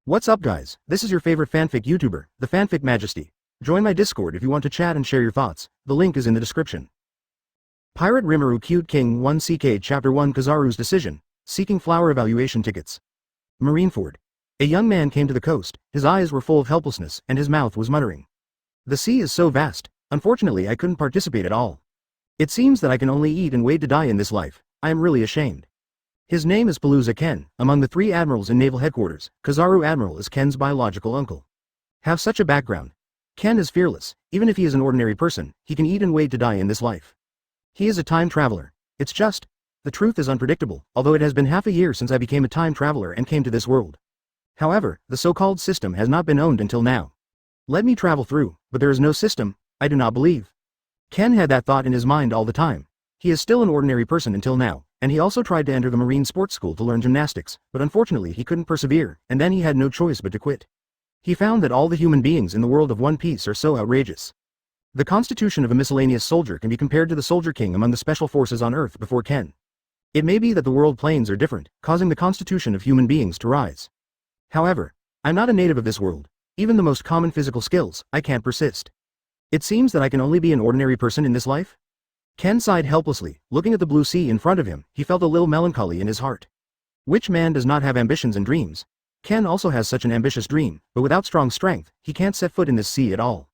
What's up guys, this is your favorite fanfic YouTuber, the Fanfic Majesty. Join my Discord if you want to chat and share your thoughts, the link is in the description. Pirate Rimuru Cute King 1 CK Chapter 1 Kizaru's Decision, Seeking Flower Evaluation Tickets. Marineford. A young man came to the coast, his eyes were full of helplessness and his mouth was muttering. The sea is so vast, unfortunately I couldn't participate at all. It seems that I can only eat and wait to die in this life, I am really ashamed. His name is Palooza Ken, among the 3 admirals in naval headquarters, Kizaru Admiral is Ken's biological uncle. Have such a background. Ken is fearless, even if he is an ordinary person, he can eat and wait to die in this life. He is a time traveler. It's just, the truth is unpredictable, although it has been half a year since I became a time traveler and came to this world. However, the so-called system has not been owned until now. Let me travel through, but there is no system, I do not believe. Ken had that thought in his mind all the time. He is still an ordinary person until now, and he also tried to enter the Marine Sports School to learn gymnastics, but unfortunately he couldn't persevere, and then he had no choice but to quit. He found that all the human beings in the world of One Piece are so outrageous. The constitution of a miscellaneous soldier can be compared to the Soldier King among the special forces on Earth before Ken. It may be that the world planes are different, causing the constitution of human beings to rise. However, I'm not a native of this world. Even the most common physical skills, I can't persist. It seems that I can only be an ordinary person in this life? Ken sighed helplessly, looking at the blue sea in front of him, he felt a little melancholy in his heart. Which man does not have ambitions and dreams? Ken also has such an ambitious dream, but without strong strength, he can't set foot in this sea at all.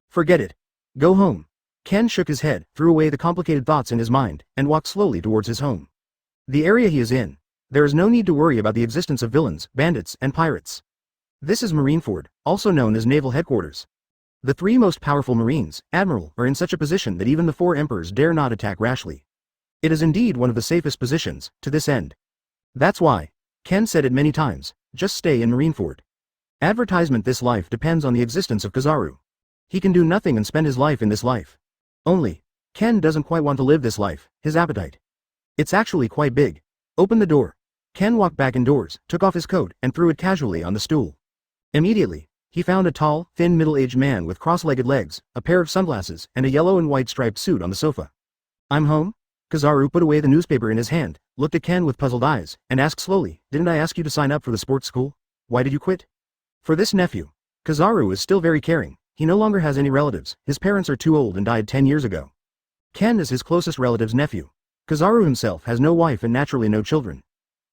Forget it. Go home. Ken shook his head, threw away the complicated thoughts in his mind, and walked slowly towards his home. The area he is in. There is no need to worry about the existence of villains, bandits, and pirates. This is Marineford, also known as Naval Headquarters. The 3 most powerful Marines, Admiral, are in such a position that even the 4 Emperors dare not attack rashly. It is indeed one of the safest positions, to this end. That's why. Ken said it many times, just stay in Marineford. Advertisement. This life depends on the existence of Kizaru. He can do nothing and spend his life in this life. Only, Ken doesn't quite want to live this life, his appetite. It's actually quite big. Open the door. Ken walked back indoors, took off his coat, and threw it casually on the stool. Immediately, he found a tall, thin middle-aged man with cross-legged legs, a pair of sunglasses, and a yellow and white striped suit on the sofa. I'm home? Kizaru put away the newspaper in his hand, looked at Ken with puzzled eyes, and asked slowly, didn't I ask you to sign up for the sports school? Why did you quit? For this nephew. Kizaru is still very caring, he no longer has any relatives, his parents are too old and died 10 years ago. Ken is his closest relative's nephew. Kizaru himself has no wife and naturally no children.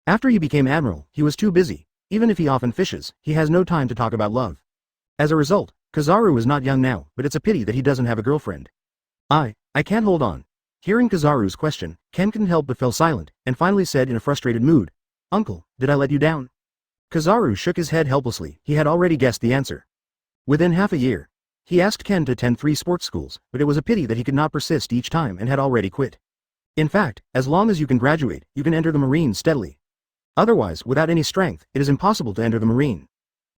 After he became admiral, he was too busy, even if he often fishes, he has no time to talk about love. As a result, Kizaru is not young now, but it's a pity that he doesn't have a girlfriend. I can't hold on. Hearing Kizaru's question, Ken couldn't help but fell silent, and finally said in a frustrated mood, Uncle, did I let you down? Kizaru shook his head helplessly, he had already guessed the answer. Within half a year, he asked Ken to attend 3 sports schools, but it was a pity that he could not persist each time and had already quit. In fact, as long as you can graduate, you can enter the Marine steadily. Otherwise, without any strength, it is impossible to enter the Marine.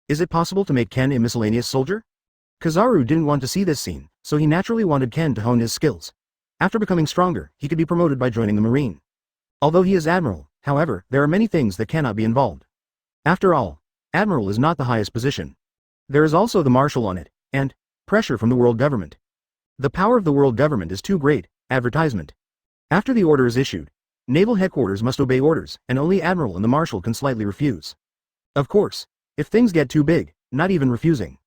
Is it possible to make Ken a miscellaneous soldier? Kizaru didn't want to see this scene, so he naturally wanted Ken to hone his skills. After becoming stronger, he could be promoted by joining the Marine. Although he is Admiral, however, there are many things that cannot be involved. After all, Admiral is not the highest position. There is also the Marshal on it, and pressure from the world government. The power of the world government is too great. Advertisement. After the order is issued, Naval Headquarters must obey orders, and only Admiral and the Marshal can slightly refuse. Of course, if things get too big, not even refusing.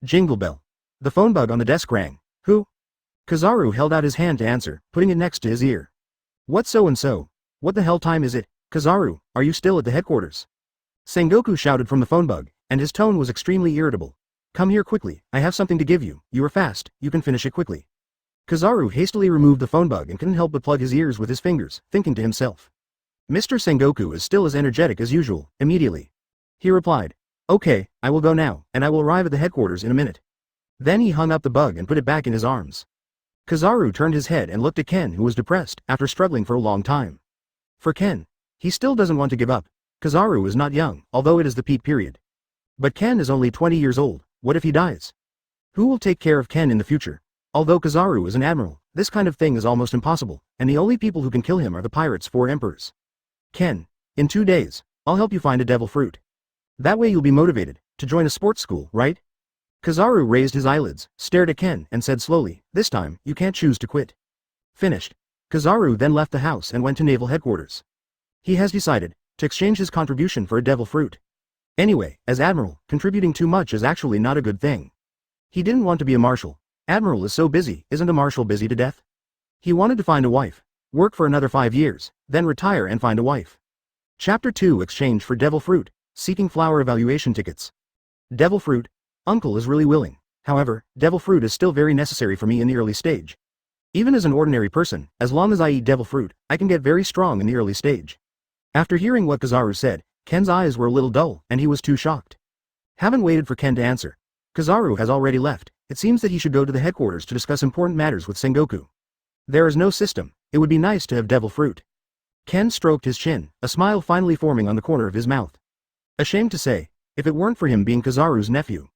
Jingle bell. The phone bug on the desk rang. Who? Kizaru held out his hand to answer, putting it next to his ear. What so and so? What the hell time is it? Kizaru, are you still at the headquarters? Sengoku shouted from the phone bug, and his tone was extremely irritable. Come here quickly, I have something to give you, you are fast, you can finish it quickly. Kizaru hastily removed the phone bug and couldn't help but plug his ears with his fingers, thinking to himself. Mr. Sengoku is still as energetic as usual, immediately. He replied, okay, I will go now, and I will arrive at the headquarters in a minute. Then he hung up the bug and put it back in his arms. Kizaru turned his head and looked at Ken, who was depressed, after struggling for a long time. For Ken, he still doesn't want to give up. Kizaru is not young, although it is the peak period. But Ken is only 20 years old, what if he dies? Who will take care of Ken in the future? Although Kizaru is an admiral, this kind of thing is almost impossible, and the only people who can kill him are the pirates' 4 emperors. Ken, in 2 days, I'll help you find a devil fruit. That way you'll be motivated to join a sports school, right? Kizaru raised his eyelids, stared at Ken, and said slowly, this time, you can't choose to quit. Finished. Kizaru then left the house and went to Naval Headquarters. He has decided to exchange his contribution for a devil fruit. Anyway, as admiral, contributing too much is actually not a good thing. He didn't want to be a marshal. Admiral is so busy, isn't a marshal busy to death? He wanted to find a wife, work for another 5 years, then retire and find a wife. Chapter 2 Exchange for Devil Fruit, Seeking Flower Evaluation Tickets. Devil Fruit. Uncle is really willing. However, Devil Fruit is still very necessary for me in the early stage. Even as an ordinary person, as long as I eat Devil Fruit, I can get very strong in the early stage. After hearing what Kizaru said, Ken's eyes were a little dull, and he was too shocked. Haven't waited for Ken to answer. Kizaru has already left. It seems that he should go to the headquarters to discuss important matters with Sengoku. There is no system. It would be nice to have Devil Fruit. Ken stroked his chin, a smile finally forming on the corner of his mouth. Ashamed to say, if it weren't for him being Kizaru's nephew.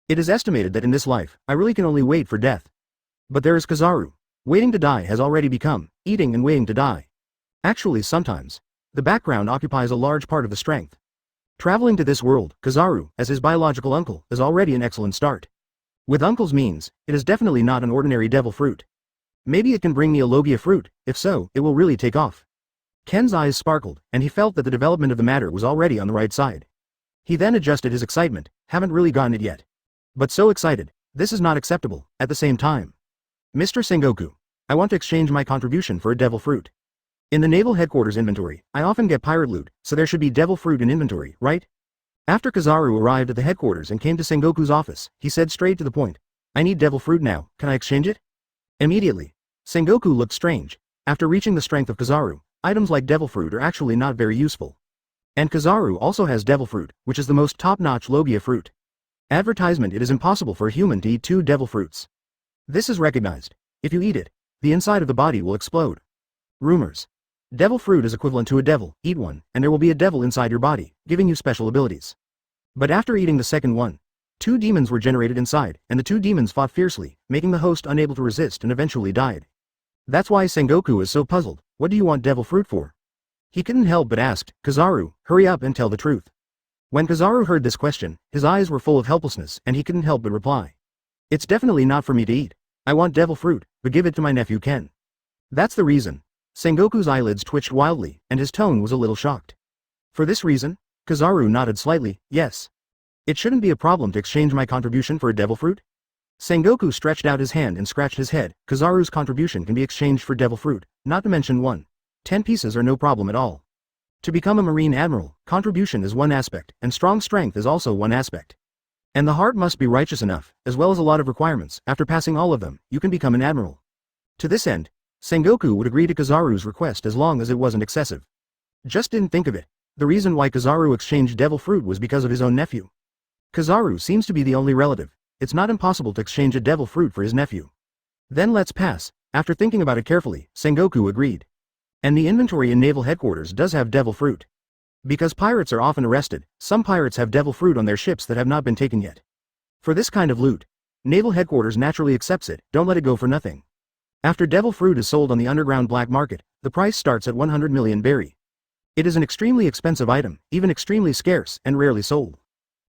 It is estimated that in this life, I really can only wait for death. But there is Kizaru. Waiting to die has already become eating and waiting to die. Actually, sometimes the background occupies a large part of the strength. Traveling to this world, Kizaru, as his biological uncle, is already an excellent start. With uncle's means, it is definitely not an ordinary Devil Fruit. Maybe it can bring me a Logia fruit. If so, it will really take off. Ken's eyes sparkled, and he felt that the development of the matter was already on the right side. He then adjusted his excitement. Haven't really gotten it yet. But so excited. This is not acceptable. At the same time, Mr. Sengoku, I want to exchange my contribution for a Devil Fruit. In the naval headquarters inventory, I often get pirate loot, so there should be Devil Fruit in inventory, right? After Kizaru arrived at the headquarters and came to Sengoku's office, he said straight to the point. I need Devil Fruit now. Can I exchange it? Immediately, Sengoku looked strange. After reaching the strength of Kizaru, items like Devil Fruit are actually not very useful. And Kizaru also has Devil Fruit, which is the most top-notch Logia fruit. Advertisement: it is impossible for a human to eat 2 Devil Fruits. This is recognized. If you eat it, the inside of the body will explode. Rumors. Devil Fruit is equivalent to a devil. Eat one, and there will be a devil inside your body, giving you special abilities. But after eating the second one, 2 demons were generated inside, and the 2 demons fought fiercely, making the host unable to resist and eventually died. That's why Sengoku is so puzzled. What do you want Devil Fruit for? He couldn't help but ask, Kizaru, hurry up and tell the truth. When Kizaru heard this question, his eyes were full of helplessness, and he couldn't help but reply. It's definitely not for me to eat. I want Devil Fruit, but give it to my nephew Ken. That's the reason. Sengoku's eyelids twitched wildly, and his tone was a little shocked. For this reason? Kizaru nodded slightly, yes. It shouldn't be a problem to exchange my contribution for a Devil Fruit? Sengoku stretched out his hand and scratched his head. Kizaru's contribution can be exchanged for Devil Fruit, not to mention 10 pieces are no problem at all. To become a Marine Admiral, contribution is one aspect, and strong strength is also one aspect. And the heart must be righteous enough, as well as a lot of requirements. After passing all of them, you can become an admiral. To this end, Sengoku would agree to Kizaru's request as long as it wasn't excessive. Just didn't think of it. The reason why Kizaru exchanged Devil Fruit was because of his own nephew. Kizaru seems to be the only relative. It's not impossible to exchange a Devil Fruit for his nephew. Then let's pass. After thinking about it carefully, Sengoku agreed. And the inventory in naval headquarters does have Devil Fruit. Because pirates are often arrested, some pirates have Devil Fruit on their ships that have not been taken yet. For this kind of loot, naval headquarters naturally accepts it. Don't let it go for nothing. After Devil Fruit is sold on the underground black market, the price starts at 100 million berry. It is an extremely expensive item, even extremely scarce, and rarely sold.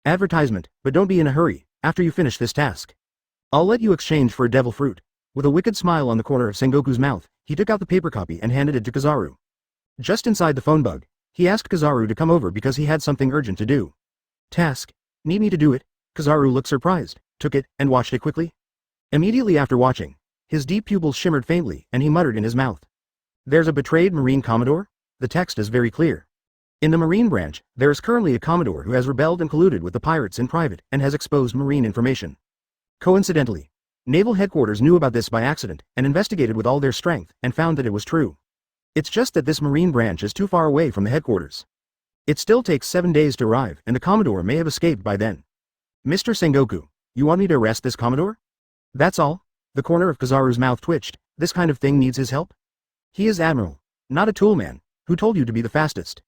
Advertisement, but don't be in a hurry. After you finish this task, I'll let you exchange for a Devil Fruit. With a wicked smile on the corner of Sengoku's mouth, he took out the paper copy and handed it to Kizaru. Just inside the phone bug, he asked Kizaru to come over because he had something urgent to do. Task. Need me to do it? Kizaru looked surprised, took it, and watched it quickly. Immediately after watching, his deep pupils shimmered faintly, and he muttered in his mouth. There's a betrayed Marine Commodore? The text is very clear. In the Marine branch, there is currently a Commodore who has rebelled and colluded with the pirates in private and has exposed Marine information. Coincidentally, Naval Headquarters knew about this by accident and investigated with all their strength and found that it was true. It's just that this Marine branch is too far away from the headquarters. It still takes 7 days to arrive, and the Commodore may have escaped by then. Mr. Sengoku, you want me to arrest this Commodore? That's all? The corner of Kizaru's mouth twitched. This kind of thing needs his help? He is Admiral, not a toolman. Who told you to be the fastest?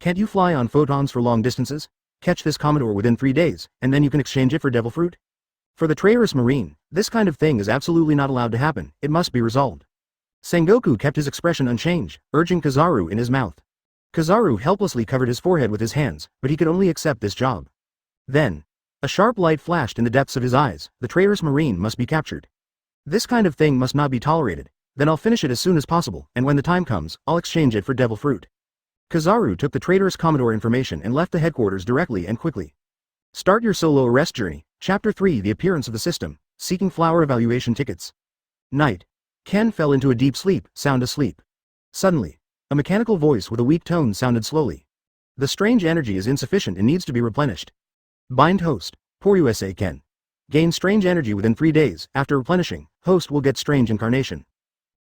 Can't you fly on photons for long distances? Catch this Commodore within 3 days, and then you can exchange it for Devil Fruit? For the traitorous Marine, this kind of thing is absolutely not allowed to happen. It must be resolved. Sengoku kept his expression unchanged, urging Kizaru in his mouth. Kizaru helplessly covered his forehead with his hands, but he could only accept this job. Then, a sharp light flashed in the depths of his eyes. The traitorous Marine must be captured. This kind of thing must not be tolerated. Then I'll finish it as soon as possible, and when the time comes, I'll exchange it for Devil Fruit. Kizaru took the traitorous Commodore information and left the headquarters directly and quickly. Start your solo arrest journey. Chapter 3: The appearance of the system, seeking flower evaluation tickets. Night. Ken fell into a deep sleep, sound asleep. Suddenly, a mechanical voice with a weak tone sounded slowly. The strange energy is insufficient and needs to be replenished. Bind host. Poor USA Ken. Gain strange energy within 3 days. After replenishing, host will get strange incarnation.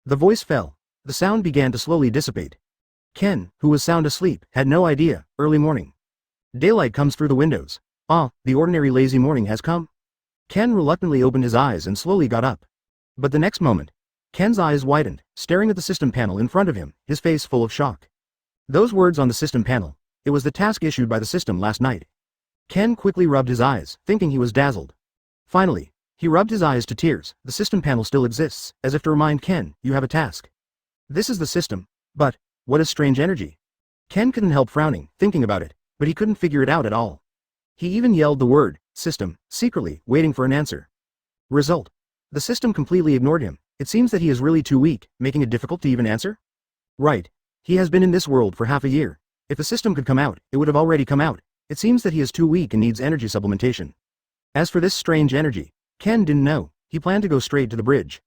The voice fell. The sound began to slowly dissipate. Ken, who was sound asleep, had no idea. Early morning. Daylight comes through the windows. Ah, the ordinary lazy morning has come. Ken reluctantly opened his eyes and slowly got up. But the next moment, Ken's eyes widened, staring at the system panel in front of him, his face full of shock. Those words on the system panel. It was the task issued by the system last night. Ken quickly rubbed his eyes, thinking he was dazzled. Finally, he rubbed his eyes to tears. The system panel still exists, as if to remind Ken, you have a task. This is the system. But, what is strange energy? Ken couldn't help frowning, thinking about it, but he couldn't figure it out at all. He even yelled the word, system, secretly, waiting for an answer. Result. The system completely ignored him. It seems that he is really too weak, making it difficult to even answer? Right. He has been in this world for half a year. If the system could come out, it would have already come out. It seems that he is too weak and needs energy supplementation. As for this strange energy, Ken didn't know. He planned to go straight to the bridge.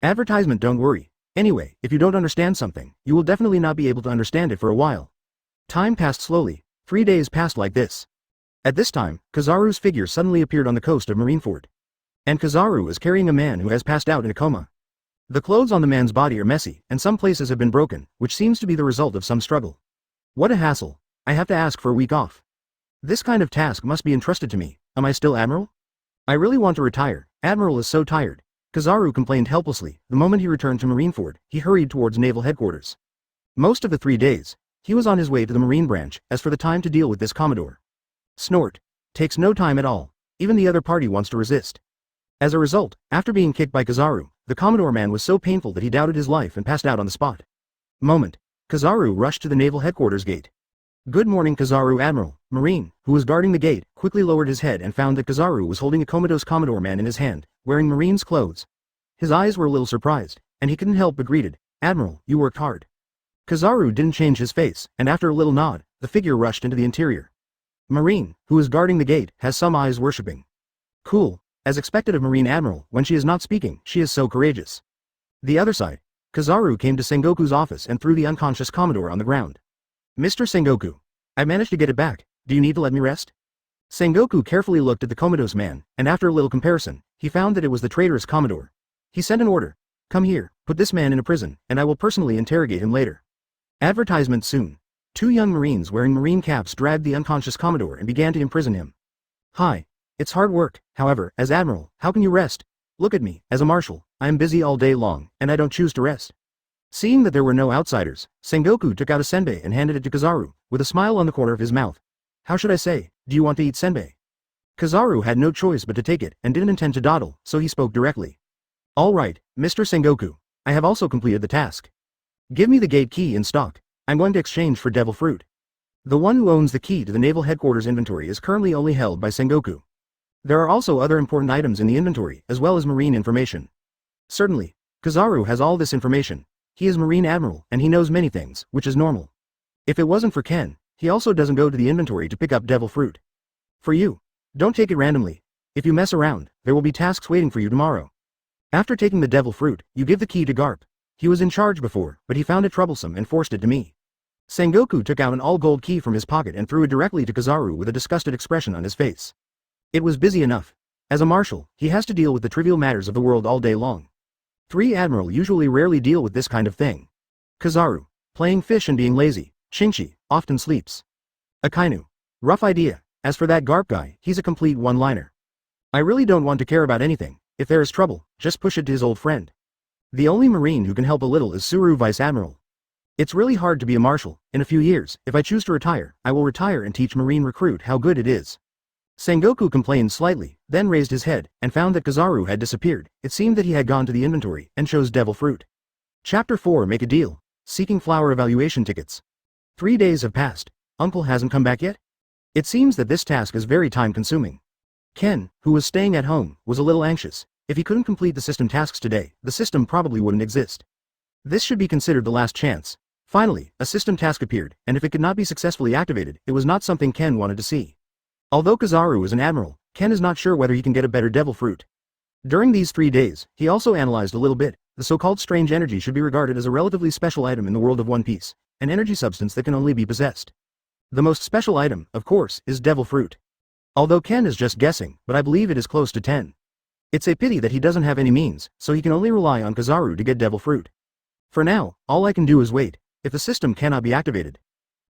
Advertisement, don't worry. Anyway, if you don't understand something, you will definitely not be able to understand it for a while. Time passed slowly. 3 days passed like this. At this time, Kizaru's figure suddenly appeared on the coast of Marineford. And Kizaru is carrying a man who has passed out in a coma. The clothes on the man's body are messy, and some places have been broken, which seems to be the result of some struggle. What a hassle. I have to ask for a week off. This kind of task must be entrusted to me. Am I still Admiral? I really want to retire. Admiral is so tired. Kizaru complained helplessly. The moment he returned to Marineford, he hurried towards naval headquarters. Most of the 3 days, he was on his way to the Marine branch. As for the time to deal with this Commodore. Snort. Takes no time at all. Even the other party wants to resist. As a result, after being kicked by Kizaru, the Commodore man was so painful that he doubted his life and passed out on the spot. Moment. Kizaru rushed to the naval headquarters gate. Good morning, Kizaru. Admiral. Marine, who was guarding the gate, quickly lowered his head and found that Kizaru was holding a comatose Commodore man in his hand, wearing Marine's clothes. His eyes were a little surprised, and he couldn't help but greeted, Admiral, you worked hard. Kizaru didn't change his face, and after a little nod, the figure rushed into the interior. Marine, who is guarding the gate, has some eyes worshipping. Cool. As expected of Marine Admiral, when she is not speaking, she is so courageous. The other side. Kizaru came to Sengoku's office and threw the unconscious Commodore on the ground. Mr. Sengoku. I managed to get it back. Do you need to let me rest? Sengoku carefully looked at the comatose man, and after a little comparison, he found that it was the traitorous Commodore. He sent an order. Come here, put this man in a prison, and I will personally interrogate him later. Advertisement soon. 2 young Marines wearing Marine caps dragged the unconscious Commodore and began to imprison him. Hi. It's hard work, however, as Admiral, how can you rest? Look at me, as a Marshal, I am busy all day long, and I don't choose to rest. Seeing that there were no outsiders, Sengoku took out a senbei and handed it to Kizaru, with a smile on the corner of his mouth. How should I say, do you want to eat senbei? Kizaru had no choice but to take it and didn't intend to dawdle, so he spoke directly. All right, Mr. Sengoku, I have also completed the task. Give me the gate key in stock. I'm going to exchange for devil fruit. The one who owns the key to the naval headquarters inventory is currently only held by Sengoku. There are also other important items in the inventory, as well as Marine information. Certainly, Kizaru has all this information. He is Marine Admiral, and he knows many things, which is normal. If it wasn't for Ken, he also doesn't go to the inventory to pick up devil fruit. For you. Don't take it randomly. If you mess around, there will be tasks waiting for you tomorrow. After taking the devil fruit, you give the key to Garp. He was in charge before, but he found it troublesome and forced it to me. Sengoku took out an all-gold key from his pocket and threw it directly to Kizaru with a disgusted expression on his face. It was busy enough. As a marshal, he has to deal with the trivial matters of the world all day long. 3 Admiral usually rarely deal with this kind of thing. Kizaru. Playing fish and being lazy. Shinchi. Often sleeps. Akainu. Rough idea. As for that Garp guy, he's a complete one-liner. I really don't want to care about anything. If there is trouble, just push it to his old friend. The only Marine who can help a little is Suru Vice Admiral. It's really hard to be a marshal. In a few years, if I choose to retire, I will retire and teach Marine recruit how good it is. Sengoku complained slightly, then raised his head, and found that Kizaru had disappeared. It seemed that he had gone to the inventory, and chose devil fruit. Chapter 4 Make a Deal. Seeking flower evaluation tickets. 3 days have passed. Uncle hasn't come back yet? It seems that this task is very time-consuming. Ken, who was staying at home, was a little anxious. If he couldn't complete the system tasks today, the system probably wouldn't exist. This should be considered the last chance. Finally, a system task appeared, and if it could not be successfully activated, it was not something Ken wanted to see. Although Kizaru is an admiral, Ken is not sure whether he can get a better devil fruit. During these 3 days, he also analyzed a little bit. The so-called strange energy should be regarded as a relatively special item in the world of One Piece, an energy substance that can only be possessed. The most special item, of course, is devil fruit. Although Ken is just guessing, but I believe it is close to 10. It's a pity that he doesn't have any means, so he can only rely on Kizaru to get devil fruit. For now, all I can do is wait. If the system cannot be activated,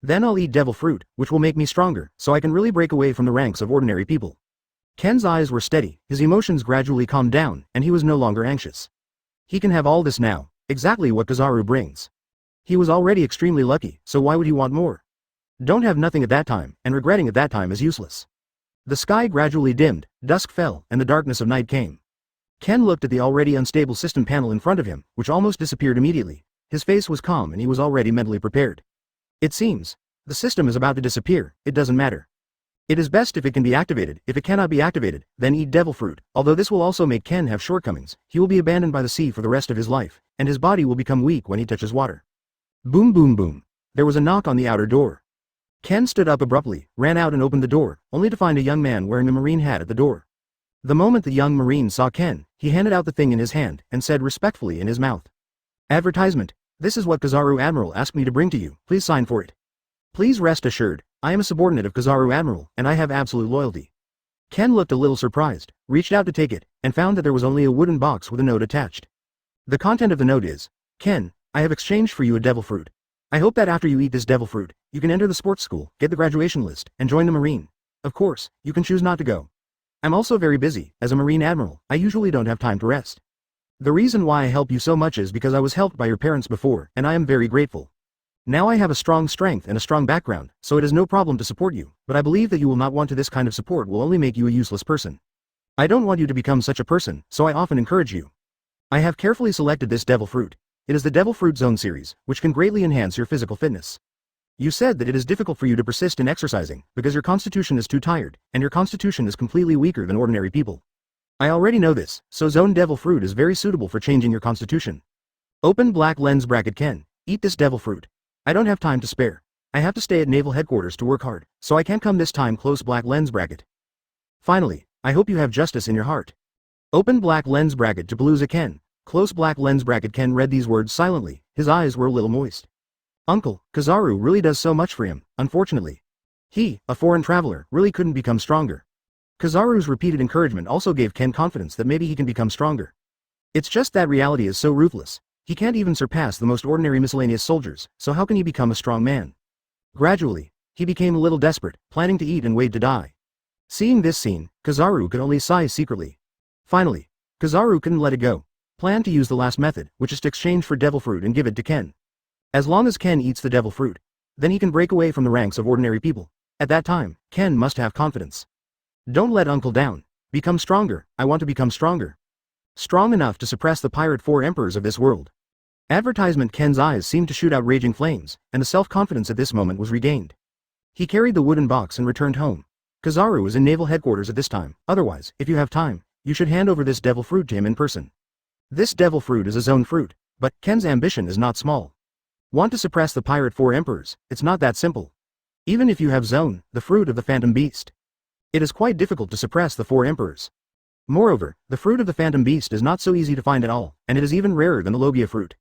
then I'll eat devil fruit, which will make me stronger, so I can really break away from the ranks of ordinary people. Ken's eyes were steady, his emotions gradually calmed down, and he was no longer anxious. He can have all this now, exactly what Kizaru brings. He was already extremely lucky, so why would he want more? Don't have nothing at that time, and regretting at that time is useless. The sky gradually dimmed, dusk fell, and the darkness of night came. Ken looked at the already unstable system panel in front of him, which almost disappeared immediately. His face was calm and he was already mentally prepared. It seems. The system is about to disappear, it doesn't matter. It is best if it can be activated. If it cannot be activated, then eat devil fruit. Although this will also make Ken have shortcomings, he will be abandoned by the sea for the rest of his life, and his body will become weak when he touches water. Boom boom boom. There was a knock on the outer door. Ken stood up abruptly, ran out and opened the door, only to find a young man wearing a marine hat at the door. The moment the young marine saw Ken, he handed out the thing in his hand, and said respectfully in his mouth. Advertisement. This is what Kizaru Admiral asked me to bring to you, please sign for it. Please rest assured, I am a subordinate of Kizaru Admiral, and I have absolute loyalty. Ken looked a little surprised, reached out to take it, and found that there was only a wooden box with a note attached. The content of the note is, Ken, I have exchanged for you a devil fruit. I hope that after you eat this devil fruit, you can enter the sports school, get the graduation list, and join the Marine. Of course, you can choose not to go. I'm also very busy. As a Marine Admiral, I usually don't have time to rest. The reason why I help you so much is because I was helped by your parents before, and I am very grateful. Now I have a strong strength and a strong background, so it is no problem to support you, but I believe that you will not want to. This kind of support will only make you a useless person. I don't want you to become such a person, so I often encourage you. I have carefully selected this devil fruit. It is the Devil Fruit Zone series, which can greatly enhance your physical fitness. You said that it is difficult for you to persist in exercising, because your constitution is too tired, and your constitution is completely weaker than ordinary people. I already know this, so Zone Devil Fruit is very suitable for changing your constitution. Open black lens bracket Ken, eat this devil fruit. I don't have time to spare. I have to stay at Naval Headquarters to work hard, so I can't come this time. Close black lens bracket. Finally, I hope you have justice in your heart. Open black lens bracket to Palooza Ken. Close black lens bracket. Ken read these words silently, his eyes were a little moist. Uncle, Kizaru really does so much for him, unfortunately. He, a foreign traveler, really couldn't become stronger. Kizaru's repeated encouragement also gave Ken confidence that maybe he can become stronger. It's just that reality is so ruthless. He can't even surpass the most ordinary miscellaneous soldiers, so how can he become a strong man? Gradually, he became a little desperate, planning to eat and wait to die. Seeing this scene, Kizaru could only sigh secretly. Finally, Kizaru couldn't let it go. Planned to use the last method, which is to exchange for devil fruit and give it to Ken. As long as Ken eats the devil fruit, then he can break away from the ranks of ordinary people. At that time, Ken must have confidence. Don't let Uncle down. Become stronger. I want to become stronger. Strong enough to suppress the pirate 4 emperors of this world. Advertisement. Ken's eyes seemed to shoot out raging flames, and the self-confidence at this moment was regained. He carried the wooden box and returned home. Kizaru is in Naval Headquarters at this time. Otherwise, if you have time, you should hand over this devil fruit to him in person. This devil fruit is a zone fruit, but Ken's ambition is not small. Want to suppress the pirate 4 emperors? It's not that simple. Even if you have zone, the fruit of the phantom beast, it is quite difficult to suppress the 4 emperors. Moreover, the fruit of the phantom beast is not so easy to find at all, and it is even rarer than the logia fruit.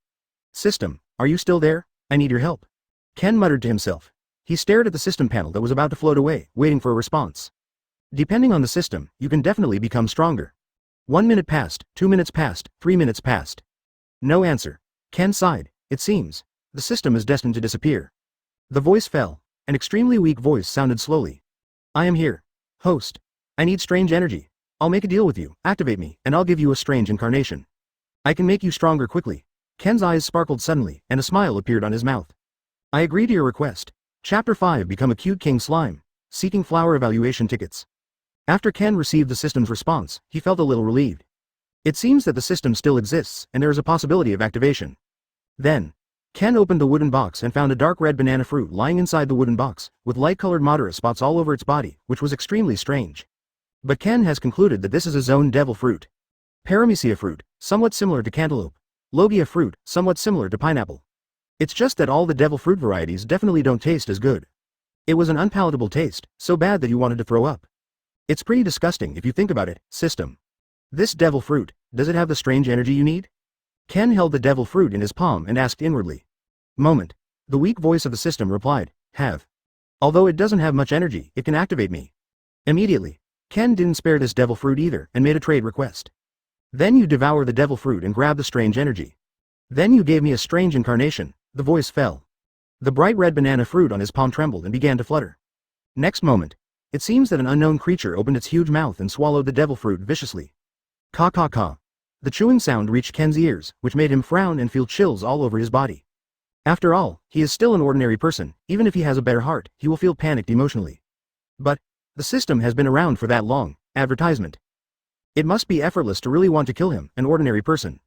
System, are you still there? I need your help. Ken muttered to himself. He stared at the system panel that was about to float away, waiting for a response. Depending on the system, you can definitely become stronger. 1 minute passed, 2 minutes passed, 3 minutes passed. No answer. Ken sighed. It seems the system is destined to disappear. The voice fell. An extremely weak voice sounded slowly. I am here. Host. I need strange energy. I'll make a deal with you. Activate me, and I'll give you a strange incarnation. I can make you stronger quickly. Ken's eyes sparkled suddenly, and a smile appeared on his mouth. I agree to your request. Chapter 5. Become a cute king slime. Seeking flower evaluation tickets. After Ken received the system's response, he felt a little relieved. It seems that the system still exists, and there is a possibility of activation. Then, Ken opened the wooden box and found a dark red banana fruit lying inside the wooden box, with light-colored Madara spots all over its body, which was extremely strange. But Ken has concluded that this is a zone devil fruit. Paramecia fruit, somewhat similar to cantaloupe. Logia fruit, somewhat similar to pineapple. It's just that all the devil fruit varieties definitely don't taste as good. It was an unpalatable taste, so bad that you wanted to throw up. It's pretty disgusting if you think about it, system. This devil fruit, does it have the strange energy you need? Ken held the devil fruit in his palm and asked inwardly. Moment. The weak voice of the system replied, have. Although it doesn't have much energy, it can activate me. Immediately, Ken didn't spare this devil fruit either and made a trade request. Then you devour the devil fruit and grab the strange energy. Then you gave me a strange incarnation, the voice fell. The bright red banana fruit on his palm trembled and began to flutter. Next moment, it seems that an unknown creature opened its huge mouth and swallowed the devil fruit viciously. Caw caw caw. The chewing sound reached Ken's ears, which made him frown and feel chills all over his body. After all, he is still an ordinary person. Even if he has a better heart, he will feel panicked emotionally. But the system has been around for that long. Advertisement. It must be effortless to really want to kill him, an ordinary person.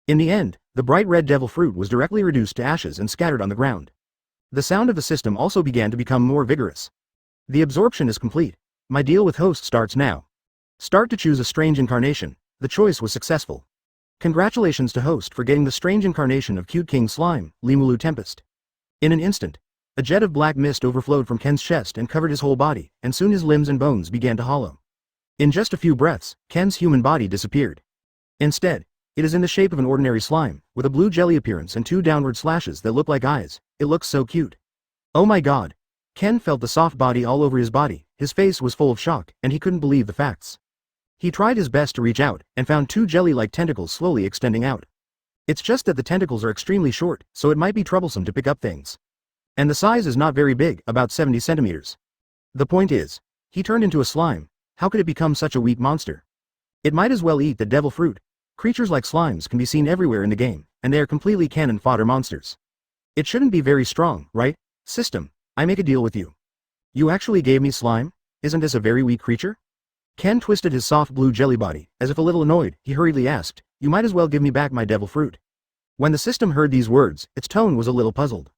In the end, the bright red devil fruit was directly reduced to ashes and scattered on the ground. The sound of the system also began to become more vigorous. The absorption is complete. My deal with host starts now. Start to choose a strange incarnation. The choice was successful. Congratulations to host for getting the strange incarnation of Cute King Slime, Rimuru Tempest. In an instant, a jet of black mist overflowed from Ken's chest and covered his whole body, and soon his limbs and bones began to hollow. In just a few breaths, Ken's human body disappeared. Instead, it is in the shape of an ordinary slime, with a blue jelly appearance and 2 downward slashes that look like eyes. It looks so cute. Oh my god. Ken felt the soft body all over his body, his face was full of shock, and he couldn't believe the facts. He tried his best to reach out, and found 2 jelly-like tentacles slowly extending out. It's just that the tentacles are extremely short, so it might be troublesome to pick up things. And the size is not very big, about 70 centimeters. The point is, he turned into a slime. How could it become such a weak monster? It might as well eat the devil fruit. Creatures like slimes can be seen everywhere in the game, and they are completely cannon fodder monsters. It shouldn't be very strong, right? System, I make a deal with you. You actually gave me slime? Isn't this a very weak creature? Ken twisted his soft blue jelly body. As if a little annoyed, he hurriedly asked, you might as well give me back my devil fruit. When the system heard these words, its tone was a little puzzled.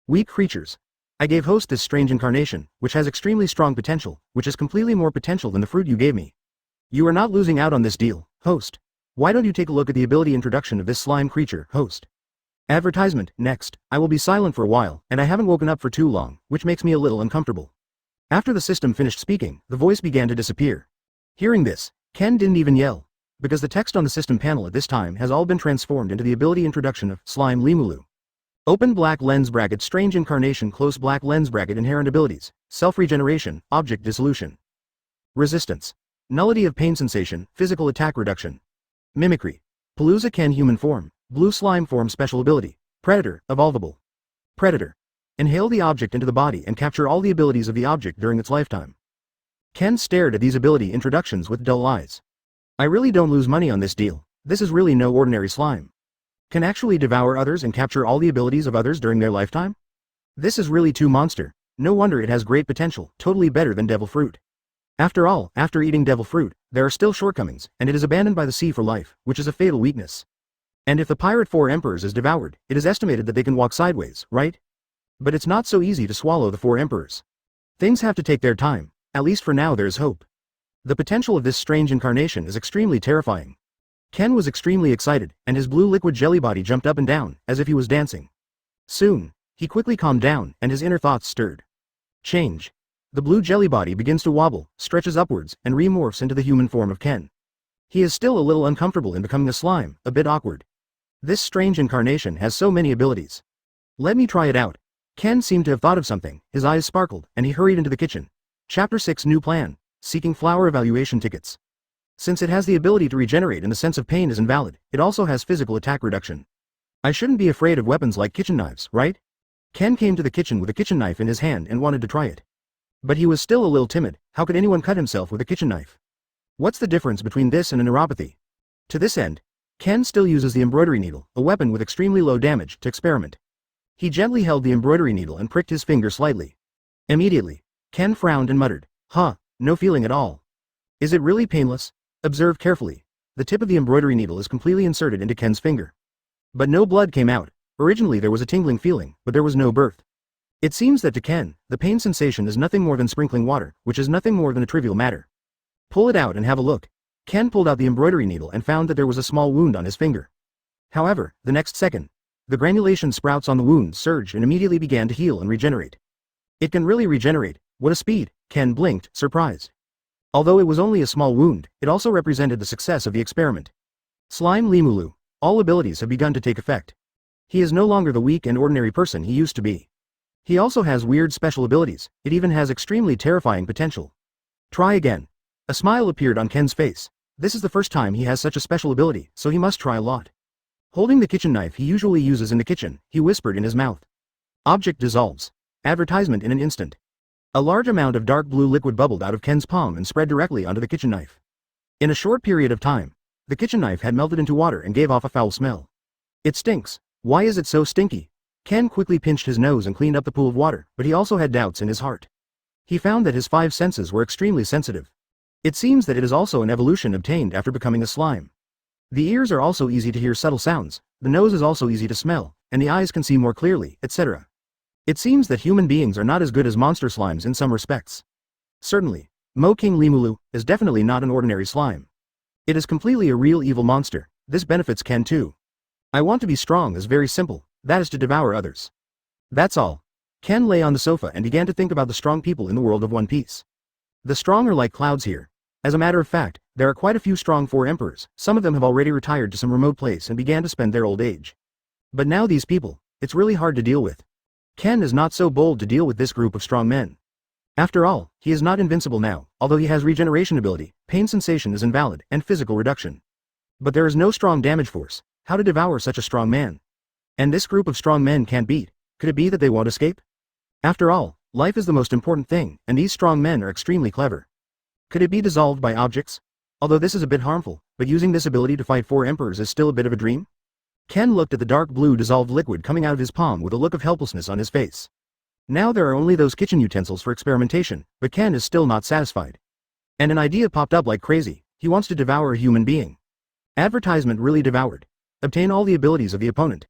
Weak creatures. I gave host this strange incarnation, which has extremely strong potential, which is completely more potential than the fruit you gave me. You are not losing out on this deal, host. Why don't you take a look at the ability introduction of this slime creature, host? Advertisement. Next, I will be silent for a while, and I haven't woken up for too long, which makes me a little uncomfortable. After the system finished speaking, the voice began to disappear. Hearing this, Ken didn't even yell, because the text on the system panel at this time has all been transformed into the ability introduction of Slime Rimuru. Open black lens bracket strange incarnation close black lens bracket inherent abilities, self-regeneration, object dissolution. Resistance. Nullity of pain sensation, physical attack reduction. Mimicry. Palooza Ken human form, blue slime form special ability. Predator, evolvable. Predator. Inhale the object into the body and capture all the abilities of the object during its lifetime. Ken stared at these ability introductions with dull eyes. I really don't lose money on this deal. This is really no ordinary slime. Can actually devour others and capture all the abilities of others during their lifetime? This is really too monster. No wonder it has great potential, totally better than devil fruit. After all, after eating devil fruit, there are still shortcomings, and it is abandoned by the sea for life, which is a fatal weakness. And if the pirate 4 emperors is devoured, it is estimated that they can walk sideways, right? But it's not so easy to swallow the 4 emperors. Things have to take their time. At least for now there is hope. The potential of this strange incarnation is extremely terrifying. Ken was extremely excited, and his blue liquid jelly body jumped up and down, as if he was dancing. Soon, he quickly calmed down, and his inner thoughts stirred. Change. The blue jelly body begins to wobble, stretches upwards, and remorphs into the human form of Ken. He is still a little uncomfortable in becoming a slime, a bit awkward. This strange incarnation has so many abilities. Let me try it out. Ken seemed to have thought of something, his eyes sparkled, and he hurried into the kitchen. Chapter 6 New Plan. Seeking flower evaluation tickets. Since it has the ability to regenerate and the sense of pain is invalid, it also has physical attack reduction. I shouldn't be afraid of weapons like kitchen knives, right? Ken came to the kitchen with a kitchen knife in his hand and wanted to try it. But he was still a little timid. How could anyone cut himself with a kitchen knife? What's the difference between this and a neuropathy? To this end, Ken still uses the embroidery needle, a weapon with extremely low damage, to experiment. He gently held the embroidery needle and pricked his finger slightly. Immediately, Ken frowned and muttered, "Huh, no feeling at all. Is it really painless?" Observe carefully. The tip of the embroidery needle is completely inserted into Ken's finger. But no blood came out. Originally there was a tingling feeling, but there was no birth. It seems that to Ken, the pain sensation is nothing more than sprinkling water, which is nothing more than a trivial matter. Pull it out and have a look. Ken pulled out the embroidery needle and found that there was a small wound on his finger. However, the next second, The granulation sprouts on the wounds surged and immediately began to heal and regenerate. It can really regenerate, what a speed, Ken blinked, surprised. Although it was only a small wound, it also represented the success of the experiment. Slime Rimuru, all abilities have begun to take effect. He is no longer the weak and ordinary person he used to be. He also has weird special abilities, it even has extremely terrifying potential. Try again. A smile appeared on Ken's face. This is the first time he has such a special ability, so he must try a lot. Holding the kitchen knife he usually uses in the kitchen, he whispered in his mouth. Object dissolves. Advertisement in an instant. A large amount of dark blue liquid bubbled out of Ken's palm and spread directly onto the kitchen knife. In a short period of time, the kitchen knife had melted into water and gave off a foul smell. It stinks. Why is it so stinky? Ken quickly pinched his nose and cleaned up the pool of water, but he also had doubts in his heart. He found that his 5 senses were extremely sensitive. It seems that it is also an evolution obtained after becoming a slime. The ears are also easy to hear subtle sounds, the nose is also easy to smell, and the eyes can see more clearly, etc. It seems that human beings are not as good as monster slimes in some respects. Certainly, Mo King Rimuru is definitely not an ordinary slime. It is completely a real evil monster, this benefits Ken too. I want to be strong is very simple, that is to devour others. That's all. Ken lay on the sofa and began to think about the strong people in the world of One Piece. The strong are like clouds here. As a matter of fact, there are quite a few strong 4 emperors, some of them have already retired to some remote place and began to spend their old age. But now these people, it's really hard to deal with. Ken is not so bold to deal with this group of strong men. After all, he is not invincible now, although he has regeneration ability, pain sensation is invalid, and physical reduction. But there is no strong damage force, how to devour such a strong man? And this group of strong men can't beat, could it be that they won't escape? After all, life is the most important thing, and these strong men are extremely clever. Could it be dissolved by objects? Although this is a bit harmful, but using this ability to fight 4 emperors is still a bit of a dream? Ken looked at the dark blue dissolved liquid coming out of his palm with a look of helplessness on his face. Now there are only those kitchen utensils for experimentation, but Ken is still not satisfied. And an idea popped up like crazy, he wants to devour a human being. Advertisement really devoured. Obtain all the abilities of the opponent.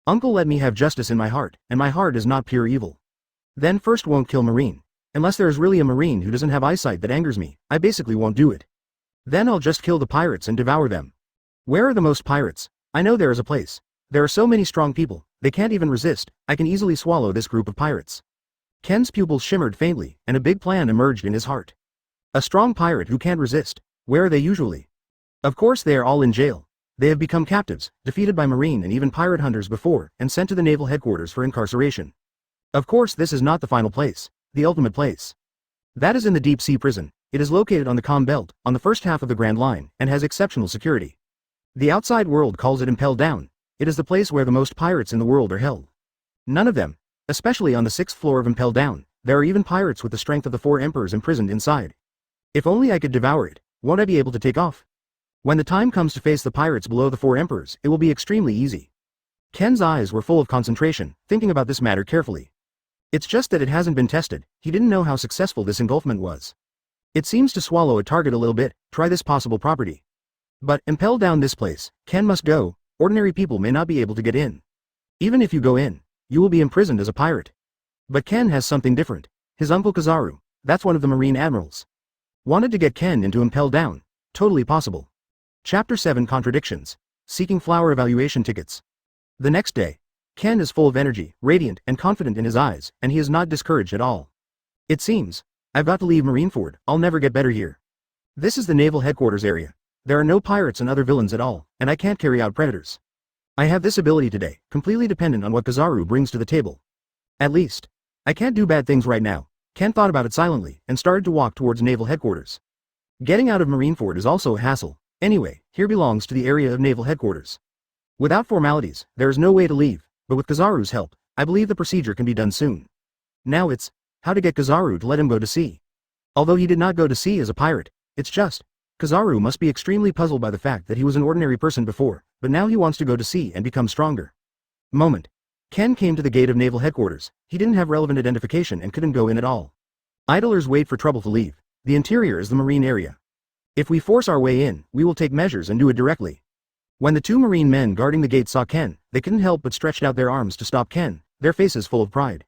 Uncle let me have justice in my heart, and my heart is not pure evil. Then first won't kill Marine. Unless there is really a Marine who doesn't have eyesight that angers me, I basically won't do it. Then I'll just kill the pirates and devour them. Where are the most pirates? I know there is a place. There are so many strong people, they can't even resist, I can easily swallow this group of pirates. Ken's pupils shimmered faintly, and a big plan emerged in his heart. A strong pirate who can't resist, where are they usually? Of course they are all in jail. They have become captives, defeated by Marine and even pirate hunters before, and sent to the naval headquarters for incarceration. Of course this is not the final place. The ultimate place. That is in the deep sea prison. It is located on the calm belt, on the first half of the Grand Line, and has exceptional security. The outside world calls it Impel Down. It is the place where the most pirates in the world are held. None of them, especially on the 6th floor of Impel Down, there are even pirates with the strength of the 4 emperors imprisoned inside. If only I could devour it, won't I be able to take off? When the time comes to face the pirates below the 4 emperors, it will be extremely easy. Ken's eyes were full of concentration, thinking about this matter carefully. It's just that it hasn't been tested, he didn't know how successful this engulfment was. It seems to swallow a target a little bit, try this possible property. But, impel down this place, Ken must go, ordinary people may not be able to get in. Even if you go in, you will be imprisoned as a pirate. But Ken has something different, his uncle Kizaru, that's one of the Marine admirals. Wanted to get Ken into Impel Down, totally possible. Chapter 7 Contradictions, Seeking Flower Evaluation Tickets. The next day, Ken is full of energy, radiant, and confident in his eyes, and he is not discouraged at all. It seems, I've got to leave Marineford, I'll never get better here. This is the naval headquarters area. There are no pirates and other villains at all, and I can't carry out predators. I have this ability today, completely dependent on what Kizaru brings to the table. At least, I can't do bad things right now. Ken thought about it silently, and started to walk towards naval headquarters. Getting out of Marineford is also a hassle. Anyway, here belongs to the area of naval headquarters. Without formalities, there is no way to leave. But with Kizaru's help, I believe the procedure can be done soon. Now it's, how to get Kizaru to let him go to sea. Although he did not go to sea as a pirate, it's just, Kizaru must be extremely puzzled by the fact that he was an ordinary person before, but now he wants to go to sea and become stronger. Moment. Ken came to the gate of naval headquarters, he didn't have relevant identification and couldn't go in at all. Idlers wait for trouble to leave, the interior is the marine area. If we force our way in, we will take measures and do it directly. When the 2 Marine men guarding the gate saw Ken, they couldn't help but stretched out their arms to stop Ken, their faces full of pride.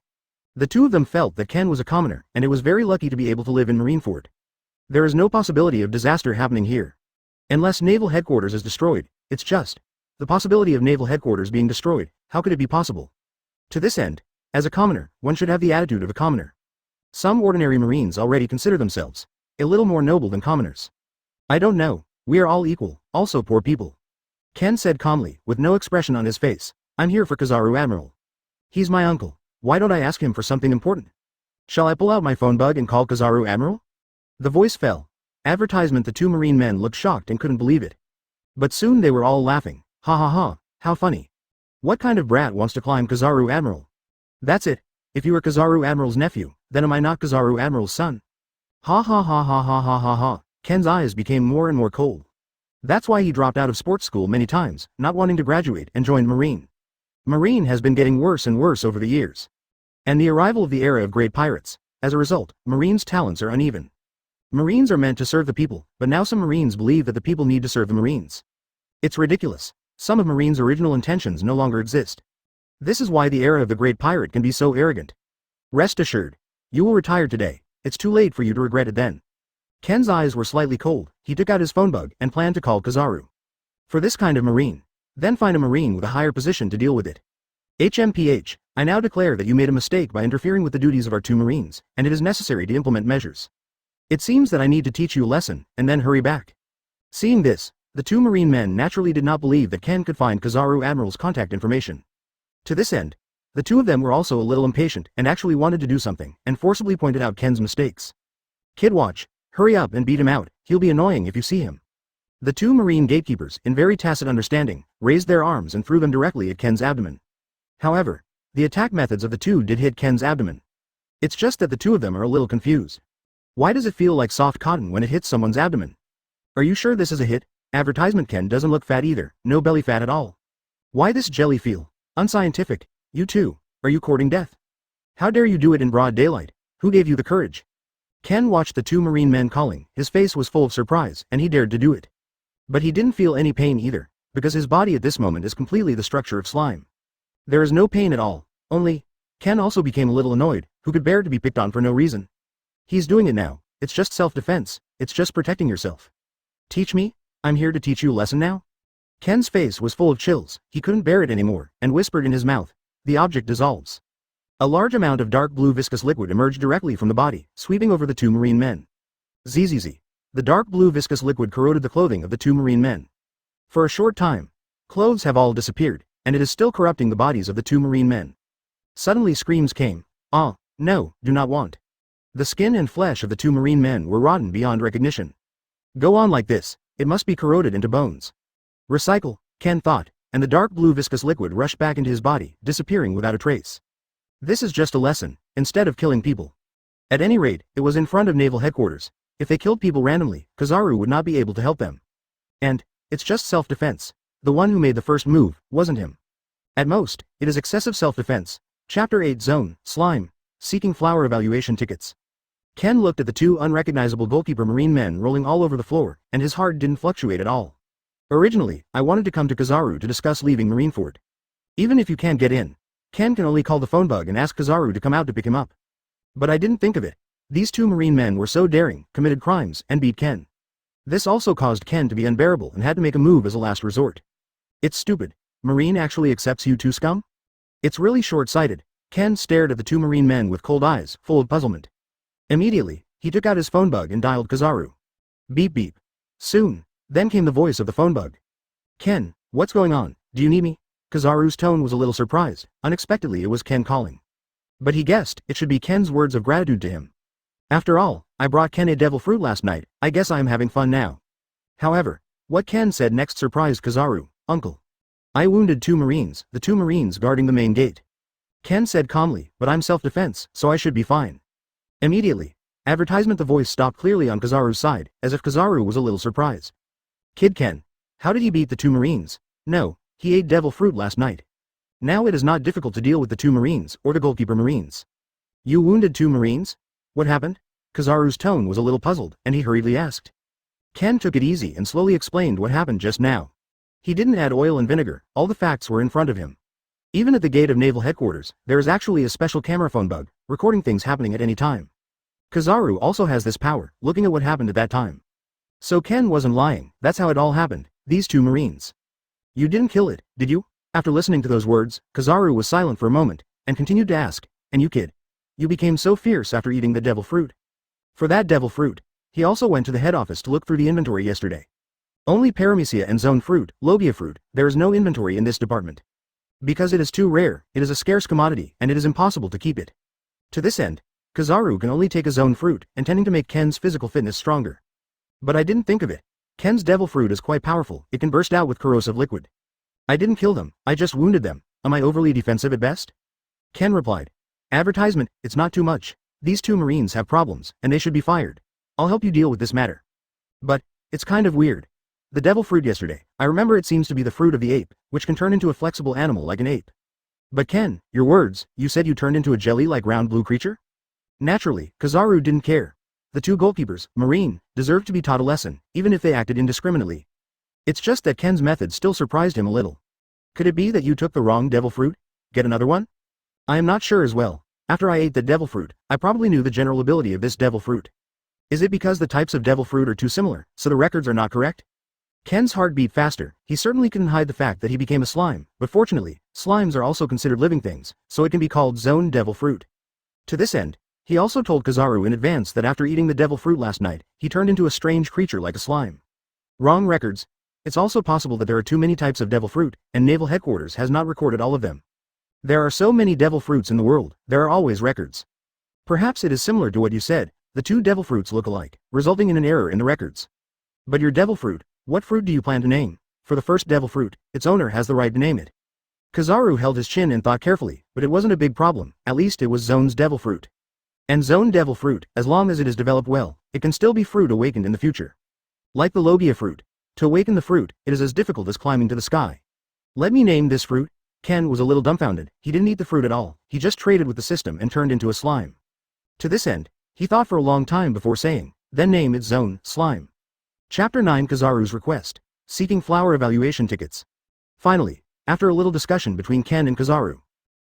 The 2 of them felt that Ken was a commoner, and it was very lucky to be able to live in Marineford. There is no possibility of disaster happening here. Unless naval headquarters is destroyed, it's just, The possibility of naval headquarters being destroyed, how could it be possible? To this end, as a commoner, one should have the attitude of a commoner. Some ordinary Marines already consider themselves a little more noble than commoners. I don't know, we are all equal, also poor people. Ken said calmly, with no expression on his face. I'm here for Kizaru, Admiral. He's my uncle. Why don't I ask him for something important? Shall I pull out my phone bug and call Kizaru, Admiral? The voice fell. Advertisement. The two Marine men looked shocked and couldn't believe it. But soon they were all laughing. Ha ha ha, how funny. What kind of brat wants to climb Kizaru, Admiral? That's it. If you are Kizaru Admiral's nephew, then am I not Kizaru Admiral's son? Ha ha ha ha ha ha ha ha. Ken's eyes became more and more cold. That's why he dropped out of sports school many times, not wanting to graduate, and joined Marine. Marine has been getting worse and worse over the years. And the arrival of the era of great pirates. As a result, Marines' talents are uneven. Marines are meant to serve the people, but now some Marines believe that the people need to serve the Marines. It's ridiculous. Some of Marines' original intentions no longer exist. This is why the era of the great pirate can be so arrogant. Rest assured, you will retire today. It's too late for you to regret it then. Ken's eyes were slightly cold. He took out his phone bug and planned to call Kizaru. For this kind of Marine, then find a Marine with a higher position to deal with it. HMPH, I now declare that you made a mistake by interfering with the duties of our two Marines, and it is necessary to implement measures. It seems that I need to teach you a lesson, and then hurry back. Seeing this, the two Marine men naturally did not believe that Ken could find Kizaru Admiral's contact information. To this end, the two of them were also a little impatient and actually wanted to do something, and forcibly pointed out Ken's mistakes. Kid watch, hurry up and beat him out, he'll be annoying if you see him. The two Marine gatekeepers, in very tacit understanding, raised their arms and threw them directly at Ken's abdomen. However, the attack methods of the two did hit Ken's abdomen. It's just that the two of them are a little confused. Why does it feel like soft cotton when it hits someone's abdomen? Are you sure this is a hit? Advertisement. Ken doesn't look fat either, no belly fat at all. Why this jelly feel? Unscientific. You too, are you courting death? How dare you do it in broad daylight? Who gave you the courage? Ken watched the two Marine men calling, his face was full of surprise, and he dared to do it. But he didn't feel any pain either, because his body at this moment is completely the structure of slime. There is no pain at all, only, Ken also became a little annoyed. Who could bear to be picked on for no reason? He's doing it now, it's just self-defense, it's just protecting yourself. Teach me? I'm here to teach you a lesson now? Ken's face was full of chills, he couldn't bear it anymore, and whispered in his mouth, the object dissolves. A large amount of dark blue viscous liquid emerged directly from the body, sweeping over the two Marine men. Zzz. The dark blue viscous liquid corroded the clothing of the two Marine men. For a short time, clothes have all disappeared, and it is still corrupting the bodies of the two Marine men. Suddenly screams came. Ah, no, do not want. The skin and flesh of the two Marine men were rotten beyond recognition. Go on like this, it must be corroded into bones. Recycle, Ken thought, and the dark blue viscous liquid rushed back into his body, disappearing without a trace. This is just a lesson, instead of killing people. At any rate, it was in front of naval headquarters. If they killed people randomly, Kizaru would not be able to help them. And, it's just self-defense. The one who made the first move, wasn't him. At most, it is excessive self-defense. Chapter 8 Zone, Slime, Seeking Flower Evaluation Tickets. Ken looked at the two unrecognizable goalkeeper Marine men rolling all over the floor, and his heart didn't fluctuate at all. Originally, I wanted to come to Kizaru to discuss leaving Marineford. Even if you can't get in, Ken can only call the phone bug and ask Kizaru to come out to pick him up. But I didn't think of it. These two Marine men were so daring, committed crimes, and beat Ken. This also caused Ken to be unbearable and had to make a move as a last resort. It's stupid. Marine actually accepts you two scum? It's really short-sighted. Ken stared at the two Marine men with cold eyes, full of puzzlement. Immediately, he took out his phone bug and dialed Kizaru. Beep beep. Soon, then came the voice of the phone bug. Ken, what's going on? Do you need me? Kizaru's tone was a little surprised. Unexpectedly it was Ken calling. But he guessed it should be Ken's words of gratitude to him. After all, I brought Ken a devil fruit last night, I guess I am having fun now. However, what Ken said next surprised Kizaru. Uncle. I wounded two Marines, the two Marines guarding the main gate. Ken said calmly, but I'm self-defense, so I should be fine. Immediately, advertisement. The voice stopped clearly on Kizaru's side, as if Kizaru was a little surprised. Kid Ken. How did he beat the two Marines? No, he ate devil fruit last night. Now it is not difficult to deal with the two Marines, or the goalkeeper Marines. You wounded two Marines? What happened? Kizaru's tone was a little puzzled, and he hurriedly asked. Ken took it easy and slowly explained what happened just now. He didn't add oil and vinegar, all the facts were in front of him. Even at the gate of naval headquarters, there is actually a special camera phone bug, recording things happening at any time. Kizaru also has this power, looking at what happened at that time. So Ken wasn't lying, that's how it all happened, these two Marines. You didn't kill it, did you? After listening to those words, Kizaru was silent for a moment, and continued to ask, and you kid? You became so fierce after eating the devil fruit. For that devil fruit, he also went to the head office to look through the inventory yesterday. Only paramecia and zone fruit, logia fruit, there is no inventory in this department. Because it is too rare, it is a scarce commodity, and it is impossible to keep it. To this end, Kizaru can only take a zone fruit, intending to make Ken's physical fitness stronger. But I didn't think of it. Ken's devil fruit is quite powerful, it can burst out with corrosive liquid. I didn't kill them, I just wounded them. Am I overly defensive at best? Ken replied. Advertisement, it's not too much. These two Marines have problems, and they should be fired. I'll help you deal with this matter. But, it's kind of weird. The devil fruit yesterday, I remember it seems to be the fruit of the ape, which can turn into a flexible animal like an ape. But Ken, your words, you said you turned into a jelly-like round blue creature? Naturally, Kizaru didn't care. The two goalkeepers, Marine, deserved to be taught a lesson, even if they acted indiscriminately. It's just that Ken's method still surprised him a little. Could it be that you took the wrong devil fruit? Get another one? I am not sure as well. After I ate the devil fruit, I probably knew the general ability of this devil fruit. Is it because the types of devil fruit are too similar, so the records are not correct? Ken's heart beat faster. He certainly couldn't hide the fact that he became a slime, but fortunately, slimes are also considered living things, so it can be called zone devil fruit. To this end, he also told Kizaru in advance that after eating the devil fruit last night, he turned into a strange creature like a slime. Wrong records. It's also possible that there are too many types of devil fruit, and Naval Headquarters has not recorded all of them. There are so many devil fruits in the world, there are always records. Perhaps it is similar to what you said, the two devil fruits look alike, resulting in an error in the records. But your devil fruit, what fruit do you plan to name? For the first devil fruit, its owner has the right to name it. Kizaru held his chin and thought carefully, but it wasn't a big problem, at least it was Zone's devil fruit. And Zone devil fruit, as long as it is developed well, it can still be fruit awakened in the future. Like the logia fruit. To awaken the fruit, it is as difficult as climbing to the sky. Let me name this fruit. Ken was a little dumbfounded, he didn't eat the fruit at all, he just traded with the system and turned into a slime. To this end, he thought for a long time before saying, then name it Zone, Slime. Chapter 9 Kizaru's Request. Seeking flower evaluation tickets. Finally, after a little discussion between Ken and Kizaru,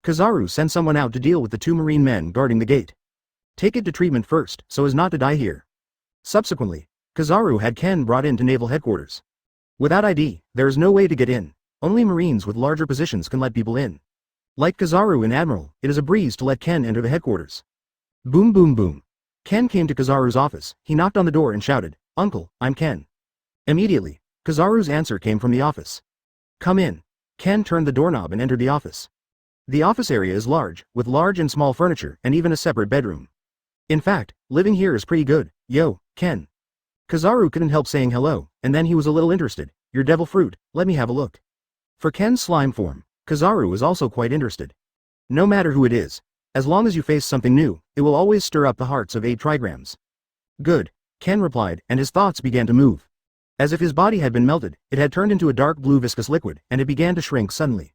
Kizaru sent someone out to deal with the two Marine men guarding the gate. Take it to treatment first, so as not to die here. Subsequently, Kizaru had Ken brought in to Naval Headquarters. Without ID, there is no way to get in. Only Marines with larger positions can let people in. Like Kizaru and Admiral, it is a breeze to let Ken enter the headquarters. Boom boom boom. Ken came to Kizaru's office, he knocked on the door and shouted, Uncle, I'm Ken. Immediately, Kizaru's answer came from the office. Come in. Ken turned the doorknob and entered the office. The office area is large, with large and small furniture and even a separate bedroom. In fact, living here is pretty good. Yo, Ken. Kizaru couldn't help saying hello, and then he was a little interested. Your devil fruit, let me have a look. For Ken's slime form, Kizaru was also quite interested. No matter who it is, as long as you face something new, it will always stir up the hearts of 8 trigrams. Good, Ken replied, and his thoughts began to move. As if his body had been melted, it had turned into a dark blue viscous liquid, and it began to shrink suddenly.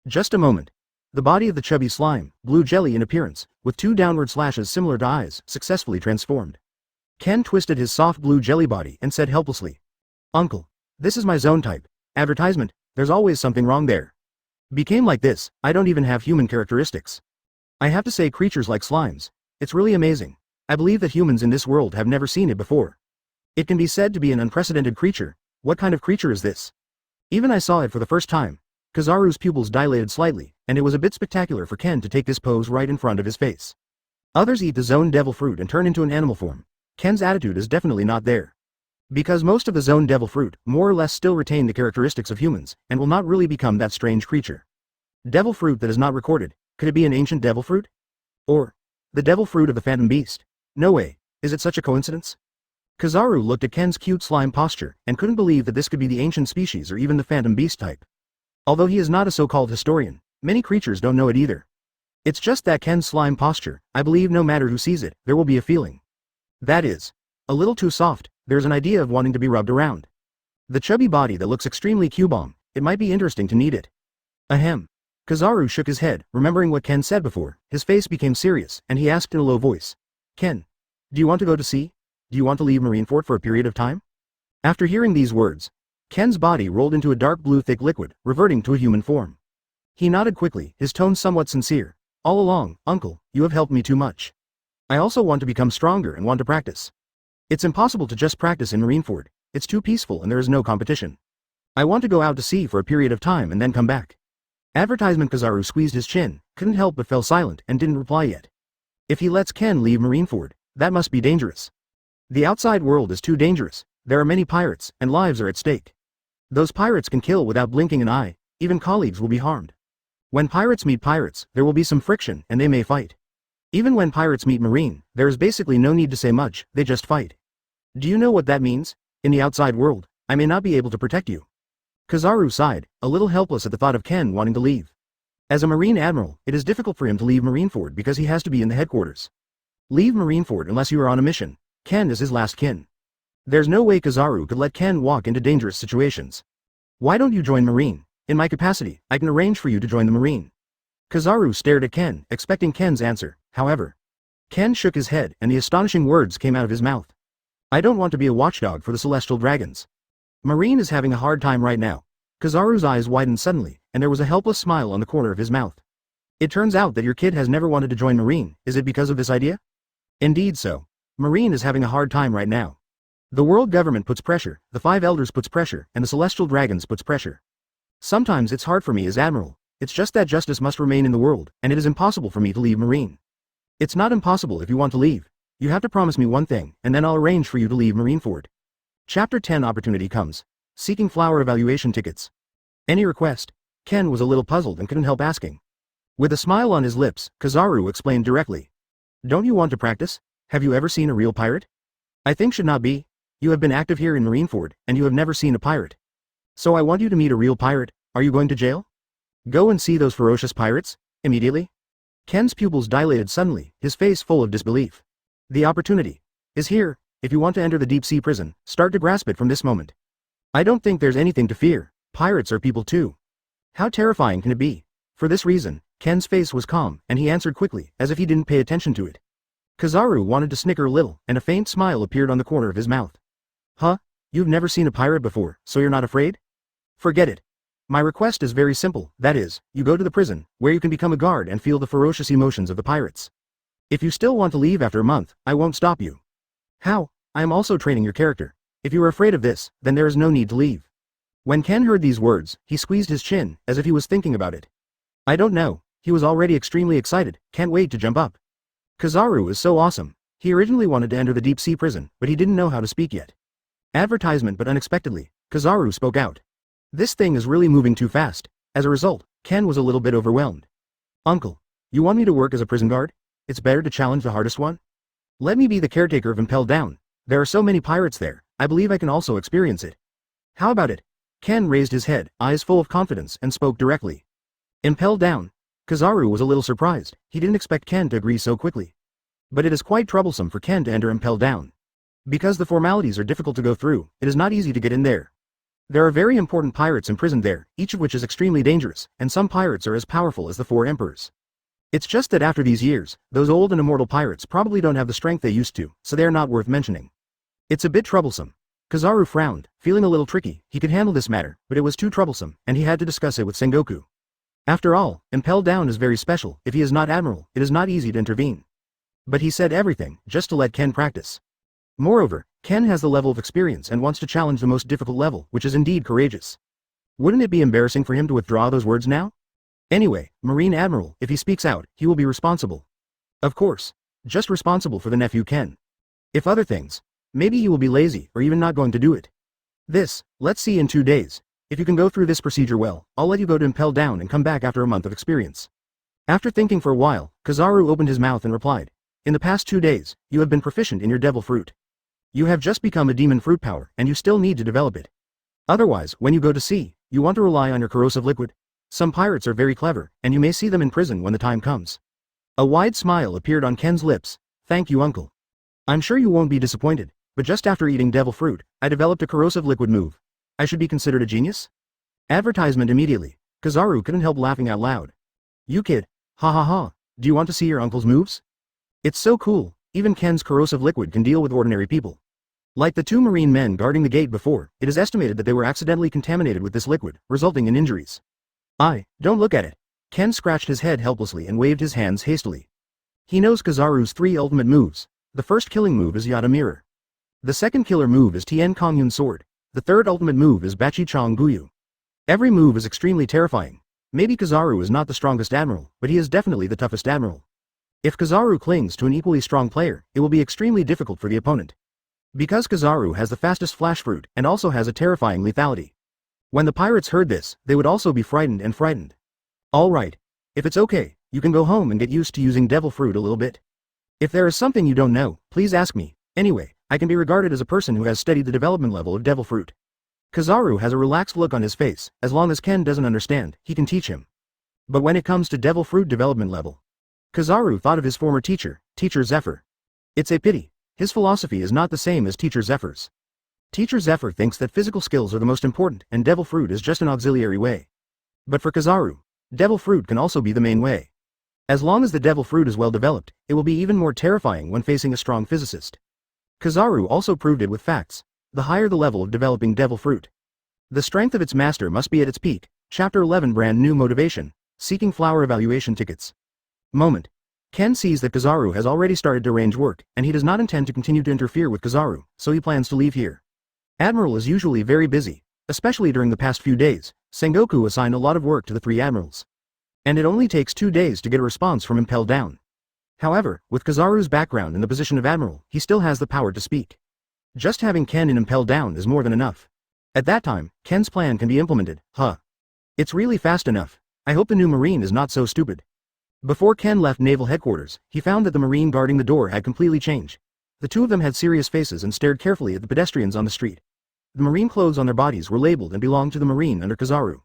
Just a moment. The body of the chubby slime, blue jelly in appearance, with 2 downward slashes similar to eyes, successfully transformed. Ken twisted his soft blue jelly body and said helplessly, Uncle, this is my zone type. Advertisement, there's always something wrong there. Became like this, I don't even have human characteristics. I have to say creatures like slimes. It's really amazing. I believe that humans in this world have never seen it before. It can be said to be an unprecedented creature. What kind of creature is this? Even I saw it for the first time. Kizaru's pupils dilated slightly, and it was a bit spectacular for Ken to take this pose right in front of his face. Others eat the zone devil fruit and turn into an animal form. Ken's attitude is definitely not there. Because most of the zone devil fruit more or less still retain the characteristics of humans, and will not really become that strange creature. Devil fruit that is not recorded, could it be an ancient devil fruit? Or the devil fruit of the phantom beast? No way, is it such a coincidence? Kizaru looked at Ken's cute slime posture, and couldn't believe that this could be the ancient species or even the phantom beast type. Although he is not a so-called historian, many creatures don't know it either. It's just that Ken's slime posture, I believe no matter who sees it, there will be a feeling. That is, a little too soft, there's an idea of wanting to be rubbed around. The chubby body that looks extremely cubomb, it might be interesting to knead it. Ahem. Kizaru shook his head, remembering what Ken said before, his face became serious, and he asked in a low voice. Ken, do you want to go to sea? Do you want to leave Marineford for a period of time? After hearing these words, Ken's body rolled into a dark blue thick liquid, reverting to a human form. He nodded quickly, his tone somewhat sincere. All along, Uncle, you have helped me too much. I also want to become stronger and want to practice. It's impossible to just practice in Marineford, it's too peaceful and there is no competition. I want to go out to sea for a period of time and then come back. Advertisement. Kizaru squeezed his chin, couldn't help but fell silent and didn't reply yet. If he lets Ken leave Marineford, that must be dangerous. The outside world is too dangerous, there are many pirates, and lives are at stake. Those pirates can kill without blinking an eye, even colleagues will be harmed. When pirates meet pirates, there will be some friction and they may fight. Even when pirates meet Marine, there is basically no need to say much, they just fight. Do you know what that means? In the outside world, I may not be able to protect you. Kizaru sighed, a little helpless at the thought of Ken wanting to leave. As a Marine Admiral, it is difficult for him to leave Marineford because he has to be in the headquarters. Leave Marineford unless you are on a mission. Ken is his last kin. There's no way Kizaru could let Ken walk into dangerous situations. Why don't you join Marine? In my capacity, I can arrange for you to join the Marine. Kizaru stared at Ken, expecting Ken's answer, however. Ken shook his head and the astonishing words came out of his mouth. I don't want to be a watchdog for the Celestial Dragons. Marine is having a hard time right now. Kizaru's eyes widened suddenly, and there was a helpless smile on the corner of his mouth. It turns out that your kid has never wanted to join Marine, is it because of this idea? Indeed so. Marine is having a hard time right now. The world government puts pressure, the Five Elders puts pressure, and the Celestial Dragons puts pressure. Sometimes it's hard for me as Admiral, it's just that justice must remain in the world, and it is impossible for me to leave Marine. It's not impossible if you want to leave. You have to promise me one thing, and then I'll arrange for you to leave Marineford. Chapter 10 Opportunity comes. Seeking flower evaluation tickets. Any request? Ken was a little puzzled and couldn't help asking. With a smile on his lips, Kizaru explained directly. Don't you want to practice? Have you ever seen a real pirate? I think should not be. You have been active here in Marineford, and you have never seen a pirate. So I want you to meet a real pirate. Are you going to jail? Go and see those ferocious pirates? Immediately? Ken's pupils dilated suddenly, his face full of disbelief. The opportunity is here. If you want to enter the deep-sea prison, start to grasp it from this moment. I don't think there's anything to fear. Pirates are people too. How terrifying can it be? For this reason, Ken's face was calm, and he answered quickly, as if he didn't pay attention to it. Kizaru wanted to snicker a little, and a faint smile appeared on the corner of his mouth. Huh? You've never seen a pirate before, so you're not afraid? Forget it. My request is very simple, that is, you go to the prison, where you can become a guard and feel the ferocious emotions of the pirates. If you still want to leave after a month, I won't stop you. How? I am also training your character. If you are afraid of this, then there is no need to leave. When Ken heard these words, he squeezed his chin, as if he was thinking about it. I don't know. He was already extremely excited, can't wait to jump up. Kizaru is so awesome. He originally wanted to enter the deep-sea prison, but he didn't know how to speak yet. Advertisement, but unexpectedly, Kizaru spoke out. This thing is really moving too fast. As a result, Ken was a little bit overwhelmed. Uncle, you want me to work as a prison guard? It's better to challenge the hardest one? Let me be the caretaker of Impel Down. There are so many pirates there, I believe I can also experience it. How about it? Ken raised his head, eyes full of confidence, and spoke directly. Impel Down. Kizaru was a little surprised, he didn't expect Ken to agree so quickly. But it is quite troublesome for Ken to enter Impel Down. Because the formalities are difficult to go through, it is not easy to get in there. There are very important pirates imprisoned there, each of which is extremely dangerous, and some pirates are as powerful as the 4 emperors. It's just that after these years, those old and immortal pirates probably don't have the strength they used to, so they are not worth mentioning. It's a bit troublesome. Kizaru frowned, feeling a little tricky. He could handle this matter, but it was too troublesome, and he had to discuss it with Sengoku. After all, Impel Down is very special. If he is not admiral, it is not easy to intervene. But he said everything, just to let Ken practice. Moreover, Ken has the level of experience and wants to challenge the most difficult level, which is indeed courageous. Wouldn't it be embarrassing for him to withdraw those words now? Anyway, Marine Admiral, if he speaks out, he will be responsible. Of course. Just responsible for the nephew Ken. If other things, maybe he will be lazy or even not going to do it. Let's see in 2 days. If you can go through this procedure well, I'll let you go to Impel Down and come back after a month of experience. After thinking for a while, Kizaru opened his mouth and replied. In the past 2 days, you have been proficient in your devil fruit. You have just become a demon fruit power, and you still need to develop it. Otherwise, when you go to sea, you want to rely on your corrosive liquid. Some pirates are very clever, and you may see them in prison when the time comes. A wide smile appeared on Ken's lips. Thank you, uncle. I'm sure you won't be disappointed, but just after eating devil fruit, I developed a corrosive liquid move. I should be considered a genius? Advertisement immediately. Kizaru couldn't help laughing out loud. You kid. Ha ha ha. Do you want to see your uncle's moves? It's so cool. Even Ken's corrosive liquid can deal with ordinary people. Like the 2 marine men guarding the gate before, it is estimated that they were accidentally contaminated with this liquid, resulting in injuries. Don't look at it. Ken scratched his head helplessly and waved his hands hastily. He knows Kizaru's 3 ultimate moves. The first killing move is Yata Mirror. The second killer move is Tien Kongyun Sword. The third ultimate move is Bachi-Chong Guyu. Every move is extremely terrifying. Maybe Kizaru is not the strongest admiral, but he is definitely the toughest admiral. If Kizaru clings to an equally strong player, it will be extremely difficult for the opponent. Because Kizaru has the fastest flash fruit and also has a terrifying lethality. When the pirates heard this, they would also be frightened. Alright. If it's okay, you can go home and get used to using devil fruit a little bit. If there is something you don't know, please ask me. Anyway, I can be regarded as a person who has studied the development level of devil fruit. Kizaru has a relaxed look on his face. As long as Ken doesn't understand, he can teach him. But when it comes to devil fruit development level, Kizaru thought of his former teacher, Teacher Zephyr. It's a pity. His philosophy is not the same as Teacher Zephyr's. Teacher Zephyr thinks that physical skills are the most important and devil fruit is just an auxiliary way. But for Kizaru, devil fruit can also be the main way. As long as the devil fruit is well developed, it will be even more terrifying when facing a strong physicist. Kizaru also proved it with facts. The higher the level of developing devil fruit, the strength of its master must be at its peak. Chapter 11 Brand New Motivation, Seeking Flower Evaluation Tickets. Moment. Ken sees that Kizaru has already started to arrange work, and he does not intend to continue to interfere with Kizaru, so he plans to leave here. Admiral is usually very busy, especially during the past few days. Sengoku assigned a lot of work to the three admirals. And it only takes 2 days to get a response from Impel Down. However, with Kizaru's background in the position of admiral, he still has the power to speak. Just having Ken and Impel Down is more than enough. At that time, Ken's plan can be implemented. It's really fast enough. I hope the new Marine is not so stupid. Before Ken left Naval Headquarters, he found that the Marine guarding the door had completely changed. The two of them had serious faces and stared carefully at the pedestrians on the street. The Marine clothes on their bodies were labeled and belonged to the Marine under Kizaru.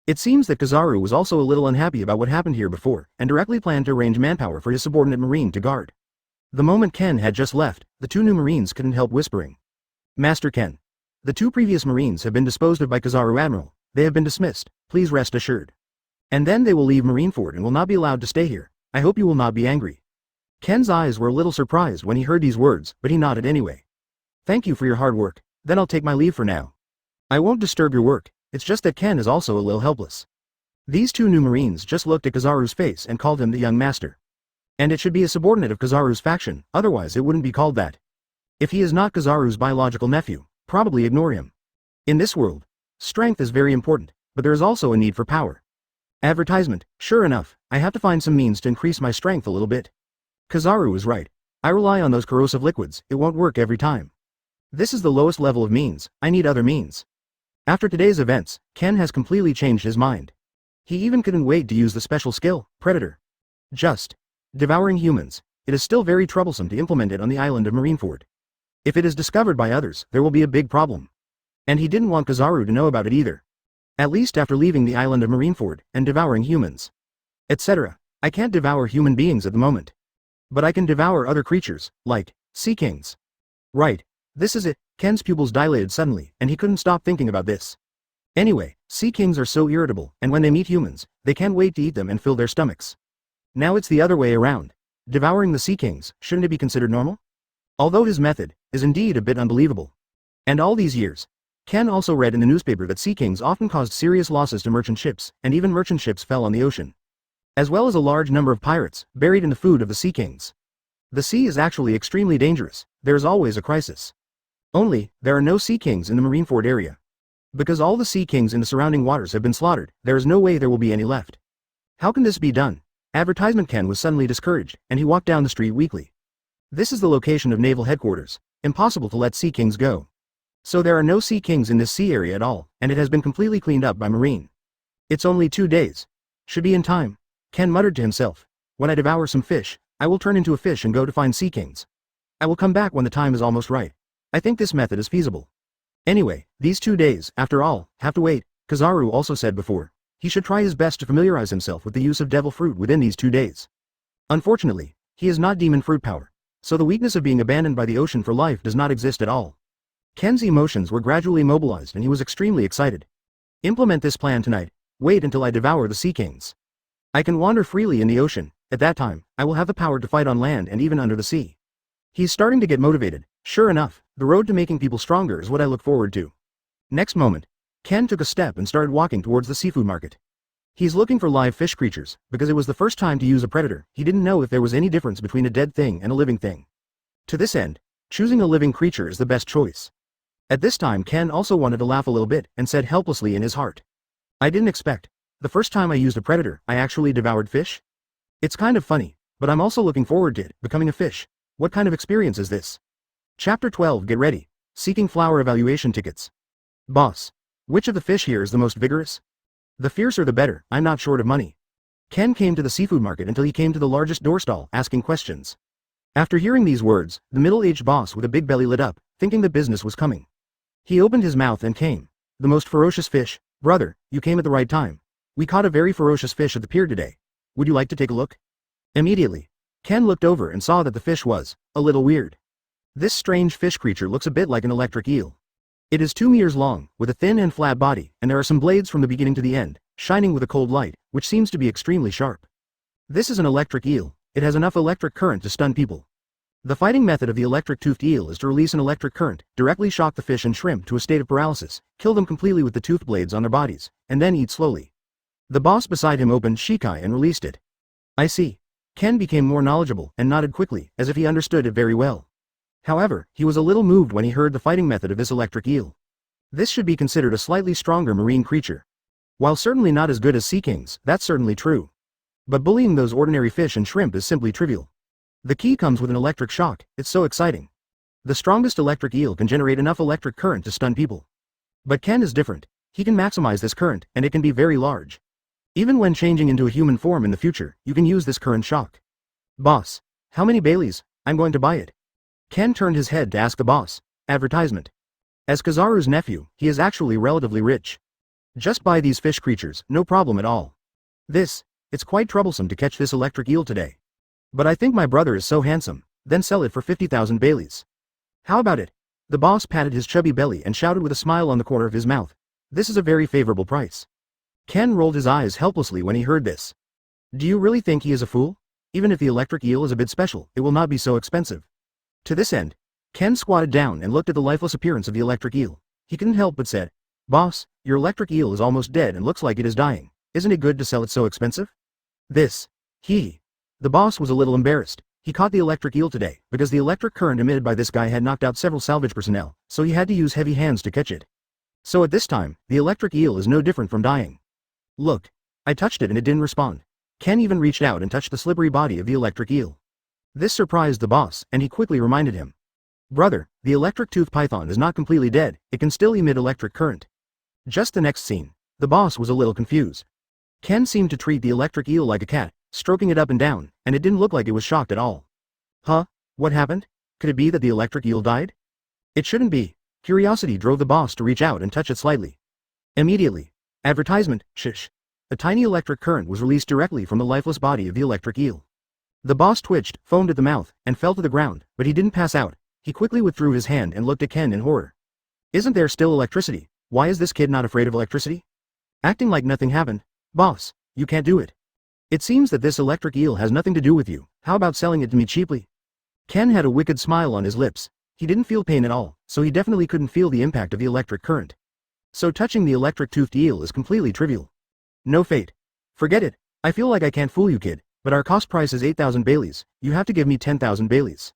It seems that Kizaru was also a little unhappy about what happened here before, and directly planned to arrange manpower for his subordinate Marine to guard. The moment Ken had just left, the two new Marines couldn't help whispering. Master Ken. The two previous Marines have been disposed of by Kizaru Admiral. They have been dismissed, please rest assured. And then they will leave Marineford and will not be allowed to stay here. I hope you will not be angry. Ken's eyes were a little surprised when he heard these words, but he nodded anyway. Thank you for your hard work, then I'll take my leave for now. I won't disturb your work, it's just that Ken is also a little helpless. These two new Marines just looked at Kizaru's face and called him the young master. And it should be a subordinate of Kizaru's faction, otherwise it wouldn't be called that. If he is not Kizaru's biological nephew, probably ignore him. In this world, strength is very important, but there is also a need for power. Advertisement, sure enough, I have to find some means to increase my strength a little bit. Kizaru is right. I rely on those corrosive liquids, it won't work every time. This is the lowest level of means, I need other means. After today's events, Ken has completely changed his mind. He even couldn't wait to use the special skill, Predator. Just devouring humans. It is still very troublesome to implement it on the island of Marineford. If it is discovered by others, there will be a big problem. And he didn't want Kizaru to know about it either. At least after leaving the island of Marineford and devouring humans, etc. I can't devour human beings at the moment. But I can devour other creatures, like sea kings. Right. This is it. Ken's pupils dilated suddenly, and he couldn't stop thinking about this. Anyway, sea kings are so irritable, and when they meet humans, they can't wait to eat them and fill their stomachs. Now it's the other way around. Devouring the sea kings, shouldn't it be considered normal? Although his method is indeed a bit unbelievable. And all these years, Ken also read in the newspaper that sea kings often caused serious losses to merchant ships, and even merchant ships fell on the ocean. As well as a large number of pirates, buried in the food of the sea kings. The sea is actually extremely dangerous, there is always a crisis. Only, there are no sea kings in the Marineford area. Because all the sea kings in the surrounding waters have been slaughtered, there is no way there will be any left. How can this be done? Advertisement Ken was suddenly discouraged, and he walked down the street weakly. This is the location of naval headquarters, impossible to let sea kings go. So there are no sea kings in this sea area at all, and it has been completely cleaned up by Marine. It's only 2 days. Should be in time. Ken muttered to himself. When I devour some fish, I will turn into a fish and go to find sea kings. I will come back when the time is almost right. I think this method is feasible. Anyway, these 2 days, after all, have to wait. Kizaru also said before. He should try his best to familiarize himself with the use of devil fruit within these 2 days. Unfortunately, he is not demon fruit power, so the weakness of being abandoned by the ocean for life does not exist at all. Ken's emotions were gradually mobilized and he was extremely excited. Implement this plan tonight. Wait until I devour the sea kings. I can wander freely in the ocean. At that time, I will have the power to fight on land and even under the sea. He's starting to get motivated. Sure enough, the road to making people stronger is what I look forward to. Next moment, Ken took a step and started walking towards the seafood market. He's looking for live fish creatures, because it was the first time to use a predator. He didn't know if there was any difference between a dead thing and a living thing. To this end, choosing a living creature is the best choice. At this time Ken also wanted to laugh a little bit and said helplessly in his heart. I didn't expect. The first time I used a predator, I actually devoured fish? It's kind of funny, but I'm also looking forward to it, becoming a fish. What kind of experience is this? Chapter 12 Get ready. Seeking flower evaluation tickets. Boss. Which of the fish here is the most vigorous? The fiercer the better, I'm not short of money. Ken came to the seafood market until he came to the largest door stall, asking questions. After hearing these words, the middle-aged boss with a big belly lit up, thinking that business was coming. He opened his mouth and came. The most ferocious fish. Brother, you came at the right time. We caught a very ferocious fish at the pier today. Would you like to take a look? Immediately, Ken looked over and saw that the fish was a little weird. This strange fish creature looks a bit like an electric eel. It is 2 meters long, with a thin and flat body, and there are some blades from the beginning to the end, shining with a cold light, which seems to be extremely sharp. This is an electric eel. It has enough electric current to stun people. The fighting method of the electric-toothed eel is to release an electric current, directly shock the fish and shrimp to a state of paralysis, kill them completely with the tooth blades on their bodies, and then eat slowly. The boss beside him opened Shikai and released it. I see. Ken became more knowledgeable and nodded quickly, as if he understood it very well. However, he was a little moved when he heard the fighting method of this electric eel. This should be considered a slightly stronger marine creature. While certainly not as good as sea kings, that's certainly true. But bullying those ordinary fish and shrimp is simply trivial. The key comes with an electric shock. It's so exciting. The strongest electric eel can generate enough electric current to stun people. But Ken is different. He can maximize this current, and it can be very large. Even when changing into a human form in the future, you can use this current shock. Boss. How many Baileys? I'm going to buy it. Ken turned his head to ask the boss. Advertisement. As Kizaru's nephew, he is actually relatively rich. Just buy these fish creatures, no problem at all. It's quite troublesome to catch this electric eel today. But I think my brother is so handsome, then sell it for 50,000 Baileys. How about it? The boss patted his chubby belly and shouted with a smile on the corner of his mouth. This is a very favorable price. Ken rolled his eyes helplessly when he heard this. Do you really think he is a fool? Even if the electric eel is a bit special, it will not be so expensive. To this end, Ken squatted down and looked at the lifeless appearance of the electric eel. He couldn't help but said, Boss, your electric eel is almost dead and looks like it is dying. Isn't it good to sell it so expensive? The boss was a little embarrassed. He caught the electric eel today, because the electric current emitted by this guy had knocked out several salvage personnel, so he had to use heavy hands to catch it. So at this time, the electric eel is no different from dying. Look. I touched it and it didn't respond. Ken even reached out and touched the slippery body of the electric eel. This surprised the boss, and he quickly reminded him. Brother, the electric tooth python is not completely dead, it can still emit electric current. Just the next scene. The boss was a little confused. Ken seemed to treat the electric eel like a cat, stroking it up and down, and it didn't look like it was shocked at all. Huh? What happened? Could it be that the electric eel died? It shouldn't be. Curiosity drove the boss to reach out and touch it slightly. Immediately. Advertisement, shush. A tiny electric current was released directly from the lifeless body of the electric eel. The boss twitched, foamed at the mouth, and fell to the ground, but he didn't pass out. He quickly withdrew his hand and looked at Ken in horror. Isn't there still electricity? Why is this kid not afraid of electricity? Acting like nothing happened. Boss, you can't do it. It seems that this electric eel has nothing to do with you. How about selling it to me cheaply? Ken had a wicked smile on his lips. He didn't feel pain at all, so he definitely couldn't feel the impact of the electric current. So touching the electric-toothed eel is completely trivial. No fate. Forget it. I feel like I can't fool you, kid, but our cost price is 8,000 Baileys. You have to give me 10,000 Baileys.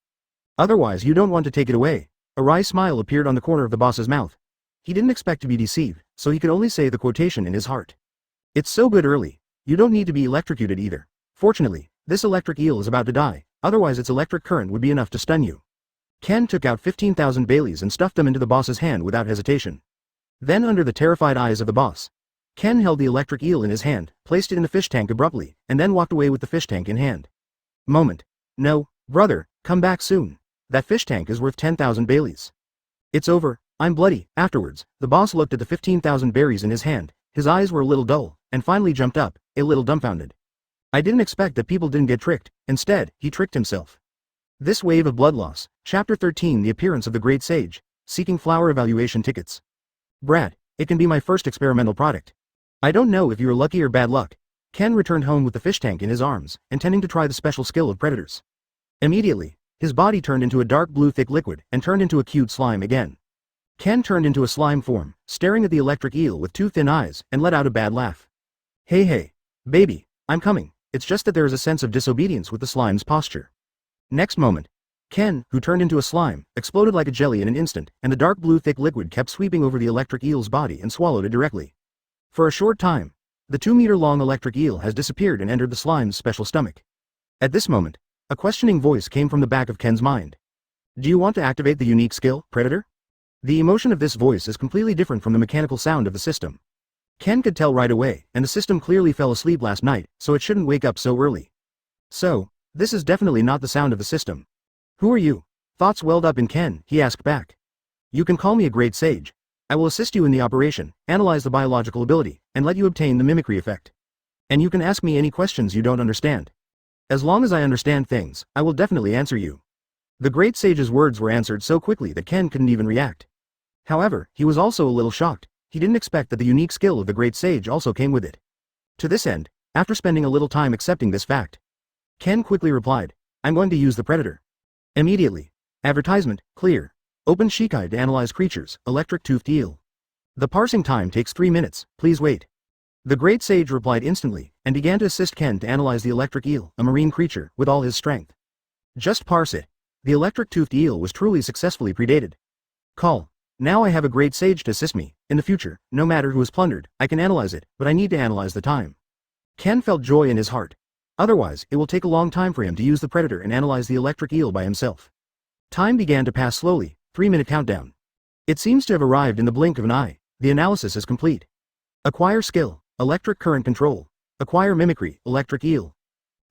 Otherwise you don't want to take it away. A wry smile appeared on the corner of the boss's mouth. He didn't expect to be deceived, so he could only say the quotation in his heart. It's so good early. You don't need to be electrocuted either. Fortunately, this electric eel is about to die, otherwise its electric current would be enough to stun you. Ken took out 15,000 Baileys and stuffed them into the boss's hand without hesitation. Then under the terrified eyes of the boss, Ken held the electric eel in his hand, placed it in the fish tank abruptly, and then walked away with the fish tank in hand. Moment. No, brother, come back soon. That fish tank is worth 10,000 Baileys. It's over, I'm bloody. Afterwards, the boss looked at the 15,000 berries in his hand, his eyes were a little dull, and finally jumped up, a little dumbfounded. I didn't expect that people didn't get tricked, instead, he tricked himself. This wave of blood loss. Chapter 13 The appearance of the great sage, seeking flower evaluation tickets. Brad, it can be my first experimental product. I don't know if you're lucky or bad luck. Ken returned home with the fish tank in his arms, intending to try the special skill of predators. Immediately, his body turned into a dark blue thick liquid and turned into a cute slime again. Ken turned into a slime form, staring at the electric eel with two thin eyes, and let out a bad laugh. Hey, baby, I'm coming. It's just that there is a sense of disobedience with the slime's posture. Next moment, Ken, who turned into a slime, exploded like a jelly in an instant, and the dark blue thick liquid kept sweeping over the electric eel's body and swallowed it directly. For a short time, the 2-meter-long electric eel has disappeared and entered the slime's special stomach. At this moment, a questioning voice came from the back of Ken's mind. Do you want to activate the unique skill, Predator? The emotion of this voice is completely different from the mechanical sound of the system. Ken could tell right away, and the system clearly fell asleep last night, so it shouldn't wake up so early. So, this is definitely not the sound of the system. Who are you? Thoughts welled up in Ken, he asked back. You can call me a great sage. I will assist you in the operation, analyze the biological ability, and let you obtain the mimicry effect. And you can ask me any questions you don't understand. As long as I understand things, I will definitely answer you. The great sage's words were answered so quickly that Ken couldn't even react. However, he was also a little shocked. He didn't expect that the unique skill of the great sage also came with it. To this end, after spending a little time accepting this fact, Ken quickly replied, I'm going to use the Predator. Immediately. Advertisement, clear. Open Shikai to analyze creatures, electric-toothed eel. The parsing time takes 3 minutes, please wait. The great sage replied instantly, and began to assist Ken to analyze the electric eel, a marine creature, with all his strength. Just parse it. The electric-toothed eel was truly successfully predated. Call. Now I have a great sage to assist me. In the future, no matter who is plundered, I can analyze it, but I need to analyze the time. Ken felt joy in his heart. Otherwise, it will take a long time for him to use the Predator and analyze the electric eel by himself. Time began to pass slowly, 3-minute countdown. It seems to have arrived in the blink of an eye. The analysis is complete. Acquire skill, electric current control. Acquire mimicry, electric eel.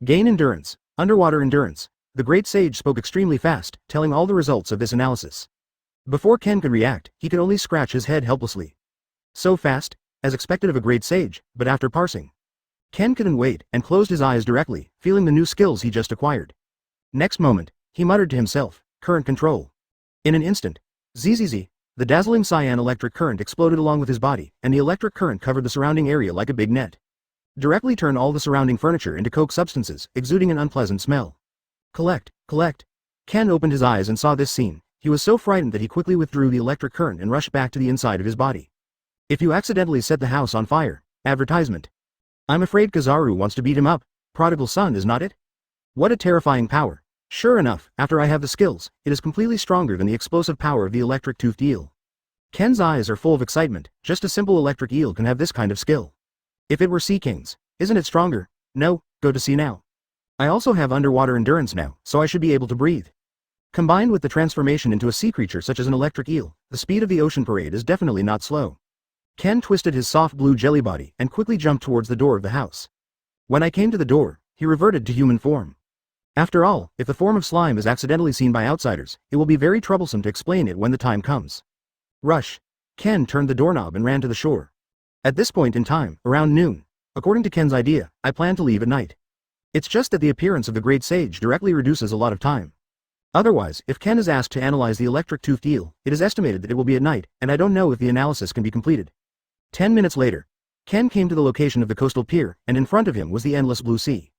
Gain endurance, underwater endurance. The great sage spoke extremely fast, telling all the results of this analysis. Before Ken could react, he could only scratch his head helplessly. So fast, as expected of a great sage, but after parsing. Ken couldn't wait, and closed his eyes directly, feeling the new skills he just acquired. Next moment, he muttered to himself, current control. In an instant, zzz, the dazzling cyan electric current exploded along with his body, and the electric current covered the surrounding area like a big net. Directly turned all the surrounding furniture into coke substances, exuding an unpleasant smell. Collect. Ken opened his eyes and saw this scene. He was so frightened that he quickly withdrew the electric current and rushed back to the inside of his body. If you accidentally set the house on fire. Advertisement. I'm afraid Kizaru wants to beat him up. Prodigal son, is not it? What a terrifying power. Sure enough, after I have the skills, it is completely stronger than the explosive power of the electric-toothed eel. Ken's eyes are full of excitement. Just a simple electric eel can have this kind of skill. If it were Sea King's, isn't it stronger? No, go to sea now. I also have underwater endurance now, so I should be able to breathe. Combined with the transformation into a sea creature such as an electric eel, the speed of the ocean parade is definitely not slow. Ken twisted his soft blue jelly body and quickly jumped towards the door of the house. When I came to the door, he reverted to human form. After all, if the form of slime is accidentally seen by outsiders, it will be very troublesome to explain it when the time comes. Rush. Ken turned the doorknob and ran to the shore. At this point in time, around noon, according to Ken's idea, I plan to leave at night. It's just that the appearance of the great sage directly reduces a lot of time. Otherwise, if Ken is asked to analyze the electric-toothed eel, it is estimated that it will be at night, and I don't know if the analysis can be completed. 10 minutes later, Ken came to the location of the coastal pier, and in front of him was the endless blue sea.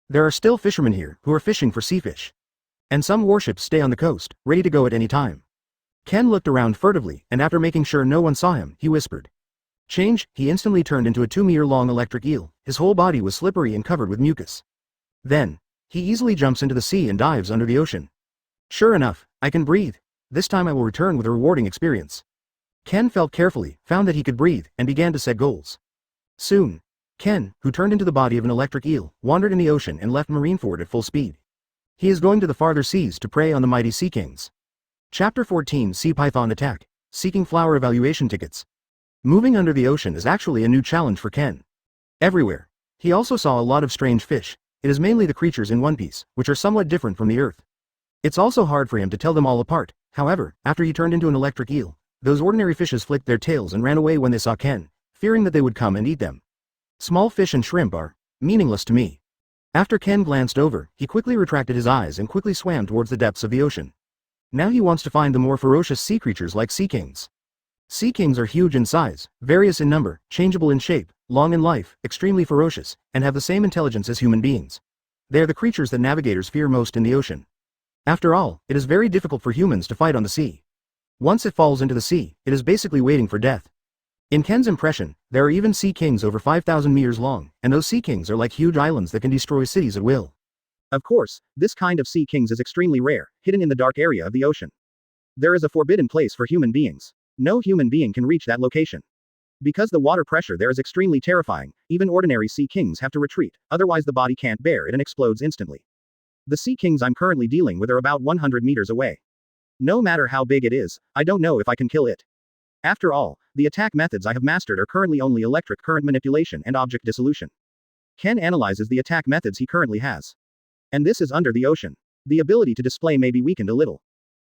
There are still fishermen here, who are fishing for sea fish. And some warships stay on the coast, ready to go at any time. Ken looked around furtively, and after making sure no one saw him, he whispered. Change, he instantly turned into a 2-meter-long electric eel. His whole body was slippery and covered with mucus. Then, he easily jumps into the sea and dives under the ocean. Sure enough, I can breathe. This time I will return with a rewarding experience. Ken felt carefully, found that he could breathe, and began to set goals. Soon, Ken, who turned into the body of an electric eel, wandered in the ocean and left Marineford at full speed. He is going to the farther seas to prey on the mighty sea kings. Chapter 14 Sea Python Attack, Seeking Flower Evaluation Tickets. Moving under the ocean is actually a new challenge for Ken. Everywhere, he also saw a lot of strange fish. It is mainly the creatures in One Piece, which are somewhat different from the earth. It's also hard for him to tell them all apart. However, after he turned into an electric eel, those ordinary fishes flicked their tails and ran away when they saw Ken, fearing that they would come and eat them. Small fish and shrimp are meaningless to me. After Ken glanced over, he quickly retracted his eyes and quickly swam towards the depths of the ocean. Now he wants to find the more ferocious sea creatures like sea kings. Sea kings are huge in size, various in number, changeable in shape, long in life, extremely ferocious, and have the same intelligence as human beings. They are the creatures that navigators fear most in the ocean. After all, it is very difficult for humans to fight on the sea. Once it falls into the sea, it is basically waiting for death. In Ken's impression, there are even sea kings over 5,000 meters long, and those sea kings are like huge islands that can destroy cities at will. Of course, this kind of sea kings is extremely rare, hidden in the dark area of the ocean. There is a forbidden place for human beings. No human being can reach that location. Because the water pressure there is extremely terrifying, even ordinary sea kings have to retreat, otherwise the body can't bear it and explodes instantly. The sea kings I'm currently dealing with are about 100 meters away. No matter how big it is, I don't know if I can kill it. After all, the attack methods I have mastered are currently only electric current manipulation and object dissolution. Ken analyzes the attack methods he currently has. And this is under the ocean. The ability to display may be weakened a little.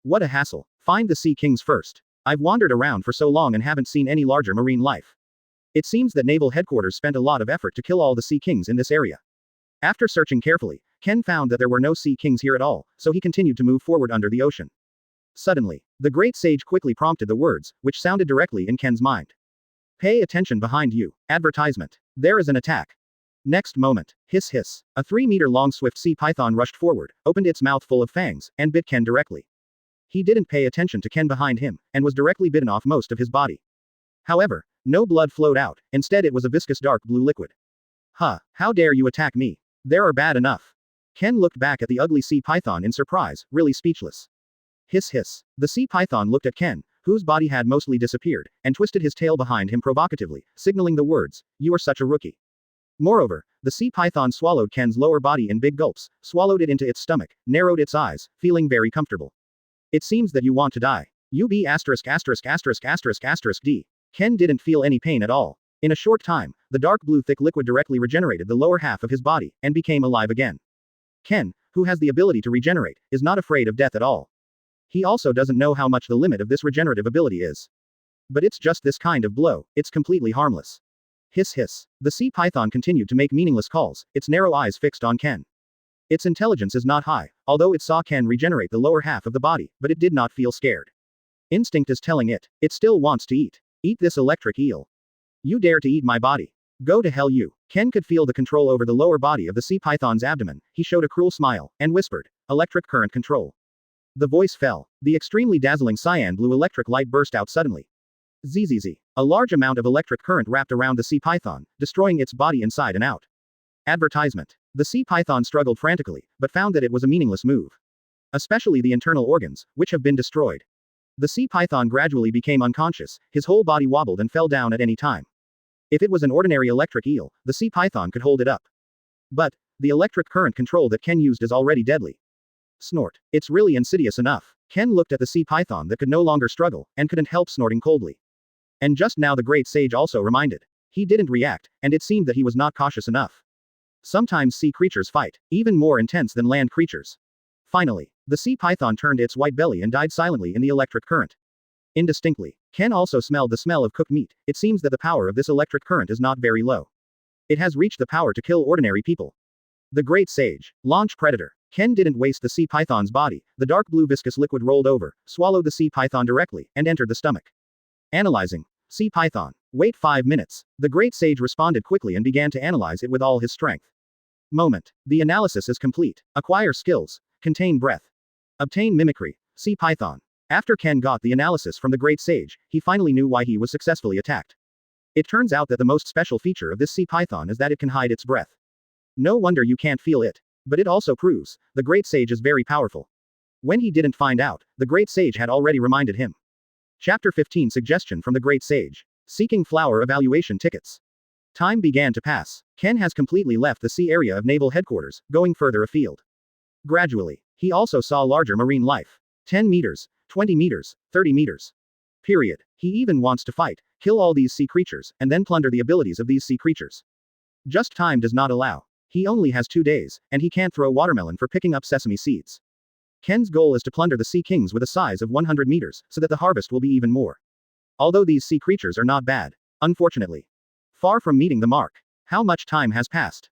What a hassle. Find the sea kings first. I've wandered around for so long and haven't seen any larger marine life. It seems that naval headquarters spent a lot of effort to kill all the sea kings in this area. After searching carefully, Ken found that there were no sea kings here at all, so he continued to move forward under the ocean. Suddenly, the great sage quickly prompted the words, which sounded directly in Ken's mind. Pay attention behind you. Advertisement. There is an attack. Next moment. Hiss hiss. A 3-meter-long swift sea python rushed forward, opened its mouth full of fangs, and bit Ken directly. He didn't pay attention to Ken behind him, and was directly bitten off most of his body. However, no blood flowed out, instead it was a viscous dark blue liquid. Huh, how dare you attack me? There are bad enough. Ken looked back at the ugly sea python in surprise, really speechless. Hiss hiss. The sea python looked at Ken, whose body had mostly disappeared, and twisted his tail behind him provocatively, signaling the words, "You are such a rookie." Moreover, the sea python swallowed Ken's lower body in big gulps, swallowed it into its stomach, narrowed its eyes, feeling very comfortable. It seems that you want to die. You be asterisk asterisk asterisk asterisk asterisk D. Ken didn't feel any pain at all. In a short time, the dark blue thick liquid directly regenerated the lower half of his body, and became alive again. Ken, who has the ability to regenerate, is not afraid of death at all. He also doesn't know how much the limit of this regenerative ability is. But it's just this kind of blow, it's completely harmless. Hiss hiss. The sea python continued to make meaningless calls, its narrow eyes fixed on Ken. Its intelligence is not high, although it saw Ken regenerate the lower half of the body, but it did not feel scared. Instinct is telling it still wants to eat. Eat this electric eel. You dare to eat my body. Go to hell you. Ken could feel the control over the lower body of the sea python's abdomen, he showed a cruel smile, and whispered, "Electric current control." The voice fell. The extremely dazzling cyan blue electric light burst out suddenly. Zzz. A large amount of electric current wrapped around the sea python, destroying its body inside and out. Advertisement. The sea python struggled frantically, but found that it was a meaningless move. Especially the internal organs, which have been destroyed. The sea python gradually became unconscious, his whole body wobbled and fell down at any time. If it was an ordinary electric eel, the sea python could hold it up. But, the electric current control that Ken used is already deadly. Snort. It's really insidious enough. Ken looked at the sea python that could no longer struggle, and couldn't help snorting coldly. And just now the great sage also reminded. He didn't react, and it seemed that he was not cautious enough. Sometimes sea creatures fight, even more intense than land creatures. Finally, the sea python turned its white belly and died silently in the electric current. Indistinctly, Ken also smelled the smell of cooked meat. It seems that the power of this electric current is not very low. It has reached the power to kill ordinary people. The great sage. Launch predator. Ken didn't waste the sea python's body. The dark blue viscous liquid rolled over, swallowed the sea python directly, and entered the stomach. Analyzing. Sea python. Wait 5 minutes. The great sage responded quickly and began to analyze it with all his strength. Moment. The analysis is complete. Acquire skills. Contain breath. Obtain mimicry. Sea python. After Ken got the analysis from the great sage, he finally knew why he was successfully attacked. It turns out that the most special feature of this sea python is that it can hide its breath. No wonder you can't feel it. But it also proves, the great sage is very powerful. When he didn't find out, the great sage had already reminded him. Chapter 15 Suggestion from the great sage. Seeking flower evaluation tickets. Time began to pass. Ken has completely left the sea area of naval headquarters, going further afield. Gradually, he also saw larger marine life. 10 meters, 20 meters, 30 meters. Period. He even wants to fight, kill all these sea creatures, and then plunder the abilities of these sea creatures. Just time does not allow. He only has 2 days, and he can't throw watermelon for picking up sesame seeds. Ken's goal is to plunder the sea kings with a size of 100 meters, so that the harvest will be even more. Although these sea creatures are not bad. Unfortunately. Far from meeting the mark. How much time has passed?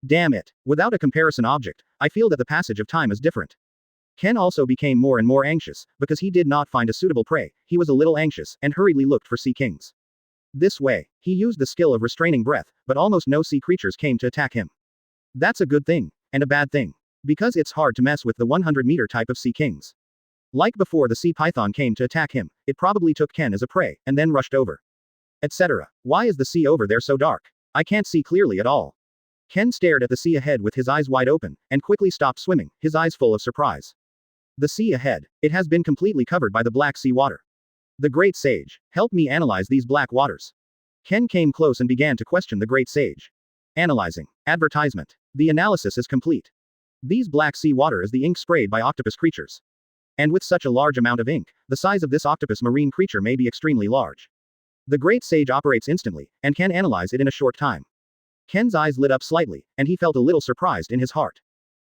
Damn it. Without a comparison object, I feel that the passage of time is different. Ken also became more and more anxious, because he did not find a suitable prey. He was a little anxious, and hurriedly looked for sea kings. This way, he used the skill of restraining breath, but almost no sea creatures came to attack him. That's a good thing, and a bad thing. Because it's hard to mess with the 100-meter type of sea kings. Like before the sea python came to attack him, it probably took Ken as a prey, and then rushed over. Etc. Why is the sea over there so dark? I can't see clearly at all. Ken stared at the sea ahead with his eyes wide open, and quickly stopped swimming, his eyes full of surprise. The sea ahead. It has been completely covered by the black sea water. The Great Sage, help me analyze these black waters. Ken came close and began to question the Great Sage. Analyzing. Advertisement. The analysis is complete. These black sea water is the ink sprayed by octopus creatures. And with such a large amount of ink, the size of this octopus marine creature may be extremely large. The Great Sage operates instantly, and can analyze it in a short time. Ken's eyes lit up slightly, and he felt a little surprised in his heart.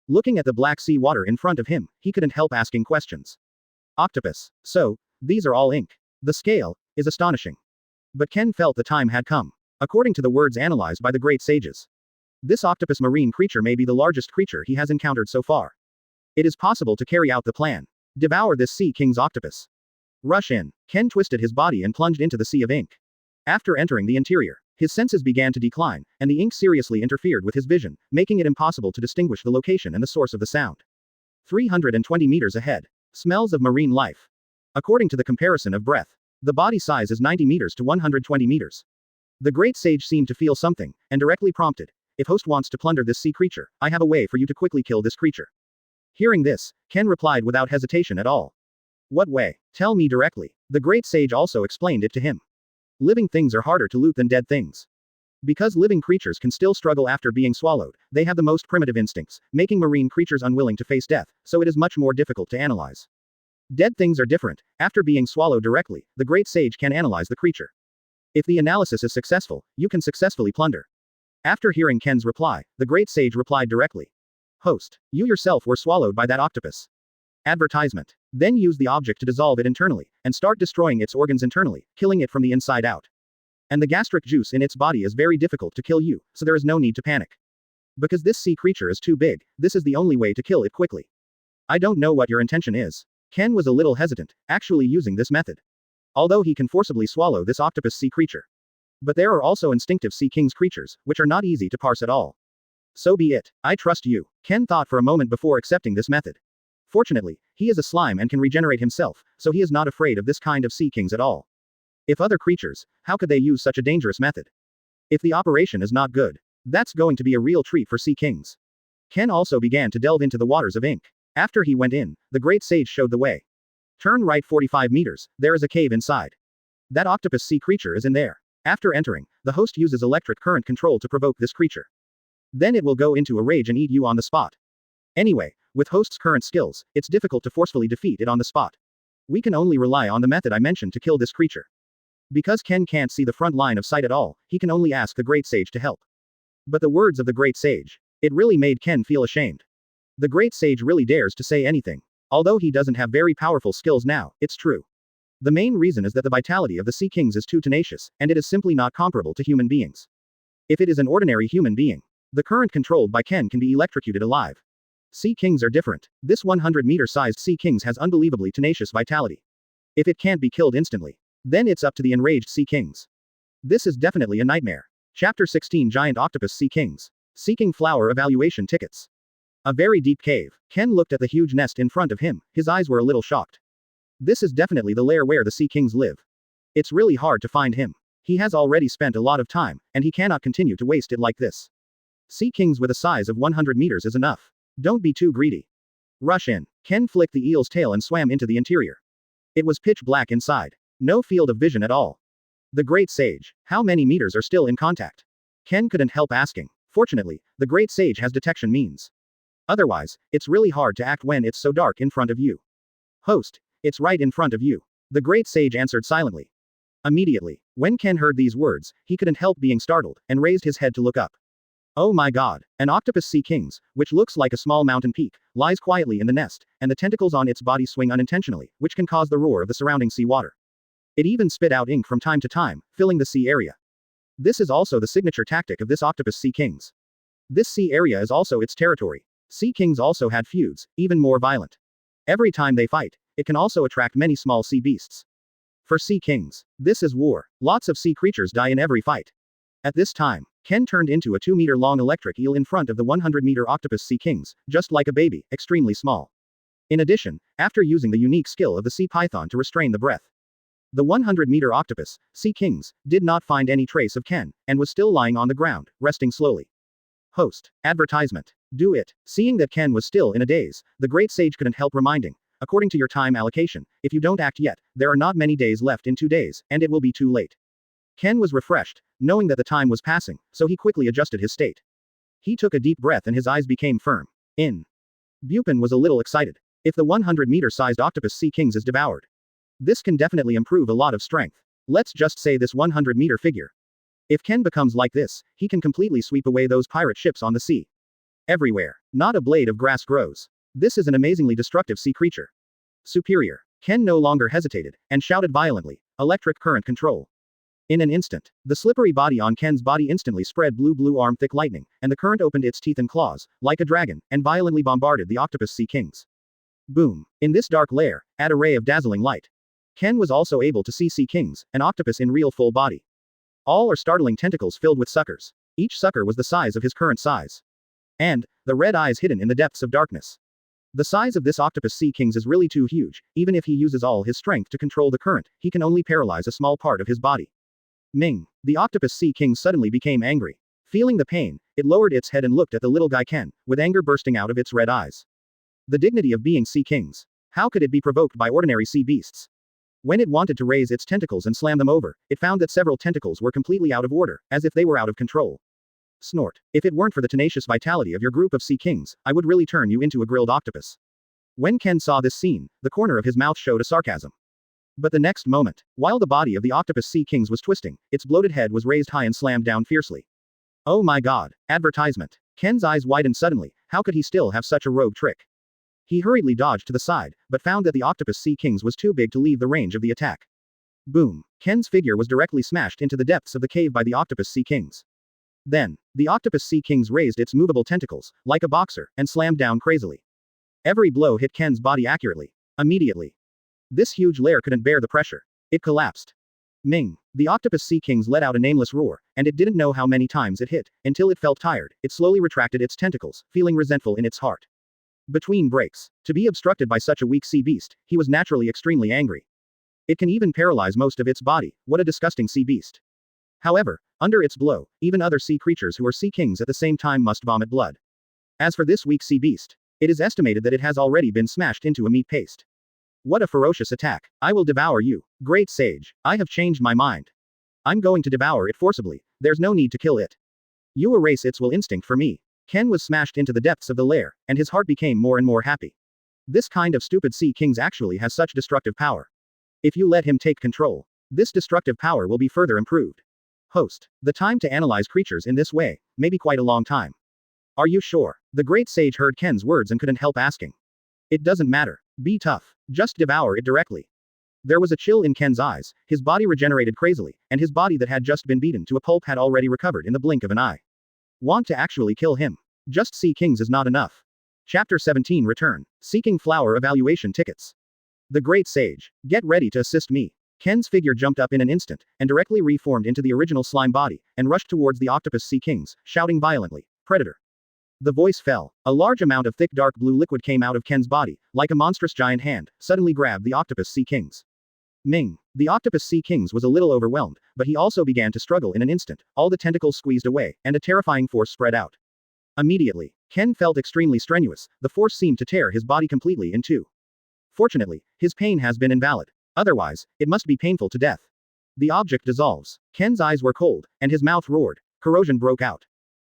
Looking at the black sea water in front of him, he couldn't help asking questions. Octopus. So, these are all ink. The scale is astonishing. But Ken felt the time had come. According to the words analyzed by the Great Sages, this octopus marine creature may be the largest creature he has encountered so far. It is possible to carry out the plan. Devour this Sea King's octopus. Rush in. Ken twisted his body and plunged into the sea of ink. After entering the interior, his senses began to decline, and the ink seriously interfered with his vision, making it impossible to distinguish the location and the source of the sound. 320 meters ahead. Smells of marine life. According to the comparison of breath, the body size is 90 meters to 120 meters. The Great Sage seemed to feel something, and directly prompted, if host wants to plunder this sea creature, I have a way for you to quickly kill this creature. Hearing this, Ken replied without hesitation at all. What way? Tell me directly. The Great Sage also explained it to him. Living things are harder to loot than dead things. Because living creatures can still struggle after being swallowed, they have the most primitive instincts, making marine creatures unwilling to face death, so it is much more difficult to analyze. Dead things are different. After being swallowed directly, the Great Sage can analyze the creature. If the analysis is successful, you can successfully plunder. After hearing Ken's reply, the Great Sage replied directly. Host, you yourself were swallowed by that octopus. Advertisement. Then use the object to dissolve it internally, and start destroying its organs internally, killing it from the inside out. And the gastric juice in its body is very difficult to kill you, so there is no need to panic. Because this sea creature is too big, this is the only way to kill it quickly. I don't know what your intention is. Ken was a little hesitant, actually using this method. Although he can forcibly swallow this octopus sea creature. But there are also instinctive Sea King's creatures, which are not easy to parse at all. So be it. I trust you. Ken thought for a moment before accepting this method. Fortunately, he is a slime and can regenerate himself, so he is not afraid of this kind of Sea Kings at all. If other creatures, how could they use such a dangerous method? If the operation is not good, that's going to be a real treat for Sea Kings. Ken also began to delve into the waters of ink. After he went in, the Great Sage showed the way. Turn right 45 meters, there is a cave inside. That octopus sea creature is in there. After entering, the host uses electric current control to provoke this creature. Then it will go into a rage and eat you on the spot. Anyway, with host's current skills, it's difficult to forcefully defeat it on the spot. We can only rely on the method I mentioned to kill this creature. Because Ken can't see the front line of sight at all, he can only ask the Great Sage to help. But the words of the Great Sage, it really made Ken feel ashamed. The Great Sage really dares to say anything. Although he doesn't have very powerful skills now, it's true. The main reason is that the vitality of the Sea Kings is too tenacious, and it is simply not comparable to human beings. If it is an ordinary human being, the current controlled by Ken can be electrocuted alive. Sea Kings are different. This 100-meter-sized Sea Kings has unbelievably tenacious vitality. If it can't be killed instantly, then it's up to the enraged Sea Kings. This is definitely a nightmare. Chapter 16 Giant Octopus Sea Kings. Seeking flower evaluation tickets. A very deep cave. Ken looked at the huge nest in front of him, his eyes were a little shocked. This is definitely the lair where the Sea Kings live. It's really hard to find him. He has already spent a lot of time, and he cannot continue to waste it like this. Sea Kings with a size of 100 meters is enough. Don't be too greedy. Rush in. Ken flicked the eel's tail and swam into the interior. It was pitch black inside. No field of vision at all. The Great Sage. How many meters are still in contact? Ken couldn't help asking. Fortunately, the Great Sage has detection means. Otherwise, it's really hard to act when it's so dark in front of you. Host, it's right in front of you. The Great Sage answered silently. Immediately, when Ken heard these words, he couldn't help being startled, and raised his head to look up. Oh my god, an octopus Sea Kings, which looks like a small mountain peak, lies quietly in the nest, and the tentacles on its body swing unintentionally, which can cause the roar of the surrounding sea water. It even spit out ink from time to time, filling the sea area. This is also the signature tactic of this octopus Sea Kings. This sea area is also its territory. Sea Kings also had feuds, even more violent. Every time they fight, it can also attract many small sea beasts. For Sea Kings, this is war. Lots of sea creatures die in every fight. At this time, Ken turned into a 2-meter-long electric eel in front of the 100-meter octopus Sea Kings, just like a baby, extremely small. In addition, after using the unique skill of the sea python to restrain the breath, the 100-meter octopus, Sea Kings, did not find any trace of Ken, and was still lying on the ground, resting slowly. Host. Advertisement. Do it. Seeing that Ken was still in a daze, the great sage couldn't help reminding. According to your time allocation, if you don't act yet, there are not many days left in 2 days, and it will be too late. Ken was refreshed, knowing that the time was passing, so he quickly adjusted his state. He took a deep breath and his eyes became firm. Bupin was a little excited. If the 100-meter-sized octopus sea kings is devoured, this can definitely improve a lot of strength. Let's just say this 100-meter figure. If Ken becomes like this, he can completely sweep away those pirate ships on the sea. Everywhere. Not a blade of grass grows. This is an amazingly destructive sea creature. Superior. Ken no longer hesitated, and shouted violently, electric current control. In an instant, the slippery body on Ken's body instantly spread blue arm-thick lightning, and the current opened its teeth and claws, like a dragon, and violently bombarded the octopus sea kings. Boom. In this dark lair, at a ray of dazzling light, Ken was also able to see sea kings, an octopus in real full body. All are startling tentacles filled with suckers. Each sucker was the size of his current size. And, the red eyes hidden in the depths of darkness. The size of this octopus sea kings is really too huge. Even if he uses all his strength to control the current, he can only paralyze a small part of his body. The octopus sea king suddenly became angry. Feeling the pain, it lowered its head and looked at the little guy Ken, with anger bursting out of its red eyes. The dignity of being sea kings. How could it be provoked by ordinary sea beasts? When it wanted to raise its tentacles and slam them over, it found that several tentacles were completely out of order, as if they were out of control. Snort. If it weren't for the tenacious vitality of your group of sea kings, I would really turn you into a grilled octopus. When Ken saw this scene, the corner of his mouth showed a sarcasm. But the next moment, while the body of the octopus sea kings was twisting, its bloated head was raised high and slammed down fiercely. Oh my god. Advertisement. Ken's eyes widened suddenly. How could he still have such a rogue trick? He hurriedly dodged to the side, but found that the octopus sea kings was too big to leave the range of the attack. Boom. Ken's figure was directly smashed into the depths of the cave by the octopus sea kings. Then, the octopus sea kings raised its movable tentacles, like a boxer, and slammed down crazily. Every blow hit Ken's body accurately. Immediately. This huge lair couldn't bear the pressure. It collapsed. The octopus sea kings let out a nameless roar, and it didn't know how many times it hit, until it felt tired. It slowly retracted its tentacles, feeling resentful in its heart. Between breaks, to be obstructed by such a weak sea beast, he was naturally extremely angry. It can even paralyze most of its body. What a disgusting sea beast. However, under its blow, even other sea creatures who are sea kings at the same time must vomit blood. As for this weak sea beast, it is estimated that it has already been smashed into a meat paste. What a ferocious attack. I will devour you. Great sage. I have changed my mind. I'm going to devour it forcibly. There's no need to kill it. You erase its will instinct for me. Ken was smashed into the depths of the lair, and his heart became more and more happy. This kind of stupid sea kings actually has such destructive power. If you let him take control, this destructive power will be further improved. Host. The time to analyze creatures in this way, may be quite a long time. Are you sure? The great sage heard Ken's words and couldn't help asking. It doesn't matter. Be tough. Just devour it directly. There was a chill in Ken's eyes, his body regenerated crazily, and his body that had just been beaten to a pulp had already recovered in the blink of an eye. Want to actually kill him? Just sea kings is not enough. Chapter 17 Return. Seeking flower evaluation tickets. The great sage. Get ready to assist me. Ken's figure jumped up in an instant, and directly reformed into the original slime body, and rushed towards the octopus sea kings, shouting violently, Predator. The voice fell. A large amount of thick dark blue liquid came out of Ken's body, like a monstrous giant hand, suddenly grabbed the octopus sea kings. The octopus sea kings was a little overwhelmed, but he also began to struggle in an instant, all the tentacles squeezed away, and a terrifying force spread out. Immediately, Ken felt extremely strenuous, the force seemed to tear his body completely in two. Fortunately, his pain has been invalid. Otherwise, it must be painful to death. The object dissolves. Ken's eyes were cold, and his mouth roared. Corrosion broke out.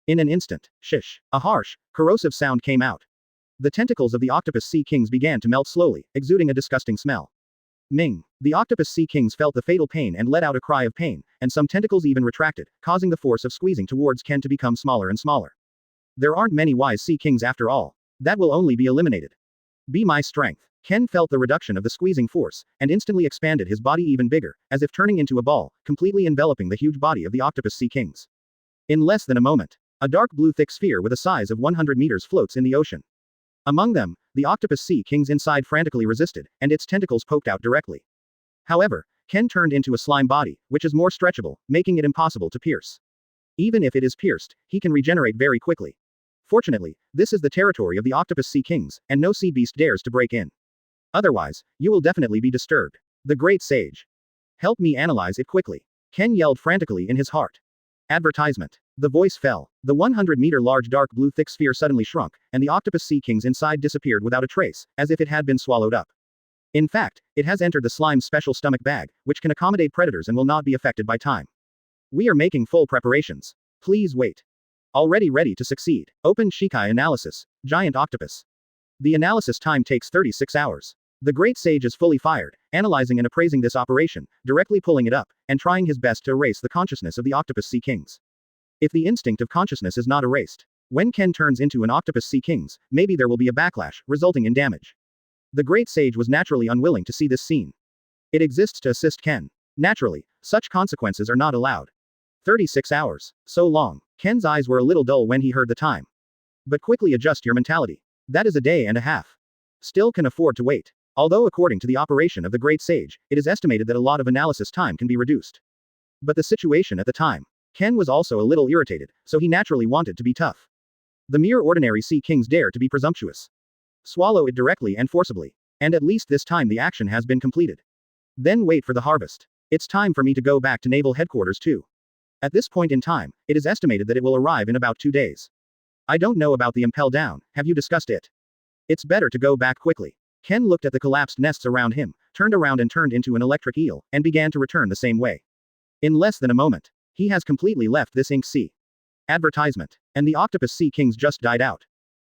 In an instant, shish, a harsh, corrosive sound came out. The tentacles of the octopus sea kings began to melt slowly, exuding a disgusting smell. The octopus sea kings felt the fatal pain and let out a cry of pain, and some tentacles even retracted, causing the force of squeezing towards Ken to become smaller and smaller. There aren't many wise sea kings after all. That will only be eliminated. Be my strength. Ken felt the reduction of the squeezing force, and instantly expanded his body even bigger, as if turning into a ball, completely enveloping the huge body of the octopus sea kings. In less than a moment, a dark blue thick sphere with a size of 100 meters floats in the ocean. Among them, the octopus sea kings inside frantically resisted, and its tentacles poked out directly. However, Ken turned into a slime body, which is more stretchable, making it impossible to pierce. Even if it is pierced, he can regenerate very quickly. Fortunately, this is the territory of the octopus sea kings, and no sea beast dares to break in. Otherwise, you will definitely be disturbed. The great sage. Help me analyze it quickly. Ken yelled frantically in his heart. Advertisement. The voice fell. The 100-meter large dark blue thick sphere suddenly shrunk, and the octopus sea kings inside disappeared without a trace, as if it had been swallowed up. In fact, it has entered the slime's special stomach bag, which can accommodate predators and will not be affected by time. We are making full preparations. Please wait. Already ready to succeed. Open Shikai analysis. Giant octopus. The analysis time takes 36 hours. The great sage is fully fired, analyzing and appraising this operation, directly pulling it up, and trying his best to erase the consciousness of the octopus sea kings. If the instinct of consciousness is not erased, when Ken turns into an octopus sea kings, maybe there will be a backlash, resulting in damage. The great sage was naturally unwilling to see this scene. It exists to assist Ken. Naturally, such consequences are not allowed. 36 hours. So long. Ken's eyes were a little dull when he heard the time. But quickly adjust your mentality. That is a day and a half. Still can afford to wait. Although according to the operation of the great sage, it is estimated that a lot of analysis time can be reduced. But the situation at the time. Ken was also a little irritated, so he naturally wanted to be tough. The mere ordinary sea kings dare to be presumptuous. Swallow it directly and forcibly. And at least this time the action has been completed. Then wait for the harvest. It's time for me to go back to naval headquarters too. At this point in time, it is estimated that it will arrive in about 2 days. I don't know about the Impel Down, have you discussed it? It's better to go back quickly. Ken looked at the collapsed nests around him, turned around and turned into an electric eel, and began to return the same way. In less than a moment, he has completely left this ink sea. Advertisement. And the octopus sea kings just died out.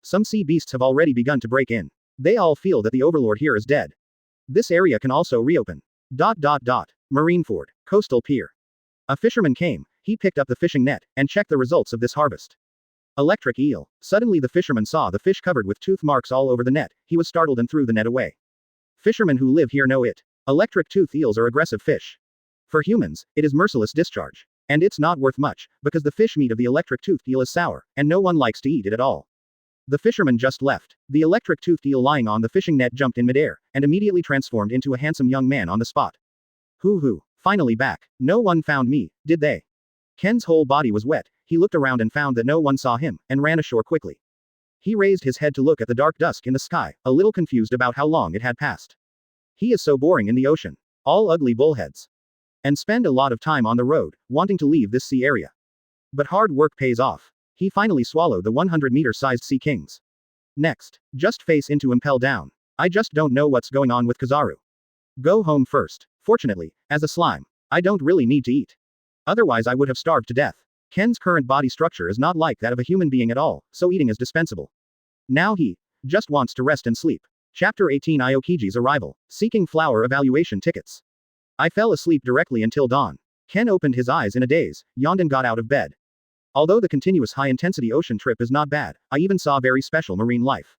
Some sea beasts have already begun to break in. They all feel that the overlord here is dead. This area can also reopen. Marineford, coastal pier. A fisherman came, he picked up the fishing net, and checked the results of this harvest. Electric eel. Suddenly the fisherman saw the fish covered with tooth marks all over the net, he was startled and threw the net away. Fishermen who live here know it. Electric tooth eels are aggressive fish. For humans, it is merciless discharge. And it's not worth much, because the fish meat of the electric-toothed eel is sour, and no one likes to eat it at all. The fisherman just left. The electric-toothed eel lying on the fishing net jumped in midair, and immediately transformed into a handsome young man on the spot. Hoo-hoo, finally back. No one found me, did they? Ken's whole body was wet, he looked around and found that no one saw him, and ran ashore quickly. He raised his head to look at the dark dusk in the sky, a little confused about how long it had passed. He is so boring in the ocean. All ugly bullheads. And spend a lot of time on the road, wanting to leave this sea area. But hard work pays off. He finally swallowed the 100-meter-sized sea kings. Next, just face into Impel Down. I just don't know what's going on with Kizaru. Go home first. Fortunately, as a slime, I don't really need to eat. Otherwise I would have starved to death. Ken's current body structure is not like that of a human being at all, so eating is dispensable. Now he just wants to rest and sleep. Chapter 18 Aokiji's arrival. Seeking flower evaluation tickets. I fell asleep directly until dawn. Ken opened his eyes in a daze, yawned and got out of bed. Although the continuous high-intensity ocean trip is not bad, I even saw very special marine life.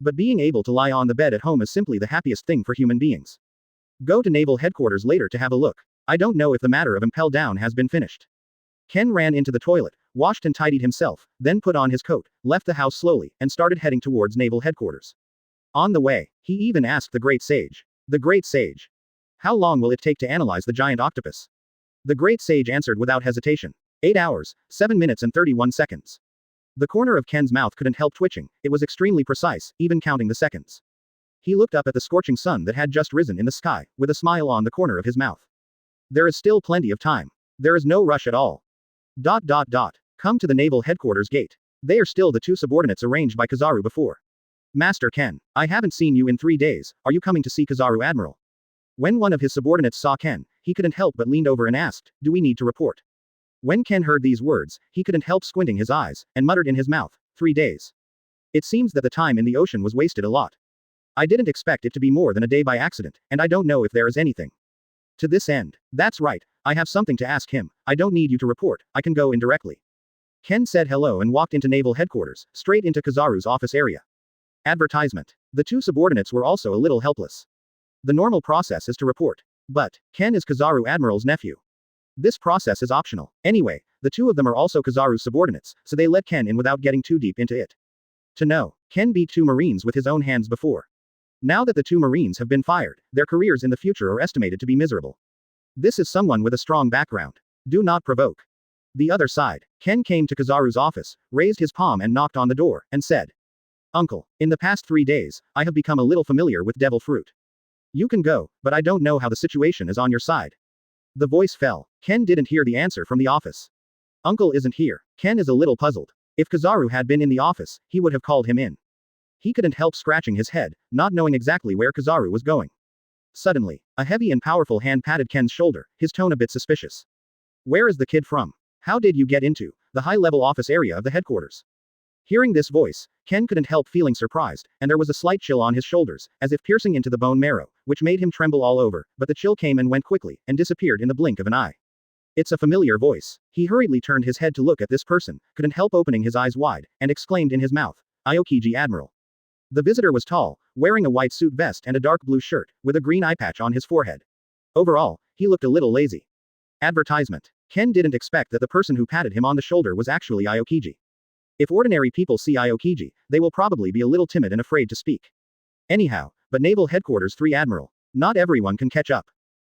But being able to lie on the bed at home is simply the happiest thing for human beings. Go to naval headquarters later to have a look. I don't know if the matter of Impel Down has been finished. Ken ran into the toilet, washed and tidied himself, then put on his coat, left the house slowly, and started heading towards naval headquarters. On the way, he even asked the great sage. The great sage. How long will it take to analyze the giant octopus? The great sage answered without hesitation. 8 hours, 7 minutes and 31 seconds. The corner of Ken's mouth couldn't help twitching, it was extremely precise, even counting the seconds. He looked up at the scorching sun that had just risen in the sky, with a smile on the corner of his mouth. There is still plenty of time. There is no rush at all. Come to the naval headquarters gate. They are still the 2 subordinates arranged by Kizaru before. Master Ken, I haven't seen you in 3 days, are you coming to see Kizaru Admiral? When one of his subordinates saw Ken, he couldn't help but leaned over and asked, do we need to report? When Ken heard these words, he couldn't help squinting his eyes, and muttered in his mouth, 3 days. It seems that the time in the ocean was wasted a lot. I didn't expect it to be more than a day by accident, and I don't know if there is anything. To this end. That's right, I have something to ask him, I don't need you to report, I can go in directly. Ken said hello and walked into naval headquarters, straight into Kizaru's office area. Advertisement. The 2 subordinates were also a little helpless. The normal process is to report. But, Ken is Kizaru Admiral's nephew. This process is optional. Anyway, the 2 of them are also Kizaru's subordinates, so they let Ken in without getting too deep into it. To know, Ken beat 2 Marines with his own hands before. Now that the 2 Marines have been fired, their careers in the future are estimated to be miserable. This is someone with a strong background. Do not provoke. The other side. Ken came to Kizaru's office, raised his palm and knocked on the door, and said, Uncle, in the past 3 days, I have become a little familiar with devil fruit. You can go, but I don't know how the situation is on your side. The voice fell. Ken didn't hear the answer from the office. Uncle isn't here. Ken is a little puzzled. If Kizaru had been in the office, he would have called him in. He couldn't help scratching his head, not knowing exactly where Kizaru was going. Suddenly, a heavy and powerful hand patted Ken's shoulder, his tone a bit suspicious. Where is the kid from? How did you get into the high-level office area of the headquarters? Hearing this voice, Ken couldn't help feeling surprised, and there was a slight chill on his shoulders, as if piercing into the bone marrow, which made him tremble all over, but the chill came and went quickly, and disappeared in the blink of an eye. It's a familiar voice. He hurriedly turned his head to look at this person, couldn't help opening his eyes wide, and exclaimed in his mouth, Aokiji Admiral. The visitor was tall, wearing a white suit vest and a dark blue shirt, with a green eye patch on his forehead. Overall, he looked a little lazy. Advertisement. Ken didn't expect that the person who patted him on the shoulder was actually Aokiji. If ordinary people see Aokiji, they will probably be a little timid and afraid to speak. Anyhow, but Naval Headquarters 3 Admiral. Not everyone can catch up.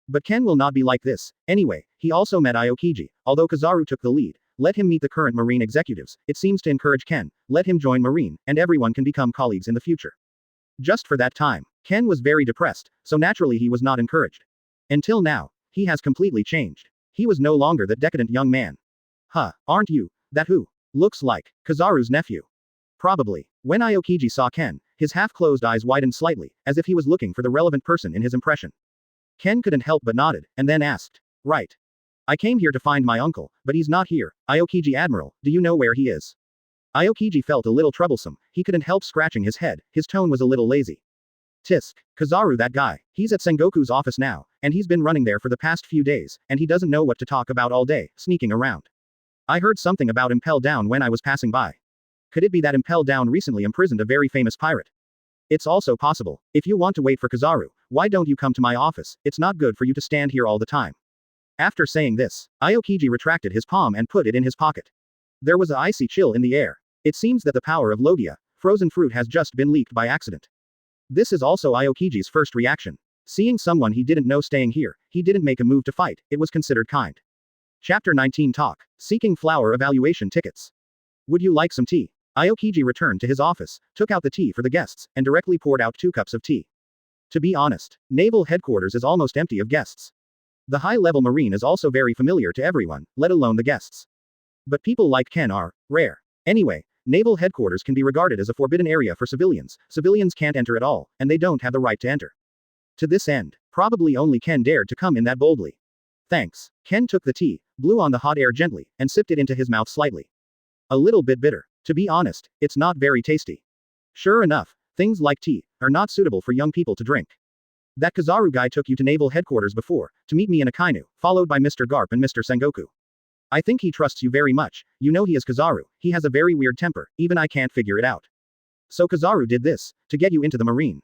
But Ken will not be like this. Anyway, he also met Aokiji, although Kizaru took the lead. Let him meet the current Marine executives, it seems to encourage Ken, let him join Marine, and everyone can become colleagues in the future. Just for that time, Ken was very depressed, so naturally he was not encouraged. Until now, he has completely changed. He was no longer that decadent young man. Huh, aren't you, that who? Looks like Kizaru's nephew. Probably. When Aokiji saw Ken, his half-closed eyes widened slightly, as if he was looking for the relevant person in his impression. Ken couldn't help but nodded, and then asked. Right. I came here to find my uncle, but he's not here. Aokiji Admiral, do you know where he is? Aokiji felt a little troublesome, he couldn't help scratching his head, his tone was a little lazy. Tisk. Kizaru, that guy. He's at Sengoku's office now, and he's been running there for the past few days, and he doesn't know what to talk about all day, sneaking around. I heard something about Impel Down when I was passing by. Could it be that Impel Down recently imprisoned a very famous pirate? It's also possible. If you want to wait for Kizaru, why don't you come to my office? It's not good for you to stand here all the time. After saying this, Aokiji retracted his palm and put it in his pocket. There was an icy chill in the air. It seems that the power of Logia, frozen fruit, has just been leaked by accident. This is also Aokiji's first reaction. Seeing someone he didn't know staying here, he didn't make a move to fight, it was considered kind. Chapter 19 Talk. Seeking flower evaluation tickets. Would you like some tea? Aokiji returned to his office, took out the tea for the guests, and directly poured out 2 cups of tea. To be honest, Naval Headquarters is almost empty of guests. The high-level Marine is also very familiar to everyone, let alone the guests. But people like Ken are rare. Anyway, Naval Headquarters can be regarded as a forbidden area for civilians. Civilians can't enter at all, and they don't have the right to enter. To this end, probably only Ken dared to come in that boldly. Thanks. Ken took the tea, blew on the hot air gently, and sipped it into his mouth slightly. A little bit bitter. To be honest, it's not very tasty. Sure enough, things like tea are not suitable for young people to drink. That Kizaru guy took you to Naval Headquarters before, to meet me in a kainu, followed by Mr. Garp and Mr. Sengoku. I think he trusts you very much, you know he is Kizaru, he has a very weird temper, even I can't figure it out. So Kizaru did this, to get you into the Marine.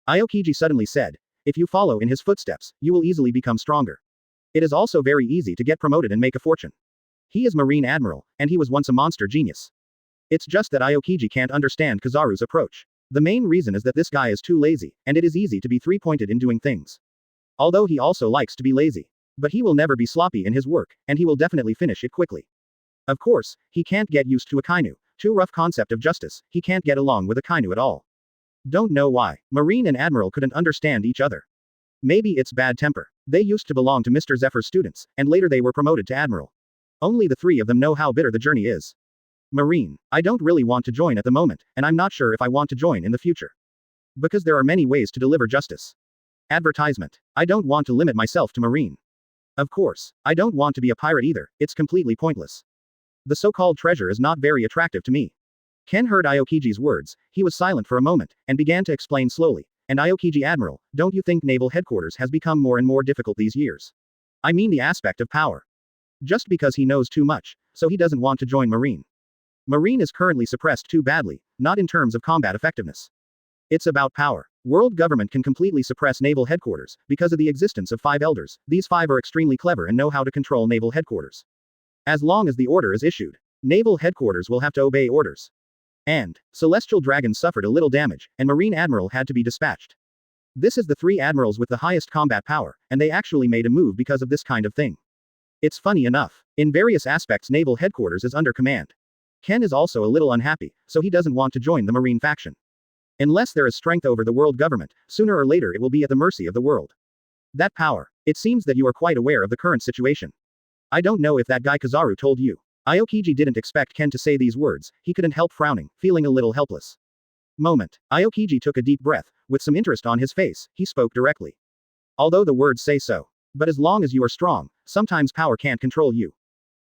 Aokiji suddenly said, if you follow in his footsteps, you will easily become stronger. It is also very easy to get promoted and make a fortune. He is Marine Admiral, and he was once a monster genius. It's just that Aokiji can't understand Kizaru's approach. The main reason is that this guy is too lazy, and it is easy to be three-pointed in doing things. Although he also likes to be lazy. But he will never be sloppy in his work, and he will definitely finish it quickly. Of course, he can't get used to a kainu, too rough concept of justice, he can't get along with a kainu at all. Don't know why. Marine and Admiral couldn't understand each other. Maybe it's bad temper. They used to belong to Mr. Zephyr's students, and later they were promoted to Admiral. Only the 3 of them know how bitter the journey is. Marine. I don't really want to join at the moment, and I'm not sure if I want to join in the future. Because there are many ways to deliver justice. Advertisement. I don't want to limit myself to Marine. Of course, I don't want to be a pirate either, it's completely pointless. The so-called treasure is not very attractive to me. Ken heard Aokiji's words, he was silent for a moment, and began to explain slowly. And Aokiji Admiral, don't you think Naval Headquarters has become more and more difficult these years? I mean the aspect of power. Just because he knows too much, so he doesn't want to join Marine. Marine is currently suppressed too badly, not in terms of combat effectiveness. It's about power. World government can completely suppress Naval Headquarters, because of the existence of 5 elders. These 5 are extremely clever and know how to control Naval Headquarters. As long as the order is issued, Naval Headquarters will have to obey orders. And Celestial Dragons suffered a little damage, and Marine Admiral had to be dispatched. This is the 3 admirals with the highest combat power, and they actually made a move because of this kind of thing. It's funny enough. In various aspects Naval Headquarters is under command. Ken is also a little unhappy, so he doesn't want to join the Marine faction. Unless there is strength over the world government, sooner or later it will be at the mercy of the world. That power. It seems that you are quite aware of the current situation. I don't know if that guy Kizaru told you. Aokiji didn't expect Ken to say these words, he couldn't help frowning, feeling a little helpless. Moment. Aokiji took a deep breath, with some interest on his face, he spoke directly. Although the words say so. But as long as you are strong, sometimes power can't control you.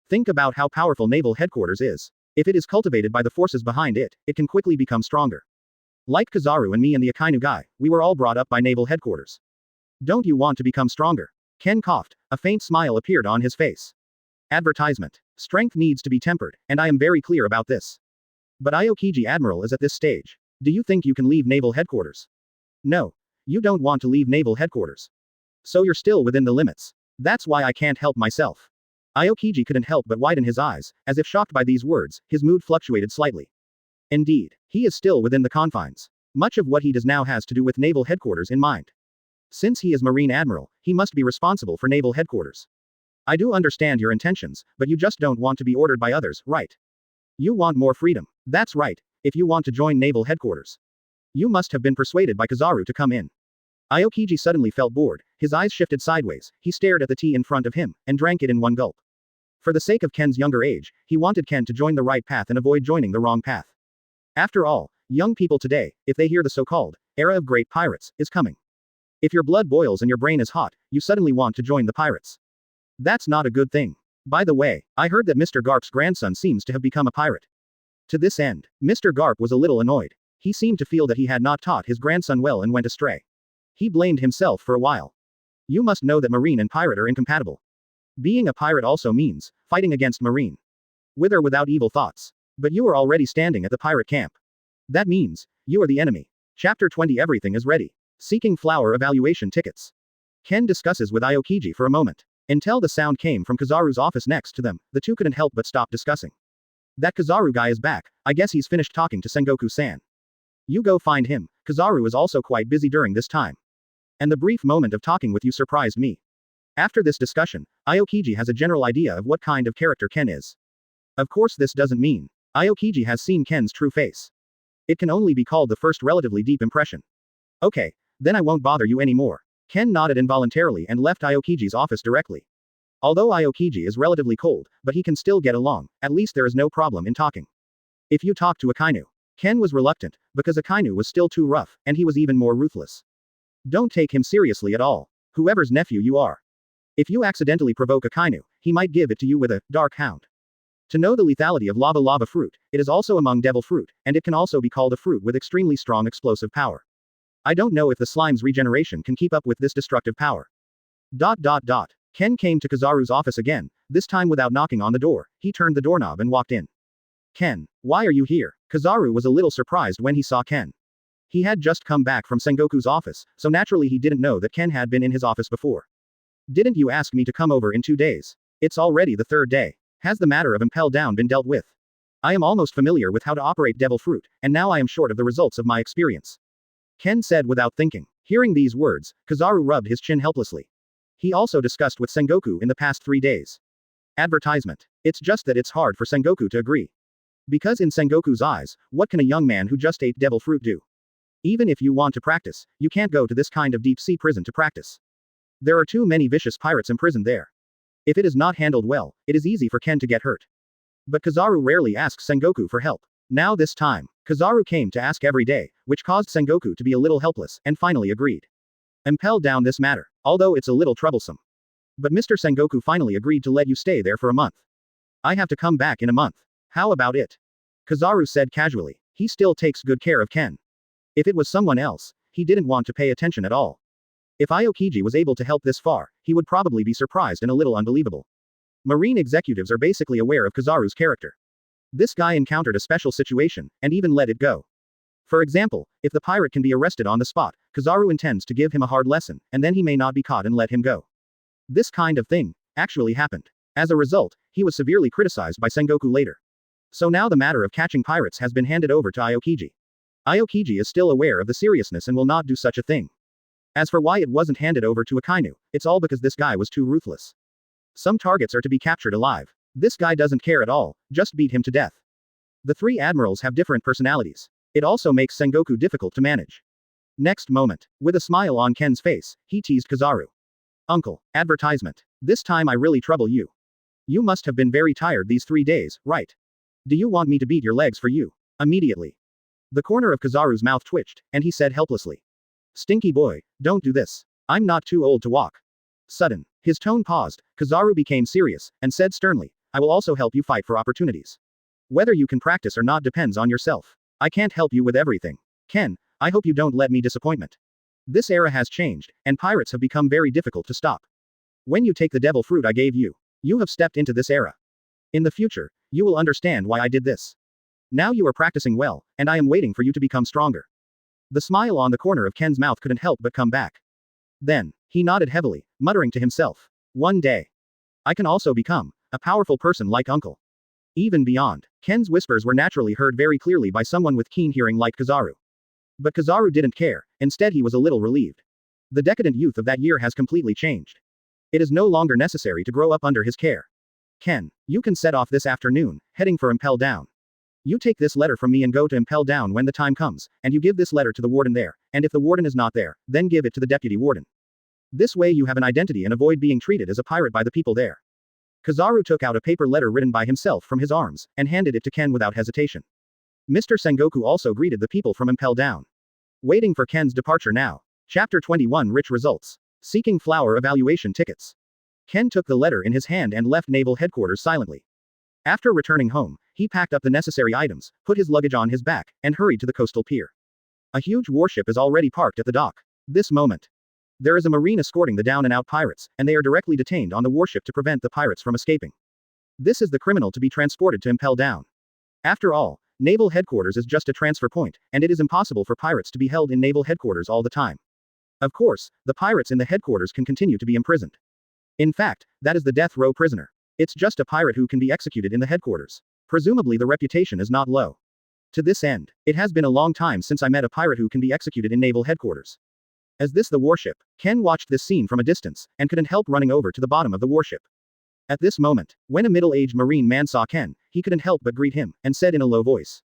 Think about how powerful naval headquarters is. If it is cultivated by the forces behind it, it can quickly become stronger. Like Kizaru and me and the Akainu guy, we were all brought up by naval headquarters. Don't you want to become stronger? Ken coughed, a faint smile appeared on his face. Advertisement. Strength needs to be tempered, and I am very clear about this. But Aokiji Admiral is at this stage. Do you think you can leave naval headquarters? No. You don't want to leave naval headquarters. So you're still within the limits. That's why I can't help myself. Aokiji couldn't help but widen his eyes, as if shocked by these words, his mood fluctuated slightly. Indeed, he is still within the confines. Much of what he does now has to do with naval headquarters in mind. Since he is Marine Admiral, he must be responsible for naval headquarters. I do understand your intentions, but you just don't want to be ordered by others, right? You want more freedom. That's right, if you want to join naval headquarters. You must have been persuaded by Kizaru to come in. Aokiji suddenly felt bored, his eyes shifted sideways, he stared at the tea in front of him, and drank it in one gulp. For the sake of Ken's younger age, he wanted Ken to join the right path and avoid joining the wrong path. After all, young people today, if they hear the so-called era of great pirates is coming. If your blood boils and your brain is hot, you suddenly want to join the pirates. That's not a good thing. By the way, I heard that Mr. Garp's grandson seems to have become a pirate. To this end, Mr. Garp was a little annoyed. He seemed to feel that he had not taught his grandson well and went astray. He blamed himself for a while. You must know that Marine and pirate are incompatible. Being a pirate also means fighting against Marine. With or without evil thoughts. But you are already standing at the pirate camp. That means you are the enemy. Chapter 20. Everything is ready. Seeking flower evaluation tickets. Ken discusses with Aokiji for a moment. Until the sound came from Kizaru's office next to them, the two couldn't help but stop discussing. That Kizaru guy is back, I guess he's finished talking to Sengoku-san. You go find him, Kizaru is also quite busy during this time. And the brief moment of talking with you surprised me. After this discussion, Aokiji has a general idea of what kind of character Ken is. Of course this doesn't mean Aokiji has seen Ken's true face. It can only be called the first relatively deep impression. Okay, then I won't bother you anymore. Ken nodded involuntarily and left Aokiji's office directly. Although Aokiji is relatively cold, but he can still get along, at least there is no problem in talking. If you talk to Akainu. Ken was reluctant, because Akainu was still too rough, and he was even more ruthless. Don't take him seriously at all. Whoever's nephew you are. If you accidentally provoke Akainu, he might give it to you with a dark hound. To know the lethality of lava fruit, it is also among devil fruit, and it can also be called a fruit with extremely strong explosive power. I don't know if the slime's regeneration can keep up with this destructive power. Ken came to Kizaru's office again, this time without knocking on the door, he turned the doorknob and walked in. Ken, why are you here? Kizaru was a little surprised when he saw Ken. He had just come back from Sengoku's office, so naturally he didn't know that Ken had been in his office before. Didn't you ask me to come over in 2 days? It's already the 3rd day. Has the matter of Impel Down been dealt with? I am almost familiar with how to operate devil fruit, and now I am short of the results of my experience. Ken said without thinking. Hearing these words, Kizaru rubbed his chin helplessly. He also discussed with Sengoku in the past 3 days. Advertisement. It's just that it's hard for Sengoku to agree. Because in Sengoku's eyes, what can a young man who just ate devil fruit do? Even if you want to practice, you can't go to this kind of deep-sea prison to practice. There are too many vicious pirates imprisoned there. If it is not handled well, it is easy for Ken to get hurt. But Kizaru rarely asks Sengoku for help. Now this time, Kizaru came to ask every day, which caused Sengoku to be a little helpless, and finally agreed. Impel down this matter, although it's a little troublesome. But Mr. Sengoku finally agreed to let you stay there for a month. I have to come back in a month. How about it? Kizaru said casually. He still takes good care of Ken. If it was someone else, he didn't want to pay attention at all. If Aokiji was able to help this far, he would probably be surprised and a little unbelievable. Marine executives are basically aware of Kizaru's character. This guy encountered a special situation, and even let it go. For example, if the pirate can be arrested on the spot, Kizaru intends to give him a hard lesson, and then he may not be caught and let him go. This kind of thing actually happened. As a result, he was severely criticized by Sengoku later. So now the matter of catching pirates has been handed over to Aokiji. Aokiji is still aware of the seriousness and will not do such a thing. As for why it wasn't handed over to Akainu, it's all because this guy was too ruthless. Some targets are to be captured alive. This guy doesn't care at all, just beat him to death. The 3 admirals have different personalities. It also makes Sengoku difficult to manage. Next moment, with a smile on Ken's face, he teased Kizaru. Uncle, advertisement. This time I really trouble you. You must have been very tired these 3 days, right? Do you want me to beat your legs for you? Immediately. The corner of Kizaru's mouth twitched, and he said helplessly. Stinky boy, don't do this. I'm not too old to walk. Sudden. His tone paused, Kizaru became serious, and said sternly, I will also help you fight for opportunities. Whether you can practice or not depends on yourself. I can't help you with everything. Ken, I hope you don't let me disappointment. This era has changed, and pirates have become very difficult to stop. When you take the devil fruit I gave you, you have stepped into this era. In the future, you will understand why I did this. Now you are practicing well, and I am waiting for you to become stronger. The smile on the corner of Ken's mouth couldn't help but come back. Then, he nodded heavily, muttering to himself. One day, I can also become a powerful person like Uncle. Even beyond, Ken's whispers were naturally heard very clearly by someone with keen hearing like Kizaru. But Kizaru didn't care, instead he was a little relieved. The decadent youth of that year has completely changed. It is no longer necessary to grow up under his care. Ken, you can set off this afternoon, heading for Impel Down. You take this letter from me and go to Impel Down when the time comes, and you give this letter to the warden there, and if the warden is not there, then give it to the deputy warden. This way you have an identity and avoid being treated as a pirate by the people there. Kizaru took out a paper letter written by himself from his arms, and handed it to Ken without hesitation. Mr. Sengoku also greeted the people from Impel Down. Waiting for Ken's departure now. Chapter 21 Rich Results. Seeking flower evaluation tickets. Ken took the letter in his hand and left naval headquarters silently. After returning home, he packed up the necessary items, put his luggage on his back, and hurried to the coastal pier. A huge warship is already parked at the dock. This moment, there is a marine escorting the down-and-out pirates, and they are directly detained on the warship to prevent the pirates from escaping. This is the criminal to be transported to Impel Down. After all, naval headquarters is just a transfer point, and it is impossible for pirates to be held in naval headquarters all the time. Of course, the pirates in the headquarters can continue to be imprisoned. In fact, that is the death row prisoner. It's just a pirate who can be executed in the headquarters. Presumably the reputation is not low. To this end, it has been a long time since I met a pirate who can be executed in naval headquarters. As this the warship, Ken watched this scene from a distance, and couldn't help running over to the bottom of the warship. At this moment, when a middle-aged marine man saw Ken, he couldn't help but greet him, and said in a low voice.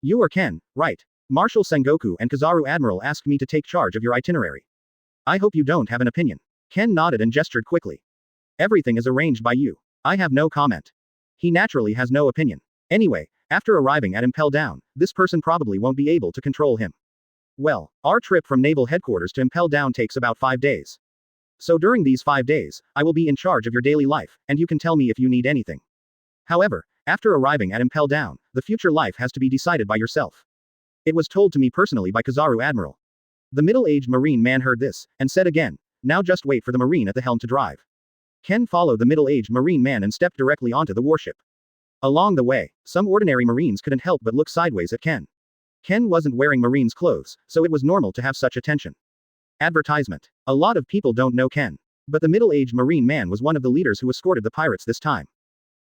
You are Ken, right? Marshal Sengoku and Kizaru Admiral asked me to take charge of your itinerary. I hope you don't have an opinion. Ken nodded and gestured quickly. Everything is arranged by you. I have no comment. He naturally has no opinion. Anyway, after arriving at Impel Down, this person probably won't be able to control him. Well, our trip from naval headquarters to Impel Down takes about 5 days. So during these 5 days, I will be in charge of your daily life, and you can tell me if you need anything. However, after arriving at Impel Down, the future life has to be decided by yourself. It was told to me personally by Kizaru Admiral. The middle-aged marine man heard this, and said again, now just wait for the marine at the helm to drive. Ken followed the middle-aged marine man and stepped directly onto the warship. Along the way, some ordinary marines couldn't help but look sideways at Ken. Ken wasn't wearing marine's clothes, so it was normal to have such attention. Advertisement. A lot of people don't know Ken. But the middle-aged marine man was one of the leaders who escorted the pirates this time.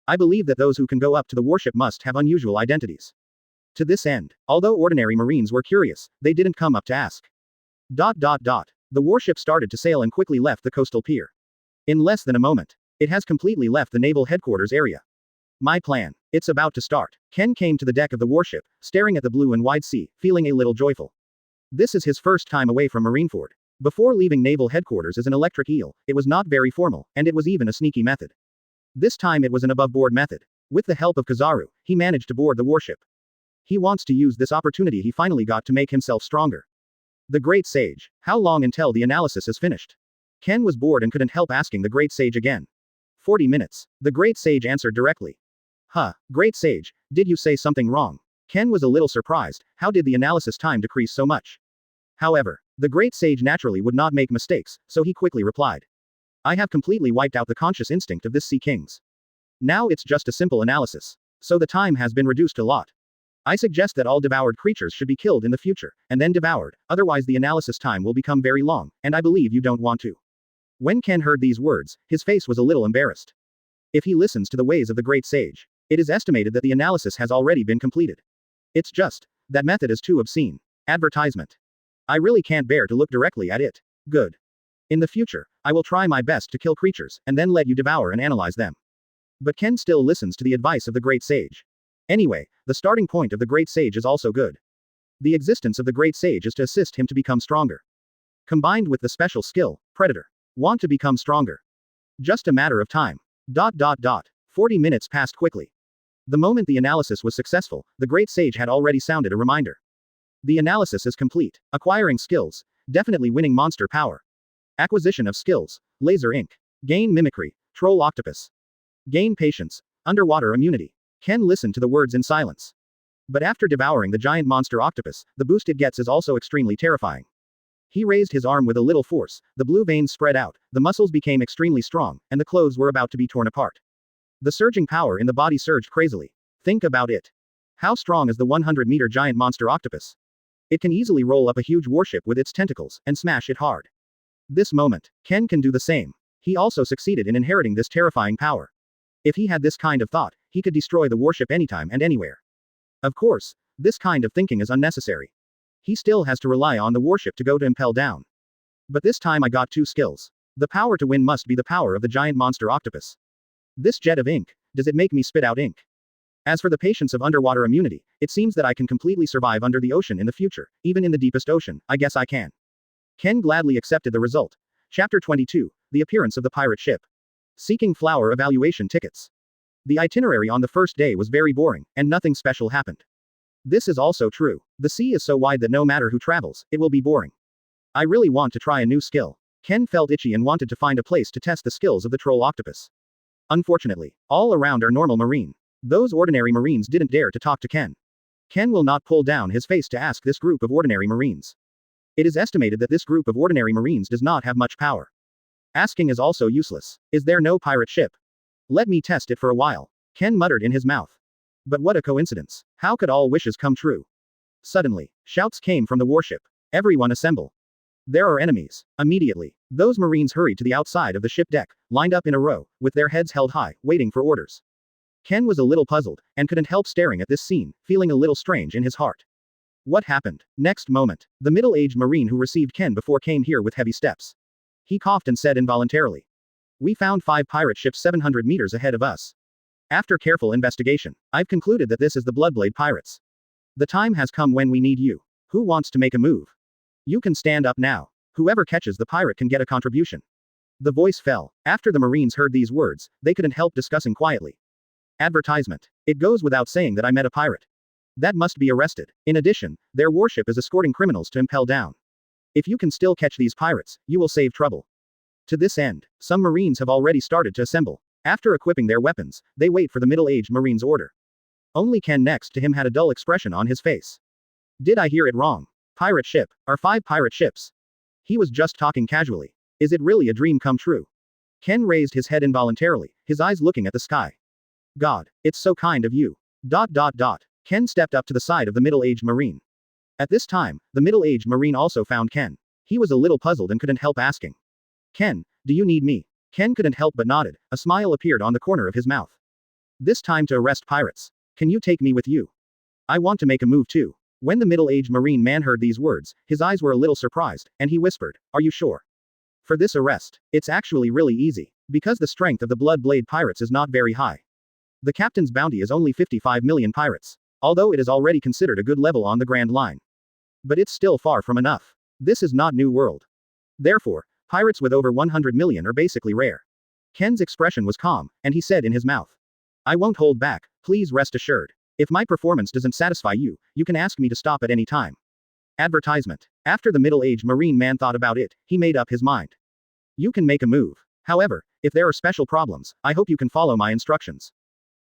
I believe that those who can go up to the warship must have unusual identities. To this end, although ordinary marines were curious, they didn't come up to ask. The warship started to sail and quickly left the coastal pier. In less than a moment, it has completely left the naval headquarters area. My plan. It's about to start. Ken came to the deck of the warship, staring at the blue and wide sea, feeling a little joyful. This is his first time away from Marineford. Before leaving naval headquarters as an electric eel, it was not very formal, and it was even a sneaky method. This time it was an above-board method. With the help of Kizaru, he managed to board the warship. He wants to use this opportunity he finally got to make himself stronger. The Great Sage. How long until the analysis is finished? Ken was bored and couldn't help asking the Great Sage again. 40 minutes. The Great Sage answered directly. Great Sage, did you say something wrong? Ken was a little surprised. How did the analysis time decrease so much? However, the Great Sage naturally would not make mistakes, so he quickly replied. I have completely wiped out the conscious instinct of this Sea Kings. Now it's just a simple analysis. So the time has been reduced a lot. I suggest that all devoured creatures should be killed in the future, and then devoured, otherwise the analysis time will become very long, and I believe you don't want to. When Ken heard these words, his face was a little embarrassed. If he listens to the ways of the Great Sage, it is estimated that the analysis has already been completed. It's just, that method is too obscene. Advertisement. I really can't bear to look directly at it. Good. In the future, I will try my best to kill creatures, and then let you devour and analyze them. But Ken still listens to the advice of the Great Sage. Anyway, the starting point of the Great Sage is also good. The existence of the Great Sage is to assist him to become stronger. Combined with the special skill, Predator. Want to become stronger. Just a matter of time. 40 minutes passed quickly. The moment the analysis was successful, the great sage had already sounded a reminder. The analysis is complete. Acquiring skills. Definitely winning monster power. Acquisition of skills. Laser ink. Gain mimicry. Troll octopus. Gain patience. Underwater immunity. Ken listened to the words in silence. But after devouring the giant monster octopus, the boost it gets is also extremely terrifying. He raised his arm with a little force, the blue veins spread out, the muscles became extremely strong, and the clothes were about to be torn apart. The surging power in the body surged crazily. Think about it. How strong is the 100-meter giant monster octopus? It can easily roll up a huge warship with its tentacles, and smash it hard. This moment, Ken can do the same. He also succeeded in inheriting this terrifying power. If he had this kind of thought, he could destroy the warship anytime and anywhere. Of course, this kind of thinking is unnecessary. He still has to rely on the warship to go to Impel Down. But this time I got 2 skills. The power to win must be the power of the giant monster octopus. This jet of ink, does it make me spit out ink? As for the patience of underwater immunity, it seems that I can completely survive under the ocean in the future, even in the deepest ocean, I guess I can. Ken gladly accepted the result. Chapter 22, The Appearance of the Pirate Ship. Seeking flower evaluation tickets. The itinerary on the first day was very boring, and nothing special happened. This is also true. The sea is so wide that no matter who travels, it will be boring. I really want to try a new skill. Ken felt itchy and wanted to find a place to test the skills of the troll octopus. Unfortunately, all around are normal marine. Those ordinary marines didn't dare to talk to Ken. Ken will not pull down his face to ask this group of ordinary marines. It is estimated that this group of ordinary marines does not have much power. Asking is also useless. Is there no pirate ship? Let me test it for a while. Ken muttered in his mouth. But what a coincidence. How could all wishes come true? Suddenly, shouts came from the warship. Everyone assemble. There are enemies. Immediately, those marines hurried to the outside of the ship deck, lined up in a row, with their heads held high, waiting for orders. Ken was a little puzzled, and couldn't help staring at this scene, feeling a little strange in his heart. What happened? Next moment, the middle-aged marine who received Ken before came here with heavy steps. He coughed and said involuntarily. We found 5 pirate ships 700 meters ahead of us. After careful investigation, I've concluded that this is the Bloodblade pirates. The time has come when we need you. Who wants to make a move? You can stand up now. Whoever catches the pirate can get a contribution. The voice fell. After the Marines heard these words, they couldn't help discussing quietly. Advertisement. It goes without saying that I met a pirate. That must be arrested. In addition, their warship is escorting criminals to Impel Down. If you can still catch these pirates, you will save trouble. To this end, some Marines have already started to assemble. After equipping their weapons, they wait for the middle-aged Marine's order. Only Ken next to him had a dull expression on his face. Did I hear it wrong? Pirate ship. Are 5 pirate ships? He was just talking casually. Is it really a dream come true? Ken raised his head involuntarily, his eyes looking at the sky. God, it's so kind of you. ... Ken stepped up to the side of the middle-aged Marine. At this time, the middle-aged Marine also found Ken. He was a little puzzled and couldn't help asking. Ken, do you need me? Ken couldn't help but nodded. A smile appeared on the corner of his mouth. This time to arrest pirates. Can you take me with you? I want to make a move too. When the middle-aged Marine man heard these words, his eyes were a little surprised, and he whispered, Are you sure? For this arrest, it's actually really easy, because the strength of the Bloodblade pirates is not very high. The captain's bounty is only 55 million pirates, although it is already considered a good level on the Grand Line. But it's still far from enough. This is not New World. Therefore, pirates with over 100 million are basically rare. Ken's expression was calm, and he said in his mouth. I won't hold back, please rest assured. If my performance doesn't satisfy you, you can ask me to stop at any time. Advertisement. After the middle-aged Marine man thought about it, he made up his mind. You can make a move. However, if there are special problems, I hope you can follow my instructions.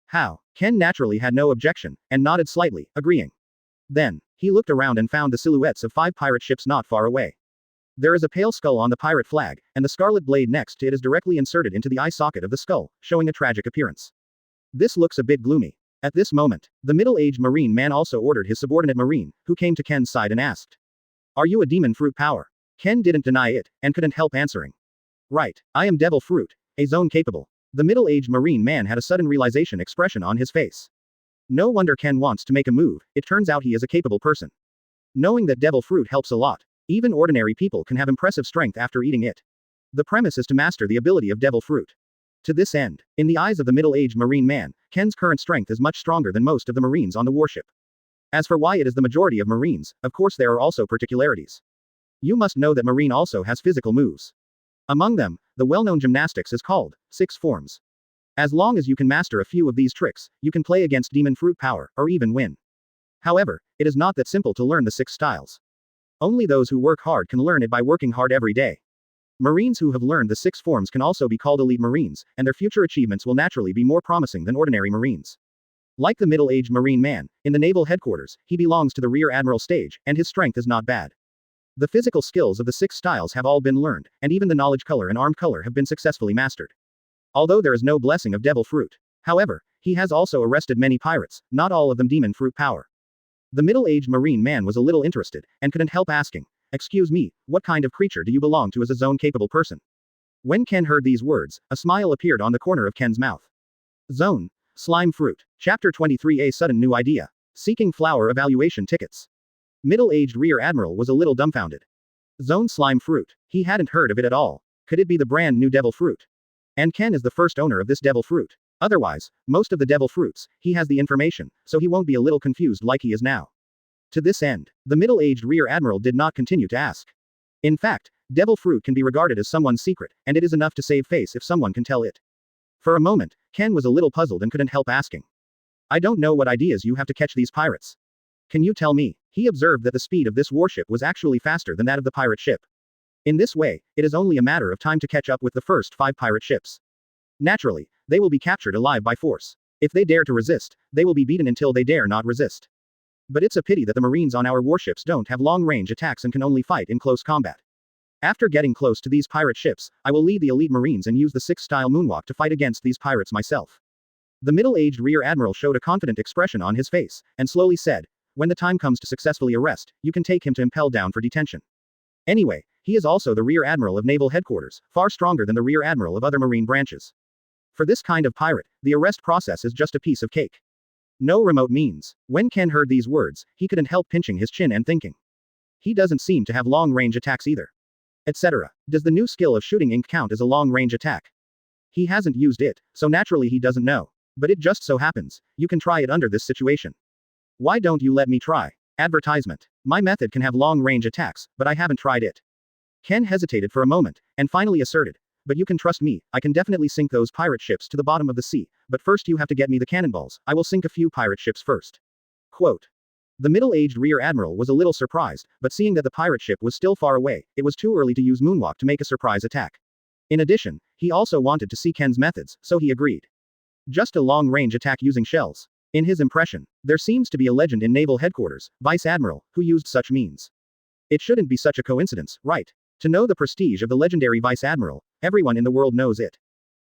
How? Ken naturally had no objection, and nodded slightly, agreeing. Then, he looked around and found the silhouettes of 5 pirate ships not far away. There is a pale skull on the pirate flag, and the scarlet blade next to it is directly inserted into the eye socket of the skull, showing a tragic appearance. This looks a bit gloomy. At this moment, the middle-aged Marine man also ordered his subordinate Marine, who came to Ken's side and asked. Are you a demon fruit power? Ken didn't deny it, and couldn't help answering. Right, I am devil fruit, a zone capable. The middle-aged Marine man had a sudden realization expression on his face. No wonder Ken wants to make a move, it turns out he is a capable person. Knowing that devil fruit helps a lot. Even ordinary people can have impressive strength after eating it. The premise is to master the ability of devil fruit. To this end, in the eyes of the middle-aged Marine man, Ken's current strength is much stronger than most of the Marines on the warship. As for why it is the majority of Marines, of course there are also particularities. You must know that Marine also has physical moves. Among them, the well-known gymnastics is called 6 forms. As long as you can master a few of these tricks, you can play against demon fruit power, or even win. However, it is not that simple to learn the 6 styles. Only those who work hard can learn it by working hard every day. Marines who have learned the 6 forms can also be called elite Marines, and their future achievements will naturally be more promising than ordinary Marines. Like the middle-aged Marine man, in the naval headquarters, he belongs to the Rear Admiral stage, and his strength is not bad. The physical skills of the 6 styles have all been learned, and even the knowledge color and arm color have been successfully mastered. Although there is no blessing of devil fruit. However, he has also arrested many pirates, not all of them demon fruit power. The middle-aged Marine man was a little interested, and couldn't help asking, "Excuse me, what kind of creature do you belong to as a zone-capable person?" When Ken heard these words, a smile appeared on the corner of Ken's mouth. Zone. Slime fruit. Chapter 23. A sudden new idea. Seeking flower evaluation tickets. Middle-aged Rear Admiral was a little dumbfounded. Zone slime fruit. He hadn't heard of it at all. Could it be the brand new devil fruit? And Ken is the first owner of this devil fruit. Otherwise, most of the devil fruits, he has the information, so he won't be a little confused like he is now. To this end, the middle-aged Rear Admiral did not continue to ask. In fact, devil fruit can be regarded as someone's secret, and it is enough to save face if someone can tell it. For a moment, Ken was a little puzzled and couldn't help asking. "I don't know what ideas you have to catch these pirates. Can you tell me?" He observed that the speed of this warship was actually faster than that of the pirate ship. In this way, it is only a matter of time to catch up with the first 5 pirate ships. Naturally, they will be captured alive by force. If they dare to resist, they will be beaten until they dare not resist. But it's a pity that the Marines on our warships don't have long-range attacks and can only fight in close combat. After getting close to these pirate ships, I will lead the elite Marines and use the 6-style moonwalk to fight against these pirates myself. The middle-aged Rear Admiral showed a confident expression on his face, and slowly said, "When the time comes to successfully arrest, you can take him to Impel Down for detention. Anyway, he is also the Rear Admiral of Naval Headquarters, far stronger than the Rear Admiral of other Marine branches. For this kind of pirate, the arrest process is just a piece of cake. No remote means." When Ken heard these words, he couldn't help pinching his chin and thinking. He doesn't seem to have long-range attacks either. Etc. Does the new skill of shooting ink count as a long-range attack? He hasn't used it, so naturally he doesn't know. But it just so happens, you can try it under this situation. Why don't you let me try? Advertisement. My method can have long-range attacks, but I haven't tried it. Ken hesitated for a moment, and finally asserted, "But you can trust me, I can definitely sink those pirate ships to the bottom of the sea, but first you have to get me the cannonballs, I will sink a few pirate ships first." Quote. The middle-aged Rear Admiral was a little surprised, but seeing that the pirate ship was still far away, it was too early to use moonwalk to make a surprise attack. In addition, he also wanted to see Ken's methods, so he agreed. Just a long-range attack using shells. In his impression, there seems to be a legend in Naval Headquarters, Vice Admiral, who used such means. It shouldn't be such a coincidence, right? To know the prestige of the legendary Vice Admiral, everyone in the world knows it.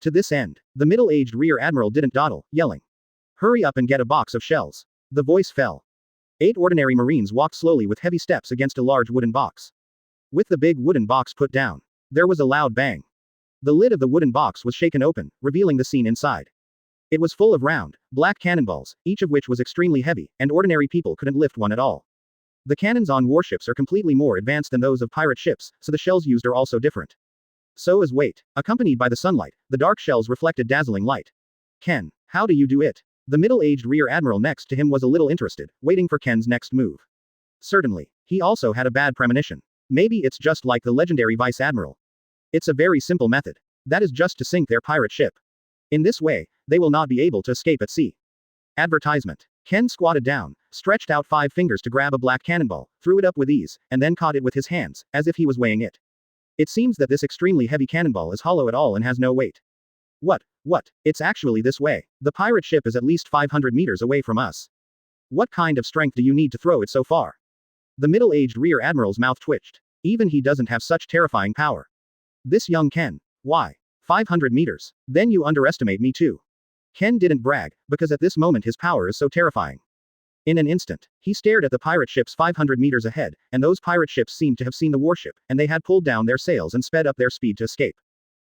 To this end, the middle-aged Rear Admiral didn't dawdle, yelling, "Hurry up and get a box of shells." The voice fell. 8 ordinary Marines walked slowly with heavy steps against a large wooden box. With the big wooden box put down, there was a loud bang. The lid of the wooden box was shaken open, revealing the scene inside. It was full of round, black cannonballs, each of which was extremely heavy, and ordinary people couldn't lift one at all. The cannons on warships are completely more advanced than those of pirate ships, so the shells used are also different. So is weight. Accompanied by the sunlight, the dark shells reflected dazzling light. "Ken, how do you do it?" The middle-aged Rear Admiral next to him was a little interested, waiting for Ken's next move. Certainly, he also had a bad premonition. Maybe it's just like the legendary Vice Admiral. It's a very simple method. That is just to sink their pirate ship. In this way, they will not be able to escape at sea. Advertisement. Ken squatted down, stretched out 5 fingers to grab a black cannonball, threw it up with ease, and then caught it with his hands, as if he was weighing it. It seems that this extremely heavy cannonball is hollow at all and has no weight. What? It's actually this way. The pirate ship is at least 500 meters away from us. What kind of strength do you need to throw it so far? The middle-aged Rear Admiral's mouth twitched. Even he doesn't have such terrifying power. This young Ken. Why? 500 meters. Then you underestimate me too. Ken didn't brag, because at this moment his power is so terrifying. In an instant, he stared at the pirate ships 500 meters ahead, and those pirate ships seemed to have seen the warship, and they had pulled down their sails and sped up their speed to escape.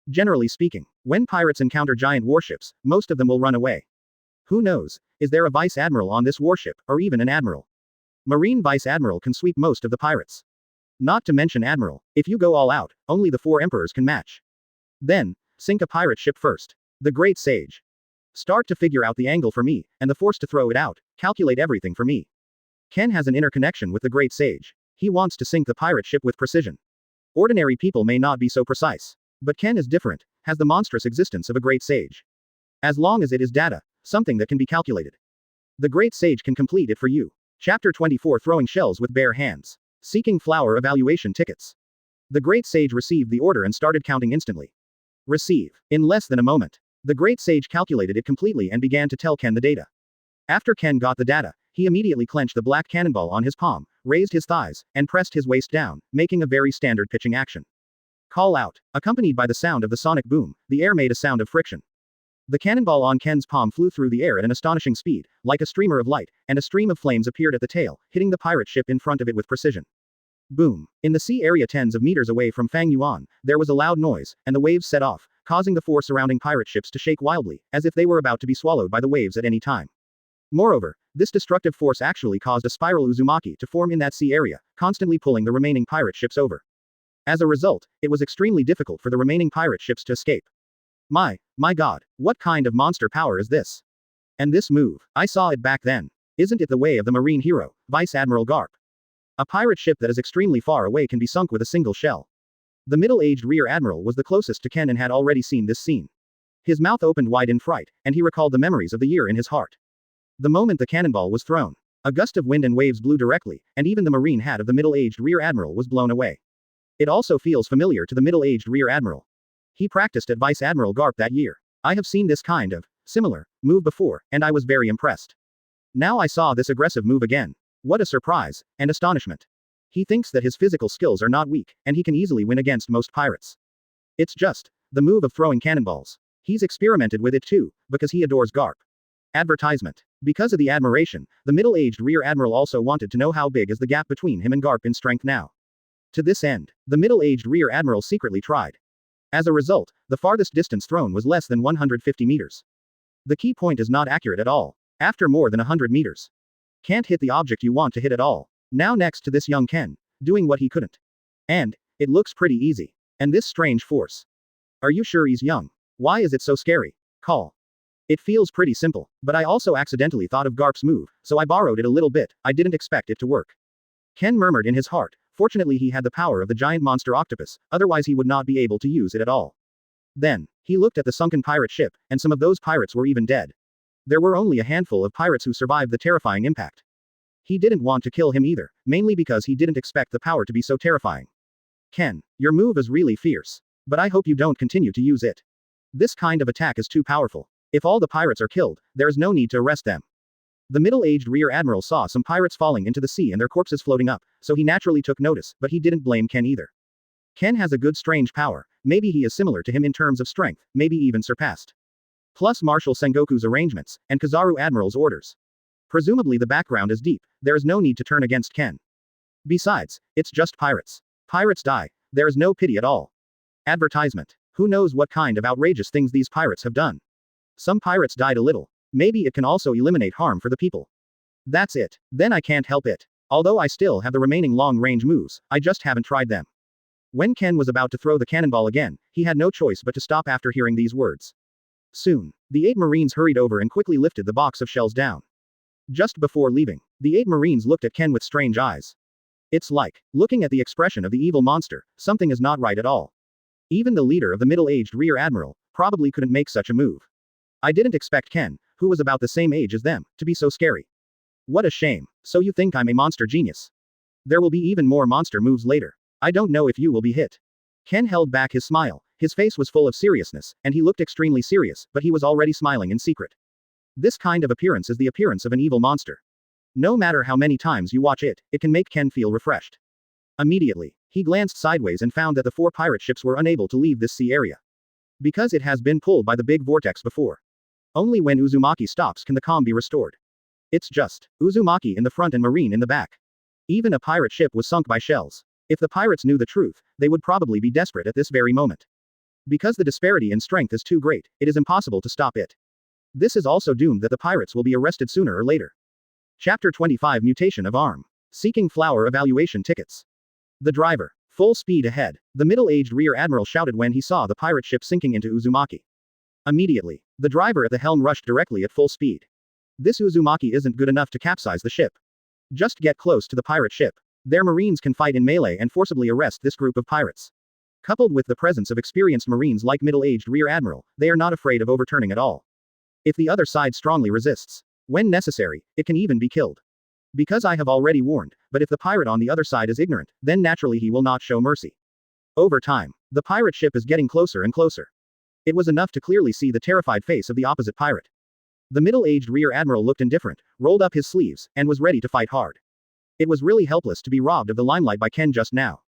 Generally speaking, when pirates encounter giant warships, most of them will run away. Who knows, is there a Vice Admiral on this warship, or even an Admiral? Marine Vice Admiral can sweep most of the pirates. Not to mention Admiral, if you go all out, only the 4 emperors can match. Then, sink a pirate ship first. The Great Sage. Start to figure out the angle for me, and the force to throw it out, calculate everything for me. Ken has an interconnection with the Great Sage. He wants to sink the pirate ship with precision. Ordinary people may not be so precise. But Ken is different, has the monstrous existence of a Great Sage. As long as it is data, something that can be calculated. The Great Sage can complete it for you. Chapter 24 Throwing Shells with Bare Hands. Seeking Flower Evaluation Tickets. The Great Sage received the order and started counting instantly. Receive. In less than a moment. The Great Sage calculated it completely and began to tell Ken the data. After Ken got the data, he immediately clenched the black cannonball on his palm, raised his thighs, and pressed his waist down, making a very standard pitching action. Call out. Accompanied by the sound of the sonic boom, the air made a sound of friction. The cannonball on Ken's palm flew through the air at an astonishing speed, like a streamer of light, and a stream of flames appeared at the tail, hitting the pirate ship in front of it with precision. Boom. In the sea area tens of meters away from Fang Yuan, there was a loud noise, and the waves set off, causing the four surrounding pirate ships to shake wildly, as if they were about to be swallowed by the waves at any time. Moreover, this destructive force actually caused a spiral Uzumaki to form in that sea area, constantly pulling the remaining pirate ships over. As a result, it was extremely difficult for the remaining pirate ships to escape. My god, what kind of monster power is this? And this move, I saw it back then. Isn't it the way of the marine hero, Vice Admiral Garp? A pirate ship that is extremely far away can be sunk with a single shell. The middle-aged rear admiral was the closest to Ken and had already seen this scene. His mouth opened wide in fright, and he recalled the memories of the year in his heart. The moment the cannonball was thrown, a gust of wind and waves blew directly, and even the marine hat of the middle-aged rear admiral was blown away. It also feels familiar to the middle-aged rear admiral. He practiced at Vice Admiral Garp that year. I have seen this kind of similar move before, and I was very impressed. Now I saw this aggressive move again. What a surprise and astonishment. He thinks that his physical skills are not weak, and he can easily win against most pirates. It's just the move of throwing cannonballs. He's experimented with it too, because he adores Garp. Advertisement. Because of the admiration, the middle-aged rear admiral also wanted to know how big is the gap between him and Garp in strength now. To this end, the middle-aged rear admiral secretly tried. As a result, the farthest distance thrown was less than 150 meters. The key point is not accurate at all. After more than 100 meters. Can't hit the object you want to hit at all. Now next to this young Ken, doing what he couldn't. And, it looks pretty easy. And this strange force. Are you sure he's young? Why is it so scary? Call. It feels pretty simple, but I also accidentally thought of Garp's move, so I borrowed it a little bit. I didn't expect it to work. Ken murmured in his heart. Fortunately he had the power of the giant monster octopus, otherwise he would not be able to use it at all. Then, he looked at the sunken pirate ship, and some of those pirates were even dead. There were only a handful of pirates who survived the terrifying impact. He didn't want to kill him either, mainly because he didn't expect the power to be so terrifying. Ken, your move is really fierce. But I hope you don't continue to use it. This kind of attack is too powerful. If all the pirates are killed, there is no need to arrest them. The middle-aged rear admiral saw some pirates falling into the sea and their corpses floating up, so he naturally took notice, but he didn't blame Ken either. Ken has a good strange power, maybe he is similar to him in terms of strength, maybe even surpassed. Plus Marshal Sengoku's arrangements, and Kizaru Admiral's orders. Presumably the background is deep, there is no need to turn against Ken. Besides, it's just pirates. Pirates die, there is no pity at all. Advertisement. Who knows what kind of outrageous things these pirates have done. Some pirates died a little. Maybe it can also eliminate harm for the people. That's it. Then I can't help it. Although I still have the remaining long-range moves, I just haven't tried them. When Ken was about to throw the cannonball again, he had no choice but to stop after hearing these words. Soon, the 8 Marines hurried over and quickly lifted the box of shells down. Just before leaving, the 8 Marines looked at Ken with strange eyes. It's like, looking at the expression of the evil monster, something is not right at all. Even the leader of the middle-aged rear admiral probably couldn't make such a move. I didn't expect Ken, who was about the same age as them, to be so scary. What a shame. So you think I'm a monster genius? There will be even more monster moves later. I don't know if you will be hit. Ken held back his smile. His face was full of seriousness, and he looked extremely serious, but he was already smiling in secret. This kind of appearance is the appearance of an evil monster. No matter how many times you watch it, it can make Ken feel refreshed. Immediately, he glanced sideways and found that the 4 pirate ships were unable to leave this sea area. Because it has been pulled by the big vortex before. Only when Uzumaki stops can the calm be restored. It's just Uzumaki in the front and Marine in the back. Even a pirate ship was sunk by shells. If the pirates knew the truth, they would probably be desperate at this very moment. Because the disparity in strength is too great, it is impossible to stop it. This is also doomed that the pirates will be arrested sooner or later. Chapter 25 Mutation of Arm. Seeking Flower Evaluation Tickets. The driver. Full speed ahead. The middle-aged rear admiral shouted when he saw the pirate ship sinking into Uzumaki. Immediately, the driver at the helm rushed directly at full speed. This Uzumaki isn't good enough to capsize the ship. Just get close to the pirate ship. Their Marines can fight in melee and forcibly arrest this group of pirates. Coupled with the presence of experienced Marines like middle-aged rear admiral, they are not afraid of overturning at all. If the other side strongly resists, when necessary, it can even be killed. Because I have already warned, but if the pirate on the other side is ignorant, then naturally he will not show mercy. Over time, the pirate ship is getting closer and closer. It was enough to clearly see the terrified face of the opposite pirate. The middle-aged rear admiral looked indifferent, rolled up his sleeves, and was ready to fight hard. It was really helpless to be robbed of the limelight by Ken just now.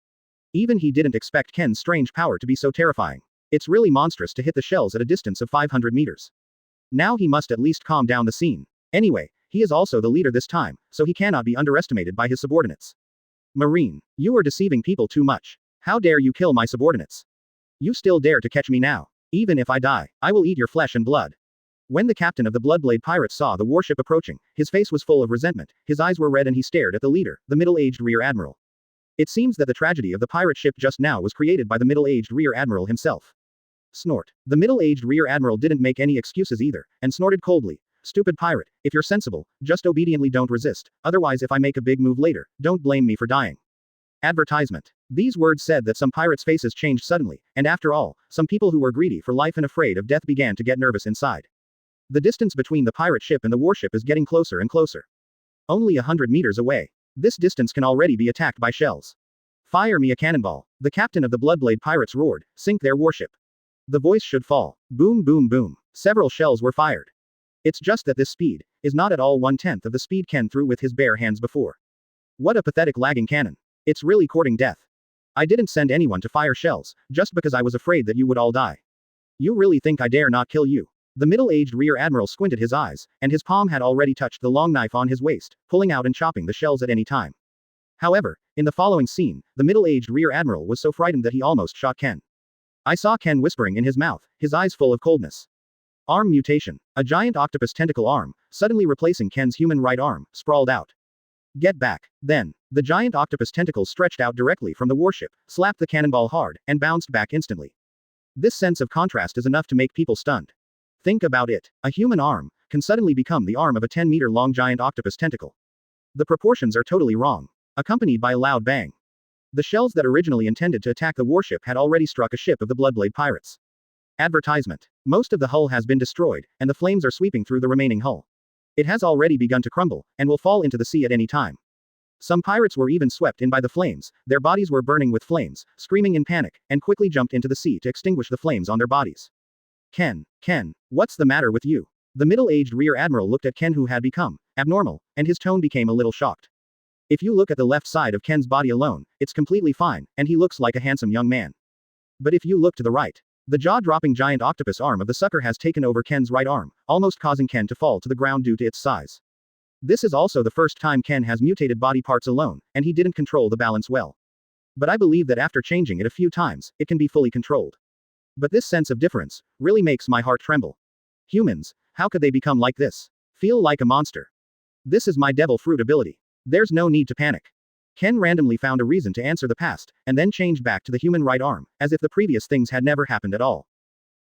Even he didn't expect Ken's strange power to be so terrifying. It's really monstrous to hit the shells at a distance of 500 meters. Now he must at least calm down the scene. Anyway, he is also the leader this time, so he cannot be underestimated by his subordinates. Marine, you are deceiving people too much. How dare you kill my subordinates? You still dare to catch me now. Even if I die, I will eat your flesh and blood. When the captain of the Bloodblade pirates saw the warship approaching, his face was full of resentment, his eyes were red and he stared at the leader, the middle-aged rear admiral. It seems that the tragedy of the pirate ship just now was created by the middle-aged rear admiral himself. Snort. The middle-aged rear admiral didn't make any excuses either, and snorted coldly. Stupid pirate, if you're sensible, just obediently don't resist, otherwise if I make a big move later, don't blame me for dying. Advertisement. These words said that some pirates' faces changed suddenly, and after all, some people who were greedy for life and afraid of death began to get nervous inside. The distance between the pirate ship and the warship is getting closer and closer. Only 100 meters away. This distance can already be attacked by shells. Fire me a cannonball. The captain of the Bloodblade pirates roared, sink their warship. The voice should fall. Boom boom boom. Several shells were fired. It's just that this speed is not at all 1/10 of the speed Ken threw with his bare hands before. What a pathetic lagging cannon. It's really courting death. I didn't send anyone to fire shells, just because I was afraid that you would all die. You really think I dare not kill you? The middle-aged rear admiral squinted his eyes, and his palm had already touched the long knife on his waist, pulling out and chopping the shells at any time. However, in the following scene, the middle-aged rear admiral was so frightened that he almost shot Ken. I saw Ken whispering in his mouth, his eyes full of coldness. Arm mutation. A giant octopus tentacle arm, suddenly replacing Ken's human right arm, sprawled out. Get back. Then, the giant octopus tentacles stretched out directly from the warship, slapped the cannonball hard, and bounced back instantly. This sense of contrast is enough to make people stunned. Think about it. A human arm can suddenly become the arm of a 10-meter-long giant octopus tentacle. The proportions are totally wrong. Accompanied by a loud bang. The shells that originally intended to attack the warship had already struck a ship of the Bloodblade pirates. Advertisement. Most of the hull has been destroyed, and the flames are sweeping through the remaining hull. It has already begun to crumble, and will fall into the sea at any time. Some pirates were even swept in by the flames, their bodies were burning with flames, screaming in panic, and quickly jumped into the sea to extinguish the flames on their bodies. Ken, what's the matter with you? The middle-aged rear admiral looked at Ken, who had become abnormal, and his tone became a little shocked. If you look at the left side of Ken's body alone, it's completely fine, and he looks like a handsome young man. But if you look to the right, the jaw-dropping giant octopus arm of the sucker has taken over Ken's right arm, almost causing Ken to fall to the ground due to its size. This is also the first time Ken has mutated body parts alone, and he didn't control the balance well. But I believe that after changing it a few times, it can be fully controlled. But this sense of difference really makes my heart tremble. Humans, how could they become like this? Feel like a monster. This is my devil fruit ability. There's no need to panic. Ken randomly found a reason to answer the past, and then changed back to the human right arm, as if the previous things had never happened at all.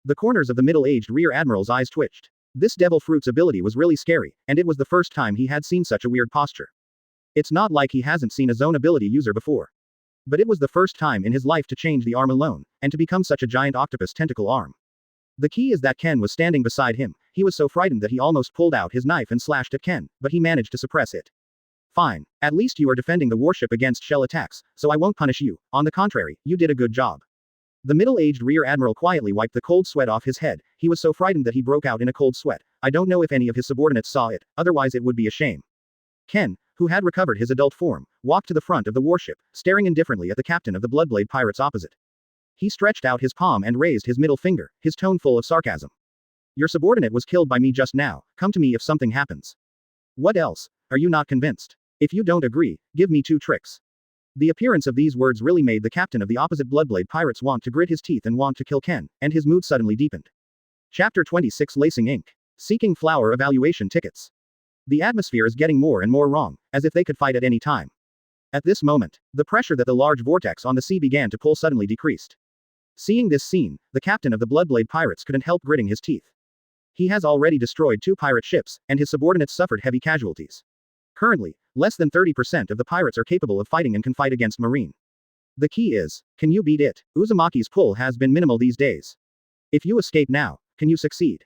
The corners of the middle-aged rear admiral's eyes twitched. This devil fruit's ability was really scary, and it was the first time he had seen such a weird posture. It's not like he hasn't seen a zone ability user before. But it was the first time in his life to change the arm alone, and to become such a giant octopus tentacle arm. The key is that Ken was standing beside him. He was so frightened that he almost pulled out his knife and slashed at Ken, but he managed to suppress it. Fine. At least you are defending the warship against shell attacks, so I won't punish you. On the contrary, you did a good job. The middle-aged rear admiral quietly wiped the cold sweat off his head. He was so frightened that he broke out in a cold sweat. I don't know if any of his subordinates saw it, otherwise it would be a shame. Ken, who had recovered his adult form, walked to the front of the warship, staring indifferently at the captain of the Bloodblade pirates opposite. He stretched out his palm and raised his middle finger, his tone full of sarcasm. Your subordinate was killed by me just now. Come to me if something happens. What else? Are you not convinced? If you don't agree, give me 2 tricks. The appearance of these words really made the captain of the opposite Bloodblade pirates want to grit his teeth and want to kill Ken, and his mood suddenly deepened. Chapter 26 Lacing Ink. Seeking flower evaluation tickets. The atmosphere is getting more and more wrong, as if they could fight at any time. At this moment, the pressure that the large vortex on the sea began to pull suddenly decreased. Seeing this scene, the captain of the Bloodblade pirates couldn't help gritting his teeth. He has already destroyed 2 pirate ships, and his subordinates suffered heavy casualties. Currently, less than 30% of the pirates are capable of fighting and can fight against Marine. The key is, can you beat it? Uzumaki's pull has been minimal these days. If you escape now, can you succeed?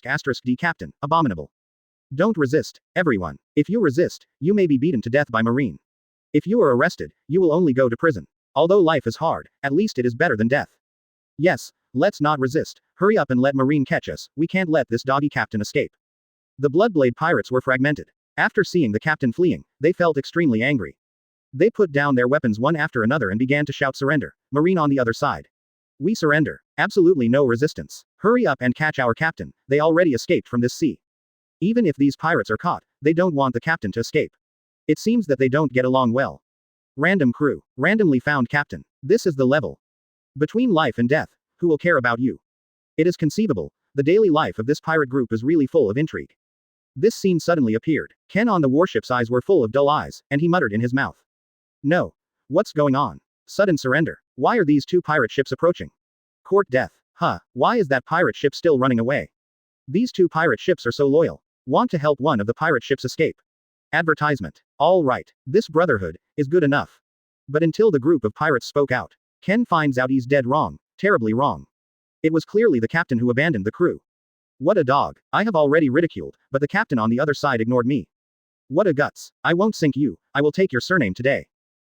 ****D Captain, abominable. Don't resist, everyone. If you resist, you may be beaten to death by Marine. If you are arrested, you will only go to prison. Although life is hard, at least it is better than death. Yes, let's not resist. Hurry up and let Marine catch us, we can't let this doggy captain escape. The Bloodblade pirates were fragmented. After seeing the captain fleeing, they felt extremely angry. They put down their weapons one after another and began to shout surrender. Marine on the other side. We surrender. Absolutely no resistance. Hurry up and catch our captain, they already escaped from this sea. Even if these pirates are caught, they don't want the captain to escape. It seems that they don't get along well. Random crew. Randomly found captain. This is the level. Between life and death, who will care about you? It is conceivable, the daily life of this pirate group is really full of intrigue. This scene suddenly appeared. Ken on the warship's eyes were full of dull eyes, and he muttered in his mouth. No. What's going on? Sudden surrender. Why are these two pirate ships approaching? Court death. Huh, why is that pirate ship still running away? These two pirate ships are so loyal. Want to help one of the pirate ships escape. Advertisement. All right, this brotherhood is good enough. But until the group of pirates spoke out, Ken finds out he's dead wrong, terribly wrong. It was clearly the captain who abandoned the crew. What a dog. I have already ridiculed, but the captain on the other side ignored me. What a guts. I won't sink you, I will take your surname today.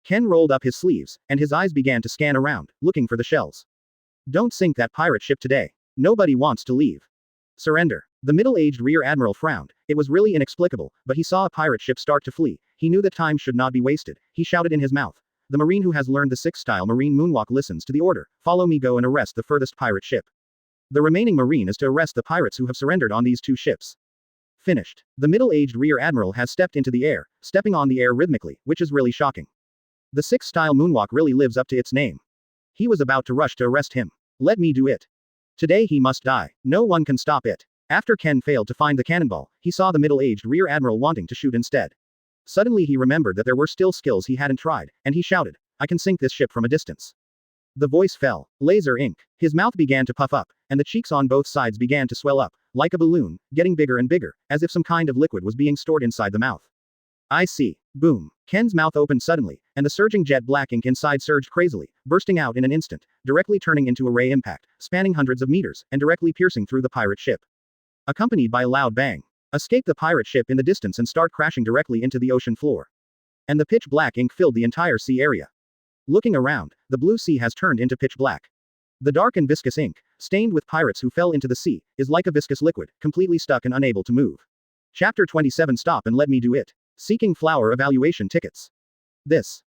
Ken rolled up his sleeves, and his eyes began to scan around, looking for the shells. Don't sink that pirate ship today. Nobody wants to leave. Surrender. The middle-aged rear admiral frowned. It was really inexplicable, but he saw a pirate ship start to flee. He knew that time should not be wasted. He shouted in his mouth. The Marine who has learned the 6-style Marine moonwalk listens to the order. Follow me, go and arrest the furthest pirate ship. The remaining Marine is to arrest the pirates who have surrendered on these two ships. Finished. The middle-aged rear admiral has stepped into the air, stepping on the air rhythmically, which is really shocking. The 6-style moonwalk really lives up to its name. He was about to rush to arrest him. Let me do it. Today he must die. No one can stop it. After Ken failed to find the cannonball, he saw the middle-aged rear admiral wanting to shoot instead. Suddenly he remembered that there were still skills he hadn't tried, and he shouted, I can sink this ship from a distance. The voice fell. Laser ink. His mouth began to puff up, and the cheeks on both sides began to swell up, like a balloon, getting bigger and bigger, as if some kind of liquid was being stored inside the mouth. I see. Boom. Ken's mouth opened suddenly, and the surging jet black ink inside surged crazily, bursting out in an instant, directly turning into a ray impact, spanning hundreds of meters, and directly piercing through the pirate ship. Accompanied by a loud bang. Escape the pirate ship in the distance and start crashing directly into the ocean floor. And the pitch black ink filled the entire sea area. Looking around, the blue sea has turned into pitch black. The dark and viscous ink, stained with pirates who fell into the sea, is like a viscous liquid, completely stuck and unable to move. Chapter 27. Stop and let me do it. Seeking flower evaluation tickets.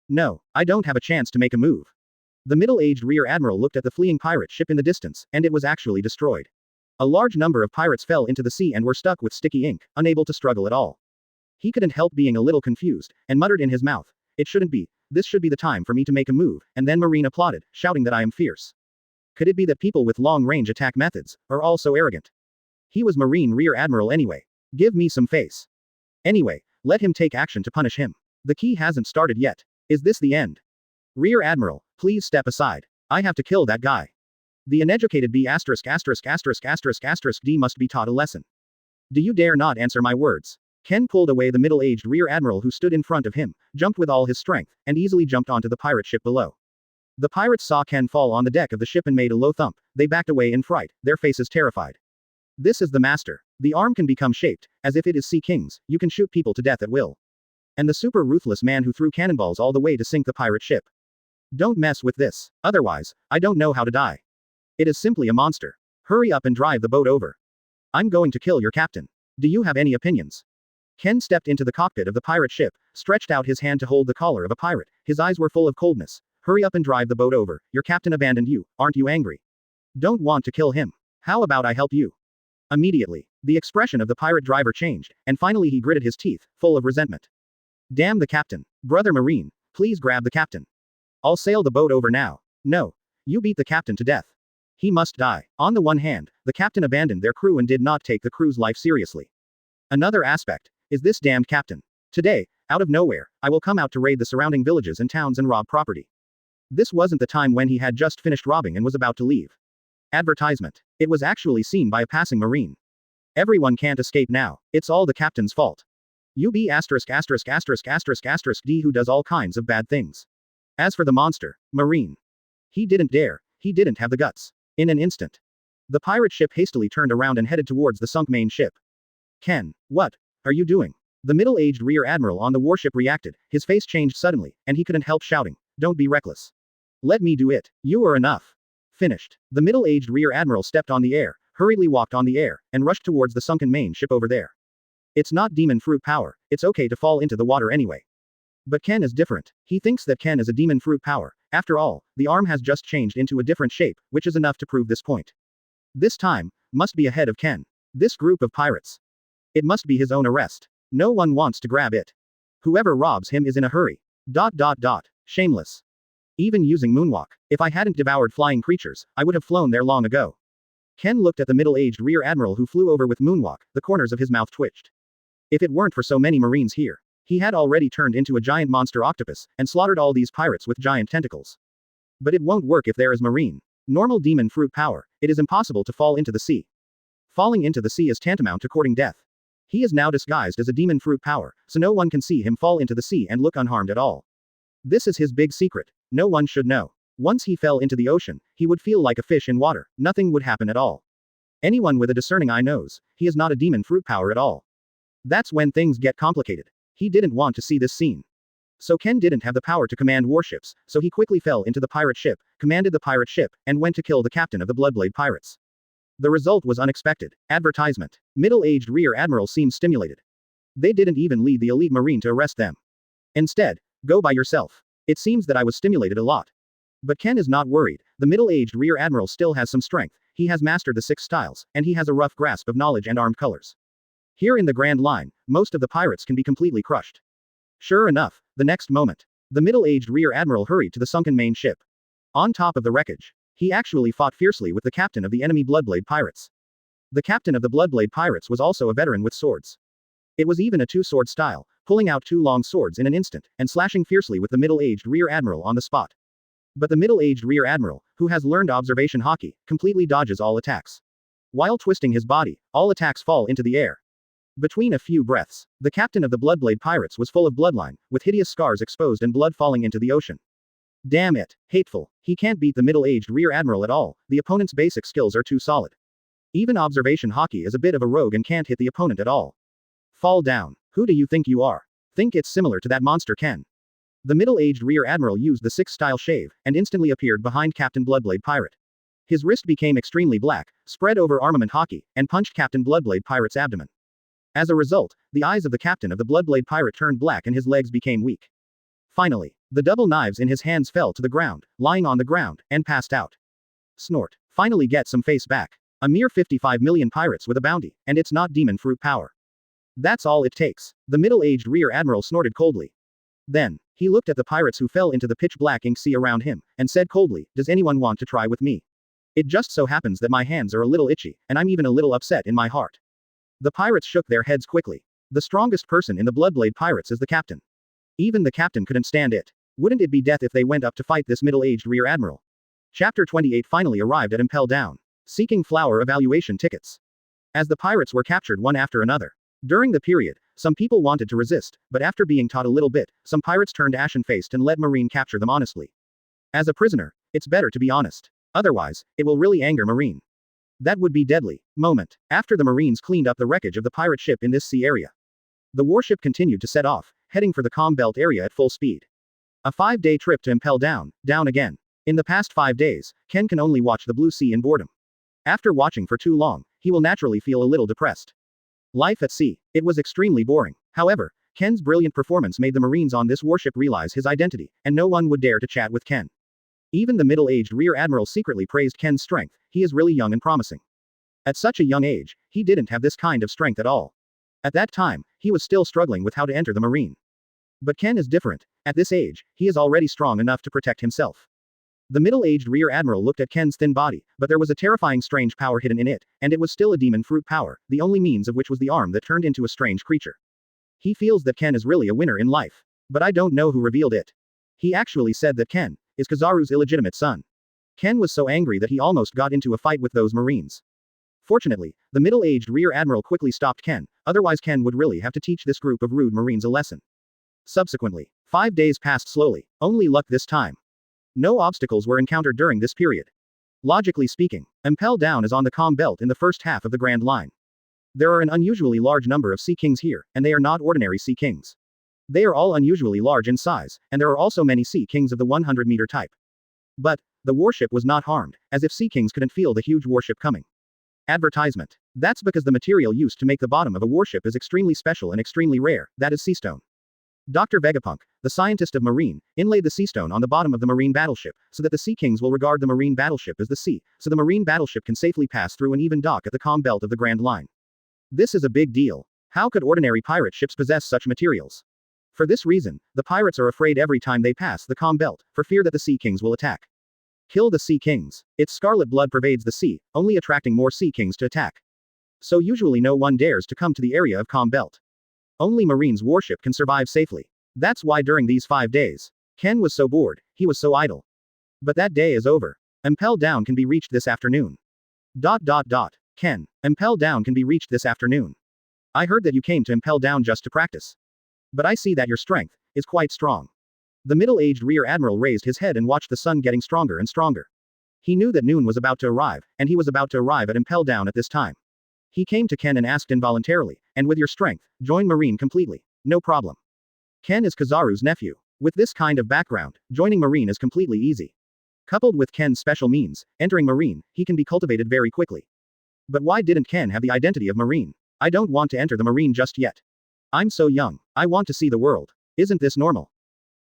No, I don't have a chance to make a move. The middle-aged rear admiral looked at the fleeing pirate ship in the distance, and it was actually destroyed. A large number of pirates fell into the sea and were stuck with sticky ink, unable to struggle at all. He couldn't help being a little confused, and muttered in his mouth, it shouldn't be. This should be the time for me to make a move, and then Marine applauded, shouting that I am fierce. Could it be that people with long-range attack methods are all so arrogant? He was Marine Rear Admiral anyway. Give me some face. Anyway, let him take action to punish him. The key hasn't started yet. Is this the end? Rear Admiral, please step aside. I have to kill that guy. The uneducated B*********** D must be taught a lesson. Do you dare not answer my words? Ken pulled away the middle-aged Rear Admiral who stood in front of him, jumped with all his strength, and easily jumped onto the pirate ship below. The pirates saw Ken fall on the deck of the ship and made a low thump. They backed away in fright, their faces terrified. This is the master. The arm can become shaped, as if it is Sea King's. You can shoot people to death at will. And the super ruthless man who threw cannonballs all the way to sink the pirate ship. Don't mess with this. Otherwise, I don't know how to die. It is simply a monster. Hurry up and drive the boat over. I'm going to kill your captain. Do you have any opinions? Ken stepped into the cockpit of the pirate ship, stretched out his hand to hold the collar of a pirate. His eyes were full of coldness. Hurry up and drive the boat over. Your captain abandoned you. Aren't you angry? Don't want to kill him. How about I help you? Immediately, the expression of the pirate driver changed, and finally he gritted his teeth, full of resentment. Damn the captain. Brother Marine, please grab the captain. I'll sail the boat over now. No. You beat the captain to death. He must die. On the one hand, the captain abandoned their crew and did not take the crew's life seriously. Another aspect is this damned captain. Today, out of nowhere, I will come out to raid the surrounding villages and towns and rob property. This wasn't the time when he had just finished robbing and was about to leave. Advertisement. It was actually seen by a passing Marine. Everyone can't escape now. It's all the captain's fault. You be D who does all kinds of bad things. As for the monster, Marine. He didn't dare. He didn't have the guts. In an instant, the pirate ship hastily turned around and headed towards the sunk main ship. Ken, what are you doing? The middle-aged Rear Admiral on the warship reacted, his face changed suddenly, and he couldn't help shouting, "Don't be reckless. Let me do it. You are enough." Finished. The middle-aged Rear Admiral stepped on the air, hurriedly walked on the air, and rushed towards the sunken main ship over there. It's not demon fruit power, it's okay to fall into the water anyway. But Ken is different. He thinks that Ken is a demon fruit power. After all, the arm has just changed into a different shape, which is enough to prove this point. This time, must be ahead of Ken. This group of pirates. It must be his own arrest. No one wants to grab it. Whoever robs him is in a hurry. Shameless. Even using moonwalk. If I hadn't devoured flying creatures, I would have flown there long ago. Ken looked at the middle-aged Rear Admiral who flew over with moonwalk, the corners of his mouth twitched. If it weren't for so many Marines here, he had already turned into a giant monster octopus, and slaughtered all these pirates with giant tentacles. But it won't work if there is Marine. Normal demon fruit power, it is impossible to fall into the sea. Falling into the sea is tantamount to courting death. He is now disguised as a demon fruit power, so no one can see him fall into the sea and look unharmed at all. This is his big secret. No one should know. Once he fell into the ocean, he would feel like a fish in water. Nothing would happen at all. Anyone with a discerning eye knows, he is not a demon fruit power at all. That's when things get complicated. He didn't want to see this scene. So Ken didn't have the power to command warships, so he quickly fell into the pirate ship, commanded the pirate ship, and went to kill the captain of the Bloodblade pirates. The result was unexpected. Advertisement. Middle-aged Rear Admiral seemed stimulated. They didn't even lead the elite Marine to arrest them. Instead, go by yourself. It seems that I was stimulated a lot. But Ken is not worried. The middle-aged Rear Admiral still has some strength, he has mastered the 6 styles, and he has a rough grasp of knowledge and armed colors. Here in the Grand Line, most of the pirates can be completely crushed. Sure enough, the next moment, the middle-aged Rear Admiral hurried to the sunken main ship. On top of the wreckage, he actually fought fiercely with the captain of the enemy Bloodblade pirates. The captain of the Bloodblade pirates was also a veteran with swords. It was even a 2-sword style, pulling out 2 long swords in an instant, and slashing fiercely with the middle-aged Rear Admiral on the spot. But the middle-aged Rear Admiral, who has learned observation hockey, completely dodges all attacks. While twisting his body, all attacks fall into the air. Between a few breaths, the captain of the Bloodblade pirates was full of bloodline, with hideous scars exposed and blood falling into the ocean. Damn it, hateful. He can't beat the middle-aged Rear Admiral at all, the opponent's basic skills are too solid. Even observation hockey is a bit of a rogue and can't hit the opponent at all. Fall down. Who do you think you are? Think it's similar to that monster Ken. The middle-aged Rear Admiral used the 6-style shave, and instantly appeared behind Captain Bloodblade Pirate. His wrist became extremely black, spread over armament hockey, and punched Captain Bloodblade Pirate's abdomen. As a result, the eyes of the captain of the Bloodblade Pirate turned black and his legs became weak. Finally, the double knives in his hands fell to the ground, lying on the ground, and passed out. Snort. Finally get some face back. A mere 55 million pirates with a bounty, and it's not demon fruit power. That's all it takes. The middle-aged Rear Admiral snorted coldly. Then, he looked at the pirates who fell into the pitch-black ink sea around him, and said coldly, "Does anyone want to try with me? It just so happens that my hands are a little itchy, and I'm even a little upset in my heart." The pirates shook their heads quickly. The strongest person in the Bloodblade Pirates is the captain. Even the captain couldn't stand it. Wouldn't it be death if they went up to fight this middle-aged rear admiral? Chapter 28 finally arrived at Impel Down. Seeking flower evaluation tickets. As the pirates were captured one after another. During the period, some people wanted to resist, but after being taught a little bit, some pirates turned ashen-faced and let Marine capture them honestly. As a prisoner, it's better to be honest. Otherwise, it will really anger Marine. That would be deadly. Moment. After the Marines cleaned up the wreckage of the pirate ship in this sea area. The warship continued to set off, heading for the Calm Belt area at full speed. A 5-day trip to Impel Down, down again. In the past 5 days, Ken can only watch the blue sea in boredom. After watching for too long, he will naturally feel a little depressed. Life at sea. It was extremely boring. However, Ken's brilliant performance made the Marines on this warship realize his identity, and no one would dare to chat with Ken. Even the middle-aged rear admiral secretly praised Ken's strength. He is really young and promising. At such a young age, he didn't have this kind of strength at all. At that time, he was still struggling with how to enter the Marine. But Ken is different. At this age, he is already strong enough to protect himself. The middle-aged rear admiral looked at Ken's thin body, but there was a terrifying strange power hidden in it, and it was still a demon fruit power, the only means of which was the arm that turned into a strange creature. He feels that Ken is really a winner in life. But I don't know who revealed it. He actually said that Ken is Kizaru's illegitimate son. Ken was so angry that he almost got into a fight with those Marines. Fortunately, the middle-aged rear admiral quickly stopped Ken, otherwise Ken would really have to teach this group of rude Marines a lesson. Subsequently, 5 days passed slowly, only luck this time. No obstacles were encountered during this period. Logically speaking, Impel Down is on the Calm Belt in the first half of the Grand Line. There are an unusually large number of Sea Kings here, and they are not ordinary Sea Kings. They are all unusually large in size, and there are also many Sea Kings of the 100-meter type. But, the warship was not harmed, as if Sea Kings couldn't feel the huge warship coming. Advertisement. That's because the material used to make the bottom of a warship is extremely special and extremely rare, that is seastone. Dr. Vegapunk, the scientist of Marine, inlaid the seastone on the bottom of the Marine battleship, so that the Sea Kings will regard the Marine battleship as the sea, so the Marine battleship can safely pass through and even dock at the Calm Belt of the Grand Line. This is a big deal. How could ordinary pirate ships possess such materials? For this reason, the pirates are afraid every time they pass the Calm Belt, for fear that the Sea Kings will attack. Kill the Sea Kings. Its scarlet blood pervades the sea, only attracting more Sea Kings to attack. So usually no one dares to come to the area of Calm Belt. Only Marine's warship can survive safely. That's why during these 5 days, Ken was so bored, he was so idle. But that day is over. Impel Down can be reached this afternoon. Ken, Impel Down can be reached this afternoon. I heard that you came to Impel Down just to practice. But I see that your strength is quite strong. The middle-aged rear admiral raised his head and watched the sun getting stronger and stronger. He knew that noon was about to arrive, and he was about to arrive at Impel Down at this time. He came to Ken and asked involuntarily, "And with your strength, join Marine completely. No problem." Ken is Kizaru's nephew. With this kind of background, joining Marine is completely easy. Coupled with Ken's special means, entering Marine, he can be cultivated very quickly. But why didn't Ken have the identity of Marine? I don't want to enter the Marine just yet. I'm so young. I want to see the world. Isn't this normal?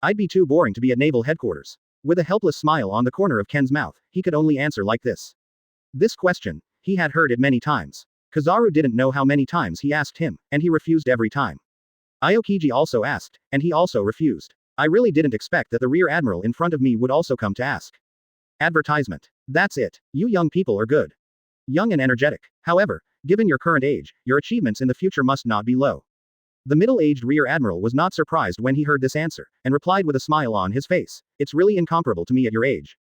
I'd be too boring to be at naval headquarters. With a helpless smile on the corner of Ken's mouth, he could only answer like this. This question, he had heard it many times. Kizaru didn't know how many times he asked him, and he refused every time. Aokiji also asked, and he also refused. I really didn't expect that the rear admiral in front of me would also come to ask. Advertisement. That's it. You young people are good. Young and energetic. However, given your current age, your achievements in the future must not be low. The middle-aged rear admiral was not surprised when he heard this answer, and replied with a smile on his face. It's really incomparable to me at your age.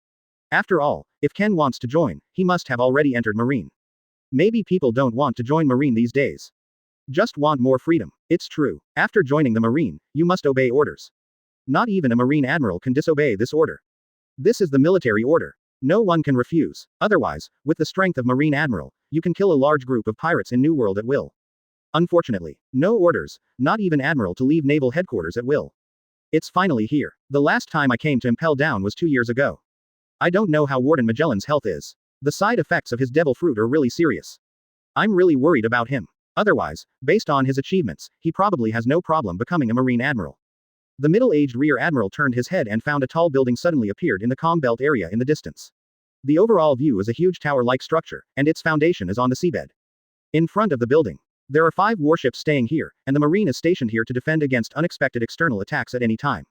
After all, if Ken wants to join, he must have already entered Marine. Maybe people don't want to join Marine these days. Just want more freedom. It's true. After joining the Marine, you must obey orders. Not even a Marine admiral can disobey this order. This is the military order. No one can refuse. Otherwise, with the strength of Marine admiral, you can kill a large group of pirates in New World at will. Unfortunately, no orders, not even admiral to leave naval headquarters at will. It's finally here. The last time I came to Impel Down was 2 years ago. I don't know how Warden Magellan's health is. The side effects of his devil fruit are really serious. I'm really worried about him. Otherwise, based on his achievements, he probably has no problem becoming a Marine admiral. The middle-aged rear admiral turned his head and found a tall building suddenly appeared in the Calm Belt area in the distance. The overall view is a huge tower-like structure, and its foundation is on the seabed. In front of the building, there are 5 warships staying here, and the Marine is stationed here to defend against unexpected external attacks at any time.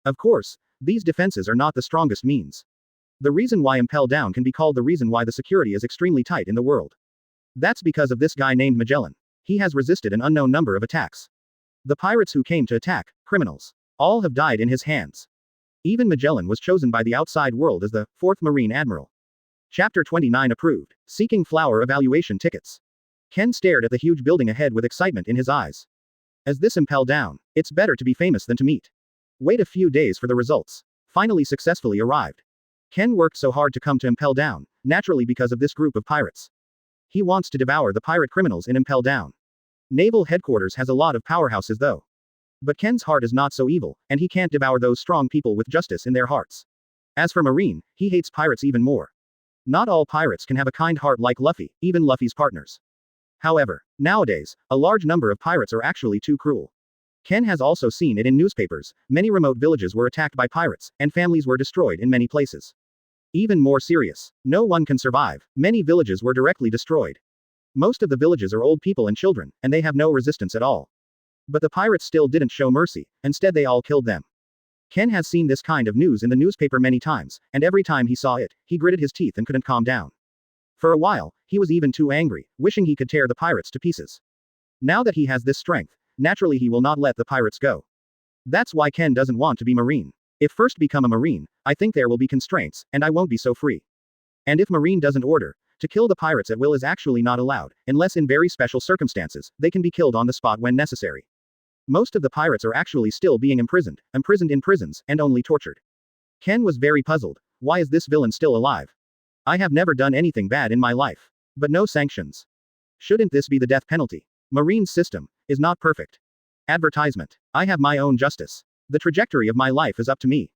Of course, these defenses are not the strongest means. The reason why Impel Down can be called the reason why the security is extremely tight in the world. That's because of this guy named Magellan. He has resisted an unknown number of attacks. The pirates who came to attack, criminals, all have died in his hands. Even Magellan was chosen by the outside world as the 4th Marine Admiral. Chapter 29 approved. Seeking flower evaluation tickets. Ken stared at the huge building ahead with excitement in his eyes. As this Impel Down, it's better to be famous than to meet. Wait a few days for the results. Finally successfully arrived. Ken worked so hard to come to Impel Down, naturally because of this group of pirates. He wants to devour the pirate criminals in Impel Down. Naval headquarters has a lot of powerhouses though. But Ken's heart is not so evil, and he can't devour those strong people with justice in their hearts. As for Marine, he hates pirates even more. Not all pirates can have a kind heart like Luffy, even Luffy's partners. However, nowadays, a large number of pirates are actually too cruel. Ken has also seen it in newspapers. Many remote villages were attacked by pirates, and families were destroyed in many places. Even more serious, no one can survive. Many villages were directly destroyed. Most of the villages are old people and children, and they have no resistance at all. But the pirates still didn't show mercy, instead they all killed them. Ken has seen this kind of news in the newspaper many times, and every time he saw it, he gritted his teeth and couldn't calm down. For a while, he was even too angry, wishing he could tear the pirates to pieces. Now that he has this strength, naturally he will not let the pirates go. That's why Ken doesn't want to be Marine. If first become a Marine, I think there will be constraints, and I won't be so free. And if Marine doesn't order, to kill the pirates at will is actually not allowed, unless in very special circumstances, they can be killed on the spot when necessary. Most of the pirates are actually still being imprisoned in prisons, and only tortured. Ken was very puzzled. Why is this villain still alive? I have never done anything bad in my life. But no sanctions. Shouldn't this be the death penalty? Marine's system is not perfect. Advertisement. I have my own justice. The trajectory of my life is up to me.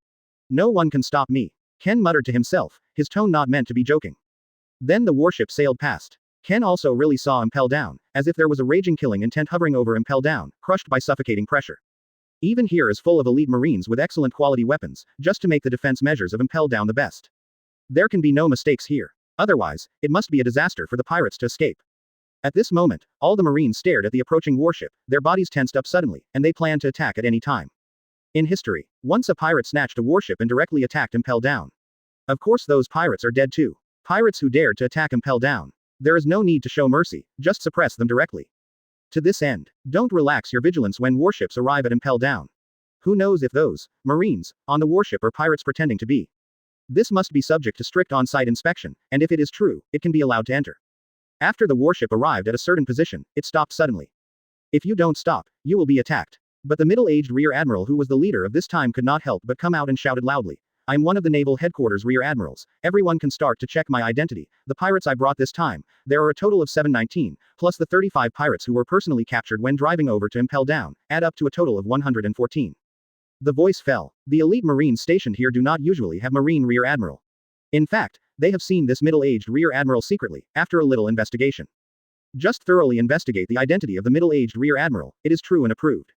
No one can stop me. Ken muttered to himself, his tone not meant to be joking. Then the warship sailed past. Ken also really saw Impel Down, as if there was a raging killing intent hovering over Impel Down, crushed by suffocating pressure. Even here is full of elite Marines with excellent quality weapons, just to make the defense measures of Impel Down the best. There can be no mistakes here. Otherwise, it must be a disaster for the pirates to escape. At this moment, all the Marines stared at the approaching warship, their bodies tensed up suddenly, and they planned to attack at any time. In history, once a pirate snatched a warship and directly attacked Impel Down. Of course those pirates are dead too. Pirates who dared to attack Impel Down. There is no need to show mercy, just suppress them directly. To this end, don't relax your vigilance when warships arrive at Impel Down. Who knows if those Marines on the warship are pirates pretending to be. This must be subject to strict on-site inspection, and if it is true, it can be allowed to enter. After the warship arrived at a certain position, it stopped suddenly. If you don't stop, you will be attacked. But the middle-aged rear admiral who was the leader of this time could not help but come out and shouted loudly. I'm one of the naval headquarters rear admirals. Everyone can start to check my identity. The pirates I brought this time, there are a total of 719, plus the 35 pirates who were personally captured when driving over to Impel Down, add up to a total of 114. The voice fell. The elite Marines stationed here do not usually have Marine rear admiral. In fact, they have seen this middle-aged rear admiral secretly, after a little investigation. Just thoroughly investigate the identity of the middle-aged rear admiral, it is true and approved.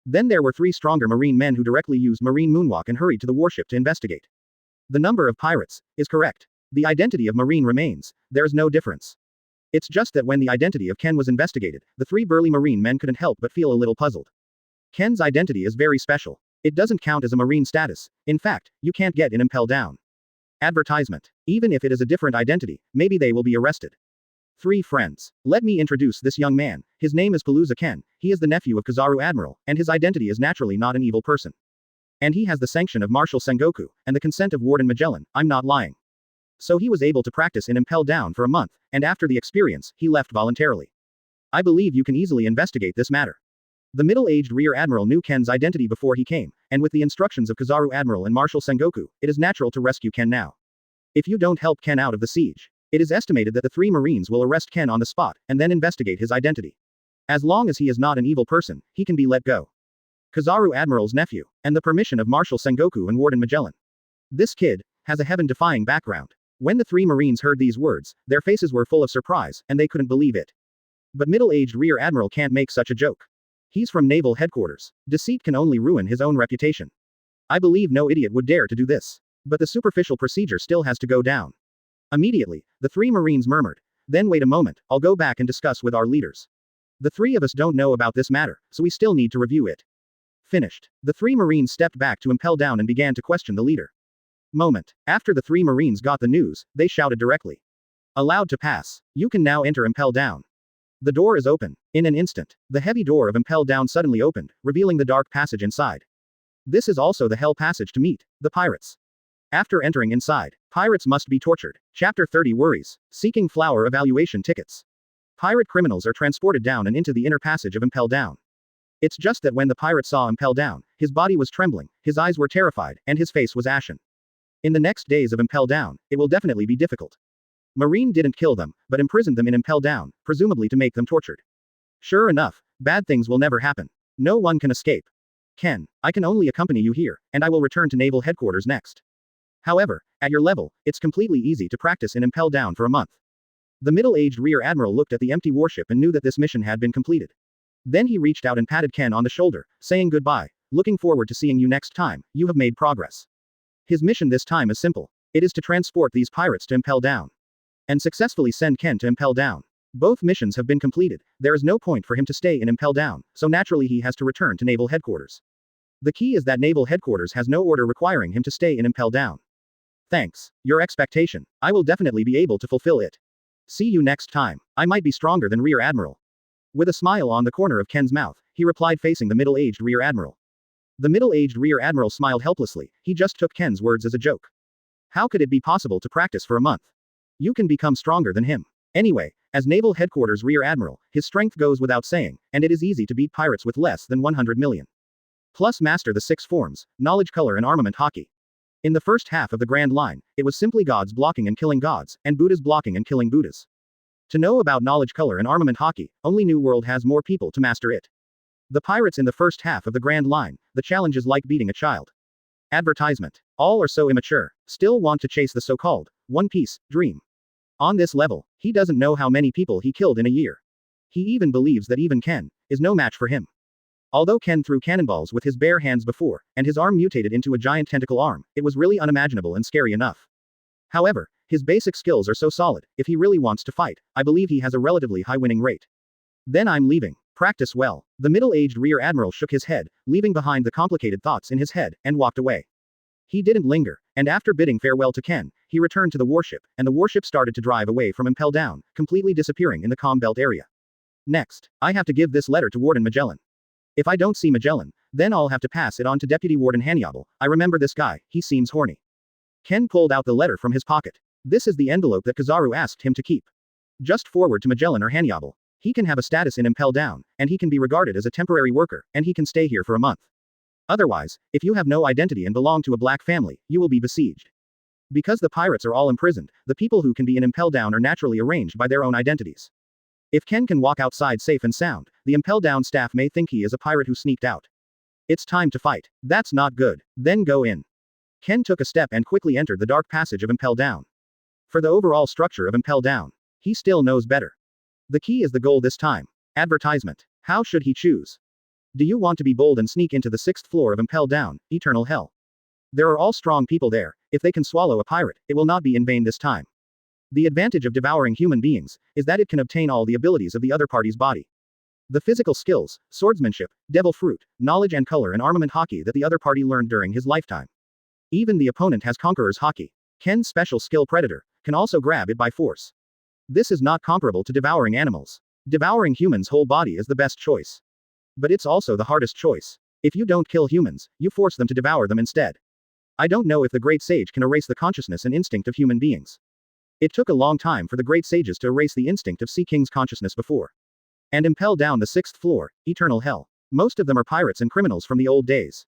Then there were 3 stronger Marine men who directly used Marine moonwalk and hurried to the warship to investigate. The number of pirates is correct. The identity of Marine remains, there's no difference. It's just that when the identity of Ken was investigated, the 3 burly Marine men couldn't help but feel a little puzzled. Ken's identity is very special. It doesn't count as a Marine status. In fact, you can't get in Impel Down. Advertisement. Even if it is a different identity, maybe they will be arrested. 3 friends. Let me introduce this young man. His name is Palooza Ken. He is the nephew of Kizaru Admiral, and his identity is naturally not an evil person. And he has the sanction of Marshal Sengoku, and the consent of Warden Magellan, I'm not lying. So he was able to practice in Impel Down for a month, and after the experience, he left voluntarily. I believe you can easily investigate this matter. The middle-aged rear admiral knew Ken's identity before he came, and with the instructions of Kizaru Admiral and Marshal Sengoku, it is natural to rescue Ken now. If you don't help Ken out of the siege, it is estimated that the 3 Marines will arrest Ken on the spot, and then investigate his identity. As long as he is not an evil person, he can be let go. Kizaru Admiral's nephew, and the permission of Marshal Sengoku and Warden Magellan. This kid has a heaven-defying background. When the 3 Marines heard these words, their faces were full of surprise, and they couldn't believe it. But middle-aged rear admiral can't make such a joke. He's from naval headquarters. Deceit can only ruin his own reputation. I believe no idiot would dare to do this. But the superficial procedure still has to go down. Immediately, the 3 Marines murmured. Then wait a moment, I'll go back and discuss with our leaders. The 3 of us don't know about this matter, so we still need to review it. Finished. The 3 Marines stepped back to Impel Down and began to question the leader. Moment. After the 3 Marines got the news, they shouted directly. Allowed to pass. You can now enter Impel Down. The door is open. In an instant, the heavy door of Impel Down suddenly opened, revealing the dark passage inside. This is also the Hell Passage to meet the pirates. After entering inside, pirates must be tortured. Chapter 30 Worries. Seeking flower evaluation tickets. Pirate criminals are transported down and into the inner passage of Impel Down. It's just that when the pirate saw Impel Down, his body was trembling, his eyes were terrified, and his face was ashen. In the next days of Impel Down, it will definitely be difficult. Marine didn't kill them, but imprisoned them in Impel Down, presumably to make them tortured. Sure enough, bad things will never happen. No one can escape. Ken, I can only accompany you here, and I will return to Naval Headquarters next. However, at your level, it's completely easy to practice in Impel Down for a month. The middle-aged Rear Admiral looked at the empty warship and knew that this mission had been completed. Then he reached out and patted Ken on the shoulder, saying goodbye, looking forward to seeing you next time, you have made progress. His mission this time is simple. It is to transport these pirates to Impel Down. And successfully send Ken to Impel Down. Both missions have been completed, there is no point for him to stay in Impel Down, so naturally he has to return to Naval Headquarters. The key is that Naval Headquarters has no order requiring him to stay in Impel Down. Thanks. Your expectation. I will definitely be able to fulfill it. See you next time. I might be stronger than Rear Admiral. With a smile on the corner of Ken's mouth, he replied facing the middle-aged Rear Admiral. The middle-aged Rear Admiral smiled helplessly, he just took Ken's words as a joke. How could it be possible to practice for a month? You can become stronger than him. Anyway, as Naval Headquarters Rear Admiral, his strength goes without saying, and it is easy to beat pirates with less than 100 million. Plus master the 6 forms, knowledge color and armament hockey. In the first half of the Grand Line, it was simply gods blocking and killing gods, and Buddhas blocking and killing Buddhas. To know about knowledge color and armament hockey, only New World has more people to master it. The pirates in the first half of the Grand Line, the challenge is like beating a child. Advertisement. All are so immature, still want to chase the so-called One Piece dream. On this level, he doesn't know how many people he killed in a year. He even believes that even Ken is no match for him. Although Ken threw cannonballs with his bare hands before, and his arm mutated into a giant tentacle arm, it was really unimaginable and scary enough. However, his basic skills are so solid, if he really wants to fight, I believe he has a relatively high winning rate. Then I'm leaving. Practice well. The middle-aged Rear Admiral shook his head, leaving behind the complicated thoughts in his head, and walked away. He didn't linger, and after bidding farewell to Ken, he returned to the warship, and the warship started to drive away from Impel Down, completely disappearing in the calm belt area. Next, I have to give this letter to Warden Magellan. If I don't see Magellan, then I'll have to pass it on to Deputy Warden Hannibal. I remember this guy, he seems horny. Ken pulled out the letter from his pocket. This is the envelope that Kizaru asked him to keep. Just forward to Magellan or Hannibal. He can have a status in Impel Down, and he can be regarded as a temporary worker, and he can stay here for a month. Otherwise, if you have no identity and belong to a black family, you will be besieged. Because the pirates are all imprisoned, the people who can be in Impel Down are naturally arranged by their own identities. If Ken can walk outside safe and sound, the Impel Down staff may think he is a pirate who sneaked out. It's time to fight. That's not good. Then go in. Ken took a step and quickly entered the dark passage of Impel Down. For the overall structure of Impel Down, he still knows better. The key is the goal this time. Advertisement. How should he choose? Do you want to be bold and sneak into the 6th floor of Impel Down, Eternal Hell? There are all strong people there, if they can swallow a pirate, it will not be in vain this time. The advantage of devouring human beings is that it can obtain all the abilities of the other party's body. The physical skills, swordsmanship, devil fruit, knowledge and color and armament hockey that the other party learned during his lifetime. Even the opponent has Conqueror's hockey. Ken's special skill Predator can also grab it by force. This is not comparable to devouring animals. Devouring humans' whole body is the best choice. But it's also the hardest choice. If you don't kill humans, you force them to devour them instead. I don't know if the Great Sage can erase the consciousness and instinct of human beings. It took a long time for the Great Sages to erase the instinct of Sea King's consciousness before. And Impel Down the 6th floor, Eternal Hell. Most of them are pirates and criminals from the old days.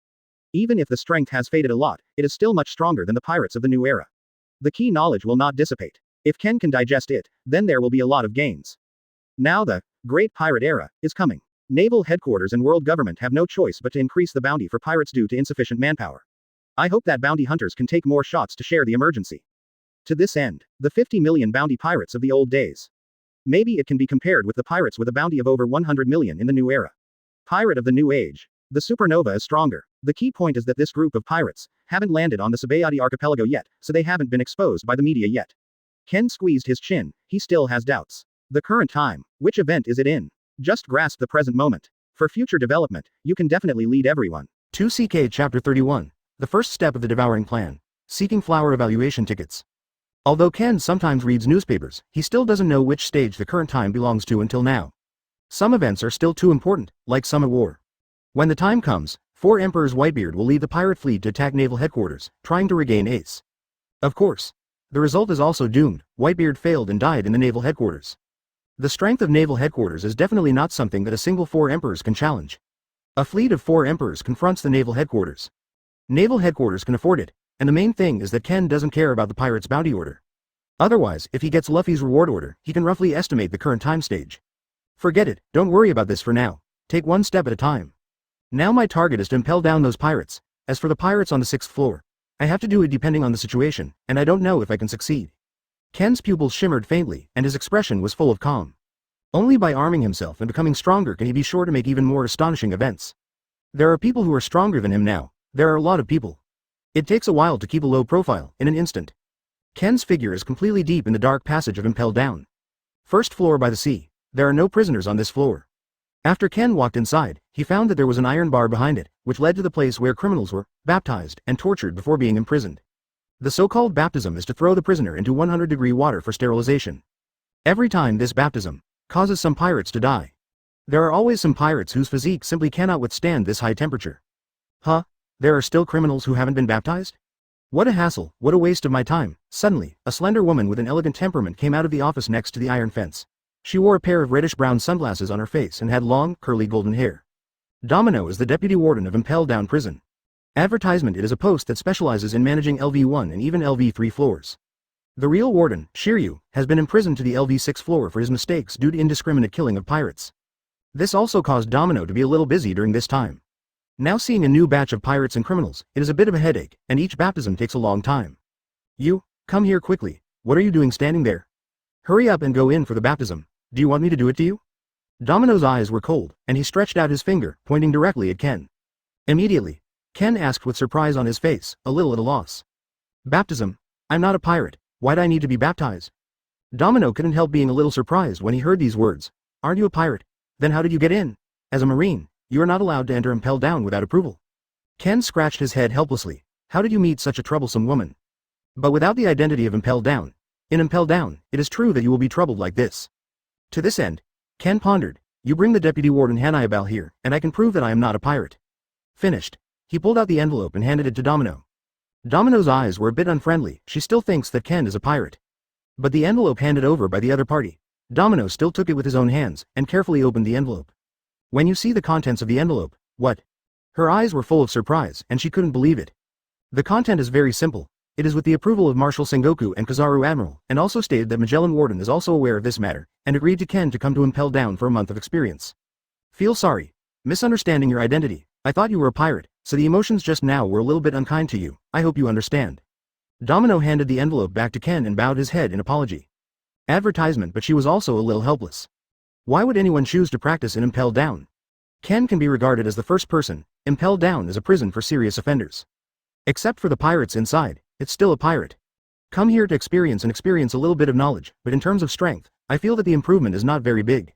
Even if the strength has faded a lot, it is still much stronger than the pirates of the new era. The key knowledge will not dissipate. If Ken can digest it, then there will be a lot of gains. Now the Great Pirate Era is coming. Naval headquarters and world government have no choice but to increase the bounty for pirates due to insufficient manpower. I hope that bounty hunters can take more shots to share the emergency. To this end, the 50 million bounty pirates of the old days. Maybe it can be compared with the pirates with a bounty of over 100 million in the new era. Pirate of the new age. The supernova is stronger. The key point is that this group of pirates haven't landed on the Sabayati archipelago yet, so they haven't been exposed by the media yet. Ken squeezed his chin, he still has doubts. The current time. Which event is it in? Just grasp the present moment. For future development, you can definitely lead everyone. 2CK Chapter 31. The first step of the devouring plan. Seeking flower evaluation tickets. Although Ken sometimes reads newspapers, he still doesn't know which stage the current time belongs to until now. Some events are still too important, like Summit War. When the time comes, 4 Emperors Whitebeard will lead the pirate fleet to attack naval headquarters, trying to regain Ace. Of course. The result is also doomed. Whitebeard failed and died in the naval headquarters. The strength of naval headquarters is definitely not something that a single 4 Emperors can challenge. A fleet of 4 Emperors confronts the naval headquarters. Naval headquarters can afford it, and the main thing is that Ken doesn't care about the pirate's bounty order. Otherwise, if he gets Luffy's reward order, he can roughly estimate the current time stage. Forget it, don't worry about this for now. Take one step at a time. Now my target is to impel down those pirates. As for the pirates on the 6th floor, I have to do it depending on the situation, and I don't know if I can succeed. Ken's pupils shimmered faintly, and his expression was full of calm. Only by arming himself and becoming stronger can he be sure to make even more astonishing events. There are people who are stronger than him now. There are a lot of people. It takes a while to keep a low profile, in an instant. Ken's figure is completely deep in the dark passage of Impel Down. First floor by the sea. There are no prisoners on this floor. After Ken walked inside, he found that there was an iron bar behind it, which led to the place where criminals were baptized and tortured before being imprisoned. The so-called baptism is to throw the prisoner into 100-degree water for sterilization. Every time this baptism causes some pirates to die. There are always some pirates whose physique simply cannot withstand this high temperature. Huh? There are still criminals who haven't been baptized? What a hassle, what a waste of my time. Suddenly, a slender woman with an elegant temperament came out of the office next to the iron fence. She wore a pair of reddish-brown sunglasses on her face and had long, curly golden hair. Domino is the deputy warden of Impel Down prison. Advertisement: it is a post that specializes in managing LV1 and even LV3 floors. The real warden, Shiryu, has been imprisoned to the LV6 floor for his mistakes due to indiscriminate killing of pirates. This also caused Domino to be a little busy during this time. Now seeing a new batch of pirates and criminals, it is a bit of a headache, and each baptism takes a long time. You, come here quickly. What are you doing standing there? Hurry up and go in for the baptism. Do you want me to do it to you? Domino's eyes were cold, and he stretched out his finger, pointing directly at Ken. Immediately, Ken asked with surprise on his face, a little at a loss. Baptism? I'm not a pirate. Why'd I need to be baptized? Domino couldn't help being a little surprised when he heard these words. Aren't you a pirate? Then how did you get in? As a marine, you are not allowed to enter Impel Down without approval. Ken scratched his head helplessly. How did you meet such a troublesome woman? But without the identity of Impel Down. In Impel Down, it is true that you will be troubled like this. To this end, Ken pondered. You bring the deputy warden Hannibal here, and I can prove that I am not a pirate. Finished. He pulled out the envelope and handed it to Domino. Domino's eyes were a bit unfriendly. She still thinks that Ken is a pirate. But the envelope handed over by the other party, Domino still took it with his own hands, and carefully opened the envelope. When you see the contents of the envelope, what? Her eyes were full of surprise, and she couldn't believe it. The content is very simple. It is with the approval of Marshal Sengoku and Kizaru Admiral, and also stated that Magellan Warden is also aware of this matter, and agreed to Ken to come to Impel Down for a month of experience. Feel sorry. Misunderstanding your identity. I thought you were a pirate, so the emotions just now were a little bit unkind to you. I hope you understand. Domino handed the envelope back to Ken and bowed his head in apology. Advertisement, but she was also a little helpless. Why would anyone choose to practice in Impel Down? Ken can be regarded as the first person. Impel Down is a prison for serious offenders. Except for the pirates inside, it's still a pirate. Come here to experience a little bit of knowledge, but in terms of strength, I feel that the improvement is not very big.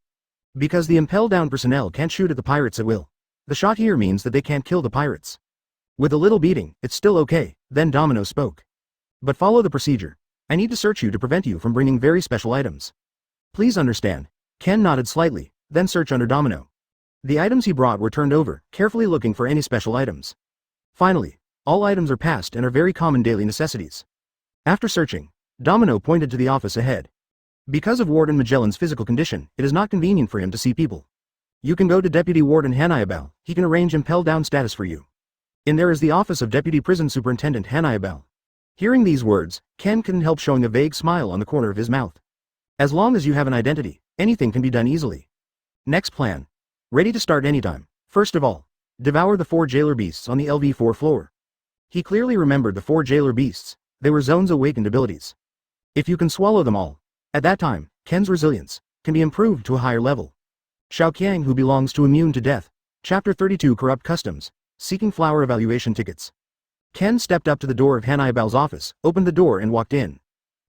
Because the Impel Down personnel can't shoot at the pirates at will. The shot here means that they can't kill the pirates. With a little beating, it's still okay. Then Domino spoke. But follow the procedure. I need to search you to prevent you from bringing very special items. Please understand. Ken nodded slightly, then search under Domino. The items he brought were turned over, carefully looking for any special items. Finally, all items are passed and are very common daily necessities. After searching, Domino pointed to the office ahead. Because of Warden Magellan's physical condition, it is not convenient for him to see people. You can go to Deputy Warden Hannibal. He can arrange Impel Down status for you. In there is the office of Deputy Prison Superintendent Hannibal. Hearing these words, Ken couldn't help showing a vague smile on the corner of his mouth. As long as you have an identity, anything can be done easily. Next plan. Ready to start anytime. First of all, devour the 4 jailer beasts on the LV4 floor. He clearly remembered the 4 jailer beasts. They were Zone's awakened abilities. If you can swallow them all, at that time, Ken's resilience can be improved to a higher level. Xiaoqiang, who belongs to Immune to Death. Chapter 32 Corrupt Customs. Seeking flower evaluation tickets. Ken stepped up to the door of Hannibal's office, opened the door and walked in.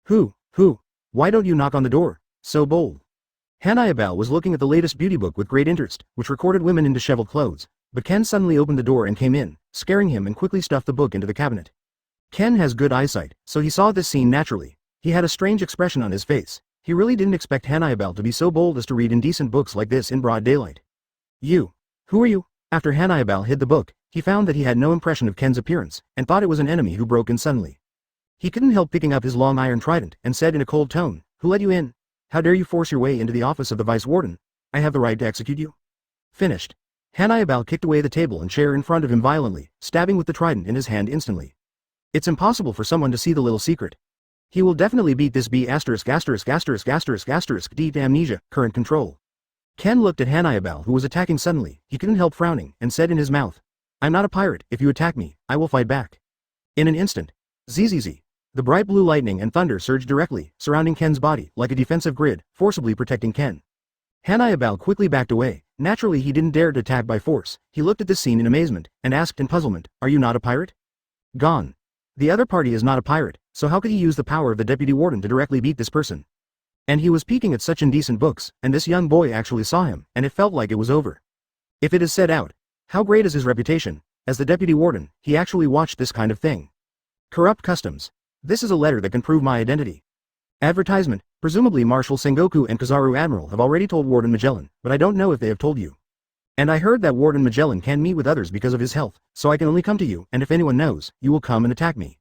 Who? Why don't you knock on the door? So bold. Hanayabal was looking at the latest beauty book with great interest, which recorded women in disheveled clothes, but Ken suddenly opened the door and came in, scaring him and quickly stuffed the book into the cabinet. Ken has good eyesight, so he saw this scene naturally. He had a strange expression on his face. He really didn't expect Hanayabal to be so bold as to read indecent books like this in broad daylight. You. Who are you? After Hanayabal hid the book, he found that he had no impression of Ken's appearance, and thought it was an enemy who broke in suddenly. He couldn't help picking up his long iron trident, and said in a cold tone, "Who let you in? How dare you force your way into the office of the Vice Warden? I have the right to execute you." Finished. Hanayabal kicked away the table and chair in front of him violently, stabbing with the trident in his hand instantly. It's impossible for someone to see the little secret. He will definitely beat this B********* deep amnesia, current control. Ken looked at Hanayabal, who was attacking suddenly. He couldn't help frowning, and said in his mouth, "I'm not a pirate. If you attack me, I will fight back." In an instant, zzz. The bright blue lightning and thunder surged directly, surrounding Ken's body, like a defensive grid, forcibly protecting Ken. Hanayabal quickly backed away. Naturally he didn't dare to attack by force. He looked at this scene in amazement, and asked in puzzlement, "Are you not a pirate?" Gone. The other party is not a pirate, so how could he use the power of the Deputy Warden to directly beat this person? And he was peeking at such indecent books, and this young boy actually saw him, and it felt like it was over. If it is said out, how great is his reputation? As the Deputy Warden, he actually watched this kind of thing. Corrupt customs. This is a letter that can prove my identity. Advertisement. Presumably Marshal Sengoku and Kizaru Admiral have already told Warden Magellan, but I don't know if they have told you. And I heard that Warden Magellan can't meet with others because of his health, so I can only come to you, and if anyone knows, you will come and attack me.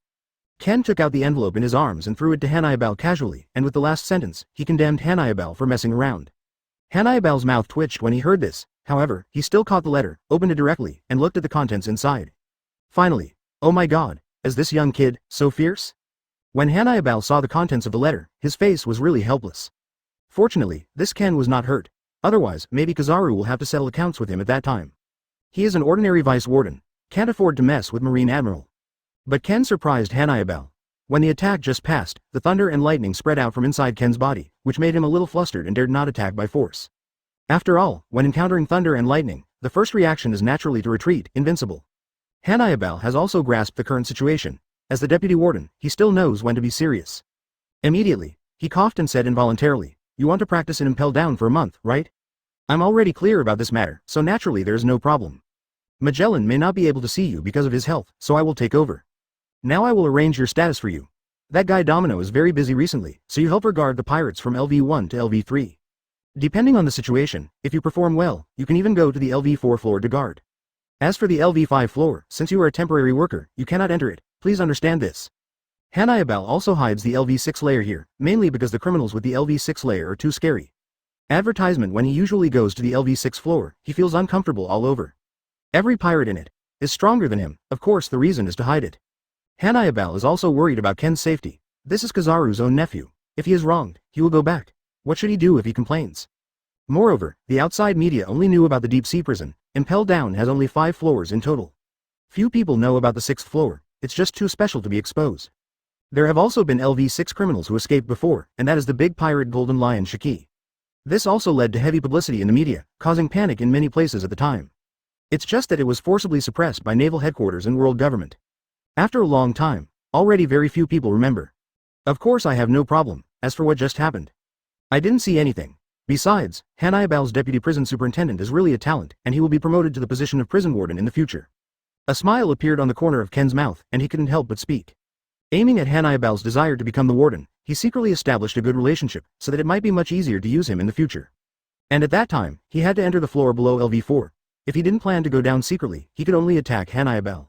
Ken took out the envelope in his arms and threw it to Hanayabal casually, and with the last sentence, he condemned Hanayabal for messing around. Hanayabal's mouth twitched when he heard this. However, he still caught the letter, opened it directly, and looked at the contents inside. Finally, oh my god, is this young kid so fierce? When Hanayabal saw the contents of the letter, his face was really helpless. Fortunately, this Ken was not hurt. Otherwise, maybe Kizaru will have to settle accounts with him at that time. He is an ordinary Vice Warden. Can't afford to mess with Marine Admiral. But Ken surprised Hanayabal. When the attack just passed, the thunder and lightning spread out from inside Ken's body, which made him a little flustered and dared not attack by force. After all, when encountering thunder and lightning, the first reaction is naturally to retreat, invincible. Hanayabal has also grasped the current situation. As the Deputy Warden, he still knows when to be serious. Immediately, he coughed and said involuntarily, "You want to practice in Impel Down for a month, right? I'm already clear about this matter, so naturally there is no problem. Magellan may not be able to see you because of his health, so I will take over. Now I will arrange your status for you. That guy Domino is very busy recently, so you help her guard the pirates from LV1 to LV3. Depending on the situation, if you perform well, you can even go to the LV4 floor to guard. As for the LV5 floor, since you are a temporary worker, you cannot enter it. Please understand this." Hanayabal also hides the LV6 layer here, mainly because the criminals with the LV6 layer are too scary. Advertisement. When he usually goes to the LV6 floor, he feels uncomfortable all over. Every pirate in it is stronger than him. Of course the reason is to hide it. Hanayabal is also worried about Ken's safety. This is Kizaru's own nephew. If he is wronged, he will go back. What should he do if he complains? Moreover, the outside media only knew about the deep-sea prison. Impel Down has only 5 floors in total. Few people know about the 6th floor. It's just too special to be exposed. There have also been LV6 criminals who escaped before, and that is the big pirate Golden Lion Shiki. This also led to heavy publicity in the media, causing panic in many places at the time. It's just that it was forcibly suppressed by naval headquarters and world government. After a long time, already very few people remember. Of course I have no problem, as for what just happened. I didn't see anything. Besides, Hanayabal's deputy prison superintendent is really a talent, and he will be promoted to the position of prison warden in the future. A smile appeared on the corner of Ken's mouth, and he couldn't help but speak. Aiming at Hanayabal's desire to become the warden, he secretly established a good relationship, so that it might be much easier to use him in the future. And at that time, he had to enter the floor below LV4. If he didn't plan to go down secretly, he could only attack Hanayabal.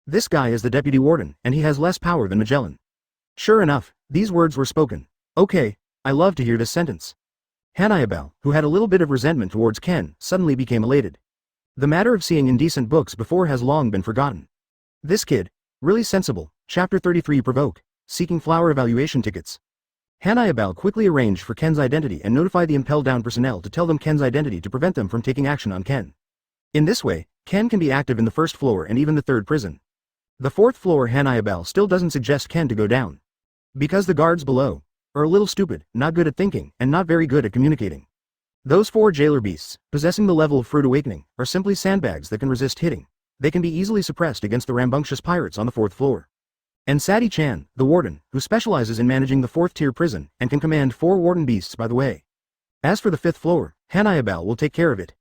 This guy is the deputy warden, and he has less power than Magellan. Sure enough, these words were spoken. Okay, I love to hear this sentence. Hanayabal, who had a little bit of resentment towards Ken, suddenly became elated. The matter of seeing indecent books before has long been forgotten. This kid, really sensible. Chapter 33 Provoke, seeking flower evaluation tickets. Hanayabal quickly arranged for Ken's identity and notified the Impel Down personnel to tell them Ken's identity to prevent them from taking action on Ken. In this way, Ken can be active in the 1st floor and even the 3rd prison. The 4th floor Hanayabal still doesn't suggest Ken to go down. Because the guards below are a little stupid, not good at thinking, and not very good at communicating. Those 4 jailer beasts, possessing the level of Fruit Awakening, are simply sandbags that can resist hitting. They can be easily suppressed against the rambunctious pirates on the 4th floor. And Sadi-chan, the warden, who specializes in managing the 4th tier prison, and can command 4 warden beasts by the way. As for the 5th floor, Hanayabal will take care of it.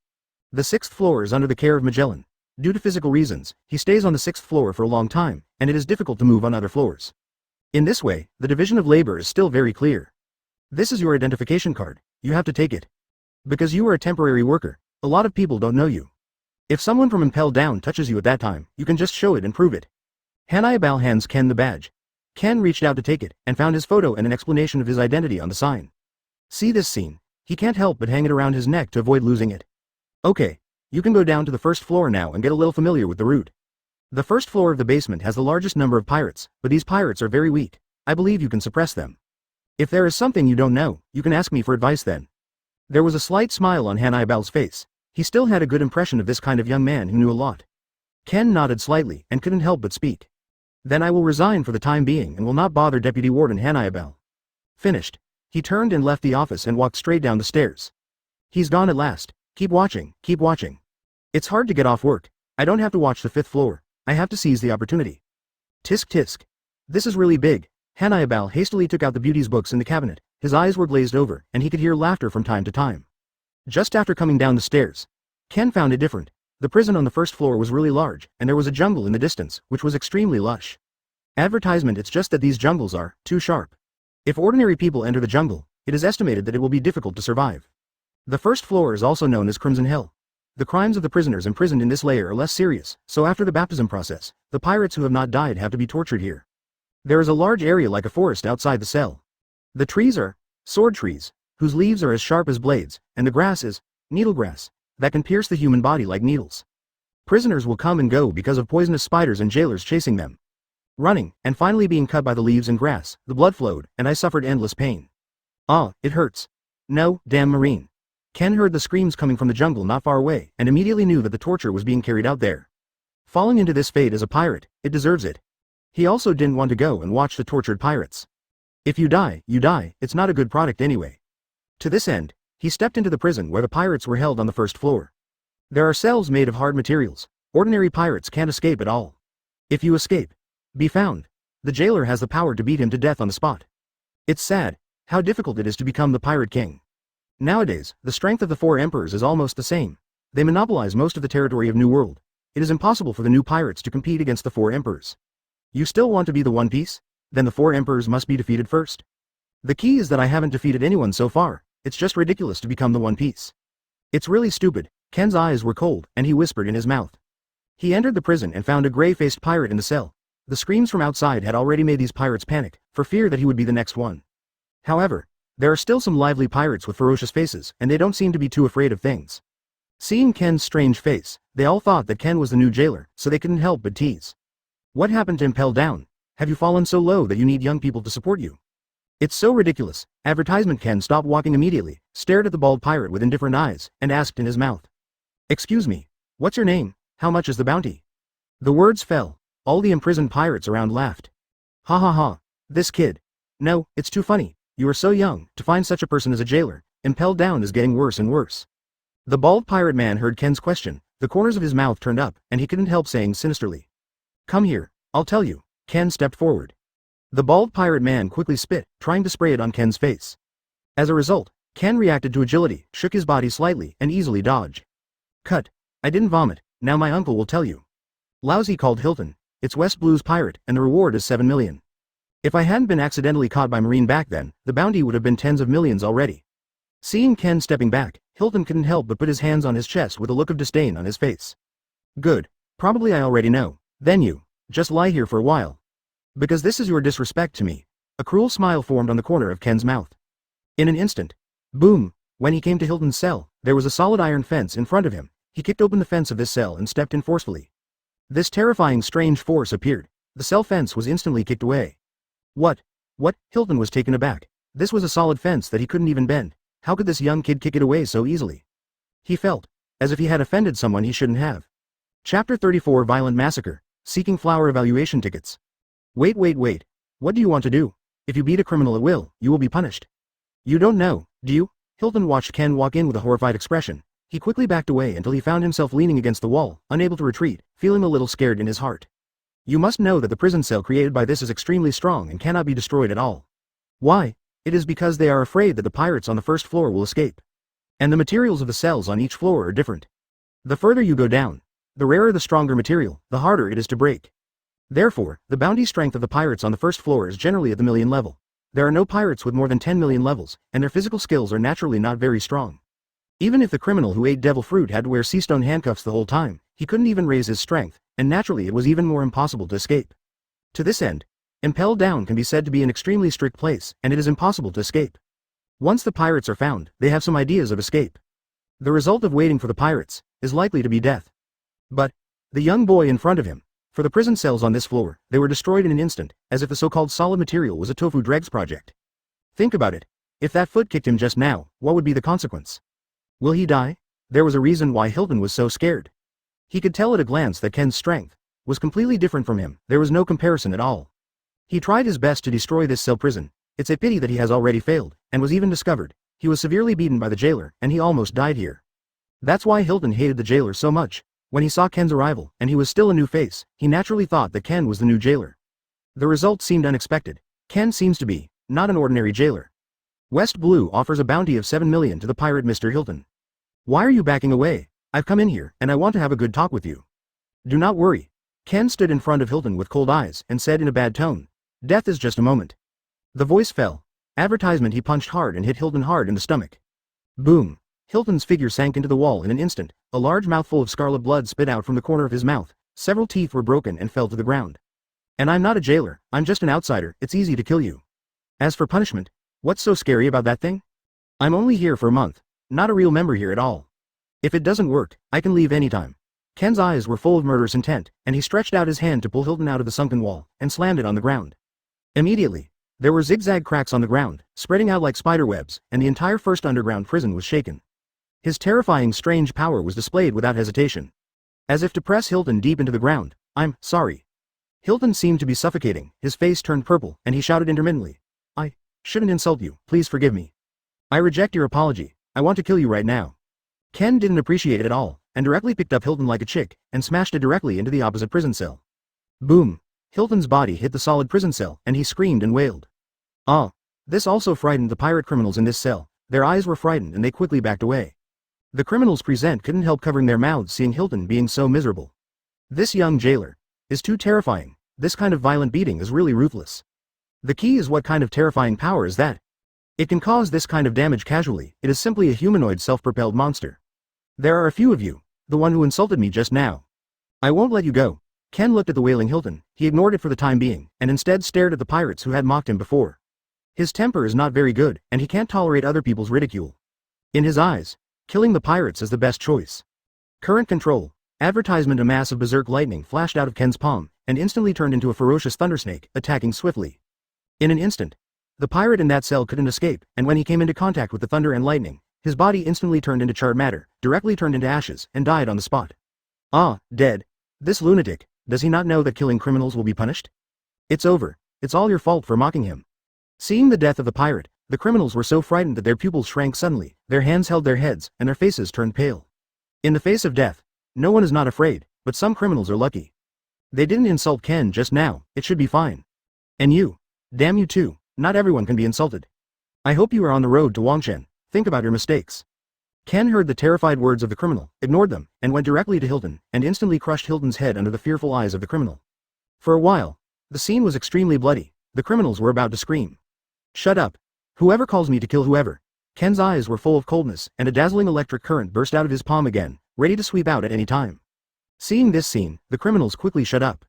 The 6th floor is under the care of Magellan. Due to physical reasons, he stays on the 6th floor for a long time, and it is difficult to move on other floors. In this way, the division of labor is still very clear. This is your identification card. You have to take it. Because you are a temporary worker, a lot of people don't know you. If someone from Impel Down touches you at that time, you can just show it and prove it. Hanayabal hands Ken the badge. Ken reached out to take it, and found his photo and an explanation of his identity on the sign. See this scene. He can't help but hang it around his neck to avoid losing it. Okay, you can go down to the 1st floor now and get a little familiar with the route. The 1st floor of the basement has the largest number of pirates, but these pirates are very weak. I believe you can suppress them. If there is something you don't know, you can ask me for advice then. There was a slight smile on Hanayabal's face. He still had a good impression of this kind of young man who knew a lot. Ken nodded slightly and couldn't help but speak. Then I will resign for the time being and will not bother Deputy Warden Hanayabal. Finished. He turned and left the office and walked straight down the stairs. He's gone at last. Keep watching, keep watching. It's hard to get off work. I don't have to watch the 5th floor. I have to seize the opportunity. Tisk tisk. This is really big. Hanayabal hastily took out the beauty's books in the cabinet. His eyes were glazed over, and he could hear laughter from time to time. Just after coming down the stairs, Ken found it different. The prison on the 1st floor was really large, and there was a jungle in the distance, which was extremely lush. Advertisement. It's just that these jungles are too sharp. If ordinary people enter the jungle, it is estimated that it will be difficult to survive. The 1st floor is also known as Crimson Hill. The crimes of the prisoners imprisoned in this layer are less serious, so after the baptism process, the pirates who have not died have to be tortured here. There is a large area like a forest outside the cell. The trees are sword trees, whose leaves are as sharp as blades, and the grass is needle grass, that can pierce the human body like needles. Prisoners will come and go because of poisonous spiders and jailers chasing them. Running, and finally being cut by the leaves and grass, the blood flowed, and I suffered endless pain. Ah, it hurts. No, damn Marine. Ken heard the screams coming from the jungle not far away, and immediately knew that the torture was being carried out there. Falling into this fate as a pirate, it deserves it. He also didn't want to go and watch the tortured pirates. If you die, it's not a good product anyway. To this end, he stepped into the prison where the pirates were held on the 1st floor. There are cells made of hard materials. Ordinary pirates can't escape at all. If you escape, be found. The jailer has the power to beat him to death on the spot. It's sad how difficult it is to become the pirate king. Nowadays, the strength of the 4 emperors is almost the same. They monopolize most of the territory of New World. It is impossible for the new pirates to compete against the 4 emperors. You still want to be the One Piece? Then the 4 emperors must be defeated first. The key is that I haven't defeated anyone so far. It's just ridiculous to become the One Piece. It's really stupid. Ken's eyes were cold, and he whispered in his mouth. He entered the prison and found a gray-faced pirate in the cell. The screams from outside had already made these pirates panic, for fear that he would be the next one. However, there are still some lively pirates with ferocious faces, and they don't seem to be too afraid of things. Seeing Ken's strange face, they all thought that Ken was the new jailer, so they couldn't help but tease. What happened to Impel Down? Have you fallen so low that you need young people to support you? It's so ridiculous. Advertisement. Ken stopped walking immediately, stared at the bald pirate with indifferent eyes, and asked in his mouth. Excuse me, what's your name? How much is the bounty? The words fell. All the imprisoned pirates around laughed. Ha ha ha, this kid. No, it's too funny. You are so young. To find such a person as a jailer. Impel Down is getting worse and worse. The bald pirate man heard Ken's question. The corners of his mouth turned up, and he couldn't help saying sinisterly. Come here, I'll tell you. Ken stepped forward. The bald pirate man quickly spit, trying to spray it on Ken's face. As a result, Ken reacted to agility, shook his body slightly, and easily dodged. Cut. I didn't vomit. Now my uncle will tell you. Lousy, called Hilton. It's West Blue's pirate, and the reward is 7 million. If I hadn't been accidentally caught by Marine back then, the bounty would have been tens of millions already. Seeing Ken stepping back, Hilton couldn't help but put his hands on his chest with a look of disdain on his face. Good. Probably I already know. Then you just lie here for a while. Because this is your disrespect to me. A cruel smile formed on the corner of Ken's mouth. In an instant. Boom. When he came to Hilton's cell, there was a solid iron fence in front of him. He kicked open the fence of this cell and stepped in forcefully. This terrifying strange force appeared. The cell fence was instantly kicked away. What? Hilton was taken aback. This was a solid fence that he couldn't even bend. How could this young kid kick it away so easily? He felt as if he had offended someone he shouldn't have. Chapter 34 Violent Massacre. Seeking flower evaluation tickets. Wait. What do you want to do? If you beat a criminal at will, you will be punished. You don't know, do you? Hilton watched Ken walk in with a horrified expression. He quickly backed away until he found himself leaning against the wall, unable to retreat, feeling a little scared in his heart. You must know that the prison cell created by this is extremely strong and cannot be destroyed at all. Why? It is because they are afraid that the pirates on the first floor will escape. And the materials of the cells on each floor are different. The further you go down, the rarer the stronger material, the harder it is to break. Therefore, the bounty strength of the pirates on the first floor is generally at the million level. There are no pirates with more than 10 million levels, and their physical skills are naturally not very strong. Even if the criminal who ate devil fruit had to wear sea stone handcuffs the whole time, he couldn't even raise his strength, and naturally it was even more impossible to escape. To this end, Impel Down can be said to be an extremely strict place, and it is impossible to escape. Once the pirates are found, they have some ideas of escape. The result of waiting for the pirates is likely to be death. But the young boy in front of him, for the prison cells on this floor, they were destroyed in an instant, as if the so-called solid material was a tofu dregs project. Think about it. If that foot kicked him just now, what would be the consequence? Will he die? There was a reason why Hilton was so scared. He could tell at a glance that Ken's strength was completely different from him. There was no comparison at all. He tried his best to destroy this cell prison. It's a pity that he has already failed, and was even discovered. He was severely beaten by the jailer, and he almost died here. That's why Hilton hated the jailer so much. When he saw Ken's arrival, and he was still a new face, he naturally thought that Ken was the new jailer. The result seemed unexpected. Ken seems to be not an ordinary jailer. West Blue offers a bounty of 7 million to the pirate Mr. Hilton. Why are you backing away? I've come in here, and I want to have a good talk with you. Do not worry. Ken stood in front of Hilton with cold eyes, and said in a bad tone, "Death is just a moment." The voice fell. Advertisement. He punched hard and hit Hilton hard in the stomach. Boom. Hilton's figure sank into the wall in an instant. A large mouthful of scarlet blood spit out from the corner of his mouth. Several teeth were broken and fell to the ground. And I'm not a jailer, I'm just an outsider. It's easy to kill you. As for punishment, what's so scary about that thing? I'm only here for a month, not a real member here at all. If it doesn't work, I can leave anytime. Ken's eyes were full of murderous intent, and he stretched out his hand to pull Hilton out of the sunken wall, and slammed it on the ground. Immediately, there were zigzag cracks on the ground, spreading out like spider webs, and the entire first underground prison was shaken. His terrifying strange power was displayed without hesitation. As if to press Hilton deep into the ground. I'm sorry. Hilton seemed to be suffocating, his face turned purple, and he shouted intermittently. I shouldn't insult you, please forgive me. I reject your apology, I want to kill you right now. Ken didn't appreciate it at all, and directly picked up Hilton like a chick, and smashed it directly into the opposite prison cell. Boom. Hilton's body hit the solid prison cell, and he screamed and wailed. Ah. This also frightened the pirate criminals in this cell. Their eyes were frightened and they quickly backed away. The criminals present couldn't help covering their mouths seeing Hilton being so miserable. This young jailer is too terrifying. This kind of violent beating is really ruthless. The key is what kind of terrifying power is that? It can cause this kind of damage casually. It is simply a humanoid self-propelled monster. There are a few of you, the one who insulted me just now. I won't let you go. Ken looked at the wailing Hilton. He ignored it for the time being, and instead stared at the pirates who had mocked him before. His temper is not very good, and he can't tolerate other people's ridicule. In his eyes, killing the pirates is the best choice. Current control. Advertisement. A mass of berserk lightning flashed out of Ken's palm, and instantly turned into a ferocious thundersnake, attacking swiftly. In an instant, the pirate in that cell couldn't escape, and when he came into contact with the thunder and lightning, his body instantly turned into charred matter, directly turned into ashes, and died on the spot. Ah, dead. This lunatic, does he not know that killing criminals will be punished? It's over. It's all your fault for mocking him. Seeing the death of the pirate, the criminals were so frightened that their pupils shrank suddenly, their hands held their heads, and their faces turned pale. In the face of death, no one is not afraid, but some criminals are lucky. They didn't insult Ken just now, it should be fine. And you. Damn you too, not everyone can be insulted. I hope you are on the road to Wangchen. Think about your mistakes. Ken heard the terrified words of the criminal, ignored them, and went directly to Hilton, and instantly crushed Hilton's head under the fearful eyes of the criminal. For a while, the scene was extremely bloody. The criminals were about to scream. Shut up. Whoever calls me to kill whoever. Ken's eyes were full of coldness, and a dazzling electric current burst out of his palm again, ready to sweep out at any time. Seeing this scene, the criminals quickly shut up.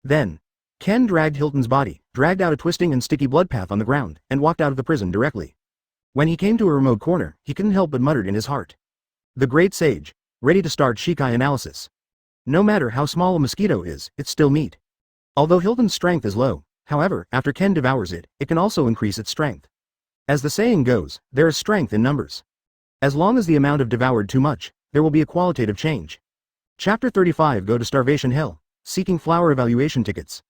Then, Ken dragged Hilton's body, dragged out a twisting and sticky blood path on the ground, and walked out of the prison directly. When he came to a remote corner, he couldn't help but muttered in his heart. The great sage, ready to start Shikai analysis. No matter how small a mosquito is, it's still meat. Although Hilton's strength is low, however, after Ken devours it, it can also increase its strength. As the saying goes, there is strength in numbers. As long as the amount of devoured too much, there will be a qualitative change. Chapter 35. Go to Starvation Hell, seeking flower evaluation tickets.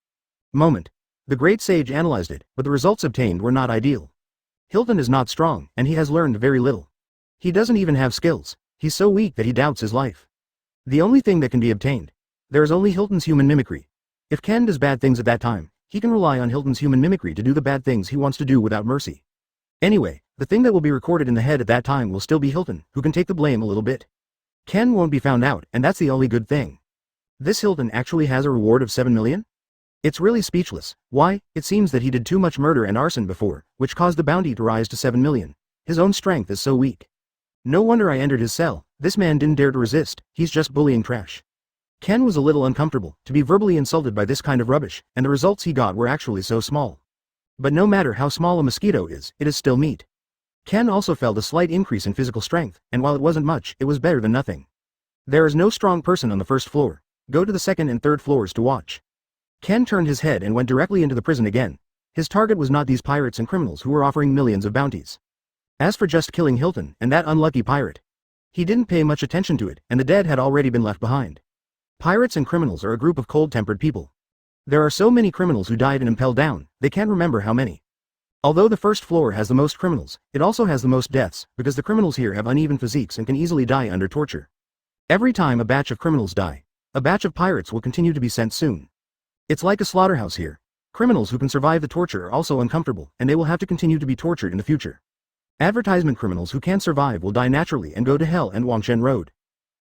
Moment. The great sage analyzed it, but the results obtained were not ideal. Hilton is not strong, and he has learned very little. He doesn't even have skills. He's so weak that he doubts his life. The only thing that can be obtained. There is only Hilton's human mimicry. If Ken does bad things at that time, he can rely on Hilton's human mimicry to do the bad things he wants to do without mercy. Anyway, The thing that will be recorded in the head at that time will still be Hilton, who can take the blame a little bit. Ken won't be found out, and that's the only good thing. This Hilton actually has a reward of 7 million? It's really speechless. Why? It seems that he did too much murder and arson before, which caused the bounty to rise to 7 million. His own strength is so weak. No wonder I entered his cell. This man didn't dare to resist, he's just bullying trash. Ken was a little uncomfortable to be verbally insulted by this kind of rubbish, and the results he got were actually so small. But no matter how small a mosquito is, it is still meat. Ken also felt a slight increase in physical strength, and while it wasn't much, it was better than nothing. There is no strong person on the first floor. Go to the second and third floors to watch. Ken turned his head and went directly into the prison again. His target was not these pirates and criminals who were offering millions of bounties. As for just killing Hilton and that unlucky pirate, he didn't pay much attention to it, and the dead had already been left behind. Pirates and criminals are a group of cold-tempered people. There are so many criminals who died in Impel Down, they can't remember how many. Although the first floor has the most criminals, it also has the most deaths, because the criminals here have uneven physiques and can easily die under torture. Every time a batch of criminals die, a batch of pirates will continue to be sent soon. It's like a slaughterhouse here. Criminals who can survive the torture are also uncomfortable, and they will have to continue to be tortured in the future. Advertisement criminals who can't survive will die naturally and go to hell and Wangshen Road.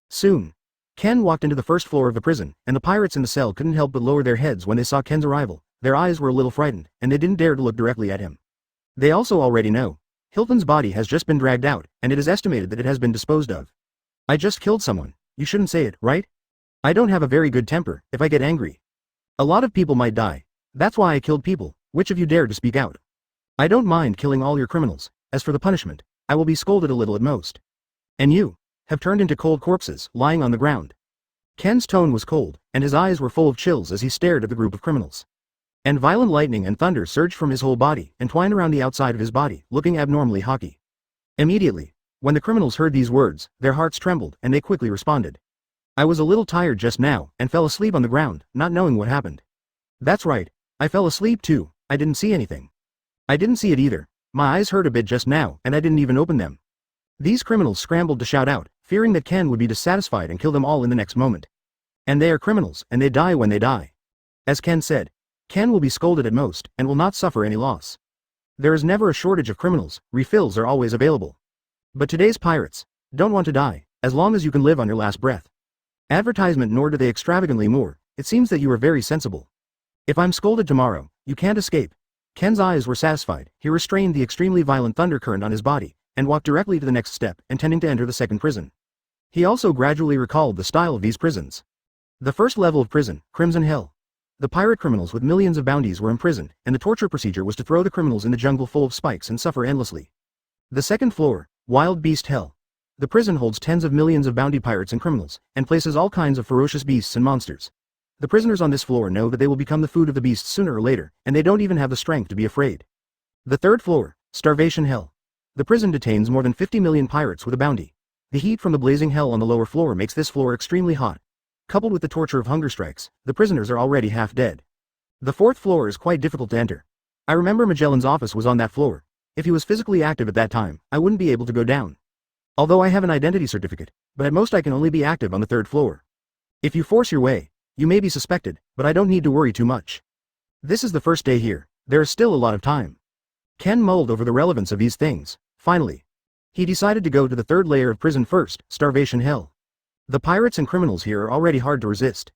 Soon. Ken walked into the first floor of the prison, and the pirates in the cell couldn't help but lower their heads when they saw Ken's arrival. Their eyes were a little frightened, and they didn't dare to look directly at him. They also already know. Hilton's body has just been dragged out, and it is estimated that it has been disposed of. I just killed someone. You shouldn't say it, right? I don't have a very good temper. If I get angry, a lot of people might die. That's why I killed people. Which of you dared to speak out? I don't mind killing all your criminals. As for the punishment, I will be scolded a little at most. And you have turned into cold corpses, lying on the ground. Ken's tone was cold, and his eyes were full of chills as he stared at the group of criminals. And violent lightning and thunder surged from his whole body and twined around the outside of his body, looking abnormally hockey. Immediately, when the criminals heard these words, their hearts trembled and they quickly responded. I was a little tired just now, and fell asleep on the ground, not knowing what happened. That's right, I fell asleep too. I didn't see anything. I didn't see it either. My eyes hurt a bit just now, and I didn't even open them. These criminals scrambled to shout out, fearing that Ken would be dissatisfied and kill them all in the next moment. And they are criminals, and they die when they die. As Ken said, Ken will be scolded at most, and will not suffer any loss. There is never a shortage of criminals, refills are always available. But today's pirates don't want to die, as long as you can live on your last breath. Advertisement nor do they extravagantly more. It seems that you are very sensible. If I'm scolded tomorrow, you can't escape. Ken's eyes were satisfied. He restrained the extremely violent thunder current on his body, and walked directly to the next step, intending to enter the second prison. He also gradually recalled the style of these prisons. The first level of prison, Crimson Hell. The pirate criminals with millions of bounties were imprisoned, and the torture procedure was to throw the criminals in the jungle full of spikes and suffer endlessly. The second floor, Wild Beast Hell. The prison holds tens of millions of bounty pirates and criminals, and places all kinds of ferocious beasts and monsters. The prisoners on this floor know that they will become the food of the beasts sooner or later, and they don't even have the strength to be afraid. The third floor, Starvation Hell. The prison detains more than 50 million pirates with a bounty. The heat from the blazing hell on the lower floor makes this floor extremely hot. Coupled with the torture of hunger strikes, the prisoners are already half dead. The fourth floor is quite difficult to enter. I remember Magellan's office was on that floor. If he was physically active at that time, I wouldn't be able to go down. Although I have an identity certificate, but at most I can only be active on the third floor. If you force your way, you may be suspected, but I don't need to worry too much. This is the first day here. There is still a lot of time. Ken mulled over the relevance of these things. Finally, he decided to go to the third layer of prison first, Starvation Hell. The pirates and criminals here are already hard to resist.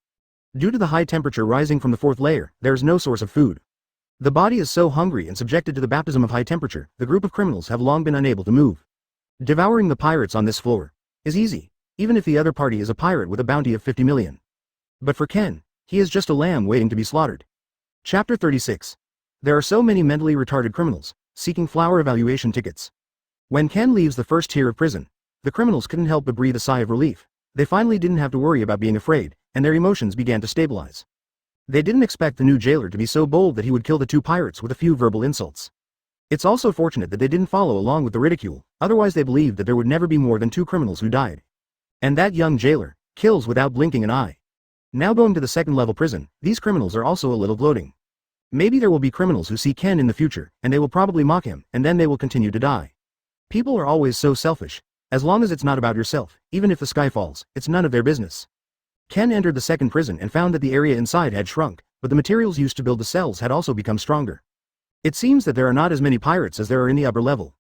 Due to the high temperature rising from the fourth layer, there is no source of food. The body is so hungry and subjected to the baptism of high temperature, the group of criminals have long been unable to move. Devouring the pirates on this floor is easy, even if the other party is a pirate with a bounty of 50 million. But for Ken, he is just a lamb waiting to be slaughtered. Chapter 36. There are so many mentally retarded criminals, seeking flower evaluation tickets. When Ken leaves the first tier of prison, the criminals couldn't help but breathe a sigh of relief. They finally didn't have to worry about being afraid, and their emotions began to stabilize. They didn't expect the new jailer to be so bold that he would kill the two pirates with a few verbal insults. It's also fortunate that they didn't follow along with the ridicule, otherwise they believed that there would never be more than 2 criminals who died. And that young jailer kills without blinking an eye. Now going to the second level prison, these criminals are also a little gloating. Maybe there will be criminals who see Ken in the future, and they will probably mock him, and then they will continue to die. People are always so selfish. As long as it's not about yourself, even if the sky falls, it's none of their business. Ken entered the second prison and found that the area inside had shrunk, but the materials used to build the cells had also become stronger. It seems that there are not as many pirates as there are in the upper level.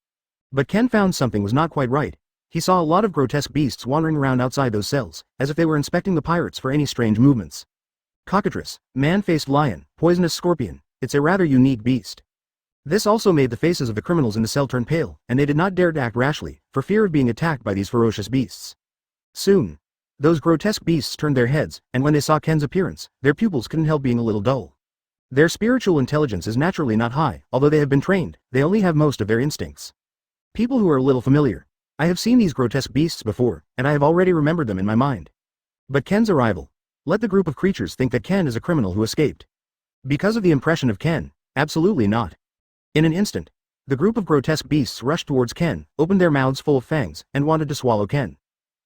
But Ken found something was not quite right. He saw a lot of grotesque beasts wandering around outside those cells, as if they were inspecting the pirates for any strange movements. Cockatrice, man-faced lion, poisonous scorpion, it's a rather unique beast. This also made the faces of the criminals in the cell turn pale, and they did not dare to act rashly, for fear of being attacked by these ferocious beasts. Soon, those grotesque beasts turned their heads, and when they saw Ken's appearance, their pupils couldn't help being a little dull. Their spiritual intelligence is naturally not high, although they have been trained, they only have most of their instincts. People who are a little familiar. I have seen these grotesque beasts before, and I have already remembered them in my mind. But Ken's arrival. Let the group of creatures think that Ken is a criminal who escaped. Because of the impression of Ken, absolutely not. In an instant, the group of grotesque beasts rushed towards Ken, opened their mouths full of fangs, and wanted to swallow Ken.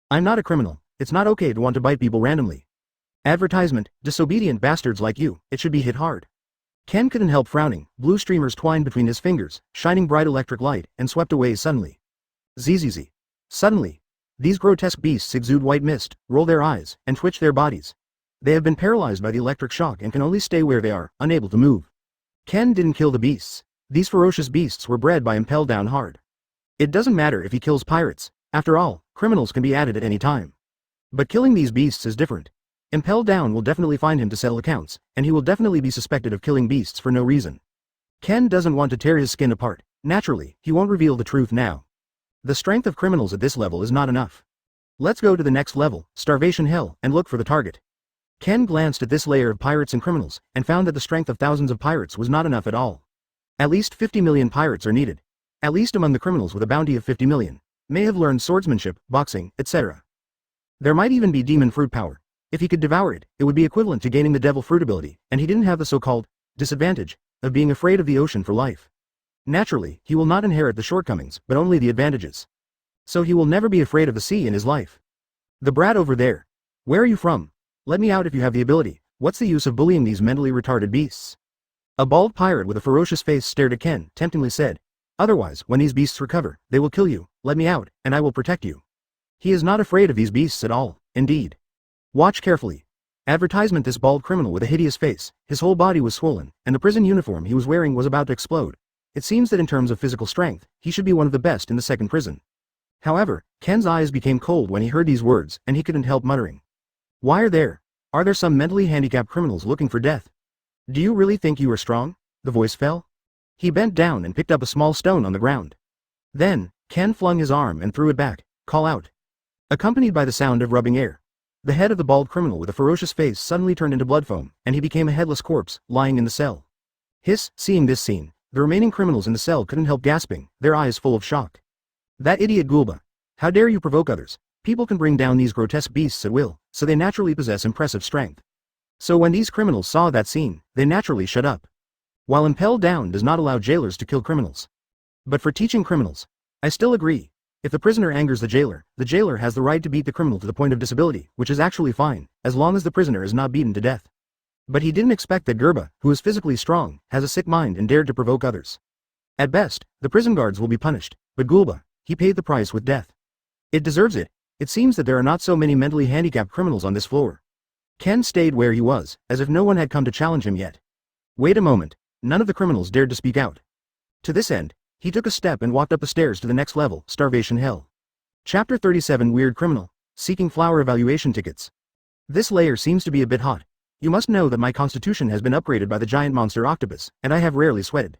I'm not a criminal, it's not okay to want to bite people randomly. Advertisement, disobedient bastards like you, it should be hit hard. Ken couldn't help frowning, blue streamers twined between his fingers, shining bright electric light, and swept away suddenly. Zzz. Suddenly, these grotesque beasts exude white mist, roll their eyes, and twitch their bodies. They have been paralyzed by the electric shock and can only stay where they are, unable to move. Ken didn't kill the beasts. These ferocious beasts were bred by Impel Down hard. It doesn't matter if he kills pirates, after all, criminals can be added at any time. But killing these beasts is different. Impel Down will definitely find him to settle accounts, and he will definitely be suspected of killing beasts for no reason. Ken doesn't want to tear his skin apart. Naturally, he won't reveal the truth now. The strength of criminals at this level is not enough. Let's go to the next level, Starvation Hell, and look for the target. Ken glanced at this layer of pirates and criminals, and found that the strength of thousands of pirates was not enough at all. At least 50 million pirates are needed. At least among the criminals with a bounty of 50 million. May have learned swordsmanship, boxing, etc. There might even be demon fruit power. If he could devour it, it would be equivalent to gaining the devil fruit ability, and he didn't have the so-called disadvantage of being afraid of the ocean for life. Naturally, he will not inherit the shortcomings, but only the advantages. So he will never be afraid of the sea in his life. The brat over there. Where are you from? Let me out if you have the ability. What's the use of bullying these mentally retarded beasts? A bald pirate with a ferocious face stared at Ken, temptingly said. Otherwise, when these beasts recover, they will kill you. Let me out, and I will protect you. He is not afraid of these beasts at all, indeed. Watch carefully. Advertisement. This bald criminal with a hideous face, his whole body was swollen, and the prison uniform he was wearing was about to explode. It seems that in terms of physical strength, he should be one of the best in the second prison. However, Ken's eyes became cold when he heard these words, and he couldn't help muttering. Why are there some mentally handicapped criminals looking for death? Do you really think you are strong? The voice fell. He bent down and picked up a small stone on the ground. Then, Ken flung his arm and threw it back. Call out. Accompanied by the sound of rubbing air. The head of the bald criminal with a ferocious face suddenly turned into blood foam, and he became a headless corpse, lying in the cell. Hiss. Seeing this scene, the remaining criminals in the cell couldn't help gasping, their eyes full of shock. That idiot Gulba. How dare you provoke others? People can bring down these grotesque beasts at will, so they naturally possess impressive strength. So when these criminals saw that scene, they naturally shut up. While Impel Down does not allow jailers to kill criminals. But for teaching criminals, I still agree. If the prisoner angers the jailer has the right to beat the criminal to the point of disability, which is actually fine, as long as the prisoner is not beaten to death. But he didn't expect that Gerba, who is physically strong, has a sick mind and dared to provoke others. At best, the prison guards will be punished, but Gulba, he paid the price with death. It deserves it. It seems that there are not so many mentally handicapped criminals on this floor. Ken stayed where he was, as if no one had come to challenge him yet. Wait a moment. None of the criminals dared to speak out. To this end, he took a step and walked up the stairs to the next level, Starvation Hell. Chapter 37. Weird Criminal. Seeking flower evaluation tickets. This layer seems to be a bit hot. You must know that my constitution has been upgraded by the giant monster octopus, and I have rarely sweated.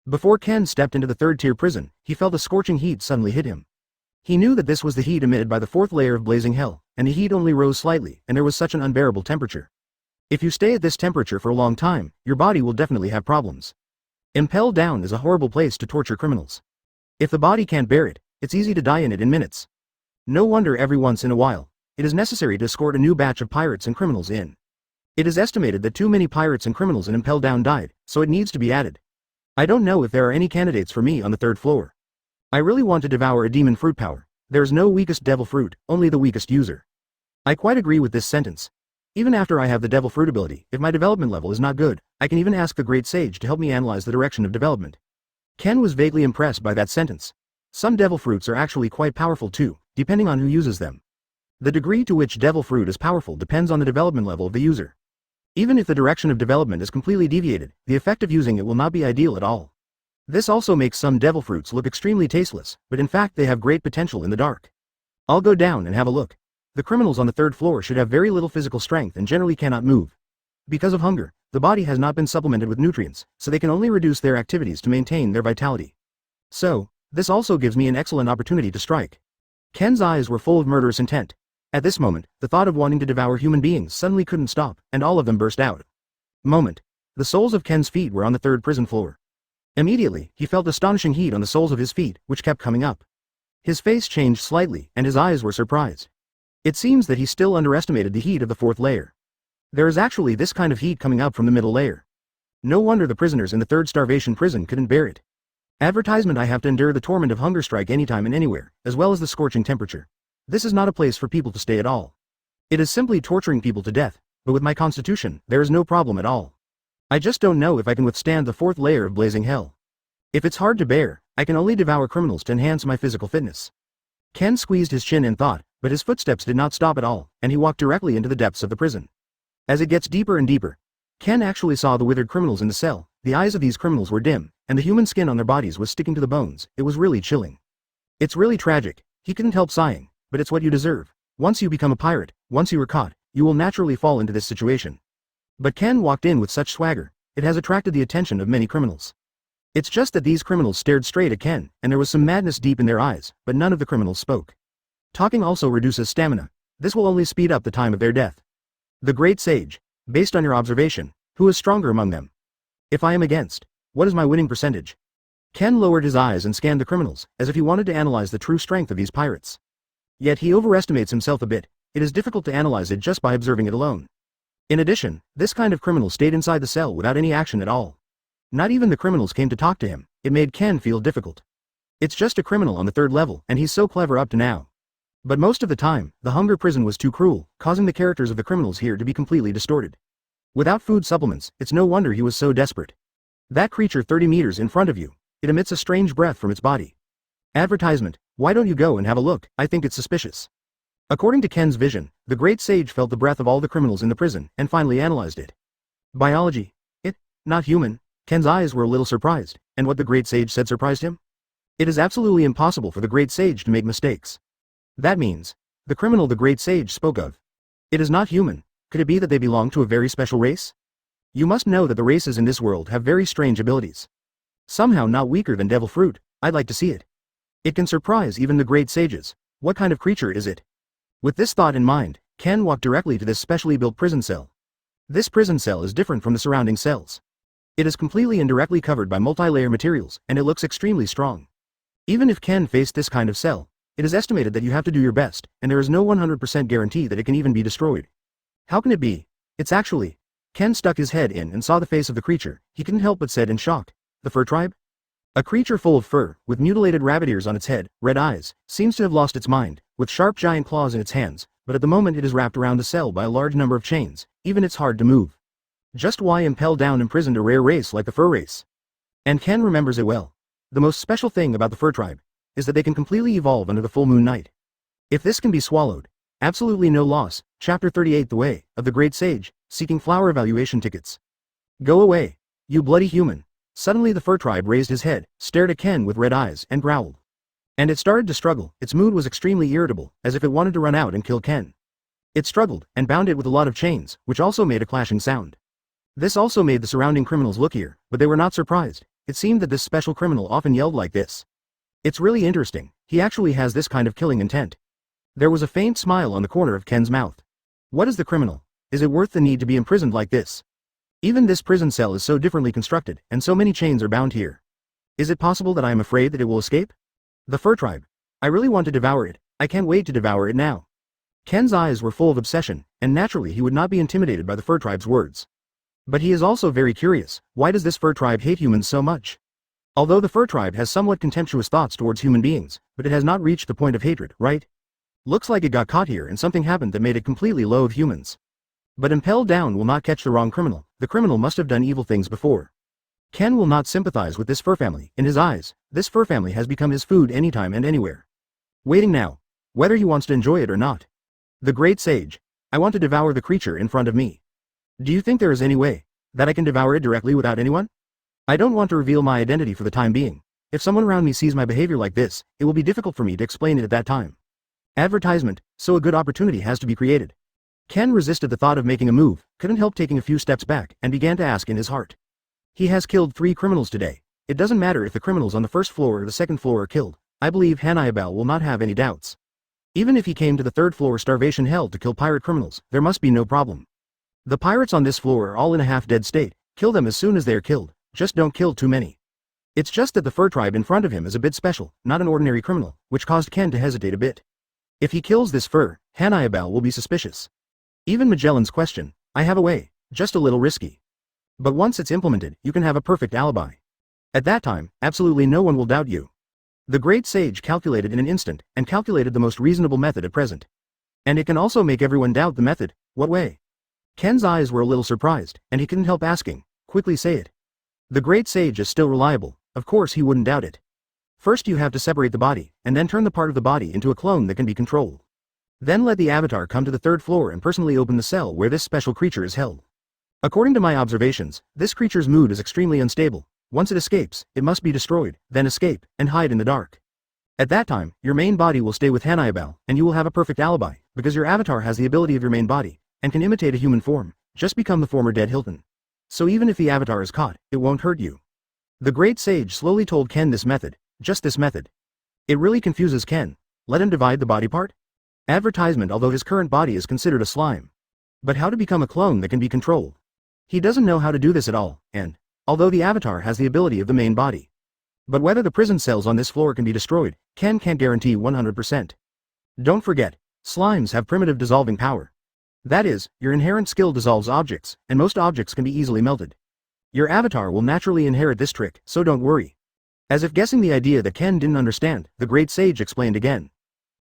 Before Ken stepped into the third-tier prison, he felt a scorching heat suddenly hit him. He knew that this was the heat emitted by the fourth layer of blazing hell, and the heat only rose slightly, and there was such an unbearable temperature. If you stay at this temperature for a long time, your body will definitely have problems. Impel Down is a horrible place to torture criminals. If the body can't bear it, it's easy to die in it in minutes. No wonder every once in a while, it is necessary to escort a new batch of pirates and criminals in. It is estimated that too many pirates and criminals in Impel Down died, so it needs to be added. I don't know if there are any candidates for me on the third floor. I really want to devour a demon fruit power. There is no weakest devil fruit, only the weakest user. I quite agree with this sentence. Even after I have the devil fruit ability, if my development level is not good, I can even ask the great sage to help me analyze the direction of development. Ken was vaguely impressed by that sentence. Some devil fruits are actually quite powerful too, depending on who uses them. The degree to which devil fruit is powerful depends on the development level of the user. Even if the direction of development is completely deviated, the effect of using it will not be ideal at all. This also makes some devil fruits look extremely tasteless, but in fact they have great potential in the dark. I'll go down and have a look. The criminals on the third floor should have very little physical strength and generally cannot move. Because of hunger, the body has not been supplemented with nutrients, so they can only reduce their activities to maintain their vitality. So, this also gives me an excellent opportunity to strike. Ken's eyes were full of murderous intent. At this moment, the thought of wanting to devour human beings suddenly couldn't stop, and all of them burst out. Moment. The soles of Ken's feet were on the third prison floor. Immediately, he felt astonishing heat on the soles of his feet, which kept coming up. His face changed slightly, and his eyes were surprised. It seems that he still underestimated the heat of the fourth layer. There is actually this kind of heat coming up from the middle layer. No wonder the prisoners in the third starvation prison couldn't bear it. Advertisement: I have to endure the torment of hunger strike anytime and anywhere, as well as the scorching temperature. This is not a place for people to stay at all. It is simply torturing people to death, but with my constitution, there is no problem at all. I just don't know if I can withstand the fourth layer of blazing hell. If it's hard to bear, I can only devour criminals to enhance my physical fitness. Ken squeezed his chin in thought, but his footsteps did not stop at all, and he walked directly into the depths of the prison. As it gets deeper and deeper, Ken actually saw the withered criminals in the cell. The eyes of these criminals were dim, and the human skin on their bodies was sticking to the bones. It was really chilling. It's really tragic. He couldn't help sighing, but it's what you deserve. Once you become a pirate, once you are caught, you will naturally fall into this situation. But Ken walked in with such swagger, it has attracted the attention of many criminals. It's just that these criminals stared straight at Ken, and there was some madness deep in their eyes, but none of the criminals spoke. Talking also reduces stamina. This will only speed up the time of their death. The Great Sage. Based on your observation, who is stronger among them? If I am against, what is my winning percentage? Ken lowered his eyes and scanned the criminals, as if he wanted to analyze the true strength of these pirates. Yet he overestimates himself a bit. It is difficult to analyze it just by observing it alone. In addition, this kind of criminal stayed inside the cell without any action at all. Not even the criminals came to talk to him. It made Ken feel difficult. It's just a criminal on the third level, and he's so clever up to now. But most of the time, the hunger prison was too cruel, causing the characters of the criminals here to be completely distorted. Without food supplements, it's no wonder he was so desperate. That creature 30 meters in front of you. It emits a strange breath from its body. Advertisement: why don't you go and have a look? I think it's suspicious. According to Ken's vision, the Great Sage felt the breath of all the criminals in the prison, and finally analyzed it. Biology. Not human. Ken's eyes were a little surprised, and what the Great Sage said surprised him? It is absolutely impossible for the Great Sage to make mistakes. That means, the criminal the Great Sage spoke of. It is not human. Could it be that they belong to a very special race? You must know that the races in this world have very strange abilities. Somehow not weaker than devil fruit. I'd like to see it. It can surprise even the Great Sages. What kind of creature is it? With this thought in mind, Ken walked directly to this specially built prison cell. This prison cell is different from the surrounding cells. It is completely and directly covered by multi-layer materials, and it looks extremely strong. Even if Ken faced this kind of cell, it is estimated that you have to do your best, and there is no 100% guarantee that it can even be destroyed. How can it be? It's actually... Ken stuck his head in and saw the face of the creature. He couldn't help but said in shock, the fur tribe? A creature full of fur, with mutilated rabbit ears on its head, red eyes, seems to have lost its mind, with sharp giant claws in its hands, but at the moment it is wrapped around the cell by a large number of chains. Even it's hard to move. Just why Impel Down imprisoned a rare race like the fur race? And Ken remembers it well. The most special thing about the fur tribe is that they can completely evolve under the full moon night. If this can be swallowed, absolutely no loss. Chapter 38: The Way of the Great Sage, seeking flower evaluation tickets. Go away, you bloody human. Suddenly the fur tribe raised his head, stared at Ken with red eyes, and growled. And it started to struggle. Its mood was extremely irritable, as if it wanted to run out and kill Ken. It struggled, and bound it with a lot of chains, which also made a clashing sound. This also made the surrounding criminals look here, but they were not surprised. It seemed that this special criminal often yelled like this. It's really interesting. He actually has this kind of killing intent. There was a faint smile on the corner of Ken's mouth. What is the criminal? Is it worth the need to be imprisoned like this? Even this prison cell is so differently constructed, and so many chains are bound here. Is it possible that I am afraid that it will escape? The fur tribe. I really want to devour it. I can't wait to devour it now. Ken's eyes were full of obsession, and naturally he would not be intimidated by the fur tribe's words. But he is also very curious. Why does this fur tribe hate humans so much? Although the fur tribe has somewhat contemptuous thoughts towards human beings, but it has not reached the point of hatred, right? Looks like it got caught here and something happened that made it completely loathe humans. But Impel Down will not catch the wrong criminal. The criminal must have done evil things before. Ken will not sympathize with this fur family. In his eyes, this fur family has become his food anytime and anywhere. Waiting now, whether he wants to enjoy it or not. The Great Sage. I want to devour the creature in front of me. Do you think there is any way that I can devour it directly without anyone? I don't want to reveal my identity for the time being. If someone around me sees my behavior like this, it will be difficult for me to explain it at that time. Advertisement, so a good opportunity has to be created. Ken resisted the thought of making a move, couldn't help taking a few steps back, and began to ask in his heart. He has killed 3 criminals today. It doesn't matter if the criminals on the first floor or the second floor are killed. I believe Hannibal will not have any doubts. Even if he came to the 3rd floor starvation hell to kill pirate criminals, there must be no problem. The pirates on this floor are all in a half-dead state. Kill them as soon as they are killed, just don't kill too many. It's just that the fur tribe in front of him is a bit special, not an ordinary criminal, which caused Ken to hesitate a bit. If he kills this fur, Hannibal will be suspicious. Even Magellan's question, I have a way, just a little risky. But once it's implemented, you can have a perfect alibi. At that time, absolutely no one will doubt you. The great sage calculated in an instant, and calculated the most reasonable method at present. And it can also make everyone doubt the method. What way? Ken's eyes were a little surprised, and he couldn't help asking, quickly say it. The great sage is still reliable, of course he wouldn't doubt it. First you have to separate the body, and then turn the part of the body into a clone that can be controlled. Then let the avatar come to the 3rd floor and personally open the cell where this special creature is held. According to my observations, this creature's mood is extremely unstable. Once it escapes, it must be destroyed, then escape, and hide in the dark. At that time, your main body will stay with Hannibal, and you will have a perfect alibi, because your avatar has the ability of your main body, and can imitate a human form, just become the former dead Hilton. So even if the avatar is caught, it won't hurt you. The great sage slowly told Ken this method, just this method. It really confuses Ken. Let him divide the body part? Advertisement, although his current body is considered a slime. But how to become a clone that can be controlled? He doesn't know how to do this at all, and, although the avatar has the ability of the main body. But whether the prison cells on this floor can be destroyed, Ken can't guarantee 100%. Don't forget, slimes have primitive dissolving power. That is, your inherent skill dissolves objects, and most objects can be easily melted. Your avatar will naturally inherit this trick, so don't worry. As if guessing the idea that Ken didn't understand, the great sage explained again.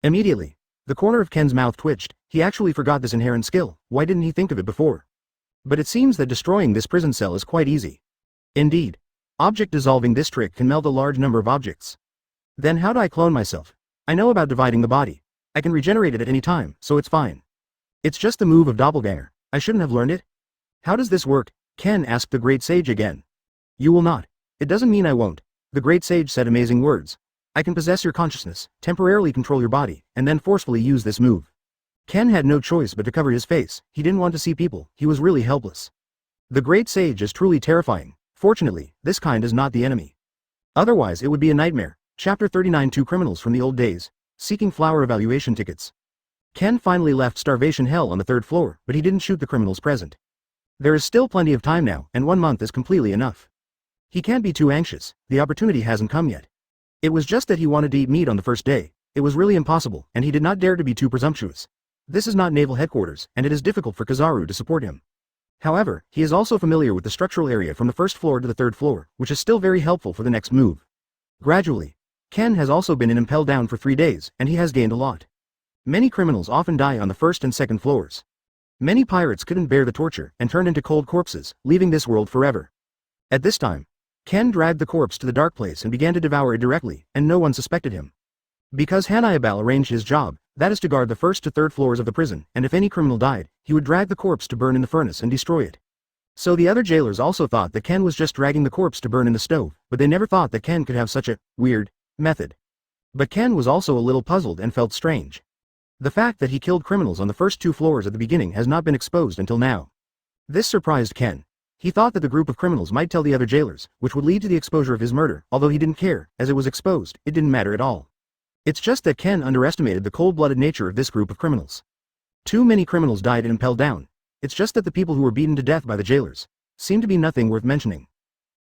Immediately, the corner of Ken's mouth twitched. He actually forgot this inherent skill. Why didn't he think of it before? But it seems that destroying this prison cell is quite easy. Indeed. Object dissolving this trick can melt a large number of objects. Then how do I clone myself? I know about dividing the body. I can regenerate it at any time, so it's fine. It's just the move of doppelganger. I shouldn't have learned it? How does this work? Ken asked the great sage again. You will not. It doesn't mean I won't. The great sage said amazing words. I can possess your consciousness, temporarily control your body, and then forcefully use this move. Ken had no choice but to cover his face. He didn't want to see people. He was really helpless. The great sage is truly terrifying. Fortunately, this kind is not the enemy. Otherwise it would be a nightmare. Chapter 39. 2 criminals from the old days, seeking flower evaluation tickets. Ken finally left starvation hell on the 3rd floor, but he didn't shoot the criminals present. There is still plenty of time now, and 1 month is completely enough. He can't be too anxious. The opportunity hasn't come yet. It was just that he wanted to eat meat on the first day. It was really impossible, and he did not dare to be too presumptuous. This is not naval headquarters, and it is difficult for Kizaru to support him. However, he is also familiar with the structural area from the 1st floor to the 3rd floor, which is still very helpful for the next move. Gradually, Ken has also been in Impel Down for 3 days, and he has gained a lot. Many criminals often die on the 1st and 2nd floors. Many pirates couldn't bear the torture, and turned into cold corpses, leaving this world forever. At this time, Ken dragged the corpse to the dark place and began to devour it directly, and no one suspected him. Because Hannibal arranged his job, that is to guard the 1st to 3rd floors of the prison, and if any criminal died, he would drag the corpse to burn in the furnace and destroy it. So the other jailers also thought that Ken was just dragging the corpse to burn in the stove, but they never thought that Ken could have such a weird method. But Ken was also a little puzzled and felt strange. The fact that he killed criminals on the first 2 floors at the beginning has not been exposed until now. This surprised Ken. He thought that the group of criminals might tell the other jailers, which would lead to the exposure of his murder, although he didn't care, as it was exposed, it didn't matter at all. It's just that Ken underestimated the cold-blooded nature of this group of criminals. Too many criminals died in Impel Down. It's just that the people who were beaten to death by the jailers seem to be nothing worth mentioning.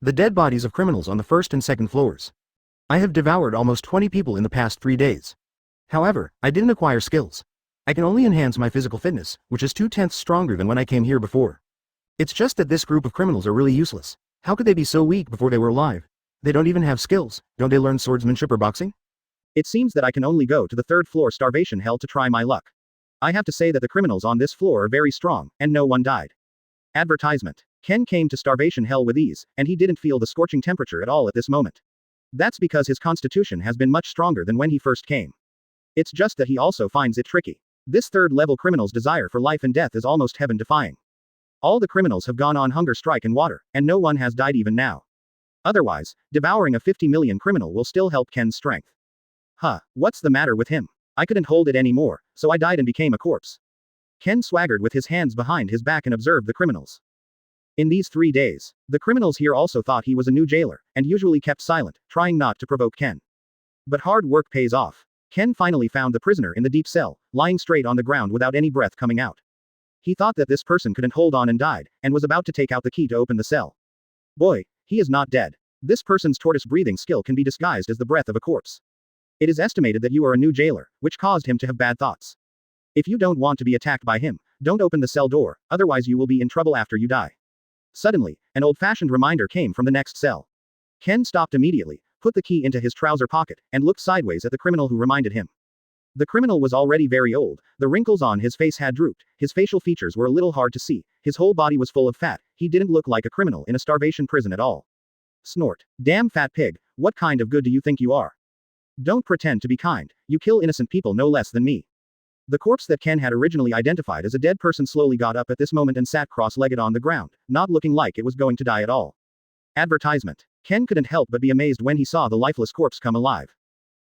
The dead bodies of criminals on the 1st and 2nd floors. I have devoured almost 20 people in the past 3 days. However, I didn't acquire skills. I can only enhance my physical fitness, which is 2/10 stronger than when I came here before. It's just that this group of criminals are really useless. How could they be so weak before they were alive? They don't even have skills. Don't they learn swordsmanship or boxing? It seems that I can only go to the 3rd floor starvation hell to try my luck. I have to say that the criminals on this floor are very strong, and no one died. Advertisement. Ken came to starvation hell with ease, and he didn't feel the scorching temperature at all at this moment. That's because his constitution has been much stronger than when he first came. It's just that he also finds it tricky. This 3rd-level criminal's desire for life and death is almost heaven-defying. All the criminals have gone on hunger strike and water, and no one has died even now. Otherwise, devouring a 50 million criminal will still help Ken's strength. Huh, what's the matter with him? I couldn't hold it anymore, so I died and became a corpse. Ken swaggered with his hands behind his back and observed the criminals. In these 3 days, the criminals here also thought he was a new jailer, and usually kept silent, trying not to provoke Ken. But hard work pays off. Ken finally found the prisoner in the deep cell, lying straight on the ground without any breath coming out. He thought that this person couldn't hold on and died, and was about to take out the key to open the cell. Boy, he is not dead. This person's tortoise breathing skill can be disguised as the breath of a corpse. It is estimated that you are a new jailer, which caused him to have bad thoughts. If you don't want to be attacked by him, don't open the cell door, otherwise you will be in trouble after you die. Suddenly, an old-fashioned reminder came from the next cell. Ken stopped immediately, put the key into his trouser pocket, and looked sideways at the criminal who reminded him. The criminal was already very old, the wrinkles on his face had drooped, his facial features were a little hard to see, his whole body was full of fat, he didn't look like a criminal in a starvation prison at all. Snort. Damn fat pig, what kind of good do you think you are? Don't pretend to be kind, you kill innocent people no less than me. The corpse that Ken had originally identified as a dead person slowly got up at this moment and sat cross-legged on the ground, not looking like it was going to die at all. Advertisement. Ken couldn't help but be amazed when he saw the lifeless corpse come alive.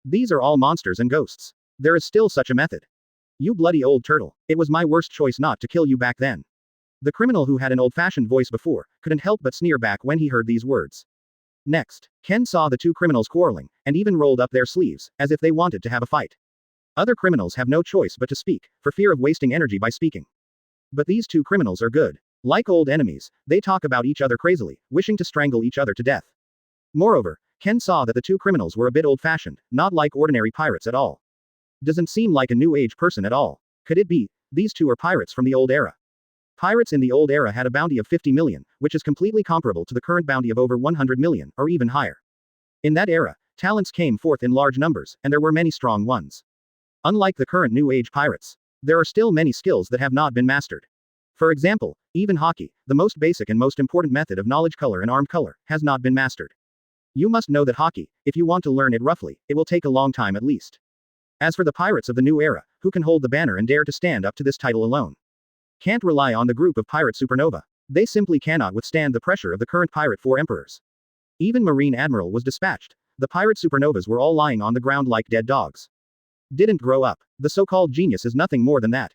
These are all monsters and ghosts. There is still such a method. You bloody old turtle, it was my worst choice not to kill you back then. The criminal who had an old-fashioned voice before, couldn't help but sneer back when he heard these words. Next, Ken saw the two criminals quarreling, and even rolled up their sleeves, as if they wanted to have a fight. Other criminals have no choice but to speak, for fear of wasting energy by speaking. But these two criminals are good. Like old enemies, they talk about each other crazily, wishing to strangle each other to death. Moreover, Ken saw that the two criminals were a bit old-fashioned, not like ordinary pirates at all. Doesn't seem like a new age person at all. Could it be, these two are pirates from the old era? Pirates in the old era had a bounty of 50 million, which is completely comparable to the current bounty of over 100 million, or even higher. In that era, talents came forth in large numbers, and there were many strong ones. Unlike the current new age pirates, there are still many skills that have not been mastered. For example, even hockey, the most basic and most important method of knowledge color and arm color, has not been mastered. You must know that hockey, if you want to learn it roughly, it will take a long time at least. As for the pirates of the new era, who can hold the banner and dare to stand up to this title alone? Can't rely on the group of pirate supernova. They simply cannot withstand the pressure of the current pirate four emperors. Even Marine Admiral was dispatched. The pirate supernovas were all lying on the ground like dead dogs. Didn't grow up. The so-called genius is nothing more than that.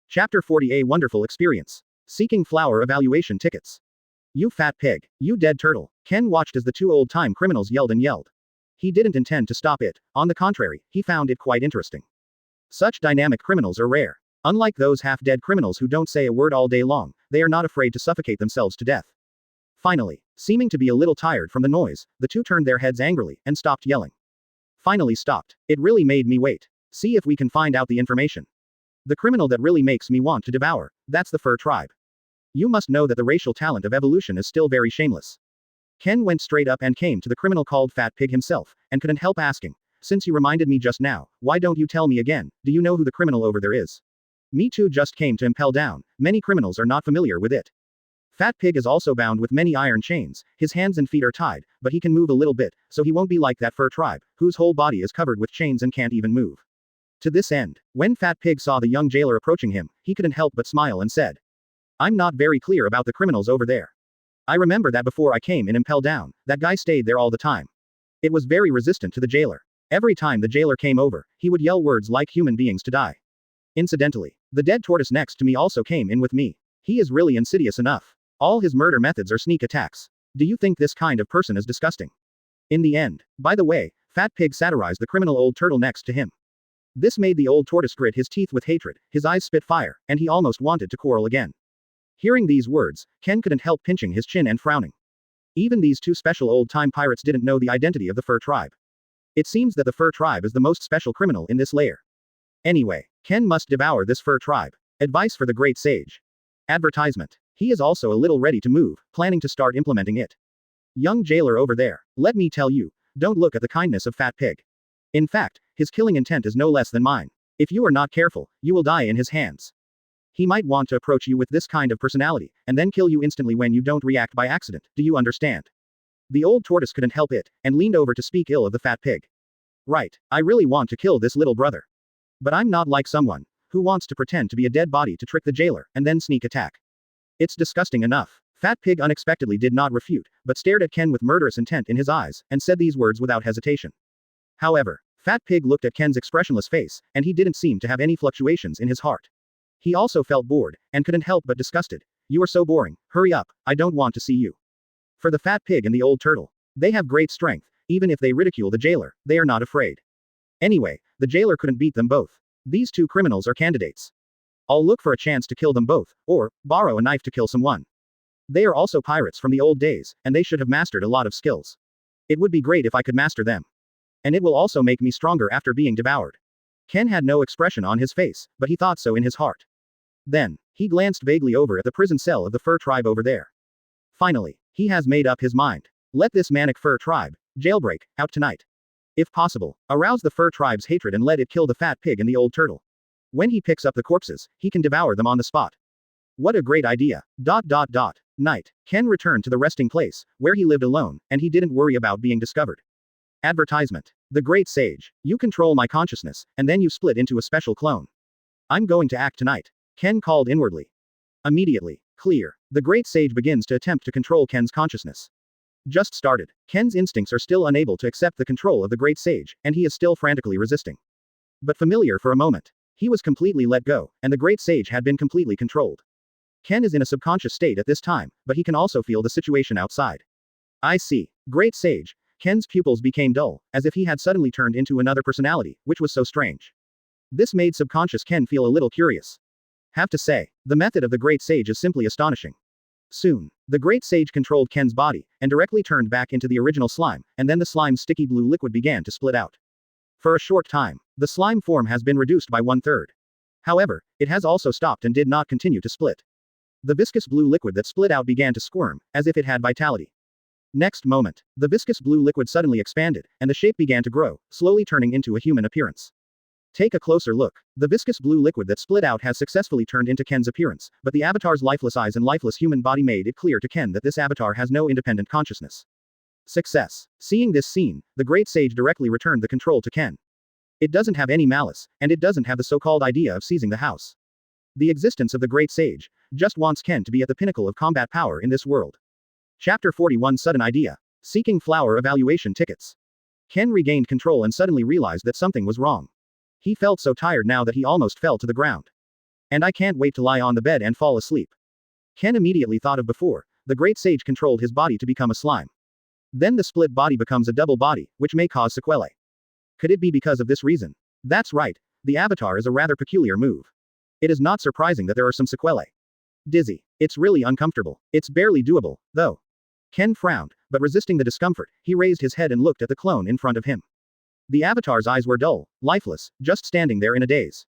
Chapter 40. A wonderful experience. Seeking flower evaluation tickets. You fat pig. You dead turtle. Ken watched as the two old-time criminals yelled and yelled. He didn't intend to stop it. On the contrary, he found it quite interesting. Such dynamic criminals are rare. Unlike those half-dead criminals who don't say a word all day long, they are not afraid to suffocate themselves to death. Finally, seeming to be a little tired from the noise, the two turned their heads angrily, and stopped yelling. Finally stopped. It really made me wait. See if we can find out the information. The criminal that really makes me want to devour, that's the fur tribe. You must know that the racial talent of evolution is still very shameless. Ken went straight up and came to the criminal called Fat Pig himself, and couldn't help asking, since you reminded me just now, why don't you tell me again, do you know who the criminal over there is? Me too just came to Impel Down, many criminals are not familiar with it. Fat Pig is also bound with many iron chains, his hands and feet are tied, but he can move a little bit, so he won't be like that fur tribe, whose whole body is covered with chains and can't even move. To this end, when Fat Pig saw the young jailer approaching him, he couldn't help but smile and said, I'm not very clear about the criminals over there. I remember that before I came in Impel Down, that guy stayed there all the time. It was very resistant to the jailer. Every time the jailer came over, he would yell words like human beings to die. Incidentally, the dead tortoise next to me also came in with me. He is really insidious enough. All his murder methods are sneak attacks. Do you think this kind of person is disgusting? In the end, by the way, Fat Pig satirized the criminal old turtle next to him. This made the old tortoise grit his teeth with hatred, his eyes spit fire, and he almost wanted to quarrel again. Hearing these words, Ken couldn't help pinching his chin and frowning. Even these two special old-time pirates didn't know the identity of the fur tribe. It seems that the fur tribe is the most special criminal in this layer. Anyway, Ken must devour this fur tribe. Advice for the great sage. Advertisement. He is also a little ready to move, planning to start implementing it. Young jailer over there, let me tell you, don't look at the kindness of Fat Pig. In fact, his killing intent is no less than mine. If you are not careful, you will die in his hands. He might want to approach you with this kind of personality, and then kill you instantly when you don't react by accident, do you understand? The old tortoise couldn't help it, and leaned over to speak ill of the Fat Pig. Right, I really want to kill this little brother. But I'm not like someone who wants to pretend to be a dead body to trick the jailer, and then sneak attack. It's disgusting enough. Fat Pig unexpectedly did not refute, but stared at Ken with murderous intent in his eyes, and said these words without hesitation. However, Fat Pig looked at Ken's expressionless face, and he didn't seem to have any fluctuations in his heart. He also felt bored, and couldn't help but disgusted. You are so boring, hurry up, I don't want to see you. For the Fat Pig and the old turtle. They have great strength, even if they ridicule the jailer, they are not afraid. Anyway, the jailer couldn't beat them both. These two criminals are candidates. I'll look for a chance to kill them both, or borrow a knife to kill someone. They are also pirates from the old days, and they should have mastered a lot of skills. It would be great if I could master them. And it will also make me stronger after being devoured. Ken had no expression on his face, but he thought so in his heart. Then, he glanced vaguely over at the prison cell of the fur tribe over there. Finally, he has made up his mind. Let this manic fur tribe, jailbreak, out tonight. If possible, arouse the fur tribe's hatred and let it kill the Fat Pig and the old turtle. When he picks up the corpses, he can devour them on the spot. What a great idea. Night. Ken returned to the resting place, where he lived alone, and he didn't worry about being discovered. Advertisement. The Great Sage. You control my consciousness, and then you split into a special clone. I'm going to act tonight. Ken called inwardly. Immediately. Clear. The Great Sage begins to attempt to control Ken's consciousness. Just started. Ken's instincts are still unable to accept the control of the Great Sage, and he is still frantically resisting. But familiar for a moment. He was completely let go, and the Great Sage had been completely controlled. Ken is in a subconscious state at this time, but he can also feel the situation outside. I see. Great Sage. Ken's pupils became dull, as if he had suddenly turned into another personality, which was so strange. This made subconscious Ken feel a little curious. Have to say, the method of the Great Sage is simply astonishing. Soon, the Great Sage controlled Ken's body, and directly turned back into the original slime, and then the slime's sticky blue liquid began to split out. For a short time, the slime form has been reduced by 1/3. However, it has also stopped and did not continue to split. The viscous blue liquid that split out began to squirm, as if it had vitality. Next moment, the viscous blue liquid suddenly expanded, and the shape began to grow, slowly turning into a human appearance. Take a closer look. The viscous blue liquid that split out has successfully turned into Ken's appearance, but the avatar's lifeless eyes and lifeless human body made it clear to Ken that this avatar has no independent consciousness. Success. Seeing this scene, the Great Sage directly returned the control to Ken. It doesn't have any malice, and it doesn't have the so-called idea of seizing the house. The existence of the Great Sage just wants Ken to be at the pinnacle of combat power in this world. Chapter 41 Sudden Idea. Seeking flower evaluation tickets. Ken regained control and suddenly realized that something was wrong. He felt so tired now that he almost fell to the ground. And I can't wait to lie on the bed and fall asleep. Ken immediately thought of before. The Great Sage controlled his body to become a slime. Then the split body becomes a double body, which may cause sequelae. Could it be because of this reason? That's right. The avatar is a rather peculiar move. It is not surprising that there are some sequelae. Dizzy. It's really uncomfortable. It's barely doable, though. Ken frowned, but resisting the discomfort, he raised his head and looked at the clone in front of him. The avatar's eyes were dull, lifeless, just standing there in a daze.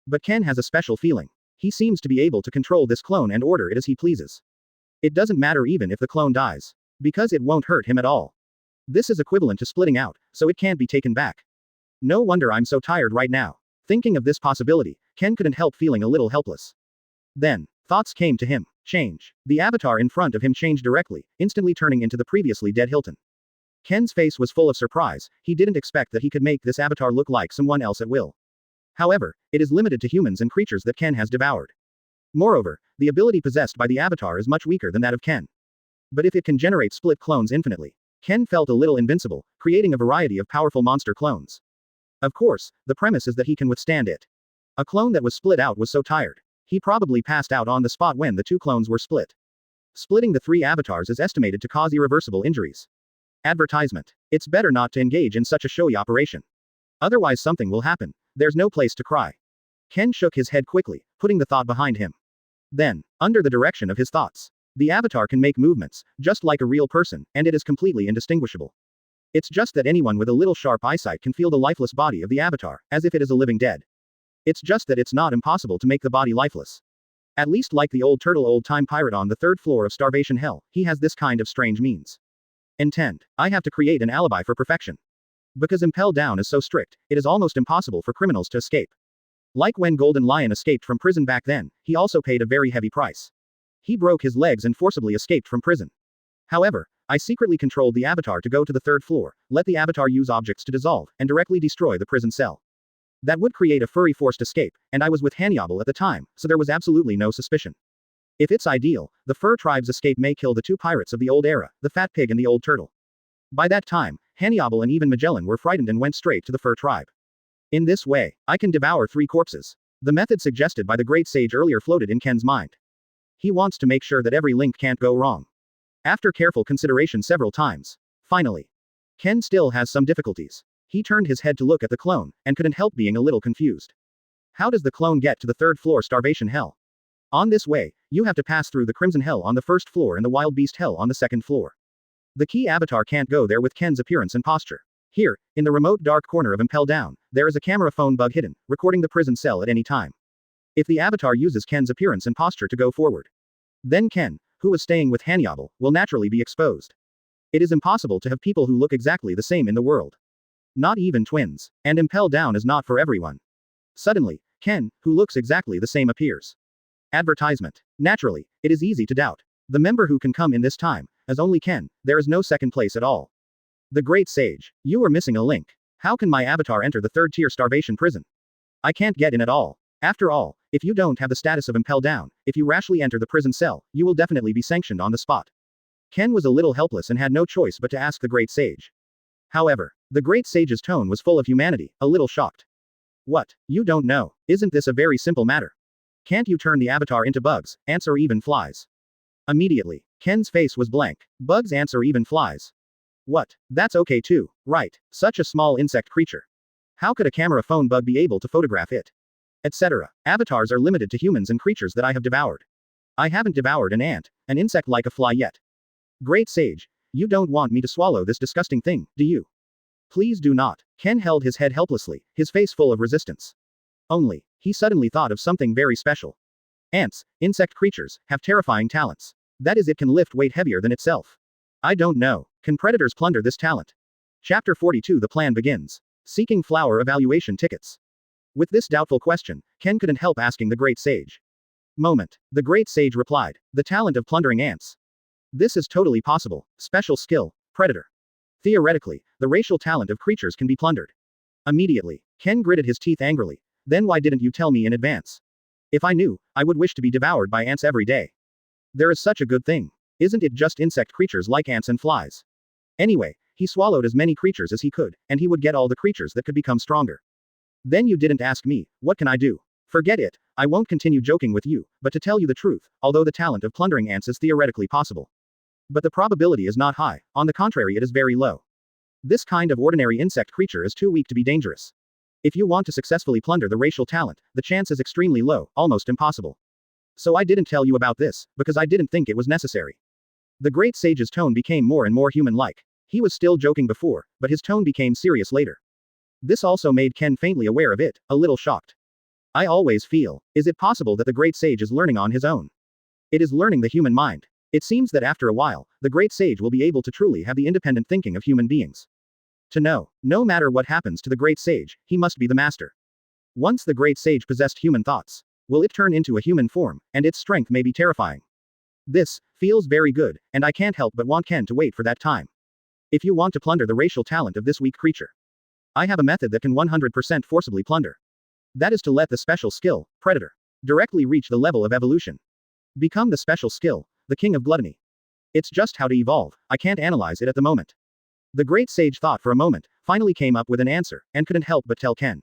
But Ken has a special feeling. He seems to be able to control this clone and order it as he pleases. It doesn't matter even if the clone dies. Because it won't hurt him at all. This is equivalent to splitting out, so it can't be taken back. No wonder I'm so tired right now. Thinking of this possibility, Ken couldn't help feeling a little helpless. Then, thoughts came to him. Change. The avatar in front of him changed directly, instantly turning into the previously dead Hilton. Ken's face was full of surprise. He didn't expect that he could make this avatar look like someone else at will. However, it is limited to humans and creatures that Ken has devoured. Moreover, the ability possessed by the avatar is much weaker than that of Ken. But if it can generate split clones infinitely, Ken felt a little invincible, creating a variety of powerful monster clones. Of course, the premise is that he can withstand it. A clone that was split out was so tired. He probably passed out on the spot when the two clones were split. Splitting the three avatars is estimated to cause irreversible injuries. Advertisement. It's better not to engage in such a showy operation. Otherwise something will happen. There's no place to cry. Ken shook his head quickly, putting the thought behind him. Then, under the direction of his thoughts, the avatar can make movements, just like a real person, and it is completely indistinguishable. It's just that anyone with a little sharp eyesight can feel the lifeless body of the avatar, as if it is a living dead. It's just that it's not impossible to make the body lifeless. At least like the old turtle old-time pirate on the 3rd floor of Starvation Hell, he has this kind of strange means. Intend. I have to create an alibi for perfection. Because Impel Down is so strict, it is almost impossible for criminals to escape. Like when Golden Lion escaped from prison back then, he also paid a very heavy price. He broke his legs and forcibly escaped from prison. However, I secretly controlled the avatar to go to the 3rd floor, let the avatar use objects to dissolve, and directly destroy the prison cell. That would create a furry forced escape, and I was with Hanyable at the time, so there was absolutely no suspicion. If it's ideal, the fur tribe's escape may kill the two pirates of the old era, the fat pig and the old turtle. By that time, Hannibal and even Magellan were frightened and went straight to the fur tribe. In this way, I can devour 3 corpses. The method suggested by the great sage earlier floated in Ken's mind. He wants to make sure that every link can't go wrong. After careful consideration several times, finally, Ken still has some difficulties. He turned his head to look at the clone, and couldn't help being a little confused. How does the clone get to the 3rd floor starvation hell? On this way, you have to pass through the Crimson Hell on the 1st floor and the Wild Beast Hell on the 2nd floor. The key avatar can't go there with Ken's appearance and posture. Here, in the remote dark corner of Impel Down, there is a camera phone bug hidden, recording the prison cell at any time. If the avatar uses Ken's appearance and posture to go forward, then Ken, who is staying with Hannibal, will naturally be exposed. It is impossible to have people who look exactly the same in the world. Not even twins. And Impel Down is not for everyone. Suddenly, Ken, who looks exactly the same, appears. Advertisement. Naturally, it is easy to doubt. The member who can come in this time, as only Ken, there is no second place at all. The Great Sage. You are missing a link. How can my avatar enter the 3rd tier starvation prison? I can't get in at all. After all, if you don't have the status of Impel Down, if you rashly enter the prison cell, you will definitely be sanctioned on the spot. Ken was a little helpless and had no choice but to ask the Great Sage. However, the Great Sage's tone was full of humanity, a little shocked. What? You don't know? Isn't this a very simple matter? Can't you turn the avatar into bugs, ants or even flies? Immediately, Ken's face was blank. Bugs, ants or even flies. What? That's okay too, right? Such a small insect creature. How could a camera phone bug be able to photograph it? Etc. Avatars are limited to humans and creatures that I have devoured. I haven't devoured an ant, an insect like a fly yet. Great Sage, you don't want me to swallow this disgusting thing, do you? Please do not. Ken held his head helplessly, his face full of resistance. Only, he suddenly thought of something very special. Ants, insect creatures, have terrifying talents. That is, it can lift weight heavier than itself. I don't know. Can predators plunder this talent? Chapter 42. The plan begins. Seeking flower evaluation tickets. With this doubtful question, Ken couldn't help asking the Great Sage. Moment. The Great Sage replied. The talent of plundering ants. This is totally possible. Special skill, predator. Theoretically, the racial talent of creatures can be plundered. Immediately, Ken gritted his teeth angrily. Then why didn't you tell me in advance? If I knew, I would wish to be devoured by ants every day. There is such a good thing. Isn't it just insect creatures like ants and flies? Anyway, he swallowed as many creatures as he could, and he would get all the creatures that could become stronger. Then you didn't ask me, what can I do? Forget it, I won't continue joking with you, but to tell you the truth, although the talent of plundering ants is theoretically possible. But the probability is not high, on the contrary it is very low. This kind of ordinary insect creature is too weak to be dangerous. If you want to successfully plunder the racial talent, the chance is extremely low, almost impossible. So I didn't tell you about this, because I didn't think it was necessary. The Great Sage's tone became more and more human-like. He was still joking before, but his tone became serious later. This also made Ken faintly aware of it, a little shocked. I always feel, is it possible that the Great Sage is learning on his own? It is learning the human mind. It seems that after a while, the Great Sage will be able to truly have the independent thinking of human beings. To know, no matter what happens to the Great Sage, he must be the master. Once the Great Sage possessed human thoughts, will it turn into a human form, and its strength may be terrifying. This feels very good, and I can't help but want Ken to wait for that time. If you want to plunder the racial talent of this weak creature, I have a method that can 100% forcibly plunder. That is to let the special skill, Predator, directly reach the level of evolution. Become the special skill, the King of Gluttony. It's just how to evolve, I can't analyze it at the moment. The Great Sage thought for a moment, finally came up with an answer, and couldn't help but tell Ken.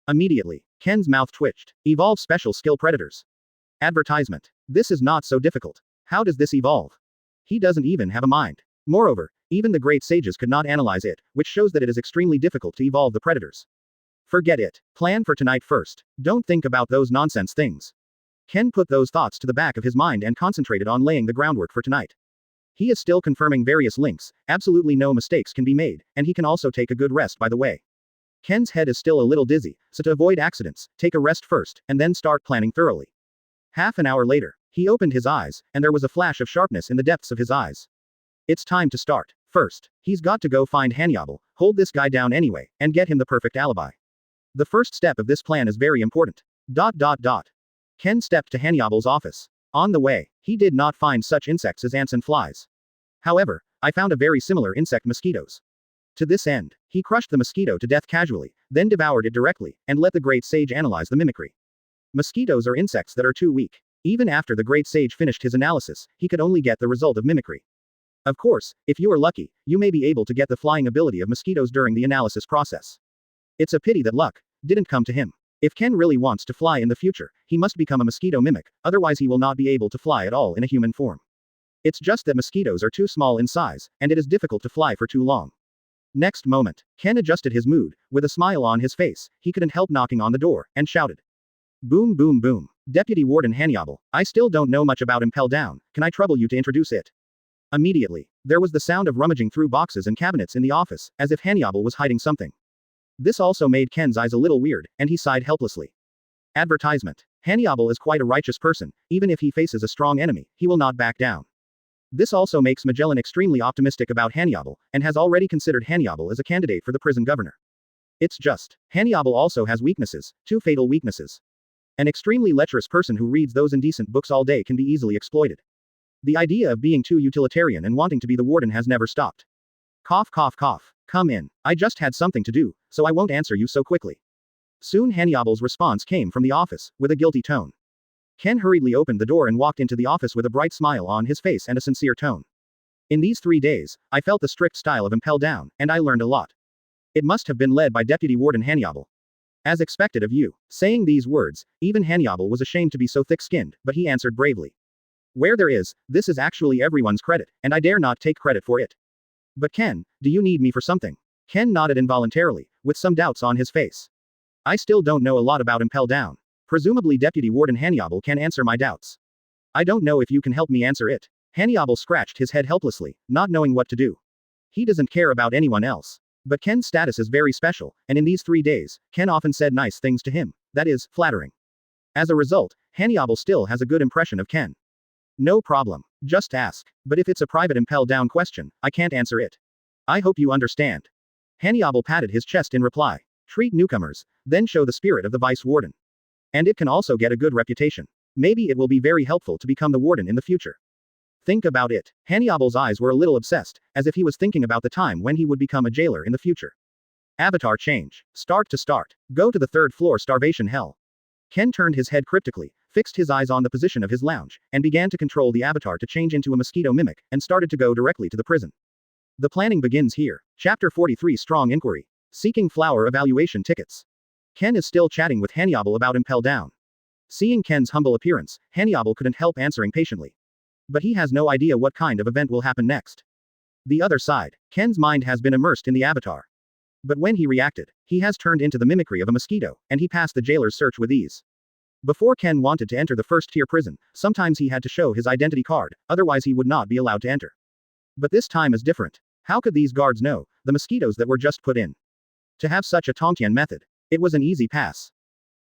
Immediately, Ken's mouth twitched. Evolve special skill predators. Advertisement. This is not so difficult. How does this evolve? He doesn't even have a mind. Moreover, even the Great Sages could not analyze it, which shows that it is extremely difficult to evolve the predators. Forget it. Plan for tonight first. Don't think about those nonsense things. Ken put those thoughts to the back of his mind and concentrated on laying the groundwork for tonight. He is still confirming various links, absolutely no mistakes can be made, and he can also take a good rest by the way. Ken's head is still a little dizzy, so to avoid accidents, take a rest first, and then start planning thoroughly. Half an hour later, he opened his eyes, and there was a flash of sharpness in the depths of his eyes. It's time to start. First, he's got to go find Hannibal, hold this guy down anyway, and get him the perfect alibi. The first step of this plan is very important. Ken stepped to Hannibal's office. On the way, he did not find such insects as ants and flies. However, I found a very similar insect, mosquitoes. To this end, he crushed the mosquito to death casually, then devoured it directly, and let the Great Sage analyze the mimicry. Mosquitoes are insects that are too weak. Even after the great sage finished his analysis, he could only get the result of mimicry. Of course, if you are lucky, you may be able to get the flying ability of mosquitoes during the analysis process. It's a pity that luck didn't come to him. If Ken really wants to fly in the future, he must become a mosquito mimic, otherwise he will not be able to fly at all in a human form. It's just that mosquitoes are too small in size, and it is difficult to fly for too long. Next moment, Ken adjusted his mood. With a smile on his face, he couldn't help knocking on the door, and shouted. Boom boom boom. Deputy Warden Hannibal, I still don't know much about Impel Down, can I trouble you to introduce it? Immediately, there was the sound of rummaging through boxes and cabinets in the office, as if Hannibal was hiding something. This also made Ken's eyes a little weird, and he sighed helplessly. Advertisement. Hannibal is quite a righteous person, even if he faces a strong enemy, he will not back down. This also makes Magellan extremely optimistic about Hannibal, and has already considered Hannibal as a candidate for the prison governor. It's just, Hannibal also has weaknesses, 2 fatal weaknesses. An extremely lecherous person who reads those indecent books all day can be easily exploited. The idea of being too utilitarian and wanting to be the warden has never stopped. Cough cough cough. Come in, I just had something to do, so I won't answer you so quickly. Soon Hannibal's response came from the office, with a guilty tone. Ken hurriedly opened the door and walked into the office with a bright smile on his face and a sincere tone. In these 3 days, I felt the strict style of Impel Down, and I learned a lot. It must have been led by Deputy Warden Hannibal. As expected of you. Saying these words, even Hannibal was ashamed to be so thick-skinned, but he answered bravely. Where there is, this is actually everyone's credit, and I dare not take credit for it. But Ken, do you need me for something? Ken nodded involuntarily, with some doubts on his face. I still don't know a lot about Impel Down. Presumably Deputy Warden Hannibal can answer my doubts. I don't know if you can help me answer it. Hannibal scratched his head helplessly, not knowing what to do. He doesn't care about anyone else. But Ken's status is very special, and in these 3 days, Ken often said nice things to him, that is, flattering. As a result, Hannibal still has a good impression of Ken. No problem. Just ask. But if it's a private Impel Down question, I can't answer it. I hope you understand. Hannibal patted his chest in reply. Treat newcomers, then show the spirit of the vice warden. And it can also get a good reputation. Maybe it will be very helpful to become the warden in the future. Think about it. Hannibal's eyes were a little obsessed, as if he was thinking about the time when he would become a jailer in the future. Avatar change. Start to start. Go to the 3rd floor starvation hell. Ken turned his head cryptically, fixed his eyes on the position of his lounge, and began to control the avatar to change into a mosquito mimic, and started to go directly to the prison. The planning begins here. Chapter 43 Strong Inquiry. Seeking flower evaluation tickets. Ken is still chatting with Hannibal about Impel Down. Seeing Ken's humble appearance, Hannibal couldn't help answering patiently. But he has no idea what kind of event will happen next. The other side, Ken's mind has been immersed in the avatar. But when he reacted, he has turned into the mimicry of a mosquito, and he passed the jailer's search with ease. Before Ken wanted to enter the 1st-tier prison, sometimes he had to show his identity card, otherwise he would not be allowed to enter. But this time is different. How could these guards know the mosquitoes that were just put in? To have such a Tontian method. It was an easy pass.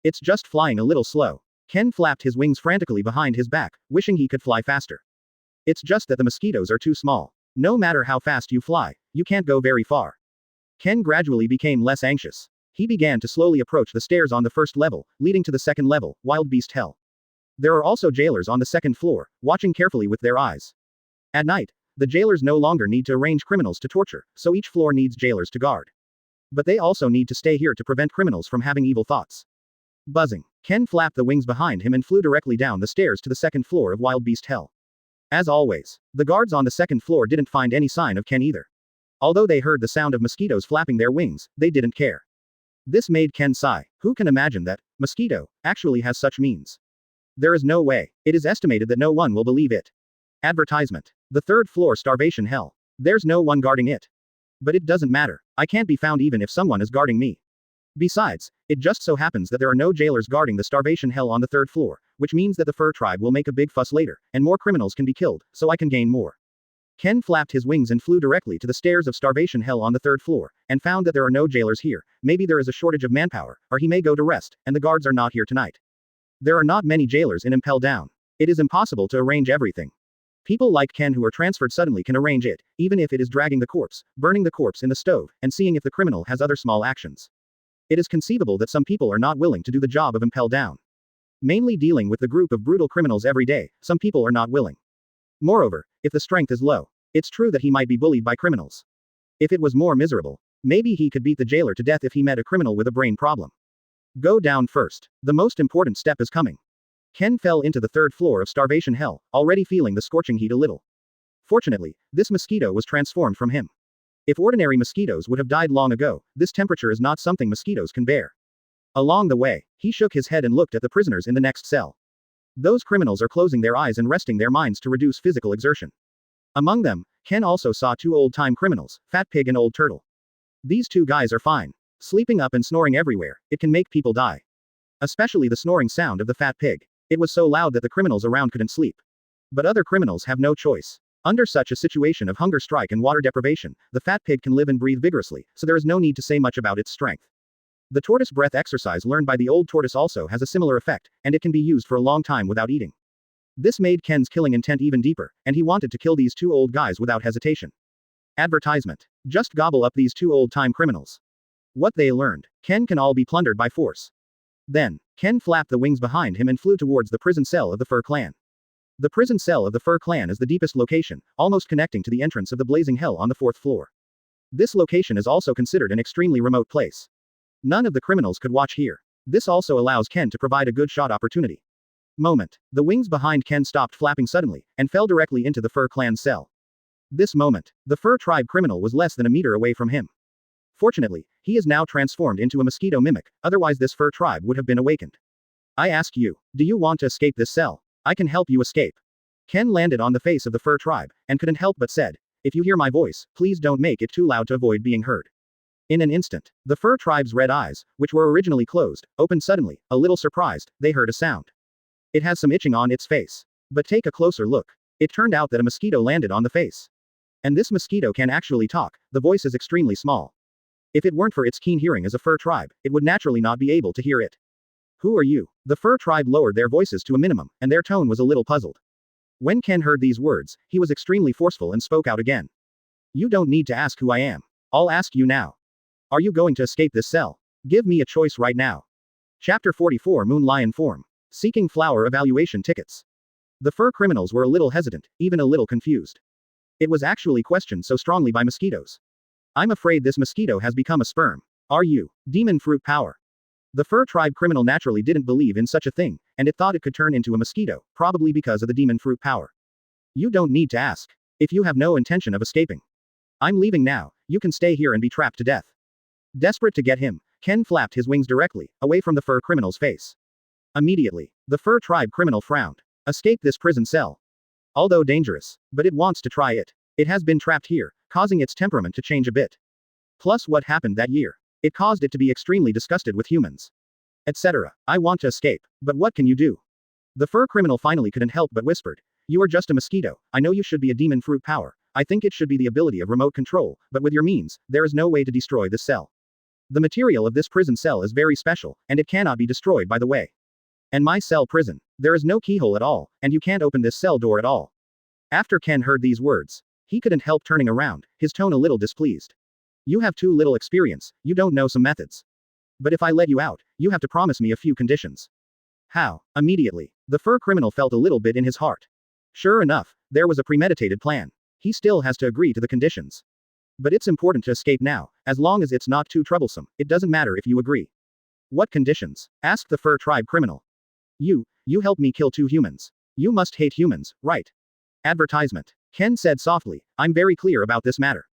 It's just flying a little slow. Ken flapped his wings frantically behind his back, wishing he could fly faster. It's just that the mosquitoes are too small. No matter how fast you fly, you can't go very far. Ken gradually became less anxious. He began to slowly approach the stairs on the 1st level, leading to the 2nd level, Wild Beast Hell. There are also jailers on the 2nd floor, watching carefully with their eyes. At night, the jailers no longer need to arrange criminals to torture, so each floor needs jailers to guard. But they also need to stay here to prevent criminals from having evil thoughts. Buzzing. Ken flapped the wings behind him and flew directly down the stairs to the 2nd floor of Wild Beast Hell. As always, the guards on the 2nd floor didn't find any sign of Ken either. Although they heard the sound of mosquitoes flapping their wings, they didn't care. This made Ken sigh. Who can imagine that mosquito actually has such means? There is no way. It is estimated that no one will believe it. Advertisement. The 3rd floor starvation hell. There's no one guarding it. But it doesn't matter. I can't be found even if someone is guarding me. Besides, it just so happens that there are no jailers guarding the starvation hell on the 3rd floor, which means that the fur tribe will make a big fuss later, and more criminals can be killed, so I can gain more. Ken flapped his wings and flew directly to the stairs of starvation hell on the 3rd floor, and found that there are no jailers here. Maybe there is a shortage of manpower, or he may go to rest, and the guards are not here tonight. There are not many jailers in Impel Down. It is impossible to arrange everything. People like Ken who are transferred suddenly can arrange it, even if it is dragging the corpse, burning the corpse in the stove, and seeing if the criminal has other small actions. It is conceivable that some people are not willing to do the job of Impel Down. Mainly dealing with the group of brutal criminals every day, some people are not willing. Moreover, if the strength is low, it's true that he might be bullied by criminals. If it was more miserable, maybe he could beat the jailer to death if he met a criminal with a brain problem. Go down first. The most important step is coming. Ken fell into the third floor of starvation hell, already feeling the scorching heat a little. Fortunately, this mosquito was transformed from him. If ordinary mosquitoes would have died long ago, this temperature is not something mosquitoes can bear. Along the way, he shook his head and looked at the prisoners in the next cell. Those criminals are closing their eyes and resting their minds to reduce physical exertion. Among them, Ken also saw two old-time criminals, Fat Pig and Old Turtle. These two guys are fine. Sleeping up and snoring everywhere, it can make people die. Especially the snoring sound of the Fat Pig. It was so loud that the criminals around couldn't sleep. But other criminals have no choice. Under such a situation of hunger strike and water deprivation, the Fat Pig can live and breathe vigorously, so there is no need to say much about its strength. The tortoise breath exercise learned by the old tortoise also has a similar effect, and it can be used for a long time without eating. This made Ken's killing intent even deeper, and he wanted to kill these two old guys without hesitation. Advertisement. Just gobble up these two old-time criminals. What they learned. Ken can all be plundered by force. Then, Ken flapped the wings behind him and flew towards the prison cell of the Fur Clan. The prison cell of the Fur Clan is the deepest location, almost connecting to the entrance of the blazing hell on the 4th floor. This location is also considered an extremely remote place. None of the criminals could watch here. This also allows Ken to provide a good shot opportunity. Moment. The wings behind Ken stopped flapping suddenly, and fell directly into the Fur Clan's cell. This moment, the Fur Tribe criminal was less than a meter away from him. Fortunately, he is now transformed into a mosquito mimic, otherwise this Fur Tribe would have been awakened. I ask you, do you want to escape this cell? I can help you escape. Ken landed on the face of the Fur Tribe, and couldn't help but said, if you hear my voice, please don't make it too loud to avoid being heard. In an instant, the Fur Tribe's red eyes, which were originally closed, opened suddenly, a little surprised, they heard a sound. It has some itching on its face. But take a closer look. It turned out that a mosquito landed on the face. And this mosquito can actually talk, the voice is extremely small. If it weren't for its keen hearing as a Fur Tribe, it would naturally not be able to hear it. Who are you? The Fur Tribe lowered their voices to a minimum, and their tone was a little puzzled. When Ken heard these words, he was extremely forceful and spoke out again. You don't need to ask who I am. I'll ask you now. Are you going to escape this cell? Give me a choice right now. Chapter 44 Moon Lion Form. Seeking flower evaluation tickets. The fur criminals were a little hesitant, even a little confused. It was actually questioned so strongly by mosquitoes. I'm afraid this mosquito has become a sperm. Are you? Demon fruit power. The Fur Tribe criminal naturally didn't believe in such a thing, and it thought it could turn into a mosquito, probably because of the demon fruit power. You don't need to ask. If you have no intention of escaping. I'm leaving now, you can stay here and be trapped to death. Desperate to get him, Ken flapped his wings directly, away from the fur criminal's face. Immediately, the Fur Tribe criminal frowned. Escape this prison cell. Although dangerous, but it wants to try it. It has been trapped here, causing its temperament to change a bit. Plus what happened that year. It caused it to be extremely disgusted with humans. Etc. I want to escape, but what can you do? The fur criminal finally couldn't help but whispered. You are just a mosquito, I know you should be a demon fruit power, I think it should be the ability of remote control, but with your means, there is no way to destroy this cell. The material of this prison cell is very special, and it cannot be destroyed by the way. And my cell prison. There is no keyhole at all, and you can't open this cell door at all. After Ken heard these words, he couldn't help turning around, his tone a little displeased. You have too little experience, you don't know some methods. But if I let you out, you have to promise me a few conditions. How? Immediately, the fur criminal felt a little bit in his heart. Sure enough, there was a premeditated plan. He still has to agree to the conditions. But it's important to escape now, as long as it's not too troublesome, it doesn't matter if you agree. What conditions? Asked the Fur Tribe criminal. You help me kill 2 humans. You must hate humans, right? Advertisement. Ken said softly, I'm very clear about this matter.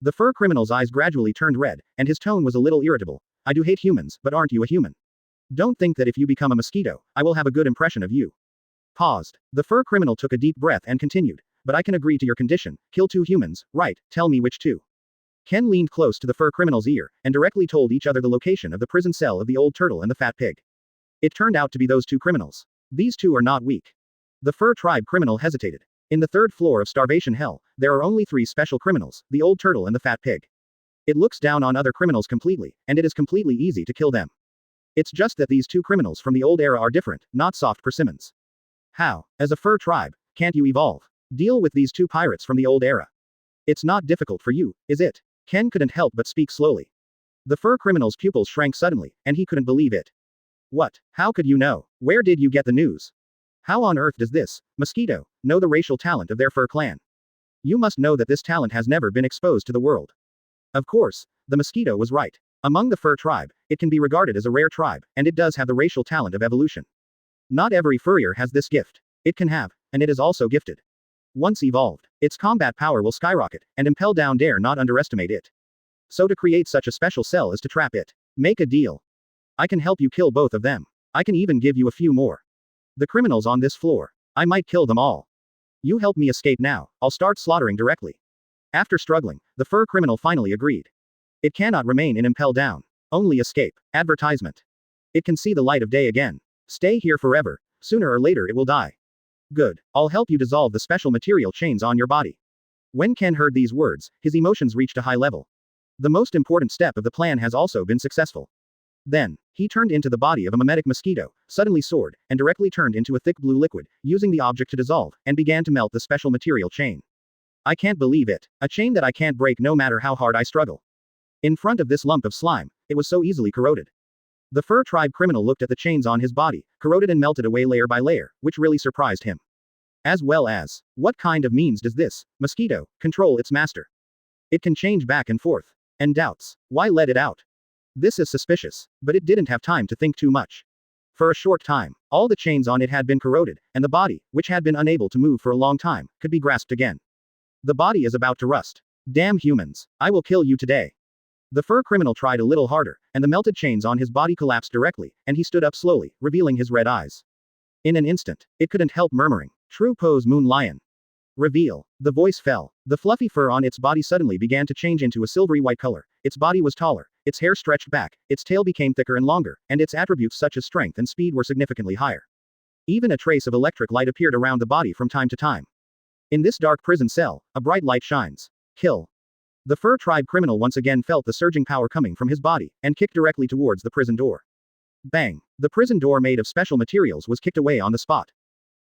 The fur criminal's eyes gradually turned red, and his tone was a little irritable. I do hate humans, but aren't you a human? Don't think that if you become a mosquito, I will have a good impression of you. Paused. The fur criminal took a deep breath and continued. But I can agree to your condition, kill 2 humans, right, tell me which 2. Ken leaned close to the fur criminal's ear, and directly told each other the location of the prison cell of the old turtle and the fat pig. It turned out to be those 2 criminals. These 2 are not weak. The Fur Tribe criminal hesitated. In the 3rd floor of starvation hell, there are only 3 special criminals, the old turtle and the fat pig. It looks down on other criminals completely, and it is completely easy to kill them. It's just that these 2 criminals from the old era are different, not soft persimmons. How? As a fur tribe, can't you evolve? Deal with these 2 pirates from the old era. It's not difficult for you, is it? Ken couldn't help but speak slowly. The fur criminal's pupils shrank suddenly, and he couldn't believe it. What? How could you know? Where did you get the news? How on earth does this mosquito know the racial talent of their fur clan? You must know that this talent has never been exposed to the world. Of course, the mosquito was right. Among the fur tribe, it can be regarded as a rare tribe, and it does have the racial talent of evolution. Not every furrier has this gift. It can have, and it is also gifted. Once evolved, its combat power will skyrocket, and Impel Down dare not underestimate it. So to create such a special cell is to trap it. Make a deal. I can help you kill both of them. I can even give you a few more. The criminals on this floor. I might kill them all. You help me escape now, I'll start slaughtering directly. After struggling, the fur criminal finally agreed. It cannot remain in Impel Down. Only escape. Advertisement. It can see the light of day again. Stay here forever. Sooner or later it will die. Good. I'll help you dissolve the special material chains on your body. When Ken heard these words, his emotions reached a high level. The most important step of the plan has also been successful. Then, he turned into the body of a mimetic mosquito, suddenly soared, and directly turned into a thick blue liquid, using the object to dissolve, and began to melt the special material chain. I can't believe it. A chain that I can't break no matter how hard I struggle. In front of this lump of slime, it was so easily corroded. The fur tribe criminal looked at the chains on his body, corroded and melted away layer by layer, which really surprised him. As well as, what kind of means does this mosquito control its master? It can change back and forth. And doubts. Why let it out? This is suspicious, but it didn't have time to think too much. For a short time, all the chains on it had been corroded, and the body, which had been unable to move for a long time, could be grasped again. The body is about to rust. Damn humans. I will kill you today. The fur criminal tried a little harder, and the melted chains on his body collapsed directly, and he stood up slowly, revealing his red eyes. In an instant, it couldn't help murmuring, "True pose Moon Lion." Reveal. The voice fell. The fluffy fur on its body suddenly began to change into a silvery white color. Its body was taller, its hair stretched back, its tail became thicker and longer, and its attributes such as strength and speed were significantly higher. Even a trace of electric light appeared around the body from time to time. In this dark prison cell, a bright light shines. Kill. The fur tribe criminal once again felt the surging power coming from his body, and kicked directly towards the prison door. Bang. The prison door made of special materials was kicked away on the spot.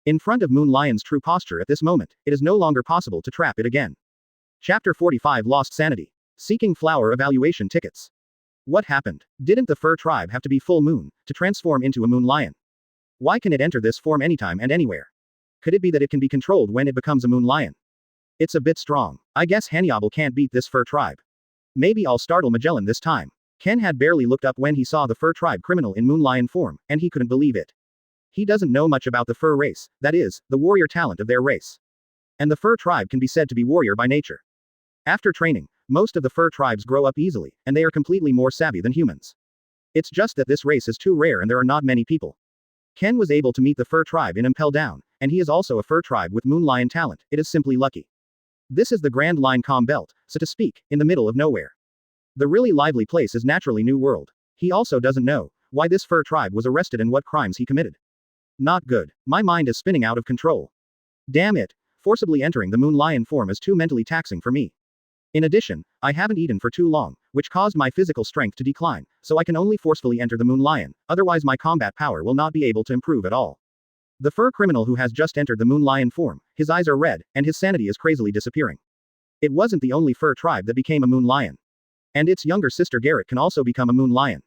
In front of Moon Lion's true posture at this moment, it is no longer possible to trap it again. Chapter 45 Lost Sanity. Seeking flower evaluation tickets. What happened? Didn't the fur tribe have to be full moon to transform into a moon lion? Why can it enter this form anytime and anywhere? Could it be that it can be controlled when it becomes a moon lion? It's a bit strong. I guess Hannibal can't beat this fur tribe. Maybe I'll startle Magellan this time. Ken had barely looked up when he saw the fur tribe criminal in moon lion form, and he couldn't believe it. He doesn't know much about the fur race, that is, the warrior talent of their race. And the fur tribe can be said to be warrior by nature. After training, most of the fur tribes grow up easily, and they are completely more savvy than humans. It's just that this race is too rare and there are not many people. Ken was able to meet the fur tribe in Impel Down, and he is also a fur tribe with moon lion talent. It is simply lucky. This is the Grand Line Com Belt, so to speak, in the middle of nowhere. The really lively place is naturally New World. He also doesn't know why this fur tribe was arrested and what crimes he committed. Not good. My mind is spinning out of control. Damn it. Forcibly entering the moon lion form is too mentally taxing for me. In addition, I haven't eaten for too long, which caused my physical strength to decline, so I can only forcefully enter the moon lion, otherwise my combat power will not be able to improve at all. The fur criminal who has just entered the moon lion form, his eyes are red, and his sanity is crazily disappearing. It wasn't the only fur tribe that became a moon lion. And its younger sister Garrett can also become a moon lion.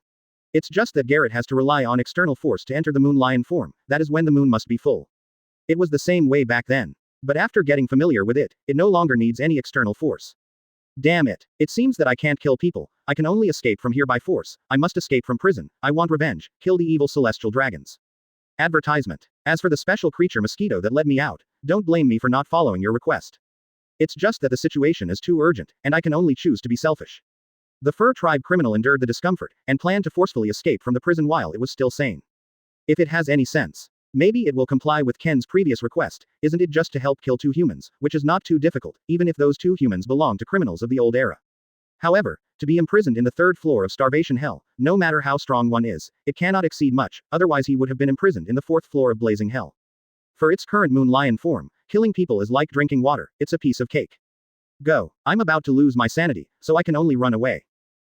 It's just that Garrett has to rely on external force to enter the moon lion form, that is when the moon must be full. It was the same way back then. But after getting familiar with it, it no longer needs any external force. Damn it. It seems that I can't kill people. I can only escape from here by force. I must escape from prison. I want revenge. Kill the evil celestial dragons. Advertisement. As for the special creature mosquito that let me out, don't blame me for not following your request. It's just that the situation is too urgent, and I can only choose to be selfish. The fur tribe criminal endured the discomfort, and planned to forcefully escape from the prison while it was still sane. If it has any sense, maybe it will comply with Ken's previous request. Isn't it just to help kill 2 humans, which is not too difficult, even if those 2 humans belong to criminals of the old era. However, to be imprisoned in the 3rd floor of starvation hell, no matter how strong one is, it cannot exceed much, otherwise he would have been imprisoned in the 4th floor of blazing hell. For its current moon lion form, killing people is like drinking water, it's a piece of cake. Go. I'm about to lose my sanity, so I can only run away.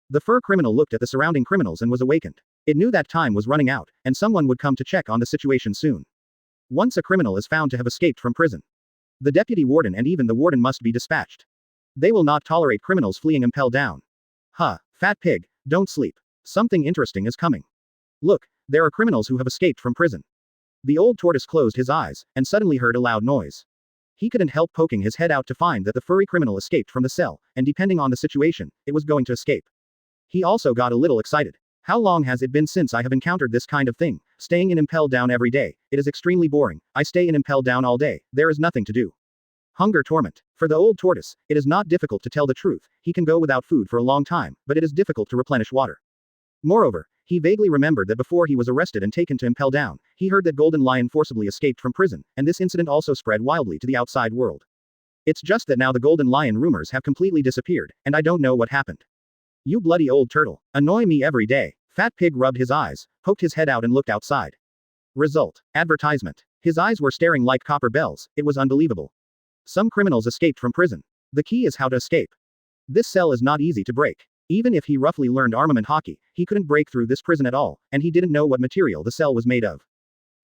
The fur criminal looked at the surrounding criminals and was awakened. It knew that time was running out, and someone would come to check on the situation soon. Once a criminal is found to have escaped from prison, the deputy warden and even the warden must be dispatched. They will not tolerate criminals fleeing Impel Down. Huh, fat pig, don't sleep. Something interesting is coming. Look, there are criminals who have escaped from prison. The old tortoise closed his eyes, and suddenly heard a loud noise. He couldn't help poking his head out to find that the furry criminal escaped from the cell, and depending on the situation, it was going to escape. He also got a little excited. How long has it been since I have encountered this kind of thing? staying in Impel Down every day. It is extremely boring. I stay in Impel Down all day. There is nothing to do. Hunger torment. For the old tortoise, it is not difficult to tell the truth. He can go without food for a long time, but it is difficult to replenish water. Moreover, he vaguely remembered that before he was arrested and taken to Impel Down, he heard that Golden Lion forcibly escaped from prison, and this incident also spread wildly to the outside world. It's just that now the Golden Lion rumors have completely disappeared, and I don't know what happened. You bloody old turtle. Annoy me every day. Fat Pig rubbed his eyes, poked his head out and looked outside. Result. Advertisement. His eyes were staring like copper bells. It was unbelievable. Some criminals escaped from prison. The key is how to escape. This cell is not easy to break. Even if he roughly learned armament hockey, he couldn't break through this prison at all, and he didn't know what material the cell was made of.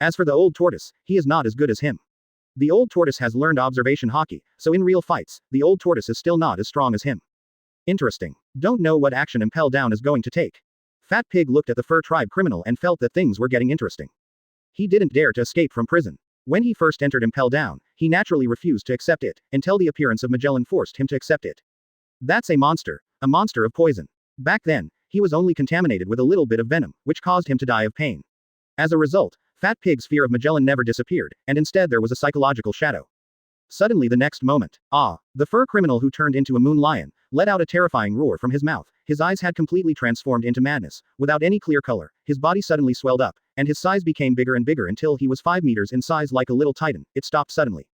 As for the old tortoise, he is not as good as him. The old tortoise has learned observation hockey, so in real fights, the old tortoise is still not as strong as him. Interesting. Don't know what action Impel Down is going to take. Fat Pig looked at the Fur Tribe criminal and felt that things were getting interesting. He didn't dare to escape from prison. When he first entered Impel Down, he naturally refused to accept it, until the appearance of Magellan forced him to accept it. That's a monster of poison. Back then, he was only contaminated with a little bit of venom, which caused him to die of pain. As a result, Fat Pig's fear of Magellan never disappeared, and instead there was a psychological shadow. Suddenly the next moment, the fur criminal who turned into a moon lion, let out a terrifying roar from his mouth. His eyes had completely transformed into madness, without any clear color. His body suddenly swelled up, and his size became bigger and bigger until he was 5 meters in size like a little titan. It stopped suddenly.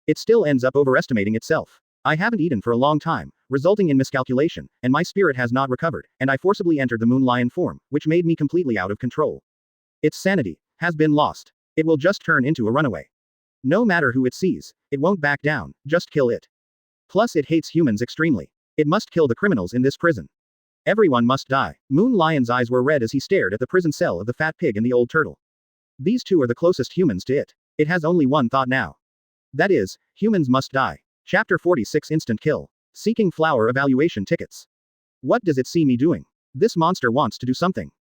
It still ends up overestimating itself. I haven't eaten for a long time, resulting in miscalculation, and my spirit has not recovered, and I forcibly entered the moon lion form, which made me completely out of control. Its sanity has been lost. It will just turn into a runaway. No matter who it sees, it won't back down, just kill it. Plus it hates humans extremely. It must kill the criminals in this prison. Everyone must die. Moon Lion's eyes were red as he stared at the prison cell of the fat pig and the old turtle. These two are the closest humans to it. It has only one thought now. That is, humans must die. Chapter 46 Instant Kill. Seeking flower evaluation tickets. What does it see me doing? This monster wants to do something.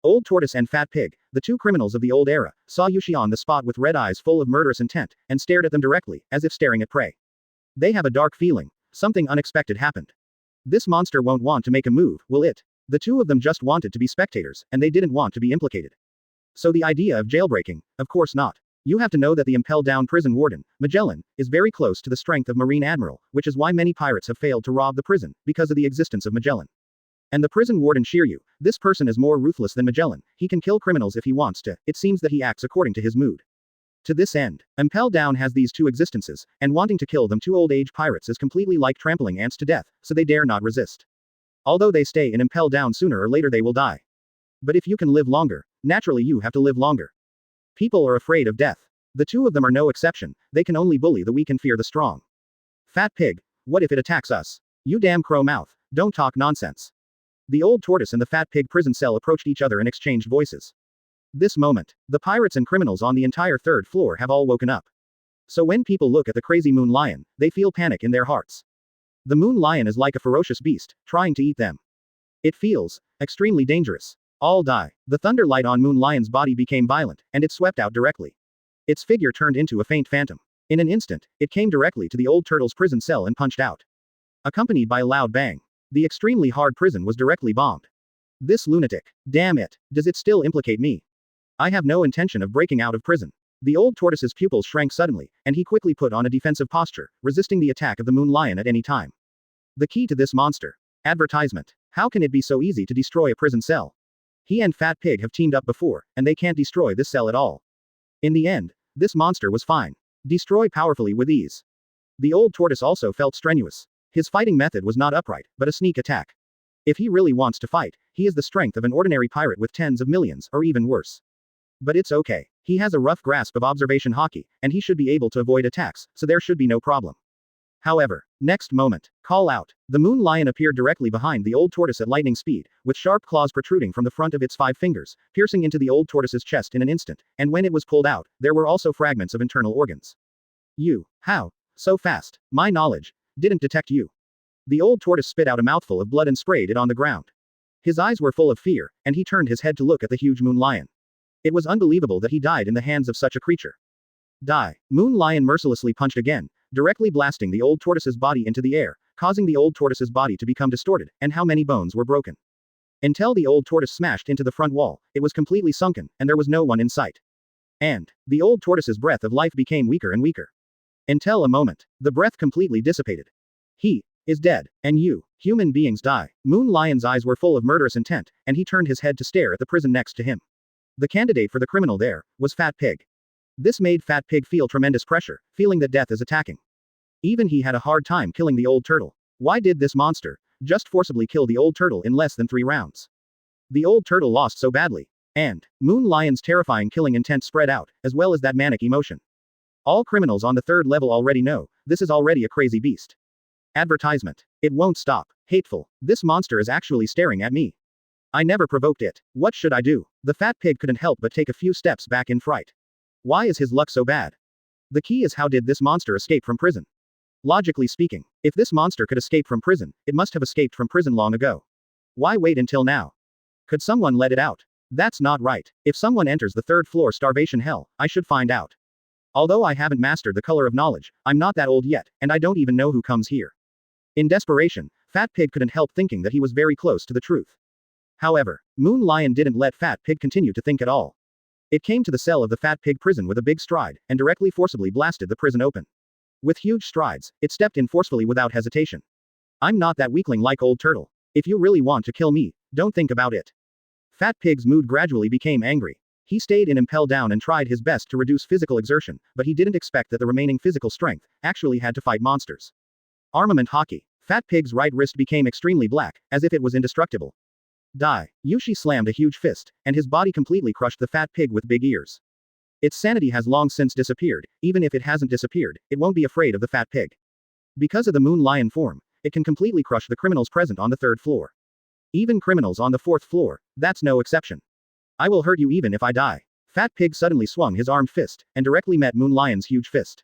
Old Tortoise and Fat Pig, the two criminals of the old era, saw Yushi on the spot with red eyes full of murderous intent, and stared at them directly, as if staring at prey. They have a dark feeling. Something unexpected happened. This monster won't want to make a move, will it? The two of them just wanted to be spectators, and they didn't want to be implicated. So the idea of jailbreaking? Of course not. You have to know that the Impel Down prison warden, Magellan, is very close to the strength of Marine Admiral, which is why many pirates have failed to rob the prison, because of the existence of Magellan. And the prison warden Shiryu, this person is more ruthless than Magellan. He can kill criminals if he wants to. It seems that he acts according to his mood. To this end, Impel Down has these two existences, and wanting to kill them two old age pirates is completely like trampling ants to death, so they dare not resist. Although they stay in Impel Down, sooner or later they will die. But if you can live longer, naturally you have to live longer. People are afraid of death. The two of them are no exception. They can only bully the weak and fear the strong. Fat Pig, what if it attacks us? You damn crow mouth, don't talk nonsense. The old tortoise and the Fat Pig prison cell approached each other and exchanged voices. This moment, the pirates and criminals on the entire third floor have all woken up. So when people look at the crazy moon lion, they feel panic in their hearts. The moon lion is like a ferocious beast, trying to eat them. It feels extremely dangerous. All die. The thunder light on moon lion's body became violent, and it swept out directly. Its figure turned into a faint phantom. In an instant, it came directly to the old turtle's prison cell and punched out. Accompanied by a loud bang. The extremely hard prison was directly bombed. This lunatic. Damn it. Does it still implicate me? I have no intention of breaking out of prison. The old tortoise's pupils shrank suddenly, and he quickly put on a defensive posture, resisting the attack of the moon lion at any time. The key to this monster. Advertisement. How can it be so easy to destroy a prison cell? He and Fat Pig have teamed up before, and they can't destroy this cell at all. In the end, this monster was fine. Destroy powerfully with ease. The old tortoise also felt strenuous. His fighting method was not upright, but a sneak attack. If he really wants to fight, he has the strength of an ordinary pirate with tens of millions, or even worse. But it's okay. He has a rough grasp of observation hockey, and he should be able to avoid attacks, so there should be no problem. However, next moment, call out. The moon lion appeared directly behind the old tortoise at lightning speed, with sharp claws protruding from the front of its 5 fingers, piercing into the old tortoise's chest in an instant, and when it was pulled out, there were also fragments of internal organs. You, how? So fast. My knowledge didn't detect you. The old tortoise spit out a mouthful of blood and sprayed it on the ground. His eyes were full of fear, and he turned his head to look at the huge moon lion. It was unbelievable that he died in the hands of such a creature. Die. Moon lion mercilessly punched again, directly blasting the old tortoise's body into the air, causing the old tortoise's body to become distorted, and how many bones were broken. Until the old tortoise smashed into the front wall, it was completely sunken, and there was no one in sight. And the old tortoise's breath of life became weaker and weaker. Until a moment, the breath completely dissipated. He is dead, and you, human beings, die. Moon Lion's eyes were full of murderous intent, and he turned his head to stare at the prison next to him. The candidate for the criminal there was Fat Pig. This made Fat Pig feel tremendous pressure, feeling that death is attacking. Even he had a hard time killing the old turtle. Why did this monster just forcibly kill the old turtle in less than 3 rounds? The old turtle lost so badly. And Moon Lion's terrifying killing intent spread out, as well as that manic emotion. All criminals on the 3rd level already know, this is already a crazy beast. Advertisement. It won't stop. Hateful. This monster is actually staring at me. I never provoked it. What should I do? The Fat Pig couldn't help but take a few steps back in fright. Why is his luck so bad? The key is, how did this monster escape from prison? Logically speaking, if this monster could escape from prison, it must have escaped from prison long ago. Why wait until now? Could someone let it out? That's not right. If someone enters the 3rd floor starvation hell, I should find out. Although I haven't mastered the color of knowledge, I'm not that old yet, and I don't even know who comes here. In desperation, Fat Pig couldn't help thinking that he was very close to the truth. However, Moon Lion didn't let Fat Pig continue to think at all. It came to the cell of the Fat Pig prison with a big stride, and directly forcibly blasted the prison open. With huge strides, it stepped in forcefully without hesitation. I'm not that weakling like old turtle. If you really want to kill me, don't think about it. Fat Pig's mood gradually became angry. He stayed in Impel Down and tried his best to reduce physical exertion, but he didn't expect that the remaining physical strength actually had to fight monsters. Armament hockey. Fat Pig's right wrist became extremely black, as if it was indestructible. Die. Yushi slammed a huge fist, and his body completely crushed the Fat Pig with big ears. Its sanity has long since disappeared. Even if it hasn't disappeared, it won't be afraid of the Fat Pig. Because of the Moon Lion form, it can completely crush the criminals present on the 3rd floor. Even criminals on the 4th floor, that's no exception. I will hurt you even if I die. Fat Pig suddenly swung his armed fist, and directly met Moon Lion's huge fist.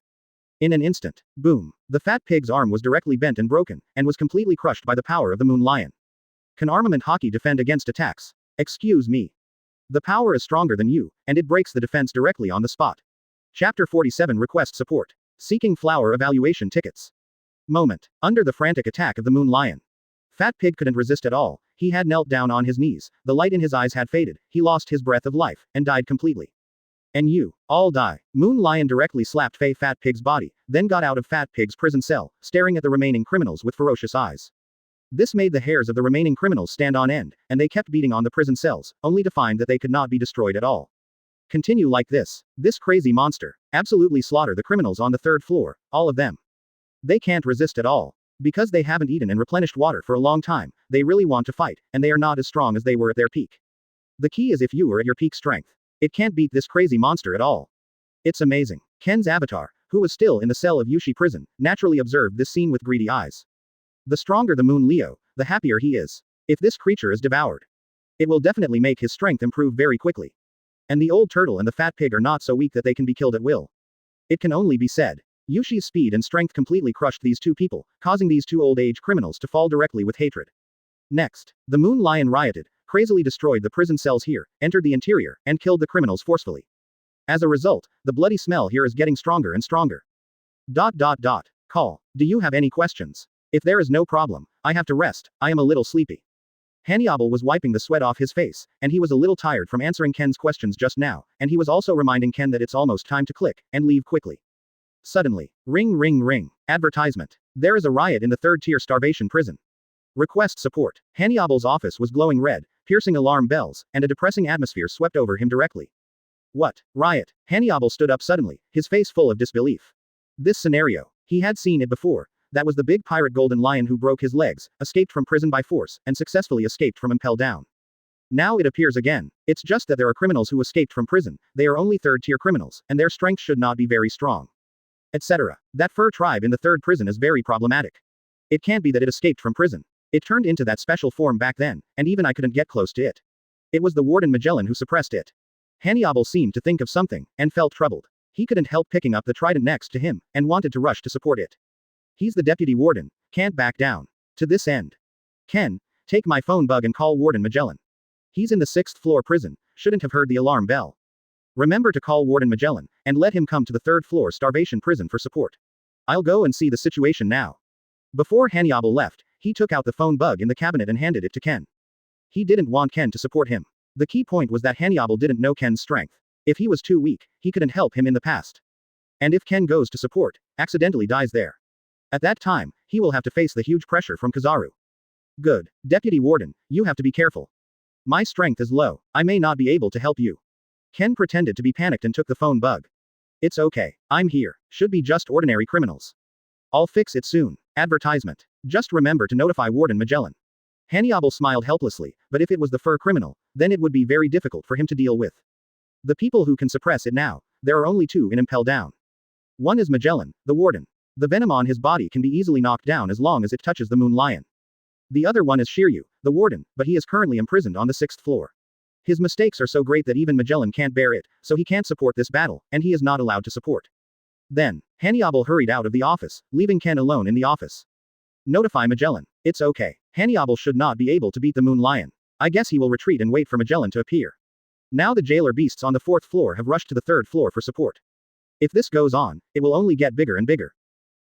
In an instant, boom, the Fat Pig's arm was directly bent and broken, and was completely crushed by the power of the Moon Lion. Can armament hockey defend against attacks? Excuse me. The power is stronger than you, and it breaks the defense directly on the spot. Chapter 47 Request Support. Seeking flower evaluation tickets. Moment. Under the frantic attack of the Moon Lion. Fat Pig couldn't resist at all. He had knelt down on his knees, the light in his eyes had faded, he lost his breath of life, and died completely. And you all die. Moon Lion directly slapped Fat Pig's body, then got out of Fat Pig's prison cell, staring at the remaining criminals with ferocious eyes. This made the hairs of the remaining criminals stand on end, and they kept beating on the prison cells, only to find that they could not be destroyed at all. Continue like this. This crazy monster. Absolutely slaughter the criminals on the 3rd floor, all of them. They can't resist at all. Because they haven't eaten and replenished water for a long time, they really want to fight, and they are not as strong as they were at their peak. The key is, if you were at your peak strength, it can't beat this crazy monster at all. It's amazing. Ken's avatar, who was still in the cell of Yushi prison, naturally observed this scene with greedy eyes. The stronger the Moon Leo, the happier he is. If this creature is devoured, it will definitely make his strength improve very quickly. And the old turtle and the Fat Pig are not so weak that they can be killed at will. It can only be said. Yushi's speed and strength completely crushed these 2 people, causing these 2 old-age criminals to fall directly with hatred. Next, the Moon Lion rioted, crazily destroyed the prison cells here, entered the interior, and killed the criminals forcefully. As a result, the bloody smell here is getting stronger and stronger. ... Call. Do you have any questions? If there is no problem, I have to rest, I am a little sleepy. Hannibal was wiping the sweat off his face, and he was a little tired from answering Ken's questions just now, and he was also reminding Ken that it's almost time to click, and leave quickly. Suddenly, ring ring ring, advertisement. There is a riot in the 3rd-tier starvation prison. Request support. Hannibal's office was glowing red, piercing alarm bells, and a depressing atmosphere swept over him directly. What? Riot? Hannibal stood up suddenly, his face full of disbelief. This scenario. He had seen it before. That was the big pirate Golden Lion who broke his legs, escaped from prison by force, and successfully escaped from Impel Down. Now it appears again. It's just that there are criminals who escaped from prison, they are only 3rd-tier criminals, and their strength should not be very strong. Etc. That fur tribe in the 3rd prison is very problematic. It can't be that it escaped from prison. It turned into that special form back then, and even I couldn't get close to it. It was the Warden Magellan who suppressed it. Hannibal seemed to think of something, and felt troubled. He couldn't help picking up the trident next to him, and wanted to rush to support it. He's the deputy warden, can't back down. To this end. Ken, take my phone bug and call Warden Magellan. He's in the 6th floor prison, shouldn't have heard the alarm bell. Remember to call Warden Magellan, and let him come to the 3rd floor starvation prison for support. I'll go and see the situation now. Before Hannibal left, he took out the phone bug in the cabinet and handed it to Ken. He didn't want Ken to support him. The key point was that Hannibal didn't know Ken's strength. If he was too weak, he couldn't help him in the past. And if Ken goes to support, accidentally dies there. At that time, he will have to face the huge pressure from Kizaru. Good. Deputy Warden, you have to be careful. My strength is low. I may not be able to help you. Ken pretended to be panicked and took the phone bug. It's okay. I'm here. Should be just ordinary criminals. I'll fix it soon. Advertisement. Just remember to notify Warden Magellan. Hannibal smiled helplessly, but if it was the fur criminal, then it would be very difficult for him to deal with. The people who can suppress it now, there are only two in Impel Down. One is Magellan, the Warden. The venom on his body can be easily knocked down as long as it touches the Moon Lion. The other one is Shiryu, the Warden, but he is currently imprisoned on the 6th floor. His mistakes are so great that even Magellan can't bear it, so he can't support this battle, and he is not allowed to support. Then, Hannibal hurried out of the office, leaving Ken alone in the office. Notify Magellan. It's okay. Hannibal should not be able to beat the Moon Lion. I guess he will retreat and wait for Magellan to appear. Now the jailer beasts on the 4th floor have rushed to the 3rd floor for support. If this goes on, it will only get bigger and bigger.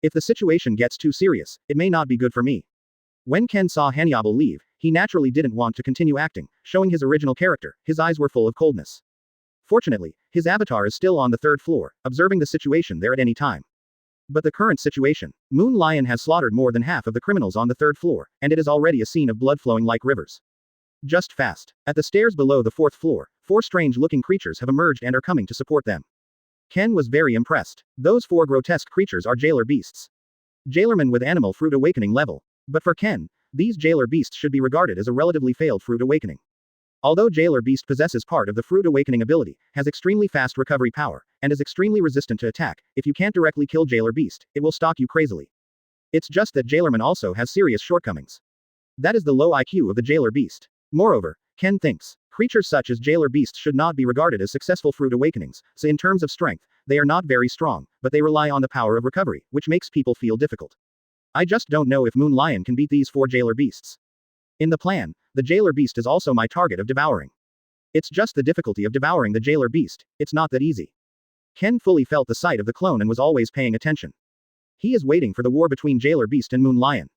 If the situation gets too serious, it may not be good for me. When Ken saw Hannibal leave, he naturally didn't want to continue acting, showing his original character. His eyes were full of coldness. Fortunately, his avatar is still on the 3rd floor, observing the situation there at any time. But the current situation, Moon Lion has slaughtered more than half of the criminals on the 3rd floor, and it is already a scene of blood flowing like rivers. Just fast. At the stairs below the 4th floor, 4 strange-looking creatures have emerged and are coming to support them. Ken was very impressed. Those 4 grotesque creatures are jailer beasts. Jailermen with animal fruit awakening level. But for Ken, these jailer beasts should be regarded as a relatively failed fruit awakening. Although Jailer Beast possesses part of the Fruit Awakening ability, has extremely fast recovery power, and is extremely resistant to attack, if you can't directly kill Jailer Beast, it will stalk you crazily. It's just that Jailerman also has serious shortcomings. That is the low IQ of the Jailer Beast. Moreover, Ken thinks, creatures such as Jailer Beast should not be regarded as successful Fruit Awakenings, so in terms of strength, they are not very strong, but they rely on the power of recovery, which makes people feel difficult. I just don't know if Moon Lion can beat these 4 Jailer Beasts. In the plan, the Jailer Beast is also my target of devouring. It's just the difficulty of devouring the Jailer Beast, it's not that easy. Ken fully felt the sight of the clone and was always paying attention. He is waiting for the war between Jailer Beast and Moon Lion.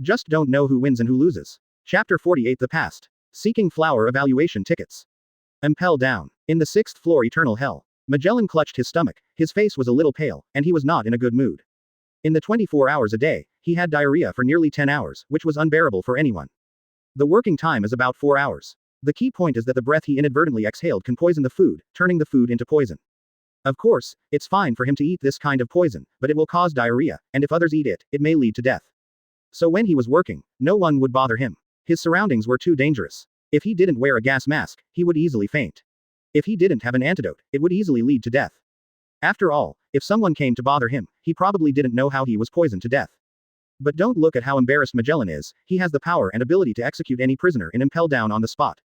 Just don't know who wins and who loses. Chapter 48 The Past. Seeking flower evaluation tickets. Impel Down. In the 6th floor Eternal Hell. Magellan clutched his stomach, his face was a little pale, and he was not in a good mood. In the 24 hours a day, he had diarrhea for nearly 10 hours, which was unbearable for anyone. The working time is about 4 hours. The key point is that the breath he inadvertently exhaled can poison the food, turning the food into poison. Of course, it's fine for him to eat this kind of poison, but it will cause diarrhea, and if others eat it, it may lead to death. So when he was working, no one would bother him. His surroundings were too dangerous. If he didn't wear a gas mask, he would easily faint. If he didn't have an antidote, it would easily lead to death. After all, if someone came to bother him, he probably didn't know how he was poisoned to death. But don't look at how embarrassed Magellan is, he has the power and ability to execute any prisoner in Impel Down on the spot.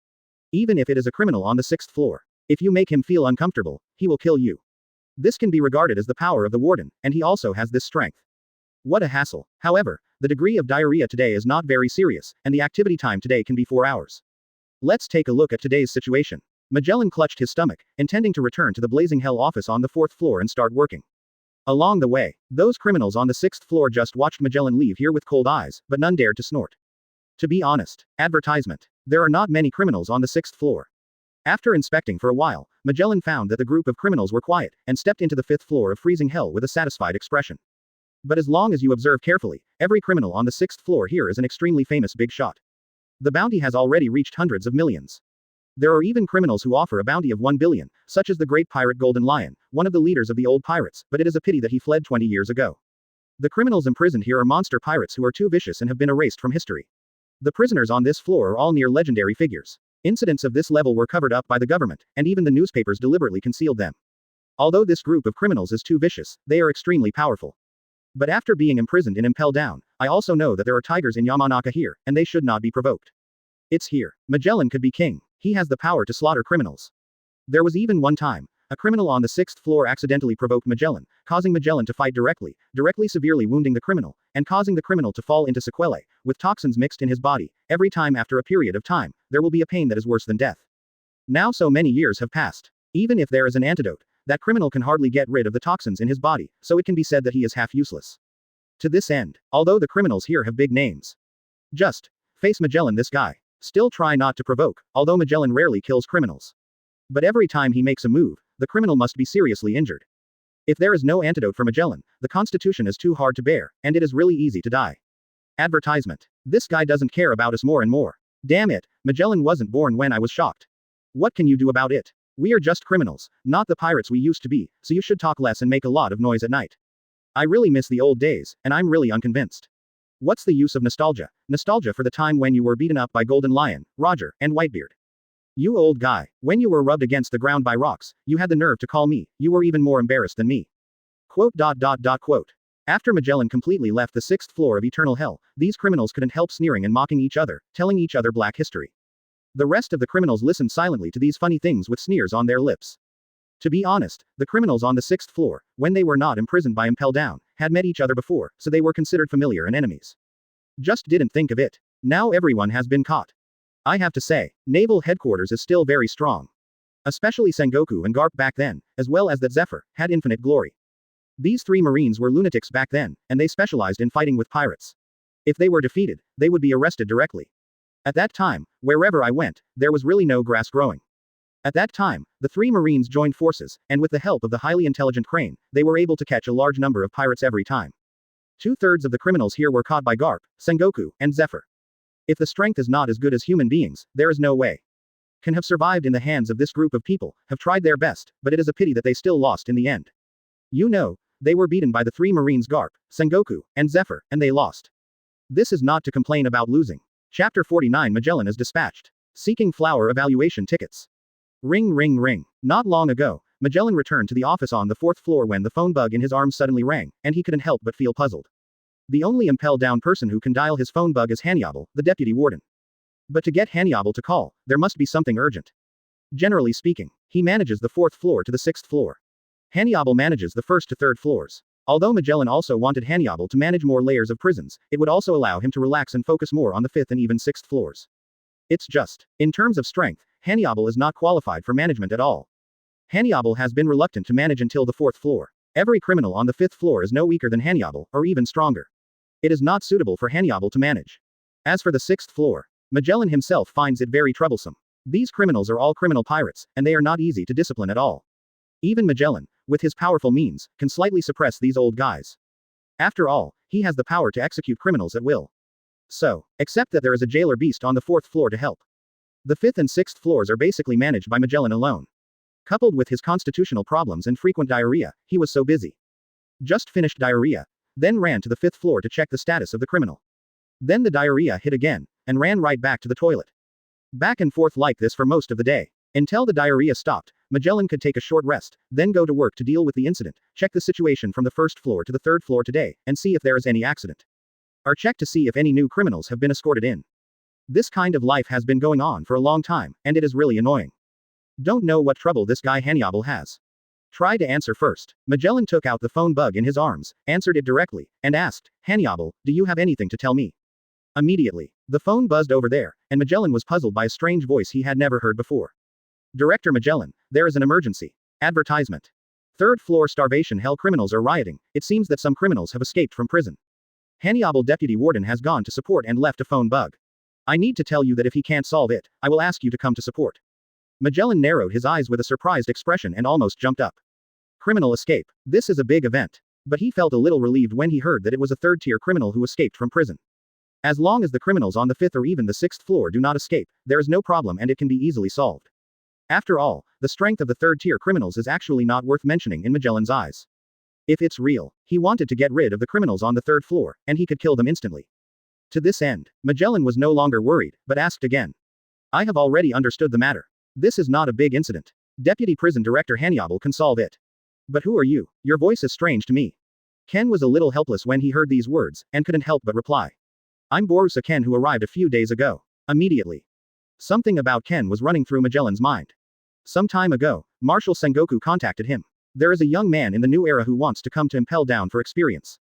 Even if it is a criminal on the 6th floor. If you make him feel uncomfortable, he will kill you. This can be regarded as the power of the Warden, and he also has this strength. What a hassle. However, the degree of diarrhea today is not very serious, and the activity time today can be 4 hours. Let's take a look at today's situation. Magellan clutched his stomach, intending to return to the blazing hell office on the 4th floor and start working. Along the way, those criminals on the 6th floor just watched Magellan leave here with cold eyes, but none dared to snort. To be honest, advertisement. There are not many criminals on the 6th floor. After inspecting for a while, Magellan found that the group of criminals were quiet, and stepped into the 5th floor of freezing hell with a satisfied expression. But as long as you observe carefully, every criminal on the 6th floor here is an extremely famous big shot. The bounty has already reached hundreds of millions. There are even criminals who offer a bounty of 1 billion, such as the great pirate Golden Lion, one of the leaders of the old pirates, but it is a pity that he fled 20 years ago. The criminals imprisoned here are monster pirates who are too vicious and have been erased from history. The prisoners on this floor are all near legendary figures. Incidents of this level were covered up by the government, and even the newspapers deliberately concealed them. Although this group of criminals is too vicious, they are extremely powerful. But after being imprisoned in Impel Down, I also know that there are tigers in Yamanaka here, and they should not be provoked. It's here. Magellan could be king. He has the power to slaughter criminals. There was even one time, a criminal on the 6th floor accidentally provoked Magellan, causing Magellan to fight directly severely wounding the criminal, and causing the criminal to fall into sequelae, with toxins mixed in his body. Every time after a period of time, there will be a pain that is worse than death. Now so many years have passed. Even if there is an antidote, that criminal can hardly get rid of the toxins in his body, so it can be said that he is half useless. To this end, although the criminals here have big names, just face Magellan, this guy. Still try not to provoke, although Magellan rarely kills criminals. But every time he makes a move, the criminal must be seriously injured. If there is no antidote for Magellan, the constitution is too hard to bear, and it is really easy to die. Advertisement. This guy doesn't care about us more and more. Damn it, Magellan wasn't born when I was shocked. What can you do about it? We are just criminals, not the pirates we used to be, so you should talk less and make a lot of noise at night. I really miss the old days, and I'm really unconvinced. What's the use of nostalgia? Nostalgia for the time when you were beaten up by Golden Lion, Roger, and Whitebeard. You old guy, when you were rubbed against the ground by rocks, you had the nerve to call me, you were even more embarrassed than me. Quote. After Magellan completely left the 6th floor of Eternal Hell, these criminals couldn't help sneering and mocking each other, telling each other black history. The rest of the criminals listened silently to these funny things with sneers on their lips. To be honest, the criminals on the 6th floor, when they were not imprisoned by Impel Down, had met each other before, so they were considered familiar and enemies. Just didn't think of it. Now everyone has been caught. I have to say, Naval Headquarters is still very strong. Especially Sengoku and Garp back then, as well as that Zephyr, had infinite glory. These 3 Marines were lunatics back then, and they specialized in fighting with pirates. If they were defeated, they would be arrested directly. At that time, wherever I went, there was really no grass growing. At that time, the 3 Marines joined forces, and with the help of the highly intelligent Crane, they were able to catch a large number of pirates every time. 2/3 of the criminals here were caught by Garp, Sengoku, and Zephyr. If the strength is not as good as human beings, there is no way can have survived in the hands of this group of people, have tried their best, but it is a pity that they still lost in the end. You know, they were beaten by the 3 Marines Garp, Sengoku, and Zephyr, and they lost. This is not to complain about losing. Chapter 49 Magellan is dispatched. Seeking flower evaluation tickets. Ring ring ring. Not long ago, Magellan returned to the office on the 4th floor when the phone bug in his arm suddenly rang, and he couldn't help but feel puzzled. The only Impel Down person who can dial his phone bug is Hannibal, the deputy warden. But to get Hannibal to call, there must be something urgent. Generally speaking, he manages the 4th floor to the 6th floor. Hannibal manages the 1st to 3rd floors. Although Magellan also wanted Hannibal to manage more layers of prisons, it would also allow him to relax and focus more on the 5th and even 6th floors. It's just, in terms of strength, Hannibal is not qualified for management at all. Hannibal has been reluctant to manage until the 4th floor. Every criminal on the 5th floor is no weaker than Hannibal, or even stronger. It is not suitable for Hannibal to manage. As for the 6th floor, Magellan himself finds it very troublesome. These criminals are all criminal pirates, and they are not easy to discipline at all. Even Magellan, with his powerful means, can slightly suppress these old guys. After all, he has the power to execute criminals at will. So, except that there is a jailer beast on the 4th floor to help. The 5th and 6th floors are basically managed by Magellan alone. Coupled with his constitutional problems and frequent diarrhea, he was so busy. Just finished diarrhea, then ran to the 5th floor to check the status of the criminal. Then the diarrhea hit again, and ran right back to the toilet. Back and forth like this for most of the day. Until the diarrhea stopped, Magellan could take a short rest, then go to work to deal with the incident, check the situation from the 1st floor to the 3rd floor today, and see if there is any accident. Or check to see if any new criminals have been escorted in. This kind of life has been going on for a long time, and it is really annoying. Don't know what trouble this guy Hannibal has. Try to answer first. Magellan took out the phone bug in his arms, answered it directly, and asked, Hannibal, do you have anything to tell me? Immediately, the phone buzzed over there, and Magellan was puzzled by a strange voice he had never heard before. Director Magellan, there is an emergency. Advertisement. 3rd floor starvation hell criminals are rioting. It seems that some criminals have escaped from prison. Hannibal deputy warden has gone to support and left a phone bug. I need to tell you that if he can't solve it, I will ask you to come to support. Magellan narrowed his eyes with a surprised expression and almost jumped up. Criminal escape. This is a big event. But he felt a little relieved when he heard that it was a 3rd-tier criminal who escaped from prison. As long as the criminals on the 5th or even the 6th floor do not escape, there is no problem and it can be easily solved. After all, the strength of the 3rd-tier criminals is actually not worth mentioning in Magellan's eyes. If it's real, he wanted to get rid of the criminals on the 3rd floor, and he could kill them instantly. To this end, Magellan was no longer worried, but asked again. I have already understood the matter. This is not a big incident. Deputy Prison Director Hannibal can solve it. But who are you? Your voice is strange to me. Ken was a little helpless when he heard these words, and couldn't help but reply. I'm Borusa Ken who arrived a few days ago. Immediately. Something about Ken was running through Magellan's mind. Some time ago, Marshal Sengoku contacted him. There is a young man in the new era who wants to come to Impel Down for experience.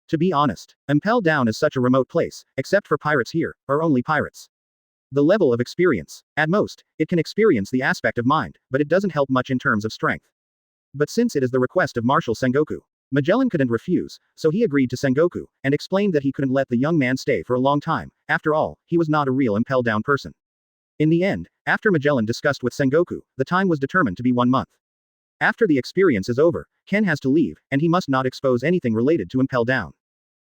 To be honest, Impel Down is such a remote place, except for pirates here, or only pirates. The level of experience, at most, it can experience the aspect of mind, but it doesn't help much in terms of strength. But since it is the request of Marshal Sengoku, Magellan couldn't refuse, so he agreed to Sengoku, and explained that he couldn't let the young man stay for a long time. After all, he was not a real Impel Down person. In the end, after Magellan discussed with Sengoku, the time was determined to be 1 month. After the experience is over, Ken has to leave, and he must not expose anything related to Impel Down.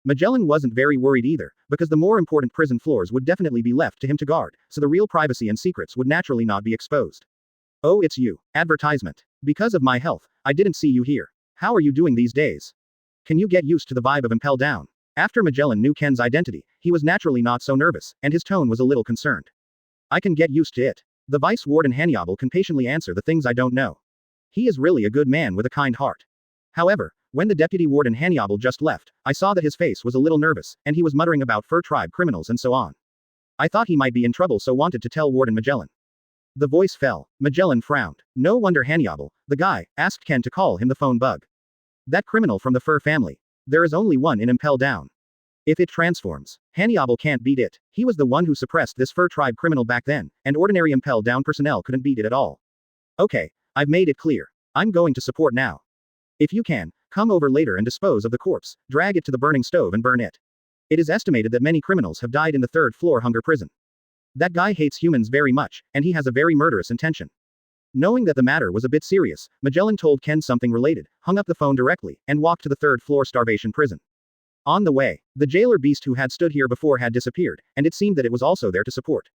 Magellan wasn't very worried either, because the more important prison floors would definitely be left to him to guard, so the real privacy and secrets would naturally not be exposed. Oh, it's you. Advertisement. Because of my health, I didn't see you here. How are you doing these days? Can you get used to the vibe of Impel Down? After Magellan knew Ken's identity, he was naturally not so nervous, and his tone was a little concerned. I can get used to it. The Vice Warden Hanyable can patiently answer the things I don't know. He is really a good man with a kind heart. However, when the Deputy Warden Hanyable just left, I saw that his face was a little nervous, and he was muttering about Fur Tribe criminals and so on. I thought he might be in trouble, so wanted to tell Warden Magellan. The voice fell. Magellan frowned. No wonder Hanyable, the guy, asked Ken to call him the phone bug. That criminal from the Fur family. There is only one in Impel Down. If it transforms, Hanyable can't beat it. He was the one who suppressed this Fur Tribe criminal back then, and ordinary Impel Down personnel couldn't beat it at all. Okay, I've made it clear. I'm going to support now. If you can, come over later and dispose of the corpse, drag it to the burning stove and burn it. It is estimated that many criminals have died in the 3rd floor hunger prison. That guy hates humans very much, and he has a very murderous intention. Knowing that the matter was a bit serious, Magellan told Ken something related, hung up the phone directly, and walked to the 3rd floor starvation prison. On the way, the jailer beast who had stood here before had disappeared, and it seemed that it was also there to support.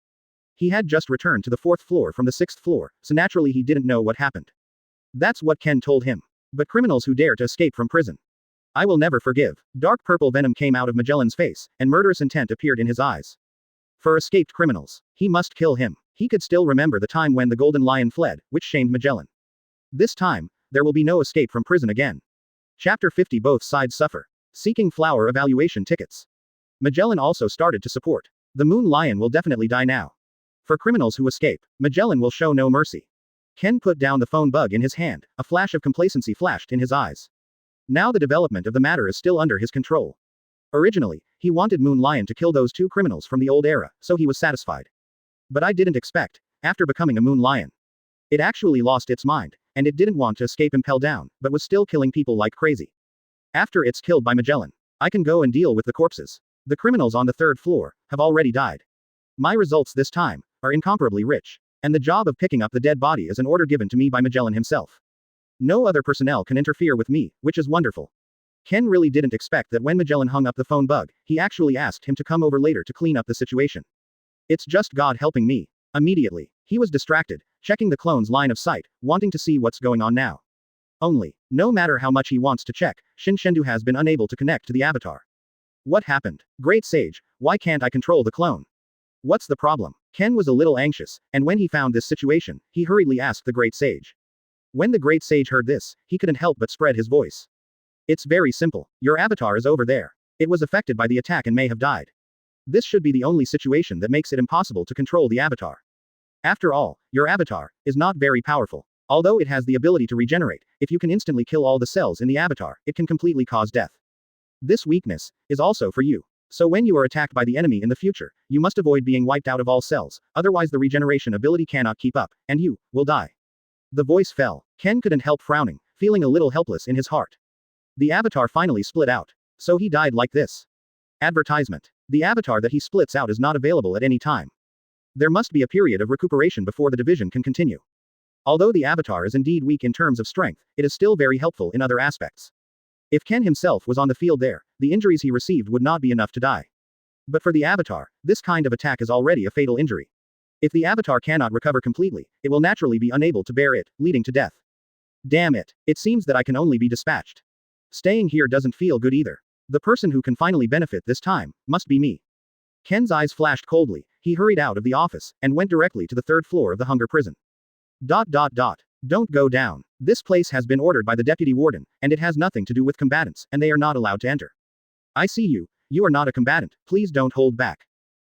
He had just returned to the 4th floor from the 6th floor, so naturally he didn't know what happened. That's what Ken told him. But criminals who dare to escape from prison, I will never forgive. Dark purple venom came out of Magellan's face, and murderous intent appeared in his eyes. For escaped criminals, he must kill him. He could still remember the time when the Golden Lion fled, which shamed Magellan. This time, there will be no escape from prison again. Chapter 50. Both sides suffer. Seeking flower evaluation tickets. Magellan also started to support. The Moon Lion will definitely die now. For criminals who escape, Magellan will show no mercy. Ken put down the phone bug in his hand, a flash of complacency flashed in his eyes. Now the development of the matter is still under his control. Originally, he wanted Moon Lion to kill those 2 criminals from the old era, so he was satisfied. But I didn't expect, after becoming a Moon Lion. It actually lost its mind, and it didn't want to escape Impel Down, but was still killing people like crazy. After it's killed by Magellan, I can go and deal with the corpses. The criminals on the 3rd floor have already died. My results this time are incomparably rich, and the job of picking up the dead body is an order given to me by Magellan himself. No other personnel can interfere with me, which is wonderful. Ken really didn't expect that when Magellan hung up the phone bug, he actually asked him to come over later to clean up the situation. It's just God helping me. Immediately, he was distracted, checking the clone's line of sight, wanting to see what's going on now. Only, no matter how much he wants to check, Shinshendu has been unable to connect to the avatar. What happened? Great Sage, why can't I control the clone? What's the problem? Ken was a little anxious, and when he found this situation, he hurriedly asked the Great Sage. When the Great Sage heard this, he couldn't help but spread his voice. It's very simple. Your avatar is over there. It was affected by the attack and may have died. This should be the only situation that makes it impossible to control the avatar. After all, your avatar is not very powerful. Although it has the ability to regenerate, if you can instantly kill all the cells in the avatar, it can completely cause death. This weakness is also for you. So when you are attacked by the enemy in the future, you must avoid being wiped out of all cells, otherwise the regeneration ability cannot keep up, and you will die. The voice fell. Ken couldn't help frowning, feeling a little helpless in his heart. The avatar finally split out. So he died like this. Advertisement. The avatar that he splits out is not available at any time. There must be a period of recuperation before the division can continue. Although the avatar is indeed weak in terms of strength, it is still very helpful in other aspects. If Ken himself was on the field there, the injuries he received would not be enough to die. But for the avatar, this kind of attack is already a fatal injury. If the avatar cannot recover completely, it will naturally be unable to bear it, leading to death. Damn it. It seems that I can only be dispatched. Staying here doesn't feel good either. The person who can finally benefit this time must be me. Ken's eyes flashed coldly. He hurried out of the office and went directly to the 3rd floor of the hunger prison. Don't go down. This place has been ordered by the deputy warden, and it has nothing to do with combatants, and they are not allowed to enter. I see you. You are not a combatant. Please don't hold back.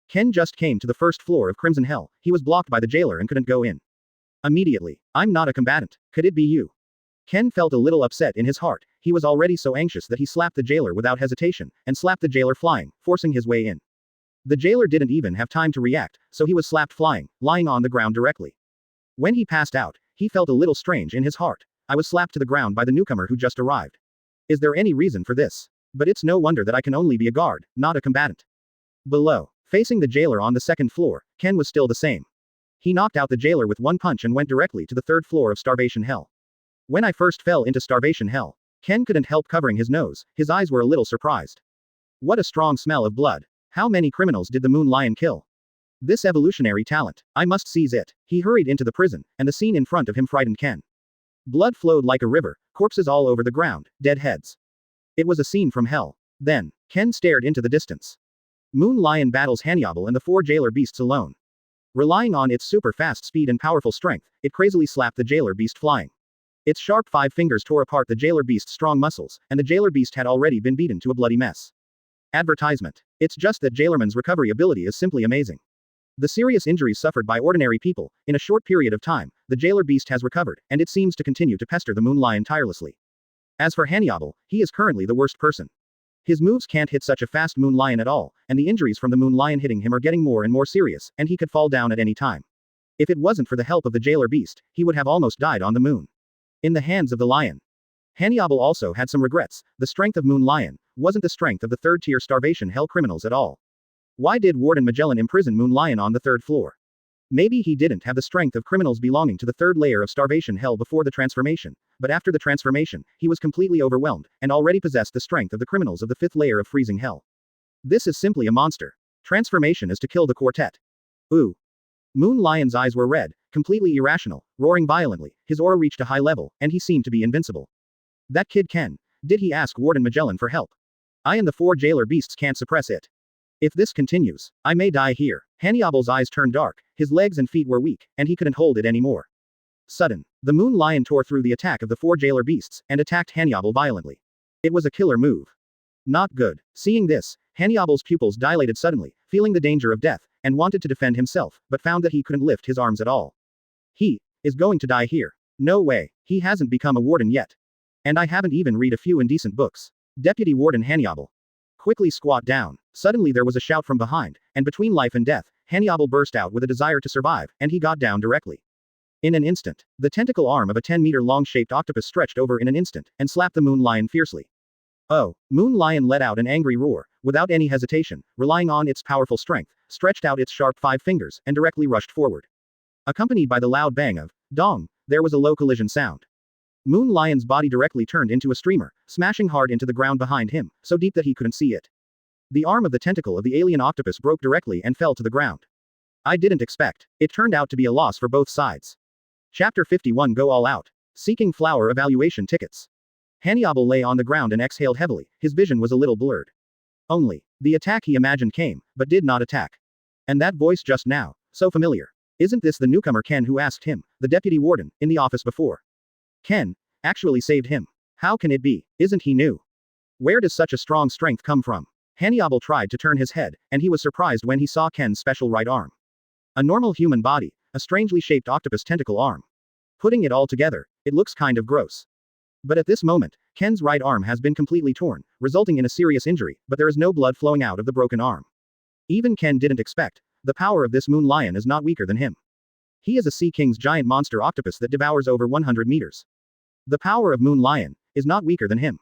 Ken just came to the 1st floor of Crimson Hell. He was blocked by the jailer and couldn't go in. Immediately. I'm not a combatant. Could it be you? Ken felt a little upset in his heart. He was already so anxious that he slapped the jailer without hesitation, and slapped the jailer flying, forcing his way in. The jailer didn't even have time to react, so he was slapped flying, lying on the ground directly. When he passed out, he felt a little strange in his heart. I was slapped to the ground by the newcomer who just arrived. Is there any reason for this? But it's no wonder that I can only be a guard, not a combatant. Below, facing the jailer on the second floor, Ken was still the same. He knocked out the jailer with one punch and went directly to the third floor of Starvation Hell. When I first fell into Starvation Hell, Ken couldn't help covering his nose, his eyes were a little surprised. What a strong smell of blood. How many criminals did the Moon Lion kill? This evolutionary talent. I must seize it. He hurried into the prison, and the scene in front of him frightened Ken. Blood flowed like a river, corpses all over the ground, dead heads. It was a scene from hell. Then, Ken stared into the distance. Moon Lion battles Hannibal and the 4 jailer beasts alone. Relying on its super fast speed and powerful strength, it crazily slapped the jailer beast flying. Its sharp 5 fingers tore apart the jailer beast's strong muscles, and the jailer beast had already been beaten to a bloody mess. Advertisement. It's just that Jailerman's recovery ability is simply amazing. The serious injuries suffered by ordinary people, in a short period of time, the jailer beast has recovered, and it seems to continue to pester the Moon Lion tirelessly. As for Hannibal, he is currently the worst person. His moves can't hit such a fast Moon Lion at all, and the injuries from the Moon Lion hitting him are getting more and more serious, and he could fall down at any time. If it wasn't for the help of the jailer beast, he would have almost died on the moon. In the hands of the lion. Hannibal also had some regrets. The strength of Moon Lion wasn't the strength of the third-tier Starvation Hell criminals at all. Why did Warden Magellan imprison Moon Lion on the 3rd floor? Maybe he didn't have the strength of criminals belonging to the 3rd layer of Starvation Hell before the transformation, but after the transformation, he was completely overwhelmed, and already possessed the strength of the criminals of the 5th layer of Freezing Hell. This is simply a monster. Transformation is to kill the quartet. Ooh. Moon Lion's eyes were red, completely irrational, roaring violently, his aura reached a high level, and he seemed to be invincible. That kid Ken. Did he ask Warden Magellan for help? I and the 4 jailer beasts can't suppress it. If this continues, I may die here. Hannibal's eyes turned dark, his legs and feet were weak, and he couldn't hold it anymore. Sudden, the Moon Lion tore through the attack of the 4 jailer beasts, and attacked Hannibal violently. It was a killer move. Not good. Seeing this, Hannibal's pupils dilated suddenly, feeling the danger of death, and wanted to defend himself, but found that he couldn't lift his arms at all. He is going to die here. No way, he hasn't become a warden yet. And I haven't even read a few indecent books. Deputy Warden Hannibal. Quickly squat down. Suddenly there was a shout from behind, and between life and death, Hannibal burst out with a desire to survive, and he got down directly. In an instant, the tentacle arm of a 10-meter-long shaped octopus stretched over in an instant, and slapped the Moon Lion fiercely. Oh, Moon Lion let out an angry roar, without any hesitation, relying on its powerful strength, stretched out its sharp 5 fingers, and directly rushed forward. Accompanied by the loud bang of dong, there was a low collision sound. Moon Lion's body directly turned into a streamer, smashing hard into the ground behind him, so deep that he couldn't see it. The arm of the tentacle of the alien octopus broke directly and fell to the ground. I didn't expect. It turned out to be a loss for both sides. Chapter 51 Go All Out. Seeking flower evaluation tickets. Hannibal lay on the ground and exhaled heavily, his vision was a little blurred. Only, the attack he imagined came, but did not attack. And that voice just now, so familiar. Isn't this the newcomer Ken who asked him, the deputy warden, in the office before? Ken actually saved him. How can it be? Isn't he new? Where does such a strong strength come from? Hannibal tried to turn his head, and he was surprised when he saw Ken's special right arm. A normal human body, a strangely shaped octopus tentacle arm. Putting it all together, it looks kind of gross. But at this moment, Ken's right arm has been completely torn, resulting in a serious injury, but there is no blood flowing out of the broken arm. Even Ken didn't expect. The power of this Moon Lion is not weaker than him. He is a Sea King's giant monster octopus that devours over 100 meters. The power of Moon Lion is not weaker than him.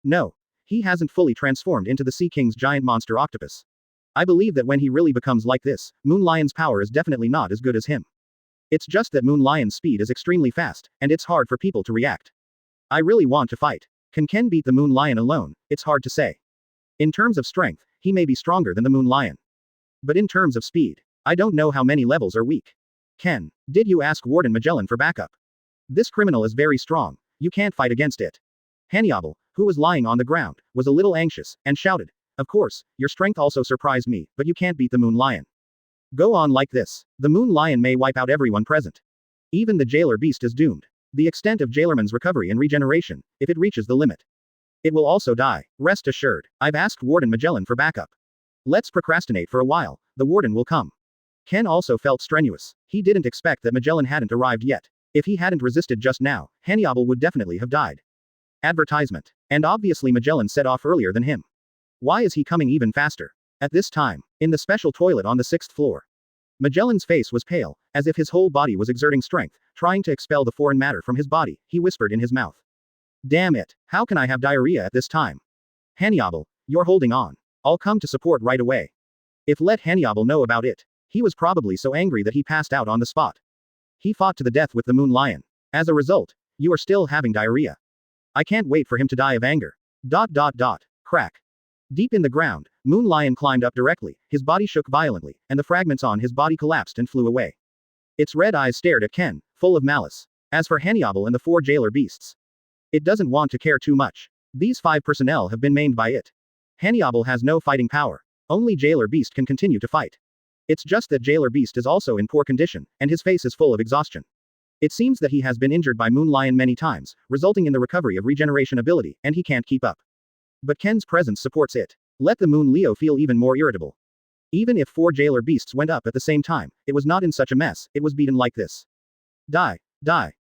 No. He hasn't fully transformed into the Sea King's giant monster octopus. I believe that when he really becomes like this, Moon Lion's power is definitely not as good as him. It's just that Moon Lion's speed is extremely fast, and it's hard for people to react. I really want to fight. Can Ken beat the Moon Lion alone? It's hard to say. In terms of strength, he may be stronger than the Moon Lion. But in terms of speed, I don't know how many levels are weak. Ken, did you ask Warden Magellan for backup? This criminal is very strong. You can't fight against it. Hannibal, who was lying on the ground, was a little anxious, and shouted, of course, your strength also surprised me, but you can't beat the Moon Lion. Go on like this. The Moon Lion may wipe out everyone present. Even the jailer beast is doomed. The extent of Jailerman's recovery and regeneration, if it reaches the limit. It will also die. Rest assured, I've asked Warden Magellan for backup. Let's procrastinate for a while, the Warden will come. Ken also felt strenuous. He didn't expect that Magellan hadn't arrived yet. If he hadn't resisted just now, Hannibal would definitely have died. Advertisement. And obviously Magellan set off earlier than him. Why is he coming even faster? At this time, in the special toilet on the 6th floor. Magellan's face was pale, as if his whole body was exerting strength, trying to expel the foreign matter from his body, he whispered in his mouth. Damn it, how can I have diarrhea at this time? Hannibal, you're holding on. I'll come to support right away. If let Hannibal know about it. He was probably so angry that he passed out on the spot. He fought to the death with the Moon Lion. As a result, you are still having diarrhea. I can't wait for him to die of anger. Crack. Deep in the ground, Moon Lion climbed up directly, his body shook violently, and the fragments on his body collapsed and flew away. Its red eyes stared at Ken, full of malice. As for Hannibal and the 4 jailer beasts, it doesn't want to care too much. These 5 personnel have been maimed by it. Hannibal has no fighting power. Only Jailer Beast can continue to fight. It's just that Jailer Beast is also in poor condition, and his face is full of exhaustion. It seems that he has been injured by Moon Lion many times, resulting in the recovery of regeneration ability, and he can't keep up. But Ken's presence supports it. Let the Moon Leo feel even more irritable. Even if 4 Jailer Beasts went up at the same time, it was not in such a mess, it was beaten like this. Die.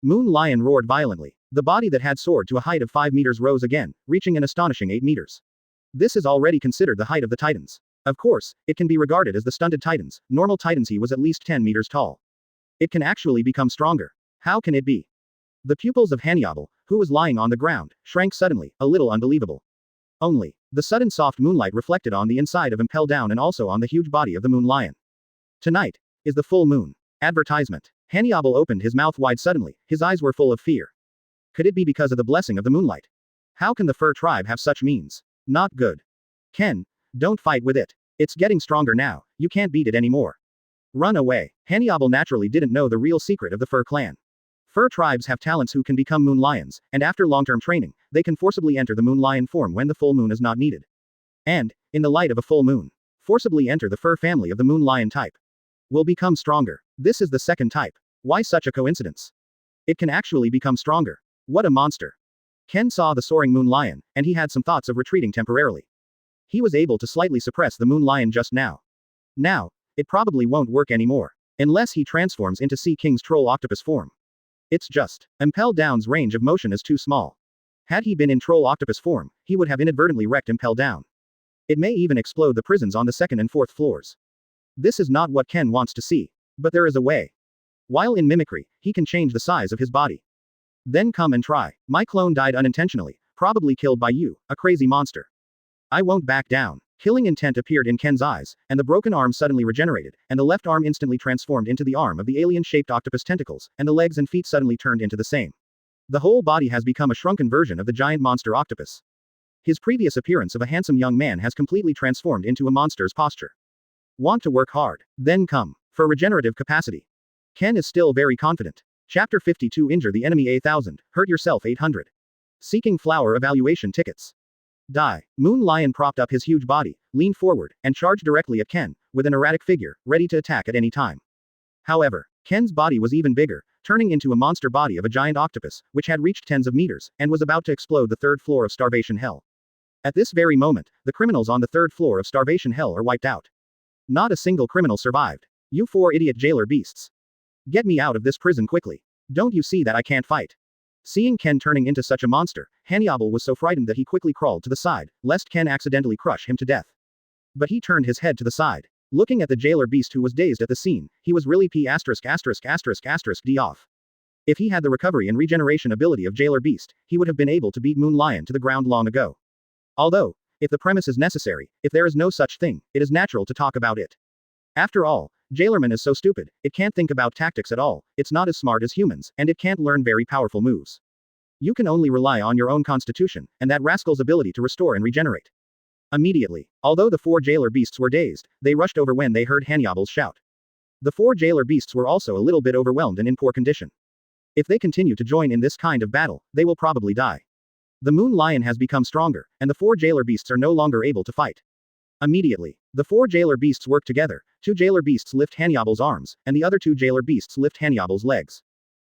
Moon Lion roared violently. The body that had soared to a height of 5 meters rose again, reaching an astonishing 8 meters. This is already considered the height of the Titans. Of course, it can be regarded as the stunted Titans. Normal Titans he was at least 10 meters tall. It can actually become stronger. How can it be? The pupils of Hannibal, who was lying on the ground, shrank suddenly, a little unbelievable. Only, the sudden soft moonlight reflected on the inside of Impel Down and also on the huge body of the Moon Lion. Tonight is the full moon. Advertisement. Hannibal opened his mouth wide suddenly, his eyes were full of fear. Could it be because of the blessing of the moonlight? How can the Fur tribe have such means? Not good. Ken, don't fight with it. It's getting stronger now, you can't beat it anymore. Run away. Hannibal naturally didn't know the real secret of the Fur clan. Fur tribes have talents who can become moon lions, and after long-term training, they can forcibly enter the moon lion form when the full moon is not needed. And, in the light of a full moon, forcibly enter the Fur family of the moon lion type. Will become stronger. This is the second type. Why such a coincidence? It can actually become stronger. What a monster. Ken saw the soaring moon lion, and he had some thoughts of retreating temporarily. He was able to slightly suppress the moon lion just now. Now, it probably won't work anymore. Unless he transforms into Sea King's troll octopus form. It's just, Impel Down's range of motion is too small. Had he been in troll octopus form, he would have inadvertently wrecked Impel Down. It may even explode the prisons on the 2nd and 4th floors. This is not what Ken wants to see. But there is a way. While in mimicry, he can change the size of his body. Then come and try. My clone died unintentionally, probably killed by you, a crazy monster. I won't back down. Killing intent appeared in Ken's eyes, and the broken arm suddenly regenerated, and the left arm instantly transformed into the arm of the alien-shaped octopus tentacles, and the legs and feet suddenly turned into the same. The whole body has become a shrunken version of the giant monster octopus. His previous appearance of a handsome young man has completely transformed into a monster's posture. Want to work hard? Then come. For regenerative capacity. Ken is still very confident. Chapter 52 Injure the enemy 1000, hurt yourself 800. Seeking flower evaluation tickets. Die. Moon Lion propped up his huge body, leaned forward, and charged directly at Ken, with an erratic figure, ready to attack at any time. However, Ken's body was even bigger, turning into a monster body of a giant octopus, which had reached tens of meters, and was about to explode the 3rd floor of Starvation Hell. At this very moment, the criminals on the 3rd floor of Starvation Hell are wiped out. Not a single criminal survived. You 4 idiot jailer beasts. Get me out of this prison quickly. Don't you see that I can't fight? Seeing Ken turning into such a monster, Hannibal was so frightened that he quickly crawled to the side, lest Ken accidentally crush him to death. But he turned his head to the side. Looking at the jailer beast who was dazed at the scene, he was really d off. If he had the recovery and regeneration ability of jailer beast, he would have been able to beat Moon Lion to the ground long ago. Although, if the premise is necessary, if there is no such thing, it is natural to talk about it. After all, Jailerman is so stupid, it can't think about tactics at all, it's not as smart as humans, and it can't learn very powerful moves. You can only rely on your own constitution, and that rascal's ability to restore and regenerate. Immediately, although the 4 jailer beasts were dazed, they rushed over when they heard Hannibal's shout. The 4 jailer beasts were also a little bit overwhelmed and in poor condition. If they continue to join in this kind of battle, they will probably die. The Moon Lion has become stronger, and the 4 jailer beasts are no longer able to fight. Immediately, the 4 jailer beasts work together, 2 jailer beasts lift Hannibal's arms, and the other 2 jailer beasts lift Hannibal's legs.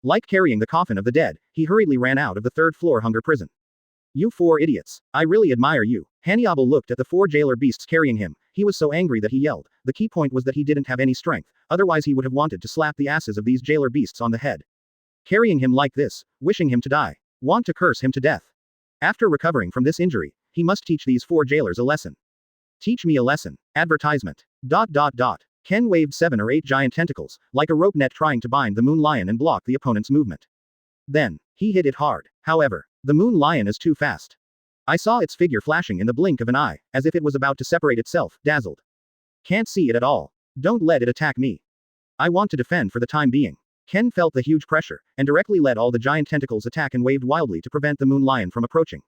Like carrying the coffin of the dead, he hurriedly ran out of the 3rd floor hunger prison. You 4 idiots. I really admire you. Hannibal looked at the 4 jailer beasts carrying him, he was so angry that he yelled. The key point was that he didn't have any strength, otherwise he would have wanted to slap the asses of these jailer beasts on the head. Carrying him like this, wishing him to die. Want to curse him to death. After recovering from this injury, he must teach these 4 jailers a lesson. Teach me a lesson. Advertisement. Ken waved 7 or 8 giant tentacles, like a rope net trying to bind the Moon Lion and block the opponent's movement. Then, He hit it hard. However, the moon lion is too fast. I saw its figure flashing in the blink of an eye, as if it was about to separate itself, dazzled. Can't see it at all. Don't let it attack me. I want to defend for the time being. Ken felt the huge pressure, and directly let all the giant tentacles attack and waved wildly to prevent the moon lion from approaching.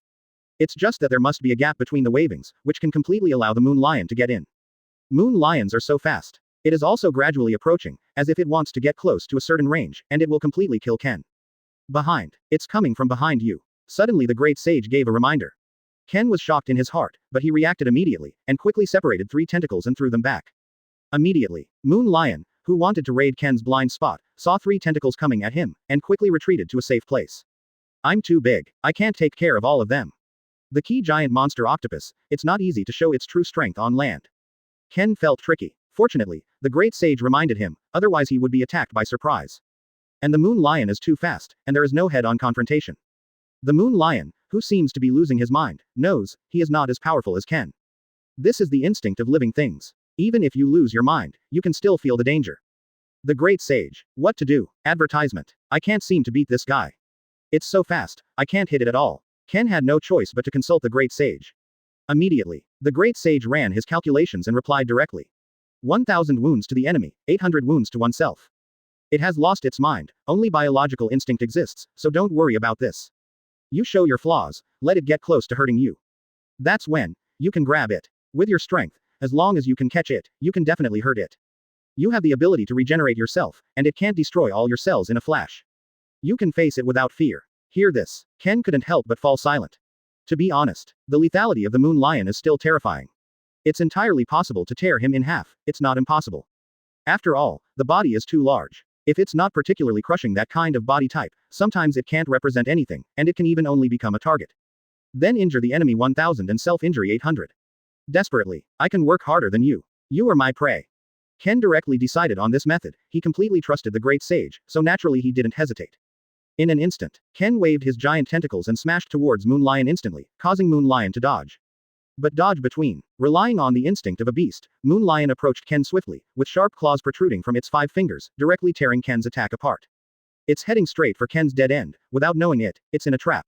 It's just that there must be a gap between the wavings, which can completely allow the moon lion to get in. Moon lions are so fast. It is also gradually approaching, as if it wants to get close to a certain range, and it will completely kill Ken. Behind. It's coming from behind you. Suddenly the great sage gave a reminder. Ken was shocked in his heart, but he reacted immediately, and quickly separated 3 tentacles and threw them back. Immediately, Moon Lion, who wanted to raid Ken's blind spot, saw 3 tentacles coming at him, and quickly retreated to a safe place. I'm too big. I can't take care of all of them. The key giant monster octopus, it's not easy to show its true strength on land. Ken felt tricky. Fortunately, the great sage reminded him, otherwise he would be attacked by surprise. And the moon lion is too fast, and there is no head-on confrontation. The moon lion, who seems to be losing his mind, knows he is not as powerful as Ken. This is the instinct of living things. Even if you lose your mind, you can still feel the danger. The great sage. What to do? Advertisement. I can't seem to beat this guy. It's so fast, I can't hit it at all. Ken had no choice but to consult the great sage. Immediately, the great sage ran his calculations and replied directly. 1,000 wounds to the enemy, 800 wounds to oneself. It has lost its mind, only biological instinct exists, so don't worry about this. You show your flaws, let it get close to hurting you. That's when you can grab it. With your strength, as long as you can catch it, you can definitely hurt it. You have the ability to regenerate yourself, and it can't destroy all your cells in a flash. You can face it without fear. Hear this. Ken couldn't help but fall silent. To be honest, the lethality of the moon lion is still terrifying. It's entirely possible to tear him in half, it's not impossible. After all, the body is too large. If it's not particularly crushing that kind of body type, sometimes it can't represent anything, and it can even only become a target. Then injure the enemy 1,000 and self-injury 800. Desperately, I can work harder than you. You are my prey. Ken directly decided on this method, he completely trusted the great sage, so naturally he didn't hesitate. In an instant, Ken waved his giant tentacles and smashed towards Moon Lion instantly, causing Moon Lion to dodge. But dodge between. Relying on the instinct of a beast, Moon Lion approached Ken swiftly, with sharp claws protruding from its 5 fingers, directly tearing Ken's attack apart. It's heading straight for Ken's dead end, without knowing it, it's in a trap.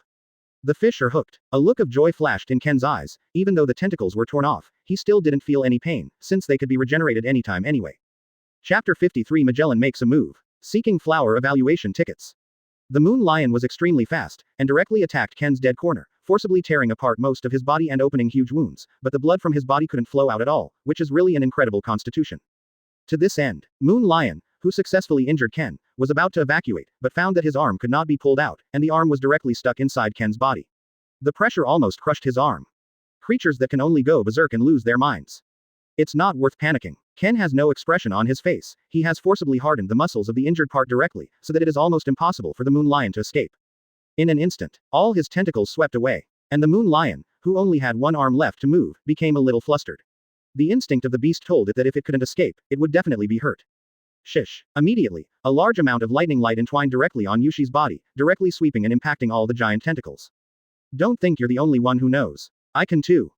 The fish are hooked. A look of joy flashed in Ken's eyes, even though the tentacles were torn off, he still didn't feel any pain, since they could be regenerated anytime anyway. Chapter 53 Magellan makes a move. Seeking flower evaluation tickets. The moon lion was extremely fast, and directly attacked Ken's dead corner, forcibly tearing apart most of his body and opening huge wounds, but the blood from his body couldn't flow out at all, which is really an incredible constitution. To this end, Moon Lion, who successfully injured Ken, was about to evacuate, but found that his arm could not be pulled out, and the arm was directly stuck inside Ken's body. The pressure almost crushed his arm. Creatures that can only go berserk and lose their minds. It's not worth panicking. Ken has no expression on his face, he has forcibly hardened the muscles of the injured part directly, so that it is almost impossible for the moon lion to escape. In an instant, all his tentacles swept away, and the moon lion, who only had one arm left to move, became a little flustered. The instinct of the beast told it that if it couldn't escape, it would definitely be hurt. Shish. Immediately, a large amount of lightning light entwined directly on Yushi's body, directly sweeping and impacting all the giant tentacles. Don't think you're the only one who knows. I can too.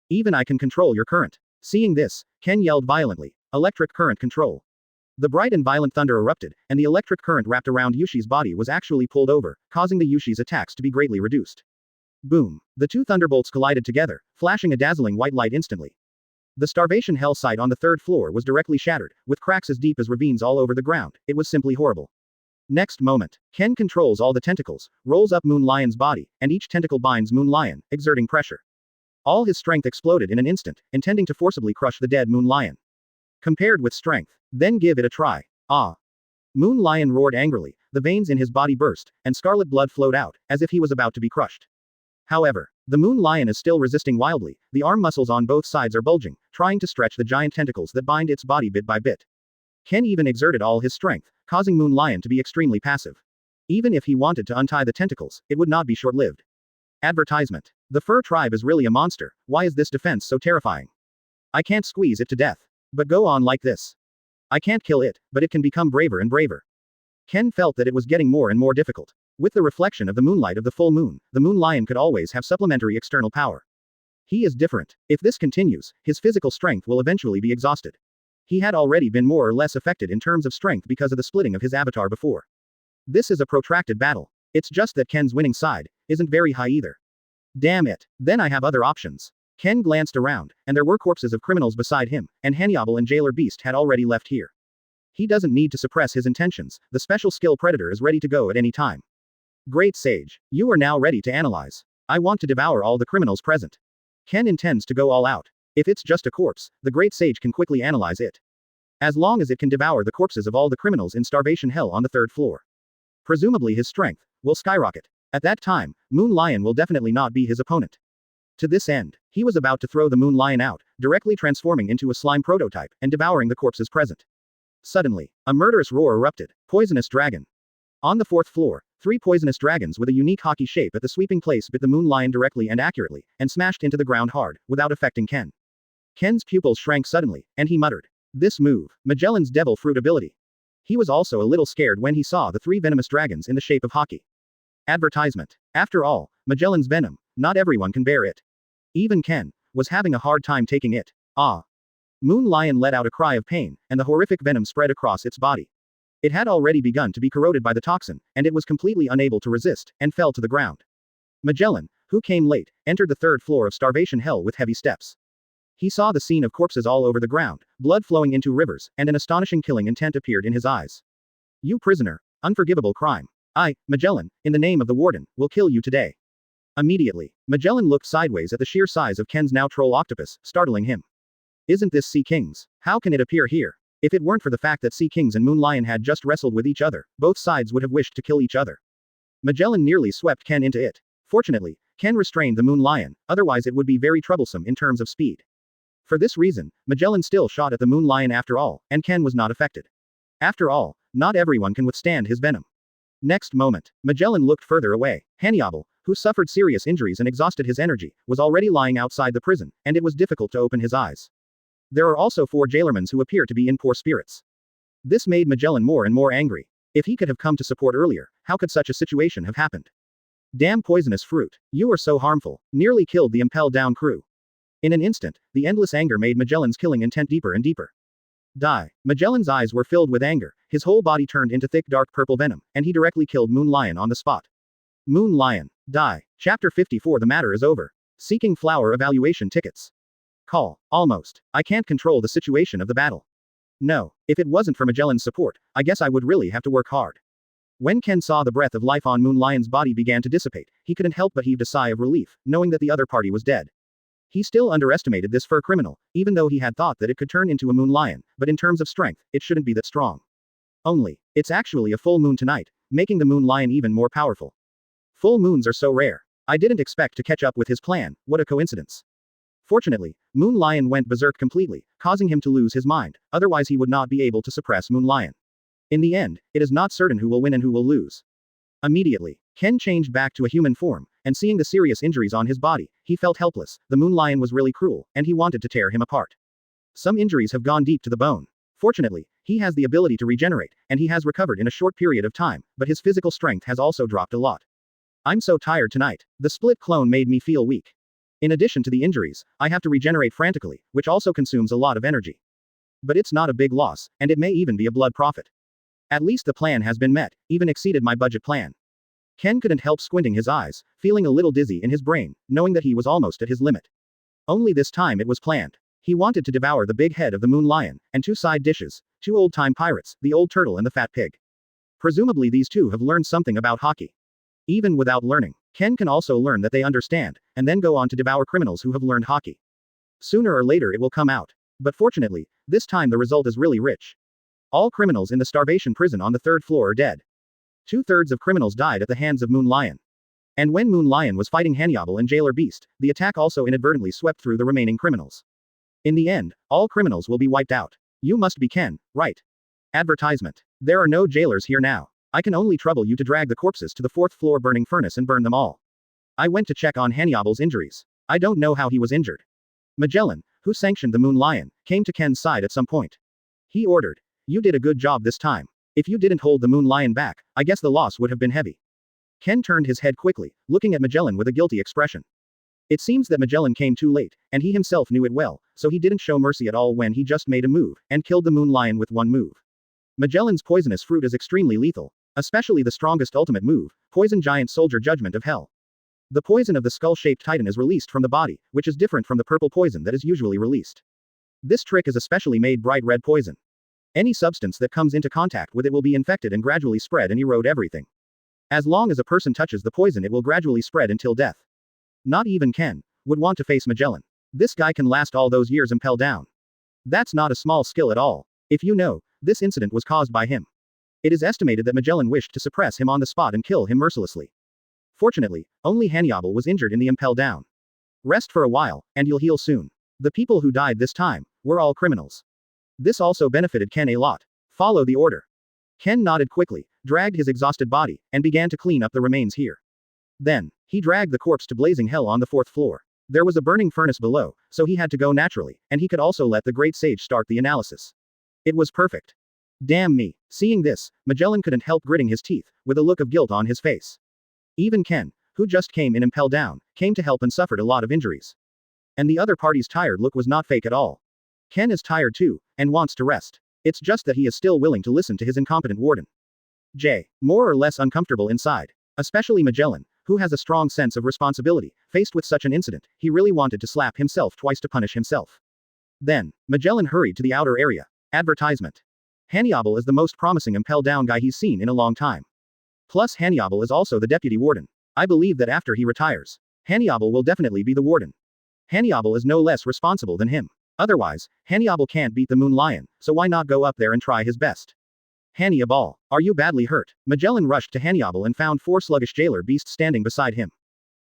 Even I can control your current. Seeing this, Ken yelled violently, electric current control. The bright and violent thunder erupted, and the electric current wrapped around Yushi's body was actually pulled over, causing the Yushi's attacks to be greatly reduced. Boom. The 2 thunderbolts collided together, flashing a dazzling white light instantly. The starvation hell site on the 3rd floor was directly shattered, with cracks as deep as ravines all over the ground. It was simply horrible. Next moment, Ken controls all the tentacles, rolls up Moon Lion's body, and each tentacle binds Moon Lion, exerting pressure. All his strength exploded in an instant, intending to forcibly crush the dead Moon Lion. Compared with strength. Then give it a try. Ah. Moon Lion roared angrily, the veins in his body burst, and scarlet blood flowed out, as if he was about to be crushed. However, the moon lion is still resisting wildly, the arm muscles on both sides are bulging, trying to stretch the giant tentacles that bind its body bit by bit. Ken even exerted all his strength, causing Moon Lion to be extremely passive. Even if he wanted to untie the tentacles, it would not be short-lived. Advertisement. The fur tribe is really a monster, why is this defense so terrifying? I can't squeeze it to death. But go on like this. I can't kill it, but it can become braver and braver. Ken felt that it was getting more and more difficult. With the reflection of the moonlight of the full moon, the moon lion could always have supplementary external power. He is different. If this continues, his physical strength will eventually be exhausted. He had already been more or less affected in terms of strength because of the splitting of his avatar before. This is a protracted battle. It's just that Ken's winning side isn't very high either. Damn it. Then I have other options. Ken glanced around, and there were corpses of criminals beside him, and Hannibal and Jailer Beast had already left here. He doesn't need to suppress his intentions, the special skill Predator is ready to go at any time. Great Sage. You are now ready to analyze. I want to devour all the criminals present. Ken intends to go all out. If it's just a corpse, the Great Sage can quickly analyze it. As long as it can devour the corpses of all the criminals in starvation hell on the 3rd floor. Presumably his strength will skyrocket. At that time, Moon Lion will definitely not be his opponent. To this end, he was about to throw the Moon Lion out, directly transforming into a slime prototype, and devouring the corpses present. Suddenly, a murderous roar erupted. Poisonous dragon. On the 4th floor, 3 poisonous dragons with a unique hockey shape at the sweeping place bit the Moon Lion directly and accurately, and smashed into the ground hard, without affecting Ken. Ken's pupils shrank suddenly, and he muttered. This move, Magellan's devil fruit ability. He was also a little scared when he saw the 3 venomous dragons in the shape of hockey. Advertisement. After all, Magellan's venom, not everyone can bear it. Even Ken was having a hard time taking it. Ah. Moon Lion let out a cry of pain, and the horrific venom spread across its body. It had already begun to be corroded by the toxin, and it was completely unable to resist, and fell to the ground. Magellan, who came late, entered the 3rd floor of starvation hell with heavy steps. He saw the scene of corpses all over the ground, blood flowing into rivers, and an astonishing killing intent appeared in his eyes. You prisoner, unforgivable crime. I, Magellan, in the name of the Warden, will kill you today. Immediately, Magellan looked sideways at the sheer size of Ken's now troll octopus, startling him. Isn't this Sea Kings? How can it appear here? If it weren't for the fact that Sea Kings and Moon Lion had just wrestled with each other, both sides would have wished to kill each other. Magellan nearly swept Ken into it. Fortunately, Ken restrained the Moon Lion, otherwise it would be very troublesome in terms of speed. For this reason, Magellan still shot at the Moon Lion after all, and Ken was not affected. After all, not everyone can withstand his venom. Next moment, Magellan looked further away. Hannibal, who suffered serious injuries and exhausted his energy, was already lying outside the prison, and it was difficult to open his eyes. There are also 4 jailermans who appear to be in poor spirits. This made Magellan more and more angry. If he could have come to support earlier, how could such a situation have happened? Damn poisonous fruit. You are so harmful. Nearly killed the Impel Down crew. In an instant, the endless anger made Magellan's killing intent deeper and deeper. Die. Magellan's eyes were filled with anger, his whole body turned into thick dark purple venom, and he directly killed Moon Lion on the spot. Moon Lion. Die. Chapter 54. The matter is over. Seeking flower evaluation tickets. Call. Almost. I can't control the situation of the battle. No. If it wasn't for Magellan's support, I guess I would really have to work hard. When Ken saw the breath of life on Moon Lion's body began to dissipate, he couldn't help but heave a sigh of relief, knowing that the other party was dead. He still underestimated this fur criminal, even though he had thought that it could turn into a Moon Lion, but in terms of strength, it shouldn't be that strong. Only, it's actually a full moon tonight, making the Moon Lion even more powerful. Full moons are so rare. I didn't expect to catch up with his plan, what a coincidence. Fortunately, Moon Lion went berserk completely, causing him to lose his mind, otherwise he would not be able to suppress Moon Lion. In the end, it is not certain who will win and who will lose. Immediately, Ken changed back to a human form, and seeing the serious injuries on his body, he felt helpless. The Moon Lion was really cruel, and he wanted to tear him apart. Some injuries have gone deep to the bone. Fortunately, he has the ability to regenerate, and he has recovered in a short period of time, but his physical strength has also dropped a lot. I'm so tired tonight. The split clone made me feel weak. In addition to the injuries, I have to regenerate frantically, which also consumes a lot of energy. But it's not a big loss, and it may even be a blood profit. At least the plan has been met, even exceeded my budget plan. Ken couldn't help squinting his eyes, feeling a little dizzy in his brain, knowing that he was almost at his limit. Only this time it was planned. He wanted to devour the big head of the Moon Lion, and 2 side dishes, 2 old-time pirates, the old turtle and the fat pig. Presumably these 2 have learned something about hockey. Even without learning, Ken can also learn that they understand, and then go on to devour criminals who have learned hockey. Sooner or later it will come out. But fortunately, this time the result is really rich. All criminals in the starvation prison on the 3rd floor are dead. 2/3 of criminals died at the hands of Moon Lion. And when Moon Lion was fighting Hannibal and Jailer Beast, the attack also inadvertently swept through the remaining criminals. In the end, all criminals will be wiped out. You must be Ken, right? Advertisement. There are no jailers here now. I can only trouble you to drag the corpses to the 4th floor burning furnace and burn them all. I went to check on Hannibal's injuries. I don't know how he was injured. Magellan, who sanctioned the Moon Lion, came to Ken's side at some point. He ordered. You did a good job this time. If you didn't hold the Moon Lion back, I guess the loss would have been heavy. Ken turned his head quickly, looking at Magellan with a guilty expression. It seems that Magellan came too late, and he himself knew it well, so he didn't show mercy at all when he just made a move, and killed the Moon Lion with one move. Magellan's poisonous fruit is extremely lethal. Especially the strongest ultimate move, Poison Giant Soldier Judgment of Hell. The poison of the skull-shaped titan is released from the body, which is different from the purple poison that is usually released. This trick is especially made bright red poison. Any substance that comes into contact with it will be infected and gradually spread and erode everything. As long as a person touches the poison, it will gradually spread until death. Not even Ken would want to face Magellan. This guy can last all those years Impel Down. That's not a small skill at all. If you know, this incident was caused by him. It is estimated that Magellan wished to suppress him on the spot and kill him mercilessly. Fortunately, only Hannibal was injured in the Impel Down. Rest for a while, and you'll heal soon. The people who died this time were all criminals. This also benefited Ken a lot. Follow the order. Ken nodded quickly, dragged his exhausted body, and began to clean up the remains here. Then, he dragged the corpse to blazing hell on the 4th floor. There was a burning furnace below, so he had to go naturally, and he could also let the great sage start the analysis. It was perfect. Damn me. Seeing this, Magellan couldn't help gritting his teeth, with a look of guilt on his face. Even Ken, who just came in Impel Down, came to help and suffered a lot of injuries. And the other party's tired look was not fake at all. Ken is tired too, and wants to rest. It's just that he is still willing to listen to his incompetent warden. More or less uncomfortable inside. Especially Magellan, who has a strong sense of responsibility. Faced with such an incident, he really wanted to slap himself twice to punish himself. Then, Magellan hurried to the outer area. Advertisement. Hannibal is the most promising Impel Down guy he's seen in a long time. Plus Hannibal is also the deputy warden. I believe that after he retires, Hannibal will definitely be the warden. Hannibal is no less responsible than him. Otherwise, Hannibal can't beat the Moon Lion, so why not go up there and try his best? Hannibal, are you badly hurt? Magellan rushed to Hannibal and found 4 sluggish jailer beasts standing beside him.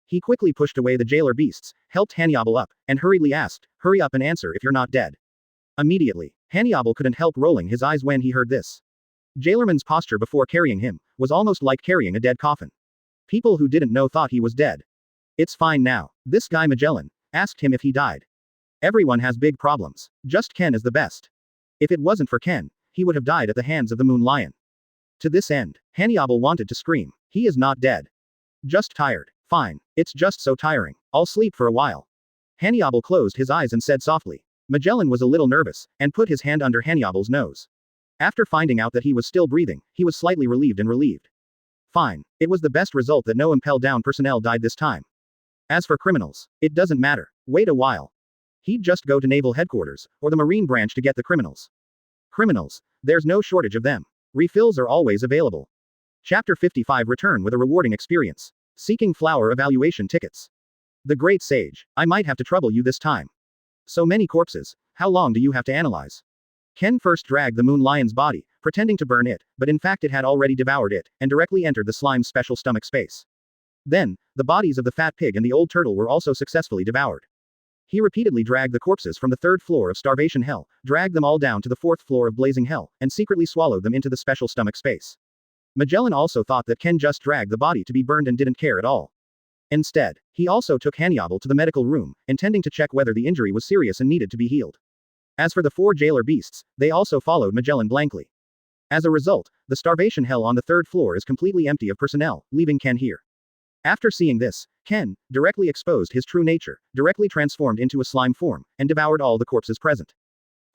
He quickly pushed away the jailer beasts, helped Hannibal up, and hurriedly asked, "Hurry up and answer if you're not dead." Immediately, Hannibal couldn't help rolling his eyes when he heard this. Jailerman's posture before carrying him was almost like carrying a dead coffin. People who didn't know thought he was dead. It's fine now. This guy Magellan asked him if he died. Everyone has big problems. Just Ken is the best. If it wasn't for Ken, he would have died at the hands of the Moon Lion. To this end, Hannibal wanted to scream. He is not dead. Just tired. Fine. It's just so tiring. I'll sleep for a while. Hannibal closed his eyes and said softly. Magellan was a little nervous, and put his hand under Hannibal's nose. After finding out that he was still breathing, he was slightly relieved. Fine. It was the best result that no Impel Down personnel died this time. As for criminals, it doesn't matter. Wait a while. He'd just go to Naval Headquarters, or the Marine Branch to get the criminals. Criminals, there's no shortage of them. Refills are always available. Chapter 55 Return with a rewarding experience. Seeking flower evaluation tickets. The Great Sage, I might have to trouble you this time. So many corpses, how long do you have to analyze? Ken first dragged the Moon Lion's body, pretending to burn it, but in fact it had already devoured it, and directly entered the slime's special stomach space. Then, the bodies of the fat pig and the old turtle were also successfully devoured. He repeatedly dragged the corpses from the 3rd floor of Starvation Hell, dragged them all down to the 4th floor of Blazing Hell, and secretly swallowed them into the special stomach space. Magellan also thought that Ken just dragged the body to be burned and didn't care at all. Instead, he also took Hannibal to the medical room, intending to check whether the injury was serious and needed to be healed. As for the 4 jailer beasts, they also followed Magellan blankly. As a result, the Starvation Hell on the 3rd floor is completely empty of personnel, leaving Ken here. After seeing this, Ken directly exposed his true nature, directly transformed into a slime form, and devoured all the corpses present.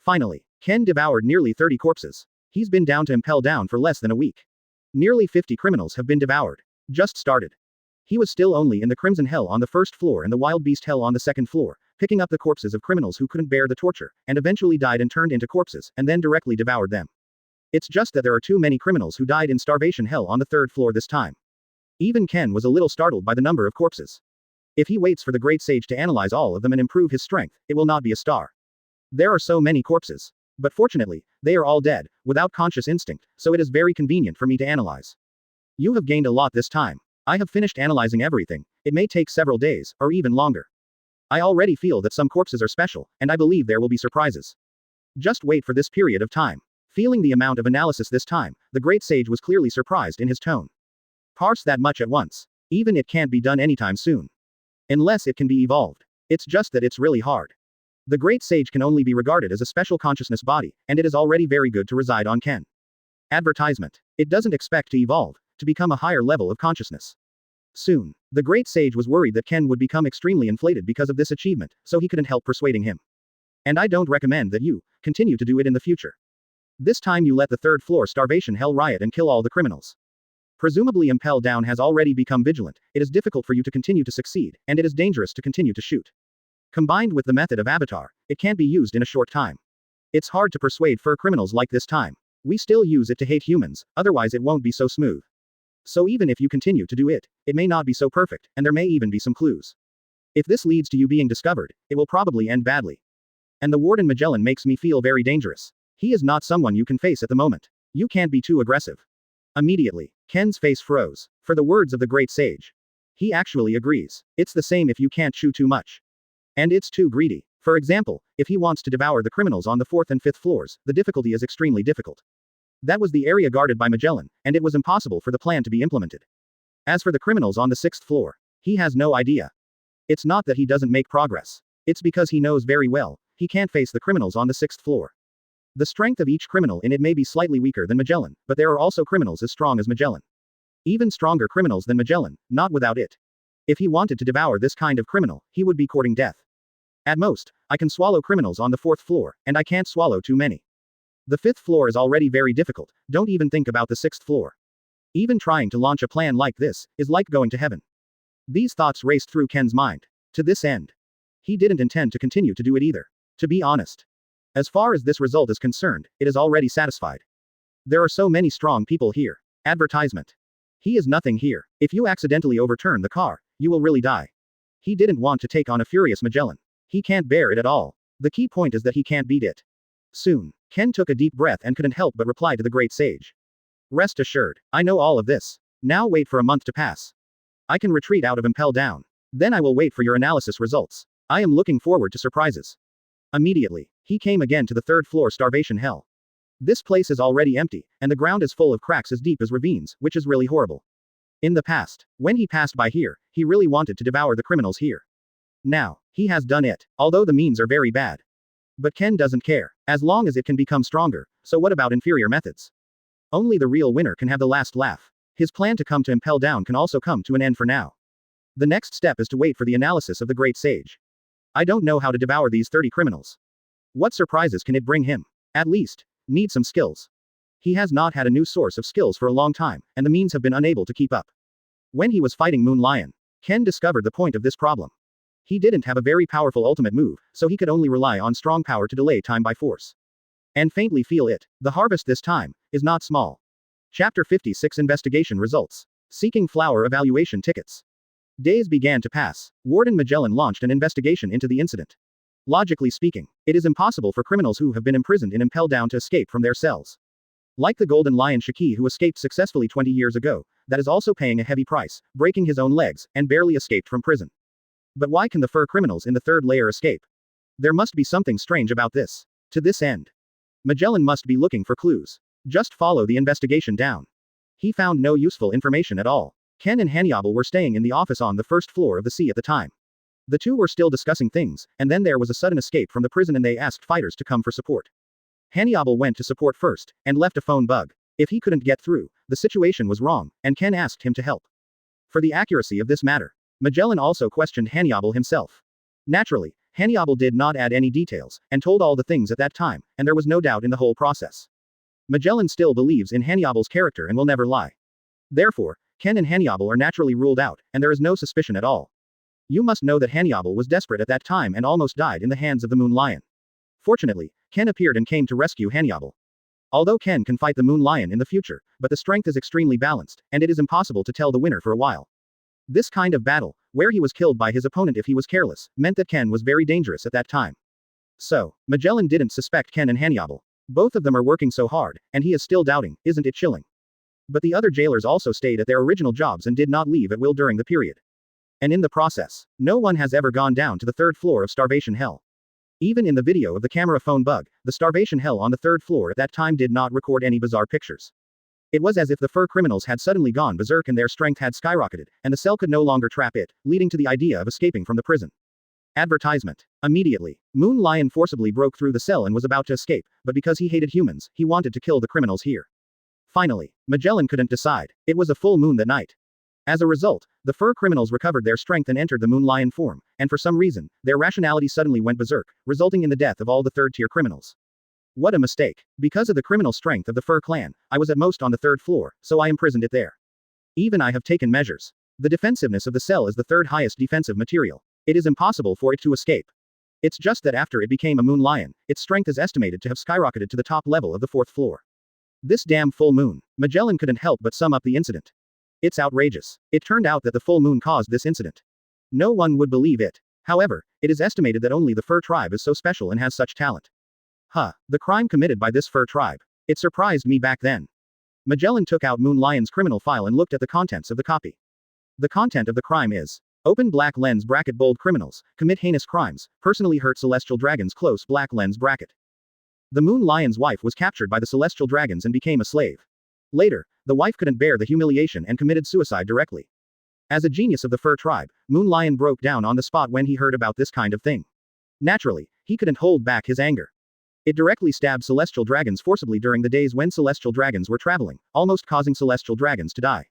Finally, Ken devoured nearly 30 corpses. He's been down to Impel Down for less than a week. Nearly 50 criminals have been devoured. Just started. He was still only in the Crimson Hell on the 1st floor and the Wild Beast Hell on the 2nd floor, picking up the corpses of criminals who couldn't bear the torture, and eventually died and turned into corpses, and then directly devoured them. It's just that there are too many criminals who died in Starvation Hell on the 3rd floor this time. Even Ken was a little startled by the number of corpses. If he waits for the Great Sage to analyze all of them and improve his strength, it will not be a star. There are so many corpses. But fortunately, they are all dead, without conscious instinct, so it is very convenient for me to analyze. You have gained a lot this time. I have finished analyzing everything. It may take several days, or even longer. I already feel that some corpses are special, and I believe there will be surprises. Just wait for this period of time. Feeling the amount of analysis this time, the Great Sage was clearly surprised in his tone. Parse that much at once. Even it can't be done anytime soon. Unless it can be evolved. It's just that it's really hard. The Great Sage can only be regarded as a special consciousness body, and it is already very good to reside on Ken. Advertisement. It doesn't expect to evolve, to become a higher level of consciousness. Soon. The Great Sage was worried that Ken would become extremely inflated because of this achievement, so he couldn't help persuading him. And I don't recommend that you continue to do it in the future. This time you let the 3rd floor Starvation Hell riot and kill all the criminals. Presumably Impel Down has already become vigilant, it is difficult for you to continue to succeed, and it is dangerous to continue to shoot. Combined with the method of avatar, it can't be used in a short time. It's hard to persuade fur criminals like this time. We still use it to hate humans, otherwise it won't be so smooth. So even if you continue to do it, it may not be so perfect, and there may even be some clues. If this leads to you being discovered, it will probably end badly. And the Warden Magellan makes me feel very dangerous. He is not someone you can face at the moment. You can't be too aggressive. Immediately, Ken's face froze. For the words of the great sage. He actually agrees. It's the same if you can't chew too much. And it's too greedy. For example, if he wants to devour the criminals on the 4th and 5th floors, the difficulty is extremely difficult. That was the area guarded by Magellan, and it was impossible for the plan to be implemented. As for the criminals on the 6th floor, he has no idea. It's not that he doesn't make progress. It's because he knows very well, he can't face the criminals on the 6th floor. The strength of each criminal in it may be slightly weaker than Magellan, but there are also criminals as strong as Magellan. Even stronger criminals than Magellan, not without it. If he wanted to devour this kind of criminal, he would be courting death. At most, I can swallow criminals on the 4th floor, and I can't swallow too many. The 5th floor is already very difficult, don't even think about the 6th floor. Even trying to launch a plan like this, is like going to heaven. These thoughts raced through Ken's mind. To this end. He didn't intend to continue to do it either. To be honest. As far as this result is concerned, it is already satisfied. There are so many strong people here. Advertisement. He is nothing here. If you accidentally overturn the car, you will really die. He didn't want to take on a furious Magellan. He can't bear it at all. The key point is that he can't beat it. Soon, Ken took a deep breath and couldn't help but reply to the great sage. Rest assured, I know all of this. Now wait for a month to pass. I can retreat out of Impel Down. Then I will wait for your analysis results. I am looking forward to surprises. Immediately, he came again to the 3rd floor starvation hell. This place is already empty, and the ground is full of cracks as deep as ravines, which is really horrible. In the past, when he passed by here, he really wanted to devour the criminals here. Now, he has done it, although the means are very bad. But Ken doesn't care, as long as it can become stronger, so what about inferior methods? Only the real winner can have the last laugh. His plan to come to Impel Down can also come to an end for now. The next step is to wait for the analysis of the great sage. I don't know how to devour these 30 criminals. What surprises can it bring him? At least, need some skills. He has not had a new source of skills for a long time, and the means have been unable to keep up. When he was fighting Moon Lion, Ken discovered the point of this problem. He didn't have a very powerful ultimate move, so he could only rely on strong power to delay time by force. And faintly feel it, the harvest this time, is not small. Chapter 56 Investigation Results. Seeking flower evaluation tickets. Days began to pass. Warden Magellan launched an investigation into the incident. Logically speaking, it is impossible for criminals who have been imprisoned in Impel Down to escape from their cells. Like the Golden Lion Shiki who escaped successfully 20 years ago, that is also paying a heavy price, breaking his own legs, and barely escaped from prison. But why can the fur criminals in the 3rd layer escape? There must be something strange about this. To this end, Magellan must be looking for clues. Just follow the investigation down. He found no useful information at all. Ken and Hannibal were staying in the office on the 1st floor of the sea at the time. The two were still discussing things, and then there was a sudden escape from the prison and they asked fighters to come for support. Hannibal went to support first, and left a phone bug. If he couldn't get through, the situation was wrong, and Ken asked him to help. For the accuracy of this matter, Magellan also questioned Hannibal himself. Naturally, Hannibal did not add any details, and told all the things at that time, and there was no doubt in the whole process. Magellan still believes in Hannibal's character and will never lie. Therefore, Ken and Hannibal are naturally ruled out, and there is no suspicion at all. You must know that Hannibal was desperate at that time and almost died in the hands of the Moon Lion. Fortunately, Ken appeared and came to rescue Hannibal. Although Ken can fight the Moon Lion in the future, but the strength is extremely balanced, and it is impossible to tell the winner for a while. This kind of battle, where he was killed by his opponent if he was careless, meant that Ken was very dangerous at that time. So, Magellan didn't suspect Ken and Hannibal. Both of them are working so hard, and he is still doubting, isn't it chilling? But the other jailers also stayed at their original jobs and did not leave at will during the period. And in the process, no one has ever gone down to the 3rd floor of starvation hell. Even in the video of the camera phone bug, the starvation hell on the 3rd floor at that time did not record any bizarre pictures. It was as if the fur criminals had suddenly gone berserk and their strength had skyrocketed, and the cell could no longer trap it, leading to the idea of escaping from the prison. Advertisement. Immediately, Moon Lion forcibly broke through the cell and was about to escape, but because he hated humans, he wanted to kill the criminals here. Finally, Magellan couldn't decide. It was a full moon that night. As a result, the fur criminals recovered their strength and entered the Moon Lion form, and for some reason, their rationality suddenly went berserk, resulting in the death of all the 3rd-tier criminals. What a mistake. Because of the criminal strength of the fur clan, I was at most on the 3rd floor, so I imprisoned it there. Even I have taken measures. The defensiveness of the cell is the third highest defensive material. It is impossible for it to escape. It's just that after it became a moon lion, its strength is estimated to have skyrocketed to the top level of the 4th floor. This damn full moon. Magellan couldn't help but sum up the incident. It's outrageous. It turned out that the full moon caused this incident. No one would believe it. However, it is estimated that only the fur tribe is so special and has such talent. The crime committed by this fur tribe. It surprised me back then. Magellan took out Moon Lion's criminal file and looked at the contents of the copy. The content of the crime is: open black lens bracket bold criminals, commit heinous crimes, personally hurt celestial dragons close black lens bracket. The Moon Lion's wife was captured by the celestial dragons and became a slave. Later, the wife couldn't bear the humiliation and committed suicide directly. As a genius of the fur tribe, Moon Lion broke down on the spot when he heard about this kind of thing. Naturally, he couldn't hold back his anger. It directly stabbed celestial dragons forcibly during the days when celestial dragons were traveling, almost causing celestial dragons to die.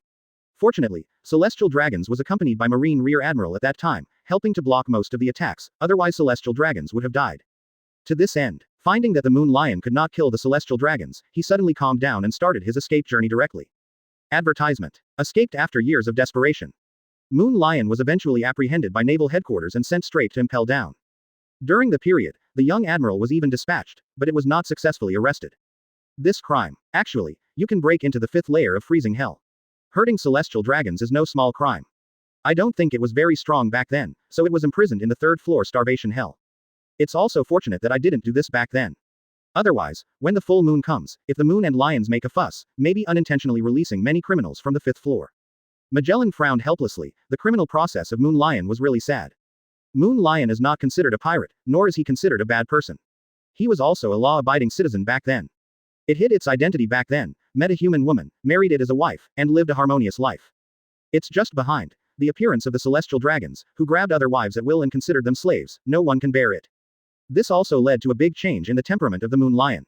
Fortunately, celestial dragons was accompanied by Marine Rear Admiral at that time, helping to block most of the attacks, otherwise celestial dragons would have died. To this end, finding that the Moon Lion could not kill the celestial dragons, he suddenly calmed down and started his escape journey directly. Advertisement. Escaped after years of desperation. Moon Lion was eventually apprehended by Naval Headquarters and sent straight to Impel Down. During the period, the young admiral was even dispatched, but it was not successfully arrested. This crime. Actually, you can break into the 5th layer of freezing hell. Hurting celestial dragons is no small crime. I don't think it was very strong back then, so it was imprisoned in the 3rd floor starvation hell. It's also fortunate that I didn't do this back then. Otherwise, when the full moon comes, if the moon and lions make a fuss, maybe unintentionally releasing many criminals from the 5th floor. Magellan frowned helplessly. The criminal process of Moon Lion was really sad. Moon Lion is not considered a pirate, nor is he considered a bad person. He was also a law-abiding citizen back then. It hid its identity back then, met a human woman, married it as a wife, and lived a harmonious life. It's just behind the appearance of the celestial dragons, who grabbed other wives at will and considered them slaves. No one can bear it. This also led to a big change in the temperament of the Moon Lion.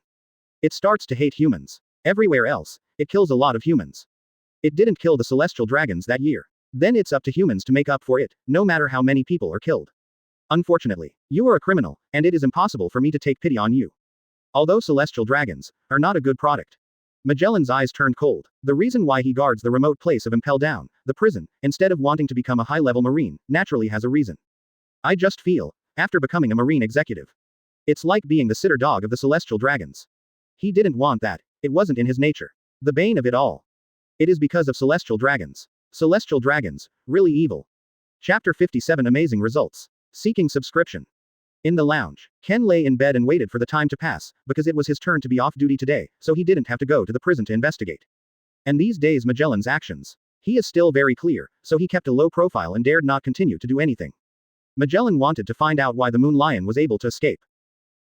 It starts to hate humans. Everywhere else, it kills a lot of humans. It didn't kill the celestial dragons that year. Then it's up to humans to make up for it, no matter how many people are killed. Unfortunately, you are a criminal, and it is impossible for me to take pity on you. Although celestial dragons are not a good product. Magellan's eyes turned cold. The reason why he guards the remote place of Impel Down, the prison, instead of wanting to become a high-level marine, naturally has a reason. I just feel, after becoming a marine executive, it's like being the sitter dog of the celestial dragons. He didn't want that. It wasn't in his nature. The bane of it all. It is because of celestial dragons. Celestial dragons, really evil. Chapter 57 Amazing Results. Seeking subscription. In the lounge, Ken lay in bed and waited for the time to pass, because it was his turn to be off duty today, so he didn't have to go to the prison to investigate. And these days Magellan's actions. He is still very clear, so he kept a low profile and dared not continue to do anything. Magellan wanted to find out why the Moon Lion was able to escape.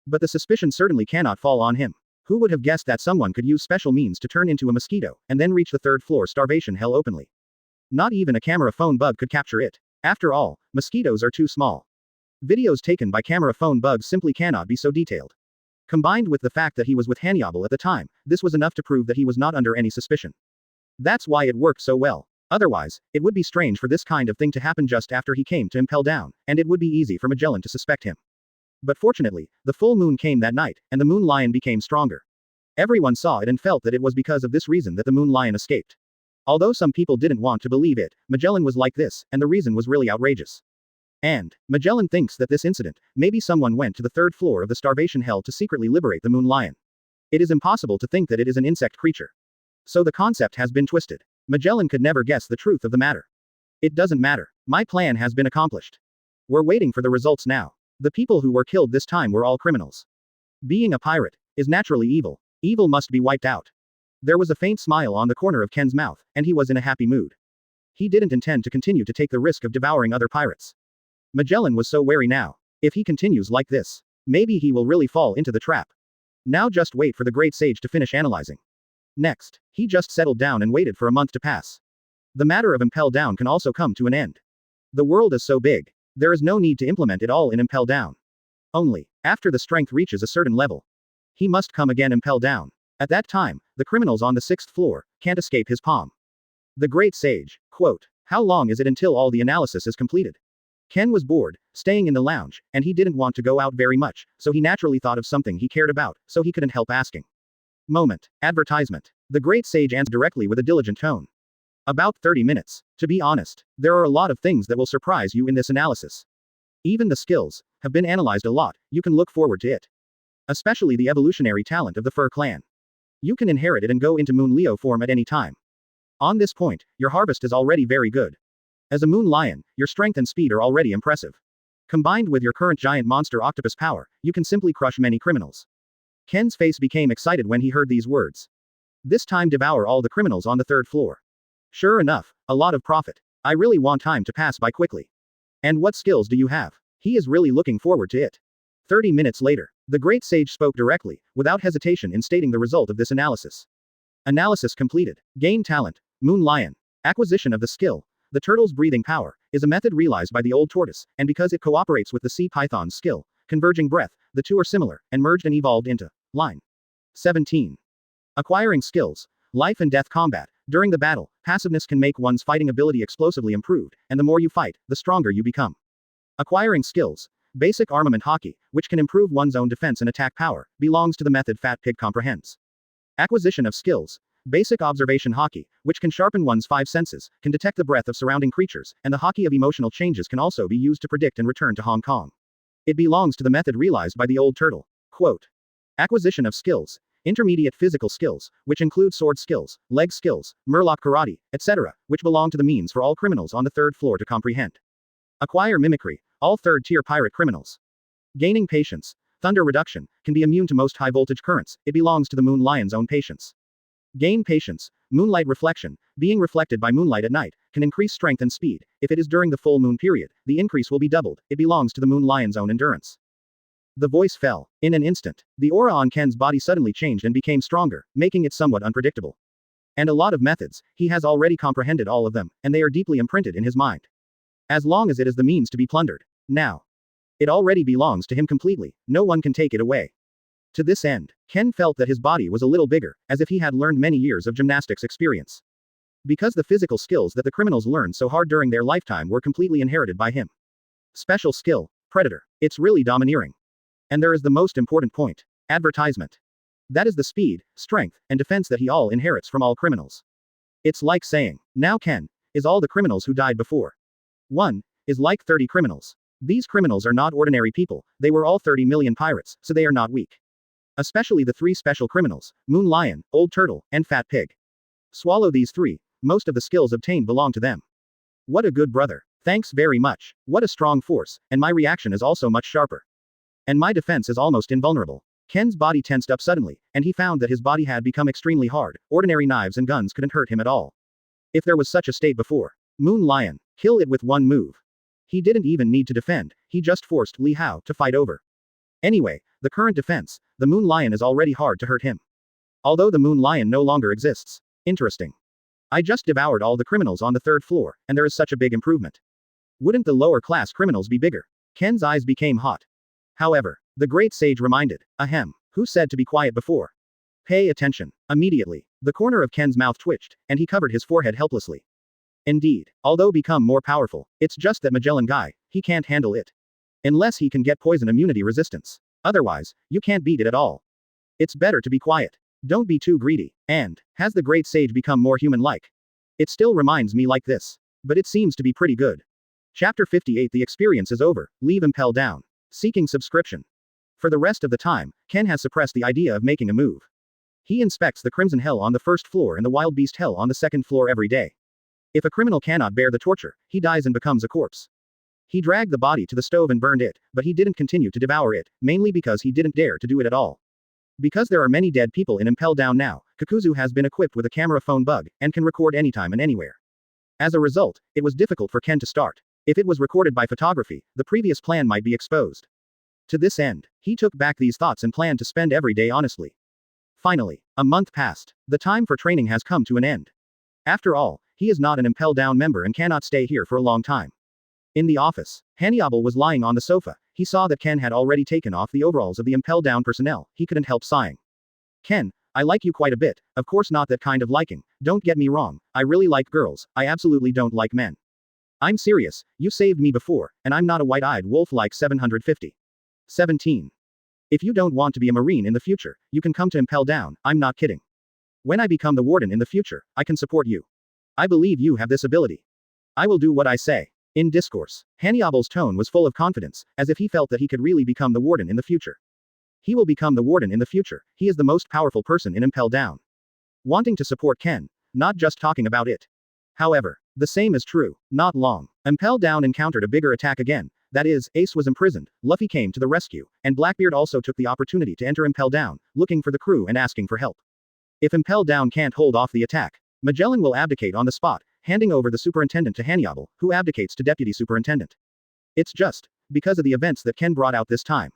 But the suspicion certainly cannot fall on him. Who would have guessed that someone could use special means to turn into a mosquito, and then reach the 3rd floor starvation hell openly? Not even a camera phone bug could capture it. After all, mosquitoes are too small. Videos taken by camera phone bugs simply cannot be so detailed. Combined with the fact that he was with Hannibal at the time, this was enough to prove that he was not under any suspicion. That's why it worked so well. Otherwise, it would be strange for this kind of thing to happen just after he came to Impel Down, and it would be easy for Magellan to suspect him. But fortunately, the full moon came that night, and the Moon Lion became stronger. Everyone saw it and felt that it was because of this reason that the Moon Lion escaped. Although some people didn't want to believe it, Magellan was like this, and the reason was really outrageous. And Magellan thinks that this incident, maybe someone went to the 3rd floor of the starvation hell to secretly liberate the Moon Lion. It is impossible to think that it is an insect creature. So the concept has been twisted. Magellan could never guess the truth of the matter. It doesn't matter. My plan has been accomplished. We're waiting for the results now. The people who were killed this time were all criminals. Being a pirate is naturally evil. Evil must be wiped out. There was a faint smile on the corner of Ken's mouth, and he was in a happy mood. He didn't intend to continue to take the risk of devouring other pirates. Magellan was so wary now. If he continues like this, maybe he will really fall into the trap. Now just wait for the great sage to finish analyzing. Next, he just settled down and waited for a month to pass. The matter of Impel Down can also come to an end. The world is so big. There is no need to implement it all in Impel Down. Only, after the strength reaches a certain level, he must come again Impel Down. At that time, the criminals on the 6th floor can't escape his palm. The great sage, quote, how long is it until all the analysis is completed? Ken was bored, staying in the lounge, and he didn't want to go out very much, so he naturally thought of something he cared about, so he couldn't help asking. Moment. Advertisement. The great sage answered directly with a diligent tone. About 30 minutes. To be honest, there are a lot of things that will surprise you in this analysis. Even the skills have been analyzed a lot, you can look forward to it. Especially the evolutionary talent of the Fur clan. You can inherit it and go into Moon Leo form at any time. On this point, your harvest is already very good. As a Moon Lion, your strength and speed are already impressive. Combined with your current giant monster octopus power, you can simply crush many criminals. Ken's face became excited when he heard these words. This time devour all the criminals on the 3rd floor. Sure enough, a lot of profit. I really want time to pass by quickly. And what skills do you have? He is really looking forward to it. 30 minutes later, the great sage spoke directly, without hesitation in stating the result of this analysis. Analysis completed. Gain talent. Moon Lion. Acquisition of the skill. The turtle's breathing power is a method realized by the old tortoise, and because it cooperates with the sea python's skill, converging breath, the two are similar, and merged and evolved into line. 17. Acquiring skills. Life and death combat. During the battle, passiveness can make one's fighting ability explosively improved, and the more you fight, the stronger you become. Acquiring skills. Basic armament hockey, which can improve one's own defense and attack power, belongs to the method Fat Pig comprehends. Acquisition of skills. Basic observation hockey, which can sharpen one's 5 senses, can detect the breath of surrounding creatures, and the hockey of emotional changes can also be used to predict and return to Hong Kong. It belongs to the method realized by the old turtle. Quote. Acquisition of skills. Intermediate physical skills, which include sword skills, leg skills, murloc karate, etc., which belong to the means for all criminals on the 3rd floor to comprehend. Acquire mimicry. All 3rd-tier pirate criminals. Gaining patience. Thunder reduction, can be immune to most high-voltage currents, it belongs to the Moon Lion's own patience. Gain patience. Moonlight reflection, being reflected by moonlight at night, can increase strength and speed. If it is during the full moon period, the increase will be doubled, it belongs to the Moon Lion's own endurance. The voice fell. In an instant, the aura on Ken's body suddenly changed and became stronger, making it somewhat unpredictable. And a lot of methods, he has already comprehended all of them, and they are deeply imprinted in his mind. As long as it is the means to be plundered. Now. It already belongs to him completely, no one can take it away. To this end, Ken felt that his body was a little bigger, as if he had learned many years of gymnastics experience. Because the physical skills that the criminals learned so hard during their lifetime were completely inherited by him. Special skill, Predator. It's really domineering. And there is the most important point. Advertisement. That is the speed, strength, and defense that he all inherits from all criminals. It's like saying, now Ken is all the criminals who died before. 1 is like 30 criminals. These criminals are not ordinary people, they were all 30 million pirates, so they are not weak. Especially the 3 special criminals, Moon Lion, Old Turtle, and Fat Pig. Swallow these 3, most of the skills obtained belong to them. What a good brother. Thanks very much. What a strong force, and my reaction is also much sharper. And my defense is almost invulnerable. Ken's body tensed up suddenly, and he found that his body had become extremely hard, ordinary knives and guns couldn't hurt him at all. If there was such a state before. Moon Lion, kill it with one move. He didn't even need to defend, he just forced Li Hao to fight over. Anyway, the current defense, the Moon Lion is already hard to hurt him. Although the Moon Lion no longer exists. Interesting. I just devoured all the criminals on the 3rd floor, and there is such a big improvement. Wouldn't the lower class criminals be bigger? Ken's eyes became hot. However, the great sage reminded, ahem, who said to be quiet before? Pay attention. Immediately, the corner of Ken's mouth twitched, and he covered his forehead helplessly. Indeed, although become more powerful, it's just that Magellan guy, he can't handle it. Unless he can get poison immunity resistance. Otherwise, you can't beat it at all. It's better to be quiet. Don't be too greedy. And, has the great sage become more human-like? It still reminds me like this. But it seems to be pretty good. Chapter 58. The experience is over, leave Impel Down. Seeking subscription. For the rest of the time, Ken has suppressed the idea of making a move. He inspects the Crimson Hell on the 1st floor and the Wild Beast Hell on the 2nd floor every day. If a criminal cannot bear the torture, he dies and becomes a corpse. He dragged the body to the stove and burned it, but he didn't continue to devour it, mainly because he didn't dare to do it at all. Because there are many dead people in Impel Down now, Kakuzu has been equipped with a camera phone bug, and can record anytime and anywhere. As a result, it was difficult for Ken to start. If it was recorded by photography, the previous plan might be exposed. To this end, he took back these thoughts and planned to spend every day honestly. Finally, a month passed. The time for training has come to an end. After all, he is not an Impel Down member and cannot stay here for a long time. In the office, Hannibal was lying on the sofa. He saw that Ken had already taken off the overalls of the Impel Down personnel. He couldn't help sighing. Ken, I like you quite a bit, of course not that kind of liking, don't get me wrong, I really like girls, I absolutely don't like men. I'm serious, you saved me before, and I'm not a white-eyed wolf like 750. 17. If you don't want to be a Marine in the future, you can come to Impel Down, I'm not kidding. When I become the Warden in the future, I can support you. I believe you have this ability. I will do what I say. In discourse, Hannibal's tone was full of confidence, as if he felt that he could really become the Warden in the future. He will become the Warden in the future. He is the most powerful person in Impel Down. Wanting to support Ken, not just talking about it. However, the same is true. Not long. Impel Down encountered a bigger attack again. That is, Ace was imprisoned, Luffy came to the rescue, and Blackbeard also took the opportunity to enter Impel Down, looking for the crew and asking for help. If Impel Down can't hold off the attack, Magellan will abdicate on the spot, handing over the superintendent to Hannibal, who abdicates to deputy superintendent. It's just because of the events that Ken brought out this time.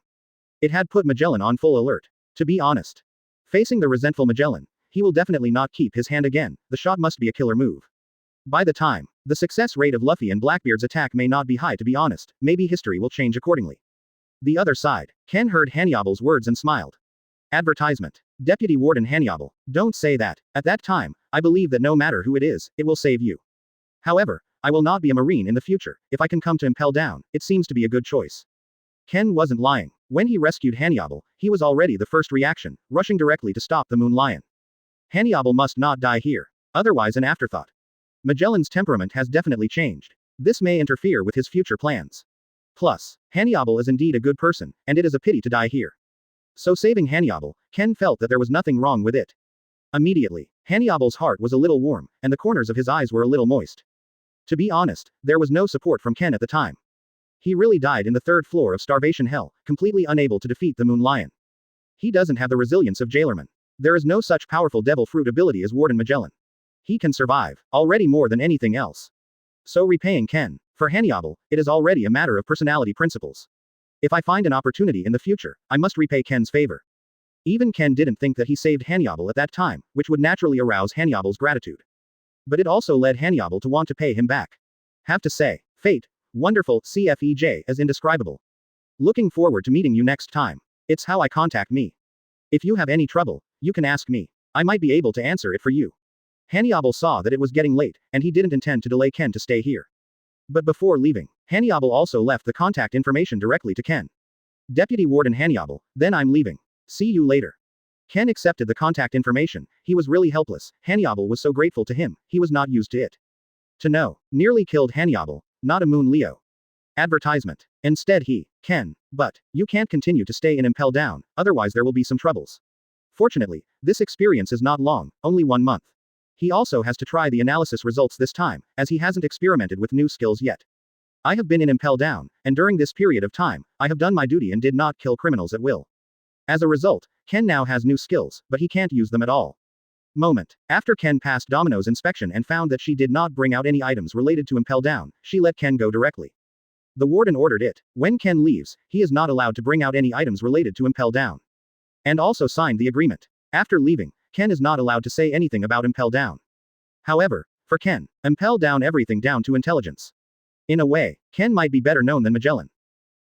It had put Magellan on full alert. To be honest, facing the resentful Magellan, he will definitely not keep his hand again. The shot must be a killer move. By the time, the success rate of Luffy and Blackbeard's attack may not be high, to be honest. Maybe history will change accordingly. The other side. Ken heard Hannibal's words and smiled. Advertisement. Deputy Warden Hannibal, don't say that. At that time, I believe that no matter who it is, it will save you. However, I will not be a Marine in the future. If I can come to Impel Down, it seems to be a good choice. Ken wasn't lying. When he rescued Hannibal, he was already the first reaction, rushing directly to stop the Moon Lion. Hannibal must not die here. Otherwise an afterthought. Magellan's temperament has definitely changed. This may interfere with his future plans. Plus, Hannibal is indeed a good person, and it is a pity to die here. So saving Hannibal, Ken felt that there was nothing wrong with it. Immediately, Hannibal's heart was a little warm, and the corners of his eyes were a little moist. To be honest, there was no support from Ken at the time. He really died in the third floor of Starvation Hell, completely unable to defeat the Moon Lion. He doesn't have the resilience of Jailerman. There is no such powerful devil fruit ability as Warden Magellan. He can survive, already more than anything else. So repaying Ken, for Hannibal, it is already a matter of personality principles. If I find an opportunity in the future, I must repay Ken's favor. Even Ken didn't think that he saved Hannibal at that time, which would naturally arouse Hannibal's gratitude. But it also led Hannibal to want to pay him back. Have to say, fate, wonderful, CFEJ, is indescribable. Looking forward to meeting you next time. It's how I contact me. If you have any trouble, you can ask me. I might be able to answer it for you. Hannibal saw that it was getting late, and he didn't intend to delay Ken to stay here. But before leaving, Hannibal also left the contact information directly to Ken. Deputy Warden Hannibal, then I'm leaving. See you later. Ken accepted the contact information. He was really helpless. Hannibal was so grateful to him, he was not used to it. To know, nearly killed Hannibal, not a Moon Leo. Advertisement. Instead Ken, but, you can't continue to stay in Impel Down, otherwise there will be some troubles. Fortunately, this experience is not long, only 1 month. He also has to try the analysis results this time, as he hasn't experimented with new skills yet. I have been in Impel Down, and during this period of time, I have done my duty and did not kill criminals at will. As a result, Ken now has new skills, but he can't use them at all. Moment. After Ken passed Domino's inspection and found that she did not bring out any items related to Impel Down, she let Ken go directly. The warden ordered it. When Ken leaves, he is not allowed to bring out any items related to Impel Down. And also signed the agreement. After leaving, Ken is not allowed to say anything about Impel Down. However, for Ken, Impel Down everything down to intelligence. In a way, Ken might be better known than Magellan.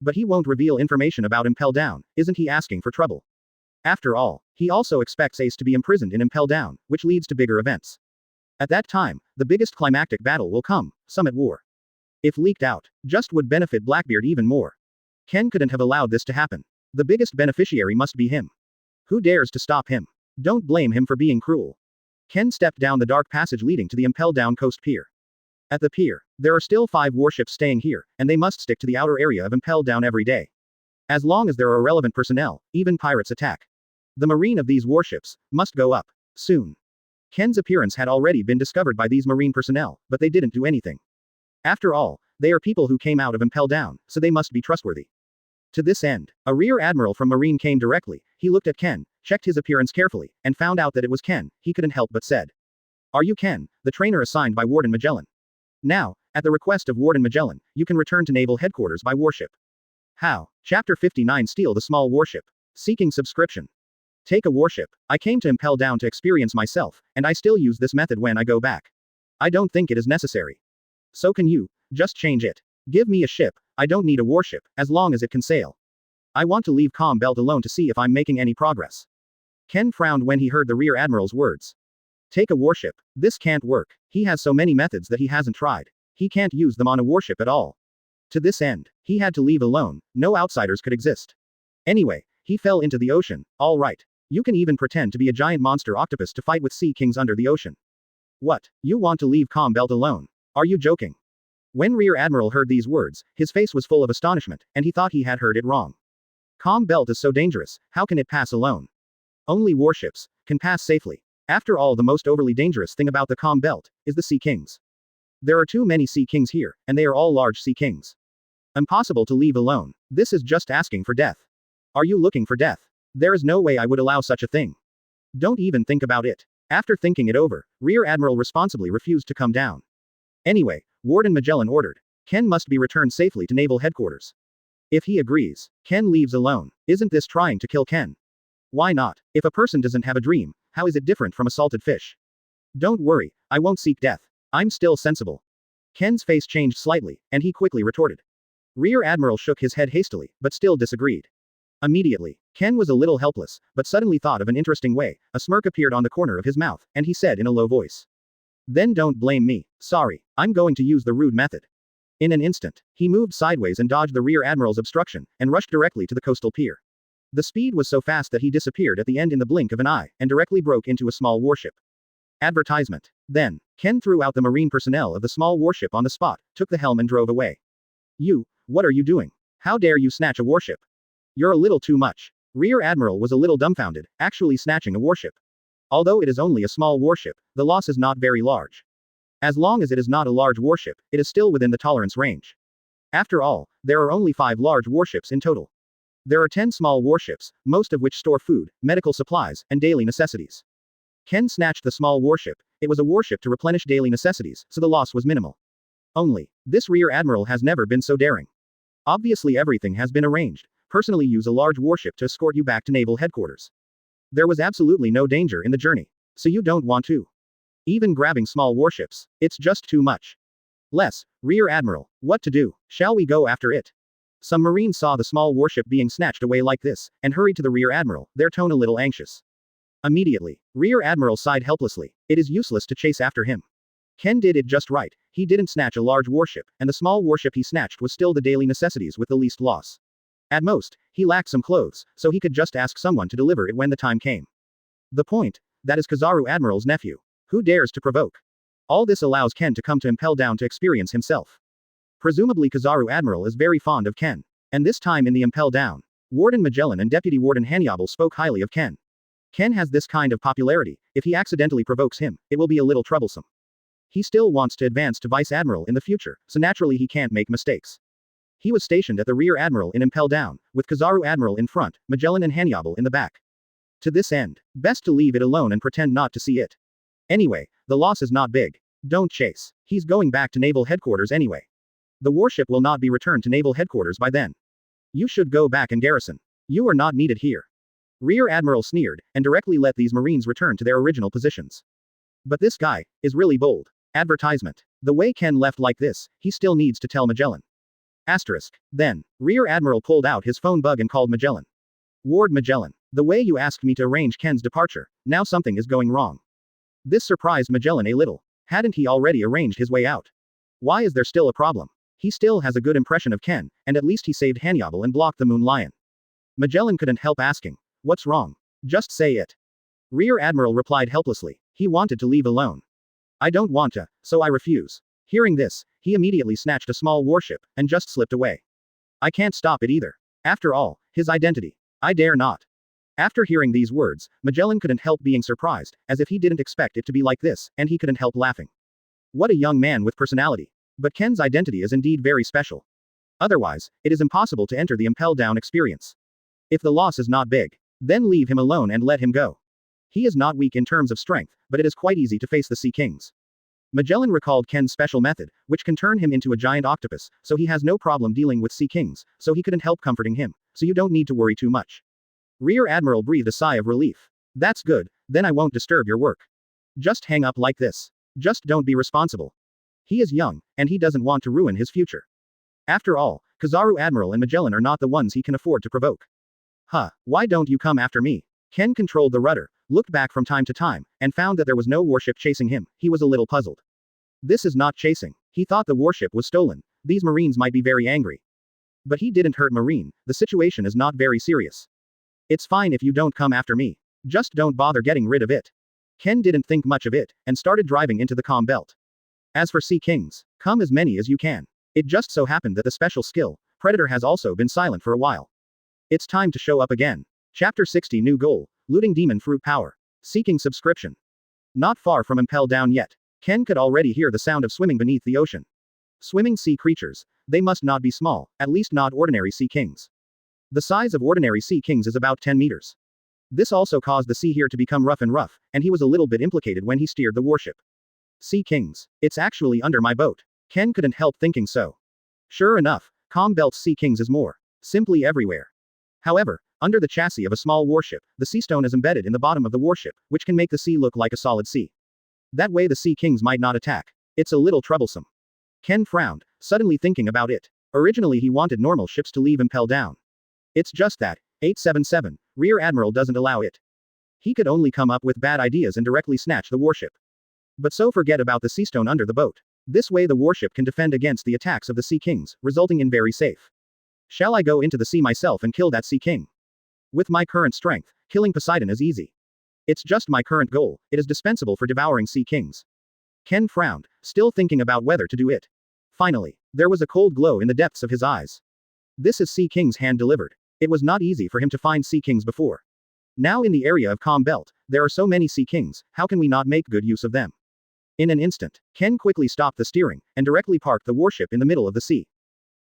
But he won't reveal information about Impel Down, isn't he asking for trouble? After all, he also expects Ace to be imprisoned in Impel Down, which leads to bigger events. At that time, the biggest climactic battle will come, Summit War. If leaked out, just would benefit Blackbeard even more. Ken couldn't have allowed this to happen. The biggest beneficiary must be him. Who dares to stop him? Don't blame him for being cruel. Ken stepped down the dark passage leading to the Impel Down coast pier. At the pier, there are still 5 warships staying here, and they must stick to the outer area of Impel Down every day. As long as there are irrelevant personnel, even pirates attack. The marine of these warships must go up soon. Ken's appearance had already been discovered by these marine personnel, but they didn't do anything. After all, they are people who came out of Impel Down, so they must be trustworthy. To this end, a rear admiral from Marine came directly. He looked at Ken, checked his appearance carefully, and found out that it was Ken. He couldn't help but said, "Are you Ken, the trainer assigned by Warden Magellan? Now, at the request of Warden Magellan, you can return to Naval Headquarters by warship." How? Chapter 59 Steal the Small Warship. Seeking subscription. Take a warship. I came to Impel Down to experience myself, and I still use this method when I go back. I don't think it is necessary. So can you, just change it. Give me a ship. I don't need a warship, as long as it can sail. I want to leave Com Belt alone to see if I'm making any progress. Ken frowned when he heard the Rear Admiral's words. Take a warship. This can't work. He has so many methods that he hasn't tried. He can't use them on a warship at all. To this end, he had to leave alone. No outsiders could exist. Anyway, he fell into the ocean. All right. You can even pretend to be a giant monster octopus to fight with sea kings under the ocean. What? You want to leave Belt alone? Are you joking? When Rear Admiral heard these words, his face was full of astonishment, and he thought he had heard it wrong. Belt is so dangerous, how can it pass alone? Only warships can pass safely. After all, the most overly dangerous thing about the Belt is the Sea Kings. There are too many Sea Kings here, and they are all large Sea Kings. Impossible to leave alone. This is just asking for death. Are you looking for death? There is no way I would allow such a thing. Don't even think about it. After thinking it over, Rear Admiral responsibly refused to come down. Anyway, Warden Magellan ordered. Ken must be returned safely to Naval Headquarters. If he agrees, Ken leaves alone. Isn't this trying to kill Ken? Why not? If a person doesn't have a dream, how is it different from a salted fish? Don't worry, I won't seek death. I'm still sensible. Ken's face changed slightly, and he quickly retorted. Rear Admiral shook his head hastily, but still disagreed. Immediately, Ken was a little helpless, but suddenly thought of an interesting way. A smirk appeared on the corner of his mouth, and he said in a low voice. Then don't blame me. Sorry, I'm going to use the rude method. In an instant, he moved sideways and dodged the Rear Admiral's obstruction, and rushed directly to the coastal pier. The speed was so fast that he disappeared at the end in the blink of an eye, and directly broke into a small warship. Advertisement. Then, Ken threw out the marine personnel of the small warship on the spot, took the helm and drove away. What are you doing? How dare you snatch a warship? You're a little too much. Rear Admiral was a little dumbfounded, actually snatching a warship. Although it is only a small warship, the loss is not very large. As long as it is not a large warship, it is still within the tolerance range. After all, there are only 5 large warships in total. There are 10 small warships, most of which store food, medical supplies, and daily necessities. Ken snatched the small warship. It was a warship to replenish daily necessities, so the loss was minimal. Only, this Rear Admiral has never been so daring. Obviously everything has been arranged. Personally use a large warship to escort you back to Naval Headquarters. There was absolutely no danger in the journey. So you don't want to. Even grabbing small warships, it's just too much. Rear Admiral, what to do? Shall we go after it? Some Marines saw the small warship being snatched away like this, and hurried to the Rear Admiral, their tone a little anxious. Immediately, Rear Admiral sighed helplessly. It is useless to chase after him. Ken did it just right. He didn't snatch a large warship, and the small warship he snatched was still the daily necessities with the least loss. At most, he lacked some clothes, so he could just ask someone to deliver it when the time came. The point? That is Kizaru Admiral's nephew. Who dares to provoke? All this allows Ken to come to Impel Down to experience himself. Presumably Kizaru Admiral is very fond of Ken. And this time in the Impel Down, Warden Magellan and Deputy Warden Hannibal spoke highly of Ken. Ken has this kind of popularity. If he accidentally provokes him, it will be a little troublesome. He still wants to advance to Vice Admiral in the future, so naturally he can't make mistakes. He was stationed at the Rear Admiral in Impel Down, with Kizaru Admiral in front, Magellan and Hannibal in the back. To this end, best to leave it alone and pretend not to see it. Anyway, the loss is not big. Don't chase. He's going back to Naval Headquarters anyway. The warship will not be returned to Naval Headquarters by then. You should go back and garrison. You are not needed here. Rear Admiral sneered, and directly let these Marines return to their original positions. But this guy is really bold. Advertisement. The way Ken left like this, he still needs to tell Magellan. Then, Rear Admiral pulled out his phone bug and called Magellan. Ward Magellan. The way you asked me to arrange Ken's departure, now something is going wrong. This surprised Magellan a little. Hadn't he already arranged his way out? Why is there still a problem? He still has a good impression of Ken, and at least he saved Hannibal and blocked the Moon Lion. Magellan couldn't help asking. What's wrong? Just say it. Rear Admiral replied helplessly. He wanted to leave alone. I don't want to, so I refuse. Hearing this, he immediately snatched a small warship, and just slipped away. I can't stop it either. After all, his identity. I dare not. After hearing these words, Magellan couldn't help being surprised, as if he didn't expect it to be like this, and he couldn't help laughing. What a young man with personality. But Ken's identity is indeed very special. Otherwise, it is impossible to enter the Impel Down experience. If the loss is not big, then leave him alone and let him go. He is not weak in terms of strength, but it is quite easy to face the Sea Kings. Magellan recalled Ken's special method, which can turn him into a giant octopus, so he has no problem dealing with Sea Kings, so he couldn't help comforting him, so you don't need to worry too much. Rear Admiral breathed a sigh of relief. That's good, then I won't disturb your work. Just hang up like this. Just don't be responsible. He is young, and he doesn't want to ruin his future. After all, Kizaru Admiral and Magellan are not the ones he can afford to provoke. Why don't you come after me? Ken controlled the rudder, looked back from time to time, and found that there was no warship chasing him. He was a little puzzled. This is not chasing. He thought the warship was stolen. These Marines might be very angry. But he didn't hurt Marine. The situation is not very serious. It's fine if you don't come after me. Just don't bother getting rid of it. Ken didn't think much of it, and started driving into the calm belt. As for Sea Kings, come as many as you can. It just so happened that the special skill, Predator, has also been silent for a while. It's time to show up again. Chapter 60 New Goal, Looting Demon Fruit Power. Seeking subscription. Not far from Impel Down yet. Ken could already hear the sound of swimming beneath the ocean. Swimming sea creatures. They must not be small, at least not ordinary sea kings. The size of ordinary sea kings is about 10 meters. This also caused the sea here to become rough, and he was a little bit implicated when he steered the warship. Sea kings. It's actually under my boat. Ken couldn't help thinking so. Sure enough, Calm Belt's sea kings is more. Simply everywhere. However, under the chassis of a small warship, the sea stone is embedded in the bottom of the warship, which can make the sea look like a solid sea. That way the sea kings might not attack. It's a little troublesome. Ken frowned, suddenly thinking about it. Originally he wanted normal ships to leave Impel Down. It's just that, 877, Rear Admiral doesn't allow it. He could only come up with bad ideas and directly snatch the warship. But so forget about the sea stone under the boat. This way the warship can defend against the attacks of the Sea Kings, resulting in very safe. Shall I go into the sea myself and kill that Sea King? With my current strength, killing Poseidon is easy. It's just my current goal, it is dispensable for devouring Sea Kings. Ken frowned, still thinking about whether to do it. Finally, there was a cold glow in the depths of his eyes. This is Sea King's hand delivered. It was not easy for him to find Sea Kings before. Now in the area of Calm Belt, there are so many Sea Kings, how can we not make good use of them? In an instant, Ken quickly stopped the steering, and directly parked the warship in the middle of the sea.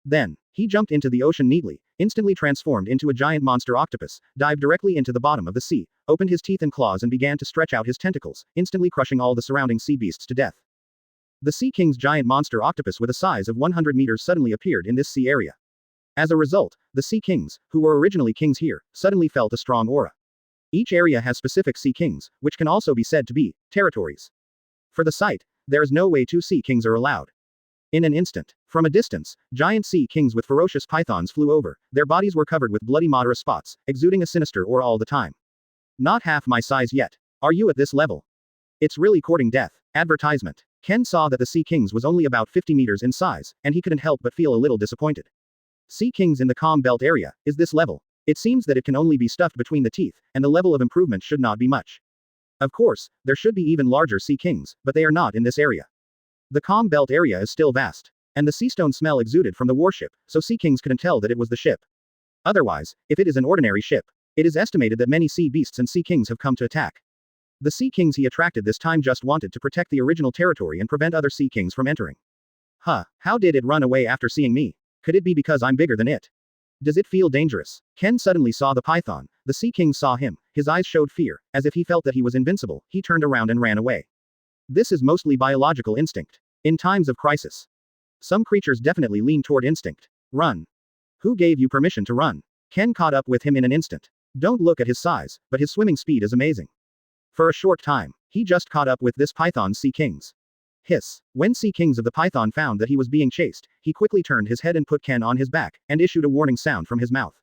Then, he jumped into the ocean neatly, instantly transformed into a giant monster octopus, dived directly into the bottom of the sea, opened his teeth and claws and began to stretch out his tentacles, instantly crushing all the surrounding sea beasts to death. The Sea King's giant monster octopus with a size of 100 meters suddenly appeared in this sea area. As a result, the Sea Kings, who were originally kings here, suddenly felt a strong aura. Each area has specific Sea Kings, which can also be said to be territories. For the site, there is no way 2 Sea Kings are allowed. In an instant, from a distance, giant Sea Kings with ferocious pythons flew over, their bodies were covered with bloody Madara spots, exuding a sinister aura all the time. Not half my size yet. Are you at this level? It's really courting death. Advertisement. Ken saw that the Sea Kings was only about 50 meters in size, and he couldn't help but feel a little disappointed. Sea Kings in the Calm Belt area, is this level? It seems that it can only be stuffed between the teeth, and the level of improvement should not be much. Of course, there should be even larger Sea Kings, but they are not in this area. The Calm Belt area is still vast. And the sea stone smell exuded from the warship, so Sea Kings couldn't tell that it was the ship. Otherwise, if it is an ordinary ship, it is estimated that many sea beasts and Sea Kings have come to attack. The Sea Kings he attracted this time just wanted to protect the original territory and prevent other Sea Kings from entering. How did it run away after seeing me? Could it be because I'm bigger than it? Does it feel dangerous? Ken suddenly saw the python. The Sea King saw him. His eyes showed fear, as if he felt that he was invincible. He turned around and ran away. This is mostly biological instinct. In times of crisis, some creatures definitely lean toward instinct. Run. Who gave you permission to run? Ken caught up with him in an instant. Don't look at his size, but his swimming speed is amazing. For a short time, he just caught up with this python's Sea Kings. Hiss. When Sea Kings of the python found that he was being chased, he quickly turned his head and put Ken on his back, and issued a warning sound from his mouth.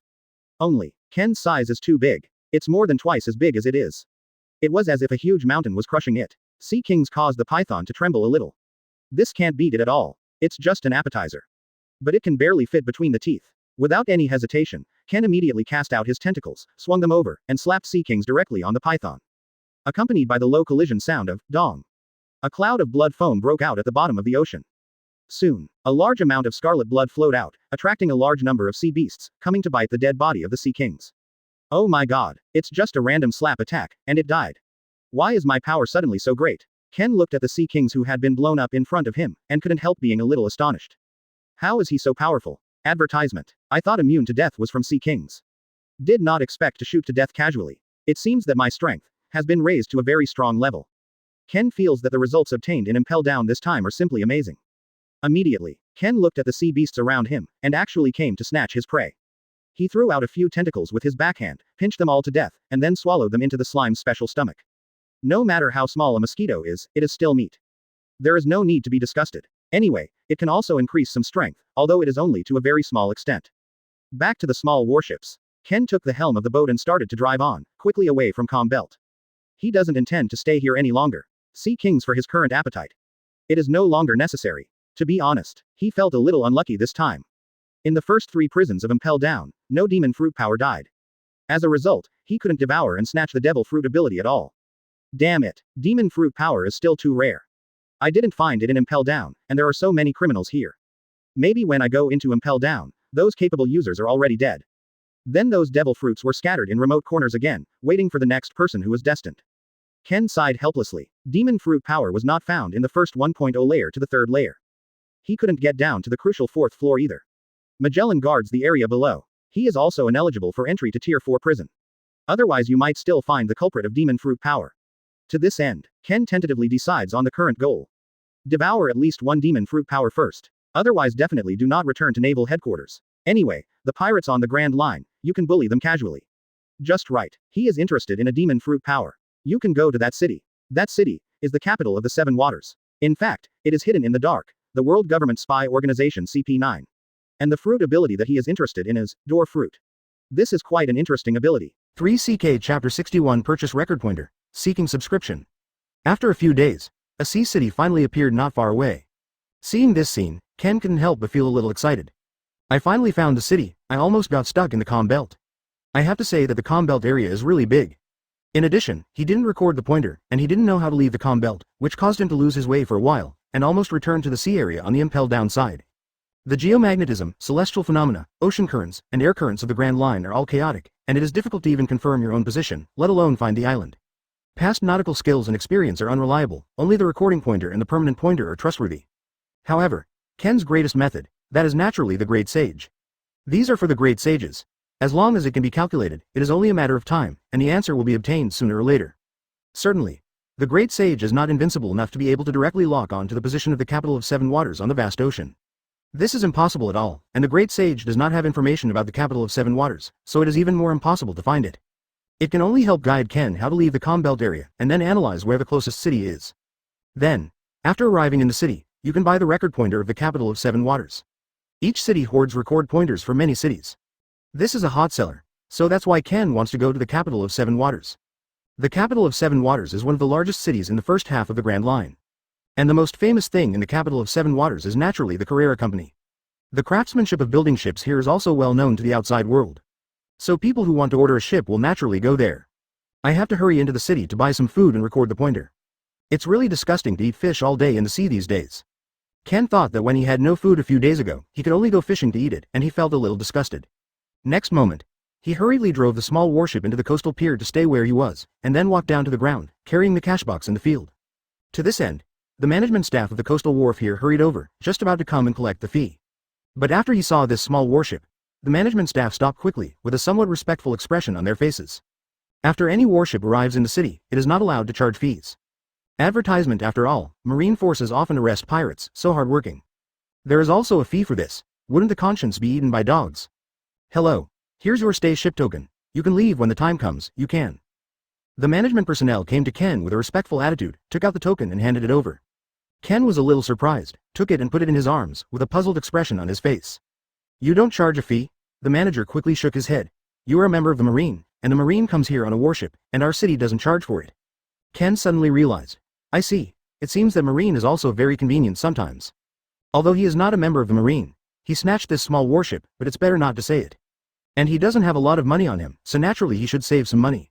Only, Ken's size is too big. It's more than twice as big as it is. It was as if a huge mountain was crushing it. Sea Kings caused the python to tremble a little. This can't beat it at all. It's just an appetizer. But it can barely fit between the teeth. Without any hesitation, Ken immediately cast out his tentacles, swung them over, and slapped Sea Kings directly on the python. Accompanied by the low collision sound of dong. A cloud of blood foam broke out at the bottom of the ocean. Soon, a large amount of scarlet blood flowed out, attracting a large number of sea beasts, coming to bite the dead body of the Sea Kings. Oh my god, it's just a random slap attack, and it died. Why is my power suddenly so great? Ken looked at the Sea Kings who had been blown up in front of him, and couldn't help being a little astonished. How is he so powerful? Advertisement. I thought immune to death was from Sea Kings. Did not expect to shoot to death casually. It seems that my strength has been raised to a very strong level. Ken feels that the results obtained in Impel Down this time are simply amazing. Immediately, Ken looked at the sea beasts around him, and actually came to snatch his prey. He threw out a few tentacles with his backhand, pinched them all to death, and then swallowed them into the slime's special stomach. No matter how small a mosquito is, it is still meat. There is no need to be disgusted. Anyway, it can also increase some strength, although it is only to a very small extent. Back to the small warships. Ken took the helm of the boat and started to drive on, quickly away from Calm Belt. He doesn't intend to stay here any longer. Sea Kings for his current appetite. It is no longer necessary. To be honest, he felt a little unlucky this time. In the first 3 prisons of Impel Down, no demon fruit power died. As a result, he couldn't devour and snatch the devil fruit ability at all. Damn it, demon fruit power is still too rare. I didn't find it in Impel Down, and there are so many criminals here. Maybe when I go into Impel Down, those capable users are already dead. Then those devil fruits were scattered in remote corners again, waiting for the next person who was destined. Ken sighed helplessly. Demon fruit power was not found in the first 1.0 layer to the third layer. He couldn't get down to the crucial fourth floor either. Magellan guards the area below. He is also ineligible for entry to Tier 4 prison. Otherwise you might still find the culprit of demon fruit power. To this end, Ken tentatively decides on the current goal. Devour at least one demon fruit power first. Otherwise definitely do not return to naval headquarters. Anyway, the pirates on the Grand Line, you can bully them casually. Just right. He is interested in a demon fruit power. You can go to that city. That city is the capital of the Seven Waters. In fact, it is hidden in the dark, the World Government Spy Organization CP9. And the fruit ability that he is interested in is Door Fruit. This is quite an interesting ability. 3CK Chapter 61 Purchase Record Pointer. Seeking subscription. After a few days, a sea city finally appeared not far away. Seeing this scene, Ken couldn't help but feel a little excited. I finally found the city. I almost got stuck in the comm belt. I have to say that the comm belt area is really big. In addition, he didn't record the pointer, and he didn't know how to leave the comm belt, which caused him to lose his way for a while, and almost return to the sea area on the Impel Down side. The geomagnetism, celestial phenomena, ocean currents, and air currents of the Grand Line are all chaotic, and it is difficult to even confirm your own position, let alone find the island. Past nautical skills and experience are unreliable, only the recording pointer and the permanent pointer are trustworthy. However, Ken's greatest method, that is naturally the Great Sage. These are for the Great Sages. As long as it can be calculated, it is only a matter of time, and the answer will be obtained sooner or later. Certainly, the Great Sage is not invincible enough to be able to directly lock on to the position of the capital of Seven Waters on the vast ocean. This is impossible at all, and the Great Sage does not have information about the capital of Seven Waters, so it is even more impossible to find it. It can only help guide Ken how to leave the comm belt area, and then analyze where the closest city is. Then, after arriving in the city, you can buy the record pointer of the capital of Seven Waters. Each city hoards record pointers for many cities. This is a hot seller, so that's why Ken wants to go to the capital of Seven Waters. The capital of Seven Waters is one of the largest cities in the first half of the Grand Line. And the most famous thing in the capital of Seven Waters is naturally the Carrera Company. The craftsmanship of building ships here is also well known to the outside world. So people who want to order a ship will naturally go there. I have to hurry into the city to buy some food and record the pointer. It's really disgusting to eat fish all day in the sea these days. Ken thought that when he had no food a few days ago, he could only go fishing to eat it, and he felt a little disgusted. Next moment, he hurriedly drove the small warship into the coastal pier to stay where he was, and then walked down to the ground, carrying the cash box in the field. To this end, the management staff of the coastal wharf here hurried over, just about to come and collect the fee. But after he saw this small warship, the management staff stopped quickly, with a somewhat respectful expression on their faces. After any warship arrives in the city, it is not allowed to charge fees. Advertisement after all, marine forces often arrest pirates, so hardworking. There is also a fee for this. Wouldn't the conscience be eaten by dogs? Hello. Here's your stay ship token. You can leave when the time comes, you can. The management personnel came to Ken with a respectful attitude, took out the token and handed it over. Ken was a little surprised, took it and put it in his arms, with a puzzled expression on his face. You don't charge a fee? The manager quickly shook his head. You are a member of the Marine, and the Marine comes here on a warship, and our city doesn't charge for it. Ken suddenly realized. I see. It seems that Marine is also very convenient sometimes. Although he is not a member of the Marine, he snatched this small warship, but it's better not to say it. And he doesn't have a lot of money on him, so naturally he should save some money.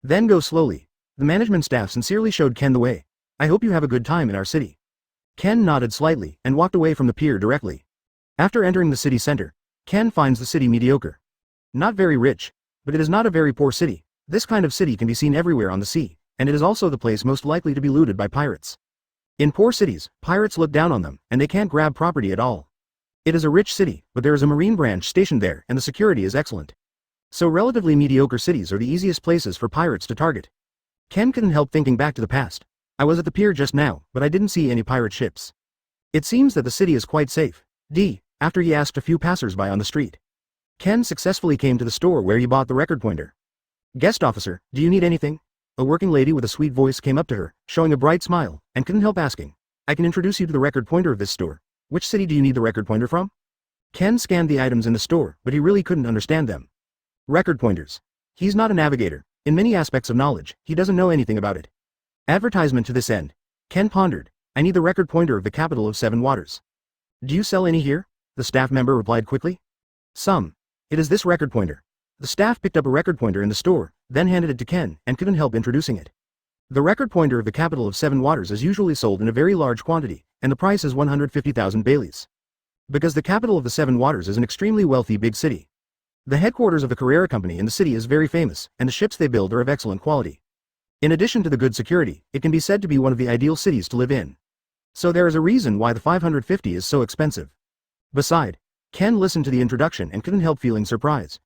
Then go slowly. The management staff sincerely showed Ken the way. I hope you have a good time in our city. Ken nodded slightly, and walked away from the pier directly. After entering the city center, Ken finds the city mediocre. Not very rich, but it is not a very poor city. This kind of city can be seen everywhere on the sea, and it is also the place most likely to be looted by pirates. In poor cities, pirates look down on them, and they can't grab property at all. It is a rich city, but there is a marine branch stationed there, and the security is excellent. So relatively mediocre cities are the easiest places for pirates to target. Ken couldn't help thinking back to the past. I was at the pier just now, but I didn't see any pirate ships. It seems that the city is quite safe. After he asked a few passers-by on the street. Ken successfully came to the store where he bought the record pointer. Guest officer, do you need anything? A working lady with a sweet voice came up to her, showing a bright smile, and couldn't help asking. I can introduce you to the record pointer of this store. Which city do you need the record pointer from? Ken scanned the items in the store, but he really couldn't understand them. Record pointers. He's not a navigator. In many aspects of knowledge, he doesn't know anything about it. Advertisement to this end. Ken pondered. I need the record pointer of the capital of Seven Waters. Do you sell any here? The staff member replied quickly. Some. It is this record pointer. The staff picked up a record pointer in the store, then handed it to Ken, and couldn't help introducing it. The record pointer of the capital of Seven Waters is usually sold in a very large quantity, and the price is 150,000 Baileys. Because the capital of the Seven Waters is an extremely wealthy big city. The headquarters of the Carrera Company in the city is very famous, and the ships they build are of excellent quality. In addition to the good security, it can be said to be one of the ideal cities to live in. So there is a reason why the 550 is so expensive. Beside, Ken listened to the introduction and couldn't help feeling surprise.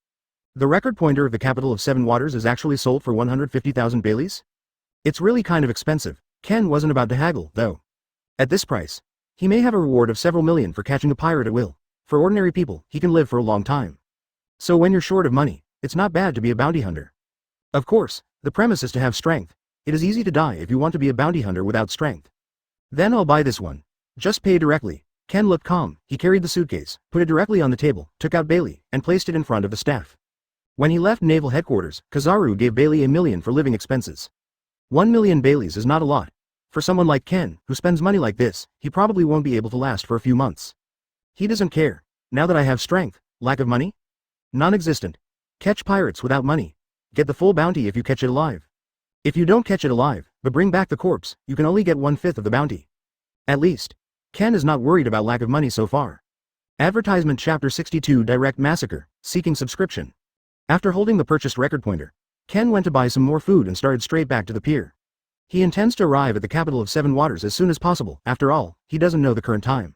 The record pointer of the capital of Seven Waters is actually sold for 150,000 Baileys? It's really kind of expensive. Ken wasn't about to haggle, though. At this price, he may have a reward of several million for catching a pirate at will. For ordinary people, he can live for a long time. So when you're short of money, it's not bad to be a bounty hunter. Of course, the premise is to have strength. It is easy to die if you want to be a bounty hunter without strength. Then I'll buy this one. Just pay directly. Ken looked calm. He carried the suitcase, put it directly on the table, took out Bailey, and placed it in front of the staff. When he left naval headquarters, Kizaru gave Bailey $1 million for living expenses. 1 million Baileys is not a lot. For someone like Ken, who spends money like this, he probably won't be able to last for a few months. He doesn't care. Now that I have strength, lack of money? Non-existent. Catch pirates without money. Get the full bounty if you catch it alive. If you don't catch it alive, but bring back the corpse, you can only get 1/5 of the bounty. At least, Ken is not worried about lack of money so far. Advertisement Chapter 62 Direct Massacre, Seeking Subscription. After holding the purchased record pointer, Ken went to buy some more food and started straight back to the pier. He intends to arrive at the capital of Seven Waters as soon as possible. After all, he doesn't know the current time.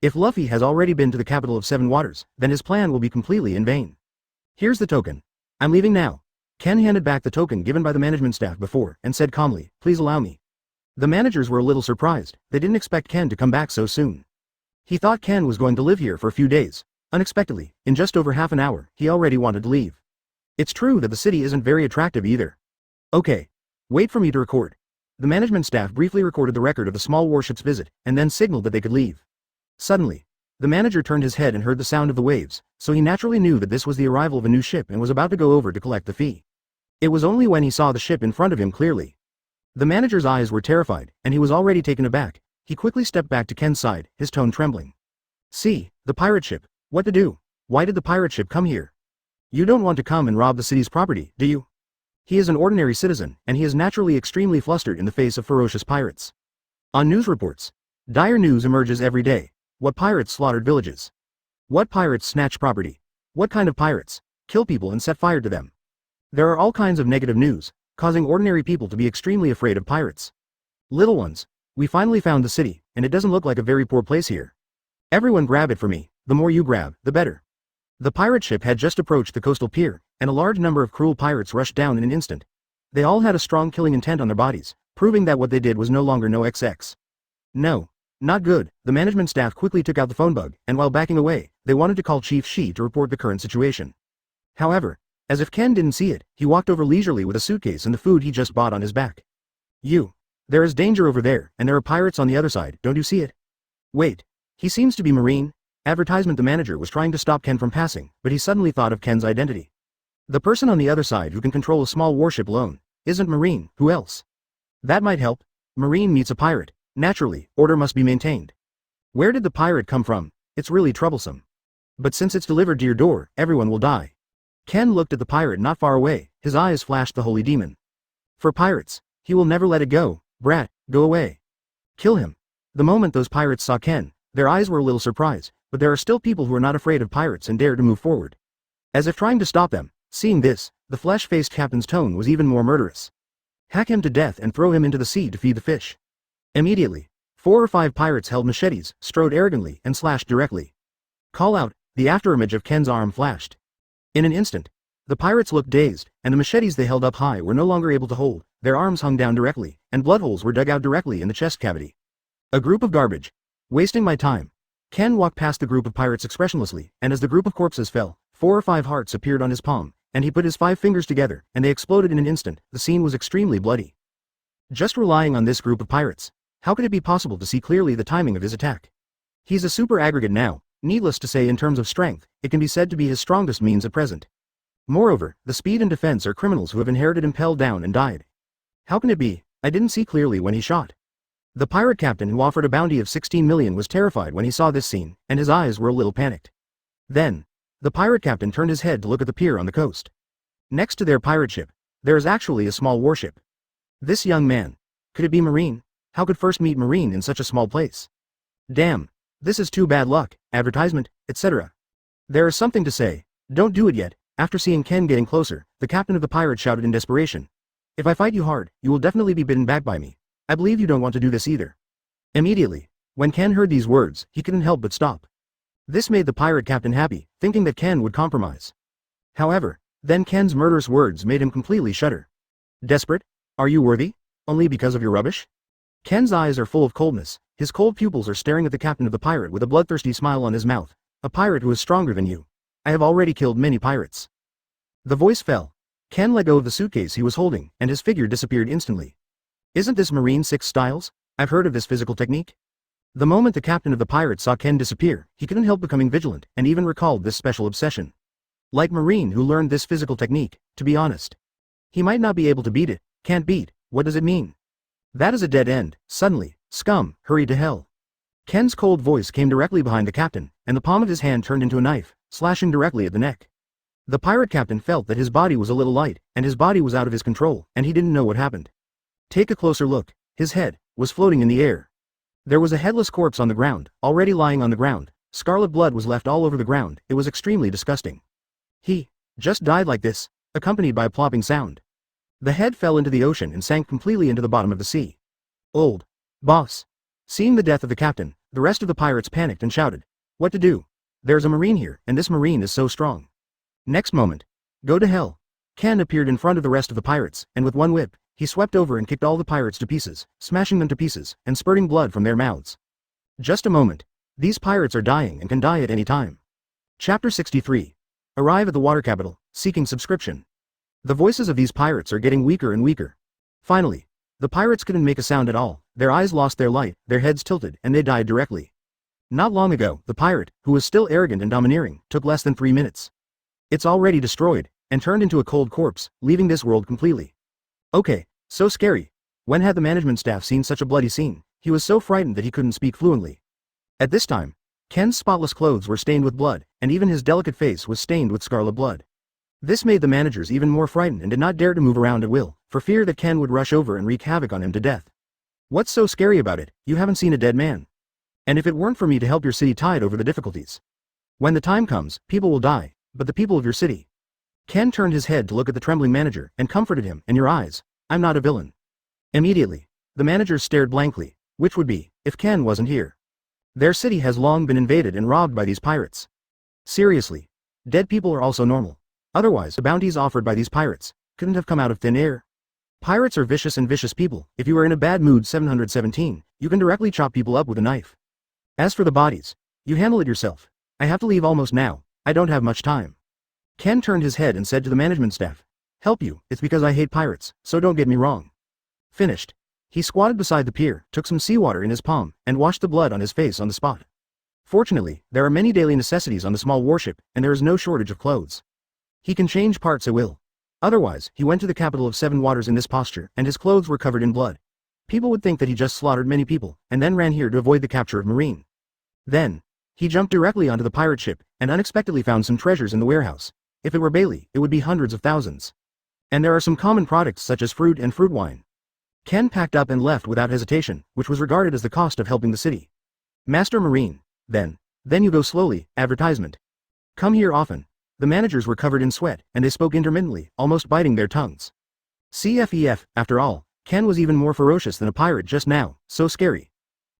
If Luffy has already been to the capital of Seven Waters, then his plan will be completely in vain. Here's the token. I'm leaving now. Ken handed back the token given by the management staff before and said calmly, please allow me. The managers were a little surprised. They didn't expect Ken to come back so soon. He thought Ken was going to live here for a few days. Unexpectedly, in just over half an hour, he already wanted to leave. It's true that the city isn't very attractive either. Okay. Wait for me to record. The management staff briefly recorded the record of the small warship's visit, and then signaled that they could leave. Suddenly, the manager turned his head and heard the sound of the waves, so he naturally knew that this was the arrival of a new ship and was about to go over to collect the fee. It was only when he saw the ship in front of him clearly. The manager's eyes were terrified, and he was already taken aback. He quickly stepped back to Ken's side, his tone trembling. See, the pirate ship. What to do? Why did the pirate ship come here? You don't want to come and rob the city's property, do you? He is an ordinary citizen, and he is naturally extremely flustered in the face of ferocious pirates. On news reports, dire news emerges every day. What pirates slaughtered villages? What pirates snatch property? What kind of pirates kill people and set fire to them? There are all kinds of negative news, causing ordinary people to be extremely afraid of pirates. Little ones, we finally found the city, and it doesn't look like a very poor place here. Everyone grab it for me. The more you grab, the better. The pirate ship had just approached the coastal pier, and a large number of cruel pirates rushed down in an instant. They all had a strong killing intent on their bodies, proving that what they did was no longer no XX. No. Not good. The management staff quickly took out the phone bug, and while backing away, they wanted to call Chief Shi to report the current situation. However, as if Ken didn't see it, he walked over leisurely with a suitcase and the food he just bought on his back. There is danger over there, and there are pirates on the other side, don't you see it? Wait. He seems to be Marine. Advertisement The manager was trying to stop Ken from passing, but he suddenly thought of Ken's identity. The person on the other side who can control a small warship alone isn't Marine, who else? That might help. Marine meets a pirate. Naturally, order must be maintained. Where did the pirate come from? It's really troublesome. But since it's delivered to your door, everyone will die. Ken looked at the pirate not far away. His eyes flashed the holy demon. For pirates, he will never let it go. Brat, go away. Kill him. The moment those pirates saw Ken, their eyes were a little surprised, but there are still people who are not afraid of pirates and dare to move forward. As if trying to stop them, seeing this, the flesh-faced captain's tone was even more murderous. Hack him to death and throw him into the sea to feed the fish. Immediately, 4 or 5 pirates held machetes, strode arrogantly, and slashed directly. Call out, the afterimage of Ken's arm flashed. In an instant, the pirates looked dazed, and the machetes they held up high were no longer able to hold, their arms hung down directly, and blood holes were dug out directly in the chest cavity. A group of garbage. Wasting my time. Ken walked past the group of pirates expressionlessly, and as the group of corpses fell, 4 or 5 hearts appeared on his palm, and he put his 5 fingers together, and they exploded in an instant. The scene was extremely bloody. Just relying on this group of pirates, how could it be possible to see clearly the timing of his attack? He's a super aggregate now. Needless to say, in terms of strength, it can be said to be his strongest means at present. Moreover, the speed and defense are criminals who have inherited Impel Down and died. How can it be? I didn't see clearly when he shot. The pirate captain who offered a bounty of 16 million was terrified when he saw this scene, and his eyes were a little panicked. Then, the pirate captain turned his head to look at the pier on the coast. Next to their pirate ship, there is actually a small warship. This young man. Could it be Marine? How could first meet Marine in such a small place? Damn. This is too bad luck, advertisement, etc. There is something to say. Don't do it yet. After seeing Ken getting closer, the captain of the pirates shouted in desperation. If I fight you hard, you will definitely be bitten back by me. I believe you don't want to do this either. Immediately, when Ken heard these words, he couldn't help but stop. This made the pirate captain happy, thinking that Ken would compromise. However, then Ken's murderous words made him completely shudder. Desperate? Are you worthy? Only because of your rubbish? Ken's eyes are full of coldness, his cold pupils are staring at the captain of the pirate with a bloodthirsty smile on his mouth. A pirate who is stronger than you. I have already killed many pirates. The voice fell. Ken let go of the suitcase he was holding, and his figure disappeared instantly. Isn't this Marine 6 Styles? I've heard of this physical technique. The moment the captain of the pirates saw Ken disappear, he couldn't help becoming vigilant, and even recalled this special obsession. Like Marine who learned this physical technique, to be honest. He might not be able to beat it, can't beat, what does it mean? That is a dead end, suddenly, scum, hurry to hell. Ken's cold voice came directly behind the captain, and the palm of his hand turned into a knife, slashing directly at the neck. The pirate captain felt that his body was a little light, and his body was out of his control, and he didn't know what happened. Take a closer look, his head was floating in the air. There was a headless corpse on the ground, already lying on the ground. Scarlet blood was left all over the ground, it was extremely disgusting. He just died like this, accompanied by a plopping sound. The head fell into the ocean and sank completely into the bottom of the sea. Old boss. Seeing the death of the captain, the rest of the pirates panicked and shouted. What to do? There's a Marine here, and this Marine is so strong. Next moment. Go to hell. Ken appeared in front of the rest of the pirates, and with one whip, he swept over and kicked all the pirates to pieces, smashing them to pieces, and spurting blood from their mouths. Just a moment. These pirates are dying and can die at any time. Chapter 63. Arrive at the water capital, seeking subscription. The voices of these pirates are getting weaker and weaker. Finally, the pirates couldn't make a sound at all, their eyes lost their light, their heads tilted, and they died directly. Not long ago, the pirate, who was still arrogant and domineering, took less than 3 minutes. It's already destroyed, and turned into a cold corpse, leaving this world completely. Okay, so scary. When had the management staff seen such a bloody scene? He was so frightened that he couldn't speak fluently. At this time, Ken's spotless clothes were stained with blood, and even his delicate face was stained with scarlet blood. This made the managers even more frightened and did not dare to move around at will, for fear that Ken would rush over and wreak havoc on him to death. What's so scary about it? You haven't seen a dead man. And if it weren't for me to help your city tide over the difficulties. When the time comes, people will die, but the people of your city. Ken turned his head to look at the trembling manager, and comforted him. In your eyes, I'm not a villain. Immediately, the managers stared blankly, which would be, if Ken wasn't here. Their city has long been invaded and robbed by these pirates. Seriously. Dead people are also normal. Otherwise, the bounties offered by these pirates couldn't have come out of thin air. Pirates are vicious and vicious people. If you are in a bad mood 717, you can directly chop people up with a knife. As for the bodies, you handle it yourself. I have to leave almost now, I don't have much time. Ken turned his head and said to the management staff, help you, it's because I hate pirates, so don't get me wrong. Finished. He squatted beside the pier, took some seawater in his palm, and washed the blood on his face on the spot. Fortunately, there are many daily necessities on the small warship, and there is no shortage of clothes. He can change parts at will. Otherwise, he went to the capital of 7 waters in this posture, and his clothes were covered in blood. People would think that he just slaughtered many people, and then ran here to avoid the capture of Marine. Then, he jumped directly onto the pirate ship, and unexpectedly found some treasures in the warehouse. If it were Bailey, it would be hundreds of thousands. And there are some common products such as fruit and fruit wine. Ken packed up and left without hesitation, which was regarded as the cost of helping the city. Master Marine. Then you go slowly, advertisement. Come here often. The managers were covered in sweat, and they spoke intermittently, almost biting their tongues. CFEF, after all, Ken was even more ferocious than a pirate just now, so scary.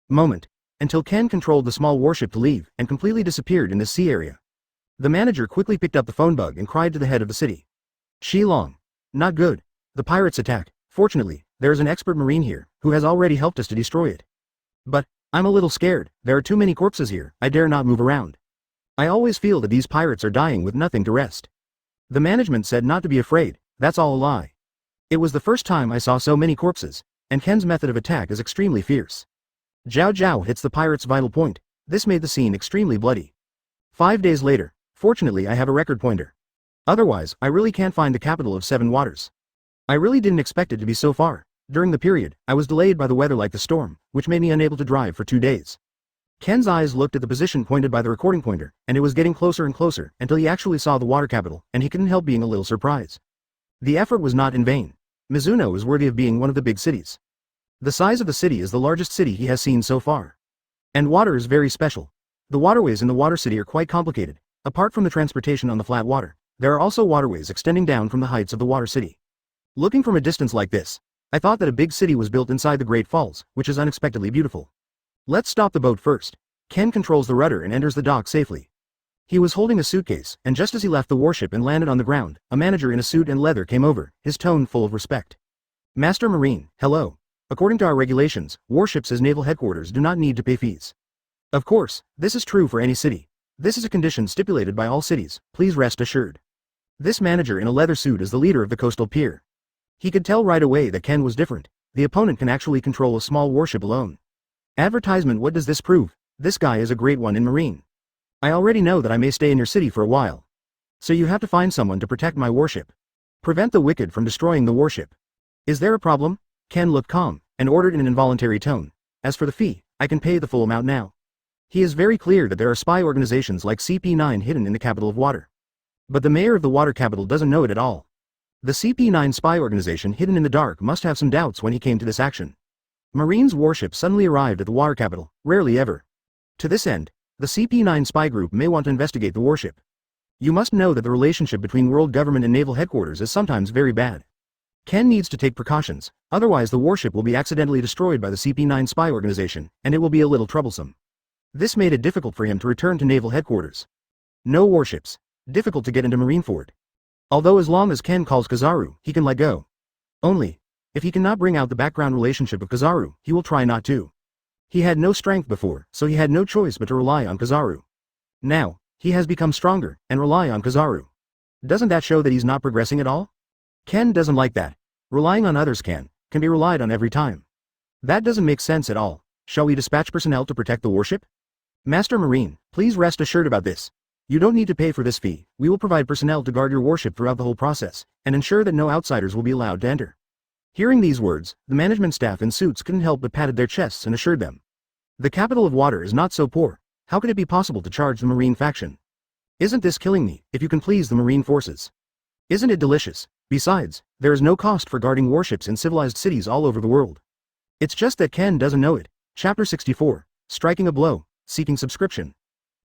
Moment. Until Ken controlled the small warship to leave, and completely disappeared in this sea area. The manager quickly picked up the phone bug and cried to the head of the city. Shilong. Not good. The pirates attack. Fortunately, there is an expert marine here, who has already helped us to destroy it. But, I'm a little scared, there are too many corpses here, I dare not move around. I always feel that these pirates are dying with nothing to rest. The management said not to be afraid, that's all a lie. It was the first time I saw so many corpses, and Ken's method of attack is extremely fierce. Zhao Zhao hits the pirate's vital point, this made the scene extremely bloody. 5 days later, fortunately I have a record pointer. Otherwise, I really can't find the capital of 7 waters. I really didn't expect it to be so far. During the period, I was delayed by the weather like the storm, which made me unable to drive for 2 days. Ken's eyes looked at the position pointed by the recording pointer, and it was getting closer and closer, until he actually saw the water capital, and he couldn't help being a little surprised. The effort was not in vain. Mizuno is worthy of being one of the big cities. The size of the city is the largest city he has seen so far. And water is very special. The waterways in the water city are quite complicated. Apart from the transportation on the flat water, there are also waterways extending down from the heights of the water city. Looking from a distance like this, I thought that a big city was built inside the Great Falls, which is unexpectedly beautiful. Let's stop the boat first. Ken controls the rudder and enters the dock safely. He was holding a suitcase, and just as he left the warship and landed on the ground, a manager in a suit and leather came over, his tone full of respect. Master Marine, hello. According to our regulations, warships as naval headquarters do not need to pay fees. Of course, this is true for any city. This is a condition stipulated by all cities, please rest assured. This manager in a leather suit is the leader of the coastal pier. He could tell right away that Ken was different. The opponent can actually control a small warship alone. Advertisement, what does this prove? This guy is a great one in Marine. I already know that I may stay in your city for a while. So you have to find someone to protect my warship. Prevent the wicked from destroying the warship. Is there a problem? Ken looked calm, and ordered in an involuntary tone. As for the fee, I can pay the full amount now. He is very clear that there are spy organizations like CP9 hidden in the capital of water. But the mayor of the water capital doesn't know it at all. The CP9 spy organization hidden in the dark must have some doubts when he came to this action. Marine's warship suddenly arrived at the water capital, rarely ever. To this end, the CP9 spy group may want to investigate the warship. You must know that the relationship between world government and naval headquarters is sometimes very bad. Ken needs to take precautions, otherwise the warship will be accidentally destroyed by the CP9 spy organization, and it will be a little troublesome. This made it difficult for him to return to naval headquarters. No warships. Difficult to get into Marineford. Although as long as Ken calls Kizaru, he can let go. Only, if he cannot bring out the background relationship of Kizaru, he will try not to. He had no strength before, so he had no choice but to rely on Kizaru. Now, he has become stronger, and rely on Kizaru. Doesn't that show that he's not progressing at all? Ken doesn't like that. Relying on others can be relied on every time. That doesn't make sense at all. Shall we dispatch personnel to protect the warship? Master Marine, please rest assured about this. You don't need to pay for this fee. We will provide personnel to guard your warship throughout the whole process, and ensure that no outsiders will be allowed to enter. Hearing these words, the management staff in suits couldn't help but patted their chests and assured them. The capital of water is not so poor. How could it be possible to charge the Marine faction? Isn't this killing me, if you can please the Marine forces? Isn't it delicious? Besides, there is no cost for guarding warships in civilized cities all over the world. It's just that Ken doesn't know it. Chapter 64, Striking a Blow, Seeking Subscription.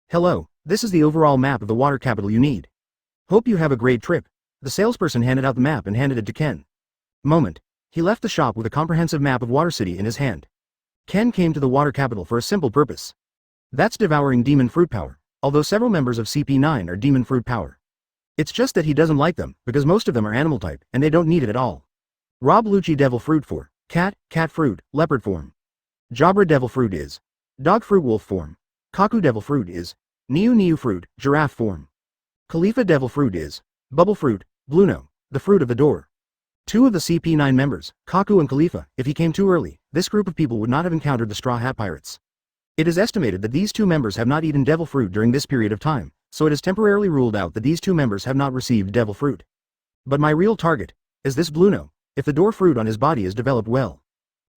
Hello, this is the overall map of the water capital you need. Hope you have a great trip. The salesperson handed out the map and handed it to Ken. Moment. He left the shop with a comprehensive map of Water City in his hand. Ken came to the water capital for a simple purpose. That's devouring demon fruit power, although several members of CP9 are demon fruit power. It's just that he doesn't like them, because most of them are animal type, and they don't need it at all. Rob Lucci devil fruit for cat fruit, leopard form. Jabra devil fruit is dog fruit wolf form. Kaku devil fruit is Niu fruit, giraffe form. Khalifa devil fruit is bubble fruit, Bluno, the fruit of the door. Two of the CP9 members, Kaku and Khalifa, if he came too early, this group of people would not have encountered the Straw Hat Pirates. It is estimated that these two members have not eaten devil fruit during this period of time, so it is temporarily ruled out that these two members have not received devil fruit. But my real target is this Bluno, if the door fruit on his body is developed well.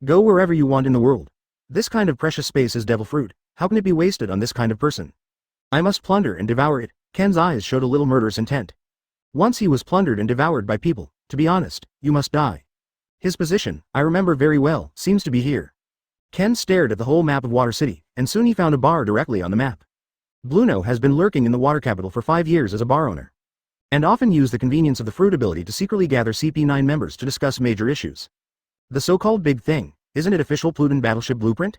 Go wherever you want in the world. This kind of precious space is devil fruit, how can it be wasted on this kind of person? I must plunder and devour it. Ken's eyes showed a little murderous intent. Once he was plundered and devoured by people, to be honest, you must die. His position, I remember very well, seems to be here. Ken stared at the whole map of Water City, and soon he found a bar directly on the map. Bluno has been lurking in the water capital for 5 years as a bar owner. And often used the convenience of the fruit ability to secretly gather CP9 members to discuss major issues. The so-called big thing, isn't it official Plutin battleship blueprint?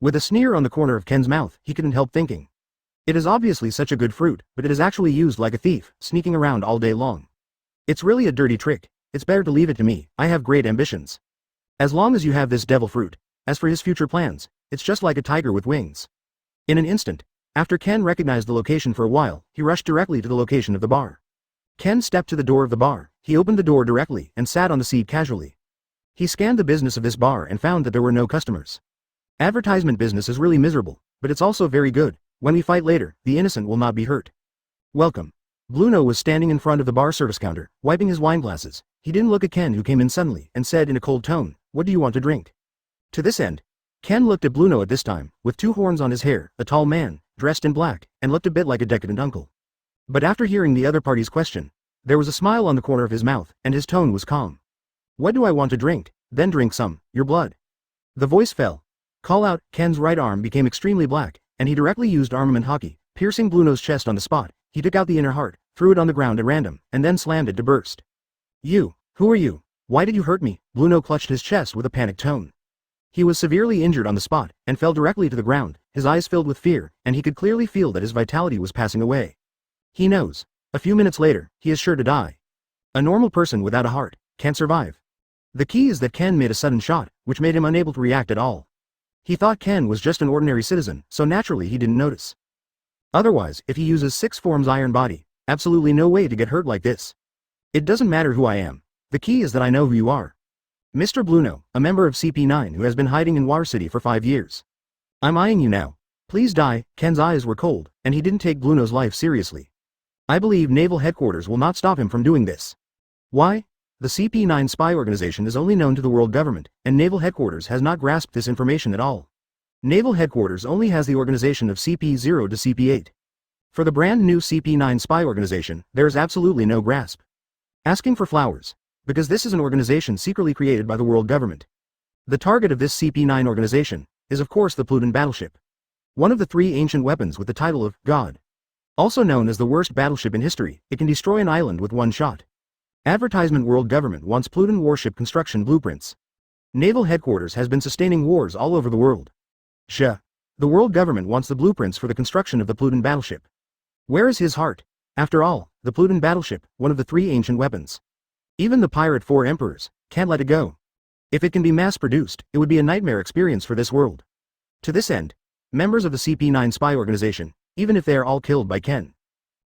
With a sneer on the corner of Ken's mouth, he couldn't help thinking. It is obviously such a good fruit, but it is actually used like a thief, sneaking around all day long. It's really a dirty trick. It's better to leave it to me, I have great ambitions. As long as you have this devil fruit. As for his future plans, it's just like a tiger with wings. In an instant, after Ken recognized the location for a while, he rushed directly to the location of the bar. Ken stepped to the door of the bar, he opened the door directly and sat on the seat casually. He scanned the business of this bar and found that there were no customers. Advertisement business is really miserable, but it's also very good. When we fight later, the innocent will not be hurt. Welcome. Bluno was standing in front of the bar service counter, wiping his wine glasses. He didn't look at Ken, who came in suddenly, and said in a cold tone, "What do you want to drink?" To this end, Ken looked at Bluno at this time, with 2 horns on his hair, a tall man, dressed in black, and looked a bit like a decadent uncle. But after hearing the other party's question, there was a smile on the corner of his mouth, and his tone was calm. What do I want to drink? Then drink some, your blood. The voice fell. Call out. Ken's right arm became extremely black, and he directly used armament hockey, piercing Bluno's chest on the spot. He took out the inner heart, threw it on the ground at random, and then slammed it to burst. You, who are you? Why did you hurt me? Bluno clutched his chest with a panicked tone. He was severely injured on the spot, and fell directly to the ground, his eyes filled with fear, and he could clearly feel that his vitality was passing away. He knows. A few minutes later, he is sure to die. A normal person without a heart can't survive. The key is that Ken made a sudden shot, which made him unable to react at all. He thought Ken was just an ordinary citizen, so naturally he didn't notice. Otherwise, if he uses 6 forms iron body, absolutely no way to get hurt like this. It doesn't matter who I am. The key is that I know who you are. Mr. Bluno, a member of CP9 who has been hiding in War City for 5 years. I'm eyeing you now. Please die. Ken's eyes were cold, and he didn't take Bluno's life seriously. I believe Naval Headquarters will not stop him from doing this. Why? The CP9 spy organization is only known to the world government, and Naval Headquarters has not grasped this information at all. Naval Headquarters only has the organization of CP0 to CP8. For the brand new CP9 spy organization, there is absolutely no grasp. Asking for flowers. Because this is an organization secretly created by the world government. The target of this CP9 organization is of course the Plutin battleship. One of the 3 ancient weapons with the title of God. Also known as the worst battleship in history, it can destroy an island with one shot. Advertisement. World government wants Plutin warship construction blueprints. Naval Headquarters has been sustaining wars all over the world. The world government wants the blueprints for the construction of the Plutin battleship. Where is his heart? After all, the Plutin battleship, one of the 3 ancient weapons. Even the pirate 4 emperors can't let it go. If it can be mass-produced, it would be a nightmare experience for this world. To this end, members of the CP9 spy organization, even if they are all killed by Ken.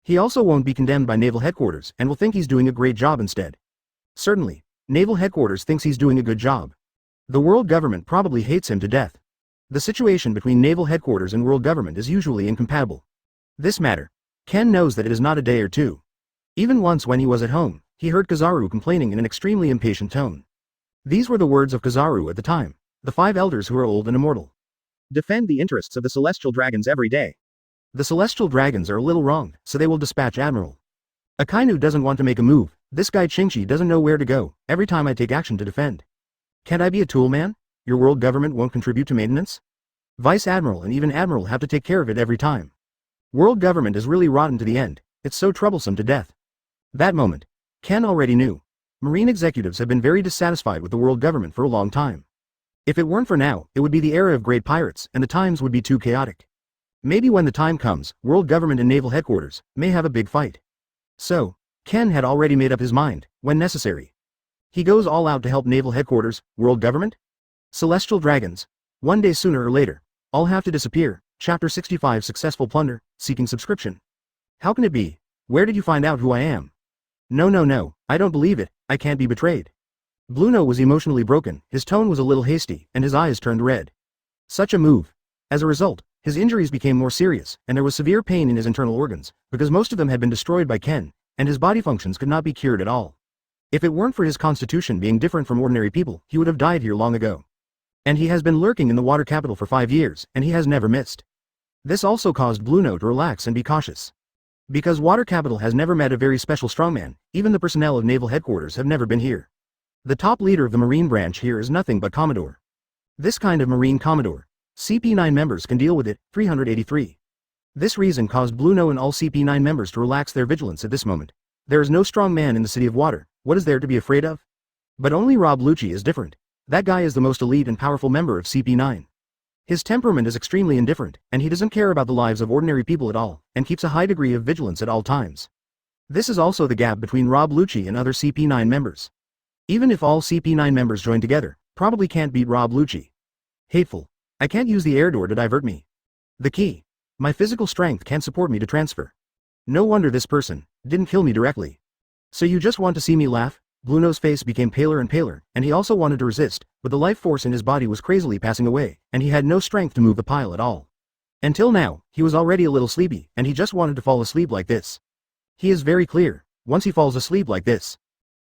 He also won't be condemned by Naval Headquarters and will think he's doing a great job instead. Certainly, Naval Headquarters thinks he's doing a good job. The world government probably hates him to death. The situation between Naval Headquarters and world government is usually incompatible. This matter, Ken knows that it is not a day or two. Even once when he was at home, he heard Kizaru complaining in an extremely impatient tone. These were the words of Kizaru at the time, the 5 elders who are old and immortal. Defend the interests of the celestial dragons every day. The celestial dragons are a little wrong, so they will dispatch Admiral. Akainu doesn't want to make a move. This guy Chingchi doesn't know where to go every time I take action to defend. Can't I be a tool man? Your world government won't contribute to maintenance? Vice Admiral and even Admiral have to take care of it every time. World government is really rotten to the end. It's so troublesome to death. That moment, Ken already knew. Marine executives have been very dissatisfied with the world government for a long time. If it weren't for now, it would be the era of great pirates, and the times would be too chaotic. Maybe when the time comes, world government and Naval Headquarters may have a big fight. So, Ken had already made up his mind, when necessary. He goes all out to help Naval Headquarters, world government? Celestial dragons. One day sooner or later, all have to disappear. Chapter 65. Successful plunder, seeking subscription. How can it be? Where did you find out who I am? No, I don't believe it. I can't be betrayed. Bluno was emotionally broken, his tone was a little hasty, and his eyes turned red. Such a move. As a result, his injuries became more serious, and there was severe pain in his internal organs, because most of them had been destroyed by Ken, and his body functions could not be cured at all. If it weren't for his constitution being different from ordinary people, he would have died here long ago. And he has been lurking in the water capital for 5 years, and he has never missed. This also caused Bluno to relax and be cautious. Because water capital has never met a very special strongman, even the personnel of Naval Headquarters have never been here. The top leader of the Marine branch here is nothing but Commodore. This kind of Marine Commodore. CP9 members can deal with it. 383. This reason caused Bluno and all CP9 members to relax their vigilance at this moment. There is no strong man in the City of Water. What is there to be afraid of? But only Rob Lucci is different. That guy is the most elite and powerful member of CP9. His temperament is extremely indifferent, and he doesn't care about the lives of ordinary people at all, and keeps a high degree of vigilance at all times. This is also the gap between Rob Lucci and other CP9 members. Even if all CP9 members join together, probably can't beat Rob Lucci. Hateful. I can't use the air door to divert me. The key. My physical strength can't support me to transfer. No wonder this person didn't kill me directly. So you just want to see me laugh? Bluno's face became paler and paler, and he also wanted to resist, but the life force in his body was crazily passing away, and he had no strength to move the pile at all. Until now, he was already a little sleepy, and he just wanted to fall asleep like this. He is very clear, once he falls asleep like this,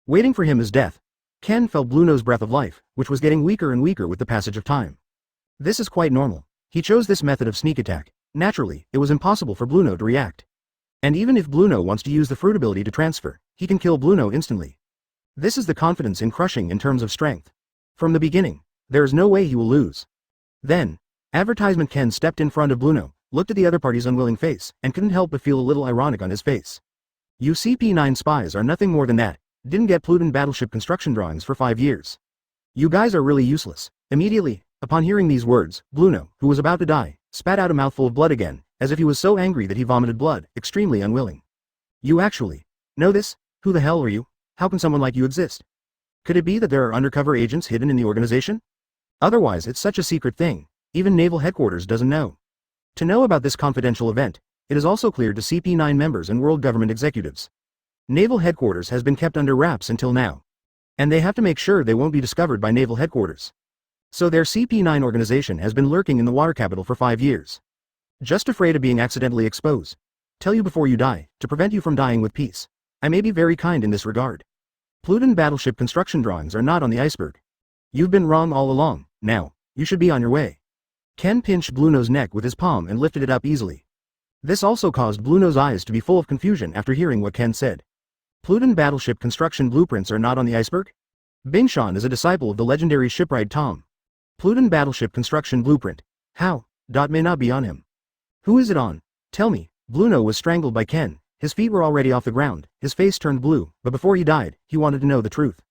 waiting for him is death. Ken felt Bluno's breath of life, which was getting weaker and weaker with the passage of time. This is quite normal. He chose this method of sneak attack. Naturally, it was impossible for Bluno to react. And even if Bluno wants to use the fruit ability to transfer, he can kill Bluno instantly. This is the confidence in crushing in terms of strength. From the beginning, there is no way he will lose. Then, advertisement Ken stepped in front of Bluno, looked at the other party's unwilling face, and couldn't help but feel a little ironic on his face. You CP9 spies are nothing more than that, didn't get Plutin battleship construction drawings for 5 years. You guys are really useless. Immediately, upon hearing these words, Bluno, who was about to die, spat out a mouthful of blood again, as if he was so angry that he vomited blood, extremely unwilling. You actually know this? Who the hell are you? How can someone like you exist? Could it be that there are undercover agents hidden in the organization? Otherwise it's such a secret thing, even Naval Headquarters doesn't know. To know about this confidential event, it is also clear to CP9 members and world government executives. Naval Headquarters has been kept under wraps until now. And they have to make sure they won't be discovered by Naval Headquarters. So their CP9 organization has been lurking in the water capital for 5 years. Just afraid of being accidentally exposed. Tell you before you die, to prevent you from dying with peace. I may be very kind in this regard. Plutin battleship construction drawings are not on the iceberg. You've been wrong all along. Now, you should be on your way. Ken pinched Bluno's neck with his palm and lifted it up easily. This also caused Bluno's eyes to be full of confusion after hearing what Ken said. Plutin battleship construction blueprints are not on the iceberg? Bingshan is a disciple of the legendary shipwright Tom. Plutin battleship construction blueprint. How? May not be on him. Who is it on? Tell me. Bluno was strangled by Ken. His feet were already off the ground, his face turned blue, but before he died, he wanted to know the truth.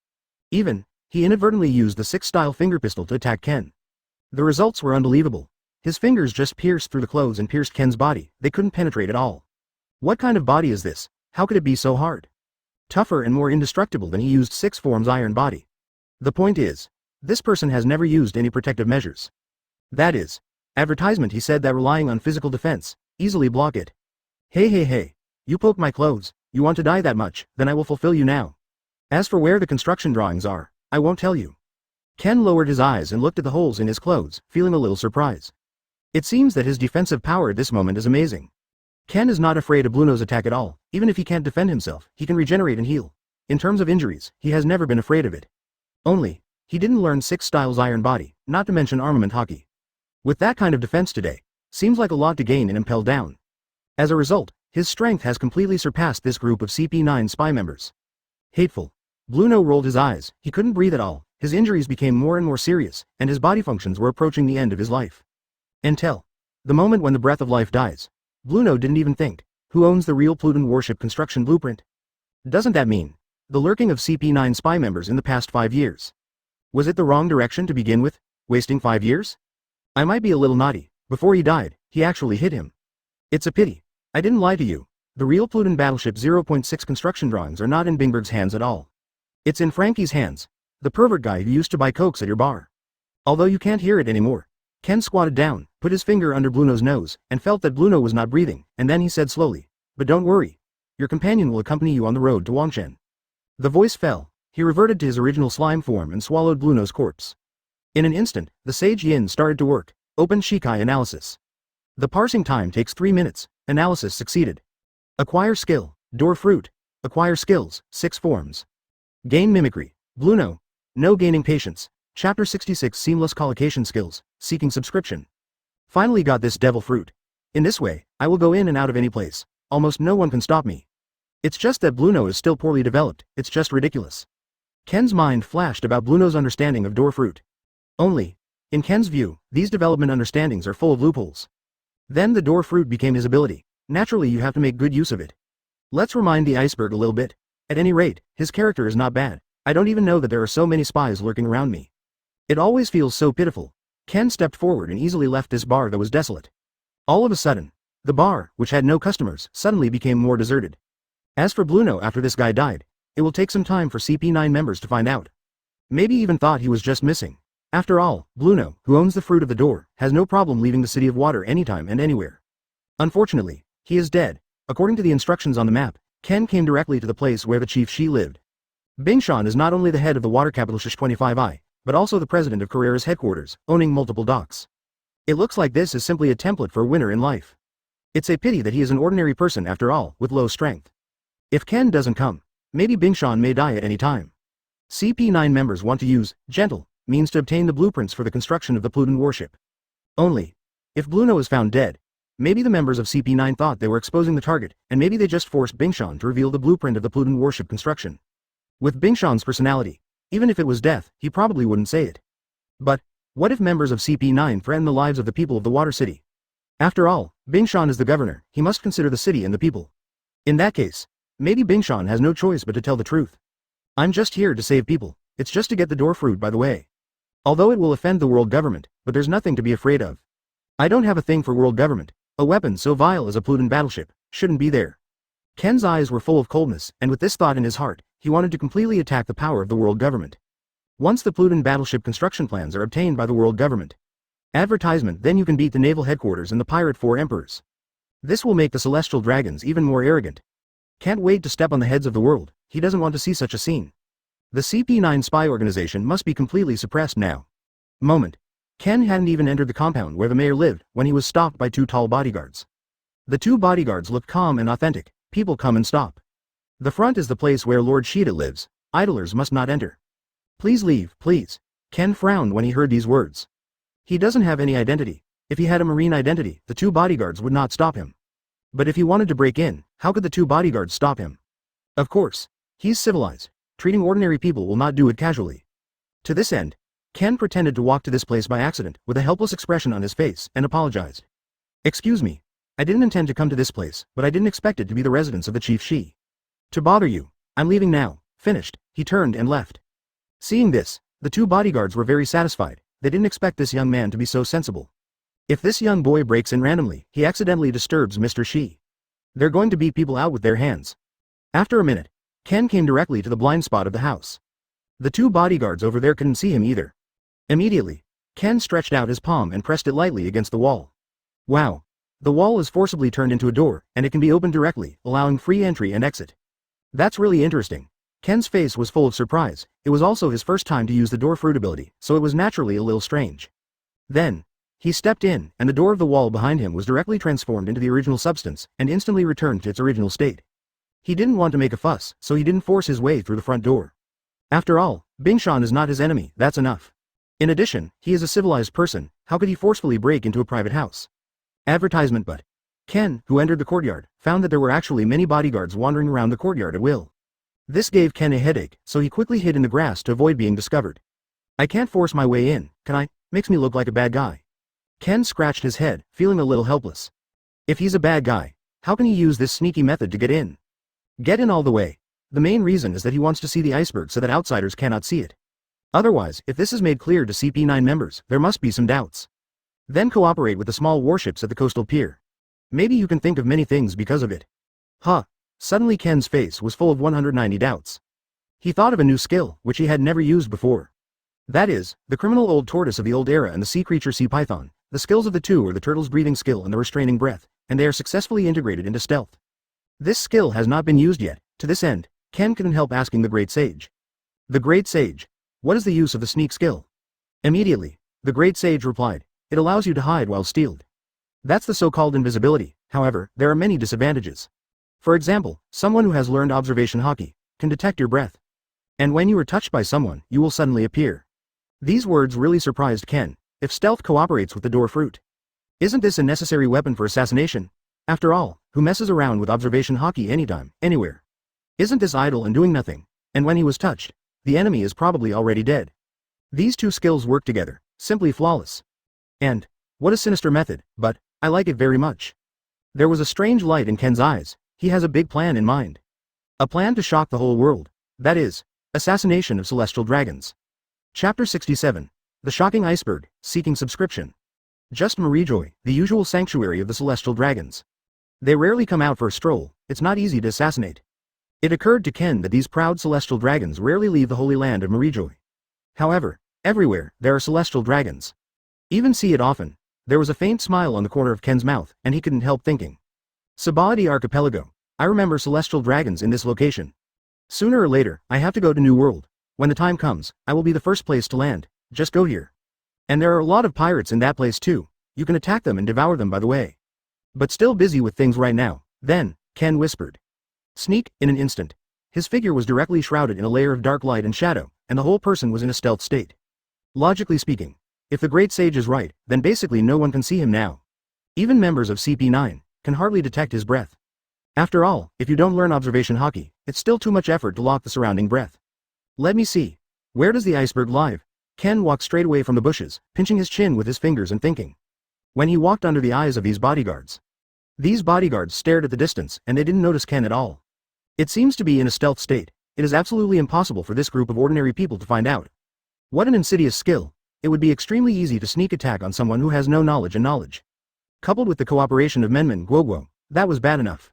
He inadvertently used the 6-style finger pistol to attack Ken. The results were unbelievable. His fingers just pierced through the clothes and pierced Ken's body, they couldn't penetrate at all. What kind of body is this? How could it be so hard? Tougher and more indestructible than he used 6 forms iron body. The point is, this person has never used any protective measures. That is, advertisement he said that relying on physical defense, easily block it. Hey, you poke my clothes, you want to die that much, then I will fulfill you now. As for where the construction drawings are, I won't tell you. Ken lowered his eyes and looked at the holes in his clothes, feeling a little surprised. It seems that his defensive power at this moment is amazing. Ken is not afraid of Bluno's attack at all, even if he can't defend himself, he can regenerate and heal. In terms of injuries, he has never been afraid of it. Only, he didn't learn 6 styles iron body, not to mention armament hockey. With that kind of defense today, seems like a lot to gain in Impel Down. As a result, his strength has completely surpassed this group of CP9 spy members. Hateful. Bluno rolled his eyes, he couldn't breathe at all, his injuries became more and more serious, and his body functions were approaching the end of his life. Until the moment when the breath of life dies, Bluno didn't even think, who owns the real Plutin warship construction blueprint? Doesn't that mean the lurking of CP9 spy members in the past 5 years? Was it the wrong direction to begin with, wasting 5 years? I might be a little naughty, before he died, he actually hit him. It's a pity. I didn't lie to you. The real Plutin battleship 0.6 construction drawings are not in Bingberg's hands at all. It's in Frankie's hands, the pervert guy who used to buy cokes at your bar. Although you can't hear it anymore. Ken squatted down, put his finger under Bluno's nose, and felt that Bluno was not breathing, and then he said slowly, "But don't worry. Your companion will accompany you on the road to Wangshen." The voice fell. He reverted to his original slime form and swallowed Bluno's corpse. In an instant, the Sage Yin started to work. Open Shikai analysis. The parsing time takes 3 minutes. Analysis succeeded. Acquire skill, door fruit. Acquire skills, 6 forms. Gain mimicry. Bluno. No gaining patience. Chapter 66 Seamless collocation skills, seeking subscription. Finally got this devil fruit. In this way, I will go in and out of any place. Almost no one can stop me. It's just that Bluno is still poorly developed, it's just ridiculous. Ken's mind flashed about Bluno's understanding of door fruit. Only, in Ken's view, these development understandings are full of loopholes. Then the door fruit became his ability. Naturally you have to make good use of it. Let's remind the iceberg a little bit. At any rate, his character is not bad. I don't even know that there are so many spies lurking around me. It always feels so pitiful. Ken stepped forward and easily left this bar that was desolate. All of a sudden, the bar, which had no customers, suddenly became more deserted. As for Bluno after this guy died, it will take some time for CP9 members to find out. Maybe even thought he was just missing. After all, Bluno, who owns the fruit of the door, has no problem leaving the City of Water anytime and anywhere. Unfortunately, he is dead. According to the instructions on the map, Ken came directly to the place where the Chief Shi lived. Bingshan is not only the head of the water capital Shish-25I, but also the president of Carrera's headquarters, owning multiple docks. It looks like this is simply a template for a winner in life. It's a pity that he is an ordinary person after all, with low strength. If Ken doesn't come, maybe Bingshan may die at any time. CP9 members want to use gentle means to obtain the blueprints for the construction of the Plutin warship. Only, if Bluno is found dead, maybe the members of CP9 thought they were exposing the target, and maybe they just forced Bingshan to reveal the blueprint of the Plutin warship construction. With Bingshan's personality, even if it was death, he probably wouldn't say it. But, what if members of CP9 threaten the lives of the people of the Water City? After all, Bingshan is the governor, he must consider the city and the people. In that case, maybe Bingshan has no choice but to tell the truth. I'm just here to save people, it's just to get the door fruit by the way. Although it will offend the world government, but there's nothing to be afraid of. I don't have a thing for world government, a weapon so vile as a Plutin battleship, shouldn't be there. Ken's eyes were full of coldness, and with this thought in his heart, he wanted to completely attack the power of the world government. Once the Plutin battleship construction plans are obtained by the world government. Advertisement, then you can beat the naval headquarters and the pirate 4 emperors. This will make the celestial dragons even more arrogant. Can't wait to step on the heads of the world, he doesn't want to see such a scene. The CP9 spy organization must be completely suppressed now. Moment. Ken hadn't even entered the compound where the mayor lived when he was stopped by 2 tall bodyguards. The 2 bodyguards looked calm and authentic, people come and stop. The front is the place where Lord Shida lives, idlers must not enter. Please leave, please. Ken frowned when he heard these words. He doesn't have any identity. If he had a marine identity, the 2 bodyguards would not stop him. But if he wanted to break in, how could the 2 bodyguards stop him? Of course. He's civilized. Treating ordinary people will not do it casually. To this end, Ken pretended to walk to this place by accident, with a helpless expression on his face, and apologized. Excuse me. I didn't intend to come to this place, but I didn't expect it to be the residence of the Chief Shi. To bother you. I'm leaving now. Finished. He turned and left. Seeing this, the 2 bodyguards were very satisfied. They didn't expect this young man to be so sensible. If this young boy breaks in randomly, he accidentally disturbs Mr. Shi. They're going to beat people out with their hands. After a minute, Ken came directly to the blind spot of the house. The 2 bodyguards over there couldn't see him either. Immediately, Ken stretched out his palm and pressed it lightly against the wall. Wow. The wall is forcibly turned into a door, and it can be opened directly, allowing free entry and exit. That's really interesting. Ken's face was full of surprise. It was also his first time to use the door fruit ability, so it was naturally a little strange. Then, he stepped in, and the door of the wall behind him was directly transformed into the original substance, and instantly returned to its original state. He didn't want to make a fuss, so he didn't force his way through the front door. After all, Bingshan is not his enemy, that's enough. In addition, he is a civilized person, how could he forcefully break into a private house? Advertisement. But Ken, who entered the courtyard, found that there were actually many bodyguards wandering around the courtyard at will. This gave Ken a headache, so he quickly hid in the grass to avoid being discovered. I can't force my way in, can I? Makes me look like a bad guy. Ken scratched his head, feeling a little helpless. If he's a bad guy, how can he use this sneaky method to get in? Get in all the way. The main reason is that he wants to see the iceberg so that outsiders cannot see it. Otherwise, if this is made clear to CP9 members, there must be some doubts. Then cooperate with the small warships at the coastal pier. Maybe you can think of many things because of it. Huh. Suddenly Ken's face was full of 190 doubts. He thought of a new skill, which he had never used before. That is, the criminal old tortoise of the old era and the sea creature sea python. The skills of the 2 are the turtle's breathing skill and the restraining breath, and they are successfully integrated into stealth. This skill has not been used yet. To this end, Ken couldn't help asking the Great Sage. The Great Sage. What is the use of the sneak skill? Immediately, the Great Sage replied, it allows you to hide while stealed. That's the so-called invisibility, however, there are many disadvantages. For example, someone who has learned observation hockey can detect your breath. And when you are touched by someone, you will suddenly appear. These words really surprised Ken. If stealth cooperates with the door fruit. Isn't this a necessary weapon for assassination? After all, who messes around with observation hockey anytime, anywhere? Isn't this idle and doing nothing? And when he was touched, the enemy is probably already dead. These 2 skills work together, simply flawless. And, what a sinister method, but, I like it very much. There was a strange light in Ken's eyes. He has a big plan in mind. A plan to shock the whole world. That is, assassination of celestial dragons. Chapter 67. The Shocking Iceberg, Seeking Subscription. Just Marijoy, the usual sanctuary of the celestial dragons. They rarely come out for a stroll, it's not easy to assassinate. It occurred to Ken that these proud celestial dragons rarely leave the holy land of Marijoy. However, everywhere, there are celestial dragons. Even see it often. There was a faint smile on the corner of Ken's mouth, and he couldn't help thinking. Sabaody Archipelago. I remember celestial dragons in this location. Sooner or later, I have to go to New World. When the time comes, I will be the first place to land. Just go here. And there are a lot of pirates in that place too. You can attack them and devour them by the way. But still busy with things right now. Then, Ken whispered. Sneak, in an instant. His figure was directly shrouded in a layer of dark light and shadow, and the whole person was in a stealth state. Logically speaking, if the Great Sage is right, then basically no one can see him now. Even members of CP9 can hardly detect his breath. After all, if you don't learn observation hockey, it's still too much effort to lock the surrounding breath. Let me see. Where does the iceberg lie? Ken walked straight away from the bushes, pinching his chin with his fingers and thinking. When he walked under the eyes of these bodyguards. These bodyguards stared at the distance and they didn't notice Ken at all. It seems to be in a stealth state. It is absolutely impossible for this group of ordinary people to find out. What an insidious skill. It would be extremely easy to sneak attack on someone who has no knowledge and knowledge. Coupled with the cooperation of Menman Guoguo, that was bad enough.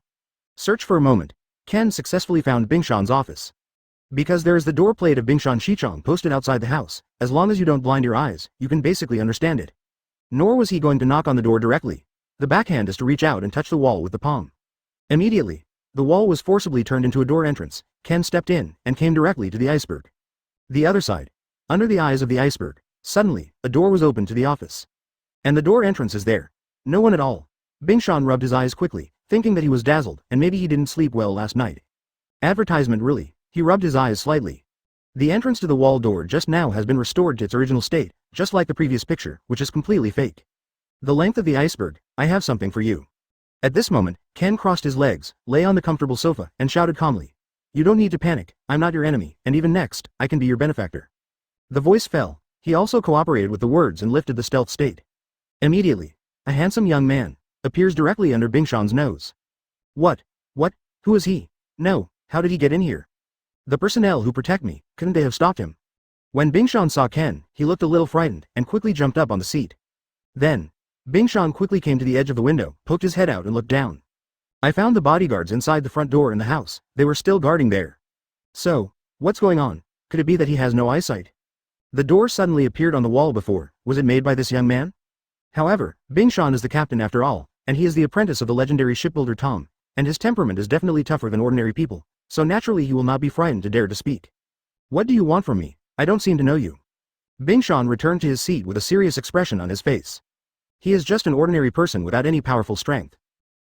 Search for a moment. Ken successfully found Bingshan's office. Because there is the door plate of Bingshan Shichong posted outside the house, as long as you don't blind your eyes, you can basically understand it. Nor was he going to knock on the door directly. The backhand is to reach out and touch the wall with the palm. Immediately, the wall was forcibly turned into a door entrance. Ken stepped in and came directly to the iceberg. The other side. Under the eyes of the iceberg, suddenly, a door was opened to the office. And the door entrance is there. No one at all. Bingshan rubbed his eyes quickly, thinking that he was dazzled and maybe he didn't sleep well last night. Advertisement really. He rubbed his eyes slightly. The entrance to the wall door just now has been restored to its original state, just like the previous picture, which is completely fake. The length of the iceberg, I have something for you. At this moment, Ken crossed his legs, lay on the comfortable sofa, and shouted calmly. You don't need to panic, I'm not your enemy, and even next, I can be your benefactor. The voice fell. He also cooperated with the words and lifted the stealth state. Immediately, a handsome young man appears directly under Bingshan's nose. What? Who is he? No, how did he get in here? The personnel who protect me, couldn't they have stopped him? When Bingshan saw Ken, he looked a little frightened and quickly jumped up on the seat. Then, Bingshan quickly came to the edge of the window, poked his head out and looked down. I found the bodyguards inside the front door in the house. They were still guarding there. So, what's going on? Could it be that he has no eyesight? The door suddenly appeared on the wall before. Was it made by this young man? However, Bingshan is the captain after all, and he is the apprentice of the legendary shipbuilder Tom, and his temperament is definitely tougher than ordinary people, so naturally he will not be frightened to dare to speak. What do you want from me? I don't seem to know you. Bingshan returned to his seat with a serious expression on his face. He is just an ordinary person without any powerful strength.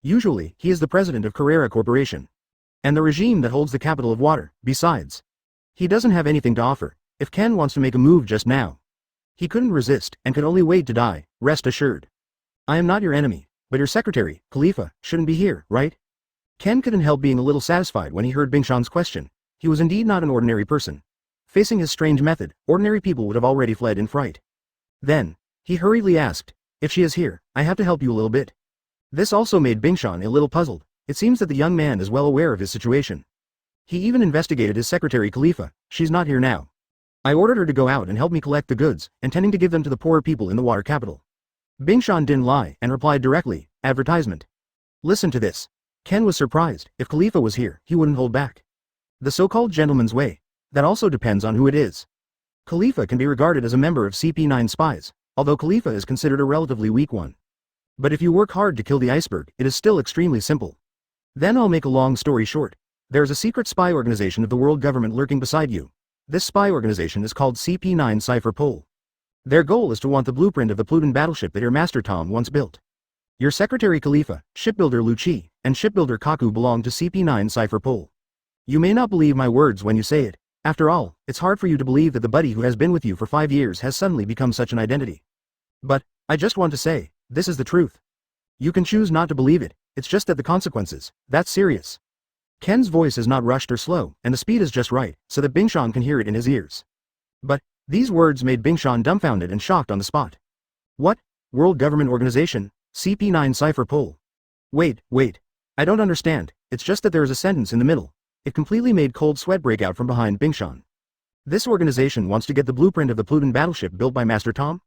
Usually, he is the president of Carrera Corporation. And the regime that holds the capital of water, besides. He doesn't have anything to offer. If Ken wants to make a move just now, he couldn't resist and could only wait to die, rest assured. I am not your enemy, but your secretary, Khalifa, shouldn't be here, right? Ken couldn't help being a little satisfied when he heard Bingshan's question. He was indeed not an ordinary person. Facing his strange method, ordinary people would have already fled in fright. Then, he hurriedly asked, if she is here, I have to help you a little bit. This also made Bingshan a little puzzled. It seems that the young man is well aware of his situation. He even investigated his secretary Khalifa. She's not here now. I ordered her to go out and help me collect the goods, intending to give them to the poorer people in the water capital. Bingshan didn't lie and replied directly, advertisement. Listen to this. Ken was surprised. If Khalifa was here, he wouldn't hold back. The so-called gentleman's way. That also depends on who it is. Khalifa can be regarded as a member of CP9 spies, although Khalifa is considered a relatively weak one. But if you work hard to kill the iceberg, it is still extremely simple. Then I'll make a long story short. There is a secret spy organization of the world government lurking beside you. This spy organization is called CP9 Cipher Pole. Their goal is to want the blueprint of the Plutin battleship that your master Tom once built. Your secretary Khalifa, shipbuilder Lu Chi, and shipbuilder Kaku belong to CP9 Cipher Pole. You may not believe my words when you say it. After all, it's hard for you to believe that the buddy who has been with you for 5 years has suddenly become such an identity. But, I just want to say, this is the truth. You can choose not to believe it, it's just that the consequences, that's serious. Ken's voice is not rushed or slow, and the speed is just right, so that Bingshan can hear it in his ears. But, these words made Bingshan dumbfounded and shocked on the spot. What? World Government Organization? CP9 Cipher Pole? Wait. I don't understand, it's just that there is a sentence in the middle. It completely made cold sweat break out from behind Bingshan. This organization wants to get the blueprint of the Plutin battleship built by Master Tom?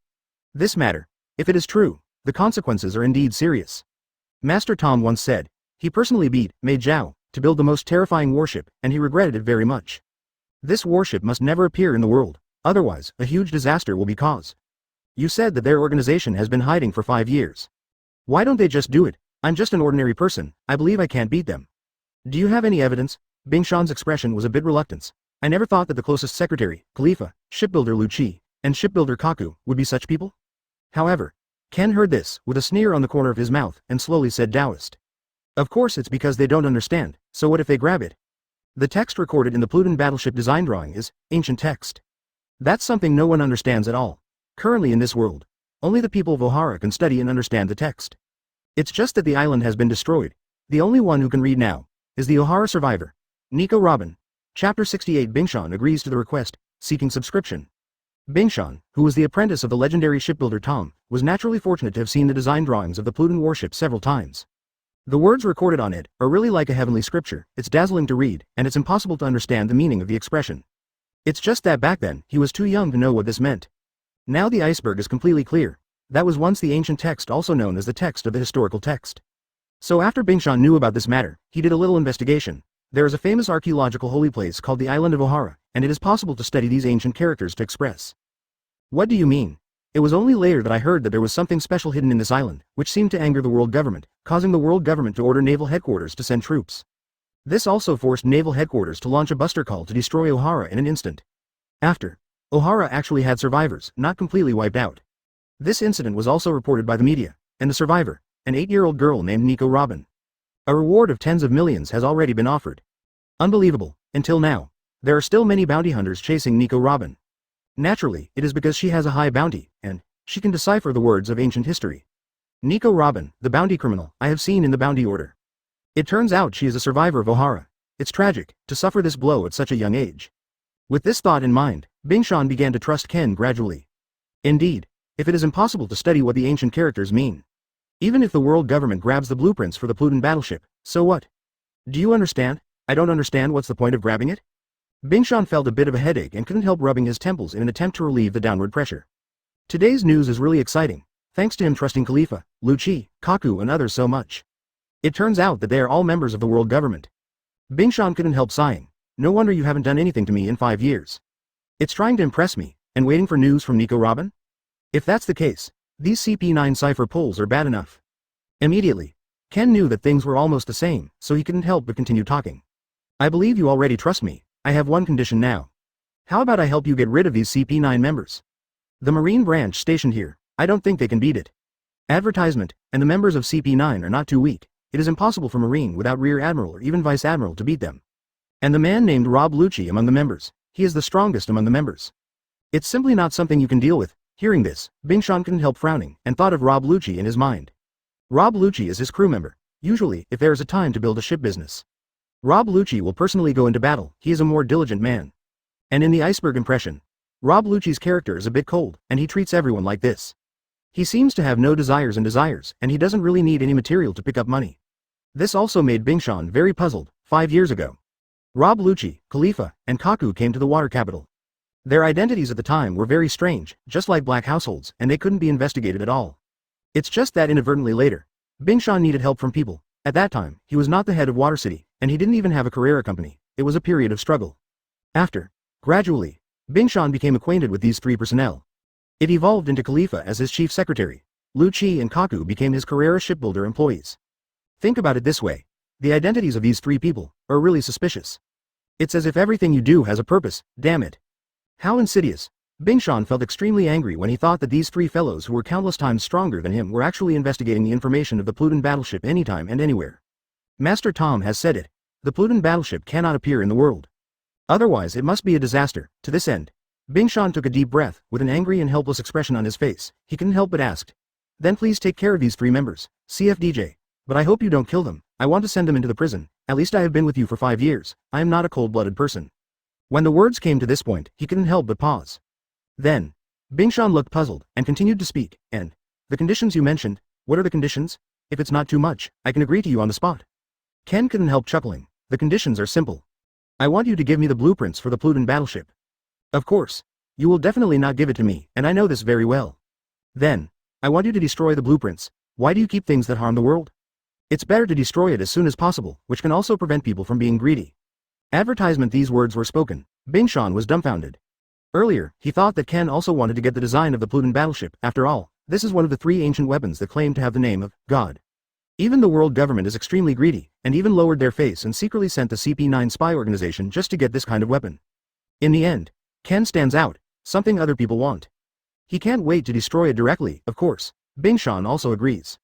This matter, if it is true, the consequences are indeed serious. Master Tom once said, he personally beat Mei Zhao to build the most terrifying warship, and he regretted it very much. This warship must never appear in the world, otherwise, a huge disaster will be caused. You said that their organization has been hiding for 5 years. Why don't they just do it? I'm just an ordinary person, I believe I can't beat them. Do you have any evidence? Bingshan's expression was a bit reluctant. I never thought that the closest secretary, Khalifa, shipbuilder Lu Chi, and shipbuilder Kaku, would be such people. However, Ken heard this, with a sneer on the corner of his mouth, and slowly said Taoist. Of course it's because they don't understand, so what if they grab it? The text recorded in the Plutin battleship design drawing is ancient text. That's something no one understands at all. Currently in this world, only the people of Ohara can study and understand the text. It's just that the island has been destroyed. The only one who can read now is the Ohara survivor, Nico Robin. Chapter 68 Bingshan agrees to the request, seeking subscription. Bingshan, who was the apprentice of the legendary shipbuilder Tom, was naturally fortunate to have seen the design drawings of the Plutin warship several times. The words recorded on it are really like a heavenly scripture, it's dazzling to read, and it's impossible to understand the meaning of the expression. It's just that back then, he was too young to know what this meant. Now the iceberg is completely clear. That was once the ancient text, also known as the text of the historical text. So after Bingshan knew about this matter, he did a little investigation. There is a famous archaeological holy place called the island of Ohara, and it is possible to study these ancient characters to express. What do you mean? It was only later that I heard that there was something special hidden in this island, which seemed to anger the world government, causing the world government to order naval headquarters to send troops. This also forced naval headquarters to launch a buster call to destroy Ohara in an instant. After, Ohara actually had survivors, not completely wiped out. This incident was also reported by the media, and the survivor, an 8-year-old girl named Nico Robin. A reward of tens of millions has already been offered. Unbelievable, until now. There are still many bounty hunters chasing Nico Robin. Naturally, it is because she has a high bounty, and she can decipher the words of ancient history. Nico Robin, the bounty criminal, I have seen in the bounty order. It turns out she is a survivor of Ohara. It's tragic, to suffer this blow at such a young age. With this thought in mind, Bingshan began to trust Ken gradually. Indeed, if it is impossible to study what the ancient characters mean, even if the world government grabs the blueprints for the Plutin battleship, so what? Do you understand? I don't understand what's the point of grabbing it? Bingshan felt a bit of a headache and couldn't help rubbing his temples in an attempt to relieve the downward pressure. Today's news is really exciting, thanks to him trusting Khalifa, Lu Chi, Kaku and others so much. It turns out that they are all members of the world government. Bingshan couldn't help sighing. No wonder you haven't done anything to me in 5 years. It's trying to impress me, and waiting for news from Nico Robin? If that's the case, these CP9 cipher pulls are bad enough. Immediately, Ken knew that things were almost the same, so he couldn't help but continue talking. I believe you already trust me. I have one condition now. How about I help you get rid of these CP9 members? The Marine branch stationed here, I don't think they can beat it. Advertisement, and the members of CP9 are not too weak. It is impossible for Marine without Rear Admiral or even Vice Admiral to beat them. And the man named Rob Lucci among the members, he is the strongest among the members. It's simply not something you can deal with. Hearing this, Bingshan couldn't help frowning, and thought of Rob Lucci in his mind. Rob Lucci is his crew member. Usually, if there is a time to build a ship business, Rob Lucci will personally go into battle. He is a more diligent man. And in the iceberg impression, Rob Lucci's character is a bit cold, and he treats everyone like this. He seems to have no desires, and he doesn't really need any material to pick up money. This also made Bingshan very puzzled. 5 years ago, Rob Lucci, Khalifa, and Kaku came to the water capital. Their identities at the time were very strange, just like black households, and they couldn't be investigated at all. It's just that inadvertently later, Bingshan needed help from people. At that time, he was not the head of Water City, and he didn't even have a Carrera company. It was a period of struggle. After, gradually, Bingshan became acquainted with these 3 personnel. It evolved into Khalifa as his chief secretary. Lu Chi and Kaku became his Carrera shipbuilder employees. Think about it this way. The identities of these 3 people are really suspicious. It's as if everything you do has a purpose, damn it. How insidious. Bingshan felt extremely angry when he thought that these 3 fellows who were countless times stronger than him were actually investigating the information of the Plutin battleship anytime and anywhere. Master Tom has said it. The Plutin battleship cannot appear in the world. Otherwise it must be a disaster. To this end, Bingshan took a deep breath, with an angry and helpless expression on his face. He couldn't help but ask, "Then please take care of these 3 members, CFDJ. But I hope you don't kill them. I want to send them into the prison. At least I have been with you for 5 years. I am not a cold-blooded person." When the words came to this point, he couldn't help but pause. Then, Bingshan looked puzzled, and continued to speak, "And the conditions you mentioned, what are the conditions? If it's not too much, I can agree to you on the spot." Ken couldn't help chuckling. "The conditions are simple. I want you to give me the blueprints for the Plutin battleship." "Of course. You will definitely not give it to me, and I know this very well." "Then, I want you to destroy the blueprints. Why do you keep things that harm the world? It's better to destroy it as soon as possible, which can also prevent people from being greedy." Advertisement. These words were spoken. Bingshan was dumbfounded. Earlier, he thought that Ken also wanted to get the design of the Plutin battleship. After all, this is one of the 3 ancient weapons that claim to have the name of God. Even the world government is extremely greedy, and even lowered their face and secretly sent the CP9 spy organization just to get this kind of weapon. In the end, Ken stands out, something other people want. He can't wait to destroy it directly, of course. Bingshan also agrees.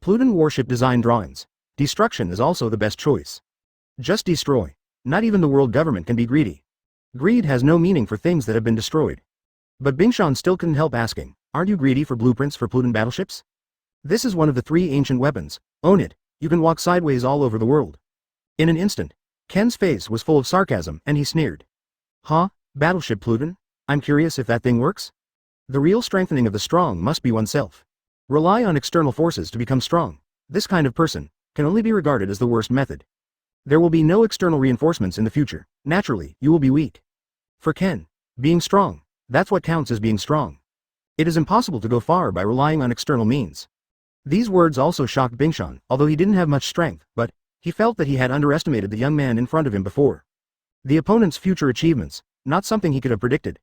Plutin warship design drawings. Destruction is also the best choice. Just destroy. Not even the world government can be greedy. Greed has no meaning for things that have been destroyed. But Bingshan still couldn't help asking, "Aren't you greedy for blueprints for Plutin battleships? This is one of the 3 ancient weapons. Own it. You can walk sideways all over the world." In an instant, Ken's face was full of sarcasm and he sneered. Huh? Battleship Plutin? I'm curious if that thing works? The real strengthening of the strong must be oneself. Rely on external forces to become strong. This kind of person can only be regarded as the worst method. There will be no external reinforcements in the future. Naturally, you will be weak. For Ken, being strong, that's what counts as being strong. It is impossible to go far by relying on external means. These words also shocked Bingshan, although he didn't have much strength, but he felt that he had underestimated the young man in front of him before. The opponent's future achievements, not something he could have predicted.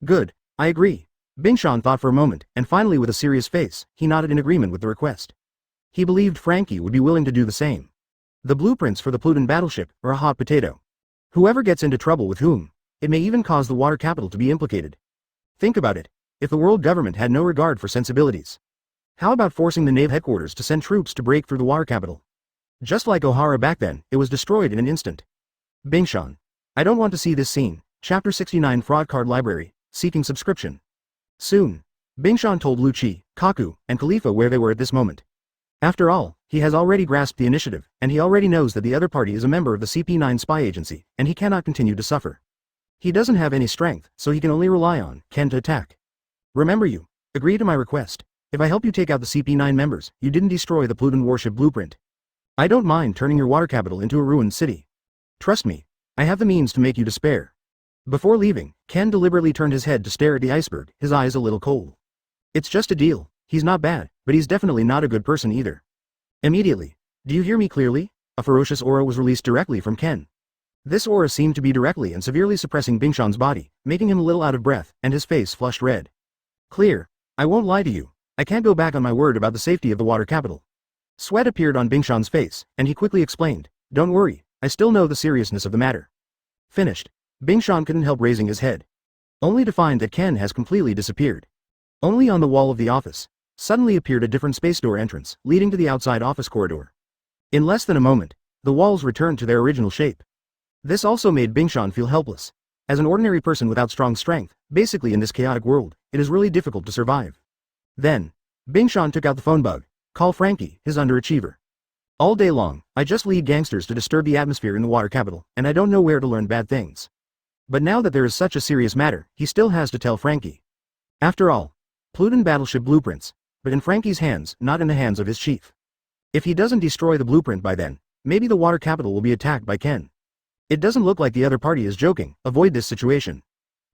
Good, I agree. Bingshan thought for a moment, and finally with a serious face, he nodded in agreement with the request. He believed Frankie would be willing to do the same. The blueprints for the Plutin battleship are a hot potato. Whoever gets into trouble with whom, it may even cause the water capital to be implicated. Think about it, if the world government had no regard for sensibilities. How about forcing the Navy headquarters to send troops to break through the water capital? Just like Ohara back then, it was destroyed in an instant. Bingshan. I don't want to see this scene. Chapter 69 Fraud Card Library, seeking subscription. Soon. Bingshan told Lucci, Kaku, and Khalifa where they were at this moment. After all, he has already grasped the initiative, and he already knows that the other party is a member of the CP9 spy agency, and he cannot continue to suffer. He doesn't have any strength, so he can only rely on Ken to attack. Remember you. Agree to my request. If I help you take out the CP9 members, you didn't destroy the Plutin warship blueprint. I don't mind turning your water capital into a ruined city. Trust me, I have the means to make you despair. Before leaving, Ken deliberately turned his head to stare at the iceberg, his eyes a little cold. It's just a deal. He's not bad, but he's definitely not a good person either. Immediately. Do you hear me clearly? A ferocious aura was released directly from Ken. This aura seemed to be directly and severely suppressing Bingshan's body, making him a little out of breath, and his face flushed red. Clear. I won't lie to you. I can't go back on my word about the safety of the water capital. Sweat appeared on Bingshan's face, and he quickly explained, Don't worry, I still know the seriousness of the matter. Finished. Bingshan couldn't help raising his head. Only to find that Ken has completely disappeared. Only on the wall of the office, suddenly appeared a different space door entrance, leading to the outside office corridor. In less than a moment, the walls returned to their original shape. This also made Bingshan feel helpless. As an ordinary person without strong strength, basically in this chaotic world, it is really difficult to survive. Then, Bingshan took out the phone bug. Call Frankie, his underachiever. All day long, I just lead gangsters to disturb the atmosphere in the water capital, and I don't know where to learn bad things. But now that there is such a serious matter, he still has to tell Frankie. After all, Plutin battleship blueprints, but in Frankie's hands, not in the hands of his chief. If he doesn't destroy the blueprint by then, maybe the water capital will be attacked by Ken. It doesn't look like the other party is joking. Avoid this situation.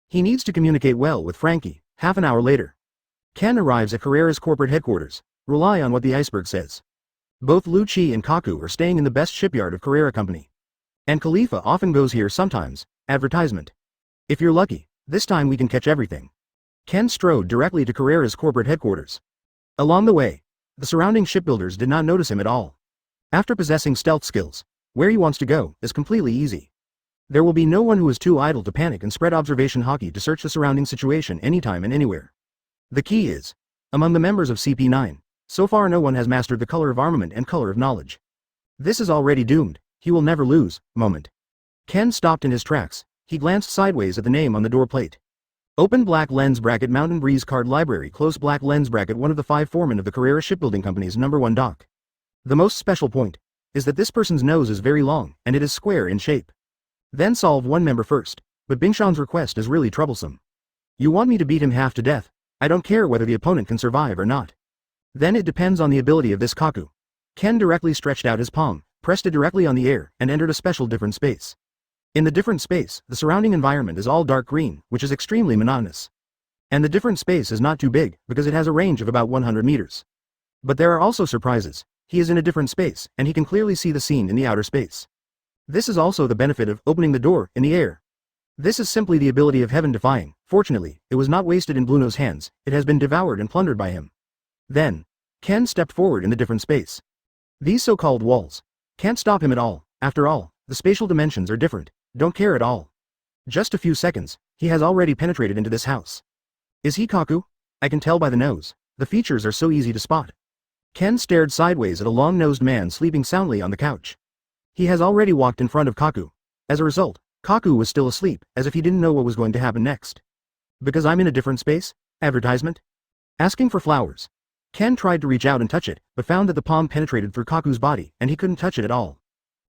He needs to communicate well with Frankie. Half an hour later, Ken arrives at Carrera's corporate headquarters. Rely on what the iceberg says. Both Lucci and Kaku are staying in the best shipyard of Carrera Company. And Khalifa often goes here sometimes. Advertisement. If you're lucky, this time we can catch everything. Ken strode directly to Carrera's corporate headquarters. Along the way, the surrounding shipbuilders did not notice him at all. After possessing stealth skills, where he wants to go is completely easy. There will be no one who is too idle to panic and spread observation hockey to search the surrounding situation anytime and anywhere. The key is, among the members of CP9, so far no one has mastered the color of armament and color of knowledge. This is already doomed. He will never lose. Moment. Ken stopped in his tracks. He glanced sideways at the name on the door plate. Open black lens bracket Mountain Breeze Card Library. Close black lens bracket one of the 5 foremen of the Carrera Shipbuilding Company's #1 dock. The most special point is that this person's nose is very long, and it is square in shape. Then solve one member first, but Bingshan's request is really troublesome. You want me to beat him half to death? I don't care whether the opponent can survive or not. Then it depends on the ability of this Kaku. Ken directly stretched out his palm, pressed it directly on the air, and entered a special different space. In the different space, the surrounding environment is all dark green, which is extremely monotonous. And the different space is not too big, because it has a range of about 100 meters. But there are also surprises. He is in a different space, and he can clearly see the scene in the outer space. This is also the benefit of opening the door in the air. This is simply the ability of heaven defying. Fortunately, it was not wasted in Bluno's hands. It has been devoured and plundered by him. Then, Ken stepped forward in the different space. These so-called walls can't stop him at all. After all, the spatial dimensions are different. Don't care at all. Just a few seconds, he has already penetrated into this house. Is he Kaku? I can tell by the nose. The features are so easy to spot. Ken stared sideways at a long-nosed man sleeping soundly on the couch. He has already walked in front of Kaku. As a result, Kaku was still asleep, as if he didn't know what was going to happen next. Because I'm in a different space? Advertisement? Asking for flowers. Ken tried to reach out and touch it, but found that the palm penetrated through Kaku's body, and he couldn't touch it at all.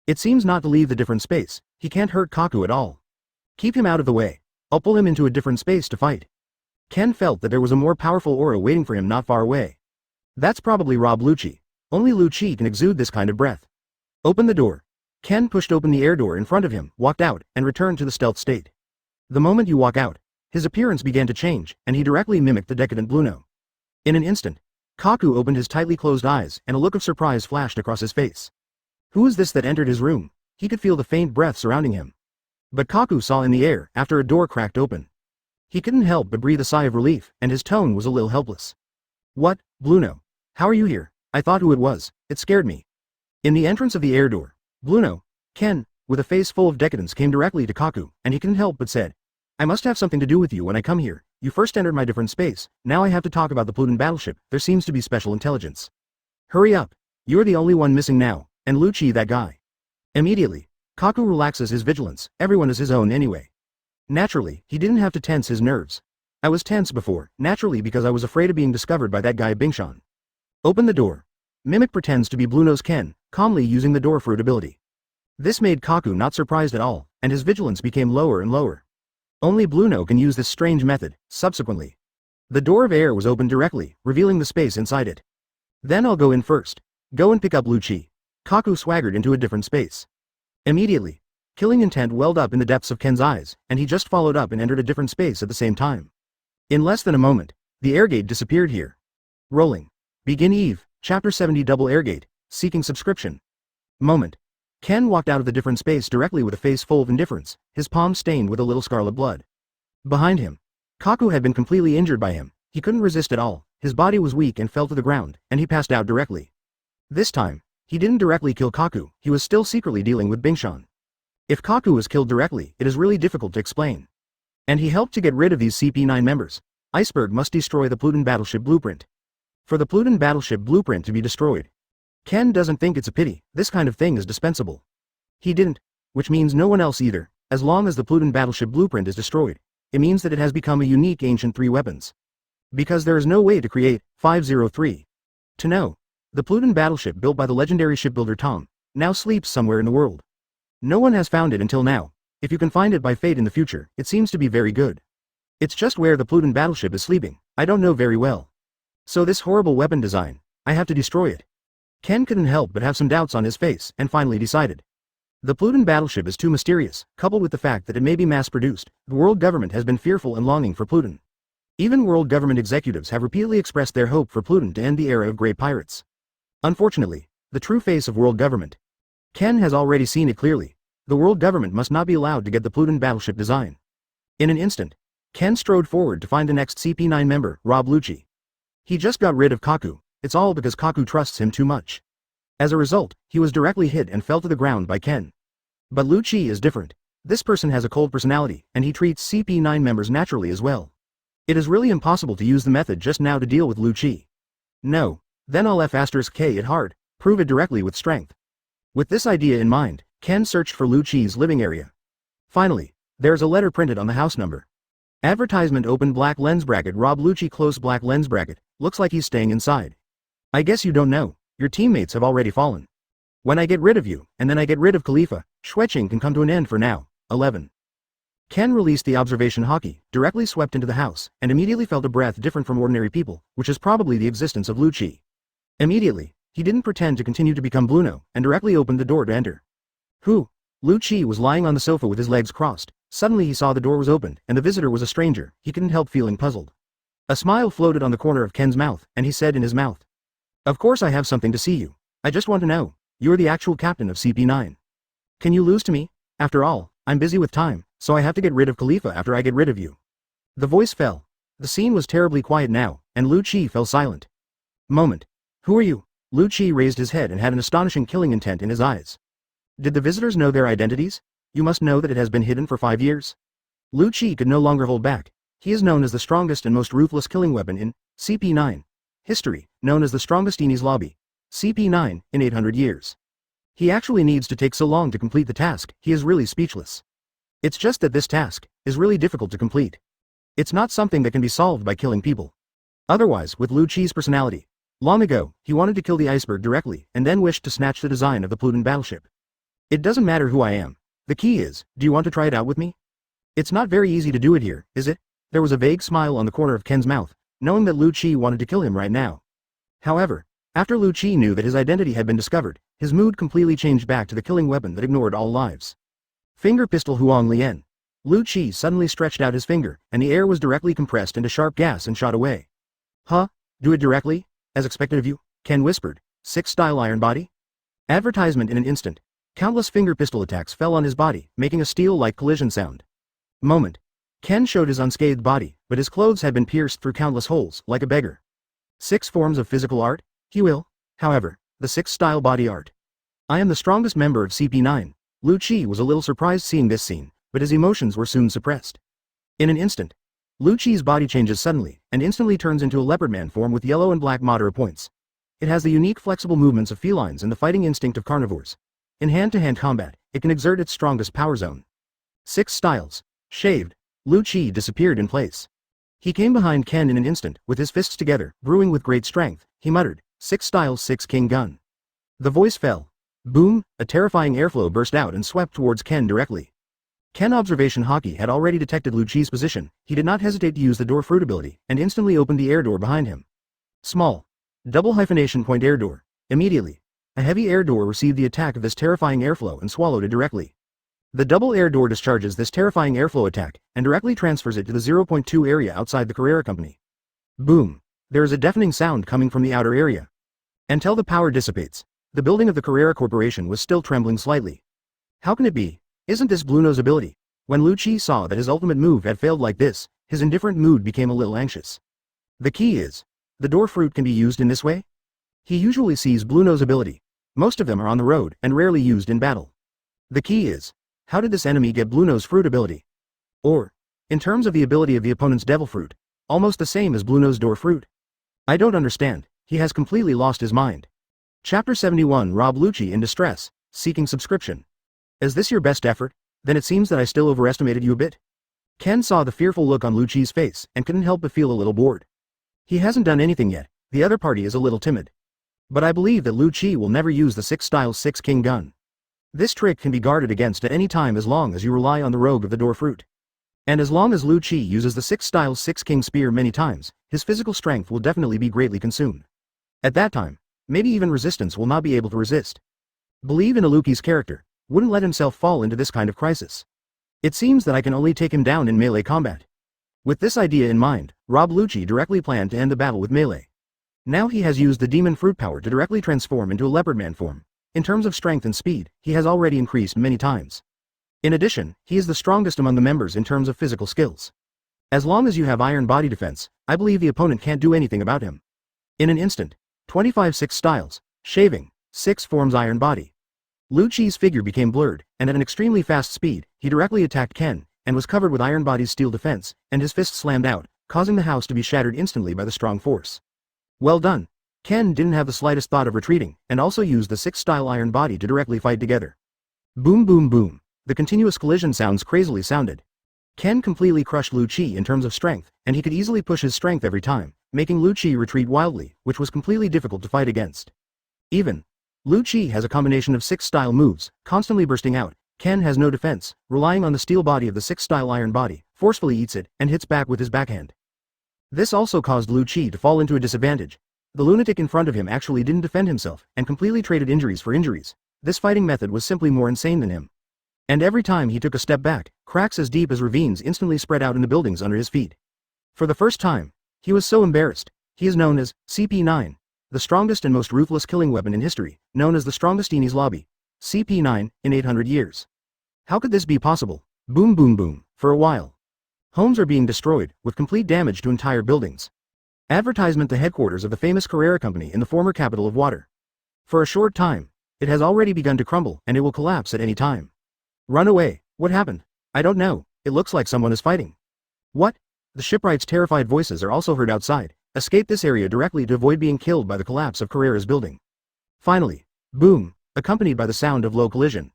It seems not to leave the different space. He can't hurt Kaku at all. Keep him out of the way. I'll pull him into a different space to fight. Ken felt that there was a more powerful aura waiting for him not far away. That's probably Rob Lucci. Only Lucci can exude this kind of breath. Open the door. Ken pushed open the air door in front of him, walked out, and returned to the stealth state. The moment you walk out, his appearance began to change, and he directly mimicked the decadent Bluno. In an instant, Kaku opened his tightly closed eyes, and a look of surprise flashed across his face. Who is this that entered his room? He could feel the faint breath surrounding him. But Kaku saw in the air after a door cracked open. He couldn't help but breathe a sigh of relief, and his tone was a little helpless. What, Bluno? How are you here? I thought who it was. It scared me. In the entrance of the air door, Bluno, Ken, with a face full of decadence came directly to Kaku, and he couldn't help but said, I must have something to do with you when I come here. You first entered my different space, now I have to talk about the Plutin battleship. There seems to be special intelligence. Hurry up. You're the only one missing now, and Lucci that guy. Immediately, Kaku relaxes his vigilance. Everyone is his own anyway. Naturally, he didn't have to tense his nerves. I was tense before, naturally because I was afraid of being discovered by that guy Bingshan. Open the door. Mimic pretends to be Bluno's Ken, calmly using the door fruit ability. This made Kaku not surprised at all, and his vigilance became lower and lower. Only Bluno can use this strange method. Subsequently, the door of air was opened directly, revealing the space inside it. Then I'll go in first. Go and pick up Lucci. Kaku swaggered into a different space. Immediately, killing intent welled up in the depths of Ken's eyes, and he just followed up and entered a different space at the same time. In less than a moment, the airgate disappeared here. Rolling. Begin Eve, Chapter 70 Double Airgate, Seeking Subscription. Moment. Ken walked out of the different space directly with a face full of indifference, his palm stained with a little scarlet blood. Behind him, Kaku had been completely injured by him. He couldn't resist at all, his body was weak and fell to the ground, and he passed out directly. This time, he didn't directly kill Kaku, he was still secretly dealing with Bingshan. If Kaku was killed directly, it is really difficult to explain. And he helped to get rid of these CP9 members. Iceberg must destroy the Plutin battleship blueprint. For the Plutin battleship blueprint to be destroyed, Ken doesn't think it's a pity. This kind of thing is dispensable. He didn't, which means no one else either. As long as the Plutin battleship blueprint is destroyed, it means that it has become a unique ancient 3 weapons. Because there is no way to create 503. To know, the Plutin battleship built by the legendary shipbuilder Tom, now sleeps somewhere in the world. No one has found it until now. If you can find it by fate in the future, it seems to be very good. It's just where the Plutin battleship is sleeping, I don't know very well. So this horrible weapon design, I have to destroy it. Ken couldn't help but have some doubts on his face, and finally decided. The Plutin battleship is too mysterious, coupled with the fact that it may be mass-produced. The world government has been fearful and longing for Plutin. Even world government executives have repeatedly expressed their hope for Plutin to end the era of great pirates. Unfortunately, the true face of world government. Ken has already seen it clearly. The world government must not be allowed to get the Plutin battleship design. In an instant, Ken strode forward to find the next CP9 member, Rob Lucci. He just got rid of Kaku. It's all because Kaku trusts him too much. As a result, he was directly hit and fell to the ground by Ken. But Lucci is different. This person has a cold personality, and he treats CP9 members naturally as well. It is really impossible to use the method just now to deal with Lucci. No. Then I'll F*K it hard, prove it directly with strength. With this idea in mind, Ken searched for Lucci's living area. Finally, there's a letter printed on the house number. Advertisement open black lens bracket Rob Lucci close black lens bracket, looks like he's staying inside. I guess you don't know, your teammates have already fallen. When I get rid of you, and then I get rid of Khalifa, Schwetching can come to an end for now. 11. Ken released the observation hockey, directly swept into the house, and immediately felt a breath different from ordinary people, which is probably the existence of Lucci. Immediately, he didn't pretend to continue to become Bluno, and directly opened the door to enter. Who? Lucci was lying on the sofa with his legs crossed. Suddenly he saw the door was opened, and the visitor was a stranger. He couldn't help feeling puzzled. A smile floated on the corner of Ken's mouth, and he said in his mouth, "Of course I have something to see you. I just want to know, you're the actual captain of CP9. Can you lose to me? After all, I'm busy with time, so I have to get rid of Khalifa after I get rid of you." The voice fell. The scene was terribly quiet now, and Lucci fell silent. Moment. Who are you? Lucci raised his head and had an astonishing killing intent in his eyes. Did the visitors know their identities? You must know that it has been hidden for 5 years. Lucci could no longer hold back. He is known as the strongest and most ruthless killing weapon in CP9 history, known as the strongest Enies lobby, CP9, in 800 years. He actually needs to take so long to complete the task, he is really speechless. It's just that this task is really difficult to complete. It's not something that can be solved by killing people. Otherwise, with Lucci's personality, long ago, he wanted to kill the iceberg directly, and then wished to snatch the design of the Plutin battleship. It doesn't matter who I am. The key is, do you want to try it out with me? It's not very easy to do it here, is it? There was a vague smile on the corner of Ken's mouth, knowing that Lu Chi wanted to kill him right now. However, after Lu Chi knew that his identity had been discovered, his mood completely changed back to the killing weapon that ignored all lives. Finger pistol Huang Lian. Lu Chi suddenly stretched out his finger, and the air was directly compressed into sharp gas and shot away. Huh? Do it directly? As expected of you? Ken whispered. 6-style iron body? Advertisement in an instant. Countless finger pistol attacks fell on his body, making a steel-like collision sound. Moment. Ken showed his unscathed body, but his clothes had been pierced through countless holes, like a beggar. 6 forms of physical art? He will. However, the 6-style body art. I am the strongest member of CP9. Lu Chi was a little surprised seeing this scene, but his emotions were soon suppressed. In an instant, Lu Chi's body changes suddenly, and instantly turns into a leopard man form with yellow and black Madara points. It has the unique flexible movements of felines and the fighting instinct of carnivores. In hand-to-hand combat, it can exert its strongest power zone. 6 styles. Shaved, Lu Chi disappeared in place. He came behind Ken in an instant, with his fists together, brewing with great strength. He muttered, 6 styles 6 king gun. The voice fell. Boom, a terrifying airflow burst out and swept towards Ken directly. Ken Observation Hockey had already detected Lu Chi's position. He did not hesitate to use the door fruit ability, and instantly opened the air door behind him. Small. Double hyphenation point air door. Immediately, a heavy air door received the attack of this terrifying airflow and swallowed it directly. The double air door discharges this terrifying airflow attack, and directly transfers it to the 0.2 area outside the Carrera Company. Boom. There is a deafening sound coming from the outer area. Until the power dissipates, the building of the Carrera Corporation was still trembling slightly. How can it be? Isn't this Blue Nose ability? When Lu Chi saw that his ultimate move had failed like this, his indifferent mood became a little anxious. The key is, the door fruit can be used in this way? He usually sees Blue Nose ability. Most of them are on the road and rarely used in battle. The key is, how did this enemy get Blue Nose fruit ability? Or, in terms of the ability of the opponent's devil fruit, almost the same as Blue Nose door fruit? I don't understand. He has completely lost his mind. Chapter 71 Rob Lu Chi in distress, seeking subscription. Is this your best effort? Then it seems that I still overestimated you a bit. Ken saw the fearful look on Lu Chi's face and couldn't help but feel a little bored. He hasn't done anything yet, the other party is a little timid. But I believe that Lu Chi will never use the 6-style 6 king gun. This trick can be guarded against at any time as long as you rely on the rogue of the door fruit. And as long as Lu Chi uses the 6-style 6 king spear many times, his physical strength will definitely be greatly consumed. At that time, maybe even resistance will not be able to resist. Believe in Aluki's character, wouldn't let himself fall into this kind of crisis. It seems that I can only take him down in melee combat. With this idea in mind, Rob Lu Chi directly planned to end the battle with melee. Now he has used the demon fruit power to directly transform into a leopard man form. In terms of strength and speed, he has already increased many times. In addition, he is the strongest among the members in terms of physical skills. As long as you have iron body defense, I believe the opponent can't do anything about him. In an instant, 25 6 styles, shaving, 6 forms iron body. Lu Chi's figure became blurred, and at an extremely fast speed, he directly attacked Ken, and was covered with iron body's steel defense, and his fist slammed out, causing the house to be shattered instantly by the strong force. Well done. Ken didn't have the slightest thought of retreating, and also used the 6-style iron body to directly fight together. Boom boom boom. The continuous collision sounds crazily sounded. Ken completely crushed Lu Chi in terms of strength, and he could easily push his strength every time, making Lu Chi retreat wildly, which was completely difficult to fight against. Even Lu Chi has a combination of 6-style moves, constantly bursting out. Ken has no defense, relying on the steel body of the 6-style iron body, forcefully eats it, and hits back with his backhand. This also caused Lu Chi to fall into a disadvantage. The lunatic in front of him actually didn't defend himself, and completely traded injuries for injuries. This fighting method was simply more insane than him. And every time he took a step back, cracks as deep as ravines instantly spread out in the buildings under his feet. For the first time, he was so embarrassed. He is known as CP9. The strongest and most ruthless killing weapon in history, known as the strongest Enies lobby. CP9, in 800 years. How could this be possible? Boom boom boom, for a while. Homes are being destroyed, with complete damage to entire buildings. Advertisement: the headquarters of the famous Carrera Company in the former capital of water. For a short time, it has already begun to crumble, and it will collapse at any time. Run away. What happened? I don't know, it looks like someone is fighting. What? The shipwright's terrified voices are also heard outside. Escape this area directly to avoid being killed by the collapse of Carrera's building. Finally, boom, accompanied by the sound of low collision.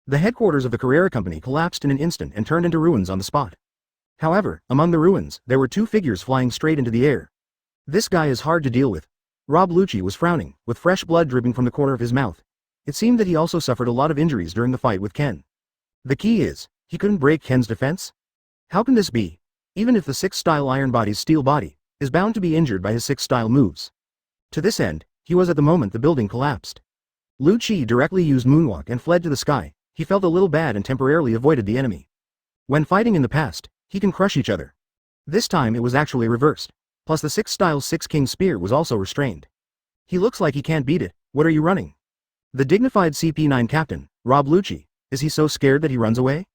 The headquarters of the Carrera Company collapsed in an instant and turned into ruins on the spot. However, among the ruins, there were 2 figures flying straight into the air. This guy is hard to deal with. Rob Lu Chi was frowning, with fresh blood dripping from the corner of his mouth. It seemed that he also suffered a lot of injuries during the fight with Ken. The key is, he couldn't break Ken's defense? How can this be? Even if the 6th style Iron Body's steel body is bound to be injured by his 6th style moves. To this end, he was at the moment the building collapsed. Lu Chi directly used Moonwalk and fled to the sky. He felt a little bad and temporarily avoided the enemy. When fighting in the past, he can crush each other. This time it was actually reversed. Plus the 6th style's 6 King Spear was also restrained. He looks like he can't beat it. What are you running? The dignified CP9 captain, Rob Lucci, is he so scared that he runs away?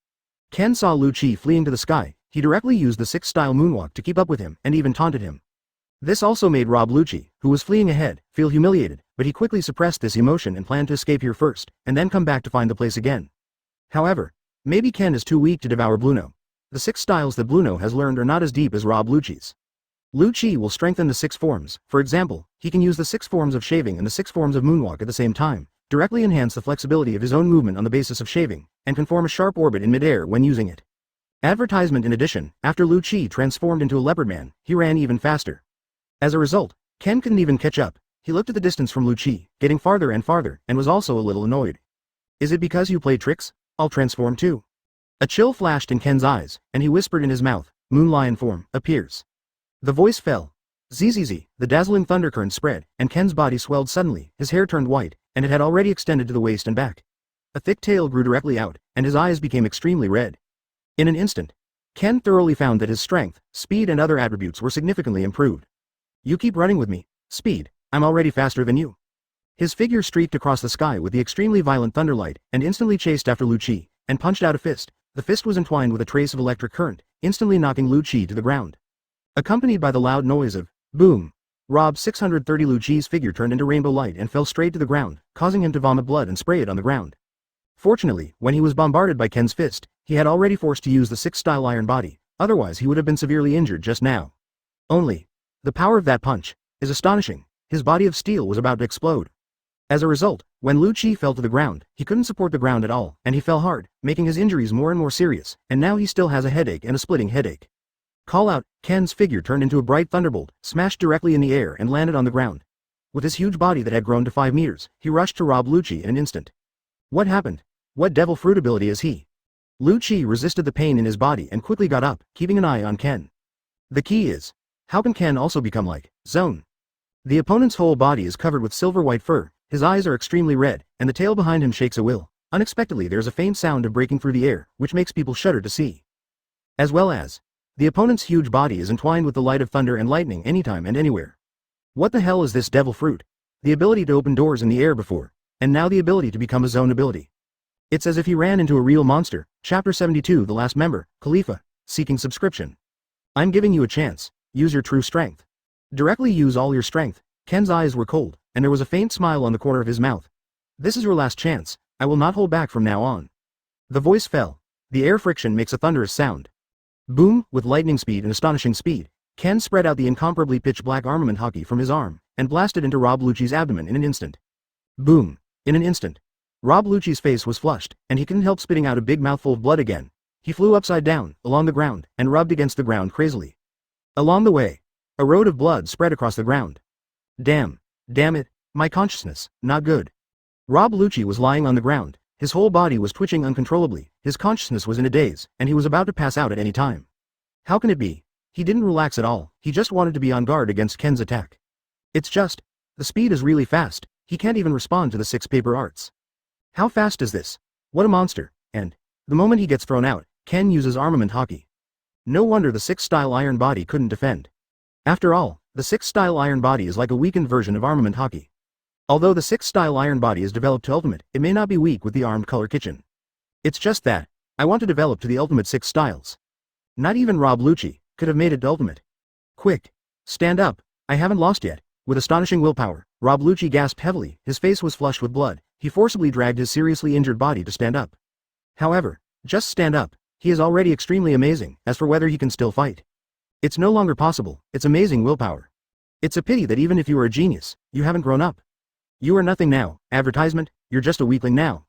Ken saw Lu Chi fleeing to the sky. He directly used the 6th style Moonwalk to keep up with him and even taunted him. This also made Rob Lucci, who was fleeing ahead, feel humiliated, but he quickly suppressed this emotion and planned to escape here first, and then come back to find the place again. However, maybe Ken is too weak to devour Bluno. The 6 styles that Bluno has learned are not as deep as Rob Lucci's. Lu Chi will strengthen the 6 forms. For example, he can use the 6 forms of shaving and the 6 forms of Moonwalk at the same time, directly enhance the flexibility of his own movement on the basis of shaving, and can form a sharp orbit in midair when using it. Advertisement in addition, after Lu Chi transformed into a leopard man, he ran even faster. As a result, Ken couldn't even catch up. He looked at the distance from Lu Chi, getting farther and farther, and was also a little annoyed. Is it because you play tricks? I'll transform too. A chill flashed in Ken's eyes, and he whispered in his mouth, Moon Lion form, appears. The voice fell. Zzz, the dazzling thundercurrent spread, and Ken's body swelled suddenly, his hair turned white, and it had already extended to the waist and back. A thick tail grew directly out, and his eyes became extremely red. In an instant, Ken thoroughly found that his strength, speed and other attributes were significantly improved. You keep running with me, speed, I'm already faster than you. His figure streaked across the sky with the extremely violent thunderlight, and instantly chased after Lu Chi, and punched out a fist. The fist was entwined with a trace of electric current, instantly knocking Lu Chi to the ground. Accompanied by the loud noise of boom, Rob 630 Lu Chi's figure turned into rainbow light and fell straight to the ground, causing him to vomit blood and spray it on the ground. Fortunately, when he was bombarded by Ken's fist, he had already forced to use the 6th style Iron Body, otherwise he would have been severely injured just now. Only, the power of that punch is astonishing. His body of steel was about to explode. As a result, when Lu Chi fell to the ground, he couldn't support the ground at all, and he fell hard, making his injuries more and more serious, and now he still has a headache and a splitting headache. Call out, Ken's figure turned into a bright thunderbolt, smashed directly in the air and landed on the ground. With his huge body that had grown to 5 meters, he rushed to rob Lu Chi in an instant. What happened? What devil fruit ability is he? Lu Chi resisted the pain in his body and quickly got up, keeping an eye on Ken. The key is, how can Ken also become like Zone? The opponent's whole body is covered with silver-white fur, his eyes are extremely red, and the tail behind him shakes a will. Unexpectedly there's a faint sound of breaking through the air, which makes people shudder to see. As well as, the opponent's huge body is entwined with the light of thunder and lightning anytime and anywhere. What the hell is this devil fruit? The ability to open doors in the air before, and now the ability to become a zone ability. It's as if he ran into a real monster. Chapter 72 The Last Member, Khalifa, seeking subscription. I'm giving you a chance. Use your true strength. Directly use all your strength. Ken's eyes were cold, and there was a faint smile on the corner of his mouth. This is your last chance. I will not hold back from now on. The voice fell. The air friction makes a thunderous sound. Boom, with lightning speed and astonishing speed, Ken spread out the incomparably pitch-black armament hockey from his arm, and blasted into Rob Lucci's abdomen in an instant. Boom. In an instant. Rob Lucci's face was flushed, and he couldn't help spitting out a big mouthful of blood again. He flew upside down, along the ground, and rubbed against the ground crazily. Along the way, a road of blood spread across the ground. Damn it, my consciousness, not good. Rob Lucci was lying on the ground, his whole body was twitching uncontrollably, his consciousness was in a daze, and he was about to pass out at any time. How can it be? He didn't relax at all, he just wanted to be on guard against Ken's attack. It's just, the speed is really fast, he can't even respond to the 6 paper arts. How fast is this? What a monster, and, the moment he gets thrown out, Ken uses armament hockey. No wonder the 6th style Iron Body couldn't defend. After all, the 6th style Iron Body is like a weakened version of armament hockey. Although the 6th style Iron Body is developed to ultimate, it may not be weak with the armed color kitchen. It's just that, I want to develop to the ultimate 6 styles. Not even Rob Lucci could have made it to ultimate. Quick, stand up, I haven't lost yet. With astonishing willpower, Rob Lucci gasped heavily, his face was flushed with blood, he forcibly dragged his seriously injured body to stand up. However, just stand up, he is already extremely amazing, as for whether he can still fight. It's no longer possible, it's amazing willpower. It's a pity that even if you are a genius, you haven't grown up. You are nothing now, advertisement, you're just a weakling now.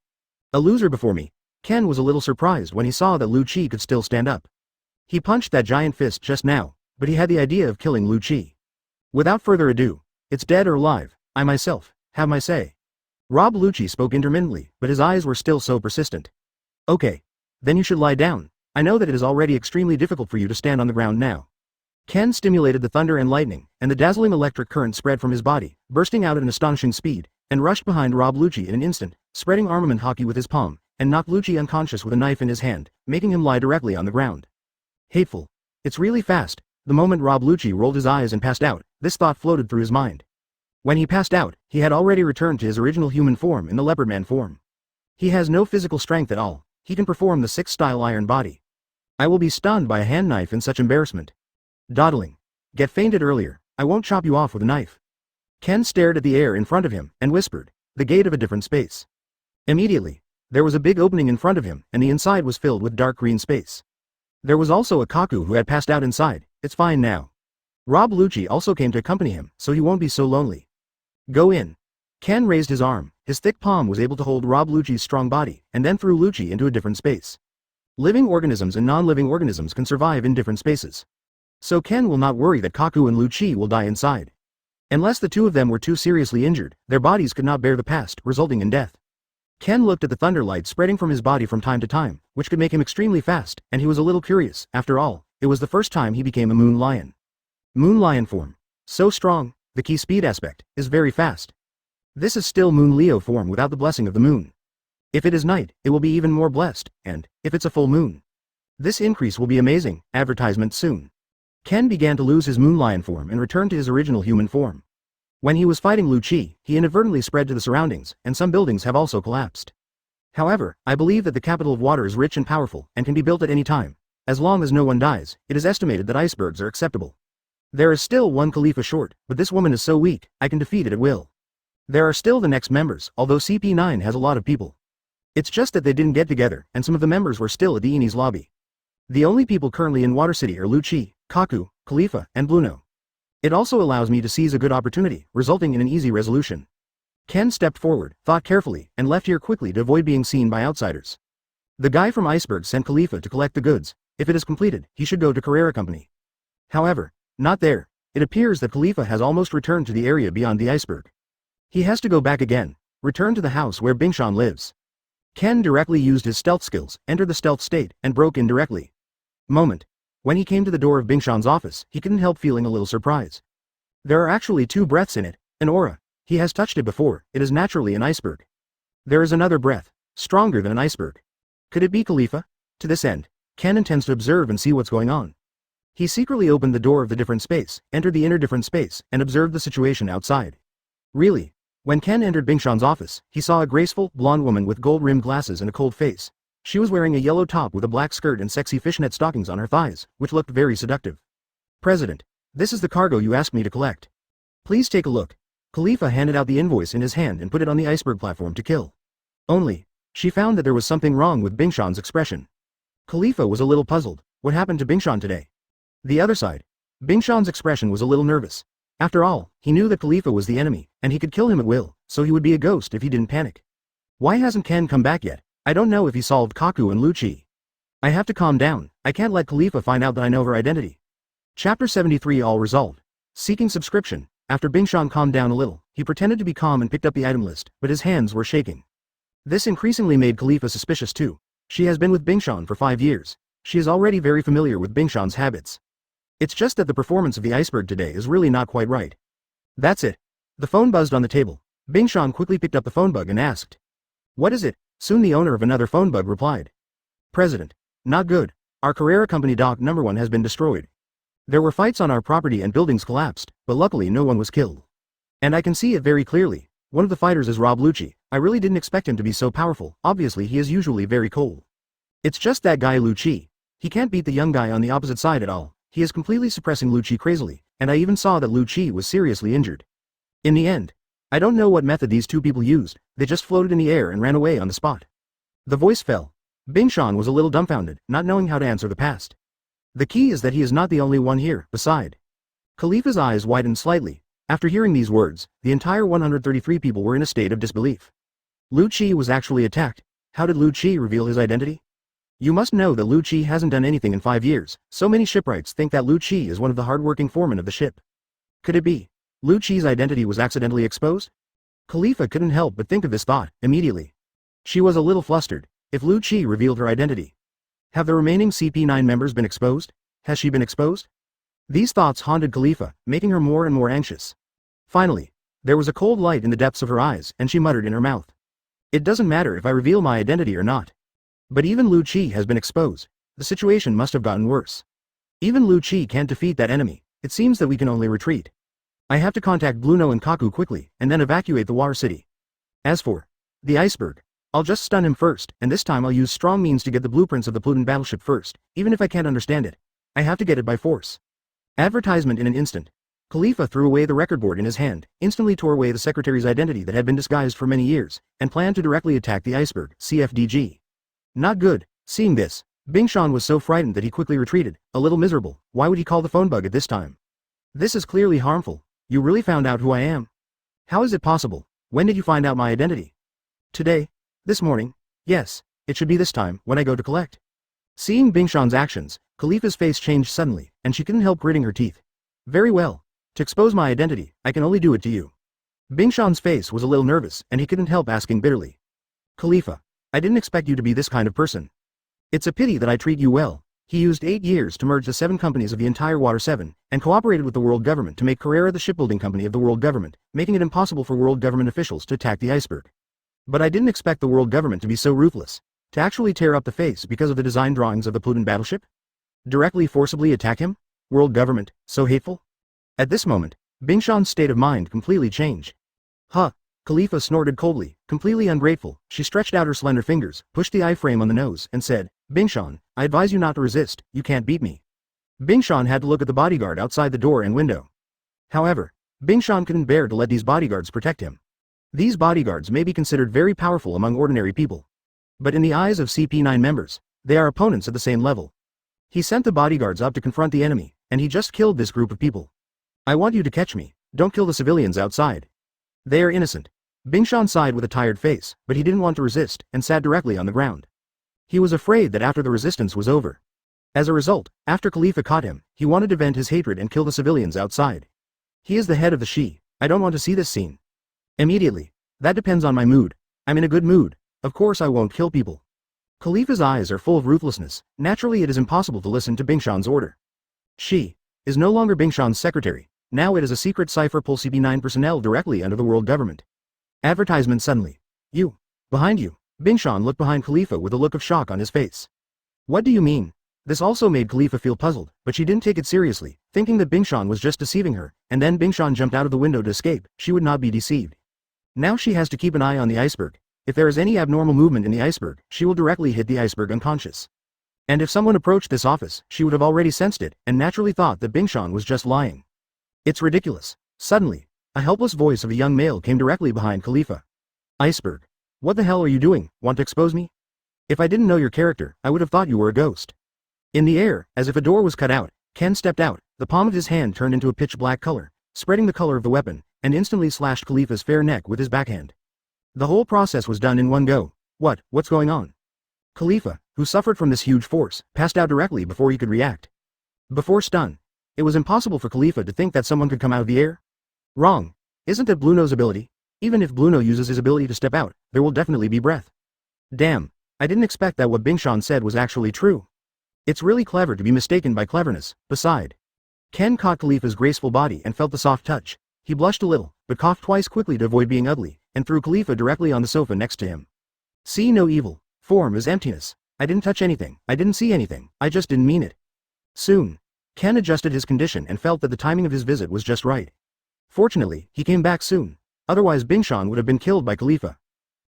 A loser before me. Ken was a little surprised when he saw that Lu Chi could still stand up. He punched that giant fist just now, but he had the idea of killing Lu Chi. Without further ado, it's dead or alive, I myself have my say. Rob Lucci spoke intermittently, but his eyes were still so persistent. Okay. Then you should lie down. I know that it is already extremely difficult for you to stand on the ground now. Ken stimulated the thunder and lightning, and the dazzling electric current spread from his body, bursting out at an astonishing speed, and rushed behind Rob Lucci in an instant, spreading armament hockey with his palm, and knocked Lucci unconscious with a knife in his hand, making him lie directly on the ground. Hateful. It's really fast. The moment Rob Lucci rolled his eyes and passed out, this thought floated through his mind. When he passed out, he had already returned to his original human form in the leopardman form. He has no physical strength at all. He can perform the 6-style iron body. I will be stunned by a hand knife in such embarrassment. Dawdling. Get fainted earlier. I won't chop you off with a knife. Ken stared at the air in front of him, and whispered, the gate of a different space. Immediately, there was a big opening in front of him, and the inside was filled with dark green space. There was also a Kaku who had passed out inside. It's fine now. Rob Lucci also came to accompany him, so he won't be so lonely. Go in. Ken raised his arm. His thick palm was able to hold Rob Lucci's strong body, and then threw Lucci into a different space. Living organisms and non-living organisms can survive in different spaces. So Ken will not worry that Kaku and Lucci will die inside. Unless the two of them were too seriously injured, their bodies could not bear the past, resulting in death. Ken looked at the thunder light spreading from his body from time to time, which could make him extremely fast, and he was a little curious. After all, it was the first time he became a moon lion. Moon lion form. So strong. The key speed aspect is very fast. This is still Moon Leo form without the blessing of the moon. If it is night, it will be even more blessed, and, if it's a full moon, this increase will be amazing. Advertisement soon. Ken began to lose his moon lion form and returned to his original human form. When he was fighting Lucci, he inadvertently spread to the surroundings, and some buildings have also collapsed. However, I believe that the capital of water is rich and powerful, and can be built at any time. As long as no one dies, it is estimated that icebergs are acceptable. There is still one Khalifa short, but this woman is so weak, I can defeat it at will. There are still the next members, although CP9 has a lot of people. It's just that they didn't get together, and some of the members were still at the Eni's lobby. The only people currently in Water City are Lucci, Kaku, Khalifa, and Bluno. It also allows me to seize a good opportunity, resulting in an easy resolution. Ken stepped forward, thought carefully, and left here quickly to avoid being seen by outsiders. The guy from Iceberg sent Khalifa to collect the goods. If it is completed, he should go to Carrera Company. However, not there. It appears that Khalifa has almost returned to the area beyond the iceberg. He has to go back again, return to the house where Bingshan lives. Ken directly used his stealth skills, entered the stealth state, and broke in directly. Moment. When he came to the door of Bingshan's office, he couldn't help feeling a little surprise. There are actually 2 breaths in it, an aura. He has touched it before, it is naturally an iceberg. There is another breath, stronger than an iceberg. Could it be Khalifa? To this end, Ken intends to observe and see what's going on. He secretly opened the door of the different space, entered the inner different space, and observed the situation outside. Really? When Ken entered Bingshan's office, he saw a graceful, blonde woman with gold-rimmed glasses and a cold face. She was wearing a yellow top with a black skirt and sexy fishnet stockings on her thighs, which looked very seductive. President, this is the cargo you asked me to collect. Please take a look. Khalifa handed out the invoice in his hand and put it on the iceberg platform to kill. Only, she found that there was something wrong with Bingshan's expression. Khalifa was a little puzzled. What happened to Bingshan today? The other side. Bingshan's expression was a little nervous. After all, he knew that Khalifa was the enemy, and he could kill him at will, so he would be a ghost if he didn't panic. Why hasn't Ken come back yet? I don't know if he solved Kaku and Lucci. I have to calm down. I can't let Khalifa find out that I know her identity. Chapter 73 All resolved. Seeking subscription. After Bingshan calmed down a little, he pretended to be calm and picked up the item list, but his hands were shaking. This increasingly made Khalifa suspicious too. She has been with Bingshan for 5 years. She is already very familiar with Bingshan's habits. It's just that the performance of the iceberg today is really not quite right. That's it. The phone buzzed on the table. Bingshan quickly picked up the phone bug and asked, "What is it?" Soon the owner of another phone bug replied, "President. Not good. Our Carrera Company dock number 1 has been destroyed. There were fights on our property and buildings collapsed, but luckily no one was killed. And I can see it very clearly. One of the fighters is Rob Lucci. I really didn't expect him to be so powerful. Obviously he is usually very cold. It's just that guy Lucci. He can't beat the young guy on the opposite side at all. He is completely suppressing Lucci crazily, and I even saw that Lucci was seriously injured. In the end, I don't know what method these 2 people used. They just floated in the air and ran away on the spot." The voice fell. Bingshan was a little dumbfounded, not knowing how to answer the past. The key is that he is not the only one here, beside. Khalifa's eyes widened slightly. After hearing these words, the entire 133 people were in a state of disbelief. Lucci was actually attacked. How did Lucci reveal his identity? You must know that Lucci hasn't done anything in 5 years. So many shipwrights think that Lucci is one of the hardworking foremen of the ship. Could it be? Lucci's identity was accidentally exposed? Khalifa couldn't help but think of this thought, immediately. She was a little flustered. If Lu Qi revealed her identity. Have the remaining CP9 members been exposed? Has she been exposed? These thoughts haunted Khalifa, making her more and more anxious. Finally, there was a cold light in the depths of her eyes, and she muttered in her mouth. It doesn't matter if I reveal my identity or not. But even Lu Qi has been exposed. The situation must have gotten worse. Even Lu Qi can't defeat that enemy. It seems that we can only retreat. I have to contact Bluno and Kaku quickly, and then evacuate the Water City. As for the iceberg, I'll just stun him first, and this time I'll use strong means to get the blueprints of the Plutin battleship first, even if I can't understand it. I have to get it by force. Advertisement in an instant. Khalifa threw away the record board in his hand, instantly tore away the secretary's identity that had been disguised for many years, and planned to directly attack the iceberg, CFDG. Not good. Seeing this, Bingshan was so frightened that he quickly retreated, a little miserable. Why would he call the phone bug at this time? This is clearly harmful. You really found out who I am? How is it possible? When did you find out my identity? Today? This morning? Yes, it should be this time, when I go to collect. Seeing Bingshan's actions, Khalifa's face changed suddenly, and she couldn't help gritting her teeth. Very well. To expose my identity, I can only do it to you. Bingshan's face was a little nervous, and he couldn't help asking bitterly. Khalifa, I didn't expect you to be this kind of person. It's a pity that I treat you well. He used 8 years to merge the 7 companies of the entire Water 7, and cooperated with the world government to make Carrera the shipbuilding company of the world government, making it impossible for world government officials to attack the iceberg. But I didn't expect the world government to be so ruthless, to actually tear up the face because of the design drawings of the Plutin battleship? Directly forcibly attack him? World government, so hateful? At this moment, Bingshan's state of mind completely changed. Huh. Khalifa snorted coldly, completely ungrateful. She stretched out her slender fingers, pushed the iframe on the nose, and said, Bingshan, I advise you not to resist, you can't beat me. Bingshan had to look at the bodyguard outside the door and window. However, Bingshan couldn't bear to let these bodyguards protect him. These bodyguards may be considered very powerful among ordinary people. But in the eyes of CP9 members, they are opponents at the same level. He sent the bodyguards up to confront the enemy, and he just killed this group of people. I want you to catch me, don't kill the civilians outside. They are innocent. Bingshan sighed with a tired face, but he didn't want to resist, and sat directly on the ground. He was afraid that after the resistance was over. As a result, after Khalifa caught him, he wanted to vent his hatred and kill the civilians outside. He is the head of the Shi. I don't want to see this scene. Immediately. That depends on my mood. I'm in a good mood. Of course I won't kill people. Khalifa's eyes are full of ruthlessness. Naturally it is impossible to listen to Bingshan's order. She is no longer Bingshan's secretary. Now it is a secret cipher pull CP9 personnel directly under the world government. Advertisement suddenly. You. Behind you. Bingshan looked behind Khalifa with a look of shock on his face. What do you mean? This also made Khalifa feel puzzled, but she didn't take it seriously, thinking that Bingshan was just deceiving her, and then Bingshan jumped out of the window to escape. She would not be deceived. Now she has to keep an eye on the iceberg. If there is any abnormal movement in the iceberg, she will directly hit the iceberg unconscious. And if someone approached this office, she would have already sensed it, and naturally thought that Bingshan was just lying. It's ridiculous. Suddenly, a helpless voice of a young male came directly behind Khalifa. Iceberg. What the hell are you doing? Want to expose me? If I didn't know your character, I would have thought you were a ghost. In the air, as if a door was cut out, Ken stepped out. The palm of his hand turned into a pitch black color, spreading the color of the weapon, and instantly slashed Khalifa's fair neck with his backhand. The whole process was done in one go. What's going on? Khalifa, who suffered from this huge force, passed out directly before he could react. Before stun. It was impossible for Khalifa to think that someone could come out of the air. Wrong. Isn't that Bluno's ability? Even if Bluno uses his ability to step out, there will definitely be breath. Damn, I didn't expect that what Bingshan said was actually true. It's really clever to be mistaken by cleverness. Beside, Ken caught Khalifa's graceful body and felt the soft touch. He blushed a little, but coughed twice quickly to avoid being ugly, and threw Khalifa directly on the sofa next to him. See no evil. Form is emptiness. I didn't touch anything. I didn't see anything. I just didn't mean it. Soon, Ken adjusted his condition and felt that the timing of his visit was just right. Fortunately, he came back soon. Otherwise Bingshan would have been killed by Khalifa.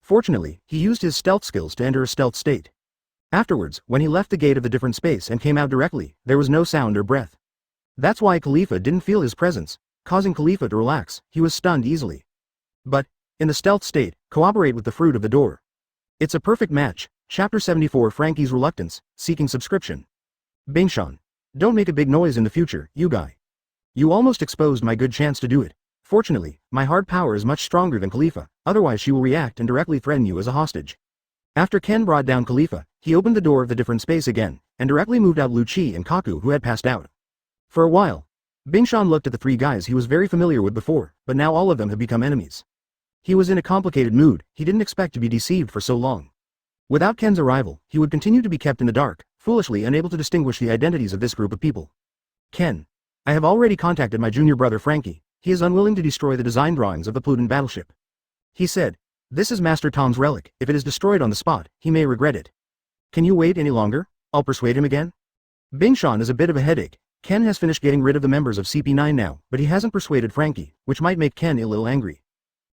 Fortunately, he used his stealth skills to enter a stealth state. Afterwards, when he left the gate of the different space and came out directly, there was no sound or breath. That's why Khalifa didn't feel his presence, causing Khalifa to relax. He was stunned easily. But, in the stealth state, cooperate with the fruit of the door. It's a perfect match. Chapter 74 Frankie's Reluctance, Seeking Subscription. Bingshan. Don't make a big noise in the future, you guy. You almost exposed my good chance to do it. Fortunately, my hard power is much stronger than Khalifa, otherwise she will react and directly threaten you as a hostage. After Ken brought down Khalifa, he opened the door of the different space again, and directly moved out Lu Qi and Kaku who had passed out. For a while, Bingshan looked at the 3 guys he was very familiar with before, but now all of them have become enemies. He was in a complicated mood, he didn't expect to be deceived for so long. Without Ken's arrival, he would continue to be kept in the dark, foolishly unable to distinguish the identities of this group of people. Ken. I have already contacted my junior brother Frankie. He is unwilling to destroy the design drawings of the Plutin battleship. He said, "This is Master Tom's relic, if it is destroyed on the spot, he may regret it." Can you wait any longer? I'll persuade him again. Bingshan is a bit of a headache. Ken has finished getting rid of the members of CP9 now, but he hasn't persuaded Frankie, which might make Ken a little angry.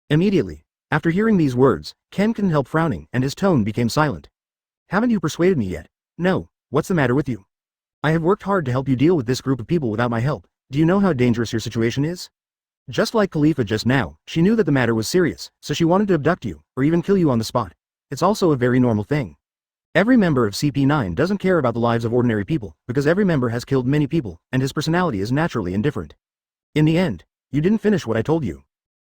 Immediately, after hearing these words, Ken couldn't help frowning and his tone became silent. Haven't you persuaded me yet? No, what's the matter with you? I have worked hard to help you deal with this group of people without my help. Do you know how dangerous your situation is? Just like Khalifa just now, she knew that the matter was serious, so she wanted to abduct you, or even kill you on the spot. It's also a very normal thing. Every member of CP9 doesn't care about the lives of ordinary people, because every member has killed many people, and his personality is naturally indifferent. In the end, you didn't finish what I told you.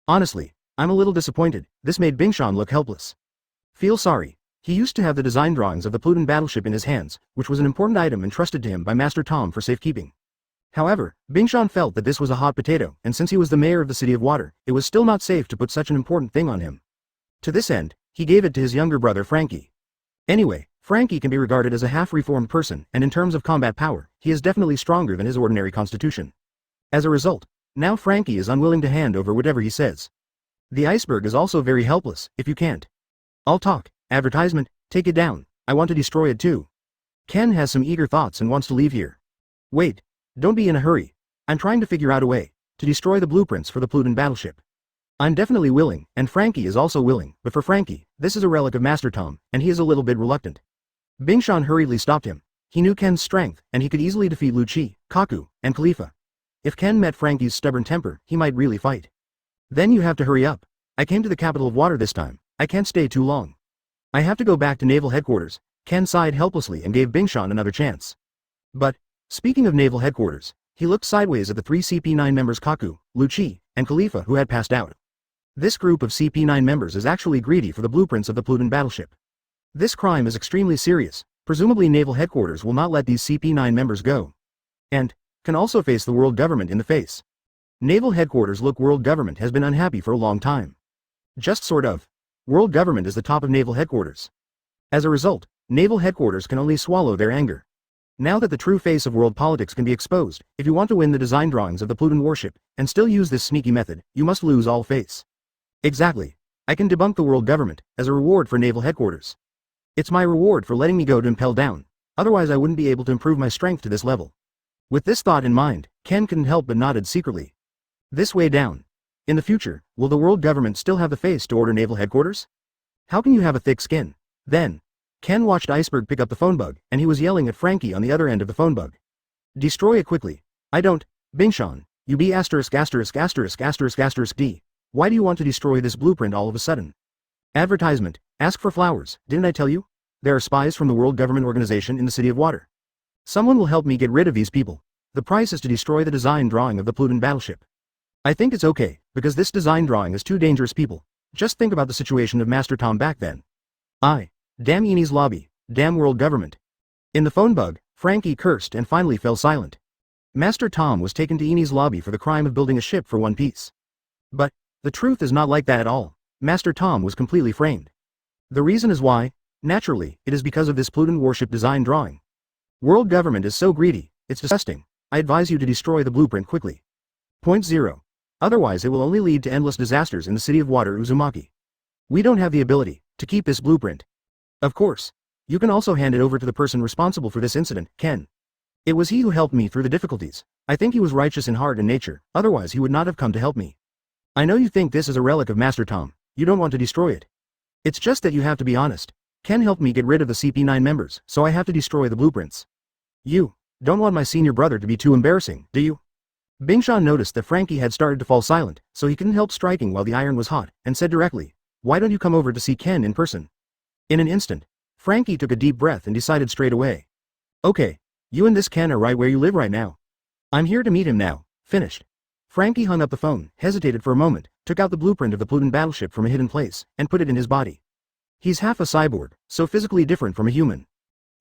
Honestly, I'm a little disappointed. This made Bingshan look helpless. Feel sorry. He used to have the design drawings of the Plutin battleship in his hands, which was an important item entrusted to him by Master Tom for safekeeping. However, Bingshan felt that this was a hot potato, and since he was the mayor of the City of Water, it was still not safe to put such an important thing on him. To this end, he gave it to his younger brother Frankie. Anyway, Frankie can be regarded as a half-reformed person, and in terms of combat power, he is definitely stronger than his ordinary constitution. As a result, now Frankie is unwilling to hand over whatever he says. The iceberg is also very helpless, if you can't. I'll talk. Advertisement, take it down. I want to destroy it too. Ken has some eager thoughts and wants to leave here. Wait. Don't be in a hurry. I'm trying to figure out a way to destroy the blueprints for the Plutin battleship. I'm definitely willing, and Frankie is also willing, but for Frankie, this is a relic of Master Tom, and he is a little bit reluctant. Bingshan hurriedly stopped him. He knew Ken's strength, and he could easily defeat Lu Chi, Kaku, and Khalifa. If Ken met Frankie's stubborn temper, he might really fight. Then you have to hurry up. I came to the capital of water this time. I can't stay too long. I have to go back to naval headquarters. Ken sighed helplessly and gave Bingshan another chance. But, speaking of naval headquarters, he looked sideways at the 3 CP9 members Kaku, Lu Chi, and Khalifa who had passed out. This group of CP9 members is actually greedy for the blueprints of the Plutin battleship. This crime is extremely serious. Presumably naval headquarters will not let these CP9 members go. And, can also face the world government in the face. Naval headquarters look world government has been unhappy for a long time. Just sort of. World government is the top of naval headquarters. As a result, naval headquarters can only swallow their anger. Now that the true face of world politics can be exposed, if you want to win the design drawings of the Plutin warship, and still use this sneaky method, you must lose all face. Exactly. I can debunk the world government, as a reward for naval headquarters. It's my reward for letting me go to Impel Down, otherwise I wouldn't be able to improve my strength to this level. With this thought in mind, Ken couldn't help but nodded secretly. This way down. In the future, will the world government still have the face to order naval headquarters? How can you have a thick skin? Then, Ken watched Iceberg pick up the phone bug, and he was yelling at Frankie on the other end of the phone bug. Destroy it quickly. I don't, Bingshan, you be asterisk asterisk asterisk asterisk asterisk D. Why do you want to destroy this blueprint all of a sudden? Advertisement, ask for flowers, didn't I tell you? There are spies from the World Government Organization in the City of Water. Someone will help me get rid of these people. The price is to destroy the design drawing of the Plutin battleship. I think it's okay, because this design drawing is too dangerous people. Just think about the situation of Master Tom back then. Damn Eni's lobby, damn world government. In the phone bug, Frankie cursed and finally fell silent. Master Tom was taken to Eni's lobby for the crime of building a ship for One Piece. But, the truth is not like that at all. Master Tom was completely framed. The reason is why, naturally, it is because of this Plutin warship design drawing. World government is so greedy, it's disgusting. I advise you to destroy the blueprint quickly. Point 0. Otherwise it will only lead to endless disasters in the City of Water Uzumaki. We don't have the ability to keep this blueprint. Of course. You can also hand it over to the person responsible for this incident, Ken. It was he who helped me through the difficulties. I think he was righteous in heart and nature, otherwise he would not have come to help me. I know you think this is a relic of Master Tom. You don't want to destroy it. It's just that you have to be honest. Ken helped me get rid of the CP9 members, so I have to destroy the blueprints. You don't want my senior brother to be too embarrassing, do you? Bingshan noticed that Frankie had started to fall silent, so he couldn't help striking while the iron was hot, and said directly, "Why don't you come over to see Ken in person?" In an instant, Frankie took a deep breath and decided straight away. Okay, you and this Ken are right where you live right now. I'm here to meet him now. Finished. Frankie hung up the phone, hesitated for a moment, took out the blueprint of the Plutin battleship from a hidden place, and put it in his body. He's half a cyborg, so physically different from a human.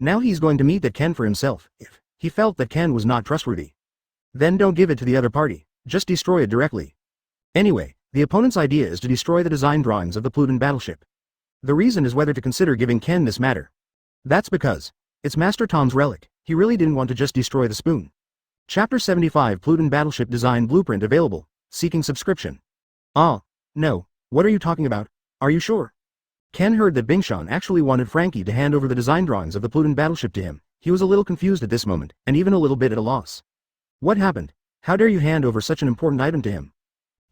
Now he's going to meet that Ken for himself, if he felt that Ken was not trustworthy. Then don't give it to the other party, just destroy it directly. Anyway, The opponent's idea is to destroy the design drawings of the Plutin battleship. The reason is whether to consider giving Ken this matter. That's because it's Master Tom's relic. He really didn't want to just destroy the spoon. Chapter 75 Plutin Battleship Design Blueprint available. Seeking subscription. Ah, no, what are you talking about? Are you sure? Ken heard that Bingshan actually wanted Frankie to hand over the design drawings of the Plutin battleship to him. He was a little confused at this moment, and even a little bit at a loss. What happened? How dare you hand over such an important item to him?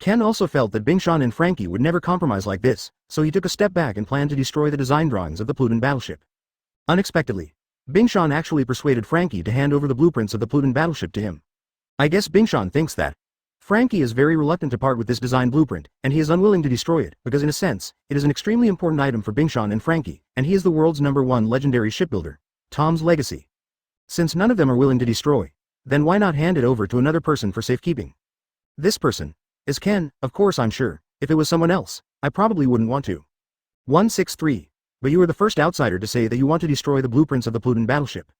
Ken also felt that Bingshan and Frankie would never compromise like this, so he took a step back and planned to destroy the design drawings of the Plutin battleship. Unexpectedly, Bingshan actually persuaded Frankie to hand over the blueprints of the Plutin battleship to him. I guess Bingshan thinks that Frankie is very reluctant to part with this design blueprint, and he is unwilling to destroy it, because in a sense, it is an extremely important item for Bingshan and Frankie, and he is the world's #1 legendary shipbuilder, Tom's legacy. Since none of them are willing to destroy, then why not hand it over to another person for safekeeping? This person is Ken, of course I'm sure. If it was someone else, I probably wouldn't want to. 163. But you were the first outsider to say that you want to destroy the blueprints of the Plutin battleship.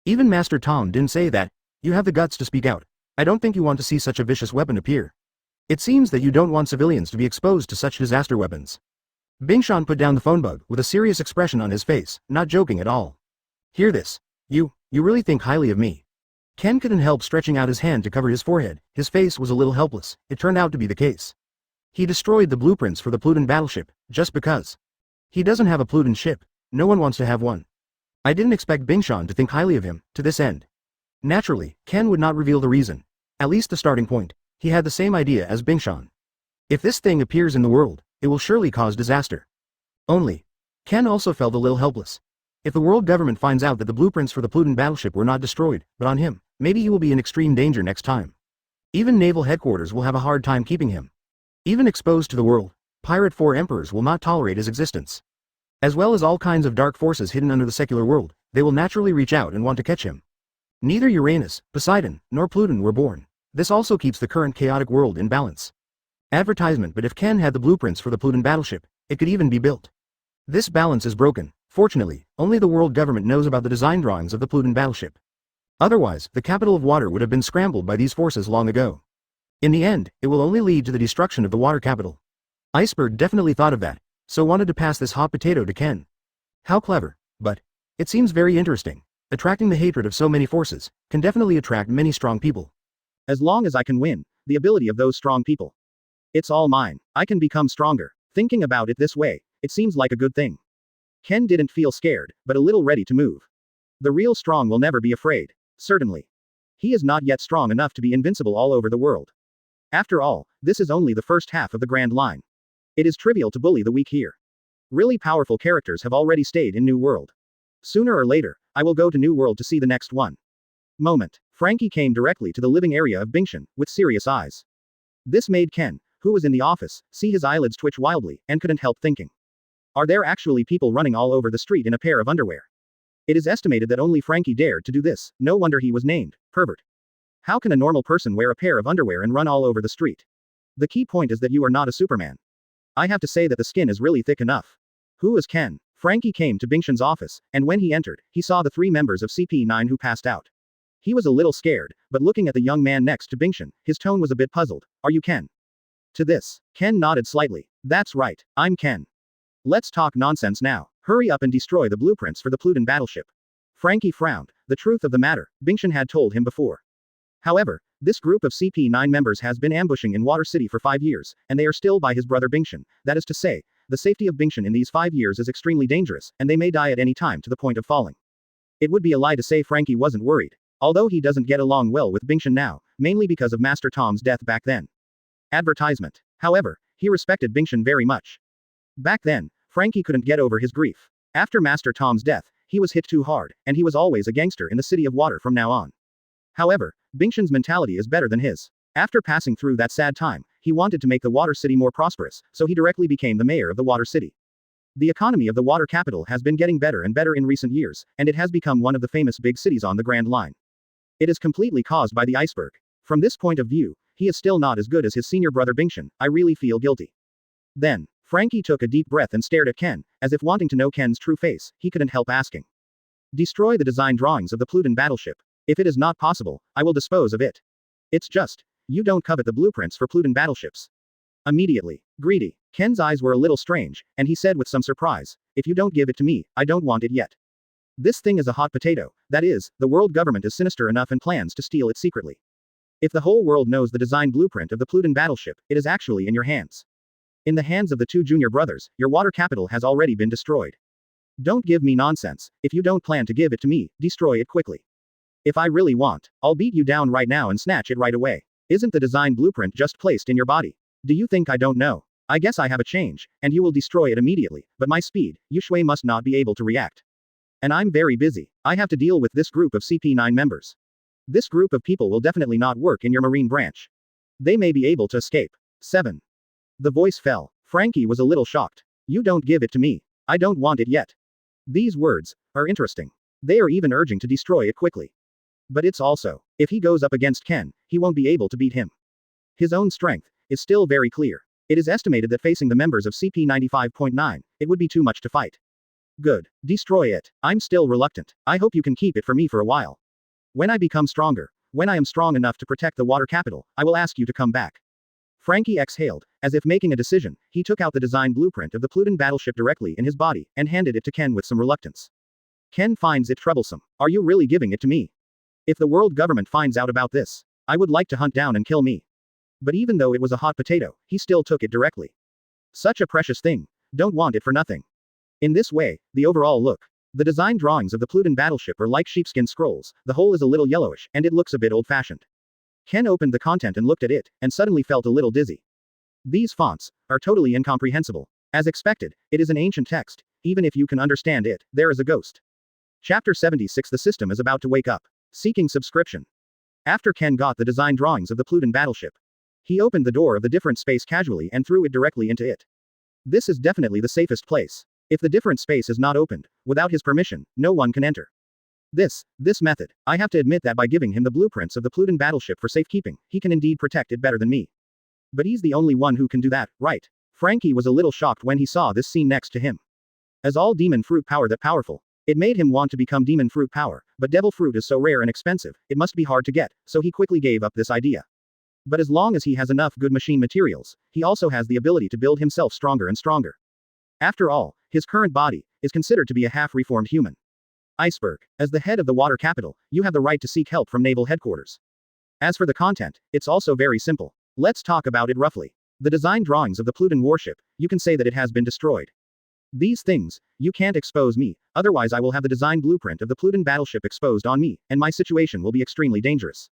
Even Master Tom didn't say that. You have the guts to speak out. I don't think you want to see such a vicious weapon appear. It seems that you don't want civilians to be exposed to such disaster weapons. Bingshan put down the phone bug with a serious expression on his face, not joking at all. Hear this. You really think highly of me. Ken couldn't help stretching out his hand to cover his forehead. His face was a little helpless. It turned out to be the case. He destroyed the blueprints for the Plutin battleship, just because. He doesn't have a Plutin ship. No one wants to have one. I didn't expect Bingshan to think highly of him, to this end. Naturally, Ken would not reveal the reason. At least the starting point. He had the same idea as Bingshan. If this thing appears in the world, it will surely cause disaster. Only, Ken also felt a little helpless. If the world government finds out that the blueprints for the Plutin battleship were not destroyed, but on him, maybe he will be in extreme danger next time. Even naval headquarters will have a hard time keeping him. Even exposed to the world, Pirate 4 emperors will not tolerate his existence. As well as all kinds of dark forces hidden under the secular world, they will naturally reach out and want to catch him. Neither Uranus, Poseidon, nor Plutin were born. This also keeps the current chaotic world in balance. Advertisement. But if Ken had the blueprints for the Plutin battleship, it could even be built. This balance is broken. Fortunately, only the world government knows about the design drawings of the Plutin battleship. Otherwise, the capital of water would have been scrambled by these forces long ago. In the end, it will only lead to the destruction of the water capital. Iceberg definitely thought of that, so wanted to pass this hot potato to Ken. How clever, but it seems very interesting. Attracting the hatred of so many forces can definitely attract many strong people. As long as I can win the ability of those strong people, it's all mine. I can become stronger. Thinking about it this way, it seems like a good thing. Ken didn't feel scared, but a little ready to move. The real strong will never be afraid. Certainly. He is not yet strong enough to be invincible all over the world. After all, this is only the first half of the Grand Line. It is trivial to bully the weak here. Really powerful characters have already stayed in New World. Sooner or later, I will go to New World to see the next one. Moment. Frankie came directly to the living area of Bingshan, with serious eyes. This made Ken, who was in the office, see his eyelids twitch wildly, and couldn't help thinking. Are there actually people running all over the street in a pair of underwear? It is estimated that only Frankie dared to do this. No wonder he was named pervert. How can a normal person wear a pair of underwear and run all over the street? The key point is that you are not a Superman. I have to say that the skin is really thick enough. Who is Ken? Frankie came to Bingshan's office, and when he entered, he saw the 3 members of CP9 who passed out. He was a little scared, but looking at the young man next to Bingshan, his tone was a bit puzzled. Are you Ken? To this, Ken nodded slightly. That's right, I'm Ken. Let's talk nonsense now. Hurry up and destroy the blueprints for the Plutin battleship. Frankie frowned. The truth of the matter, Bingshan had told him before. However, this group of CP9 members has been ambushing in Water City for 5 years, and they are still by his brother Bingshan. That is to say, the safety of Bingshan in these 5 years is extremely dangerous, and they may die at any time to the point of falling. It would be a lie to say Frankie wasn't worried. Although he doesn't get along well with Bingshan now, mainly because of Master Tom's death back then. Advertisement. However, he respected Bingshan very much. Back then, Frankie couldn't get over his grief. After Master Tom's death, he was hit too hard, and he was always a gangster in the City of Water from now on. However, Bingshan's mentality is better than his. After passing through that sad time, he wanted to make the Water City more prosperous, so he directly became the mayor of the Water City. The economy of the water capital has been getting better and better in recent years, and it has become one of the famous big cities on the Grand Line. It is completely caused by the iceberg. From this point of view, he is still not as good as his senior brother Bingshan. I really feel guilty. Then, Frankie took a deep breath and stared at Ken, as if wanting to know Ken's true face. He couldn't help asking. Destroy the design drawings of the Plutin battleship. If it is not possible, I will dispose of it. It's just, you don't covet the blueprints for Plutin battleships. Immediately. Greedy. Ken's eyes were a little strange, and he said with some surprise, "If you don't give it to me, I don't want it yet. This thing is a hot potato, that is, the world government is sinister enough and plans to steal it secretly. If the whole world knows the design blueprint of the Plutin battleship, it is actually in your hands. In the hands of the two junior brothers, your water capital has already been destroyed. Don't give me nonsense. If you don't plan to give it to me, destroy it quickly. If I really want, I'll beat you down right now and snatch it right away. Isn't the design blueprint just placed in your body? Do you think I don't know? I guess I have a change, and you will destroy it immediately, but my speed, Yu Shui must not be able to react. And I'm very busy. I have to deal with this group of CP9 members. This group of people will definitely not work in your marine branch. They may be able to escape. 7. The voice fell. Frankie was a little shocked. You don't give it to me. I don't want it yet. These words are interesting. They are even urging to destroy it quickly. But it's also, if he goes up against Ken, he won't be able to beat him. His own strength is still very clear. It is estimated that facing the members of CP95.9, it would be too much to fight. Good. Destroy it. I'm still reluctant. I hope you can keep it for me for a while. When I become stronger, when I am strong enough to protect the water capital, I will ask you to come back. Frankie exhaled. As if making a decision, he took out the design blueprint of the Plutin battleship directly in his body, and handed it to Ken with some reluctance. Ken finds it troublesome. Are you really giving it to me? If the world government finds out about this, I would like to hunt down and kill me. But even though it was a hot potato, he still took it directly. Such a precious thing. Don't want it for nothing. In this way, the overall look. The design drawings of the Plutin battleship are like sheepskin scrolls, the whole is a little yellowish, and it looks a bit old-fashioned. Ken opened the content and looked at it, and suddenly felt a little dizzy. These fonts are totally incomprehensible. As expected, it is an ancient text. Even if you can understand it, there is a ghost. Chapter 76. The system is about to wake up. Seeking subscription. After Ken got the design drawings of the Plutin battleship, he opened the door of the different space casually and threw it directly into it. This is definitely the safest place. If the different space is not opened, without his permission, no one can enter. This method, I have to admit that by giving him the blueprints of the Plutin battleship for safekeeping, he can indeed protect it better than me. But he's the only one who can do that, right? Frankie was a little shocked when he saw this scene next to him. As all demon fruit power that powerful, it made him want to become demon fruit power, but devil fruit is so rare and expensive, it must be hard to get, so he quickly gave up this idea. But as long as he has enough good machine materials, he also has the ability to build himself stronger and stronger. After all, his current body is considered to be a half-reformed human. Iceberg. As the head of the water capital, you have the right to seek help from naval headquarters. As for the content, it's also very simple. Let's talk about it roughly. The design drawings of the Plutin warship, you can say that it has been destroyed. These things, you can't expose me, otherwise I will have the design blueprint of the Plutin battleship exposed on me, and my situation will be extremely dangerous.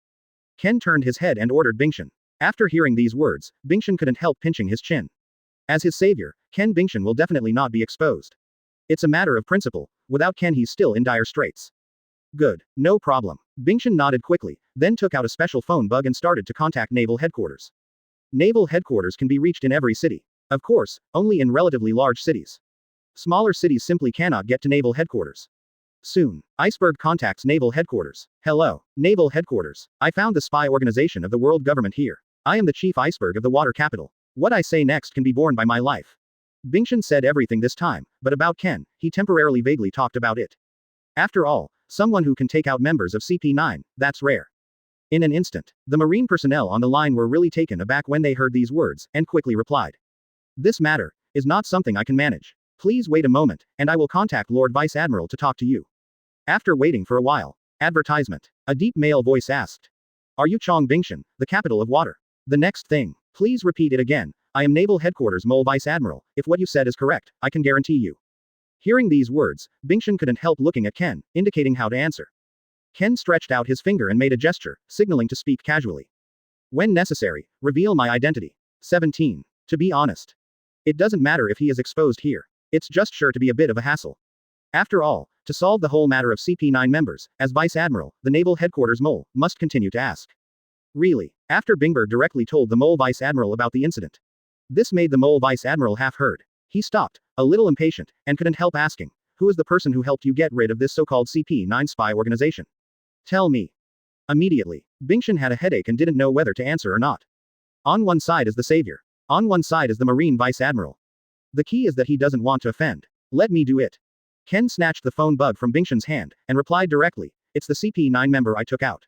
Ken turned his head and ordered Bingshan. After hearing these words, Bingshan couldn't help pinching his chin. As his savior, Ken Bingshan will definitely not be exposed. It's a matter of principle. Without Ken he's still in dire straits. Good. No problem. Bingshan nodded quickly, then took out a special phone bug and started to contact naval headquarters. Naval headquarters can be reached in every city. Of course, only in relatively large cities. Smaller cities simply cannot get to naval headquarters. Soon, Iceberg contacts naval headquarters. Hello, naval headquarters. I found the spy organization of the world government here. I am the chief Iceberg of the water capital. What I say next can be borne by my life. Bingshan said everything this time, but about Ken, he temporarily vaguely talked about it. After all, someone who can take out members of CP9, that's rare. In an instant, the marine personnel on the line were really taken aback when they heard these words, and quickly replied. This matter is not something I can manage. Please wait a moment, and I will contact Lord Vice Admiral to talk to you. After waiting for a while, advertisement. A deep male voice asked. Are you Chong Bingshan, the capital of water? The next thing. Please repeat it again. I am Naval Headquarters Mole Vice Admiral. If what you said is correct, I can guarantee you. Hearing these words, Bingshan couldn't help looking at Ken, indicating how to answer. Ken stretched out his finger and made a gesture, signaling to speak casually. When necessary, reveal my identity. 17. To be honest. It doesn't matter if he is exposed here. It's just sure to be a bit of a hassle. After all, to solve the whole matter of CP9 members, as Vice Admiral, the Naval Headquarters Mole must continue to ask. Really? After Bingberg directly told the Mole Vice Admiral about the incident. This made the Mole Vice Admiral half heard. He stopped, a little impatient, and couldn't help asking, who is the person who helped you get rid of this so-called CP9 spy organization? Tell me. Immediately, Bingshan had a headache and didn't know whether to answer or not. On one side is the savior. On one side is the Marine Vice Admiral. The key is that he doesn't want to offend. Let me do it. Ken snatched the phone bug from Bingshan's hand, and replied directly, it's the CP9 member I took out.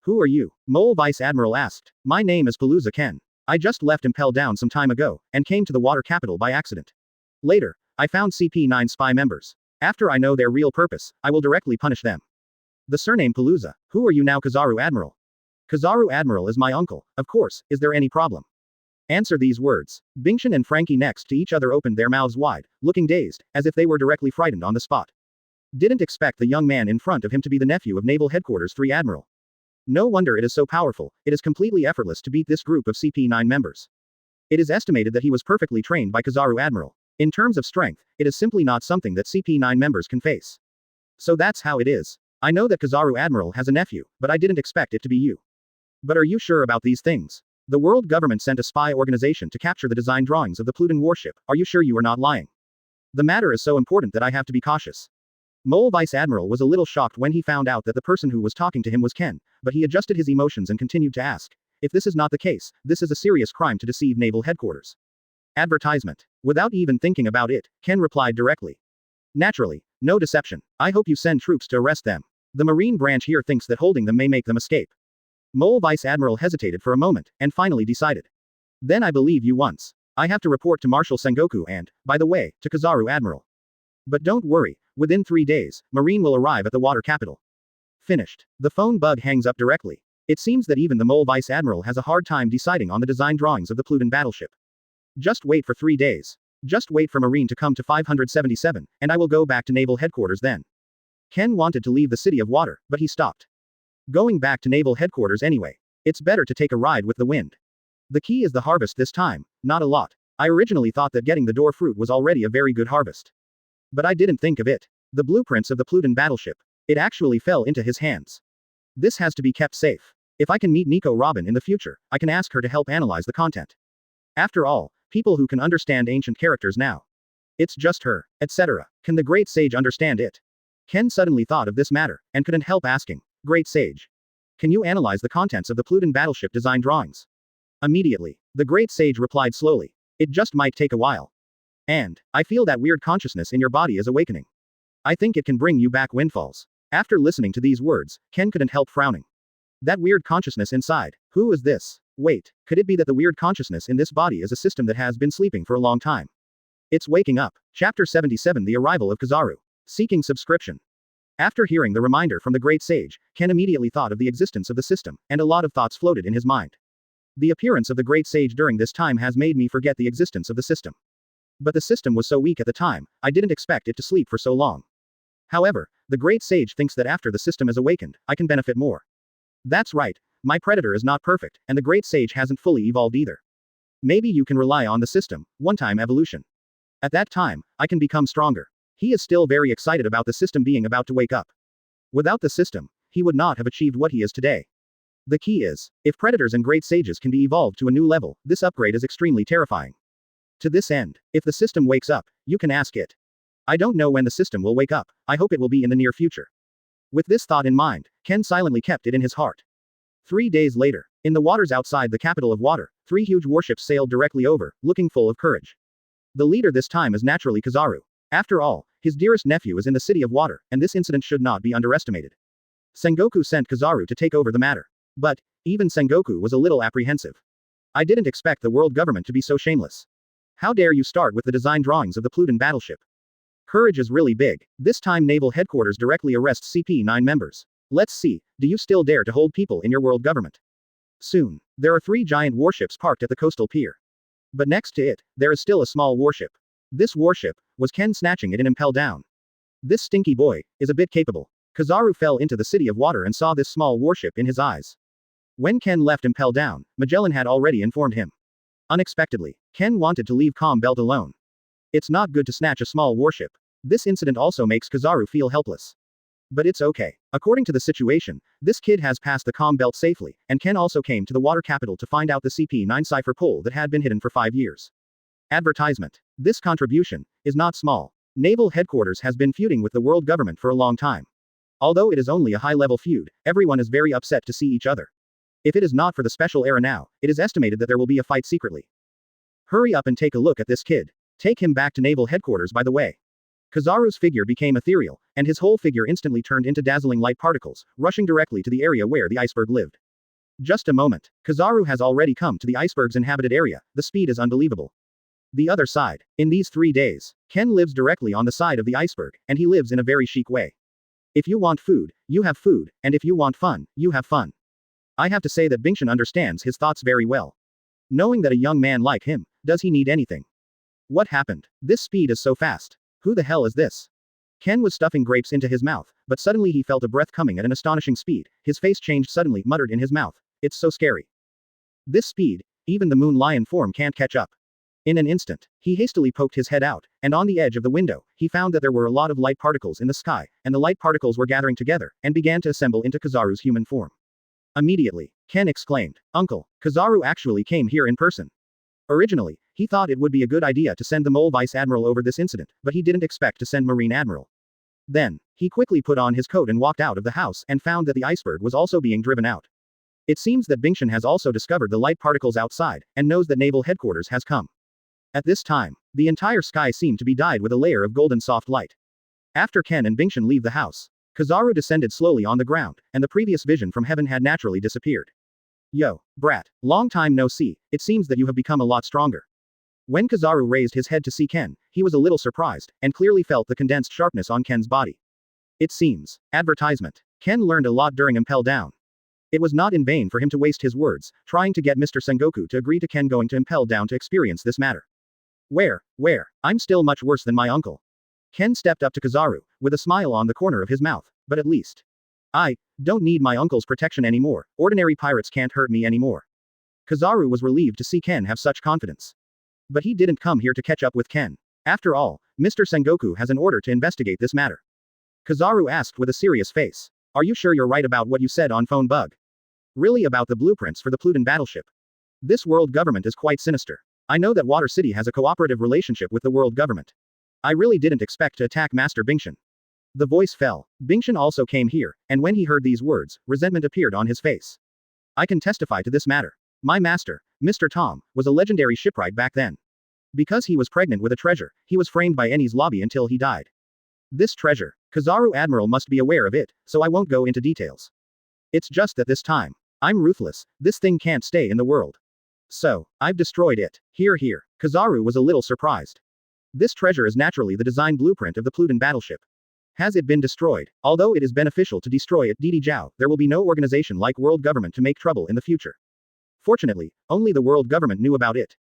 Who are you? Mole Vice Admiral asked. My name is Palooza Ken. I just left Impel Down some time ago, and came to the water capital by accident. Later, I found CP9 spy members. After I know their real purpose, I will directly punish them. The surname Palooza. Who are you now, Kizaru Admiral? Kizaru Admiral is my uncle, of course. Is there any problem? Answer these words. Bingshan and Frankie next to each other opened their mouths wide, looking dazed, as if they were directly frightened on the spot. Didn't expect the young man in front of him to be the nephew of Naval Headquarters 3 Admiral. No wonder it is so powerful. It is completely effortless to beat this group of CP9 members. It is estimated that he was perfectly trained by Kizaru Admiral. In terms of strength, it is simply not something that CP9 members can face. So that's how it is. I know that Kizaru Admiral has a nephew, but I didn't expect it to be you. But are you sure about these things? The world government sent a spy organization to capture the design drawings of the Plutin warship. Are you sure you are not lying? The matter is so important that I have to be cautious. Mole Vice Admiral was a little shocked when he found out that the person who was talking to him was Ken, but he adjusted his emotions and continued to ask, if this is not the case, this is a serious crime to deceive Naval Headquarters. Advertisement. Without even thinking about it, Ken replied directly. Naturally, no deception. I hope you send troops to arrest them. The Marine branch here thinks that holding them may make them escape. Mole Vice Admiral hesitated for a moment, and finally decided. Then I believe you once. I have to report to Marshal Sengoku and, by the way, to Kizaru Admiral. But don't worry, within 3 days, Marine will arrive at the water capital. Finished. The phone bug hangs up directly. It seems that even the Mole Vice Admiral has a hard time deciding on the design drawings of the Plutin battleship. Just wait for 3 days. Just wait for Marine to come to 577, and I will go back to Naval Headquarters then. Ken wanted to leave the City of Water, but he stopped. Going back to Naval Headquarters anyway. It's better to take a ride with the wind. The key is the harvest this time, not a lot. I originally thought that getting the door fruit was already a very good harvest. But I didn't think of it. The blueprints of the Plutin battleship. It actually fell into his hands. This has to be kept safe. If I can meet Nico Robin in the future, I can ask her to help analyze the content. After all, people who can understand ancient characters now. It's just her, etc. Can the Great Sage understand it? Ken suddenly thought of this matter, and couldn't help asking, Great Sage. Can you analyze the contents of the Plutin battleship design drawings? Immediately. The Great Sage replied slowly. It just might take a while. And, I feel that weird consciousness in your body is awakening. I think it can bring you back windfalls. After listening to these words, Ken couldn't help frowning. That weird consciousness inside. Who is this? Wait, could it be that the weird consciousness in this body is a system that has been sleeping for a long time? It's waking up. Chapter 77 The Arrival of Kizaru. Seeking subscription. After hearing the reminder from the Great Sage, Ken immediately thought of the existence of the system, and a lot of thoughts floated in his mind. The appearance of the Great Sage during this time has made me forget the existence of the system. But the system was so weak at the time, I didn't expect it to sleep for so long. However, the Great Sage thinks that after the system is awakened, I can benefit more. That's right, my predator is not perfect, and the Great Sage hasn't fully evolved either. Maybe you can rely on the system, one-time evolution. At that time, I can become stronger. He is still very excited about the system being about to wake up. Without the system, he would not have achieved what he is today. The key is, if predators and great sages can be evolved to a new level, this upgrade is extremely terrifying. To this end, if the system wakes up, you can ask it. I don't know when the system will wake up, I hope it will be in the near future. With this thought in mind, Ken silently kept it in his heart. 3 days later, in the waters outside the capital of water, 3 huge warships sailed directly over, looking full of courage. The leader this time is naturally Kizaru. After all, his dearest nephew is in the City of Water, and this incident should not be underestimated. Sengoku sent Kizaru to take over the matter. But, even Sengoku was a little apprehensive. I didn't expect the world government to be so shameless. How dare you start with the design drawings of the Plutin battleship? Courage is really big. This time Naval Headquarters directly arrests CP9 members. Let's see, do you still dare to hold people in your world government? Soon, there are 3 giant warships parked at the coastal pier. But next to it, there is still a small warship. This warship was Ken snatching it in Impel Down. This stinky boy is a bit capable. Kizaru fell into the City of Water and saw this small warship in his eyes. When Ken left Impel Down, Magellan had already informed him. Unexpectedly, Ken wanted to leave Calm Belt alone. It's not good to snatch a small warship. This incident also makes Kizaru feel helpless. But it's okay. According to the situation, this kid has passed the Calm Belt safely, and Ken also came to the water capital to find out the CP9 cipher pole that had been hidden for 5 years. Advertisement. This contribution is not small. Naval Headquarters has been feuding with the world government for a long time. Although it is only a high-level feud, everyone is very upset to see each other. If it is not for the special era now, it is estimated that there will be a fight secretly. Hurry up and take a look at this kid. Take him back to Naval Headquarters by the way. Kizaru's figure became ethereal, and his whole figure instantly turned into dazzling light particles, rushing directly to the area where the iceberg lived. Just a moment. Kizaru has already come to the iceberg's inhabited area, the speed is unbelievable. The other side. In these 3 days, Ken lives directly on the side of the iceberg, and he lives in a very chic way. If you want food, you have food, and if you want fun, you have fun. I have to say that Bingshan understands his thoughts very well. Knowing that a young man like him, does he need anything? What happened? This speed is so fast. Who the hell is this? Ken was stuffing grapes into his mouth, but suddenly he felt a breath coming at an astonishing speed. His face changed suddenly, muttered in his mouth. It's so scary. This speed, even the moon lion form can't catch up. In an instant, he hastily poked his head out, and on the edge of the window, he found that there were a lot of light particles in the sky, and the light particles were gathering together, and began to assemble into Kizaru's human form. Immediately, Ken exclaimed, "Uncle, Kizaru actually came here in person." Originally, he thought it would be a good idea to send the Mole Vice Admiral over this incident, but he didn't expect to send Marine Admiral. Then, he quickly put on his coat and walked out of the house and found that the iceberg was also being driven out. It seems that Bingshan has also discovered the light particles outside, and knows that Naval Headquarters has come. At this time, the entire sky seemed to be dyed with a layer of golden soft light. After Ken and Bingshan leave the house, Kizaru descended slowly on the ground, and the previous vision from heaven had naturally disappeared. Yo, brat, long time no see, it seems that you have become a lot stronger. When Kizaru raised his head to see Ken, he was a little surprised, and clearly felt the condensed sharpness on Ken's body. It seems. Advertisement. Ken learned a lot during Impel Down. It was not in vain for him to waste his words, trying to get Mr. Sengoku to agree to Ken going to Impel Down to experience this matter. Where? I'm still much worse than my uncle. Ken stepped up to Kizaru, with a smile on the corner of his mouth, but at least. I don't need my uncle's protection anymore, ordinary pirates can't hurt me anymore. Kizaru was relieved to see Ken have such confidence. But he didn't come here to catch up with Ken. After all, Mr. Sengoku has an order to investigate this matter. Kizaru asked with a serious face. Are you sure you're right about what you said on phone bug? Really about the blueprints for the Plutin battleship? This world government is quite sinister. I know that Water City has a cooperative relationship with the world government. I really didn't expect to attack Master Bingshan. The voice fell. Bingshan also came here, and when he heard these words, resentment appeared on his face. I can testify to this matter. My master, Mr. Tom, was a legendary shipwright back then. Because he was pregnant with a treasure, he was framed by Eni's lobby until he died. This treasure, Kizaru Admiral must be aware of it, so I won't go into details. It's just that this time, I'm ruthless, this thing can't stay in the world. So, I've destroyed it. Here. Kizaru was a little surprised. This treasure is naturally the design blueprint of the Plutin battleship. Has it been destroyed? Although it is beneficial to destroy it, Didi Zhao, there will be no organization like world government to make trouble in the future. Fortunately, only the world government knew about it.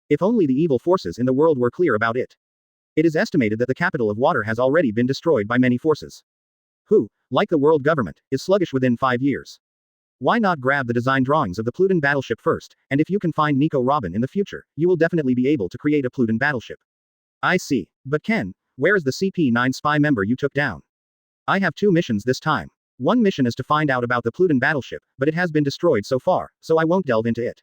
If only the evil forces in the world were clear about it. It is estimated that the capital of water has already been destroyed by many forces. Who, like the world government, is sluggish within 5 years. Why not grab the design drawings of the Plutin battleship first, and if you can find Nico Robin in the future, you will definitely be able to create a Plutin battleship. I see. But Ken, where is the CP9 spy member you took down? I have 2 missions this time. One mission is to find out about the Plutin battleship, but it has been destroyed so far, so I won't delve into it.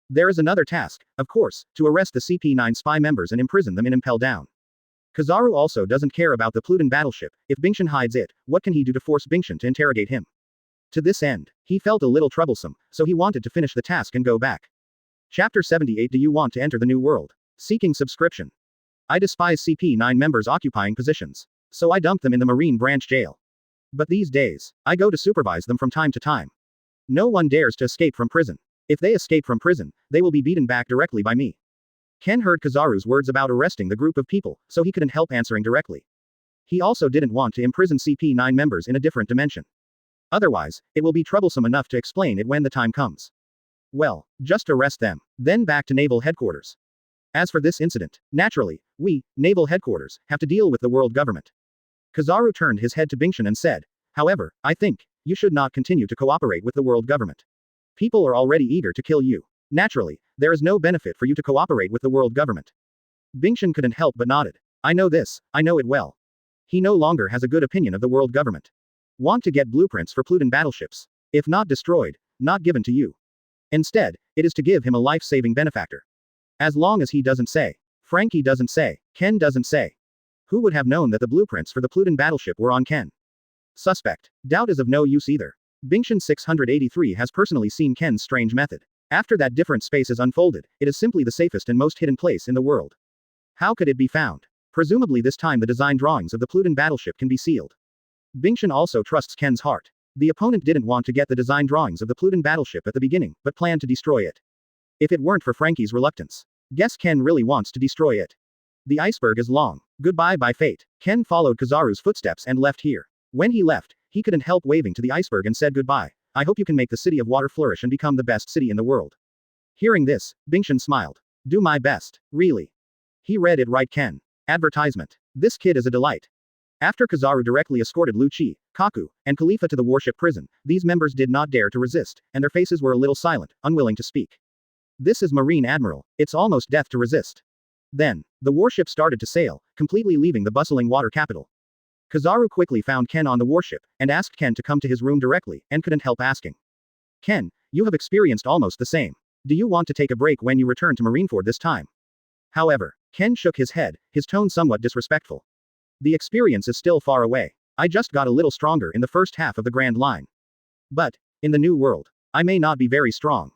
There is another task, of course, to arrest the CP9 spy members and imprison them in Impel Down. Kizaru also doesn't care about the Plutin battleship. If Bingshan hides it, what can he do to force Bingshan to interrogate him? To this end, he felt a little troublesome, so he wanted to finish the task and go back. Chapter 78. Do you want to enter the new world? Seeking subscription. I despise CP9 members occupying positions. So I dumped them in the Marine branch jail. But these days, I go to supervise them from time to time. No one dares to escape from prison. If they escape from prison, they will be beaten back directly by me. Ken heard Kizaru's words about arresting the group of people, so he couldn't help answering directly. He also didn't want to imprison CP9 members in a different dimension. Otherwise, it will be troublesome enough to explain it when the time comes. Well, just arrest them, then back to Naval Headquarters. As for this incident, naturally, we, Naval Headquarters, have to deal with the world government. Kizaru turned his head to Bingshan and said, however, I think, you should not continue to cooperate with the world government. People are already eager to kill you. Naturally, there is no benefit for you to cooperate with the world government. Bingshan couldn't help but nodded. I know this, I know it well. He no longer has a good opinion of the world government. Want to get blueprints for Plutin battleships. If not destroyed, not given to you. Instead, it is to give him a life-saving benefactor. As long as he doesn't say. Frankie doesn't say. Ken doesn't say. Who would have known that the blueprints for the Plutin battleship were on Ken? Suspect. Doubt is of no use either. Bingshan 683 has personally seen Ken's strange method. After that different space is unfolded, it is simply the safest and most hidden place in the world. How could it be found? Presumably this time the design drawings of the Plutin battleship can be sealed. Bingshan also trusts Ken's heart. The opponent didn't want to get the design drawings of the Plutin battleship at the beginning, but planned to destroy it. If it weren't for Frankie's reluctance. Guess Ken really wants to destroy it. The iceberg is long. Goodbye by fate. Ken followed Kizaru's footsteps and left here. When he left, he couldn't help waving to the iceberg and said goodbye. I hope you can make the city of water flourish and become the best city in the world. Hearing this, Bingshan smiled. Do my best. Really? He read it right. Ken. Advertisement. This kid is a delight. After Kizaru directly escorted Lu Chi, Kaku, and Khalifa to the warship prison, these members did not dare to resist, and their faces were a little silent, unwilling to speak. This is Marine Admiral. It's almost death to resist. Then, the warship started to sail, completely leaving the bustling water capital. Kizaru quickly found Ken on the warship, and asked Ken to come to his room directly, and couldn't help asking. Ken, you have experienced almost the same. Do you want to take a break when you return to Marineford this time? However, Ken shook his head, his tone somewhat disrespectful. The experience is still far away. I just got a little stronger in the first half of the Grand Line. But, in the new world, I may not be very strong.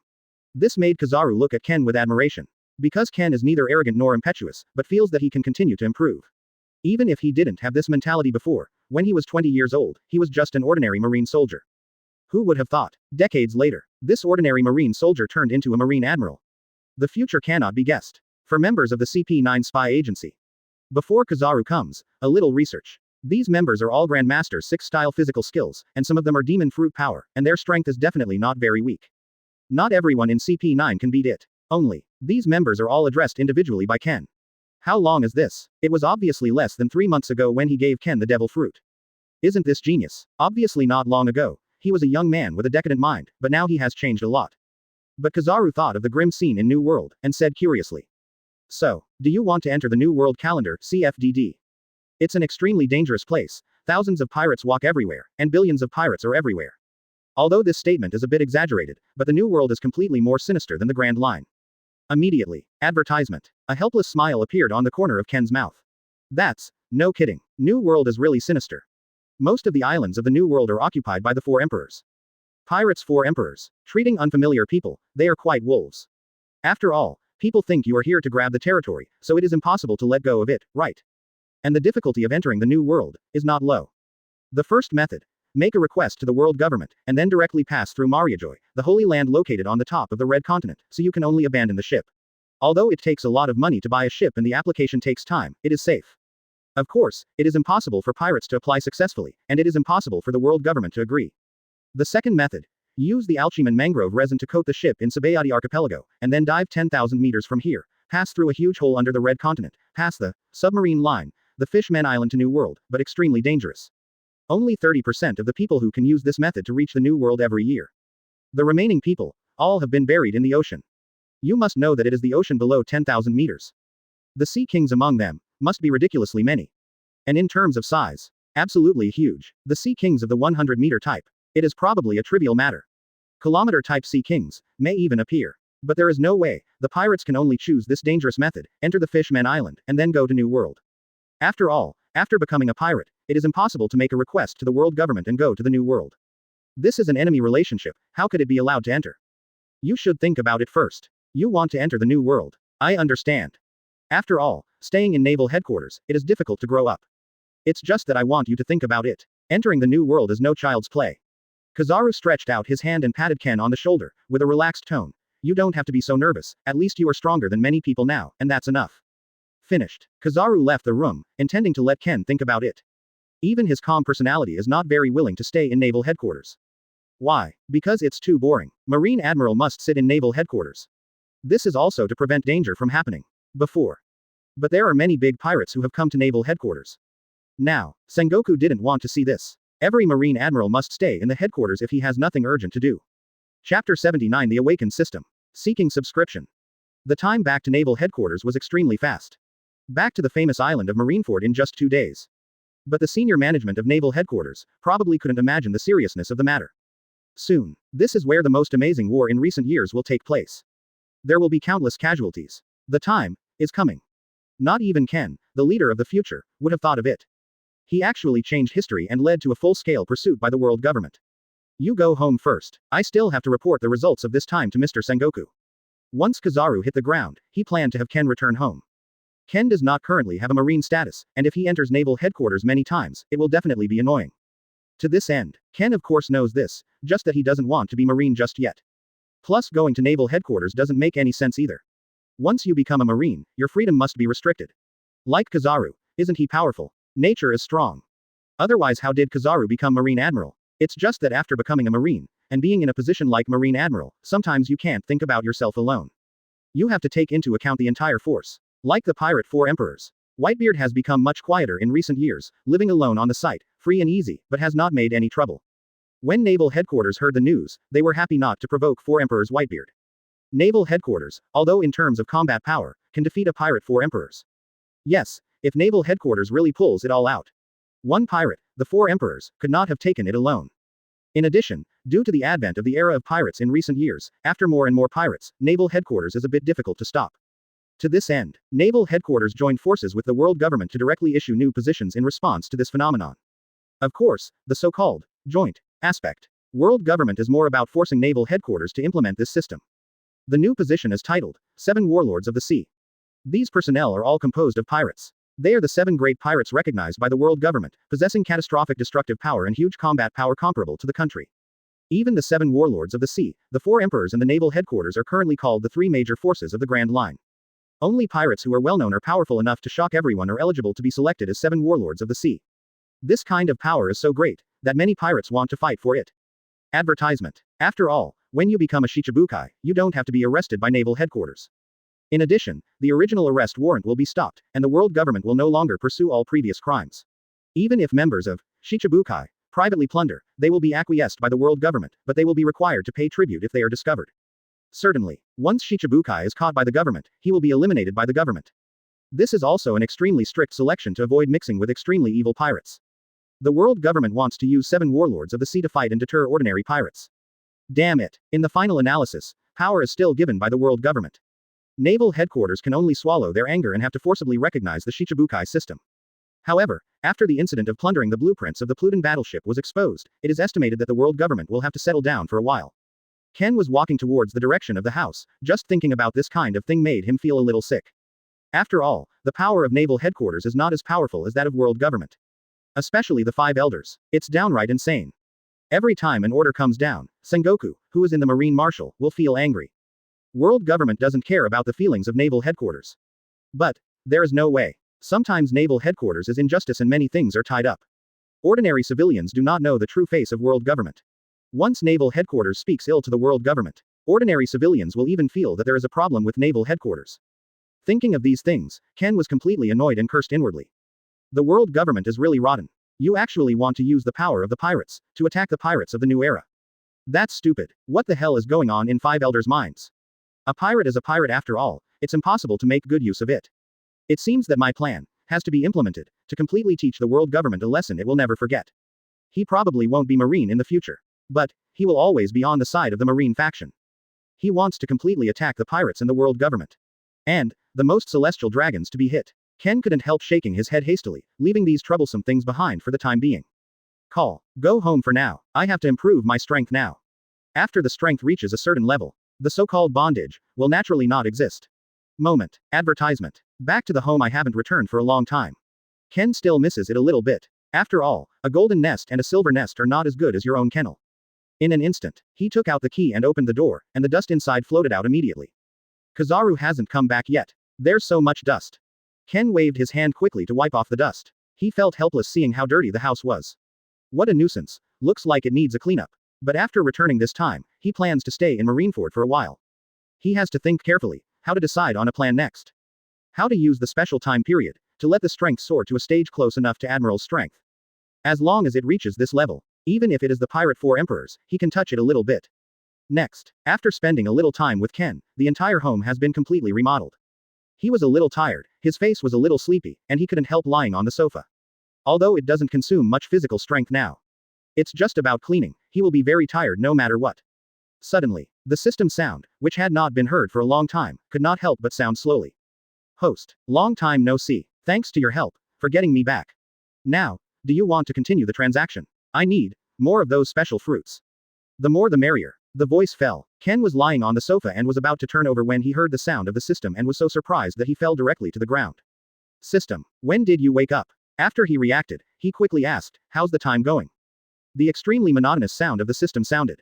This made Kizaru look at Ken with admiration. Because Ken is neither arrogant nor impetuous, but feels that he can continue to improve. Even if he didn't have this mentality before, when he was 20 years old, he was just an ordinary Marine soldier. Who would have thought? Decades later, this ordinary Marine soldier turned into a Marine Admiral. The future cannot be guessed. For members of the CP9 spy agency. Before Kizaru comes, a little research. These members are all Grandmasters 6 style physical skills, and some of them are demon fruit power, and their strength is definitely not very weak. Not everyone in CP9 can beat it. Only, these members are all addressed individually by Ken. How long is this? It was obviously less than 3 months ago when he gave Ken the devil fruit. Isn't this genius? Obviously not long ago. He was a young man with a decadent mind, but now he has changed a lot. But Kizaru thought of the grim scene in New World, and said curiously. So, do you want to enter the New World Calendar, CFDD? It's an extremely dangerous place. Thousands of pirates walk everywhere, and billions of pirates are everywhere. Although this statement is a bit exaggerated, but the New World is completely more sinister than the Grand Line. Immediately, advertisement. A helpless smile appeared on the corner of Ken's mouth. That's, no kidding. New World is really sinister. Most of the islands of the New World are occupied by the 4 emperors. Pirates 4 emperors. Treating unfamiliar people, they are quite wolves. After all, people think you are here to grab the territory, so it is impossible to let go of it, right? And the difficulty of entering the New World is not low. The first method. Make a request to the world government, and then directly pass through Mariajoy, the holy land located on the top of the Red Continent, so you can only abandon the ship. Although it takes a lot of money to buy a ship and the application takes time, it is safe. Of course, it is impossible for pirates to apply successfully, and it is impossible for the world government to agree. The second method. Use the Alchiman mangrove resin to coat the ship in Sabayati Archipelago, and then dive 10,000 meters from here, pass through a huge hole under the Red Continent, pass the submarine line, the Fishman Island to New World, but extremely dangerous. Only 30% of the people who can use this method to reach the New World every year. The remaining people, all have been buried in the ocean. You must know that it is the ocean below 10,000 meters. The sea kings among them must be ridiculously many. And in terms of size, absolutely huge. The sea kings of the 100-meter type. It is probably a trivial matter. Kilometer-type sea kings may even appear. But there is no way, the pirates can only choose this dangerous method, enter the Fishman Island, and then go to New World. After all, after becoming a pirate, it is impossible to make a request to the world government and go to the New World. This is an enemy relationship, how could it be allowed to enter? You should think about it first. You want to enter the New World. I understand. After all, staying in naval headquarters, it is difficult to grow up. It's just that I want you to think about it. Entering the New World is no child's play. Kizaru stretched out his hand and patted Ken on the shoulder, with a relaxed tone. You don't have to be so nervous, at least you are stronger than many people now, and that's enough. Finished. Kizaru left the room, intending to let Ken think about it. Even his calm personality is not very willing to stay in naval headquarters. Why? Because it's too boring. Marine Admiral must sit in naval headquarters. This is also to prevent danger from happening. Before. But there are many big pirates who have come to naval headquarters. Now, Sengoku didn't want to see this. Every Marine Admiral must stay in the headquarters if he has nothing urgent to do. Chapter 79 The Awakened System. Seeking subscription. The time back to naval headquarters was extremely fast. Back to the famous island of Marineford in just 2 days. But the senior management of naval headquarters probably couldn't imagine the seriousness of the matter. Soon, this is where the most amazing war in recent years will take place. There will be countless casualties. The time is coming. Not even Ken, the leader of the future, would have thought of it. He actually changed history and led to a full-scale pursuit by the world government. You go home first. I still have to report the results of this time to Mr. Sengoku. Once Kizaru hit the ground, he planned to have Ken return home. Ken does not currently have a marine status, and if he enters naval headquarters many times, it will definitely be annoying. To this end, Ken of course knows this, just that he doesn't want to be Marine just yet. Plus going to naval headquarters doesn't make any sense either. Once you become a Marine, your freedom must be restricted. Like Kizaru, isn't he powerful? Nature is strong. Otherwise how did Kizaru become Marine Admiral? It's just that after becoming a Marine, and being in a position like Marine Admiral, sometimes you can't think about yourself alone. You have to take into account the entire force. Like the pirate Four Emperors. Whitebeard has become much quieter in recent years, living alone on the site, free and easy, but has not made any trouble. When Naval Headquarters heard the news, they were happy not to provoke Four Emperors Whitebeard. Naval Headquarters, although in terms of combat power, can defeat a pirate Four Emperors. Yes, if Naval Headquarters really pulls it all out. One pirate, the Four Emperors, could not have taken it alone. In addition, due to the advent of the era of pirates in recent years, after more and more pirates, Naval Headquarters is a bit difficult to stop. To this end, Naval Headquarters joined forces with the world government to directly issue new positions in response to this phenomenon. Of course, the so-called joint aspect. World government is more about forcing Naval Headquarters to implement this system. The new position is titled, 7 Warlords of the Sea. These personnel are all composed of pirates. They are the 7 great pirates recognized by the world government, possessing catastrophic destructive power and huge combat power comparable to the country. Even the 7 Warlords of the Sea, the 4 Emperors and the Naval Headquarters are currently called the 3 major forces of the Grand Line. Only pirates who are well-known or powerful enough to shock everyone are eligible to be selected as 7 Warlords of the Sea. This kind of power is so great, that many pirates want to fight for it. Advertisement. After all, when you become a Shichibukai, you don't have to be arrested by Naval Headquarters. In addition, the original arrest warrant will be stopped, and the world government will no longer pursue all previous crimes. Even if members of Shichibukai privately plunder, they will be acquiesced by the world government, but they will be required to pay tribute if they are discovered. Certainly, once Shichibukai is caught by the government, he will be eliminated by the government. This is also an extremely strict selection to avoid mixing with extremely evil pirates. The world government wants to use 7 warlords of the sea to fight and deter ordinary pirates. Damn it. In the final analysis, power is still given by the world government. Naval headquarters can only swallow their anger and have to forcibly recognize the Shichibukai system. However, after the incident of plundering the blueprints of the Plutin battleship was exposed, it is estimated that the world government will have to settle down for a while. Ken was walking towards the direction of the house, just thinking about this kind of thing made him feel a little sick. After all, the power of naval headquarters is not as powerful as that of world government. Especially the 5 elders. It's downright insane. Every time an order comes down, Sengoku, who is in the Marine Marshal, will feel angry. World government doesn't care about the feelings of naval headquarters. But, there is no way. Sometimes naval headquarters is injustice and many things are tied up. Ordinary civilians do not know the true face of world government. Once naval headquarters speaks ill to the world government, ordinary civilians will even feel that there is a problem with naval headquarters. Thinking of these things, Ken was completely annoyed and cursed inwardly. The world government is really rotten. You actually want to use the power of the pirates to attack the pirates of the new era. That's stupid. What the hell is going on in 5 elders' minds? A pirate is a pirate after all, it's impossible to make good use of it. It seems that my plan has to be implemented to completely teach the world government a lesson it will never forget. He probably won't be Marine in the future. But, he will always be on the side of the Marine faction. He wants to completely attack the pirates and the world government. And, the most celestial dragons to be hit. Ken couldn't help shaking his head hastily, leaving these troublesome things behind for the time being. Call. Go home for now. I have to improve my strength now. After the strength reaches a certain level, the so-called bondage will naturally not exist. Moment. Advertisement. Back to the home I haven't returned for a long time. Ken still misses it a little bit. After all, a golden nest and a silver nest are not as good as your own kennel. In an instant, he took out the key and opened the door, and the dust inside floated out immediately. Kizaru hasn't come back yet. There's so much dust. Ken waved his hand quickly to wipe off the dust. He felt helpless seeing how dirty the house was. What a nuisance. Looks like it needs a cleanup. But after returning this time, he plans to stay in Marineford for a while. He has to think carefully, how to decide on a plan next. How to use the special time period, to let the strength soar to a stage close enough to Admiral's strength. As long as it reaches this level, even if it is the Pirate 4 Emperors, he can touch it a little bit. Next, after spending a little time with Ken, the entire home has been completely remodeled. He was a little tired, his face was a little sleepy, and he couldn't help lying on the sofa. Although it doesn't consume much physical strength now. It's just about cleaning, he will be very tired no matter what. Suddenly, the system sound, which had not been heard for a long time, could not help but sound slowly. Host, long time no see. Thanks to your help, for getting me back. Now, do you want to continue the transaction? I need more of those special fruits. The more the merrier. The voice fell. Ken was lying on the sofa and was about to turn over when he heard the sound of the system and was so surprised that he fell directly to the ground. System, when did you wake up? After he reacted, he quickly asked, how's the time going? The extremely monotonous sound of the system sounded.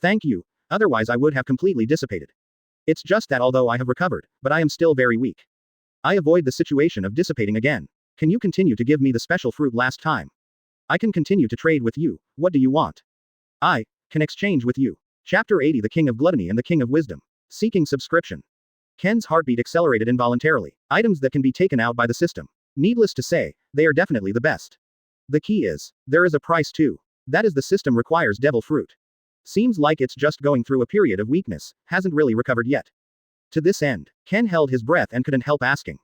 Thank you, otherwise I would have completely dissipated. It's just that although I have recovered, but I am still very weak. I avoid the situation of dissipating again. Can you continue to give me the special fruit last time? I can continue to trade with you, what do you want? I can exchange with you. Chapter 80 The King of Gluttony and the King of Wisdom. Seeking subscription. Ken's heartbeat accelerated involuntarily. Items that can be taken out by the system. Needless to say, they are definitely the best. The key is, there is a price too. That is the system requires devil fruit. Seems like it's just going through a period of weakness, hasn't really recovered yet. To this end, Ken held his breath and couldn't help asking.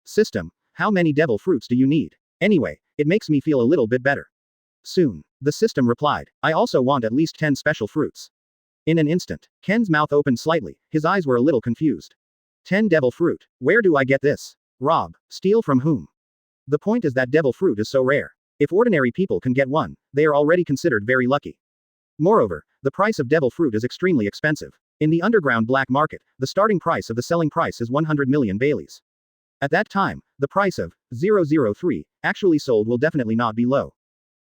System, how many devil fruits do you need? Anyway, it makes me feel a little bit better. Soon, the system replied. I also want at least 10 special fruits. In an instant, Ken's mouth opened slightly, his eyes were a little confused. 10 devil fruit, where do I get this? Rob, steal from whom? The point is that devil fruit is so rare. If ordinary people can get one, they are already considered very lucky. Moreover, the price of devil fruit is extremely expensive. In the underground black market, the starting price of the selling price is 100 million Baileys. At that time, the price of 003 actually sold will definitely not be low.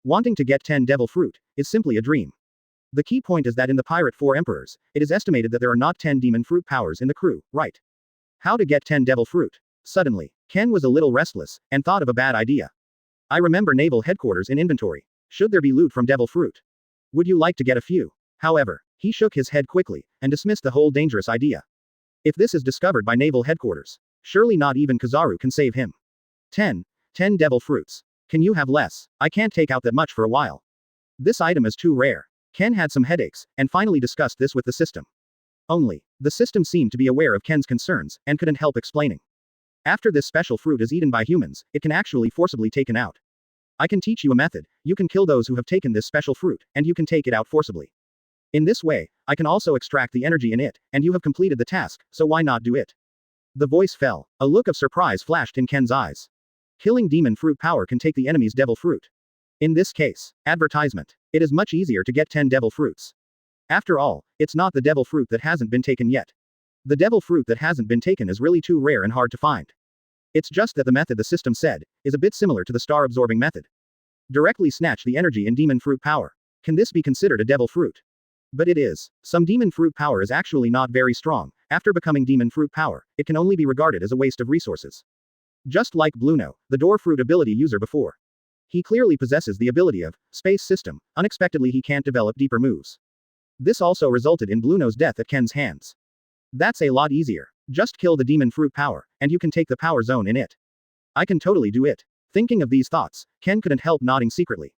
Wanting to get 10 devil fruit is simply a dream. The key point is that in the Pirate 4 Emperors, it is estimated that there are not 10 demon fruit powers in the crew, right? How to get 10 devil fruit? Suddenly, Ken was a little restless, and thought of a bad idea. I remember naval headquarters in inventory. Should there be loot from devil fruit? Would you like to get a few? However, he shook his head quickly, and dismissed the whole dangerous idea. If this is discovered by naval headquarters, surely not even Kizaru can save him. 10 devil fruits. Can you have less? I can't take out that much for a while. This item is too rare. Ken had some headaches, and finally discussed this with the system. Only, the system seemed to be aware of Ken's concerns, and couldn't help explaining. After this special fruit is eaten by humans, it can actually forcibly taken out. I can teach you a method. You can kill those who have taken this special fruit, and you can take it out forcibly. In this way, I can also extract the energy in it, and you have completed the task, so why not do it? The voice fell. A look of surprise flashed in Ken's eyes. Killing demon fruit power can take the enemy's devil fruit. In this case, advertisement. It is much easier to get 10 devil fruits. After all, it's not the devil fruit that hasn't been taken yet. The devil fruit that hasn't been taken is really too rare and hard to find. It's just that the method the system said is a bit similar to the star absorbing method. Directly snatch the energy in demon fruit power. Can this be considered a devil fruit? But it is. Some demon fruit power is actually not very strong. After becoming demon fruit power, it can only be regarded as a waste of resources. Just like Bluno, the door fruit ability user before. He clearly possesses the ability of space system. Unexpectedly he can't develop deeper moves. This also resulted in Bluno's death at Ken's hands. That's a lot easier. Just kill the demon fruit power, and you can take the power zone in it. I can totally do it. Thinking of these thoughts, Ken couldn't help nodding secretly.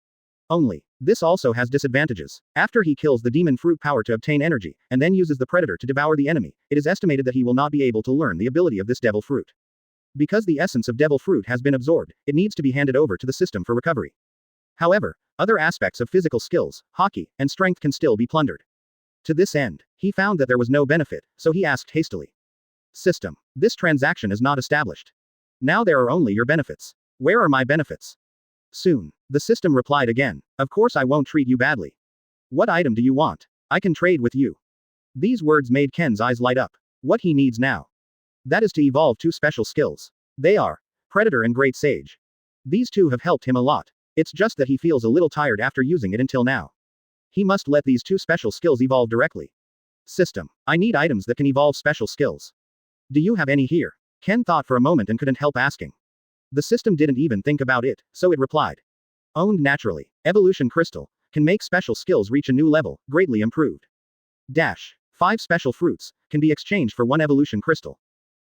Only, this also has disadvantages. After he kills the demon fruit power to obtain energy, and then uses the predator to devour the enemy, it is estimated that he will not be able to learn the ability of this devil fruit. Because the essence of devil fruit has been absorbed, it needs to be handed over to the system for recovery. However, other aspects of physical skills, hockey, and strength can still be plundered. To this end, he found that there was no benefit, so he asked hastily. System, this transaction is not established. Now there are only your benefits. Where are my benefits? Soon, the system replied again. Of course I won't treat you badly. What item do you want? I can trade with you. These words made Ken's eyes light up. What he needs now. That is to evolve 2 special skills. They are Predator and Great Sage. These 2 have helped him a lot. It's just that he feels a little tired after using it until now. He must let these 2 special skills evolve directly. System, I need items that can evolve special skills. Do you have any here? Ken thought for a moment and couldn't help asking. The system didn't even think about it, so it replied. Owned naturally. Evolution Crystal can make special skills reach a new level, greatly improved. 5 special fruits can be exchanged for 1 evolution crystal.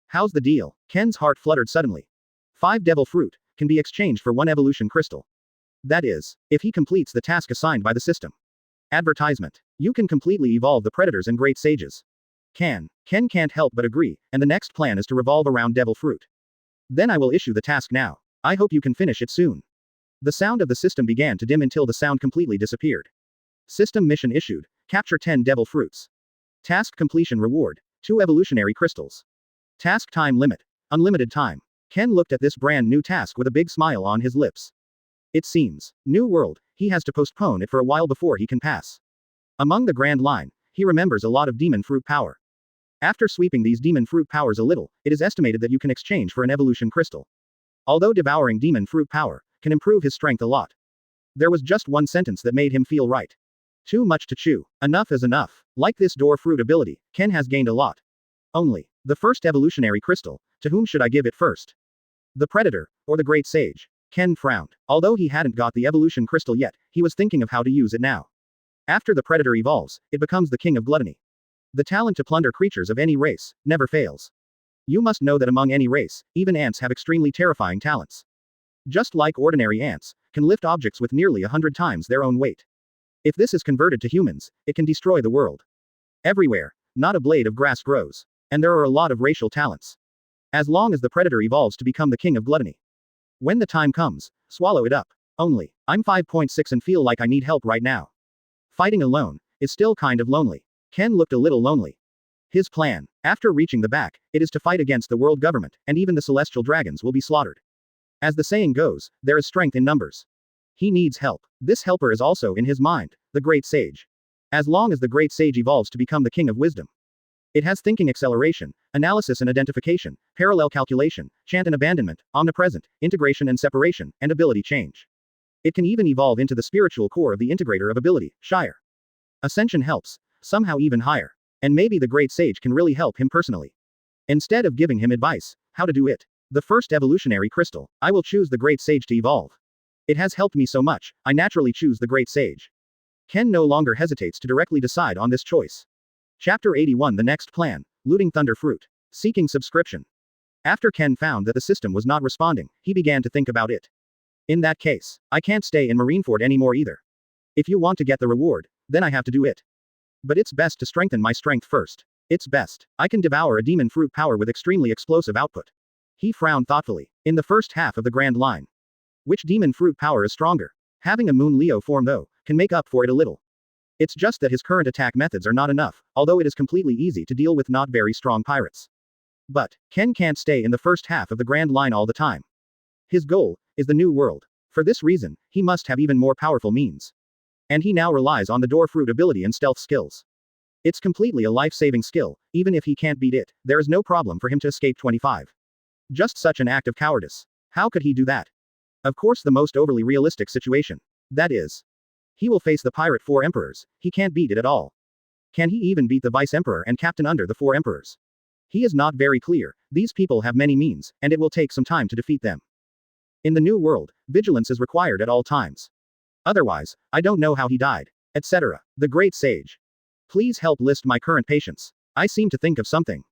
How's the deal? Ken's heart fluttered suddenly. 5 devil fruit can be exchanged for 1 evolution crystal. That is, if he completes the task assigned by the system. Advertisement. You can completely evolve the predators and great sages. Ken can't help but agree, and the next plan is to revolve around devil fruit. Then I will issue the task now. I hope you can finish it soon. The sound of the system began to dim until the sound completely disappeared. System mission issued. Capture 10 devil fruits. Task completion reward. 2 evolutionary crystals. Task time limit. Unlimited time. Ken looked at this brand new task with a big smile on his lips. It seems, new world, he has to postpone it for a while before he can pass. Among the grand line, he remembers a lot of demon fruit power. After sweeping these demon fruit powers a little, it is estimated that you can exchange for an evolution crystal. Although devouring demon fruit power can improve his strength a lot. There was just one sentence that made him feel right. Too much to chew. Enough is enough. Like this door fruit ability, Ken has gained a lot. Only. The first evolutionary crystal, to whom should I give it first? The Predator, or the Great Sage? Ken frowned. Although he hadn't got the evolution crystal yet, he was thinking of how to use it now. After the Predator evolves, it becomes the king of gluttony. The talent to plunder creatures of any race never fails. You must know that among any race, even ants have extremely terrifying talents. Just like ordinary ants, can lift objects with nearly 100 times their own weight. If this is converted to humans, it can destroy the world. Everywhere, not a blade of grass grows. And there are a lot of racial talents. As long as the Predator evolves to become the king of gluttony. When the time comes, swallow it up. Only, I'm 5.6 and feel like I need help right now. Fighting alone is still kind of lonely. Ken looked a little lonely. His plan, after reaching the back, it is to fight against the world government, and even the celestial dragons will be slaughtered. As the saying goes, there is strength in numbers. He needs help. This helper is also in his mind, the Great Sage. As long as the Great Sage evolves to become the King of Wisdom. It has thinking acceleration, analysis and identification, parallel calculation, chant and abandonment, omnipresent, integration and separation, and ability change. It can even evolve into the spiritual core of the integrator of ability, Shire. Ascension helps, somehow even higher. And maybe the Great Sage can really help him personally. Instead of giving him advice, how to do it. The first evolutionary crystal, I will choose the Great Sage to evolve. It has helped me so much, I naturally choose the Great Sage. Ken no longer hesitates to directly decide on this choice. Chapter 81 The next plan, looting Thunder Fruit. Seeking subscription. After Ken found that the system was not responding, he began to think about it. In that case, I can't stay in Marineford anymore either. If you want to get the reward, then I have to do it. But it's best to strengthen my strength first. It's best. I can devour a demon fruit power with extremely explosive output. He frowned thoughtfully. In the first half of the Grand Line. Which demon fruit power is stronger? Having a Moon Leo form though, can make up for it a little. It's just that his current attack methods are not enough, although it is completely easy to deal with not very strong pirates. But, Ken can't stay in the first half of the Grand Line all the time. His goal is the New World. For this reason, he must have even more powerful means. And he now relies on the door fruit ability and stealth skills. It's completely a life-saving skill, even if he can't beat it, there is no problem for him to escape 25. Just such an act of cowardice. How could he do that? Of course the most overly realistic situation. That is. He will face the pirate 4 emperors, he can't beat it at all. Can he even beat the vice-emperor and captain under the 4 emperors? He is not very clear, these people have many means, and it will take some time to defeat them. In the New World, vigilance is required at all times. Otherwise, I don't know how he died. Etc. The Great Sage. Please help list my current patients. I seem to think of something.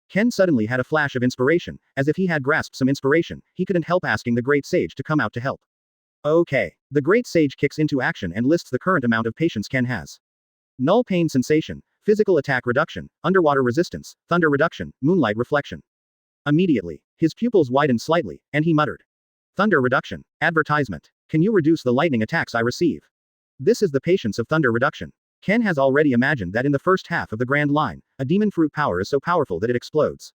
Ken suddenly had a flash of inspiration, as if he had grasped some inspiration, he couldn't help asking the Great Sage to come out to help. Okay. The Great Sage kicks into action and lists the current amount of patience Ken has. Null pain sensation, physical attack reduction, underwater resistance, thunder reduction, moonlight reflection. Immediately, his pupils widened slightly, and he muttered. Thunder reduction. Advertisement. Can you reduce the lightning attacks I receive? This is the patience of thunder reduction. Ken has already imagined that in the first half of the Grand Line, a demon fruit power is so powerful that it explodes.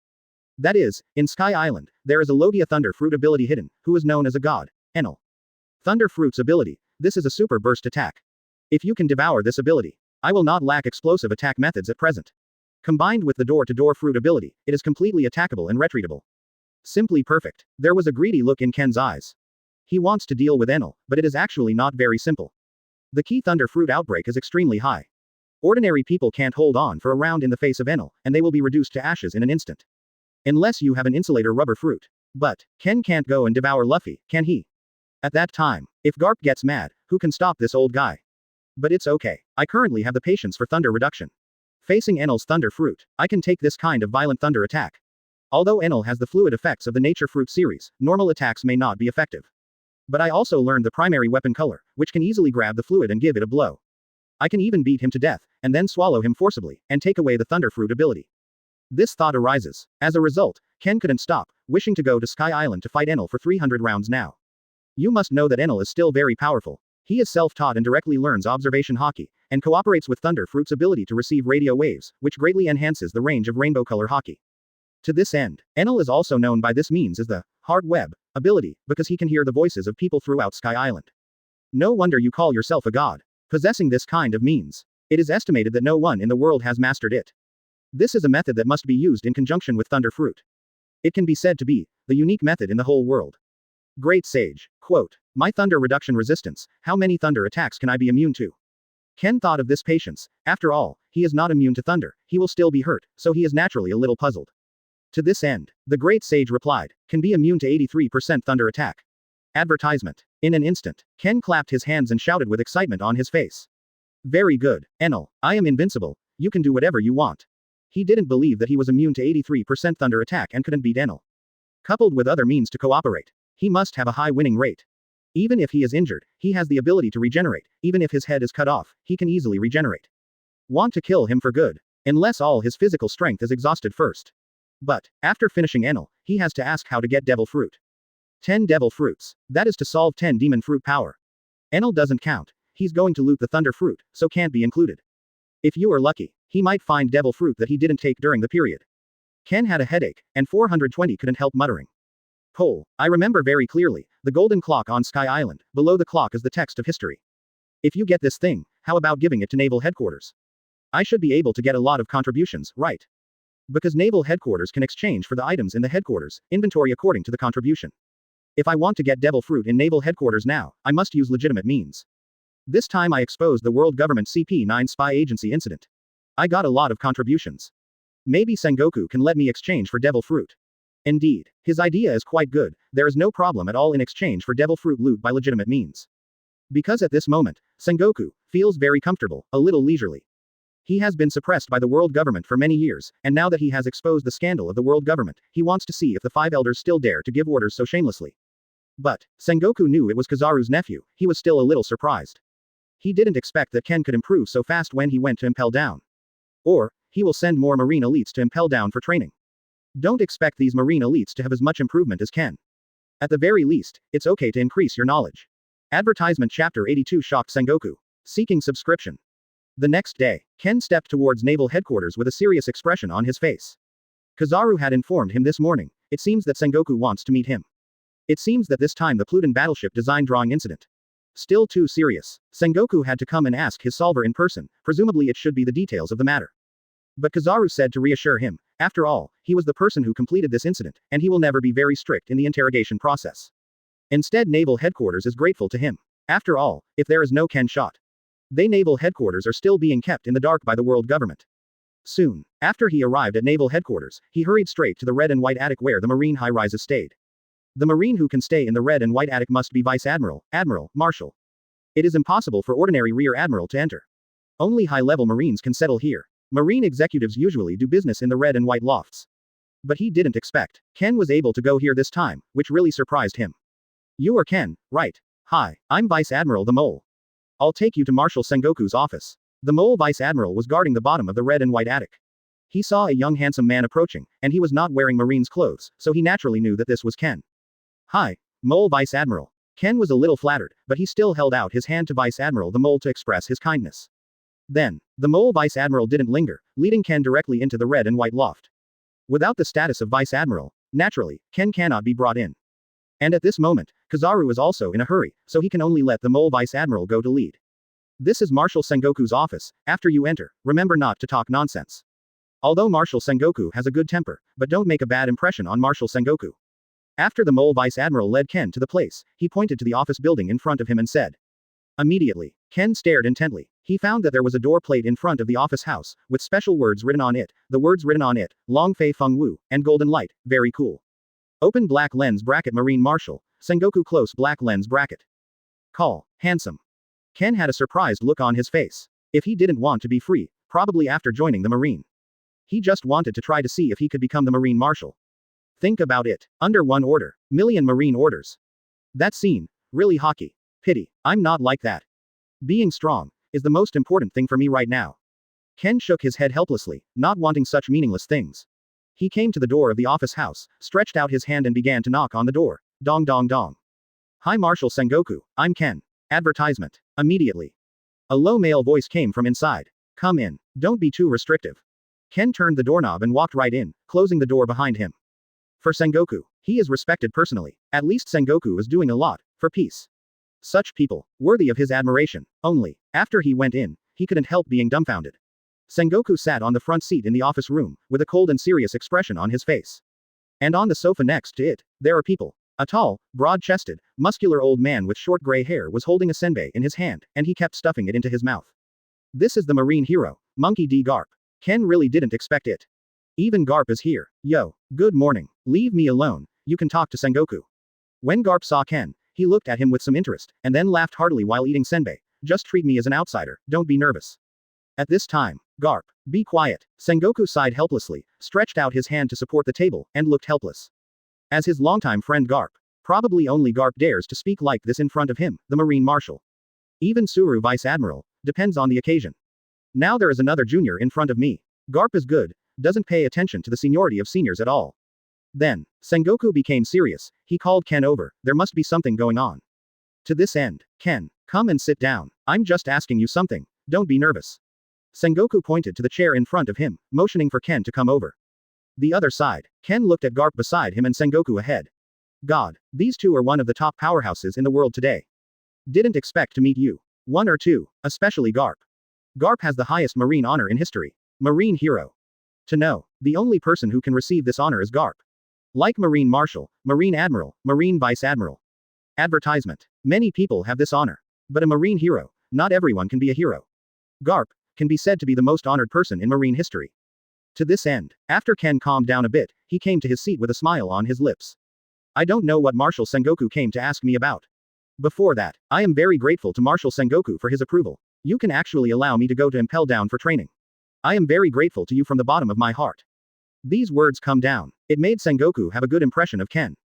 That is, in Sky Island, there is a Logia Thunder Fruit ability hidden, who is known as a god, Enel. Thunder Fruit's ability, this is a super burst attack. If you can devour this ability, I will not lack explosive attack methods at present. Combined with the door-to-door fruit ability, it is completely attackable and retreatable. Simply perfect. There was a greedy look in Ken's eyes. He wants to deal with Enel, but it is actually not very simple. The key Thunder Fruit outbreak is extremely high. Ordinary people can't hold on for a round in the face of Enel, and they will be reduced to ashes in an instant. Unless you have an insulator rubber fruit. But, Ken can't go and devour Luffy, can he? At that time, if Garp gets mad, who can stop this old guy? But it's okay. I currently have the patience for thunder reduction. Facing Enel's Thunder Fruit, I can take this kind of violent thunder attack. Although Enel has the fluid effects of the Nature Fruit series, normal attacks may not be effective. But I also learned the primary weapon color, which can easily grab the fluid and give it a blow. I can even beat him to death, and then swallow him forcibly, and take away the Thunder Fruit ability. This thought arises. As a result, Ken couldn't stop, wishing to go to Sky Island to fight Enel for 300 rounds now. You must know that Enel is still very powerful. He is self-taught and directly learns observation hockey, and cooperates with Thunder Fruit's ability to receive radio waves, which greatly enhances the range of rainbow color hockey. To this end, Enel is also known by this means as the hard web ability, because he can hear the voices of people throughout Sky Island. No wonder you call yourself a god. Possessing this kind of means. It is estimated that no one in the world has mastered it. This is a method that must be used in conjunction with Thunder Fruit. It can be said to be the unique method in the whole world. Great Sage. Quote. My thunder reduction resistance, how many thunder attacks can I be immune to? Ken thought of this patience. After all, he is not immune to thunder, he will still be hurt, so he is naturally a little puzzled. To this end, the great sage replied, can be immune to 83% thunder attack. Advertisement. In an instant, Ken clapped his hands and shouted with excitement on his face. Very good, Enel, I am invincible, you can do whatever you want. He didn't believe that he was immune to 83% thunder attack and couldn't beat Enel. Coupled with other means to cooperate, he must have a high winning rate. Even if he is injured, he has the ability to regenerate, even if his head is cut off, he can easily regenerate. Want to kill him for good, unless all his physical strength is exhausted first. But, after finishing Enel, he has to ask how to get devil fruit. 10 devil fruits, that is to solve 10 demon fruit power. Enel doesn't count, he's going to loot the thunder fruit, so can't be included. If you are lucky, he might find devil fruit that he didn't take during the period. Ken had a headache, and 420 couldn't help muttering. Cole, I remember very clearly, the golden clock on Sky Island, below the clock is the text of history. If you get this thing, how about giving it to Naval Headquarters? I should be able to get a lot of contributions, right? Because Naval Headquarters can exchange for the items in the headquarters, inventory according to the contribution. If I want to get devil fruit in Naval Headquarters now, I must use legitimate means. This time I exposed the world government CP9 spy agency incident. I got a lot of contributions. Maybe Sengoku can let me exchange for devil fruit. Indeed, his idea is quite good, there is no problem at all in exchange for devil fruit loot by legitimate means. Because at this moment, Sengoku feels very comfortable, a little leisurely. He has been suppressed by the world government for many years, and now that he has exposed the scandal of the world government, he wants to see if the five elders still dare to give orders so shamelessly. But, Sengoku knew it was Kizaru's nephew, he was still a little surprised. He didn't expect that Ken could improve so fast when he went to Impel Down. Or, he will send more marine elites to Impel Down for training. Don't expect these marine elites to have as much improvement as Ken. At the very least, it's okay to increase your knowledge. Advertisement Chapter 82 shocked Sengoku. Seeking subscription. The next day, Ken stepped towards Naval Headquarters with a serious expression on his face. Kizaru had informed him this morning, it seems that Sengoku wants to meet him. It seems that this time the Plutin battleship design drawing incident. Still too serious. Sengoku had to come and ask his solver in person, presumably it should be the details of the matter. But Kizaru said to reassure him, after all, he was the person who completed this incident, and he will never be very strict in the interrogation process. Instead, Naval Headquarters is grateful to him. After all, if there is no Ken shot, they Naval Headquarters are still being kept in the dark by the world government. Soon, after he arrived at Naval Headquarters, he hurried straight to the red and white attic where the marine high-rises stayed. The marine who can stay in the red and white attic must be Vice Admiral, Admiral, Marshal. It is impossible for ordinary Rear Admiral to enter. Only high-level Marines can settle here. Marine executives usually do business in the red and white lofts. But he didn't expect Ken was able to go here this time, which really surprised him. You are Ken, right? Hi, I'm Vice Admiral the Mole. I'll take you to Marshal Sengoku's office. The Mole Vice Admiral was guarding the bottom of the red and white attic. He saw a young handsome man approaching, and he was not wearing Marine's clothes, so he naturally knew that this was Ken. Hi, Mole Vice Admiral. Ken was a little flattered, but he still held out his hand to Vice Admiral the Mole to express his kindness. Then, the Mole Vice Admiral didn't linger, leading Ken directly into the red and white loft. Without the status of Vice Admiral, naturally, Ken cannot be brought in. And at this moment, Kizaru is also in a hurry, so he can only let the Mole Vice Admiral go to lead. This is Marshal Sengoku's office, after you enter, remember not to talk nonsense. Although Marshal Sengoku has a good temper, but don't make a bad impression on Marshal Sengoku. After the Mole Vice Admiral led Ken to the place, he pointed to the office building in front of him and said. Immediately, Ken stared intently. He found that there was a door plate in front of the office house, with special words written on it, the words written on it, Long Fei Feng Wu, and golden light, very cool. Open black lens bracket Marine Marshal, Sengoku close black lens bracket. Call, handsome. Ken had a surprised look on his face. If he didn't want to be free, probably after joining the Marine. He just wanted to try to see if he could become the Marine Marshal. Think about it, under one order, million Marine orders. That scene, really hockey. Pity, I'm not like that. Being strong is the most important thing for me right now. Ken shook his head helplessly, not wanting such meaningless things. He came to the door of the office house, stretched out his hand and began to knock on the door. Dong dong dong. Hi Marshal Sengoku, I'm Ken. Advertisement. Immediately. A low male voice came from inside. Come in. Don't be too restrictive. Ken turned the doorknob and walked right in, closing the door behind him. For Sengoku, he is respected personally. At least Sengoku is doing a lot for peace. Such people, worthy of his admiration. Only, after he went in, he couldn't help being dumbfounded. Sengoku sat on the front seat in the office room, with a cold and serious expression on his face. And on the sofa next to it, there are people. A tall, broad-chested, muscular old man with short gray hair was holding a senbei in his hand, and he kept stuffing it into his mouth. This is the marine hero, Monkey D. Garp. Ken really didn't expect it. Even Garp is here. Yo, good morning. Leave me alone, you can talk to Sengoku. When Garp saw Ken, he looked at him with some interest, and then laughed heartily while eating senbei. Just treat me as an outsider, don't be nervous. At this time, Garp, be quiet. Sengoku sighed helplessly, stretched out his hand to support the table, and looked helpless. As his longtime friend Garp, probably only Garp dares to speak like this in front of him, the Marine Marshal. Even Suru Vice Admiral, depends on the occasion. Now there is another junior in front of me. Garp is good, doesn't pay attention to the seniority of seniors at all. Then, Sengoku became serious, he called Ken over, there must be something going on. To this end, Ken, come and sit down, I'm just asking you something, don't be nervous. Sengoku pointed to the chair in front of him, motioning for Ken to come over. The other side, Ken looked at Garp beside him and Sengoku ahead. God, these two are one of the top powerhouses in the world today. Didn't expect to meet you. One or two, especially Garp. Garp has the highest marine honor in history. Marine hero. To know, the only person who can receive this honor is Garp. Like Marine Marshal, Marine Admiral, Marine Vice Admiral. Advertisement. Many people have this honor. But a Marine hero, not everyone can be a hero. Garp can be said to be the most honored person in Marine history. To this end, after Ken calmed down a bit, he came to his seat with a smile on his lips. I don't know what Marshal Sengoku came to ask me about. Before that, I am very grateful to Marshal Sengoku for his approval. You can actually allow me to go to Impel Down for training. I am very grateful to you from the bottom of my heart. These words come down. It made Sengoku have a good impression of Ken.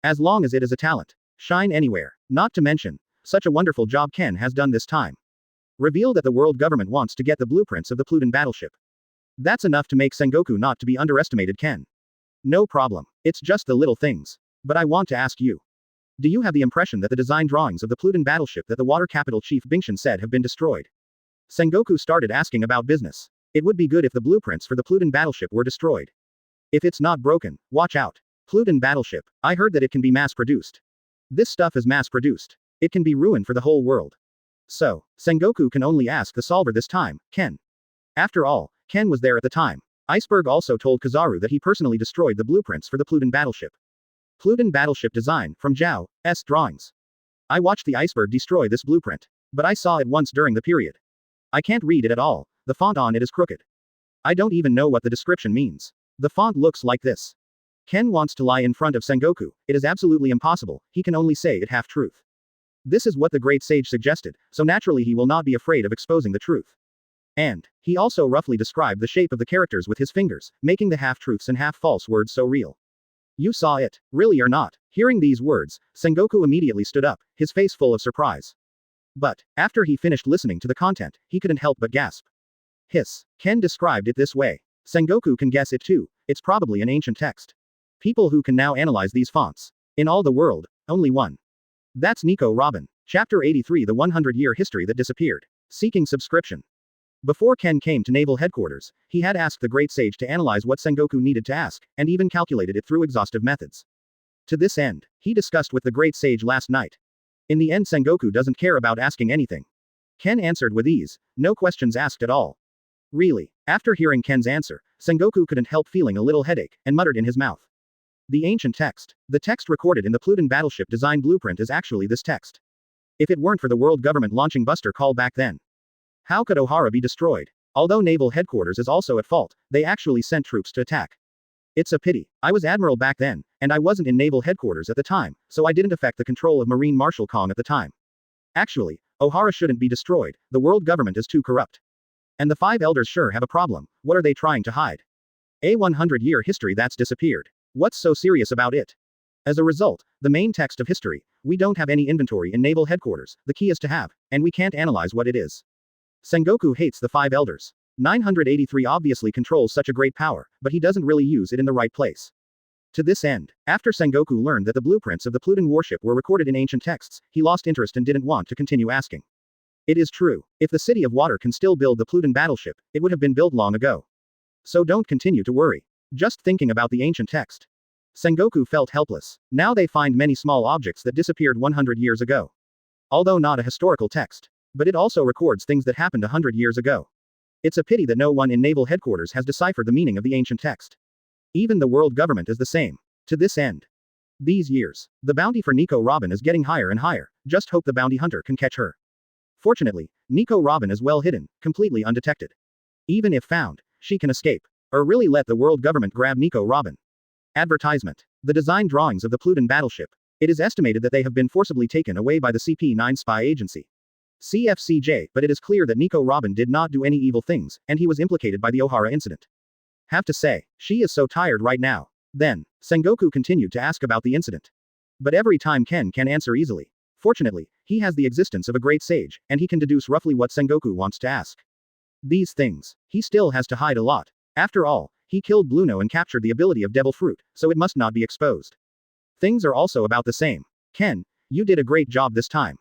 As long as it is a talent. Shine anywhere. Not to mention, such a wonderful job Ken has done this time. Reveal that the world government wants to get the blueprints of the Plutin battleship. That's enough to make Sengoku not to be underestimated Ken. No problem. It's just the little things. But I want to ask you. Do you have the impression that the design drawings of the Plutin battleship that the water capital chief Bingshan said have been destroyed? Sengoku started asking about business. It would be good if the blueprints for the Plutin battleship were destroyed. If it's not broken, watch out. Plutin battleship. I heard that it can be mass-produced. This stuff is mass-produced. It can be ruined for the whole world. So, Sengoku can only ask the solver this time, Ken. After all, Ken was there at the time. Iceberg also told Kizaru that he personally destroyed the blueprints for the Plutin battleship. Plutin battleship design, from Zhao's drawings. I watched the Iceberg destroy this blueprint. But I saw it once during the period. I can't read it at all, the font on it is crooked. I don't even know what the description means. The font looks like this. Ken wants to lie in front of Sengoku, it is absolutely impossible, he can only say it half-truth. This is what the great sage suggested, so naturally he will not be afraid of exposing the truth. And, he also roughly described the shape of the characters with his fingers, making the half-truths and half-false words so real. You saw it, really or not? Hearing these words, Sengoku immediately stood up, his face full of surprise. But, after he finished listening to the content, he couldn't help but gasp. Hiss. Ken described it this way. Sengoku can guess it too, it's probably an ancient text. People who can now analyze these fonts. In all the world, only one. That's Nico Robin. Chapter 83 The 100-Year History That Disappeared. Seeking subscription. Before Ken came to Naval Headquarters, he had asked the Great Sage to analyze what Sengoku needed to ask, and even calculated it through exhaustive methods. To this end, he discussed with the Great Sage last night. In the end Sengoku doesn't care about asking anything. Ken answered with ease, no questions asked at all. Really, after hearing Ken's answer, Sengoku couldn't help feeling a little headache, and muttered in his mouth. The ancient text. The text recorded in the Plutin battleship design blueprint is actually this text. If it weren't for the world government launching Buster Call back then. How could Ohara be destroyed? Although Naval Headquarters is also at fault, they actually sent troops to attack. It's a pity. I was Admiral back then, and I wasn't in Naval Headquarters at the time, so I didn't affect the control of Marine Marshal Kong at the time. Actually, Ohara shouldn't be destroyed, the world government is too corrupt. And the five elders sure have a problem, what are they trying to hide? A 100-year history that's disappeared. What's so serious about it? As a result, the main text of history, we don't have any inventory in Naval Headquarters, the key is to have, and we can't analyze what it is. Sengoku hates the five elders. 983 obviously controls such a great power, but he doesn't really use it in the right place. To this end, after Sengoku learned that the blueprints of the Plutin warship were recorded in ancient texts, he lost interest and didn't want to continue asking. It is true, if the City of Water can still build the Plutin battleship, it would have been built long ago. So don't continue to worry. Just thinking about the ancient text. Sengoku felt helpless. Now they find many small objects that disappeared 100 years ago. Although not a historical text. But it also records things that happened 100 years ago. It's a pity that no one in Naval Headquarters has deciphered the meaning of the ancient text. Even the world government is the same. To this end. These years, the bounty for Nico Robin is getting higher and higher, just hope the bounty hunter can catch her. Fortunately, Nico Robin is well hidden, completely undetected. Even if found, she can escape. Or really let the world government grab Nico Robin. Advertisement. The design drawings of the Plutin battleship. It is estimated that they have been forcibly taken away by the CP9 spy agency. CFCJ, but it is clear that Nico Robin did not do any evil things, and he was implicated by the Ohara incident. Have to say, she is so tired right now. Then, Sengoku continued to ask about the incident. But every time Ken can answer easily. Fortunately, he has the existence of a great sage, and he can deduce roughly what Sengoku wants to ask. These things, he still has to hide a lot. After all, he killed Bluno and captured the ability of Devil Fruit, so it must not be exposed. Things are also about the same. Ken, you did a great job this time.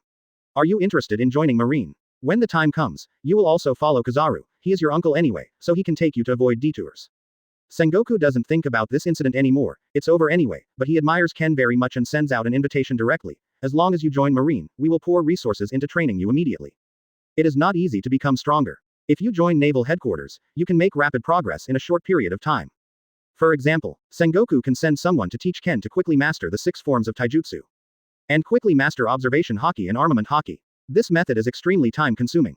Are you interested in joining Marine? When the time comes, you will also follow Kizaru. He is your uncle anyway, so he can take you to avoid detours. Sengoku doesn't think about this incident anymore, it's over anyway, but he admires Ken very much and sends out an invitation directly. As long as you join Marine, we will pour resources into training you immediately. It is not easy to become stronger. If you join Naval Headquarters, you can make rapid progress in a short period of time. For example, Sengoku can send someone to teach Ken to quickly master the 6 forms of taijutsu. And quickly master observation hockey and armament hockey. This method is extremely time-consuming.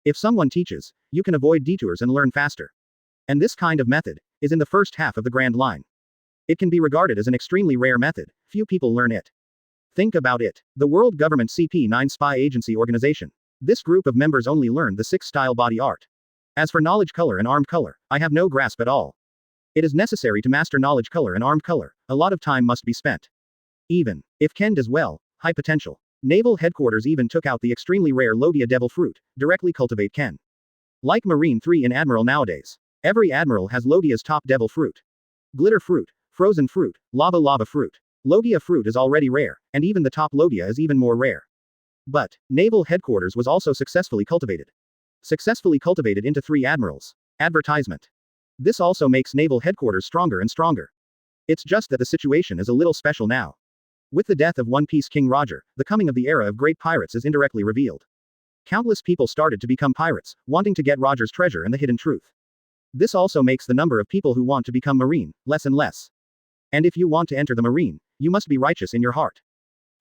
If someone teaches, you can avoid detours and learn faster. And this kind of method is in the first half of the Grand Line. It can be regarded as an extremely rare method, few people learn it. Think about it. The World Government CP9 Spy Agency Organization. This group of members only learned the 6-style body art. As for knowledge color and armed color, I have no grasp at all. It is necessary to master knowledge color and armed color, a lot of time must be spent. Even if Ken does well, high potential. Naval Headquarters even took out the extremely rare Logia Devil Fruit, directly cultivate Ken. Like Marine 3 in Admiral nowadays. Every Admiral has Logia's top Devil Fruit. Glitter Fruit, Frozen Fruit, Lava Fruit. Logia Fruit is already rare, and even the top Logia is even more rare. But, Naval Headquarters was also successfully cultivated. Successfully cultivated into 3 Admirals. Advertisement. This also makes Naval Headquarters stronger and stronger. It's just that the situation is a little special now. With the death of One Piece King Roger, the coming of the era of great pirates is indirectly revealed. Countless people started to become pirates, wanting to get Roger's treasure and the hidden truth. This also makes the number of people who want to become Marine less and less. And if you want to enter the Marine, you must be righteous in your heart.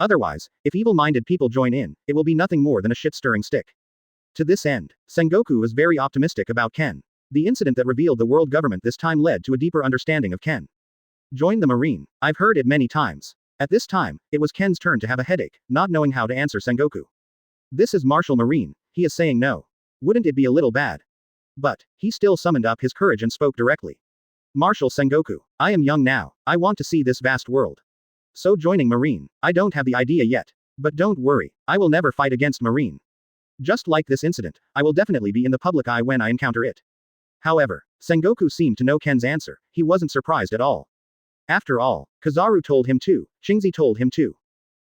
Otherwise, if evil-minded people join in, it will be nothing more than a shit-stirring stick. To this end, Sengoku is very optimistic about Ken. The incident that revealed the world government this time led to a deeper understanding of Ken. Join the Marine. I've heard it many times. At this time, it was Ken's turn to have a headache, not knowing how to answer Sengoku. This is Martial Marine, he is saying no. Wouldn't it be a little bad? But, he still summoned up his courage and spoke directly. Marshal Sengoku, I am young now, I want to see this vast world. So joining Marine, I don't have the idea yet. But don't worry, I will never fight against Marine. Just like this incident, I will definitely be in the public eye when I encounter it. However, Sengoku seemed to know Ken's answer, he wasn't surprised at all. After all, Kizaru told him to, Shinji told him to.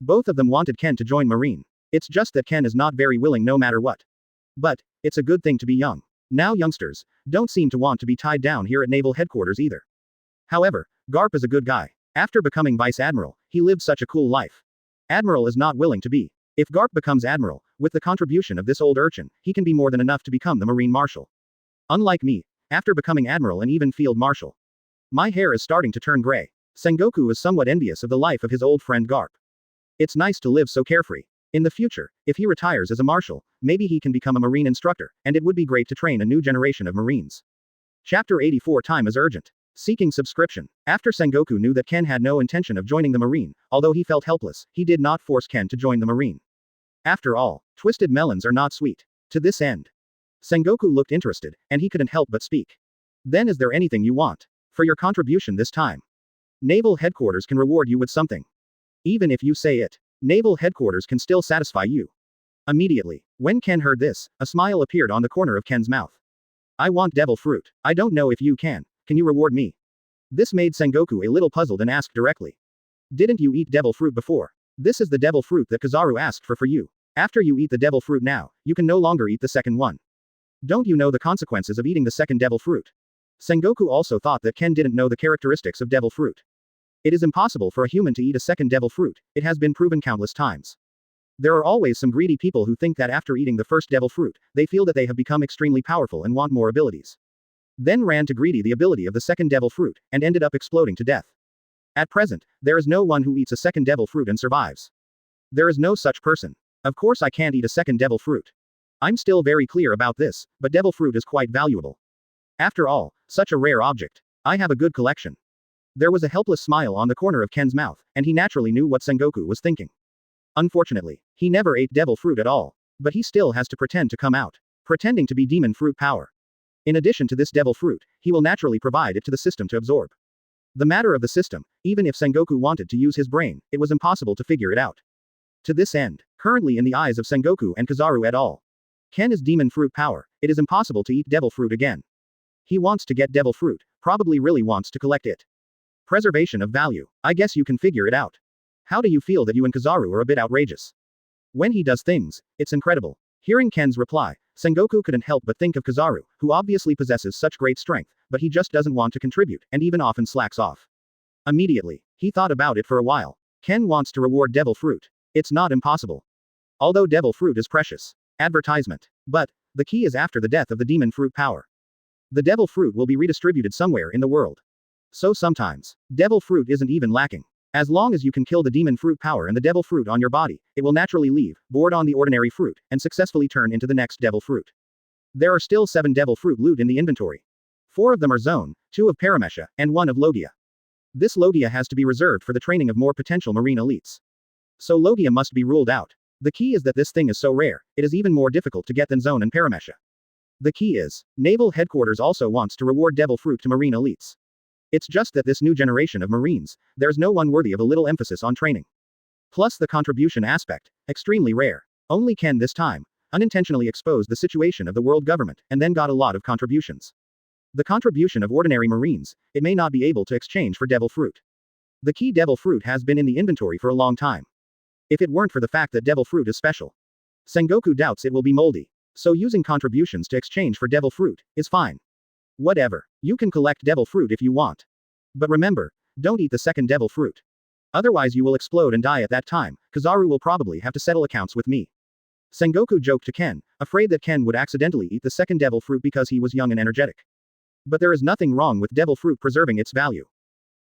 Both of them wanted Ken to join Marine. It's just that Ken is not very willing no matter what. But, it's a good thing to be young. Now youngsters don't seem to want to be tied down here at Naval Headquarters either. However, Garp is a good guy. After becoming Vice Admiral, he lived such a cool life. Admiral is not willing to be. If Garp becomes Admiral, with the contribution of this old urchin, he can be more than enough to become the Marine Marshal. Unlike me, after becoming Admiral and even Field Marshal. My hair is starting to turn gray. Sengoku is somewhat envious of the life of his old friend Garp. It's nice to live so carefree. In the future, if he retires as a Marshal, maybe he can become a Marine instructor, and it would be great to train a new generation of Marines. Chapter 84 Time is urgent. Seeking subscription. After Sengoku knew that Ken had no intention of joining the Marine, although he felt helpless, he did not force Ken to join the Marine. After all, twisted melons are not sweet. To this end, Sengoku looked interested, and he couldn't help but speak. Then is there anything you want? For your contribution this time. Naval Headquarters can reward you with something. Even if you say it, Naval Headquarters can still satisfy you. Immediately, when Ken heard this, a smile appeared on the corner of Ken's mouth. I want Devil Fruit. I don't know if you can you reward me? This made Sengoku a little puzzled and asked directly. Didn't you eat Devil Fruit before? This is the Devil Fruit that Kizaru asked for you. After you eat the Devil Fruit now, you can no longer eat the second one. Don't you know the consequences of eating the second Devil Fruit? Sengoku also thought that Ken didn't know the characteristics of Devil Fruit. It is impossible for a human to eat a second Devil Fruit, it has been proven countless times. There are always some greedy people who think that after eating the first Devil Fruit, they feel that they have become extremely powerful and want more abilities. Then ran to greedy the ability of the second Devil Fruit, and ended up exploding to death. At present, there is no one who eats a second devil fruit and survives. There is no such person. Of course I can't eat a second devil fruit. I'm still very clear about this, but devil fruit is quite valuable. After all, such a rare object. I have a good collection. There was a helpless smile on the corner of Ken's mouth, and he naturally knew what Sengoku was thinking. Unfortunately, he never ate devil fruit at all. But he still has to pretend to come out. Pretending to be demon fruit power. In addition to this devil fruit, he will naturally provide it to the system to absorb. The matter of the system, even if Sengoku wanted to use his brain, it was impossible to figure it out. To this end, currently in the eyes of Sengoku and Kizaru et al., Ken is demon fruit power, it is impossible to eat devil fruit again. He wants to get devil fruit, probably really wants to collect it. Preservation of value, I guess you can figure it out. How do you feel that you and Kizaru are a bit outrageous? When he does things, it's incredible. Hearing Ken's reply, Sengoku couldn't help but think of Kizaru, who obviously possesses such great strength, but he just doesn't want to contribute, and even often slacks off. Immediately, he thought about it for a while. Ken wants to reward devil fruit. It's not impossible. Although devil fruit is precious. Advertisement. But, the key is after the death of the demon fruit power. The devil fruit will be redistributed somewhere in the world. So sometimes, devil fruit isn't even lacking. As long as you can kill the demon fruit power and the devil fruit on your body, it will naturally leave, board on the ordinary fruit, and successfully turn into the next devil fruit. There are still 7 devil fruit loot in the inventory. 4 of them are zone, 2 of Paramesha, and 1 of Logia. This Logia has to be reserved for the training of more potential marine elites. So Logia must be ruled out. The key is that this thing is so rare, it is even more difficult to get than zone and Paramesha. The key is, Naval Headquarters also wants to reward devil fruit to marine elites. It's just that this new generation of Marines, there's no one worthy of a little emphasis on training. Plus the contribution aspect, extremely rare. Only Ken this time, unintentionally exposed the situation of the world government, and then got a lot of contributions. The contribution of ordinary Marines, it may not be able to exchange for devil fruit. The key devil fruit has been in the inventory for a long time. If it weren't for the fact that devil fruit is special. Sengoku doubts it will be moldy. So using contributions to exchange for devil fruit, is fine. Whatever. You can collect devil fruit if you want. But remember, don't eat the second devil fruit. Otherwise you will explode and die at that time. Kizaru will probably have to settle accounts with me. Sengoku joked to Ken, afraid that Ken would accidentally eat the second devil fruit because he was young and energetic. But there is nothing wrong with devil fruit preserving its value.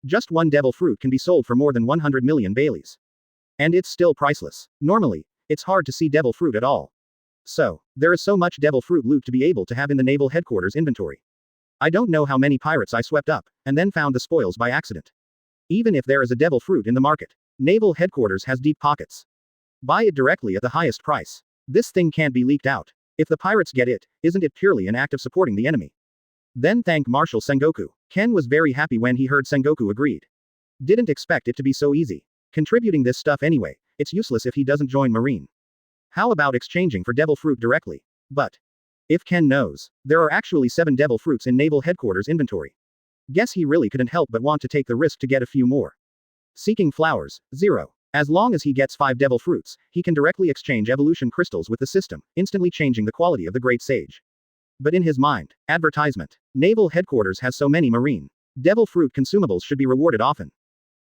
Just one devil fruit can be sold for more than 100 million Baileys. And it's still priceless. Normally, it's hard to see devil fruit at all. So, there is so much devil fruit loot to be able to have in the Naval Headquarters inventory. I don't know how many pirates I swept up, and then found the spoils by accident. Even if there is a devil fruit in the market, Naval Headquarters has deep pockets. Buy it directly at the highest price. This thing can't be leaked out. If the pirates get it, isn't it purely an act of supporting the enemy? Then thank Marshal Sengoku. Ken was very happy when he heard Sengoku agreed. Didn't expect it to be so easy. Contributing this stuff anyway, it's useless if he doesn't join Marine. How about exchanging for devil fruit directly? But if Ken knows, there are actually 7 devil fruits in Naval Headquarters inventory. Guess he really couldn't help but want to take the risk to get a few more. Seeking flowers, 0. As long as he gets 5 devil fruits, he can directly exchange evolution crystals with the system, instantly changing the quality of the great sage. But in his mind, advertisement. Naval Headquarters has so many marine devil fruit consumables should be rewarded often.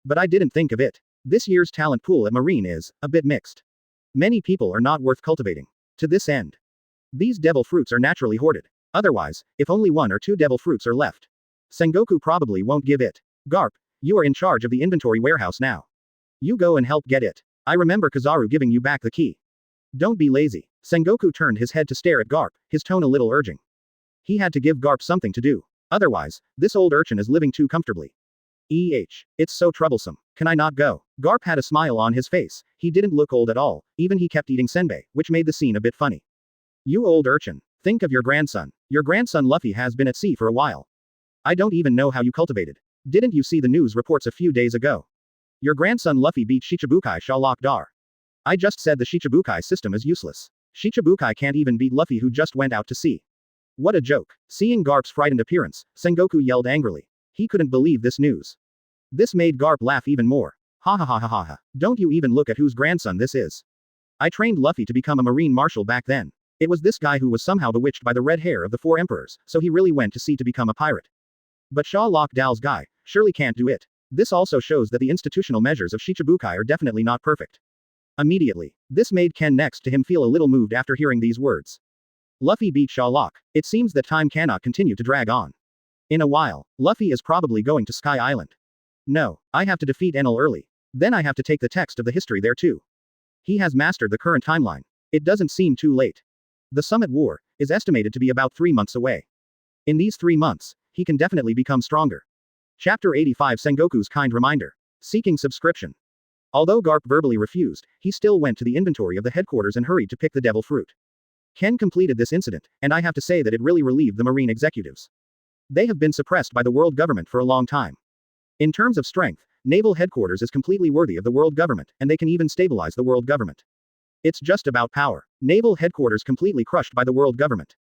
But I didn't think of it. This year's talent pool at Marine is a bit mixed. Many people are not worth cultivating. To this end, these devil fruits are naturally hoarded. Otherwise, if only 1 or 2 devil fruits are left, Sengoku probably won't give it. Garp, you are in charge of the inventory warehouse now. You go and help get it. I remember Kizaru giving you back the key. Don't be lazy. Sengoku turned his head to stare at Garp, his tone a little urging. He had to give Garp something to do. Otherwise, this old urchin is living too comfortably. It's so troublesome. Can I not go? Garp had a smile on his face. He didn't look old at all, even he kept eating senbei, which made the scene a bit funny. You old urchin. Think of your grandson. Your grandson Luffy has been at sea for a while. I don't even know how you cultivated. Didn't you see the news reports a few days ago? Your grandson Luffy beat Shichibukai Sherlock Dar. I just said the Shichibukai system is useless. Shichibukai can't even beat Luffy who just went out to sea. What a joke. Seeing Garp's frightened appearance, Sengoku yelled angrily. He couldn't believe this news. This made Garp laugh even more. Ha ha ha ha ha ha. Don't you even look at whose grandson this is. I trained Luffy to become a marine marshal back then. It was this guy who was somehow bewitched by the red hair of the 4 emperors, so he really went to sea to become a pirate. But Sherlock Dal's guy surely can't do it. This also shows that the institutional measures of Shichibukai are definitely not perfect. Immediately, this made Ken next to him feel a little moved after hearing these words. Luffy beat Sherlock. It seems that time cannot continue to drag on. In a while, Luffy is probably going to Sky Island. No, I have to defeat Enel early. Then I have to take the text of the history there too. He has mastered the current timeline. It doesn't seem too late. The Summit War is estimated to be about 3 months away. In these 3 months, he can definitely become stronger. Chapter 85 Sengoku's kind reminder. Seeking subscription. Although Garp verbally refused, he still went to the inventory of the headquarters and hurried to pick the devil fruit. Ken completed this incident, and I have to say that it really relieved the Marine executives. They have been suppressed by the world government for a long time. In terms of strength, Naval Headquarters is completely worthy of the world government, and they can even stabilize the world government. It's just about power. Naval Headquarters completely crushed by the world government.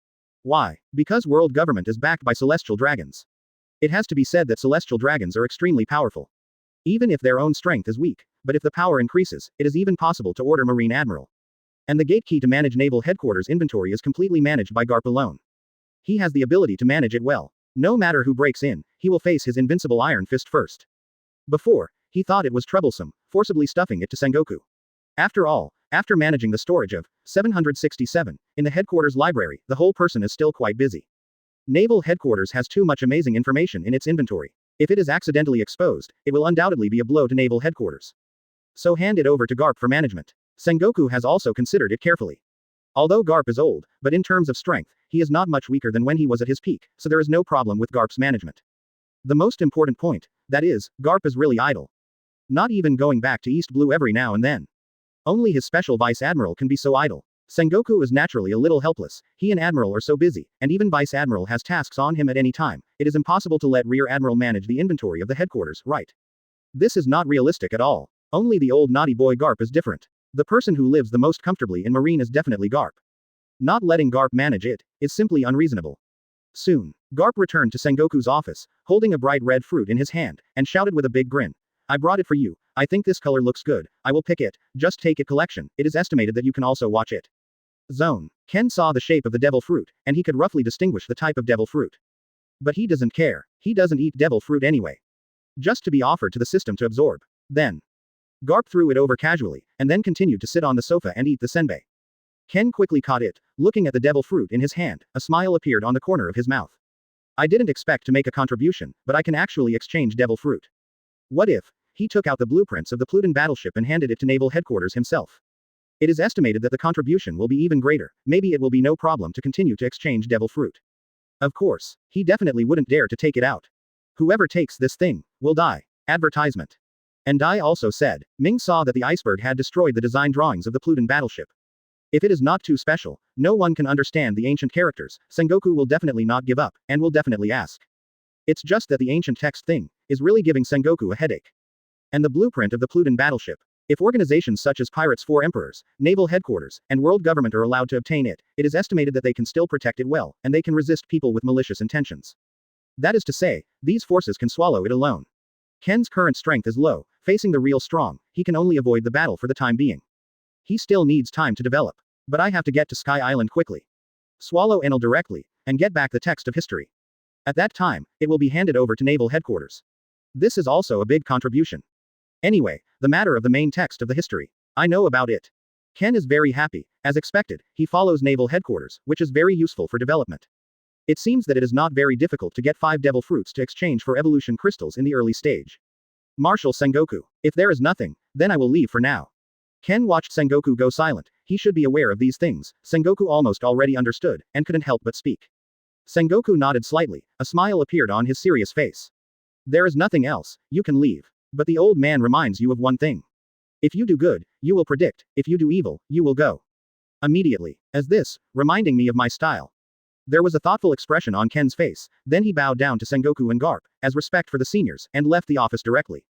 Why? Because world government is backed by celestial dragons. It has to be said that celestial dragons are extremely powerful. Even if their own strength is weak, but if the power increases, it is even possible to order Marine Admiral. And the gate key to manage Naval Headquarters inventory is completely managed by Garp alone. He has the ability to manage it well. No matter who breaks in, he will face his invincible Iron Fist first. Before, he thought it was troublesome, forcibly stuffing it to Sengoku. After all, after managing the storage of 767 in the headquarters library, the whole person is still quite busy. Naval Headquarters has too much amazing information in its inventory. If it is accidentally exposed, it will undoubtedly be a blow to Naval Headquarters. So hand it over to Garp for management. Sengoku has also considered it carefully. Although Garp is old, but in terms of strength, he is not much weaker than when he was at his peak, so there is no problem with Garp's management. The most important point, that is, Garp is really idle. Not even going back to East Blue every now and then. Only his special Vice Admiral can be so idle. Sengoku is naturally a little helpless, he and Admiral are so busy, and even Vice Admiral has tasks on him at any time, it is impossible to let Rear Admiral manage the inventory of the headquarters, right? This is not realistic at all. Only the old naughty boy Garp is different. The person who lives the most comfortably in Marine is definitely Garp. Not letting Garp manage it is simply unreasonable. Soon, Garp returned to Sengoku's office, holding a bright red fruit in his hand, and shouted with a big grin. I brought it for you. I think this color looks good. I will pick it. Just take it collection. It is estimated that you can also watch it. Zone. Ken saw the shape of the devil fruit, and he could roughly distinguish the type of devil fruit. But he doesn't care. He doesn't eat devil fruit anyway. Just to be offered to the system to absorb. Then, Garp threw it over casually, and then continued to sit on the sofa and eat the senbei. Ken quickly caught it, looking at the devil fruit in his hand, a smile appeared on the corner of his mouth. I didn't expect to make a contribution, but I can actually exchange devil fruit. What if he took out the blueprints of the Plutin battleship and handed it to Naval Headquarters himself? It is estimated that the contribution will be even greater, maybe it will be no problem to continue to exchange devil fruit. Of course, he definitely wouldn't dare to take it out. Whoever takes this thing will die. Advertisement. And Dai also said, Ming saw that the iceberg had destroyed the design drawings of the Plutin battleship. If it is not too special, no one can understand the ancient characters, Sengoku will definitely not give up, and will definitely ask. It's just that the ancient text thing is really giving Sengoku a headache. And the blueprint of the Plutin battleship. If organizations such as Pirates 4 Emperors, Naval Headquarters, and World Government are allowed to obtain it, it is estimated that they can still protect it well, and they can resist people with malicious intentions. That is to say, these forces can swallow it alone. Ken's current strength is low, facing the real strong, he can only avoid the battle for the time being. He still needs time to develop. But I have to get to Sky Island quickly. Swallow Enel directly, and get back the text of history. At that time, it will be handed over to Naval Headquarters. This is also a big contribution. Anyway, the matter of the main text of the history. I know about it. Ken is very happy. As expected, he follows Naval Headquarters, which is very useful for development. It seems that it is not very difficult to get 5 devil fruits to exchange for evolution crystals in the early stage. Marshal Sengoku. If there is nothing, then I will leave for now. Ken watched Sengoku go silent. He should be aware of these things. Sengoku almost already understood, and couldn't help but speak. Sengoku nodded slightly. A smile appeared on his serious face. There is nothing else. You can leave. But the old man reminds you of one thing. If you do good, you will predict. If you do evil, you will go. Immediately. As this, reminding me of my style. There was a thoughtful expression on Ken's face, then he bowed down to Sengoku and Garp, as respect for the seniors, and left the office directly.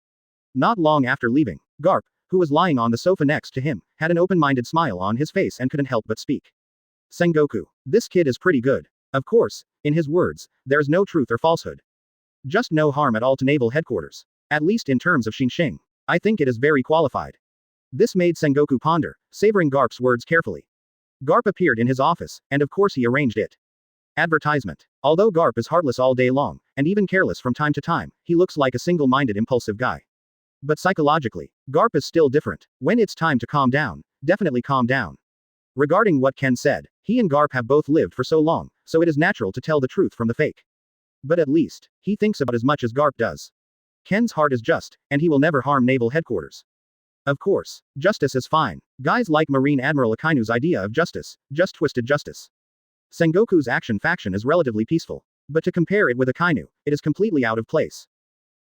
Not long after leaving, Garp, who was lying on the sofa next to him, had an open-minded smile on his face and couldn't help but speak. Sengoku. This kid is pretty good. Of course, in his words, there's no truth or falsehood. Just no harm at all to Naval Headquarters. At least in terms of Xinxing. I think it is very qualified. This made Sengoku ponder, savoring Garp's words carefully. Garp appeared in his office, and of course he arranged it. Advertisement. Although Garp is heartless all day long, and even careless from time to time, he looks like a single-minded impulsive guy. But psychologically, Garp is still different. When it's time to calm down, definitely calm down. Regarding what Ken said, he and Garp have both lived for so long, so it is natural to tell the truth from the fake. But at least, he thinks about as much as Garp does. Ken's heart is just, and he will never harm naval headquarters. Of course, justice is fine. Guys like Marine Admiral Akainu's idea of justice, just twisted justice. Sengoku's action faction is relatively peaceful. But to compare it with Akainu, it is completely out of place.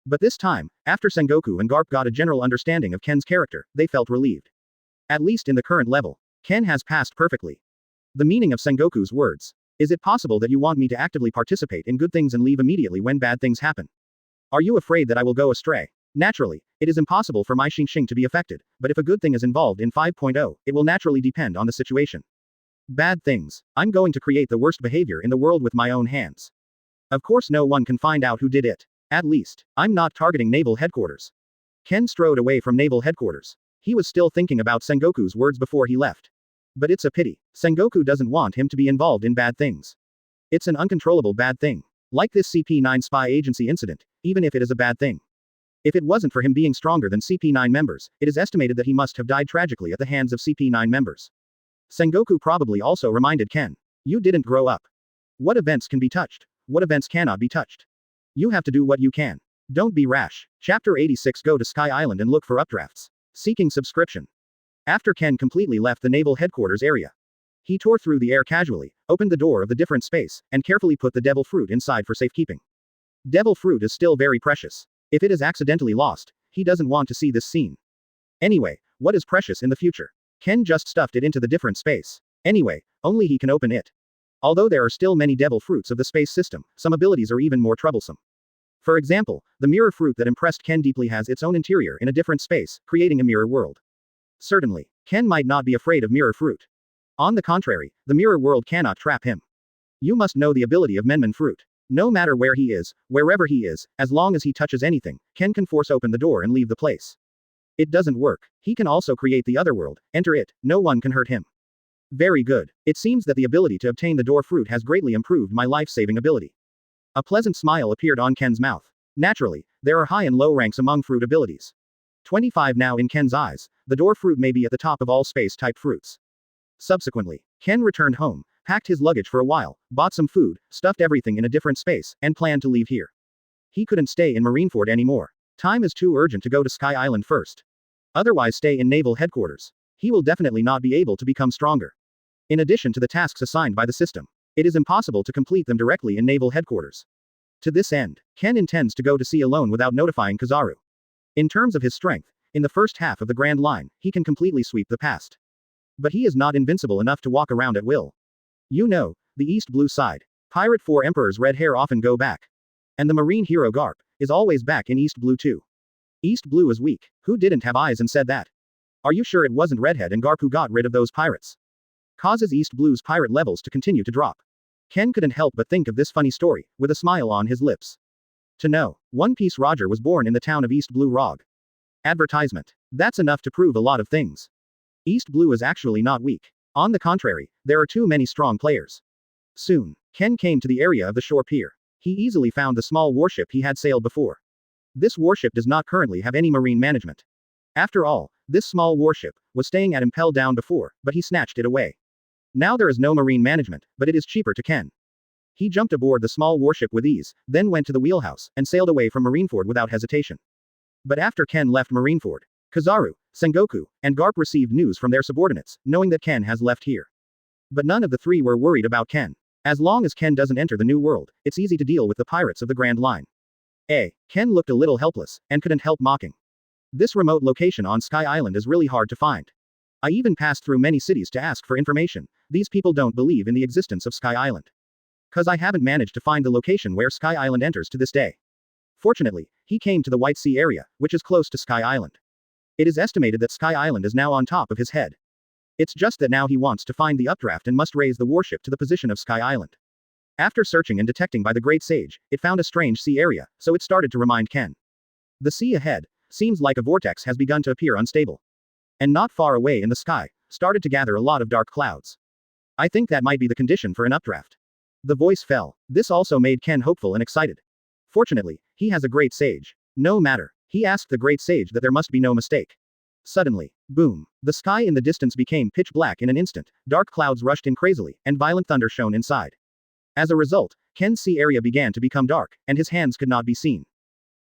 But this time, after Sengoku and Garp got a general understanding of Ken's character, they felt relieved. At least in the current level, Ken has passed perfectly. The meaning of Sengoku's words. Is it possible that you want me to actively participate in good things and leave immediately when bad things happen? Are you afraid that I will go astray? Naturally, it is impossible for my Xingxing to be affected, but if a good thing is involved in 5.0, it will naturally depend on the situation. Bad things. I'm going to create the worst behavior in the world with my own hands. Of course no one can find out who did it. At least, I'm not targeting naval headquarters. Ken strode away from naval headquarters. He was still thinking about Sengoku's words before he left. But it's a pity. Sengoku doesn't want him to be involved in bad things. It's an uncontrollable bad thing. Like this CP9 spy agency incident, even if it is a bad thing. If it wasn't for him being stronger than CP9 members, it is estimated that he must have died tragically at the hands of CP9 members. Sengoku probably also reminded Ken. You didn't grow up. What events can be touched? What events cannot be touched? You have to do what you can. Don't be rash. Chapter 86. Go to Sky Island and look for updrafts. Seeking subscription. After Ken completely left the naval headquarters area, he tore through the air casually, opened the door of the different space, and carefully put the devil fruit inside for safekeeping. Devil fruit is still very precious. If it is accidentally lost, he doesn't want to see this scene. Anyway, what is precious in the future? Ken just stuffed it into the different space. Anyway, only he can open it. Although there are still many devil fruits of the space system, some abilities are even more troublesome. For example, the mirror fruit that impressed Ken deeply has its own interior in a different space, creating a mirror world. Certainly, Ken might not be afraid of mirror fruit. On the contrary, the mirror world cannot trap him. You must know the ability of Menman fruit. No matter where he is, wherever he is, as long as he touches anything, Ken can force open the door and leave the place. It doesn't work. He can also create the other world, enter it, no one can hurt him. Very good. It seems that the ability to obtain the door fruit has greatly improved my life-saving ability. A pleasant smile appeared on Ken's mouth. Naturally, there are high and low ranks among fruit abilities. 25 now in Ken's eyes, the door fruit may be at the top of all space-type fruits. Subsequently, Ken returned home, packed his luggage for a while, bought some food, stuffed everything in a different space, and planned to leave here. He couldn't stay in Marineford anymore. Time is too urgent to go to Sky Island first. Otherwise stay in naval headquarters. He will definitely not be able to become stronger. In addition to the tasks assigned by the system, it is impossible to complete them directly in naval headquarters. To this end, Ken intends to go to sea alone without notifying Kizaru. In terms of his strength, in the first half of the Grand Line, he can completely sweep the past. But he is not invincible enough to walk around at will. You know, the East Blue side. Pirate 4 Emperor's red hair often go back. And the marine hero Garp is always back in East Blue too. East Blue is weak. Who didn't have eyes and said that? Are you sure it wasn't Redhead and Garp who got rid of those pirates? Causes East Blue's pirate levels to continue to drop. Ken couldn't help but think of this funny story, with a smile on his lips. To know, One Piece Roger was born in the town of East Blue Rog. Advertisement. That's enough to prove a lot of things. East Blue is actually not weak. On the contrary, there are too many strong players. Soon, Ken came to the area of the shore pier. He easily found the small warship he had sailed before. This warship does not currently have any marine management. After all, this small warship was staying at Impel Down before, but he snatched it away. Now there is no marine management, but it is cheaper to Ken. He jumped aboard the small warship with ease, then went to the wheelhouse, and sailed away from Marineford without hesitation. But after Ken left Marineford, Kizaru, Sengoku, and Garp received news from their subordinates, knowing that Ken has left here. But none of the three were worried about Ken. As long as Ken doesn't enter the new world, it's easy to deal with the pirates of the Grand Line. Ken looked a little helpless, and couldn't help mocking. This remote location on Sky Island is really hard to find. I even passed through many cities to ask for information. These people don't believe in the existence of Sky Island. 'Cause I haven't managed to find the location where Sky Island enters to this day. Fortunately, he came to the White Sea area, which is close to Sky Island. It is estimated that Sky Island is now on top of his head. It's just that now he wants to find the updraft and must raise the warship to the position of Sky Island. After searching and detecting by the Great Sage, it found a strange sea area, so it started to remind Ken. The sea ahead seems like a vortex has begun to appear unstable. And not far away in the sky, started to gather a lot of dark clouds. I think that might be the condition for an updraft. The voice fell. This also made Ken hopeful and excited. Fortunately, he has a Great Sage. No matter, he asked the Great Sage that there must be no mistake. Suddenly, boom, the sky in the distance became pitch black in an instant, dark clouds rushed in crazily, and violent thunder shone inside. As a result, Ken's sea area began to become dark, and his hands could not be seen.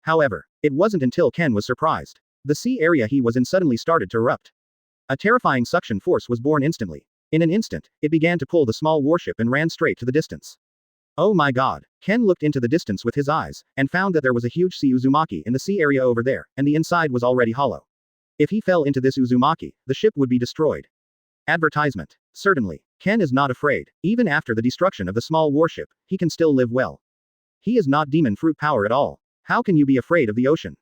However, It wasn't until Ken was surprised. The sea area he was in suddenly started to erupt. A terrifying suction force was born instantly. In an instant, it began to pull the small warship and ran straight to the distance. Oh my god. Ken looked into the distance with his eyes, and found that there was a huge sea Uzumaki in the sea area over there, and the inside was already hollow. If he fell into this Uzumaki, the ship would be destroyed. Advertisement. Certainly. Ken is not afraid. Even after the destruction of the small warship, he can still live well. He is not demon fruit power at all. How can you be afraid of the ocean?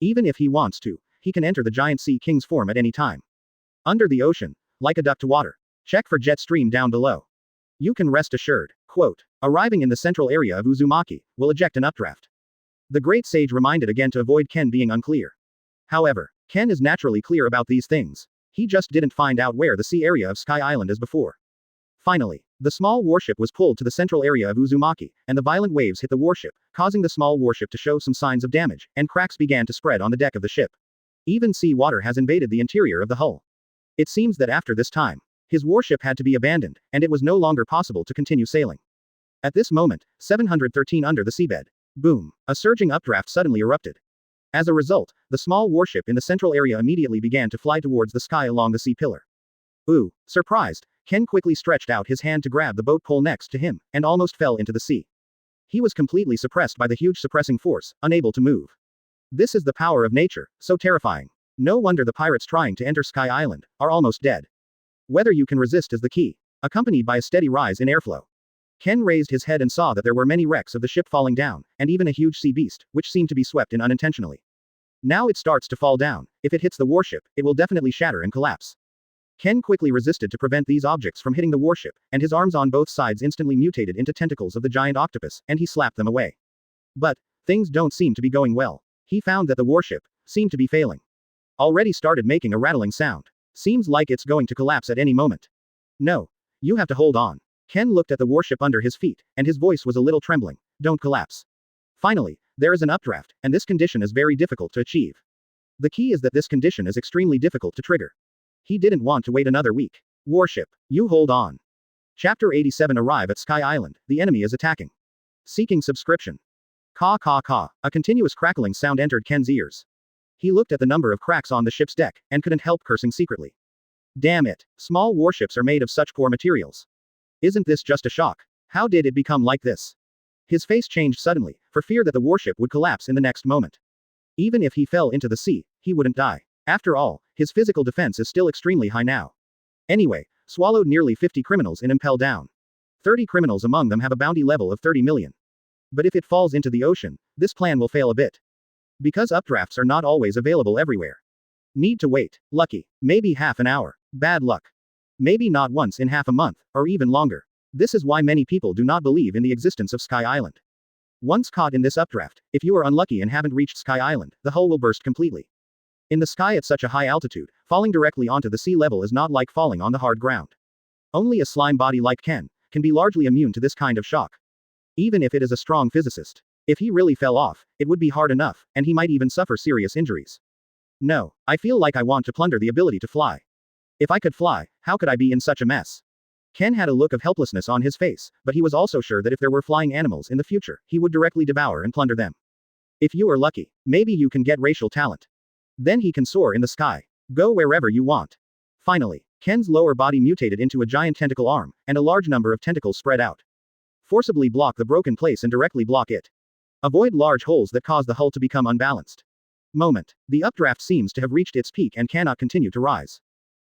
Even if he wants to, he can enter the giant sea king's form at any time. Under the ocean, like a duck to water. Check for jet stream down below. You can rest assured. Quote, arriving in the central area of Uzumaki, will eject an updraft. The great sage reminded again to avoid Ken being unclear. However, Ken is naturally clear about these things. He just didn't find out where the sea area of Sky Island is before. Finally, the small warship was pulled to the central area of Uzumaki, and the violent waves hit the warship, causing the small warship to show some signs of damage, and cracks began to spread on the deck of the ship. Even sea water has invaded the interior of the hull. It seems that after this time, his warship had to be abandoned, and it was no longer possible to continue sailing. At this moment, 713 under the seabed. Boom. A surging updraft suddenly erupted. As a result, the small warship in the central area immediately began to fly towards the sky along the sea pillar. Ooh. Surprised, Ken quickly stretched out his hand to grab the boat pole next to him, and almost fell into the sea. He was completely suppressed by the huge suppressing force, unable to move. This is the power of nature, so terrifying. No wonder the pirates trying to enter Sky Island are almost dead. Whether you can resist is the key. Accompanied by a steady rise in airflow. Ken raised his head and saw that there were many wrecks of the ship falling down, and even a huge sea beast, which seemed to be swept in unintentionally. Now it starts to fall down. If it hits the warship, it will definitely shatter and collapse. Ken quickly resisted to prevent these objects from hitting the warship, and his arms on both sides instantly mutated into tentacles of the giant octopus, and he slapped them away. But things don't seem to be going well. He found that the warship seemed to be failing. Already started making a rattling sound. Seems like it's going to collapse at any moment. No. You have to hold on. Ken looked at the warship under his feet, and his voice was a little trembling. Don't collapse. Finally, there is an updraft, and this condition is very difficult to achieve. The key is that this condition is extremely difficult to trigger. He didn't want to wait another week. Warship, you hold on. Chapter 87. Arrive at Sky Island, the enemy is attacking. Seeking subscription. Caw caw caw. A continuous crackling sound entered Ken's ears. He looked at the number of cracks on the ship's deck, and couldn't help cursing secretly. Damn it. Small warships are made of such poor materials. Isn't this just a shock? How did it become like this? His face changed suddenly, for fear that the warship would collapse in the next moment. Even if he fell into the sea, he wouldn't die. After all, his physical defense is still extremely high now. Anyway, swallowed nearly 50 criminals in Impel Down. 30 criminals among them have a bounty level of 30 million. But if it falls into the ocean, this plan will fail a bit. Because updrafts are not always available everywhere. Need to wait. Lucky. Maybe half an hour. Bad luck. Maybe not once in half a month, or even longer. This is why many people do not believe in the existence of Sky Island. Once caught in this updraft, if you are unlucky and haven't reached Sky Island, the hull will burst completely. In the sky at such a high altitude, falling directly onto the sea level is not like falling on the hard ground. Only a slime body like Ken can be largely immune to this kind of shock. Even if it is a strong physicist. If he really fell off, it would be hard enough, and he might even suffer serious injuries. No, I feel like I want to plunder the ability to fly. If I could fly, how could I be in such a mess? Ken had a look of helplessness on his face, but he was also sure that if there were flying animals in the future, he would directly devour and plunder them. If you are lucky, maybe you can get racial talent. Then he can soar in the sky. Go wherever you want. Finally, Ken's lower body mutated into a giant tentacle arm, and a large number of tentacles spread out. Forcibly block the broken place and directly block it. Avoid large holes that cause the hull to become unbalanced. Moment. The updraft seems to have reached its peak and cannot continue to rise.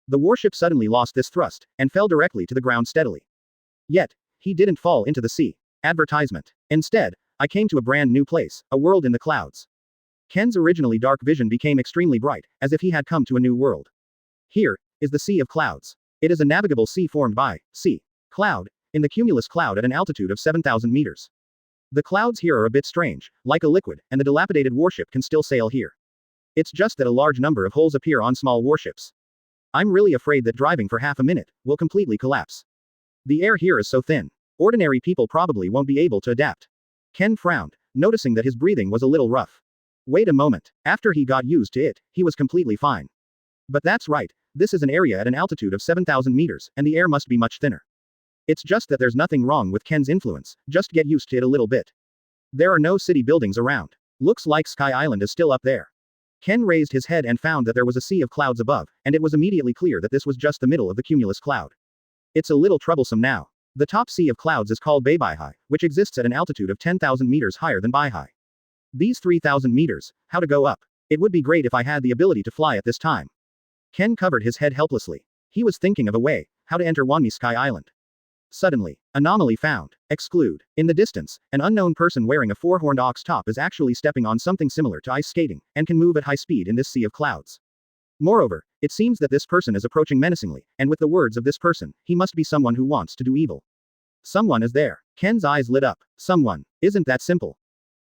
The warship suddenly lost this thrust, and fell directly to the ground steadily. Yet, he didn't fall into the sea. Advertisement. Instead, I came to a brand new place, a world in the clouds. Ken's originally dark vision became extremely bright, as if he had come to a new world. Here is the Sea of Clouds. It is a navigable sea formed by sea cloud in the cumulus cloud at an altitude of 7,000 meters. The clouds here are a bit strange, like a liquid, and the dilapidated warship can still sail here. It's just that a large number of holes appear on small warships. I'm really afraid that driving for half a minute will completely collapse. The air here is so thin. Ordinary people probably won't be able to adapt. Ken frowned, noticing that his breathing was a little rough. Wait a moment. After he got used to it, he was completely fine. But that's right, this is an area at an altitude of 7,000 meters, and the air must be much thinner. It's just that there's nothing wrong with Ken's influence, just get used to it a little bit. There are no city buildings around. Looks like Sky Island is still up there. Ken raised his head and found that there was a sea of clouds above, and it was immediately clear that this was just the middle of the cumulus cloud. It's a little troublesome now. The top sea of clouds is called Beibihai, which exists at an altitude of 10,000 meters higher than Beihai. These 3,000 meters, how to go up? It would be great if I had the ability to fly at this time. Ken covered his head helplessly. He was thinking of a way, how to enter Wanmi Sky Island. Suddenly, anomaly found. Exclude. In the distance, an unknown person wearing a four-horned ox top is actually stepping on something similar to ice skating, and can move at high speed in this sea of clouds. Moreover, it seems that this person is approaching menacingly, and with the words of this person, he must be someone who wants to do evil. Someone is there. Ken's eyes lit up. Someone. Isn't that simple?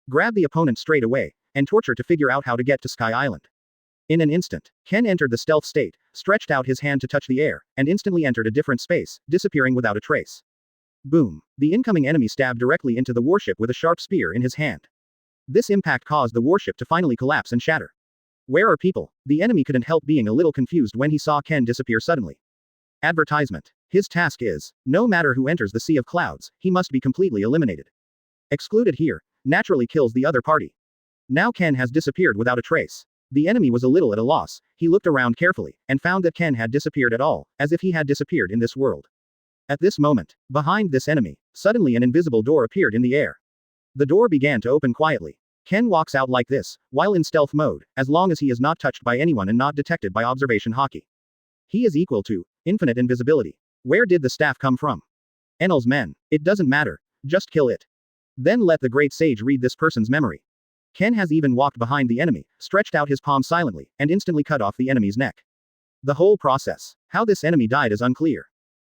Grab the opponent straight away, and torture to figure out how to get to Sky Island. In an instant, Ken entered the stealth state, stretched out his hand to touch the air, and instantly entered a different space, disappearing without a trace. Boom. The incoming enemy stabbed directly into the warship with a sharp spear in his hand. This impact caused the warship to finally collapse and shatter. Where are people? The enemy couldn't help being a little confused when he saw Ken disappear suddenly. Advertisement. His task is, no matter who enters the sea of clouds, he must be completely eliminated. Excluded here, naturally kills the other party. Now Ken has disappeared without a trace. The enemy was a little at a loss. He looked around carefully, and found that Ken had disappeared at all, as if he had disappeared in this world. At this moment, behind this enemy, suddenly an invisible door appeared in the air. The door began to open quietly. Ken walks out like this, while in stealth mode, as long as he is not touched by anyone and not detected by observation hockey. He is equal to infinite invisibility. Where did the staff come from? Enel's men. It doesn't matter. Just kill it. Then let the great sage read this person's memory. Ken has even walked behind the enemy, stretched out his palm silently, and instantly cut off the enemy's neck. The whole process. How this enemy died is unclear.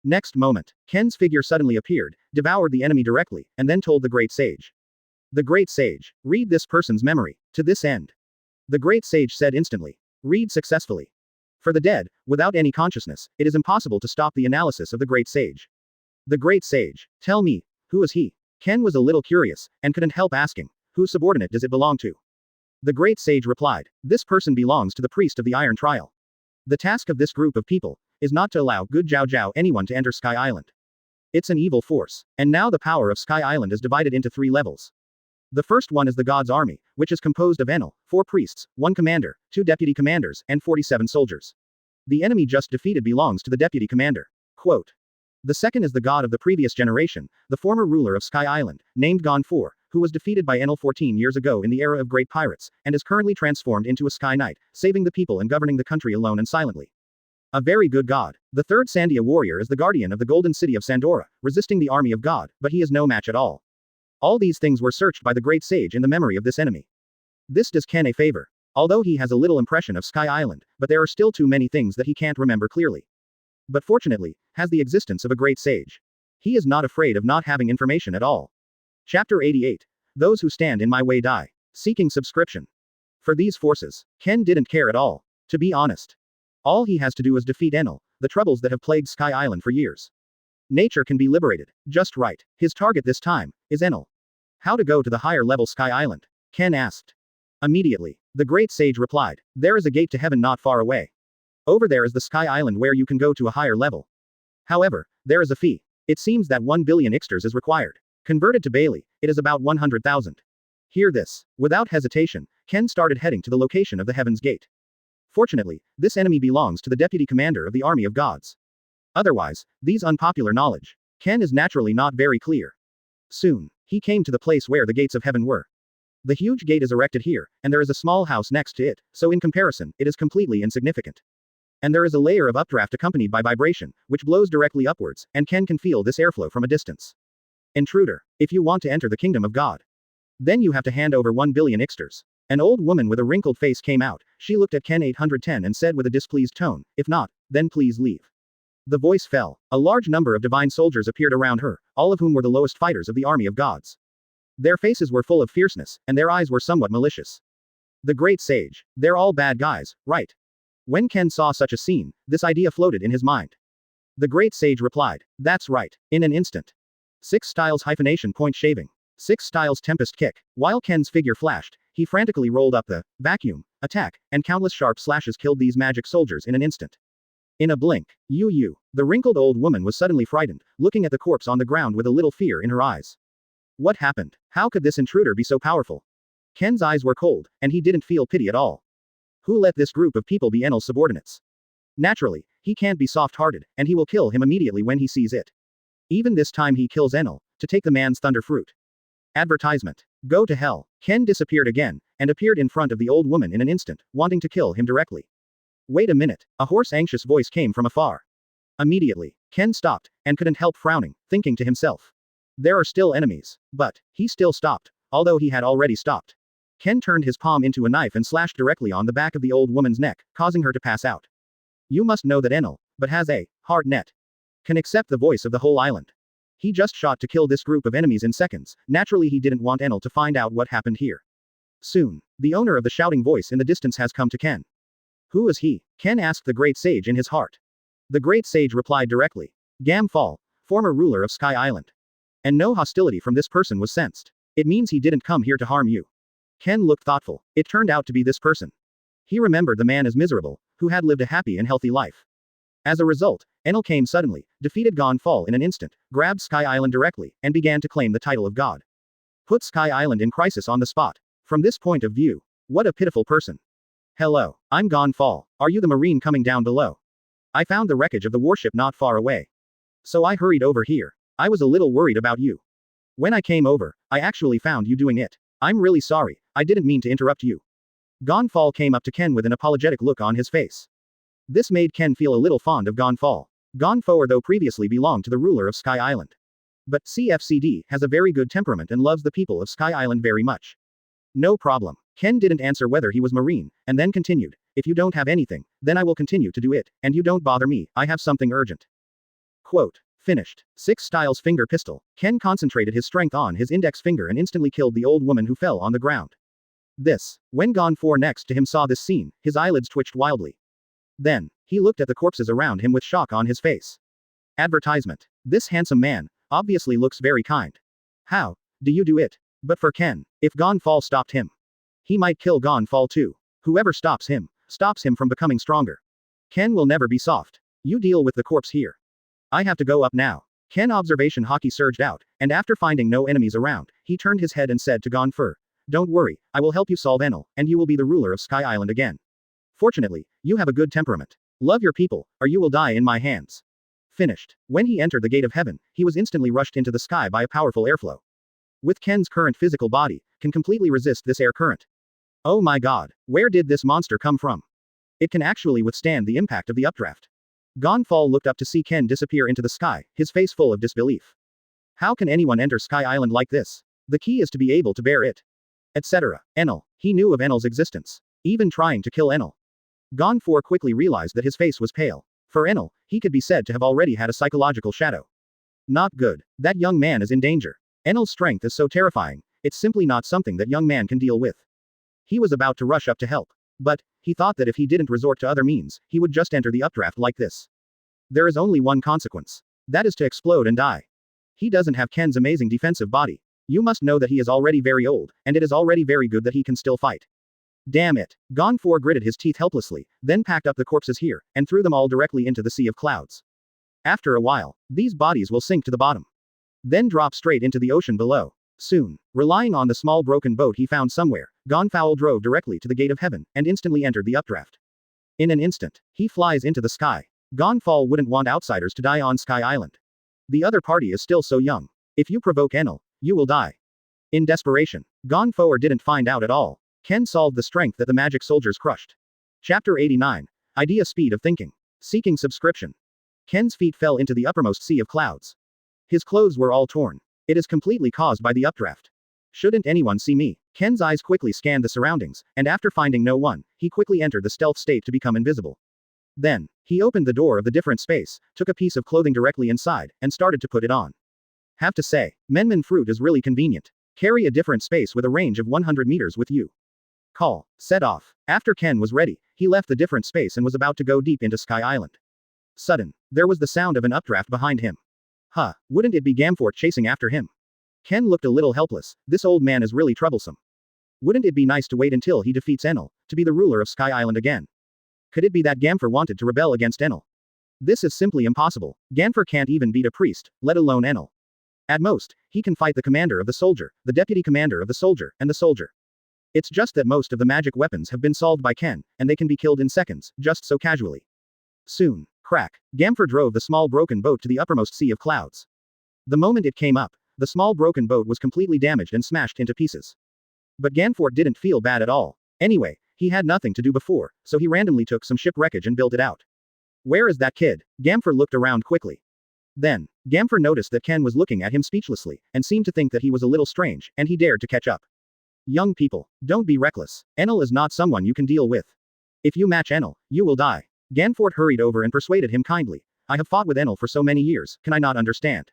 Next moment, Ken's figure suddenly appeared, devoured the enemy directly, and then told the great sage. The great sage, read this person's memory, to this end. The great sage said instantly. Read successfully. For the dead, without any consciousness, it is impossible to stop the analysis of the great sage. The great sage, tell me, who is he? Ken was a little curious, and couldn't help asking. Whose subordinate does it belong to? The great sage replied, this person belongs to the priest of the Iron Trial. The task of this group of people is not to allow good Zhao anyone to enter Sky Island. It's an evil force, and now the power of Sky Island is divided into 3 levels. The first one is the God's Army, which is composed of Enel, 4 priests, 1 commander, 2 deputy commanders, and 47 soldiers. The enemy just defeated belongs to the deputy commander. Quote. The second is the god of the previous generation, the former ruler of Sky Island, named Gon 4, who was defeated by Enel 14 years ago in the era of great pirates, and is currently transformed into a Sky Knight, saving the people and governing the country alone and silently. A very good god. The third Sandia warrior is the guardian of the golden city of Sandora, resisting the army of God, but he is no match at all. All these things were searched by the great sage in the memory of this enemy. This does Ken a favor. Although he has a little impression of Sky Island, but there are still too many things that he can't remember clearly. But fortunately, has the existence of a great sage. He is not afraid of not having information at all. Chapter 88. Those who stand in my way die. Seeking subscription. For these forces, Ken didn't care at all. To be honest. All he has to do is defeat Enel, the troubles that have plagued Sky Island for years. Nature can be liberated. Just right. His target this time is Enel. How to go to the higher level Sky Island? Ken asked. Immediately, the great sage replied, there is a gate to heaven not far away. Over there is the Sky Island where you can go to a higher level. However, there is a fee. It seems that 1 billion ixters is required. Converted to Bailey, it is about 100,000. Hear this. Without hesitation, Ken started heading to the location of the Heaven's Gate. Fortunately, this enemy belongs to the deputy commander of the army of gods. Otherwise, these unpopular knowledge. Ken is naturally not very clear. Soon, he came to the place where the gates of heaven were. The huge gate is erected here, and there is a small house next to it, so in comparison, it is completely insignificant. And there is a layer of updraft accompanied by vibration, which blows directly upwards, and Ken can feel this airflow from a distance. Intruder, if you want to enter the kingdom of God, then you have to hand over 1 billion ixters. An old woman with a wrinkled face came out. She looked at Ken 810 and said with a displeased tone, if not, then please leave. The voice fell. A large number of divine soldiers appeared around her, all of whom were the lowest fighters of the army of gods. Their faces were full of fierceness, and their eyes were somewhat malicious. The great sage. They're all bad guys, right? When Ken saw such a scene, this idea floated in his mind. The great sage replied, that's right, in an instant. 6 styles hyphenation point shaving. 6 styles tempest kick. While Ken's figure flashed, he frantically rolled up the vacuum attack, and countless sharp slashes killed these magic soldiers in an instant. In a blink, the wrinkled old woman was suddenly frightened, looking at the corpse on the ground with a little fear in her eyes. What happened? How could this intruder be so powerful? Ken's eyes were cold, and he didn't feel pity at all. Who let this group of people be Enel's subordinates? Naturally, he can't be soft-hearted, and he will kill him immediately when he sees it. Even this time he kills Enel, to take the man's thunder fruit. Advertisement. Go to hell. Ken disappeared again, and appeared in front of the old woman in an instant, wanting to kill him directly. Wait a minute, a hoarse anxious voice came from afar. Immediately, Ken stopped, and couldn't help frowning, thinking to himself. There are still enemies. But, he still stopped, although he had already stopped. Ken turned his palm into a knife and slashed directly on the back of the old woman's neck, causing her to pass out. You must know that Enel, but has a heart net. Can accept the voice of the whole island. He just shot to kill this group of enemies in seconds. Naturally he didn't want Enel to find out what happened here. Soon, the owner of the shouting voice in the distance has come to Ken. Who is he? Ken asked the great sage in his heart. The great sage replied directly. Gamfall, former ruler of Sky Island. And no hostility from this person was sensed. It means he didn't come here to harm you. Ken looked thoughtful. It turned out to be this person. He remembered the man as miserable, who had lived a happy and healthy life. As a result, Enel came suddenly, defeated Gonfall in an instant, grabbed Sky Island directly, and began to claim the title of God. Put Sky Island in crisis on the spot. From this point of view, what a pitiful person. Hello, I'm Gonfall. Are you the marine coming down below? I found the wreckage of the warship not far away. So I hurried over here. I was a little worried about you. When I came over, I actually found you doing it. I'm really sorry, I didn't mean to interrupt you. Gonfall came up to Ken with an apologetic look on his face. This made Ken feel a little fond of Gonfall. Gonfall though previously belonged to the ruler of Sky Island. But CFCD has a very good temperament and loves the people of Sky Island very much. No problem. Ken didn't answer whether he was marine, and then continued, if you don't have anything, then I will continue to do it, and you don't bother me, I have something urgent. Quote. Finished. 6 Styles finger pistol. Ken concentrated his strength on his index finger and instantly killed the old woman who fell on the ground. When Gonfall next to him saw this scene, his eyelids twitched wildly. Then, he looked at the corpses around him with shock on his face. Advertisement. This handsome man, obviously looks very kind. How do you do it? But for Ken, if Gonfall stopped him, he might kill Gonfall too. Whoever stops him from becoming stronger. Ken will never be soft. You deal with the corpse here. I have to go up now. Ken observation hockey surged out, and after finding no enemies around, he turned his head and said to Gonfall, don't worry, I will help you solve Enel, and you will be the ruler of Sky Island again. Fortunately, you have a good temperament. Love your people, or you will die in my hands. Finished. When he entered the gate of heaven, he was instantly rushed into the sky by a powerful airflow. With Ken's current physical body, can completely resist this air current. Oh my god, where did this monster come from? It can actually withstand the impact of the updraft. Gonfall looked up to see Ken disappear into the sky, his face full of disbelief. How can anyone enter Sky Island like this? The key is to be able to bear it. Etc. Enel. He knew of Enel's existence. Even trying to kill Enel. Gonfall quickly realized that his face was pale. For Enel, he could be said to have already had a psychological shadow. Not good. That young man is in danger. Enel's strength is so terrifying, it's simply not something that young man can deal with. He was about to rush up to help. But, he thought that if he didn't resort to other means, he would just enter the updraft like this. There is only one consequence. That is to explode and die. He doesn't have Ken's amazing defensive body. You must know that he is already very old, and it is already very good that he can still fight. Damn it. Gonfall gritted his teeth helplessly, then packed up the corpses here, and threw them all directly into the sea of clouds. After a while, these bodies will sink to the bottom. Then drop straight into the ocean below. Soon, relying on the small broken boat he found somewhere, Gonfall drove directly to the gate of heaven, and instantly entered the updraft. In an instant, he flies into the sky. Gonfall wouldn't want outsiders to die on Sky Island. The other party is still so young. If you provoke Enel, you will die. In desperation, Gonfall didn't find out at all. Ken solved the strength that the magic soldiers crushed. Chapter 89. Idea Speed of Thinking. Seeking subscription. Ken's feet fell into the uppermost sea of clouds. His clothes were all torn. It is completely caused by the updraft. Shouldn't anyone see me? Ken's eyes quickly scanned the surroundings, and after finding no one, he quickly entered the stealth state to become invisible. Then, he opened the door of the different space, took a piece of clothing directly inside, and started to put it on. Have to say, Menman fruit is really convenient. Carry a different space with a range of 100 meters with you. Call. Set off. After Ken was ready, he left the different space and was about to go deep into Sky Island. Sudden, there was the sound of an updraft behind him. Huh, wouldn't it be Gamfort chasing after him? Ken looked a little helpless. This old man is really troublesome. Wouldn't it be nice to wait until he defeats Enel, to be the ruler of Sky Island again? Could it be that Gamfort wanted to rebel against Enel? This is simply impossible. Gamfort can't even beat a priest, let alone Enel. At most, he can fight the commander of the soldier, the deputy commander of the soldier, and the soldier. It's just that most of the magic weapons have been solved by Ken, and they can be killed in seconds, just so casually. Soon, crack, Gamfer drove the small broken boat to the uppermost sea of clouds. The moment it came up, the small broken boat was completely damaged and smashed into pieces. But Ganfort didn't feel bad at all. Anyway, he had nothing to do before, so he randomly took some ship wreckage and built it out. Where is that kid? Gamfer looked around quickly. Then, Gamfer noticed that Ken was looking at him speechlessly, and seemed to think that he was a little strange, and he dared to catch up. Young people, don't be reckless. Enel is not someone you can deal with. If you match Enel, you will die. Ganfort hurried over and persuaded him kindly. I have fought with Enel for so many years, can I not understand?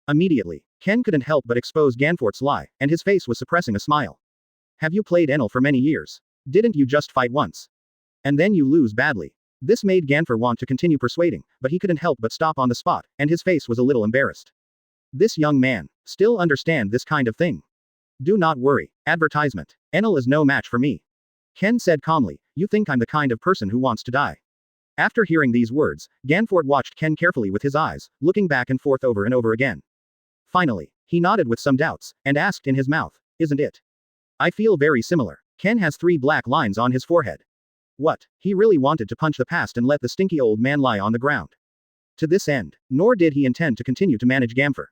Immediately, Ken couldn't help but expose Ganfort's lie, and his face was suppressing a smile. Have you played Enel for many years? Didn't you just fight once? And then you lose badly. This made Ganfer want to continue persuading, but he couldn't help but stop on the spot, and his face was a little embarrassed. This young man, still understand this kind of thing? Do not worry. Advertisement. Enel is no match for me. Ken said calmly, you think I'm the kind of person who wants to die. After hearing these words, Ganfort watched Ken carefully with his eyes, looking back and forth over and over again. Finally, he nodded with some doubts, and asked in his mouth, isn't it? I feel very similar. Ken has 3 black lines on his forehead. What? He really wanted to punch the past and let the stinky old man lie on the ground. To this end, nor did he intend to continue to manage Gamfer.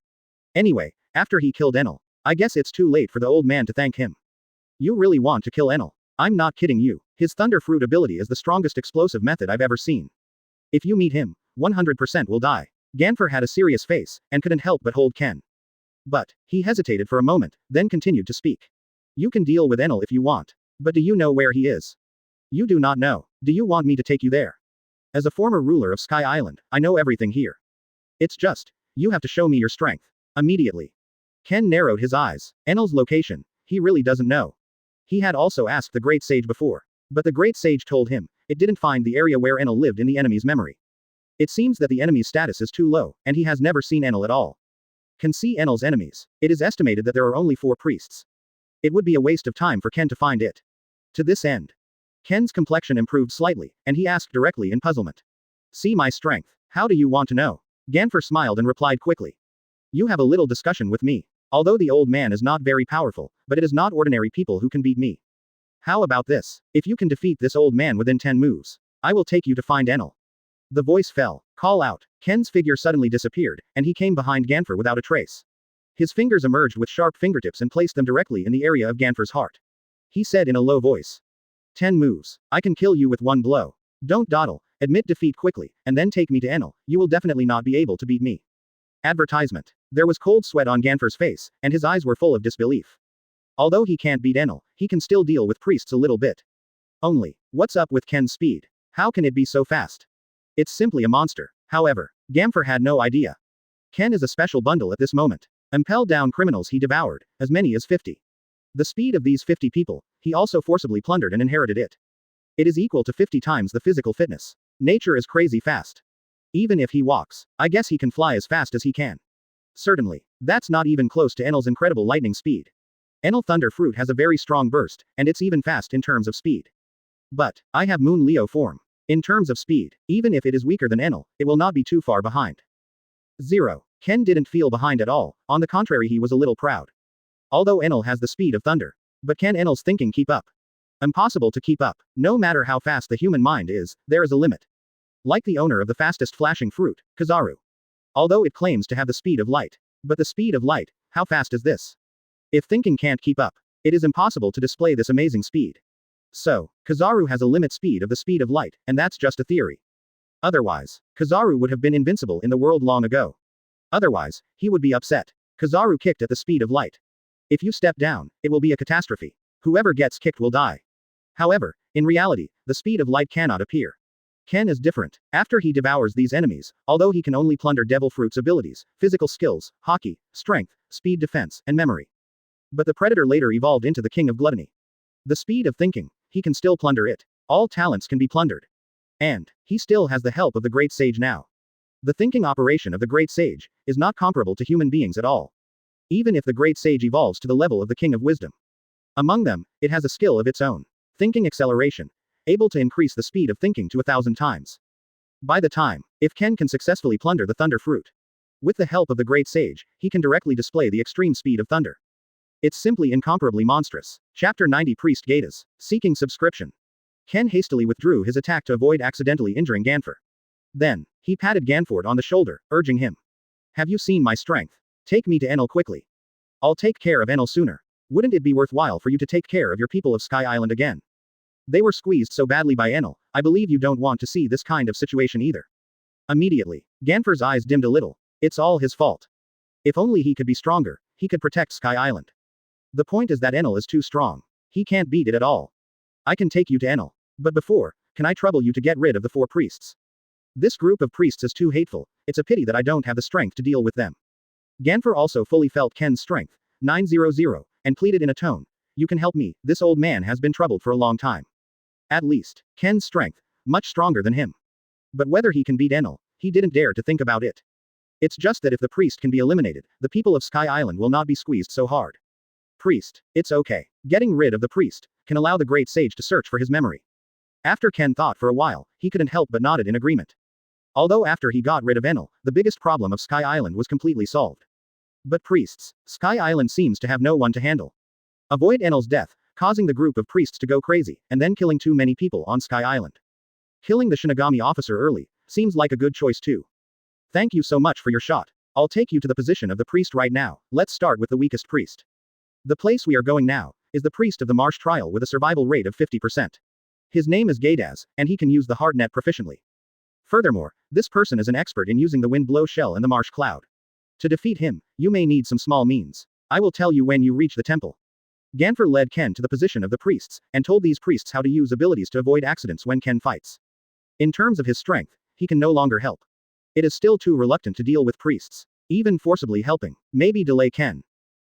Anyway, after he killed Enel, I guess it's too late for the old man to thank him. You really want to kill Enel? I'm not kidding you. His Thunder Fruit ability is the strongest explosive method I've ever seen. If you meet him, 100% will die. Ganfer had a serious face, and couldn't help but hold Ken. But, he hesitated for a moment, then continued to speak. You can deal with Enel if you want. But do you know where he is? You do not know. Do you want me to take you there? As a former ruler of Sky Island, I know everything here. It's just, you have to show me your strength. Immediately. Ken narrowed his eyes. Enel's location, he really doesn't know. He had also asked the Great Sage before. But the Great Sage told him, it didn't find the area where Enel lived in the enemy's memory. It seems that the enemy's status is too low, and he has never seen Enel at all. Can see Enel's enemies. It is estimated that there are only 4 priests. It would be a waste of time for Ken to find it. To this end, Ken's complexion improved slightly, and he asked directly in puzzlement. See my strength. How do you want to know? Ganfer smiled and replied quickly. You have a little discussion with me. Although the old man is not very powerful, but it is not ordinary people who can beat me. How about this? If you can defeat this old man within 10 moves, I will take you to find Enel. The voice fell. Call out. Ken's figure suddenly disappeared, and he came behind Ganfer without a trace. His fingers emerged with sharp fingertips and placed them directly in the area of Ganfer's heart. He said in a low voice. 10 moves. I can kill you with 1 blow. Don't dawdle, admit defeat quickly, and then take me to Enel. You will definitely not be able to beat me. Advertisement. There was cold sweat on Ganfer's face, and his eyes were full of disbelief. Although he can't beat Enel, he can still deal with priests a little bit. Only, what's up with Ken's speed? How can it be so fast? It's simply a monster. However, Gamfer had no idea. Ken is a special bundle at this moment. Impel Down criminals he devoured, as many as 50. The speed of these 50 people, he also forcibly plundered and inherited it. It is equal to 50 times the physical fitness. Nature is crazy fast. Even if he walks, I guess he can fly as fast as he can. Certainly, that's not even close to Enel's incredible lightning speed. Enel Thunder Fruit has a very strong burst, and it's even fast in terms of speed. But, I have Moon Leo form. In terms of speed, even if it is weaker than Enel, it will not be too far behind. 0. Ken didn't feel behind at all, on the contrary he was a little proud. Although Enel has the speed of thunder. But can Enel's thinking keep up? Impossible to keep up. No matter how fast the human mind is, there is a limit. Like the owner of the fastest flashing fruit, Kizaru. Although it claims to have the speed of light. But the speed of light, how fast is this? If thinking can't keep up, it is impossible to display this amazing speed. So, Kizaru has a limit speed of the speed of light, and that's just a theory. Otherwise, Kizaru would have been invincible in the world long ago. Otherwise, he would be upset. Kizaru kicked at the speed of light. If you step down, it will be a catastrophe. Whoever gets kicked will die. However, in reality, the speed of light cannot appear. Ken is different. After he devours these enemies, although he can only plunder Devil Fruit's abilities, physical skills, hockey, strength, speed defense, and memory. But the Predator later evolved into the King of Gluttony. The speed of thinking, he can still plunder it. All talents can be plundered. And, he still has the help of the Great Sage now. The thinking operation of the Great Sage is not comparable to human beings at all. Even if the Great Sage evolves to the level of the King of Wisdom. Among them, it has a skill of its own. Thinking acceleration. Able to increase the speed of thinking to 1,000 times. By the time, if Ken can successfully plunder the Thunder Fruit. With the help of the Great Sage, he can directly display the extreme speed of thunder. It's simply incomparably monstrous. Chapter 90 Priest Gatas. Seeking subscription. Ken hastily withdrew his attack to avoid accidentally injuring Ganfor. Then, he patted Ganford on the shoulder, urging him. Have you seen my strength? Take me to Enel quickly. I'll take care of Enel sooner. Wouldn't it be worthwhile for you to take care of your people of Sky Island again? They were squeezed so badly by Enel, I believe you don't want to see this kind of situation either. Immediately, Ganfor's eyes dimmed a little. It's all his fault. If only he could be stronger, he could protect Sky Island. The point is that Enel is too strong. He can't beat it at all. I can take you to Enel. But before, can I trouble you to get rid of the 4 priests? This group of priests is too hateful, it's a pity that I don't have the strength to deal with them. Ganfor also fully felt Ken's strength, 900, and pleaded in a tone. You can help me, this old man has been troubled for a long time. At least, Ken's strength, much stronger than him. But whether he can beat Enel, he didn't dare to think about it. It's just that if the priest can be eliminated, the people of Sky Island will not be squeezed so hard. Priest, it's okay. Getting rid of the priest can allow the great sage to search for his memory. After Ken thought for a while, he couldn't help but nodded in agreement. Although after he got rid of Enel, the biggest problem of Sky Island was completely solved. But priests, Sky Island seems to have no one to handle. Avoid Enel's death, causing the group of priests to go crazy, and then killing too many people on Sky Island. Killing the Shinigami officer early, seems like a good choice too. Thank you so much for your shot. I'll take you to the position of the priest right now. Let's start with the weakest priest. The place we are going now, is the priest of the Marsh trial with a survival rate of 50%. His name is Gatas, and he can use the hardnet proficiently. Furthermore, this person is an expert in using the wind blow shell in the marsh cloud. To defeat him, you may need some small means. I will tell you when you reach the temple. Ganfor led Ken to the position of the priests, and told these priests how to use abilities to avoid accidents when Ken fights. In terms of his strength, he can no longer help. It is still too reluctant to deal with priests. Even forcibly helping, maybe delay Ken.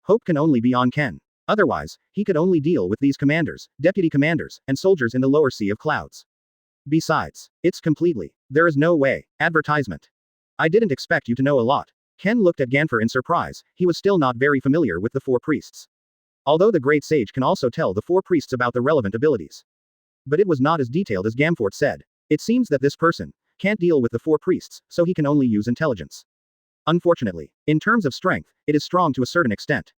Hope can only be on Ken. Otherwise, he could only deal with these commanders, deputy commanders, and soldiers in the lower sea of clouds. Besides, it's completely, there is no way. Advertisement. I didn't expect you to know a lot. Ken looked at Ganfor in surprise, he was still not very familiar with the 4 priests. Although the great sage can also tell the 4 priests about the relevant abilities. But it was not as detailed as Gamfort said. It seems that this person can't deal with the 4 priests, so he can only use intelligence. Unfortunately, in terms of strength, it is strong to a certain extent.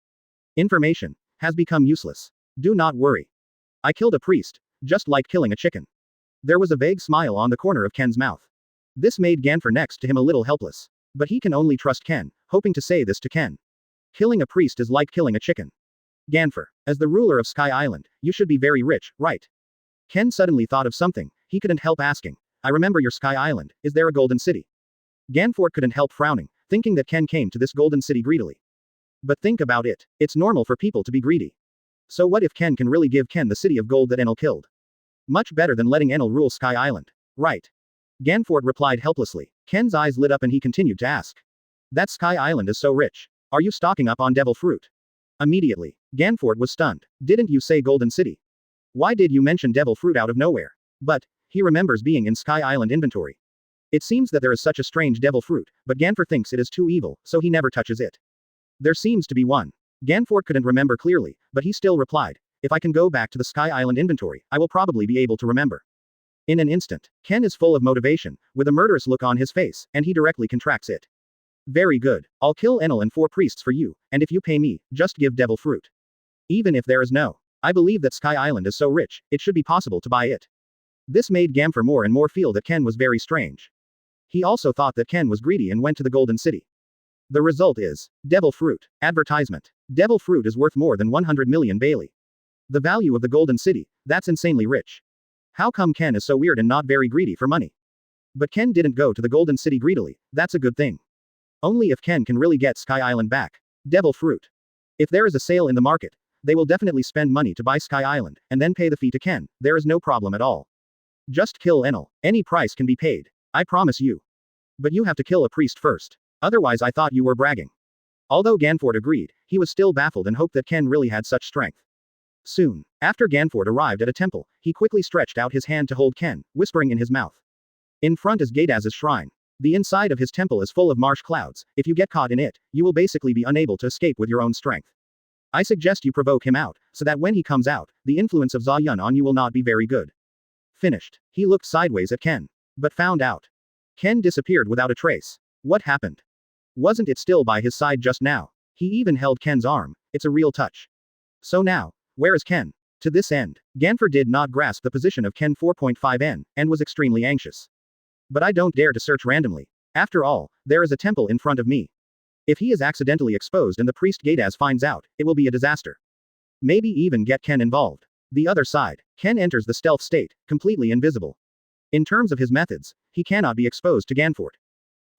Information has become useless. Do not worry. I killed a priest, just like killing a chicken. There was a vague smile on the corner of Ken's mouth. This made Ganfor next to him a little helpless. But he can only trust Ken, hoping to say this to Ken. Killing a priest is like killing a chicken. Ganfor, as the ruler of Sky Island, you should be very rich, right? Ken suddenly thought of something, he couldn't help asking. I remember your Sky Island, is there a golden city? Ganfort couldn't help frowning, thinking that Ken came to this golden city greedily. But think about it, it's normal for people to be greedy. So what if Ken can really give Ken the city of gold that Enel killed? Much better than letting Enel rule Sky Island. Right. Ganfort replied helplessly. Ken's eyes lit up and he continued to ask. That Sky Island is so rich. Are you stocking up on devil fruit? Immediately, Ganfort was stunned. Didn't you say golden city? Why did you mention devil fruit out of nowhere? But, he remembers being in Sky Island inventory. It seems that there is such a strange devil fruit, but Ganfort thinks it is too evil, so he never touches it. There seems to be one. Ganfort couldn't remember clearly, but he still replied. If I can go back to the Sky Island inventory, I will probably be able to remember. In an instant, Ken is full of motivation, with a murderous look on his face, and he directly contracts it. Very good. I'll kill Enel and 4 priests for you, and if you pay me, just give devil fruit. Even if there is no. I believe that Sky Island is so rich, it should be possible to buy it. This made Ganfor more and more feel that Ken was very strange. He also thought that Ken was greedy and went to the Golden City. The result is, devil fruit. Advertisement. Devil fruit is worth more than 100 million Bailey. The value of the Golden City, that's insanely rich. How come Ken is so weird and not very greedy for money? But Ken didn't go to the Golden City greedily, that's a good thing. Only if Ken can really get Sky Island back. Devil fruit. If there is a sale in the market, they will definitely spend money to buy Sky Island, and then pay the fee to Ken, there is no problem at all. Just kill Enel, any price can be paid. I promise you. But you have to kill a priest first. Otherwise I thought you were bragging. Although Ganfort agreed, he was still baffled and hoped that Ken really had such strength. Soon, after Ganfort arrived at a temple, he quickly stretched out his hand to hold Ken, whispering in his mouth. In front is Gadaz's shrine. The inside of his temple is full of marsh clouds, if you get caught in it, you will basically be unable to escape with your own strength. I suggest you provoke him out, so that when he comes out, the influence of Zayun on you will not be very good. Finished. He looked sideways at Ken. But found out. Ken disappeared without a trace. What happened? Wasn't it still by his side just now? He even held Ken's arm, it's a real touch. So now, where is Ken? To this end, Ganfer did not grasp the position of Ken 4.5N, and was extremely anxious. But I don't dare to search randomly. After all, there is a temple in front of me. If he is accidentally exposed and the priest Gadaz finds out, it will be a disaster. Maybe even get Ken involved. The other side, Ken enters the stealth state, completely invisible. In terms of his methods, he cannot be exposed to Ganfort.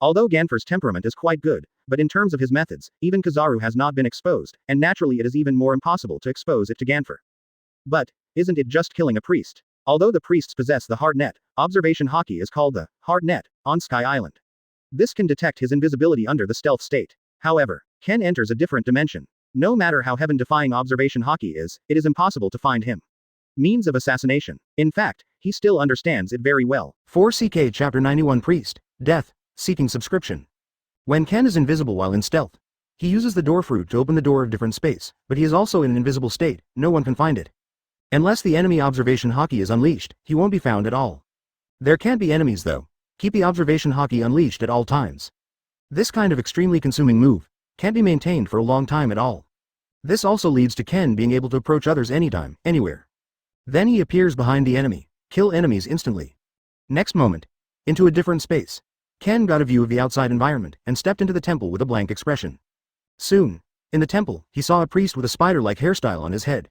Although Ganfer's temperament is quite good, but in terms of his methods, even Kizaru has not been exposed, and naturally it is even more impossible to expose it to Ganfer. But, isn't it just killing a priest? Although the priests possess the hard net, observation hockey is called the hard net on Sky Island. This can detect his invisibility under the stealth state. However, Ken enters a different dimension. No matter how heaven-defying observation hockey is, it is impossible to find him. Means of assassination. In fact, he still understands it very well. 4CK Chapter 91 Priest, Death, Seeking Subscription. When Ken is invisible while in stealth, he uses the door fruit to open the door of different space, but he is also in an invisible state, no one can find it. Unless the enemy observation hockey is unleashed, he won't be found at all. There can't be enemies though. Keep the observation hockey unleashed at all times. This kind of extremely consuming move can't be maintained for a long time at all. This also leads to Ken being able to approach others anytime, anywhere. Then he appears behind the enemy, kill enemies instantly. Next moment, into a different space, Ken got a view of the outside environment and stepped into the temple with a blank expression. Soon, in the temple, he saw a priest with a spider-like hairstyle on his head.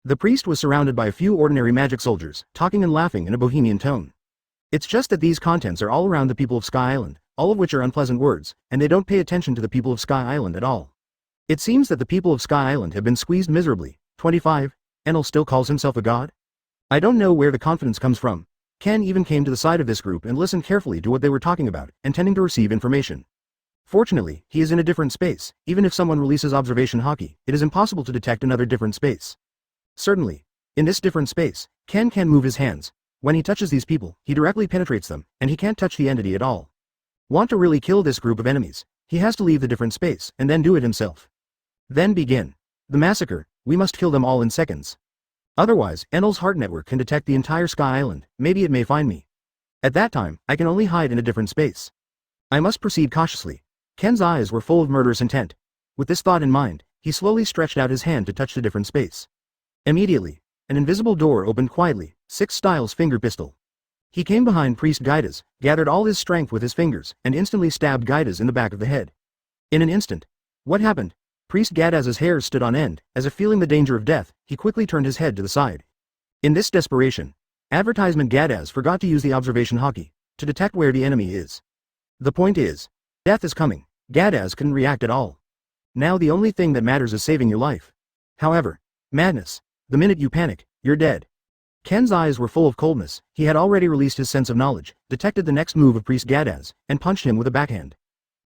The priest was surrounded by a few ordinary magic soldiers, talking and laughing in a bohemian tone. It's just that these contents are all around the people of Sky Island, all of which are unpleasant words, and they don't pay attention to the people of Sky Island at all. It seems that the people of Sky Island have been squeezed miserably. 25. Enel still calls himself a god? I don't know where the confidence comes from. Ken even came to the side of this group and listened carefully to what they were talking about, intending to receive information. Fortunately, he is in a different space. Even if someone releases observation hockey, it is impossible to detect another different space. Certainly, in this different space, Ken can move his hands. When he touches these people, he directly penetrates them, and he can't touch the entity at all. Want to really kill this group of enemies, he has to leave the different space, and then do it himself. Then begin the massacre. We must kill them all in seconds. Otherwise, Enel's heart network can detect the entire Sky Island. Maybe it may find me. At that time, I can only hide in a different space. I must proceed cautiously. Ken's eyes were full of murderous intent. With this thought in mind, he slowly stretched out his hand to touch the different space. Immediately, an invisible door opened quietly. 6 Styles finger pistol. He came behind Priest Gaidas, gathered all his strength with his fingers, and instantly stabbed Gaidas in the back of the head. In an instant. What happened? Priest Gadaz's hairs stood on end, as if feeling the danger of death, he quickly turned his head to the side. In this desperation, Advertisement Gadaz forgot to use the observation hockey to detect where the enemy is. The point is, death is coming. Gadaz couldn't react at all. Now the only thing that matters is saving your life. However, madness. The minute you panic, you're dead. Ken's eyes were full of coldness. He had already released his sense of knowledge, detected the next move of Priest Gadaz, and punched him with a backhand.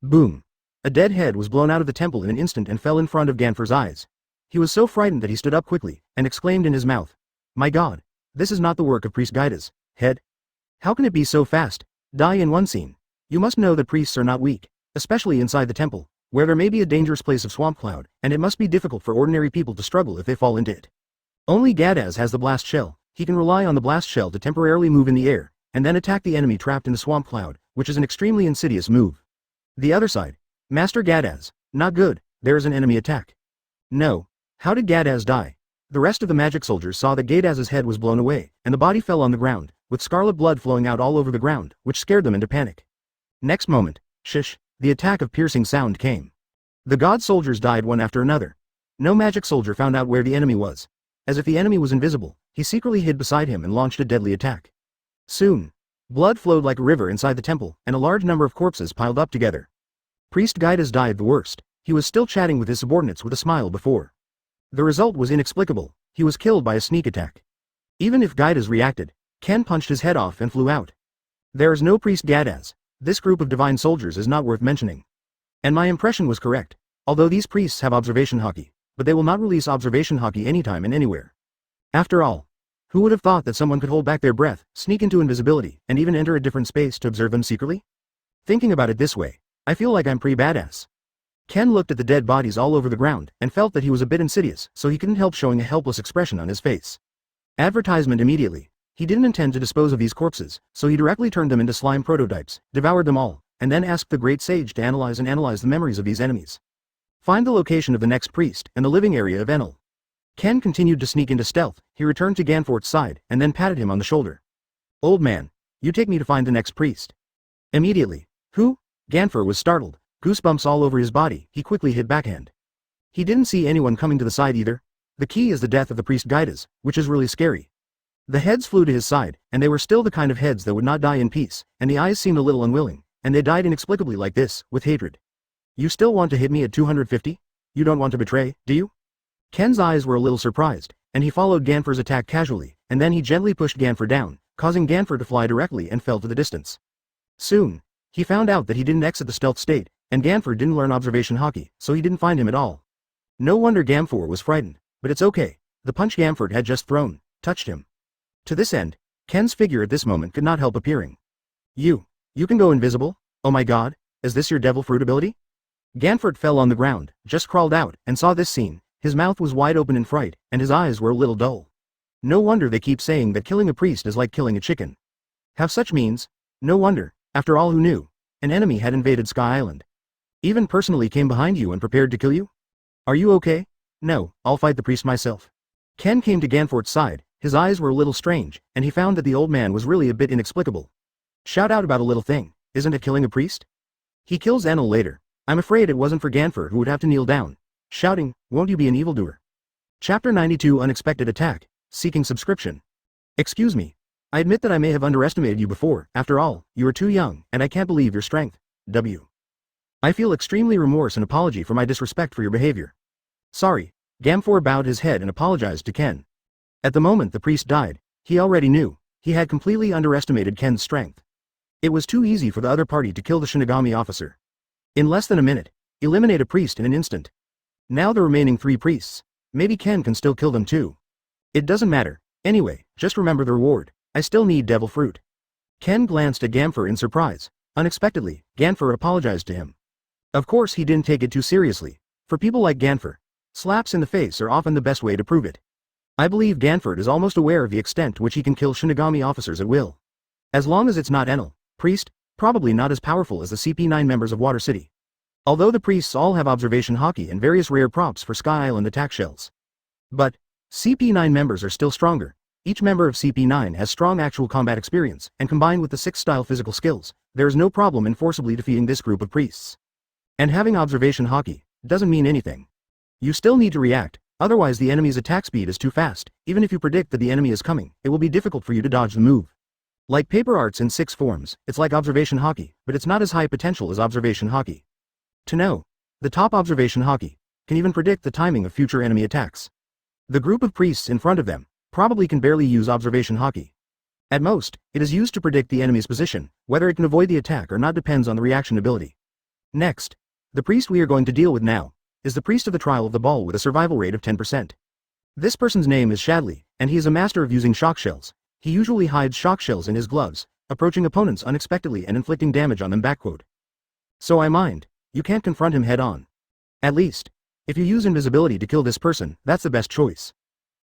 Boom. A dead head was blown out of the temple in an instant and fell in front of Ganfer's eyes. He was so frightened that he stood up quickly, and exclaimed in his mouth, "My God, this is not the work of Priest Gaidas, head. How can it be so fast? Die in one scene. You must know that priests are not weak, especially inside the temple, where there may be a dangerous place of swamp cloud, and it must be difficult for ordinary people to struggle if they fall into it. Only Gadaz has the blast shell. He can rely on the blast shell to temporarily move in the air, and then attack the enemy trapped in the swamp cloud, which is an extremely insidious move. The other side. Master Gadaz. Not good. There is an enemy attack. No. How did Gadaz die? The rest of the magic soldiers saw that Gadaz's head was blown away, and the body fell on the ground, with scarlet blood flowing out all over the ground, which scared them into panic. Next moment, shish, the attack of piercing sound came. The god soldiers died one after another. No magic soldier found out where the enemy was. As if the enemy was invisible, he secretly hid beside him and launched a deadly attack. Soon, blood flowed like a river inside the temple, and a large number of corpses piled up together. Priest Gaidas died the worst. He was still chatting with his subordinates with a smile before. The result was inexplicable. He was killed by a sneak attack. Even if Gaidas reacted, Ken punched his head off and flew out. There is no Priest Gadaz. This group of divine soldiers is not worth mentioning. And my impression was correct. Although these priests have observation hockey, but they will not release observation hockey anytime and anywhere. After all, who would have thought that someone could hold back their breath, sneak into invisibility, and even enter a different space to observe them secretly? Thinking about it this way, I feel like I'm pretty badass. Ken looked at the dead bodies all over the ground, and felt that he was a bit insidious, so he couldn't help showing a helpless expression on his face. Advertisement immediately. He didn't intend to dispose of these corpses, so he directly turned them into slime prototypes, devoured them all, and then asked the great sage to analyze the memories of these enemies. Find the location of the next priest, and the living area of Enel. Ken continued to sneak into stealth. He returned to Ganfort's side, and then patted him on the shoulder. "Old man, you take me to find the next priest." Immediately. "Who?" Ganfort was startled. Goosebumps all over his body. He quickly hit backhand. He didn't see anyone coming to the side either. The key is the death of the priest Gaidas, which is really scary. The heads flew to his side, and they were still the kind of heads that would not die in peace, and the eyes seemed a little unwilling, and they died inexplicably like this, with hatred. "You still want to hit me at 250? You don't want to betray, do you?" Ken's eyes were a little surprised, and he followed Ganfor's attack casually, and then he gently pushed Ganfor down, causing Ganfor to fly directly and fell to the distance. Soon, he found out that he didn't exit the stealth state, and Ganfor didn't learn observation hockey, so he didn't find him at all. No wonder Ganfor was frightened, but it's okay. The punch Ganfor had just thrown touched him. To this end, Ken's figure at this moment could not help appearing. You can go invisible? Oh my god, is this your devil fruit ability?" Ganfort fell on the ground, just crawled out, and saw this scene. His mouth was wide open in fright, and his eyes were a little dull. No wonder they keep saying that killing a priest is like killing a chicken. Have such means? No wonder, after all, who knew? An enemy had invaded Sky Island. Even personally came behind you and prepared to kill you? Are you okay? No, I'll fight the priest myself. Ken came to Ganfort's side. His eyes were a little strange, and he found that the old man was really a bit inexplicable. Shout out about a little thing, isn't it killing a priest? He kills Enel later. I'm afraid it wasn't for Ganfort who would have to kneel down, shouting, "Won't you be an evildoer?" Chapter 92 Unexpected Attack, Seeking Subscription. Excuse me. I admit that I may have underestimated you before. After all, you are too young, and I can't believe your strength. I feel extremely remorse and apology for my disrespect for your behavior. Sorry. Ganfor bowed his head and apologized to Ken. At the moment the priest died, he already knew. He had completely underestimated Ken's strength. It was too easy for the other party to kill the Shinigami officer. In less than a minute, eliminate a priest in an instant. Now the remaining 3 priests. Maybe Ken can still kill them too. It doesn't matter. Anyway, just remember the reward. I still need devil fruit. Ken glanced at Ganfor in surprise. Unexpectedly, Ganfor apologized to him. Of course he didn't take it too seriously. For people like Ganfor, slaps in the face are often the best way to prove it. I believe Ganfort is almost aware of the extent to which he can kill Shinigami officers at will. As long as it's not Enel, priest, probably not as powerful as the CP9 members of Water City. Although the priests all have observation hockey and various rare props for Sky Island attack shells. But, CP9 members are still stronger. Each member of CP9 has strong actual combat experience, and combined with the 6-style physical skills, there is no problem in forcibly defeating this group of priests. And having observation hockey doesn't mean anything. You still need to react. Otherwise the enemy's attack speed is too fast. Even if you predict that the enemy is coming, it will be difficult for you to dodge the move. Like paper arts in 6 forms, it's like observation hockey, but it's not as high potential as observation hockey. To know, the top observation hockey can even predict the timing of future enemy attacks. The group of priests in front of them probably can barely use observation hockey. At most, it is used to predict the enemy's position. Whether it can avoid the attack or not depends on the reaction ability. Next, the priest we are going to deal with now is the priest of the Trial of the Ball with a survival rate of 10%. This person's name is Shadley, and he is a master of using shock shells. He usually hides shock shells in his gloves, approaching opponents unexpectedly and inflicting damage on them. So I mind, you can't confront him head on. At least, if you use invisibility to kill this person, that's the best choice.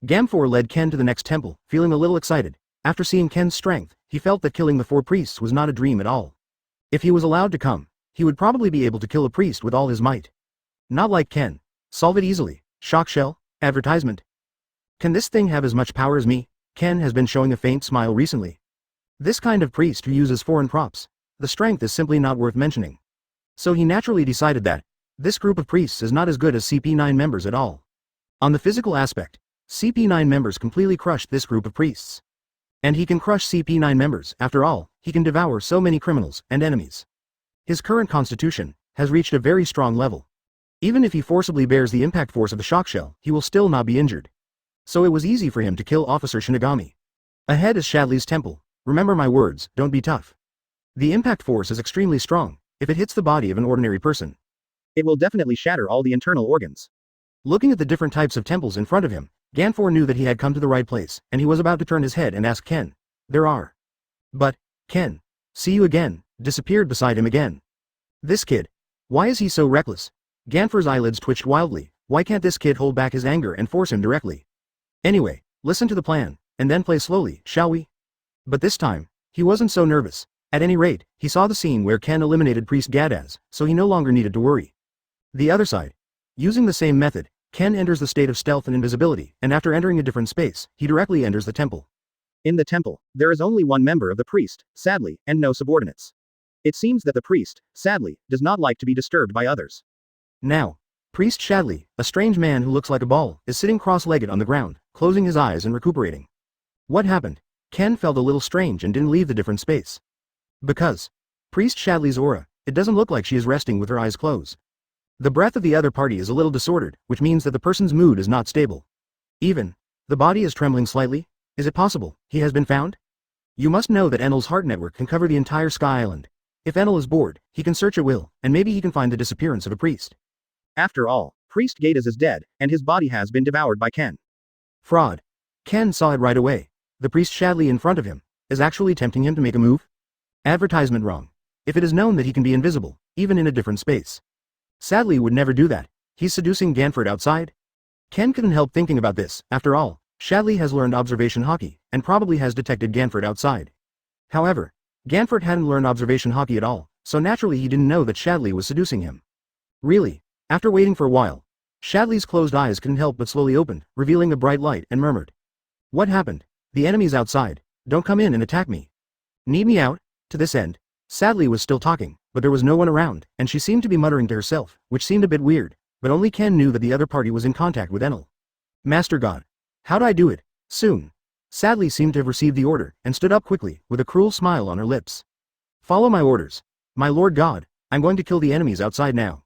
Ganfor led Ken to the next temple, feeling a little excited. After seeing Ken's strength, he felt that killing the 4 priests was not a dream at all. If he was allowed to come, he would probably be able to kill a priest with all his might. Not like Ken. Solve it easily. Shock shell? Advertisement? Can this thing have as much power as me? Ken has been showing a faint smile recently. This kind of priest who uses foreign props, the strength is simply not worth mentioning. So he naturally decided that this group of priests is not as good as CP9 members at all. On the physical aspect, CP9 members completely crushed this group of priests. And he can crush CP9 members. After all, he can devour so many criminals and enemies. His current constitution has reached a very strong level. Even if he forcibly bears the impact force of the shock shell, he will still not be injured. So it was easy for him to kill Officer Shinigami. Ahead is Shadley's temple. Remember my words, don't be tough. The impact force is extremely strong. If it hits the body of an ordinary person, it will definitely shatter all the internal organs. Looking at the different types of temples in front of him, Ganfor knew that he had come to the right place, and he was about to turn his head and ask Ken. There are. But, Ken, see you again, disappeared beside him again. This kid. Why is he so reckless? Ganfor's eyelids twitched wildly. Why can't this kid hold back his anger and force him directly? Anyway, listen to the plan, and then play slowly, shall we? But this time, he wasn't so nervous. At any rate, he saw the scene where Ken eliminated Priest Gadaz, so he no longer needed to worry. The other side. Using the same method, Ken enters the state of stealth and invisibility, and after entering a different space, he directly enters the temple. In the temple, there is only one member of the priest, sadly, and no subordinates. It seems that the priest, sadly, does not like to be disturbed by others. Now, Priest Shadley, a strange man who looks like a ball, is sitting cross-legged on the ground, closing his eyes and recuperating. What happened? Ken felt a little strange and didn't leave the different space. Because Priest Shadley's aura, it doesn't look like she is resting with her eyes closed. The breath of the other party is a little disordered, which means that the person's mood is not stable. Even the body is trembling slightly. Is it possible he has been found? You must know that Enel's heart network can cover the entire Sky Island. If Enel is bored, he can search at will, and maybe he can find the disappearance of a priest. After all, Priest Gatas is dead, and his body has been devoured by Ken. Fraud. Ken saw it right away. The priest Shadley in front of him is actually tempting him to make a move. Advertisement wrong. If it is known that he can be invisible, even in a different space. Sadly would never do that. He's seducing Ganford outside. Ken couldn't help thinking about this. After all, Shadley has learned observation hockey, and probably has detected Ganford outside. However, Ganford hadn't learned observation hockey at all, so naturally he didn't know that Shadley was seducing him. Really? After waiting for a while, Shadley's closed eyes couldn't help but slowly opened, revealing a bright light, and murmured. What happened? The enemy's outside. Don't come in and attack me. Need me out? To this end, Sadly was still talking, but there was no one around, and she seemed to be muttering to herself, which seemed a bit weird, but only Ken knew that the other party was in contact with Enel. Master God. How'd I do it? Soon. Sadly seemed to have received the order, and stood up quickly, with a cruel smile on her lips. Follow my orders. My Lord God, I'm going to kill the enemies outside now.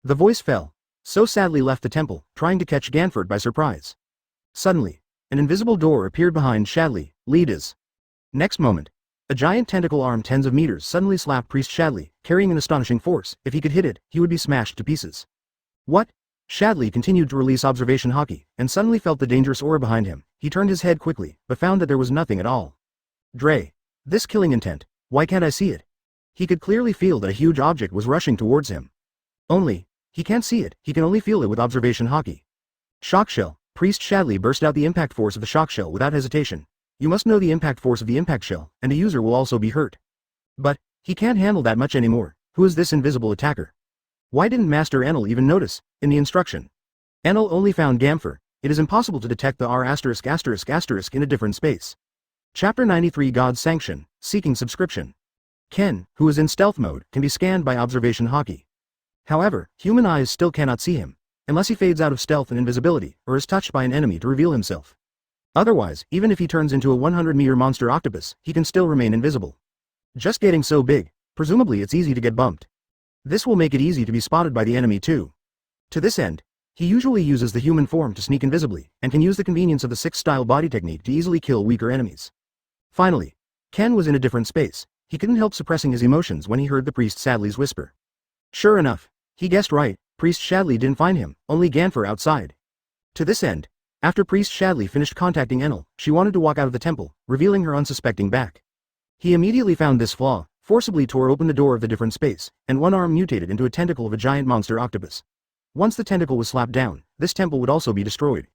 The voice fell. So Sadly left the temple, trying to catch Ganford by surprise. Suddenly, an invisible door appeared behind Shadley. Lead is. Next moment, a giant tentacle arm tens of meters suddenly slapped Priest Shadley, carrying an astonishing force. If he could hit it, he would be smashed to pieces. What? Shadley continued to release observation hockey, and suddenly felt the dangerous aura behind him. He turned his head quickly, but found that there was nothing at all. Dre. This killing intent. Why can't I see it? He could clearly feel that a huge object was rushing towards him. Only, he can't see it, he can only feel it with observation hockey. Shock shell. Priest Shadley burst out the impact force of the shock shell without hesitation. You must know the impact force of the impact shell, and the user will also be hurt. But, he can't handle that much anymore. Who is this invisible attacker? Why didn't Master Enel even notice, in the instruction? Enel only found Gamfer. It is impossible to detect the R*** in a different space. Chapter 93 God's Sanction, Seeking Subscription. Ken, who is in stealth mode, can be scanned by observation hockey. However, human eyes still cannot see him, unless he fades out of stealth and invisibility, or is touched by an enemy to reveal himself. Otherwise, even if he turns into a 100-meter monster octopus, he can still remain invisible. Just getting so big, presumably it's easy to get bumped. This will make it easy to be spotted by the enemy too. To this end, he usually uses the human form to sneak invisibly, and can use the convenience of the 6-style body technique to easily kill weaker enemies. Finally, Ken was in a different space. He couldn't help suppressing his emotions when he heard the priest Shadley's whisper. Sure enough, he guessed right. Priest Shadley didn't find him, only Ganfer outside. To this end, after Priest Shadley finished contacting Enel, she wanted to walk out of the temple, revealing her unsuspecting back. He immediately found this flaw, forcibly tore open the door of the different space, and one arm mutated into a tentacle of a giant monster octopus. Once the tentacle was slapped down, this temple would also be destroyed.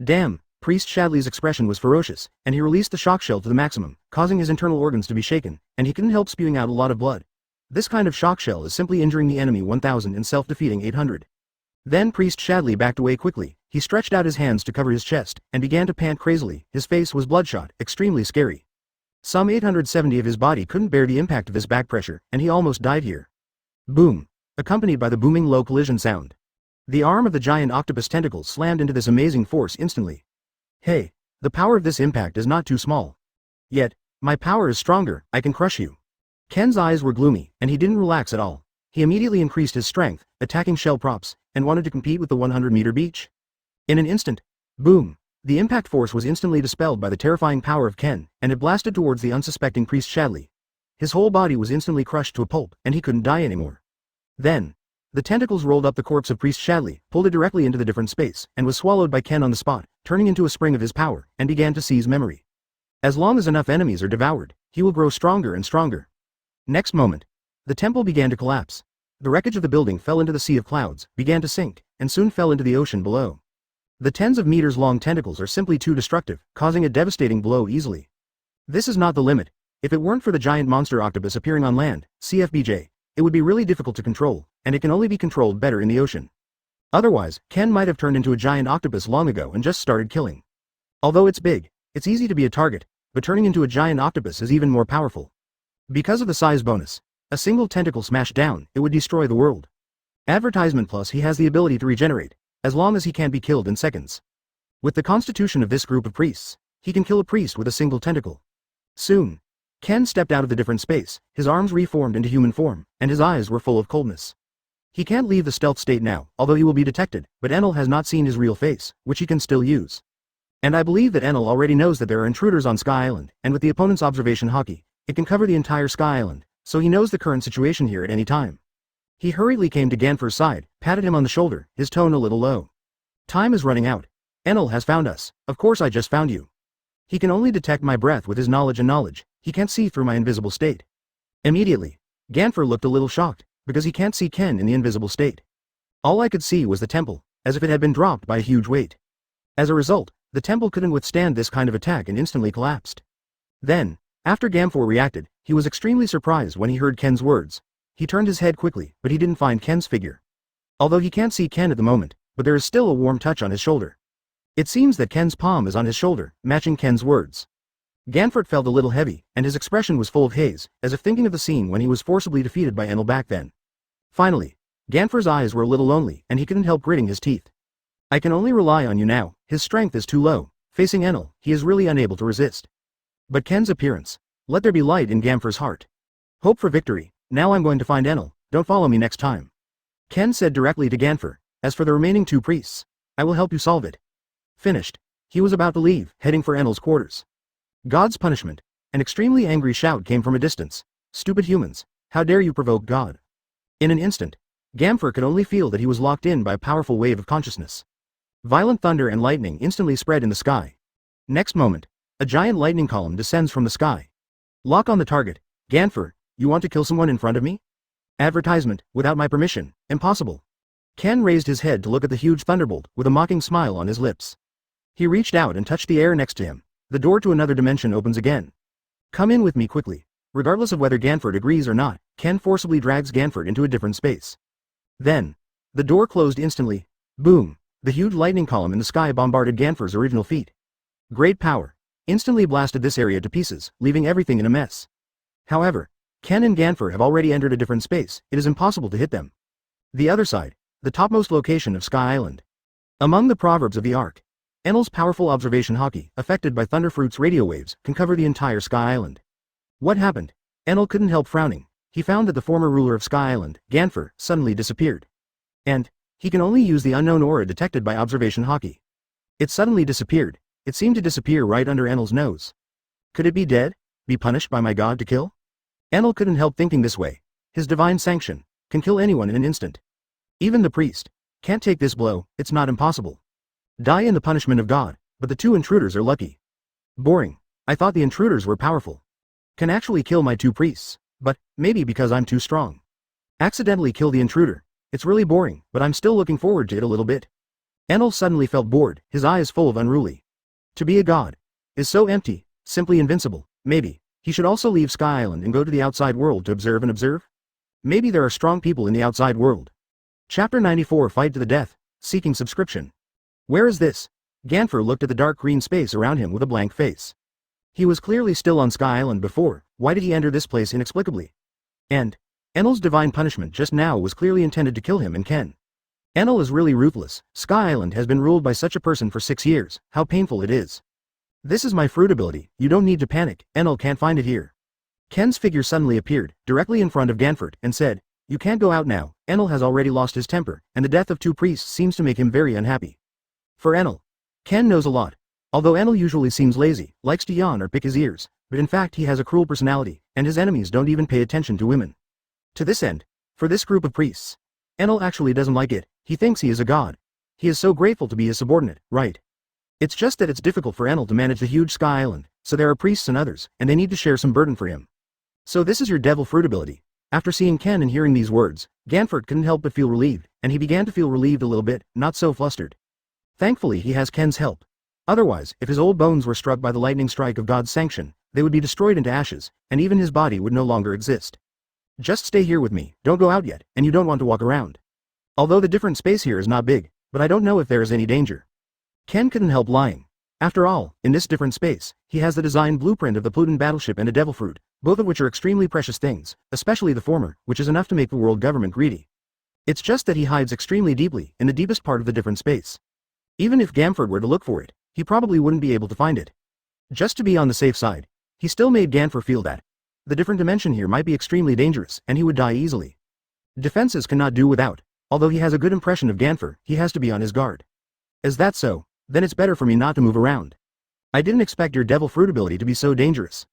Damn, Priest Shadley's expression was ferocious, and he released the shock shell to the maximum, causing his internal organs to be shaken, and he couldn't help spewing out a lot of blood. This kind of shock shell is simply injuring the enemy 1000 and self-defeating 800. Then Priest Shadley backed away quickly. He stretched out his hands to cover his chest, and began to pant crazily. His face was bloodshot, extremely scary. Some 870 of his body couldn't bear the impact of this back pressure, and he almost died here. Boom! Accompanied by the booming low collision sound. The arm of the giant octopus tentacle slammed into this amazing force instantly. Hey, the power of this impact is not too small. Yet, my power is stronger, I can crush you. Ken's eyes were gloomy, and he didn't relax at all. He immediately increased his strength, attacking shell props, and wanted to compete with the 100-meter beach. In an instant, boom! The impact force was instantly dispelled by the terrifying power of Ken, and it blasted towards the unsuspecting Priest Shadley. His whole body was instantly crushed to a pulp, and he couldn't die anymore. Then, the tentacles rolled up the corpse of Priest Shadley, pulled it directly into the different space, and was swallowed by Ken on the spot, turning into a spring of his power, and began to seize memory. As long as enough enemies are devoured, he will grow stronger and stronger. Next moment, the temple began to collapse. The wreckage of the building fell into the sea of clouds, began to sink, and soon fell into the ocean below. The tens of meters long tentacles are simply too destructive, causing a devastating blow easily. This is not the limit. If it weren't for the giant monster octopus appearing on land, CFBJ, it would be really difficult to control, and it can only be controlled better in the ocean. Otherwise, Ken might have turned into a giant octopus long ago and just started killing. Although it's big, it's easy to be a target, but turning into a giant octopus is even more powerful. Because of the size bonus, a single tentacle smashed down, it would destroy the world. Advertisement plus he has the ability to regenerate, as long as he can't be killed in seconds. With the constitution of this group of priests, he can kill a priest with a single tentacle. Soon, Ken stepped out of the different space, his arms reformed into human form, and his eyes were full of coldness. He can't leave the stealth state now, although he will be detected, but Enel has not seen his real face, which he can still use. And I believe that Enel already knows that there are intruders on Sky Island, and with the opponent's observation hockey, it can cover the entire Sky Island, so he knows the current situation here at any time. He hurriedly came to Ganfer's side, patted him on the shoulder, his tone a little low. Time is running out. Enel has found us. Of course I just found you. He can only detect my breath with his knowledge and knowledge, he can't see through my invisible state. Immediately, Ganfer looked a little shocked, because he can't see Ken in the invisible state. All I could see was the temple, as if it had been dropped by a huge weight. As a result, the temple couldn't withstand this kind of attack and instantly collapsed. Then, after Ganfer reacted, he was extremely surprised when he heard Ken's words. He turned his head quickly, but he didn't find Ken's figure. Although he can't see Ken at the moment, but there is still a warm touch on his shoulder. It seems that Ken's palm is on his shoulder, matching Ken's words. Ganfer felt a little heavy, and his expression was full of haze, as if thinking of the scene when he was forcibly defeated by Enel back then. Finally, Ganfer's eyes were a little lonely, and he couldn't help gritting his teeth. I can only rely on you now, his strength is too low. Facing Enel, he is really unable to resist. But Ken's appearance. Let there be light in Ganfer's heart. Hope for victory. Now I'm going to find Enel, don't follow me next time. Ken said directly to Ganfer, as for the remaining two priests, I will help you solve it. Finished. He was about to leave, heading for Enel's quarters. God's punishment. An extremely angry shout came from a distance. Stupid humans, how dare you provoke God? In an instant, Ganfer could only feel that he was locked in by a powerful wave of consciousness. Violent thunder and lightning instantly spread in the sky. Next moment, a giant lightning column descends from the sky. Lock on the target. Ganfer, you want to kill someone in front of me? Advertisement, without my permission, impossible. Ken raised his head to look at the huge thunderbolt with a mocking smile on his lips. He reached out and touched the air next to him. The door to another dimension opens again. Come in with me quickly. Regardless of whether Ganfer agrees or not, Ken forcibly drags Ganfer into a different space. Then, the door closed instantly. Boom! The huge lightning column in the sky bombarded Ganfer's original feet. Great power. Instantly blasted this area to pieces, leaving everything in a mess. However, Ken and Ganfer have already entered a different space, it is impossible to hit them. The other side, the topmost location of Sky Island. Among the proverbs of the Ark, Enel's powerful observation hockey, affected by Thunderfruit's radio waves, can cover the entire Sky Island. What happened? Enel couldn't help frowning. He found that the former ruler of Sky Island, Ganfer, suddenly disappeared. And he can only use the unknown aura detected by observation hockey. It suddenly disappeared. It seemed to disappear right under Enel's nose. Could it be dead? Be punished by my god to kill? Enel couldn't help thinking this way. His divine sanction can kill anyone in an instant. Even the priest can't take this blow, it's not impossible. Die in the punishment of God, but the two intruders are lucky. Boring. I thought the intruders were powerful. Can actually kill my two priests, but maybe because I'm too strong. Accidentally kill the intruder. It's really boring, but I'm still looking forward to it a little bit. Enel suddenly felt bored, his eyes full of unruly. To be a god is so empty, simply invincible. Maybe he should also leave Sky Island and go to the outside world to observe and observe? Maybe there are strong people in the outside world. Chapter 94 Fight to the Death, Seeking Subscription. Where is this? Ganfer looked at the dark green space around him with a blank face. He was clearly still on Sky Island before, why did he enter this place inexplicably? And Enel's divine punishment just now was clearly intended to kill him and Ken. Enel is really ruthless. Sky Island has been ruled by such a person for 6 years, how painful it is. This is my fruit ability, you don't need to panic, Enel can't find it here. Ken's figure suddenly appeared, directly in front of Ganfer, and said, you can't go out now, Enel has already lost his temper, and the death of two priests seems to make him very unhappy. For Enel, Ken knows a lot. Although Enel usually seems lazy, likes to yawn or pick his ears, but in fact he has a cruel personality, and his enemies don't even pay attention to women. To this end, for this group of priests, Enel actually doesn't like it, he thinks he is a god. He is so grateful to be his subordinate, right? It's just that it's difficult for Enel to manage the huge Sky Island, so there are priests and others, and they need to share some burden for him. So this is your devil fruit ability. After seeing Ken and hearing these words, Ganfer couldn't help but feel relieved, and he began to feel relieved a little bit, not so flustered. Thankfully he has Ken's help. Otherwise, if his old bones were struck by the lightning strike of God's sanction, they would be destroyed into ashes, and even his body would no longer exist. Just stay here with me, don't go out yet, and you don't want to walk around. Although the different space here is not big, but I don't know if there is any danger. Ken couldn't help lying. After all, in this different space, he has the design blueprint of the Plutin battleship and a devil fruit, both of which are extremely precious things, especially the former, which is enough to make the world government greedy. It's just that he hides extremely deeply, in the deepest part of the different space. Even if Gamford were to look for it, he probably wouldn't be able to find it. Just to be on the safe side, he still made Ganfor feel that the different dimension here might be extremely dangerous, and he would die easily. Defenses cannot do without. Although he has a good impression of Ganfor, he has to be on his guard. Is that so? Then it's better for me not to move around. I didn't expect your devil fruit ability to be so dangerous.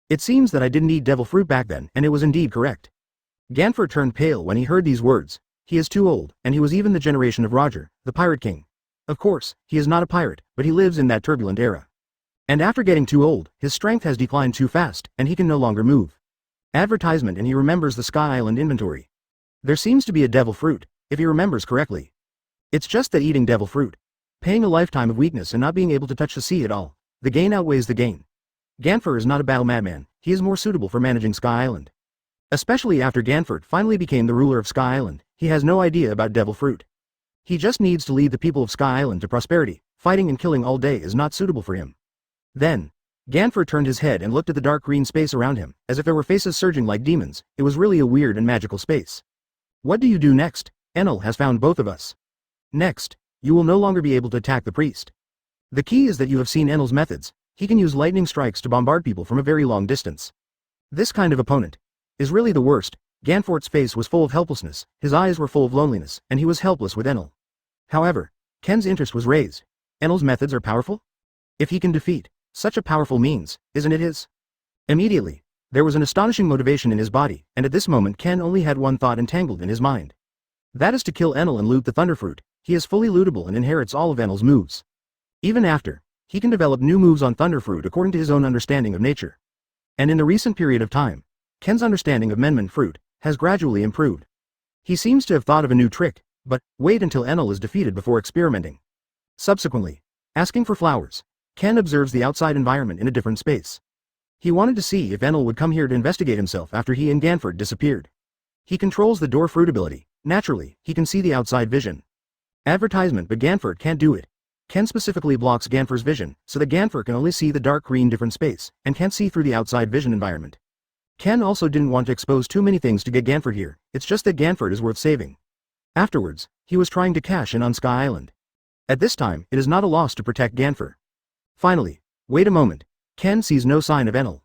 It seems that I didn't eat devil fruit back then, and it was indeed correct. Ganfor turned pale when he heard these words. He is too old, and he was even the generation of Roger, the Pirate King. Of course, he is not a pirate, but he lives in that turbulent era. And after getting too old, his strength has declined too fast, and he can no longer move. Advertisement, and he remembers the Sky Island inventory. There seems to be a devil fruit, if he remembers correctly. It's just that eating devil fruit, paying a lifetime of weakness and not being able to touch the sea at all, the gain outweighs the gain. Ganfor is not a battle madman, he is more suitable for managing Sky Island. Especially after Ganford finally became the ruler of Sky Island, he has no idea about devil fruit. He just needs to lead the people of Sky Island to prosperity. Fighting and killing all day is not suitable for him. Then, Ganford turned his head and looked at the dark green space around him, as if there were faces surging like demons. It was really a weird and magical space. What do you do next? Enel has found both of us. Next, you will no longer be able to attack the priest. The key is that you have seen Enel's methods. He can use lightning strikes to bombard people from a very long distance. This kind of opponent is really the worst. Ganford's face was full of helplessness, his eyes were full of loneliness, and he was helpless with Enel. However, Ken's interest was raised. Enel's methods are powerful? If he can defeat such a powerful means, isn't it his? Immediately, there was an astonishing motivation in his body, and at this moment Ken only had one thought entangled in his mind. That is to kill Enel and loot the Thunderfruit. He is fully lootable and inherits all of Enel's moves. Even after, he can develop new moves on Thunderfruit according to his own understanding of nature. And in the recent period of time, Ken's understanding of Menman fruit has gradually improved. He seems to have thought of a new trick, but wait until Enel is defeated before experimenting. Subsequently, asking for flowers, Ken observes the outside environment in a different space. He wanted to see if Enel would come here to investigate himself after he and Ganford disappeared. He controls the door fruit ability. Naturally, he can see the outside vision. Advertisement, but Ganford can't do it. Ken specifically blocks Ganford's vision, so that Ganford can only see the dark green different space, and can't see through the outside vision environment. Ken also didn't want to expose too many things to get Ganford here, it's just that Ganford is worth saving. Afterwards, he was trying to cash in on Sky Island. At this time, it is not a loss to protect Ganford. Finally, wait a moment. Ken sees no sign of Enel.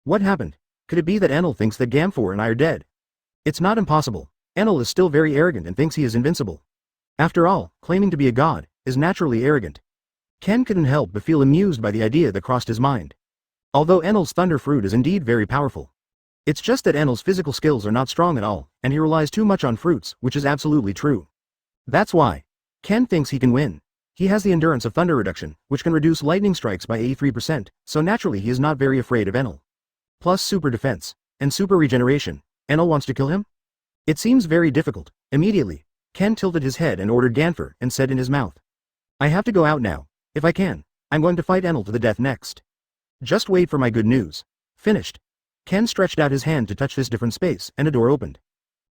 What happened? Could it be that Enel thinks that Ganford and I are dead? It's not impossible. Enel is still very arrogant and thinks he is invincible. After all, claiming to be a god is naturally arrogant. Ken couldn't help but feel amused by the idea that crossed his mind. Although Enel's thunder fruit is indeed very powerful, it's just that Enel's physical skills are not strong at all, and he relies too much on fruits, which is absolutely true. That's why Ken thinks he can win. He has the endurance of thunder reduction, which can reduce lightning strikes by 83%, so naturally he is not very afraid of Enel. Plus super defense and super regeneration. Enel wants to kill him? It seems very difficult. Immediately, Ken tilted his head and ordered Ganford and said in his mouth, I have to go out now. If I can, I'm going to fight Enel to the death next. Just wait for my good news. Finished. Ken stretched out his hand to touch this different space, and a door opened.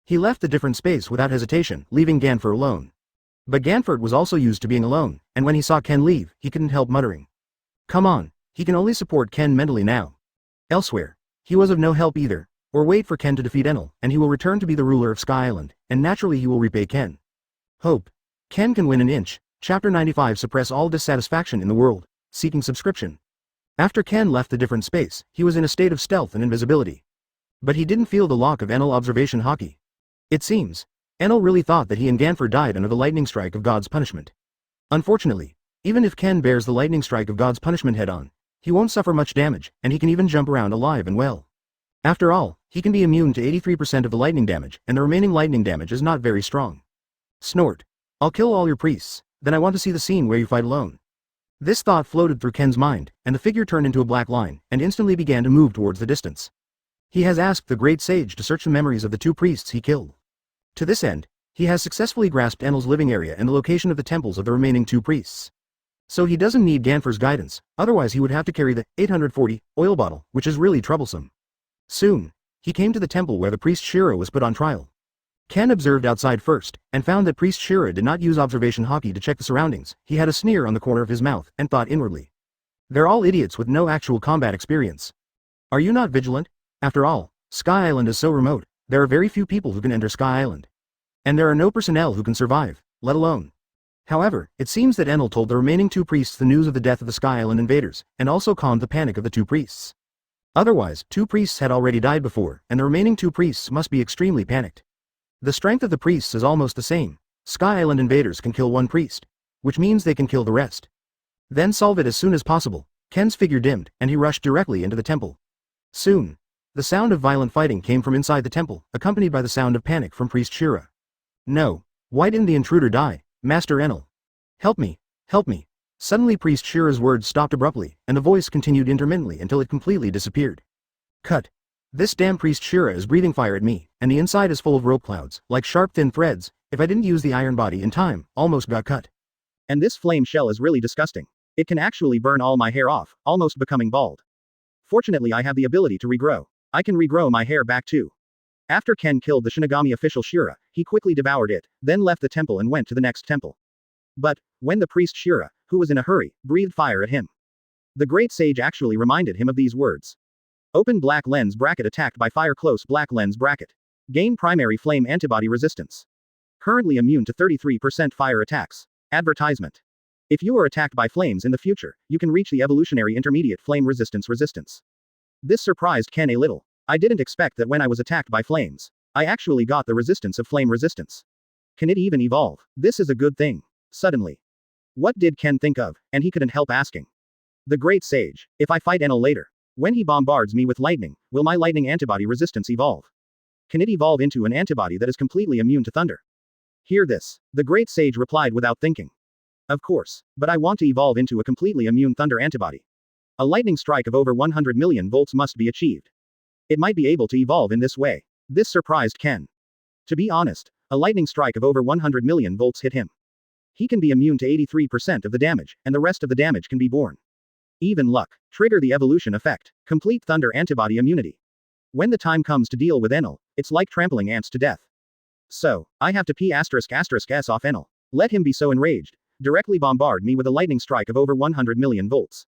He left the different space without hesitation, leaving Ganford alone. But Ganford was also used to being alone, and when he saw Ken leave, he couldn't help muttering. Come on, he can only support Ken mentally now. Elsewhere, he was of no help either. Or wait for Ken to defeat Enel, and he will return to be the ruler of Sky Island, and naturally he will repay Ken. Hope. Ken can win an inch. Chapter 95. Suppress all dissatisfaction in the world. Seeking subscription. After Ken left the different space, he was in a state of stealth and invisibility. But he didn't feel the lock of Enel observation hockey. It seems, Enel really thought that he and Ganford died under the lightning strike of God's punishment. Unfortunately, even if Ken bears the lightning strike of God's punishment head-on, he won't suffer much damage, and he can even jump around alive and well. After all, he can be immune to 83% of the lightning damage, and the remaining lightning damage is not very strong. Snort. I'll kill all your priests, then I want to see the scene where you fight alone. This thought floated through Ken's mind, and the figure turned into a black line, and instantly began to move towards the distance. He has asked the great sage to search the memories of the 2 priests he killed. To this end, he has successfully grasped Enel's living area and the location of the temples of the remaining 2 priests. So he doesn't need Ganford's guidance, otherwise he would have to carry the 840 oil bottle, which is really troublesome. Soon, he came to the temple where the priest Shiro was put on trial. Ken observed outside first, and found that Priest Shira did not use observation hockey to check the surroundings. He had a sneer on the corner of his mouth, and thought inwardly. They're all idiots with no actual combat experience. Are you not vigilant? After all, Sky Island is so remote, there are very few people who can enter Sky Island. And there are no personnel who can survive, let alone. However, it seems that Enel told the remaining 2 priests the news of the death of the Sky Island invaders, and also calmed the panic of the 2 priests. Otherwise, 2 priests had already died before, and the remaining 2 priests must be extremely panicked. The strength of the priests is almost the same. Sky Island invaders can kill 1 priest, which means they can kill the rest. Then solve it as soon as possible. Ken's figure dimmed, and he rushed directly into the temple. Soon, the sound of violent fighting came from inside the temple, accompanied by the sound of panic from Priest Shira. No. Why didn't the intruder die? Master Enel. Help me. Help me. Suddenly Priest Shira's words stopped abruptly, and the voice continued intermittently until it completely disappeared. Cut. This damn Priest Shira is breathing fire at me, and the inside is full of rope clouds, like sharp thin threads. If I didn't use the iron body in time, almost got cut. And this flame shell is really disgusting. It can actually burn all my hair off, almost becoming bald. Fortunately I have the ability to regrow. I can regrow my hair back too. After Ken killed the Shinigami official Shira, he quickly devoured it, then left the temple and went to the next temple. But, when the priest Shira, who was in a hurry, breathed fire at him, the great sage actually reminded him of these words. Open black lens bracket attacked by fire close black lens bracket. Gain primary flame antibody resistance. Currently immune to 33% fire attacks. Advertisement. If you are attacked by flames in the future, you can reach the evolutionary intermediate flame resistance. This surprised Ken a little. I didn't expect that when I was attacked by flames, I actually got the resistance of flame resistance. Can it even evolve? This is a good thing. Suddenly. What did Ken think of? And he couldn't help asking. The great sage, if I fight Enel later, when he bombards me with lightning, will my lightning antibody resistance evolve? Can it evolve into an antibody that is completely immune to thunder? Hear this. The great sage replied without thinking. Of course, but I want to evolve into a completely immune thunder antibody. A lightning strike of over 100 million volts must be achieved. It might be able to evolve in this way. This surprised Ken. To be honest, a lightning strike of over 100 million volts hit him. He can be immune to 83% of the damage, and the rest of the damage can be borne. Even luck. Trigger the evolution effect. Complete thunder antibody immunity. When the time comes to deal with Enel, it's like trampling ants to death. So, I have to s off Enel. Let him be so enraged. Directly bombard me with a lightning strike of over 100 million volts.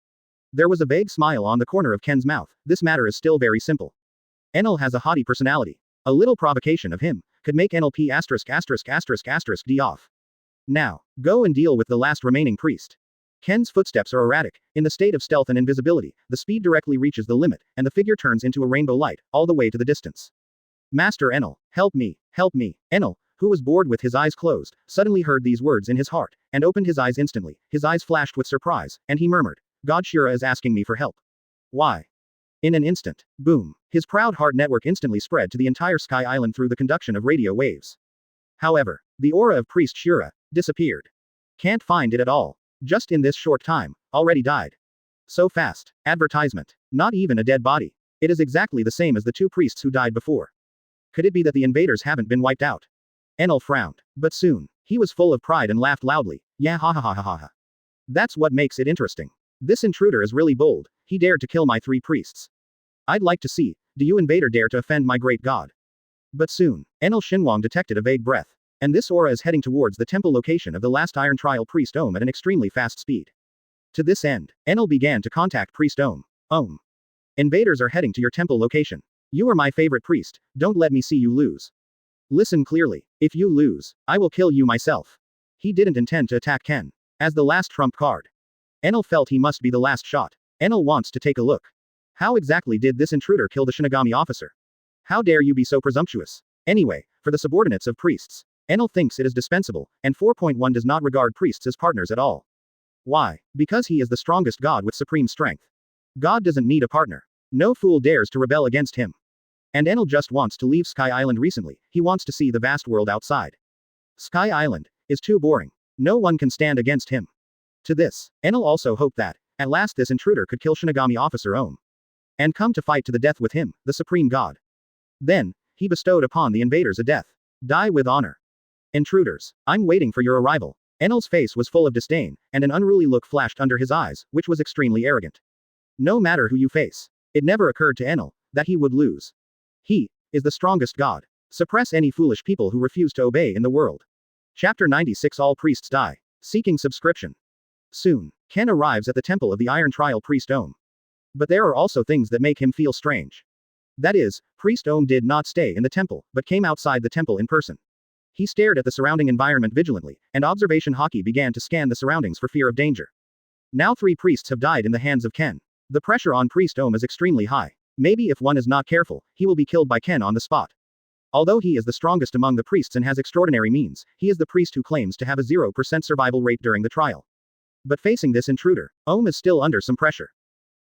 There was a vague smile on the corner of Ken's mouth. This matter is still very simple. Enel has a haughty personality. A little provocation of him could make Enel d off. Now, go and deal with the last remaining priest. Ken's footsteps are erratic. In the state of stealth and invisibility, the speed directly reaches the limit, and the figure turns into a rainbow light, all the way to the distance. Master Enel, help me, help me. Enel, who was bored with his eyes closed, suddenly heard these words in his heart, and opened his eyes instantly. His eyes flashed with surprise, and he murmured, God Shira is asking me for help. Why? In an instant, boom, his proud heart network instantly spread to the entire Sky Island through the conduction of radio waves. However, the aura of Priest Shira disappeared. Can't find it at all. Just in this short time, already died. So fast. Advertisement. Not even a dead body. It is exactly the same as the 2 priests who died before. Could it be that the invaders haven't been wiped out? Enel frowned. But soon, he was full of pride and laughed loudly. Yeah, ha ha ha ha ha ha. That's what makes it interesting. This intruder is really bold. He dared to kill my 3 priests. I'd like to see, do you invader dare to offend my great god? But soon, Enel Shinwang detected a vague breath. And this aura is heading towards the temple location of the last Iron Trial Priest Ohm at an extremely fast speed. To this end, Enel began to contact Priest Ohm. Ohm. Invaders are heading to your temple location. You are my favorite priest, don't let me see you lose. Listen clearly, if you lose, I will kill you myself. He didn't intend to attack Ken. As the last trump card. Enel felt he must be the last shot. Enel wants to take a look. How exactly did this intruder kill the Shinigami officer? How dare you be so presumptuous? Anyway, for the subordinates of priests, Enel thinks it is dispensable, and 4.1 does not regard priests as partners at all. Why? Because he is the strongest god with supreme strength. God doesn't need a partner. No fool dares to rebel against him. And Enel just wants to leave Sky Island recently. He wants to see the vast world outside. Sky Island is too boring. No one can stand against him. To this, Enel also hoped that, at last this intruder could kill Shinigami officer Ohm. And come to fight to the death with him, the supreme god. Then, he bestowed upon the invaders a death. Die with honor. Intruders, I'm waiting for your arrival. Enel's face was full of disdain, and an unruly look flashed under his eyes, which was extremely arrogant. No matter who you face. It never occurred to Enel that he would lose. He is the strongest god. Suppress any foolish people who refuse to obey in the world. Chapter 96 All Priests Die. Seeking subscription. Soon, Ken arrives at the temple of the Iron Trial Priest Ohm. But there are also things that make him feel strange. That is, Priest Ohm did not stay in the temple, but came outside the temple in person. He stared at the surrounding environment vigilantly, and observation Hockey began to scan the surroundings for fear of danger. Now 3 priests have died in the hands of Ken. The pressure on Priest Ohm is extremely high. Maybe if one is not careful, he will be killed by Ken on the spot. Although he is the strongest among the priests and has extraordinary means, he is the priest who claims to have a 0% survival rate during the trial. But facing this intruder, Ohm is still under some pressure.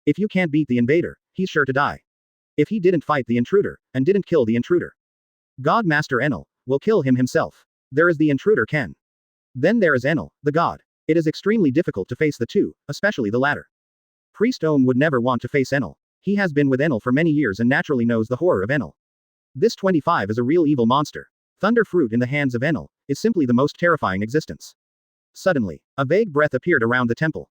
If you can't beat the invader, he's sure to die. If he didn't fight the intruder, and didn't kill the intruder, God Master Enel will kill him himself. There is the intruder Ken. Then there is Enel, the god. It is extremely difficult to face the two, especially the latter. Priest Ohm would never want to face Enel. He has been with Enel for many years and naturally knows the horror of Enel. This 25 is a real evil monster. Thunder fruit in the hands of Enel is simply the most terrifying existence. Suddenly, a vague breath appeared around the temple.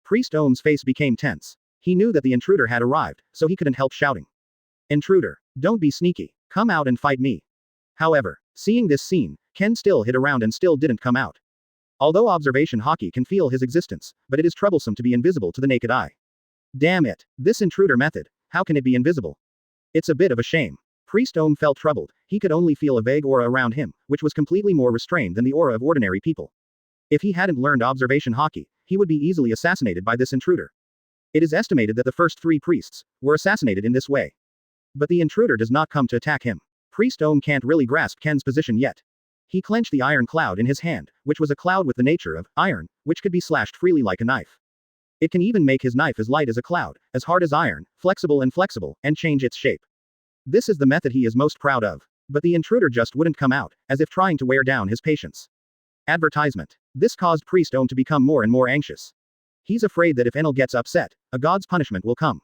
Priest Ohm's face became tense. He knew that the intruder had arrived, so he couldn't help shouting. Intruder, don't be sneaky. Come out and fight me. However, seeing this scene, Ken still hid around and still didn't come out. Although observation Hockey can feel his existence, but it is troublesome to be invisible to the naked eye. Damn it, this intruder method, how can it be invisible? It's a bit of a shame. Priest Ohm felt troubled. He could only feel a vague aura around him, which was completely more restrained than the aura of ordinary people. If he hadn't learned observation Hockey, he would be easily assassinated by this intruder. It is estimated that the first 3 priests were assassinated in this way. But the intruder does not come to attack him. Priest Ohm can't really grasp Ken's position yet. He clenched the iron cloud in his hand, which was a cloud with the nature of iron, which could be slashed freely like a knife. It can even make his knife as light as a cloud, as hard as iron, flexible, and change its shape. This is the method he is most proud of. But the intruder just wouldn't come out, as if trying to wear down his patience. Advertisement. This caused Priest Ohm to become more and more anxious. He's afraid that if Enel gets upset, a god's punishment will come.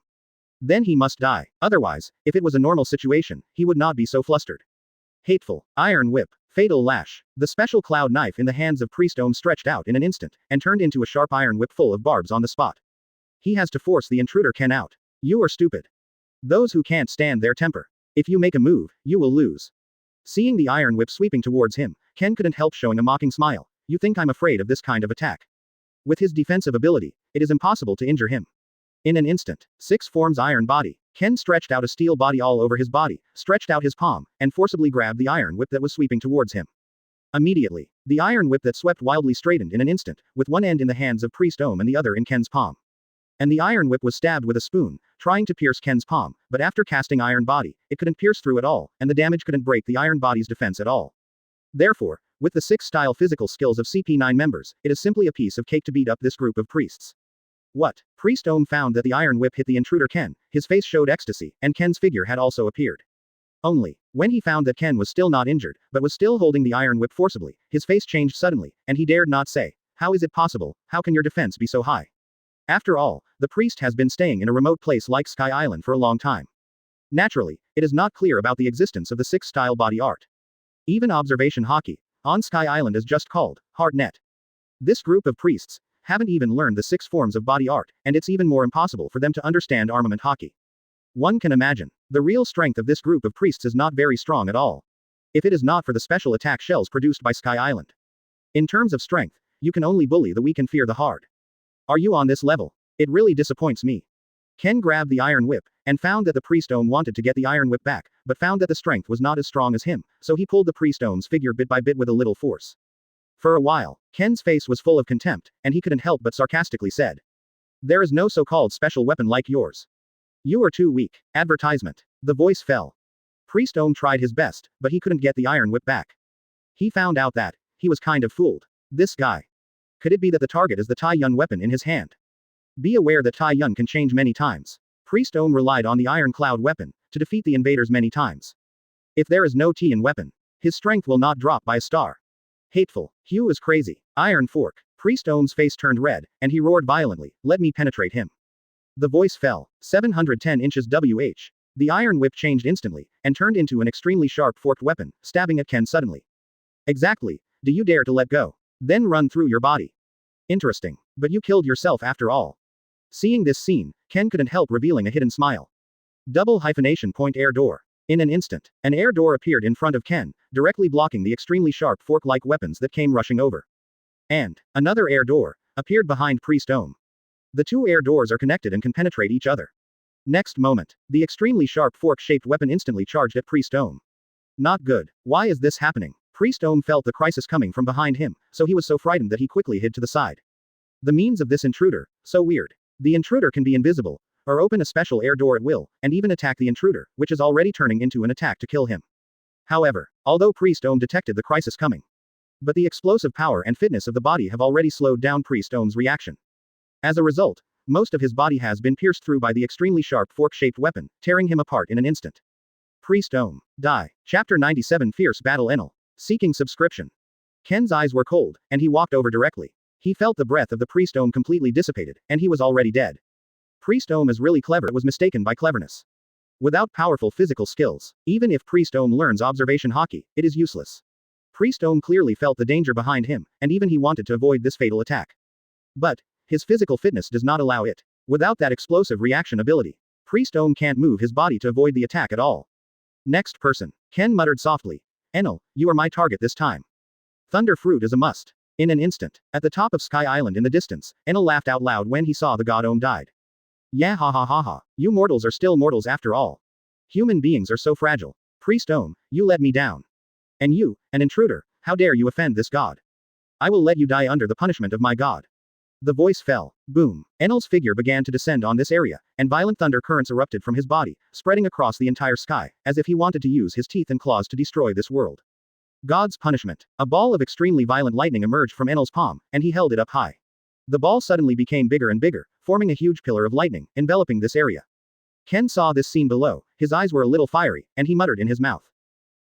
Then he must die. Otherwise, if it was a normal situation, he would not be so flustered. Hateful. Iron whip. Fatal lash. The special cloud knife in the hands of Priest Ohm stretched out in an instant, and turned into a sharp iron whip full of barbs on the spot. He has to force the intruder Ken out. You are stupid. Those who can't stand their temper. If you make a move, you will lose. Seeing the iron whip sweeping towards him, Ken couldn't help showing a mocking smile. You think I'm afraid of this kind of attack? With his defensive ability, it is impossible to injure him. In an instant, 6 forms iron body. Ken stretched out a steel body all over his body, stretched out his palm, and forcibly grabbed the iron whip that was sweeping towards him. Immediately, the iron whip that swept wildly straightened in an instant, with one end in the hands of Priest Ohm and the other in Ken's palm. And the iron whip was stabbed with a spoon, trying to pierce Ken's palm, but after casting iron body, it couldn't pierce through at all, and the damage couldn't break the iron body's defense at all. Therefore, with the 6 style physical skills of CP9 members, it is simply a piece of cake to beat up this group of priests. What? Priest Ohm found that the iron whip hit the intruder Ken, his face showed ecstasy, and Ken's figure had also appeared. Only, when he found that Ken was still not injured, but was still holding the iron whip forcibly, his face changed suddenly, and he dared not say, "How is it possible? How can your defense be so high?" After all, the priest has been staying in a remote place like Sky Island for a long time. Naturally, it is not clear about the existence of the 6 style body art. Even observation Hockey on Sky Island is just called Hard Net. This group of priests haven't even learned the 6 forms of body art, and it's even more impossible for them to understand armament Hockey. One can imagine. The real strength of this group of priests is not very strong at all. If it is not for the special attack shells produced by Sky Island. In terms of strength, you can only bully the weak and fear the hard. Are you on this level? It really disappoints me. Ken grabbed the iron whip, and found that the Priest Ohm wanted to get the iron whip back, but found that the strength was not as strong as him, so he pulled the Priest Ohm's figure bit by bit with a little force. For a while, Ken's face was full of contempt, and he couldn't help but sarcastically said, "There is no so-called special weapon like yours. You are too weak." Advertisement. The voice fell. Priest Ohm tried his best, but he couldn't get the iron whip back. He found out that he was kind of fooled. This guy. Could it be that the target is the Tai Yun weapon in his hand? Be aware that Tai Yun can change many times. Priest Ohm relied on the Iron Cloud weapon to defeat the invaders many times. If there is no T in weapon, his strength will not drop by a star. Hateful. Hugh is crazy. Iron Fork. Priest Ohm's face turned red, and he roared violently, "Let me penetrate him." The voice fell. 710 inches WH. The iron whip changed instantly, and turned into an extremely sharp forked weapon, stabbing at Ken suddenly. Exactly. Do you dare to let go? Then run through your body. Interesting. But you killed yourself after all. Seeing this scene, Ken couldn't help revealing a hidden smile. Double hyphenation point air door. In an instant, an air door appeared in front of Ken, directly blocking the extremely sharp fork-like weapons that came rushing over. And another air door appeared behind Priest Ohm. The two air doors are connected and can penetrate each other. Next moment, the extremely sharp fork-shaped weapon instantly charged at Priest Ohm. Not good. Why is this happening? Priest Ohm felt the crisis coming from behind him, so he was so frightened that he quickly hid to the side. The means of this intruder, so weird. The intruder can be invisible, or open a special air door at will, and even attack the intruder, which is already turning into an attack to kill him. However, although Priest Ohm detected the crisis coming, but the explosive power and fitness of the body have already slowed down Priest Ohm's reaction. As a result, most of his body has been pierced through by the extremely sharp fork-shaped weapon, tearing him apart in an instant. Priest Ohm. Die. Chapter 97 Fierce Battle Enel. Seeking subscription. Ken's eyes were cold, and he walked over directly. He felt the breath of the Priest Ohm completely dissipated, and he was already dead. Priest Ohm is really clever, was mistaken by cleverness. Without powerful physical skills, even if Priest Ohm learns observation hockey, it is useless. Priest Ohm clearly felt the danger behind him, and even he wanted to avoid this fatal attack. But his physical fitness does not allow it. Without that explosive reaction ability, Priest Ohm can't move his body to avoid the attack at all. Next person. Ken muttered softly. Enel, you are my target this time. Thunder Fruit is a must. In an instant, at the top of Sky Island in the distance, Enel laughed out loud when he saw the god Ohm died. Yeah, ha ha ha ha. You mortals are still mortals after all. Human beings are so fragile. Priest Ohm, you let me down. And you, an intruder, how dare you offend this god? I will let you die under the punishment of my god. The voice fell. Boom. Enel's figure began to descend on this area, and violent thunder currents erupted from his body, spreading across the entire sky, as if he wanted to use his teeth and claws to destroy this world. God's punishment. A ball of extremely violent lightning emerged from Enel's palm, and he held it up high. The ball suddenly became bigger and bigger, forming a huge pillar of lightning, enveloping this area. Ken saw this scene below, his eyes were a little fiery, and he muttered in his mouth.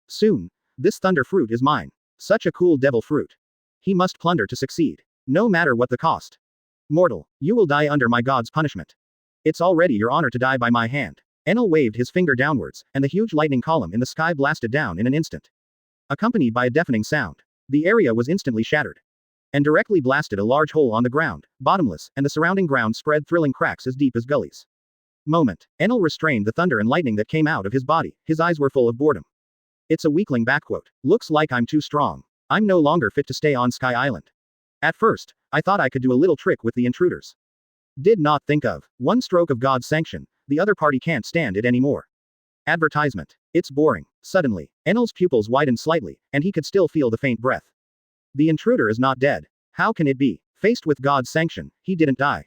Soon, this thunder fruit is mine. Such a cool devil fruit. He must plunder to succeed. No matter what the cost. Mortal, you will die under my god's punishment. It's already your honor to die by my hand. Enel waved his finger downwards, and the huge lightning column in the sky blasted down in an instant. Accompanied by a deafening sound. The area was instantly shattered. And directly blasted a large hole on the ground, bottomless, and the surrounding ground spread thrilling cracks as deep as gullies. Moment. Enel restrained the thunder and lightning that came out of his body, his eyes were full of boredom. It's a weakling backquote. Looks like I'm too strong. I'm no longer fit to stay on Sky Island. At first, I thought I could do a little trick with the intruders. Did not think of one stroke of God's sanction, the other party can't stand it anymore. Advertisement. It's boring. Suddenly, Enel's pupils widened slightly, and he could still feel the faint breath. The intruder is not dead. How can it be? Faced with God's sanction, he didn't die.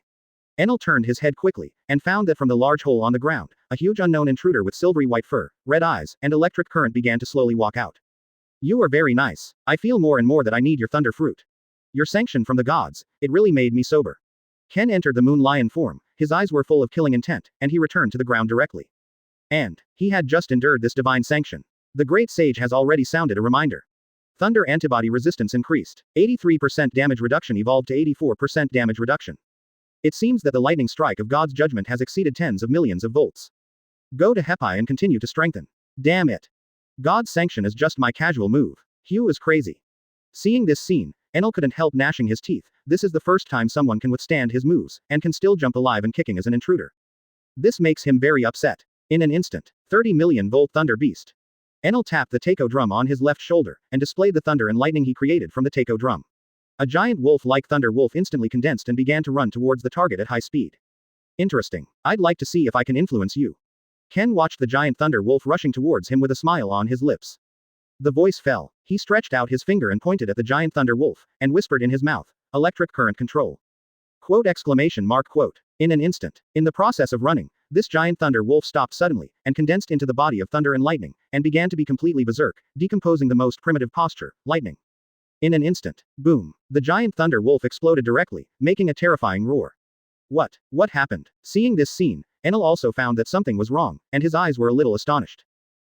Enel turned his head quickly, and found that from the large hole on the ground, a huge unknown intruder with silvery white fur, red eyes, and electric current began to slowly walk out. You are very nice. I feel more and more that I need your thunder fruit. Your sanction from the gods, it really made me sober. Ken entered the moon lion form, his eyes were full of killing intent, and he returned to the ground directly. And he had just endured this divine sanction. The great sage has already sounded a reminder. Thunder antibody resistance increased. 83% damage reduction evolved to 84% damage reduction. It seems that the lightning strike of God's judgment has exceeded tens of millions of volts. Go to Hepi and continue to strengthen. Damn it. God's sanction is just my casual move. Hugh is crazy. Seeing this scene, Enel couldn't help gnashing his teeth. This is the first time someone can withstand his moves, and can still jump alive and kicking as an intruder. This makes him very upset. In an instant, 30 million volt thunder beast. Enel tapped the taiko drum on his left shoulder, and displayed the thunder and lightning he created from the taiko drum. A giant wolf-like thunder wolf instantly condensed and began to run towards the target at high speed. Interesting. I'd like to see if I can influence you. Ken watched the giant thunder wolf rushing towards him with a smile on his lips. The voice fell. He stretched out his finger and pointed at the giant thunder wolf, and whispered in his mouth, electric current control. Quote exclamation mark quote. In an instant, in the process of running, this giant thunder wolf stopped suddenly, and condensed into the body of thunder and lightning, and began to be completely berserk, decomposing the most primitive posture, lightning. In an instant, boom, the giant thunder wolf exploded directly, making a terrifying roar. What happened? Seeing this scene, Enel also found that something was wrong, and his eyes were a little astonished.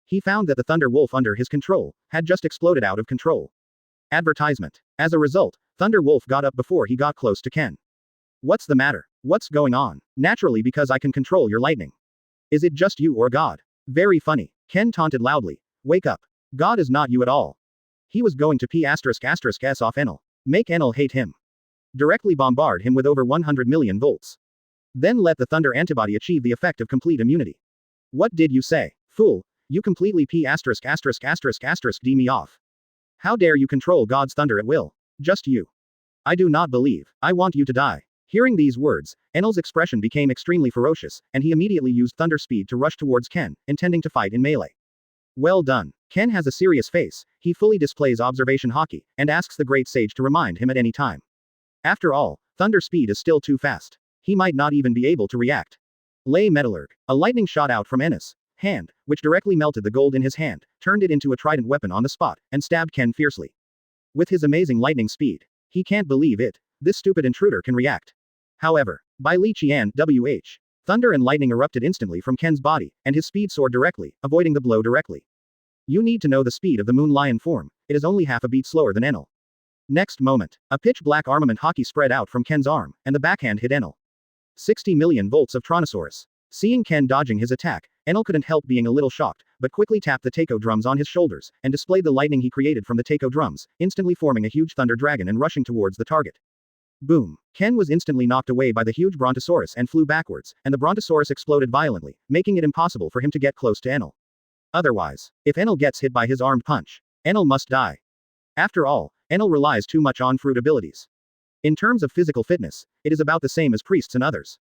He found that the thunder wolf under his control had just exploded out of control. Advertisement. As a result, Thunder Wolf got up before he got close to Ken. What's the matter? What's going on? Naturally, because I can control your lightning. Is it just you or God? Very funny. Ken taunted loudly. Wake up. God is not you at all. He was going to P***s off Enel. Make Enel hate him. Directly bombard him with over 100 million volts. Then let the thunder antibody achieve the effect of complete immunity. What did you say? Fool. You completely d me off. How dare you control God's thunder at will? Just you. I do not believe. I want you to die. Hearing these words, Enel's expression became extremely ferocious, and he immediately used thunder speed to rush towards Ken, intending to fight in melee. Well done. Ken has a serious face, he fully displays observation haki, and asks the great sage to remind him at any time. After all, thunder speed is still too fast. He might not even be able to react. Lay Metallurg. A lightning shot out from Ennis' hand, which directly melted the gold in his hand, turned it into a trident weapon on the spot, and stabbed Ken fiercely. With his amazing lightning speed, he can't believe it. This stupid intruder can react. However, by Li Qian, WH. Thunder and lightning erupted instantly from Ken's body, and his speed soared directly, avoiding the blow directly. You need to know the speed of the moon lion form, it is only half a beat slower than Enel. Next moment, a pitch-black armament haki spread out from Ken's arm, and the backhand hit Enel. 60 million volts of Tronosaurus. Seeing Ken dodging his attack, Enel couldn't help being a little shocked, but quickly tapped the taiko drums on his shoulders, and displayed the lightning he created from the taiko drums, instantly forming a huge thunder dragon and rushing towards the target. Boom. Ken was instantly knocked away by the huge Brontosaurus and flew backwards, and the Brontosaurus exploded violently, making it impossible for him to get close to Enel. Otherwise, if Enel gets hit by his armed punch, Enel must die. After all, Enel relies too much on fruit abilities. In terms of physical fitness, it is about the same as priests and others.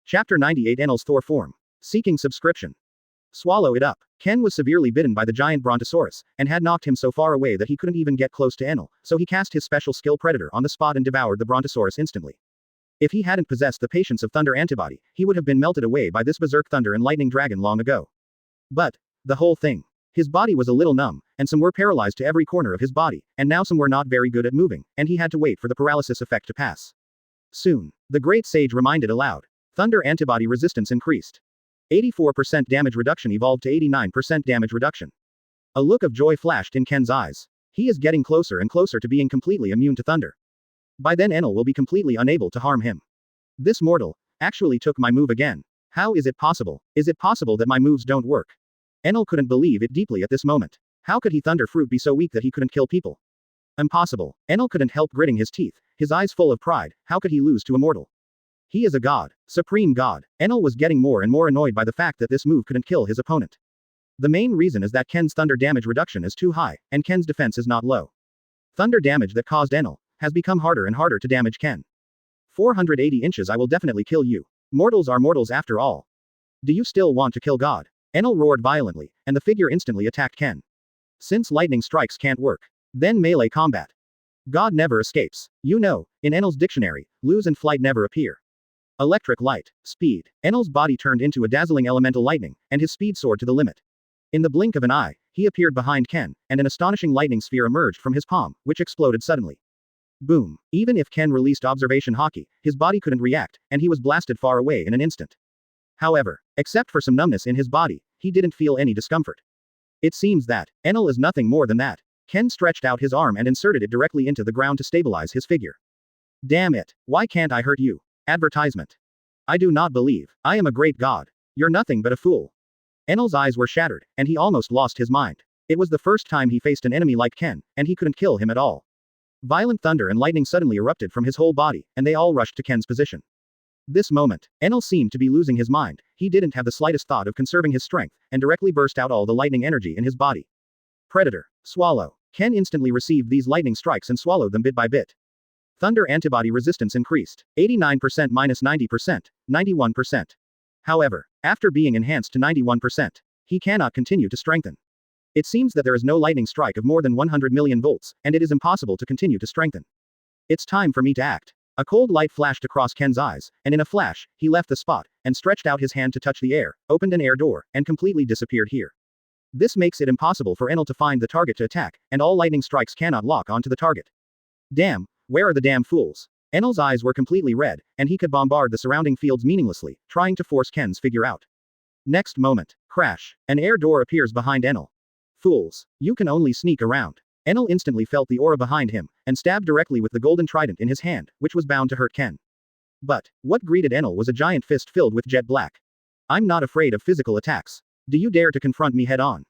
Chapter 98 Enel's Thor form. Seeking subscription. Swallow it up. Ken was severely bitten by the giant Brontosaurus, and had knocked him so far away that he couldn't even get close to Enel, so he cast his special skill Predator on the spot and devoured the Brontosaurus instantly. If he hadn't possessed the patience of Thunder antibody, he would have been melted away by this berserk thunder and lightning dragon long ago. But, the whole thing. His body was a little numb, and some were paralyzed to every corner of his body, and now some were not very good at moving, and he had to wait for the paralysis effect to pass. Soon, the great sage reminded aloud. Thunder antibody resistance increased. 84% damage reduction evolved to 89% damage reduction. A look of joy flashed in Ken's eyes. He is getting closer and closer to being completely immune to thunder. By then Enel will be completely unable to harm him. This mortal actually took my move again. How is it possible? Is it possible that my moves don't work? Enel couldn't believe it deeply at this moment. How could he thunder fruit be so weak that he couldn't kill people? Impossible. Enel couldn't help gritting his teeth, his eyes full of pride. How could he lose to a mortal? He is a god. Supreme god. Enel was getting more and more annoyed by the fact that this move couldn't kill his opponent. The main reason is that Ken's thunder damage reduction is too high, and Ken's defense is not low. Thunder damage that caused Enel has become harder and harder to damage Ken. 480 inches I will definitely kill you. Mortals are mortals after all. Do you still want to kill God? Enel roared violently, and the figure instantly attacked Ken. Since lightning strikes can't work, then melee combat. God never escapes. You know, in Enel's dictionary, lose and flight never appear. Electric light. Speed. Enel's body turned into a dazzling elemental lightning, and his speed soared to the limit. In the blink of an eye, he appeared behind Ken, and an astonishing lightning sphere emerged from his palm, which exploded suddenly. Boom. Even if Ken released observation haki, his body couldn't react, and he was blasted far away in an instant. However, except for some numbness in his body, he didn't feel any discomfort. It seems that Enel is nothing more than that. Ken stretched out his arm and inserted it directly into the ground to stabilize his figure. Damn it. Why can't I hurt you? Advertisement. I do not believe. I am a great god. You're nothing but a fool. Enel's eyes were shattered, and he almost lost his mind. It was the first time he faced an enemy like Ken, and he couldn't kill him at all. Violent thunder and lightning suddenly erupted from his whole body, and they all rushed to Ken's position. This moment, Enel seemed to be losing his mind. He didn't have the slightest thought of conserving his strength, and directly burst out all the lightning energy in his body. Predator. Swallow. Ken instantly received these lightning strikes and swallowed them bit by bit. Thunder antibody resistance increased. 89% minus 90%, 91%. However, after being enhanced to 91%, he cannot continue to strengthen. It seems that there is no lightning strike of more than 100 million volts, and it is impossible to continue to strengthen. It's time for me to act. A cold light flashed across Ken's eyes, and in a flash, he left the spot, and stretched out his hand to touch the air, opened an air door, and completely disappeared here. This makes it impossible for Enel to find the target to attack, and all lightning strikes cannot lock onto the target. Damn, where are the damn fools? Enel's eyes were completely red, and he could bombard the surrounding fields meaninglessly, trying to force Ken's figure out. Next moment, crash, an air door appears behind Enel. Fools, you can only sneak around. Enel instantly felt the aura behind him, and stabbed directly with the golden trident in his hand, which was bound to hurt Ken. But, what greeted Enel was a giant fist filled with jet black. I'm not afraid of physical attacks. Do you dare to confront me head on?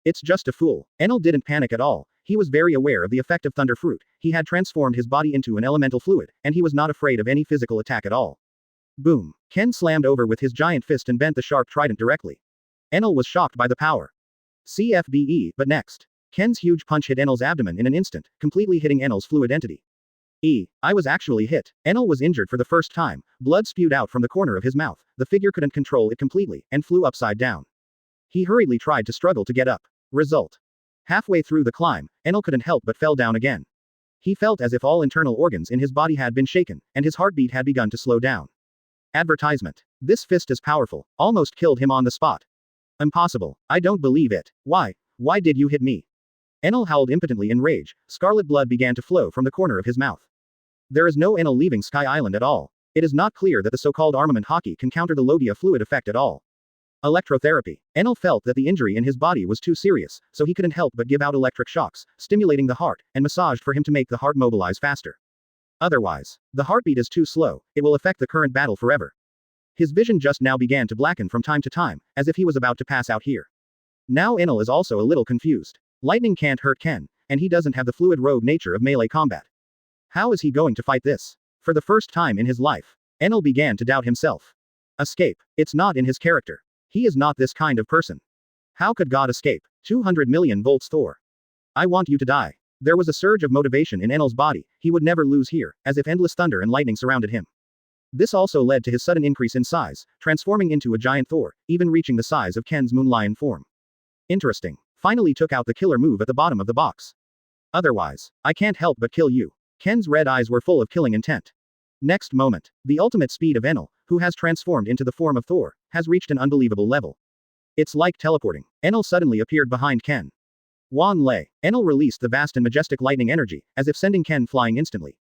It's just a fool. Enel didn't panic at all. He was very aware of the effect of thunder fruit. He had transformed his body into an elemental fluid, and he was not afraid of any physical attack at all. Boom. Ken slammed over with his giant fist and bent the sharp trident directly. Enel was shocked by the power. CFDE, but next. Ken's huge punch hit Enel's abdomen in an instant, completely hitting Enel's fluid entity. I was actually hit. Enel was injured for the first time, blood spewed out from the corner of his mouth, the figure couldn't control it completely, and flew upside down. He hurriedly tried to struggle to get up. Result. Halfway through the climb, Enel couldn't help but fell down again. He felt as if all internal organs in his body had been shaken, and his heartbeat had begun to slow down. Advertisement. This fist is powerful, almost killed him on the spot. Impossible. I don't believe it. Why did you hit me? Enel howled impotently in rage, scarlet blood began to flow from the corner of his mouth. There is no Enel leaving Sky Island at all. It is not clear that the so-called armament hockey can counter the Logia fluid effect at all. Electrotherapy. Enel felt that the injury in his body was too serious, so he couldn't help but give out electric shocks, stimulating the heart, and massaged for him to make the heart mobilize faster. Otherwise, the heartbeat is too slow, it will affect the current battle forever. His vision just now began to blacken from time to time, as if he was about to pass out here. Now Enel is also a little confused. Lightning can't hurt Ken, and he doesn't have the fluid rogue nature of melee combat. How is he going to fight this? For the first time in his life, Enel began to doubt himself. Escape. It's not in his character. He is not this kind of person. How could God escape? 200 million volts Thor. I want you to die. There was a surge of motivation in Enel's body, he would never lose here, as if endless thunder and lightning surrounded him. This also led to his sudden increase in size, transforming into a giant Thor, even reaching the size of Ken's moon lion form. Interesting. Finally took out the killer move at the bottom of the box. Otherwise, I can't help but kill you. Ken's red eyes were full of killing intent. Next moment, the ultimate speed of Enel, who has transformed into the form of Thor, has reached an unbelievable level. It's like teleporting. Enel suddenly appeared behind Ken. Wan Lei. Enel released the vast and majestic lightning energy, as if sending Ken flying instantly.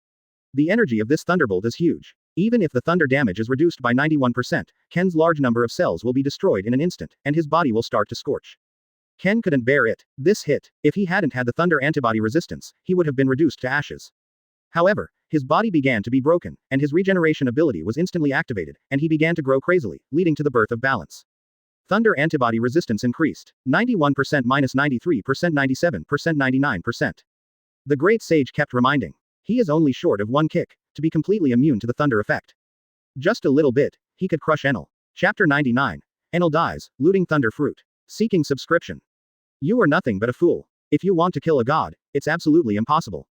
The energy of this thunderbolt is huge. Even if the thunder damage is reduced by 91%, Ken's large number of cells will be destroyed in an instant, and his body will start to scorch. Ken couldn't bear it. This hit, if he hadn't had the thunder antibody resistance, he would have been reduced to ashes. However, his body began to be broken, and his regeneration ability was instantly activated, and he began to grow crazily, leading to the birth of balance. Thunder antibody resistance increased. 91% minus 93%, 97%, 99%. The great sage kept reminding. He is only short of one kick, to be completely immune to the thunder effect. Just a little bit, he could crush Enel. Chapter 99. Enel dies, looting thunder fruit. Seeking subscription. You are nothing but a fool. If you want to kill a god, it's absolutely impossible.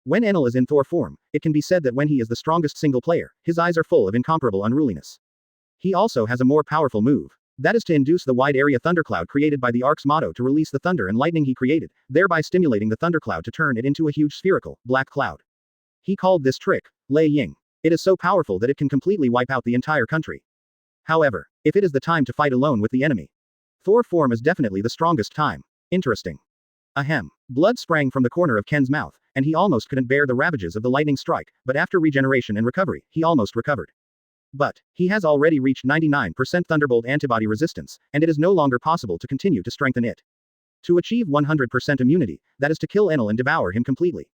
When Enel is in Thor form, it can be said that when he is the strongest single player, his eyes are full of incomparable unruliness. He also has a more powerful move. That is to induce the wide area thundercloud created by the Ark's motto to release the thunder and lightning he created, thereby stimulating the thundercloud to turn it into a huge spherical, black cloud. He called this trick, Lei Ying. It is so powerful that it can completely wipe out the entire country. However, if it is the time to fight alone with the enemy, Thor form is definitely the strongest time. Interesting. Ahem. Blood sprang from the corner of Ken's mouth, and he almost couldn't bear the ravages of the lightning strike, but after regeneration and recovery, he almost recovered. But, he has already reached 99% Thunderbolt antibody resistance, and it is no longer possible to continue to strengthen it. To achieve 100% immunity, that is to kill Enel and devour him completely.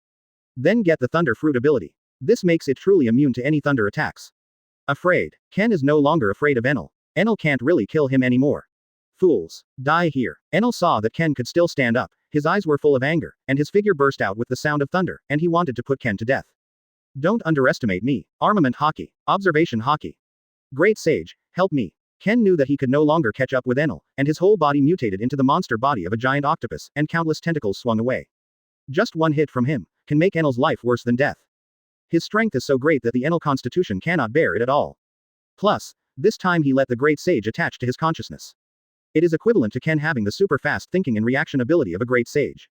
Then get the Thunder Fruit ability. This makes it truly immune to any thunder attacks. Afraid. Ken is no longer afraid of Enel. Enel can't really kill him anymore. Fools. Die here. Enel saw that Ken could still stand up, his eyes were full of anger, and his figure burst out with the sound of thunder, and he wanted to put Ken to death. Don't underestimate me. Armament hockey. Observation hockey. Great sage, help me. Ken knew that he could no longer catch up with Enel, and his whole body mutated into the monster body of a giant octopus, and countless tentacles swung away. Just one hit from him can make Enel's life worse than death. His strength is so great that the Enel constitution cannot bear it at all. Plus, this time he let the great sage attach to his consciousness. It is equivalent to Ken having the super fast thinking and reaction ability of a great sage.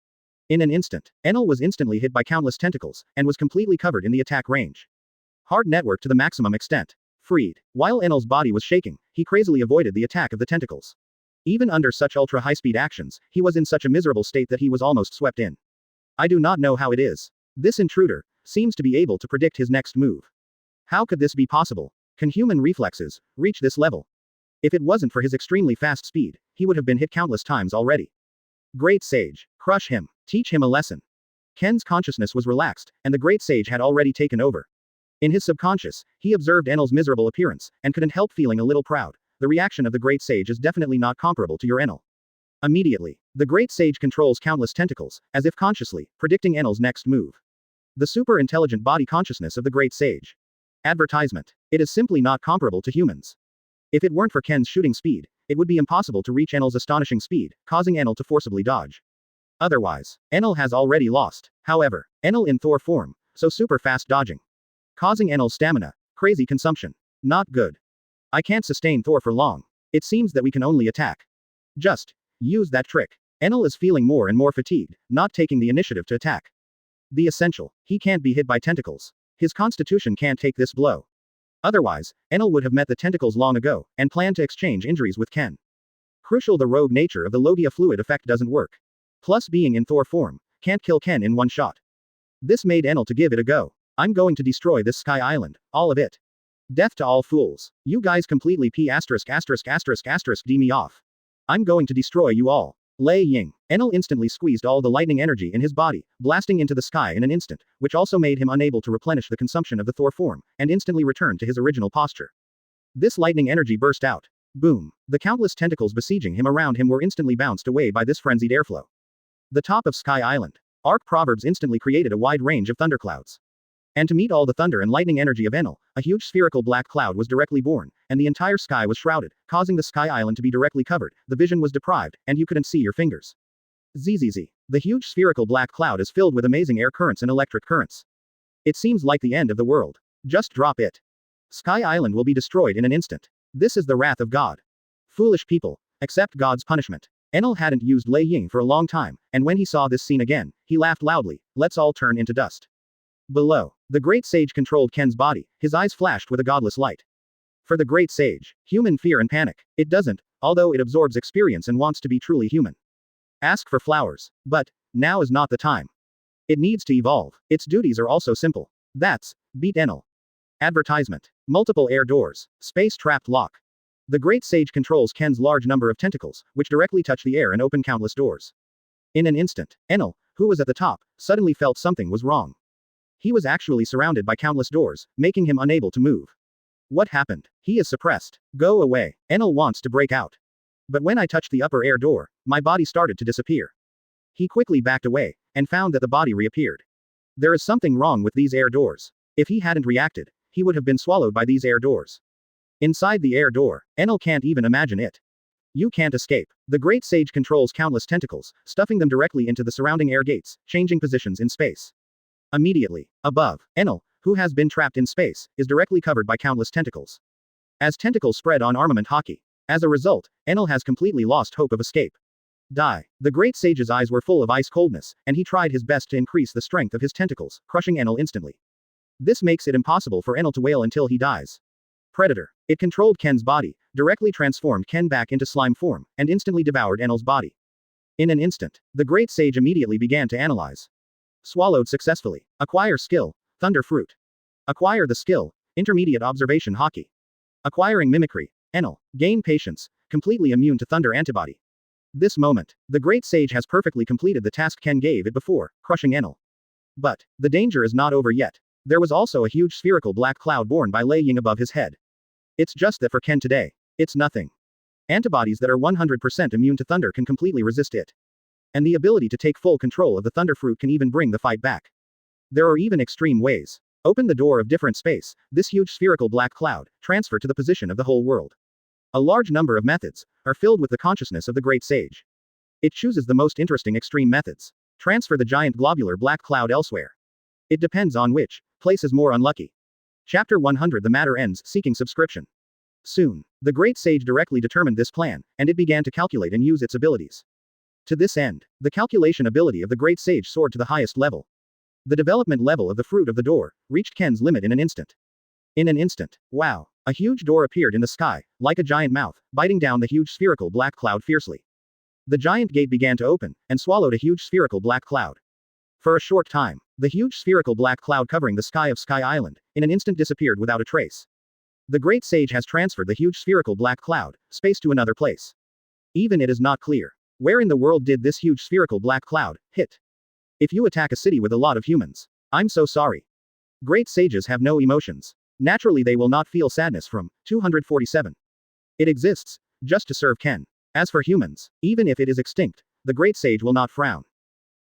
In an instant, Enel was instantly hit by countless tentacles, and was completely covered in the attack range. Hard network to the maximum extent. Freed. While Enel's body was shaking, he crazily avoided the attack of the tentacles. Even under such ultra-high-speed actions, he was in such a miserable state that he was almost swept in. I do not know how it is. This intruder seems to be able to predict his next move. How could this be possible? Can human reflexes reach this level? If it wasn't for his extremely fast speed, he would have been hit countless times already. Great sage. Crush him. Teach him a lesson. Ken's consciousness was relaxed, and the great sage had already taken over. In his subconscious, he observed Enel's miserable appearance, and couldn't help feeling a little proud. The reaction of the great sage is definitely not comparable to your Enel. Immediately, the great sage controls countless tentacles, as if consciously, predicting Enel's next move. The super intelligent body consciousness of the great sage. Advertisement. It is simply not comparable to humans. If it weren't for Ken's shooting speed, it would be impossible to reach Enel's astonishing speed, causing Enel to forcibly dodge. Otherwise, Enel has already lost. However, Enel in Thor form, so super fast dodging. Causing Enel's stamina, crazy consumption. Not good. I can't sustain Thor for long. It seems that we can only attack. Just use that trick. Enel is feeling more and more fatigued, not taking the initiative to attack. The essential, he can't be hit by tentacles. His constitution can't take this blow. Otherwise, Enel would have met the tentacles long ago, and planned to exchange injuries with Ken. Crucial, the rogue nature of the Logia fluid effect doesn't work. Plus being in Thor form, can't kill Ken in one shot. This made Enel to give it a go. I'm going to destroy this Sky Island, all of it. Death to all fools. You guys completely d me off. I'm going to destroy you all. Lei Ying. Enel instantly squeezed all the lightning energy in his body, blasting into the sky in an instant, which also made him unable to replenish the consumption of the Thor form, and instantly returned to his original posture. This lightning energy burst out. Boom. The countless tentacles besieging him around him were instantly bounced away by this frenzied airflow. The top of Sky Island. Arc Proverbs instantly created a wide range of thunderclouds. And to meet all the thunder and lightning energy of Enel, a huge spherical black cloud was directly born, and the entire sky was shrouded, causing the Sky Island to be directly covered, the vision was deprived, and you couldn't see your fingers. ZZZ. The huge spherical black cloud is filled with amazing air currents and electric currents. It seems like the end of the world. Just drop it. Sky Island will be destroyed in an instant. This is the wrath of God. Foolish people, accept God's punishment. Enel hadn't used Lei Ying for a long time, and when he saw this scene again, he laughed loudly. Let's all turn into dust. Below, the great sage controlled Ken's body, his eyes flashed with a godless light. For the great sage, human fear and panic, it doesn't, although it absorbs experience and wants to be truly human. Ask for flowers. But, now is not the time. It needs to evolve. Its duties are also simple. That's, beat Enel. Advertisement. Multiple air doors. Space-trapped lock. The great sage controls Ken's large number of tentacles, which directly touch the air and open countless doors. In an instant, Enel, who was at the top, suddenly felt something was wrong. He was actually surrounded by countless doors, making him unable to move. What happened? He is suppressed. Go away. Enel wants to break out. But when I touched the upper air door, my body started to disappear. He quickly backed away, and found that the body reappeared. There is something wrong with these air doors. If he hadn't reacted, he would have been swallowed by these air doors. Inside the air door, Enel can't even imagine it. You can't escape. The great sage controls countless tentacles, stuffing them directly into the surrounding air gates, changing positions in space. Immediately, above, Enel, who has been trapped in space, is directly covered by countless tentacles. As tentacles spread on armament hockey. As a result, Enel has completely lost hope of escape. Die. The great sage's eyes were full of ice coldness, and he tried his best to increase the strength of his tentacles, crushing Enel instantly. This makes it impossible for Enel to wail until he dies. Predator. It controlled Ken's body, directly transformed Ken back into slime form, and instantly devoured Enel's body. In an instant, the great sage immediately began to analyze. Swallowed successfully. Acquire skill, Thunder Fruit. Acquire the skill, Intermediate Observation Hockey. Acquiring Mimicry, Enel. Gain Patience, completely immune to Thunder Antibody. This moment, the great sage has perfectly completed the task Ken gave it before, crushing Enel. But, the danger is not over yet. There was also a huge spherical black cloud born by Lei Ying above his head. It's just that for Ken today, it's nothing. Antibodies that are 100% immune to thunder can completely resist it. And the ability to take full control of the Thunder Fruit can even bring the fight back. There are even extreme ways. Open the door of different space, this huge spherical black cloud, transfer to the position of the whole world. A large number of methods are filled with the consciousness of the great sage. It chooses the most interesting extreme methods. Transfer the giant globular black cloud elsewhere. It depends on which place is more unlucky. Chapter 100. The matter ends. Seeking subscription. Soon, the great sage directly determined this plan, and it began to calculate and use its abilities. To this end, the calculation ability of the great sage soared to the highest level. The development level of the fruit of the door reached Ken's limit in an instant. In an instant, wow, a huge door appeared in the sky, like a giant mouth, biting down the huge spherical black cloud fiercely. The giant gate began to open, and swallowed a huge spherical black cloud. For a short time, the huge spherical black cloud covering the sky of Sky Island, in an instant disappeared without a trace. The great sage has transferred the huge spherical black cloud space to another place. Even it is not clear. Where in the world did this huge spherical black cloud hit? If you attack a city with a lot of humans, I'm so sorry. Great sages have no emotions. Naturally they will not feel sadness from 247. It exists, just to serve Ken. As for humans, even if it is extinct, the great sage will not frown.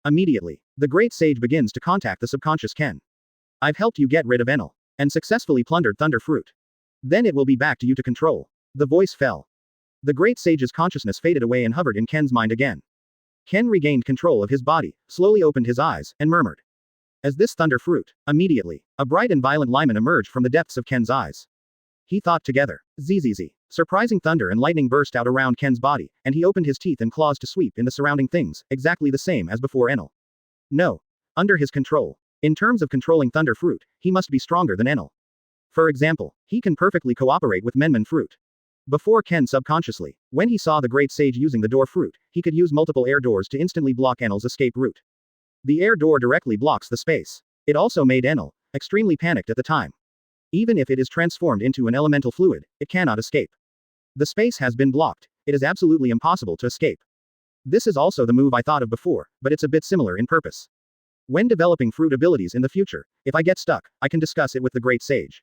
Immediately, the great sage begins to contact the subconscious Ken. I've helped you get rid of Enel, and successfully plundered Thunder Fruit. Then it will be back to you to control. The voice fell. The great sage's consciousness faded away and hovered in Ken's mind again. Ken regained control of his body, slowly opened his eyes, and murmured. As this thunder fruit, immediately, a bright and violent liman emerged from the depths of Ken's eyes. He thought together. Zzz. Surprising thunder and lightning burst out around Ken's body, and he opened his teeth and claws to sweep in the surrounding things, exactly the same as before Enel. No. Under his control. In terms of controlling thunder fruit, he must be stronger than Enel. For example, he can perfectly cooperate with Menman fruit. Before Ken subconsciously, when he saw the great sage using the door fruit, he could use multiple air doors to instantly block Enel's escape route. The air door directly blocks the space. It also made Enel extremely panicked at the time. Even if it is transformed into an elemental fluid, it cannot escape. The space has been blocked. It is absolutely impossible to escape. This is also the move I thought of before, but it's a bit similar in purpose. When developing fruit abilities in the future, if I get stuck, I can discuss it with the great sage.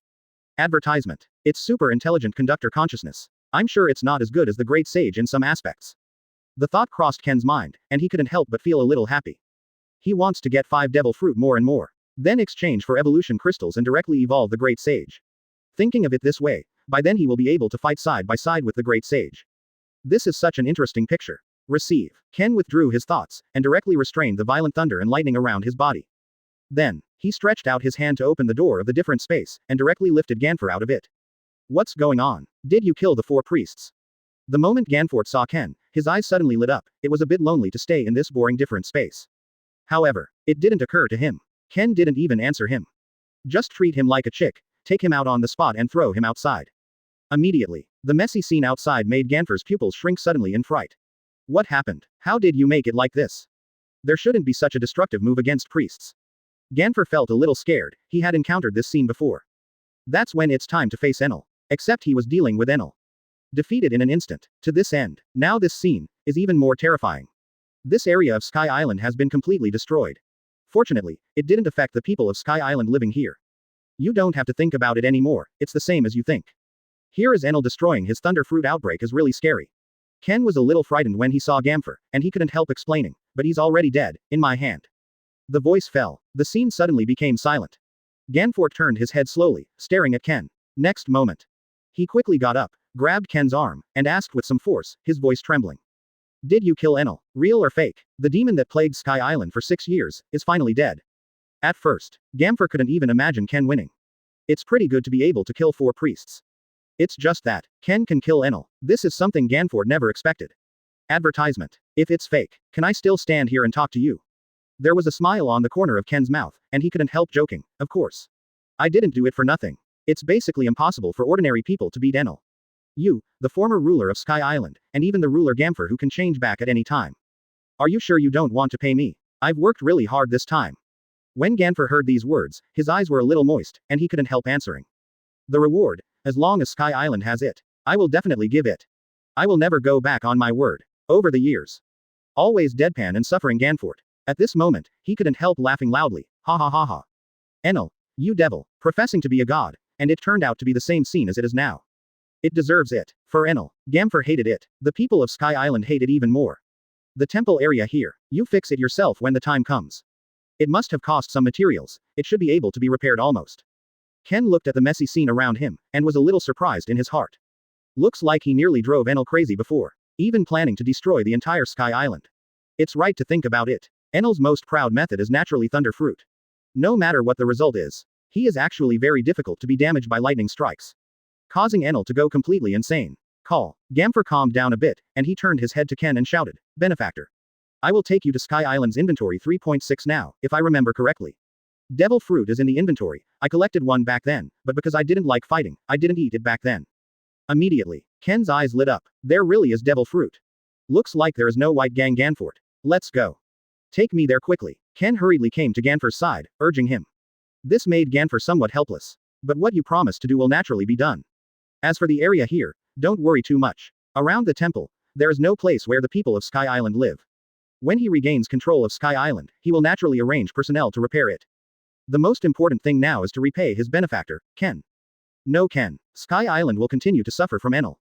Advertisement. It's super intelligent conductor consciousness. I'm sure it's not as good as the great sage in some aspects. The thought crossed Ken's mind, and he couldn't help but feel a little happy. He wants to get 5 devil fruit more and more. Then exchange for evolution crystals and directly evolve the great sage. Thinking of it this way, by then he will be able to fight side by side with the great sage. This is such an interesting picture. Receive. Ken withdrew his thoughts, and directly restrained the violent thunder and lightning around his body. Then, he stretched out his hand to open the door of the different space, and directly lifted Ganfor out of it. What's going on? Did you kill the 4 priests? The moment Ganfort saw Ken, his eyes suddenly lit up. It was a bit lonely to stay in this boring different space. However, it didn't occur to him. Ken didn't even answer him. Just treat him like a chick, take him out on the spot and throw him outside. Immediately, the messy scene outside made Ganfor's pupils shrink suddenly in fright. What happened? How did you make it like this? There shouldn't be such a destructive move against priests. Ganfor felt a little scared. He had encountered this scene before. That's when it's time to face Enel. Except he was dealing with Enel. Defeated in an instant. To this end, now this scene is even more terrifying. This area of Sky Island has been completely destroyed. Fortunately, it didn't affect the people of Sky Island living here. You don't have to think about it anymore, it's the same as you think. Here is Enel destroying his thunder fruit outbreak is really scary. Ken was a little frightened when he saw Ganfor, and he couldn't help explaining, but he's already dead, in my hand. The voice fell. The scene suddenly became silent. Ganfort turned his head slowly, staring at Ken. Next moment. He quickly got up, grabbed Ken's arm, and asked with some force, his voice trembling. Did you kill Enel? Real or fake? The demon that plagued Sky Island for 6 years, is finally dead. At first, Ganfor couldn't even imagine Ken winning. It's pretty good to be able to kill 4 priests. It's just that, Ken can kill Enel. This is something Ganfort never expected. Advertisement. If it's fake, can I still stand here and talk to you? There was a smile on the corner of Ken's mouth, and he couldn't help joking, of course. I didn't do it for nothing. It's basically impossible for ordinary people to beat Enel. You, the former ruler of Sky Island, and even the ruler Ganfor who can change back at any time. Are you sure you don't want to pay me? I've worked really hard this time. When Ganfor heard these words, his eyes were a little moist, and he couldn't help answering. The reward, as long as Sky Island has it, I will definitely give it. I will never go back on my word. Over the years. Always deadpan and suffering Ganfort. At this moment, he couldn't help laughing loudly. Ha ha ha ha. Enel, you devil, professing to be a god, and it turned out to be the same scene as it is now. It deserves it. For Enel, Ganfor hated it. The people of Sky Island hate it even more. The temple area here, you fix it yourself when the time comes. It must have cost some materials, it should be able to be repaired almost. Ken looked at the messy scene around him, and was a little surprised in his heart. Looks like he nearly drove Enel crazy before, even planning to destroy the entire Sky Island. It's right to think about it. Enel's most proud method is naturally thunder fruit. No matter what the result is, he is actually very difficult to be damaged by lightning strikes, causing Enel to go completely insane. Call. Ganfor calmed down a bit, and he turned his head to Ken and shouted, Benefactor. I will take you to Sky Island's inventory 3.6 now, if I remember correctly. Devil fruit is in the inventory. I collected one back then, but because I didn't like fighting, I didn't eat it back then. Immediately, Ken's eyes lit up. There really is devil fruit. Looks like there is no white gang Ganfort. Let's go. Take me there quickly. Ken hurriedly came to Ganfor's side, urging him. This made Ganfor somewhat helpless. But what you promised to do will naturally be done. As for the area here, don't worry too much. Around the temple, there is no place where the people of Sky Island live. When he regains control of Sky Island, he will naturally arrange personnel to repair it. The most important thing now is to repay his benefactor, Ken. No Ken. Sky Island will continue to suffer from Enel.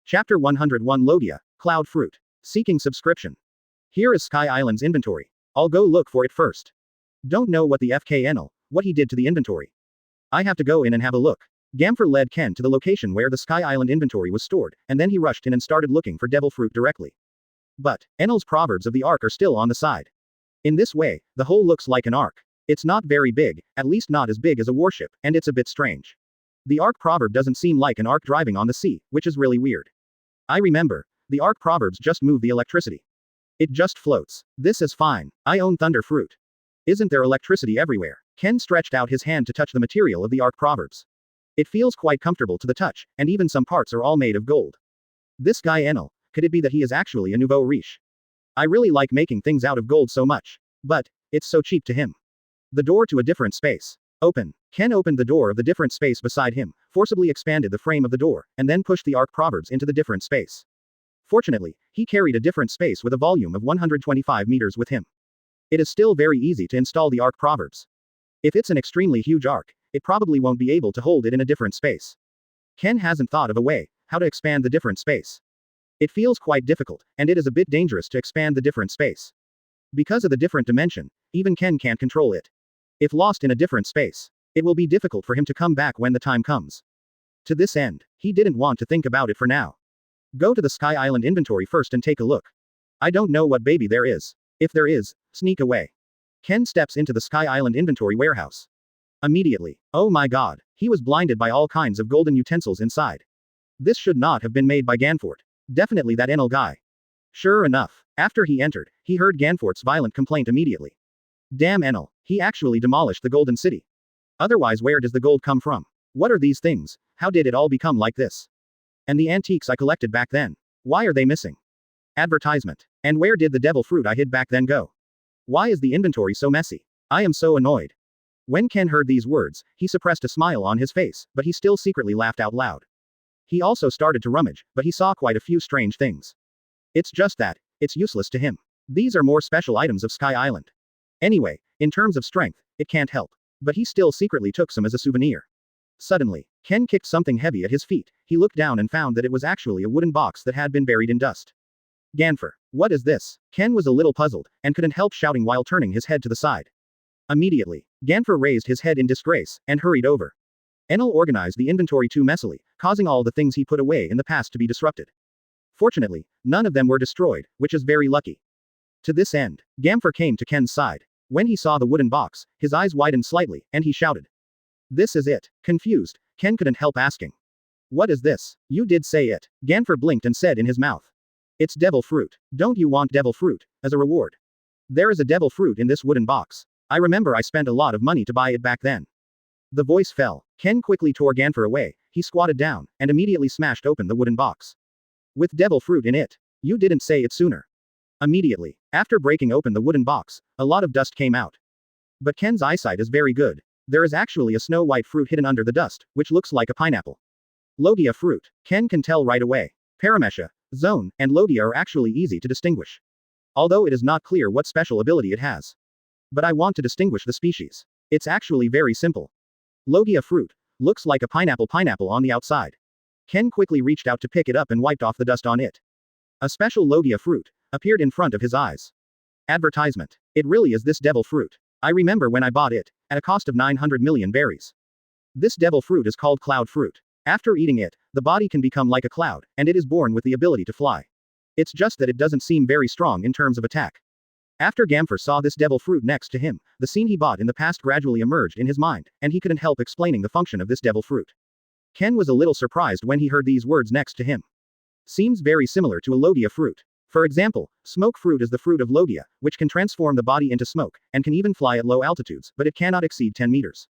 Chapter 101 Logia, Cloud Fruit. Seeking subscription. Here is Sky Island's inventory. I'll go look for it first. Don't know what the FK Enel, what he did to the inventory. I have to go in and have a look. Gamfer led Ken to the location where the Sky Island inventory was stored, and then he rushed in and started looking for devil fruit directly. But, Enel's proverbs of the ark are still on the side. In this way, the hole looks like an ark. It's not very big, at least not as big as a warship, and it's a bit strange. The ark proverb doesn't seem like an ark driving on the sea, which is really weird. I remember, the ark proverbs just move the electricity. It just floats. This is fine. I own thunder fruit. Isn't there electricity everywhere? Ken stretched out his hand to touch the material of the ark proverbs. It feels quite comfortable to the touch, and even some parts are all made of gold. This guy Enel, could it be that he is actually a nouveau riche? I really like making things out of gold so much. But, it's so cheap to him. The door to a different space. Open. Ken opened the door of the different space beside him, forcibly expanded the frame of the door, and then pushed the ark proverbs into the different space. Fortunately, he carried a different space with a volume of 125 meters with him. It is still very easy to install the ark proverbs. If it's an extremely huge ark, it probably won't be able to hold it in a different space. Ken hasn't thought of a way, how to expand the different space. It feels quite difficult, and it is a bit dangerous to expand the different space. Because of the different dimension, even Ken can't control it. If lost in a different space, it will be difficult for him to come back when the time comes. To this end, he didn't want to think about it for now. Go to the Sky Island inventory first and take a look. I don't know what baby there is. If there is, sneak away. Ken steps into the Sky Island inventory warehouse. Immediately, oh my god, he was blinded by all kinds of golden utensils inside. This should not have been made by Ganfort. Definitely that Enel guy. Sure enough, after he entered, he heard Ganfort's violent complaint immediately. Damn Enel, he actually demolished the Golden City. Otherwise, where does the gold come from? What are these things? How did it all become like this? And the antiques I collected back then? Why are they missing? Advertisement. And where did the devil fruit I hid back then go? Why is the inventory so messy? I am so annoyed. When Ken heard these words, he suppressed a smile on his face, but he still secretly laughed out loud. He also started to rummage, but he saw quite a few strange things. It's just that, it's useless to him. These are more special items of Sky Island. Anyway, in terms of strength, it can't help. But he still secretly took some as a souvenir. Suddenly, Ken kicked something heavy at his feet. He looked down and found that it was actually a wooden box that had been buried in dust. Ganfer, what is this? Ken was a little puzzled, and couldn't help shouting while turning his head to the side. Immediately, Ganfer raised his head in disgrace, and hurried over. Enel organized the inventory too messily, causing all the things he put away in the past to be disrupted. Fortunately, none of them were destroyed, which is very lucky. To this end, Ganfer came to Ken's side. When he saw the wooden box, his eyes widened slightly, and he shouted. This is it. Confused, Ken couldn't help asking. What is this? You did say it. Ganfer blinked and said in his mouth. It's devil fruit. Don't you want devil fruit, as a reward? There is a devil fruit in this wooden box. I remember I spent a lot of money to buy it back then. The voice fell. Ken quickly tore Ganfer away, he squatted down, and immediately smashed open the wooden box. With devil fruit in it. You didn't say it sooner. Immediately, after breaking open the wooden box, a lot of dust came out. But Ken's eyesight is very good. There is actually a snow-white fruit hidden under the dust, which looks like a pineapple. Logia fruit. Ken can tell right away. Paramecia, Zone, and Logia are actually easy to distinguish. Although it is not clear what special ability it has. But I want to distinguish the species. It's actually very simple. Logia fruit. Looks like a pineapple on the outside. Ken quickly reached out to pick it up and wiped off the dust on it. A special Logia fruit appeared in front of his eyes. Advertisement. It really is this devil fruit. I remember when I bought it, at a cost of 900 million berries. This devil fruit is called cloud fruit. After eating it, the body can become like a cloud, and it is born with the ability to fly. It's just that it doesn't seem very strong in terms of attack. After Gamfer saw this devil fruit next to him, the scene he bought in the past gradually emerged in his mind, and he couldn't help explaining the function of this devil fruit. Ken was a little surprised when he heard these words next to him. Seems very similar to a Logia fruit. For example, smoke fruit is the fruit of Logia, which can transform the body into smoke, and can even fly at low altitudes, but it cannot exceed 10 meters.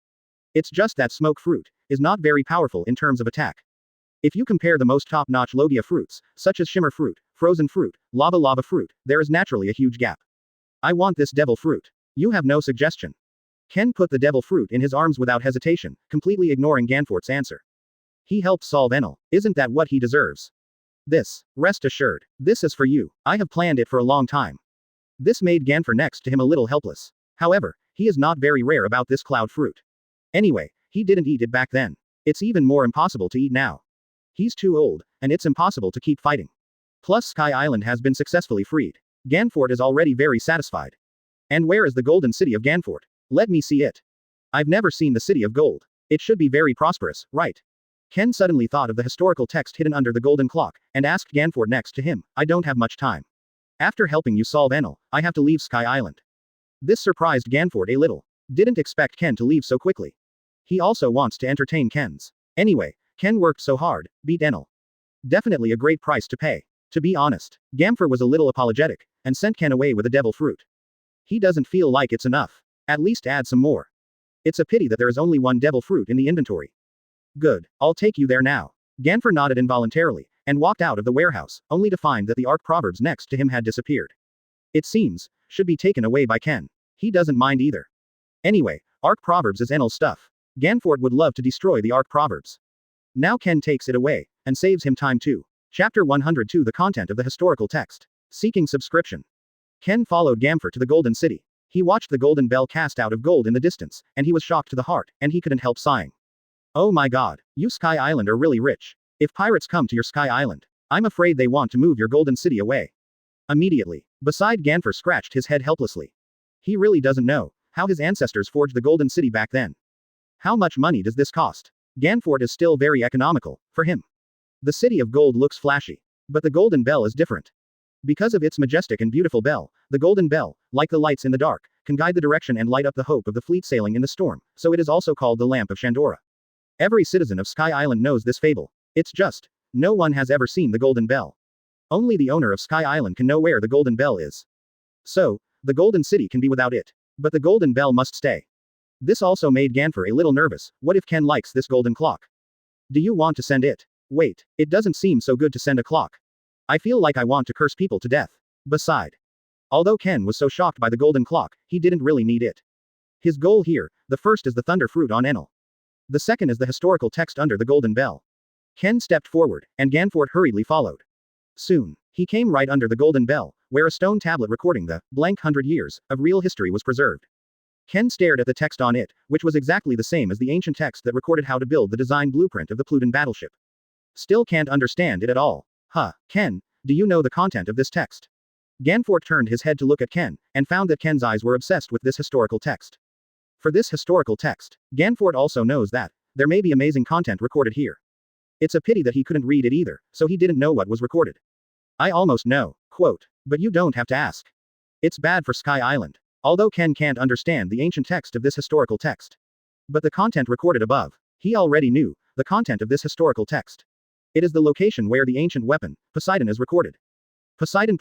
It's just that smoke fruit is not very powerful in terms of attack. If you compare the most top-notch Logia fruits, such as shimmer fruit, frozen fruit, lava fruit, there is naturally a huge gap. I want this devil fruit. You have no suggestion. Ken put the devil fruit in his arms without hesitation, completely ignoring Ganfort's answer. He helped solve Enel. Isn't that what he deserves? This, rest assured, this is for you. I have planned it for a long time. This made Ganfer next to him a little helpless. However, he is not very rare about this cloud fruit. Anyway, he didn't eat it back then. It's even more impossible to eat now. He's too old, and it's impossible to keep fighting. Plus Sky Island has been successfully freed. Ganfort is already very satisfied. And where is the golden city of Ganfort? Let me see it. I've never seen the city of gold. It should be very prosperous, right? Ken suddenly thought of the historical text hidden under the golden clock, and asked Ganford next to him, I don't have much time. After helping you solve Enel, I have to leave Sky Island. This surprised Ganford a little. Didn't expect Ken to leave so quickly. He also wants to entertain Ken's. Anyway, Ken worked so hard, beat Enel. Definitely a great price to pay. To be honest, Gamfer was a little apologetic, and sent Ken away with a devil fruit. He doesn't feel like it's enough. At least add some more. It's a pity that there is only one devil fruit in the inventory. Good, I'll take you there now. Ganfer nodded involuntarily, and walked out of the warehouse, only to find that the Arc Proverbs next to him had disappeared. It seems, should be taken away by Ken. He doesn't mind either. Anyway, Arc Proverbs is Enel's stuff. Ganford would love to destroy the Arc Proverbs. Now Ken takes it away, and saves him time too. Chapter 102 The content of the historical text. Seeking subscription. Ken followed Gamfer to the Golden City. He watched the golden bell cast out of gold in the distance, and he was shocked to the heart, and he couldn't help sighing. Oh my god, you Sky Island are really rich. If pirates come to your Sky Island, I'm afraid they want to move your Golden City away. Immediately, beside Ganfer scratched his head helplessly. He really doesn't know how his ancestors forged the Golden City back then. How much money does this cost? Ganford is still very economical, for him. The City of Gold looks flashy. But the Golden Bell is different. Because of its majestic and beautiful bell, the Golden Bell, like the lights in the dark, can guide the direction and light up the hope of the fleet sailing in the storm, so it is also called the Lamp of Shandora. Every citizen of Sky Island knows this fable. It's just, no one has ever seen the Golden Bell. Only the owner of Sky Island can know where the Golden Bell is. So, the Golden City can be without it. But the Golden Bell must stay. This also made Ganfer a little nervous. What if Ken likes this golden clock? Do you want to send it? Wait, it doesn't seem so good to send a clock. I feel like I want to curse people to death. Beside. Although Ken was so shocked by the golden clock, he didn't really need it. His goal here, the first is the Thunder Fruit on Enel. The second is the historical text under the Golden Bell. Ken stepped forward, and Ganford hurriedly followed. Soon, he came right under the Golden Bell, where a stone tablet recording the blank 100 years of real history was preserved. Ken stared at the text on it, which was exactly the same as the ancient text that recorded how to build the design blueprint of the Plutin battleship. Still can't understand it at all. Ken, do you know the content of this text? Ganford turned his head to look at Ken, and found that Ken's eyes were obsessed with this historical text. For this historical text, Ganford also knows that there may be amazing content recorded here. It's a pity that he couldn't read it either, so he didn't know what was recorded. I almost know, quote, but you don't have to ask. It's bad for Sky Island. Although Ken can't understand the ancient text of this historical text. But the content recorded above, he already knew the content of this historical text. It is the location where the ancient weapon, Poseidon, is recorded. Poseidon,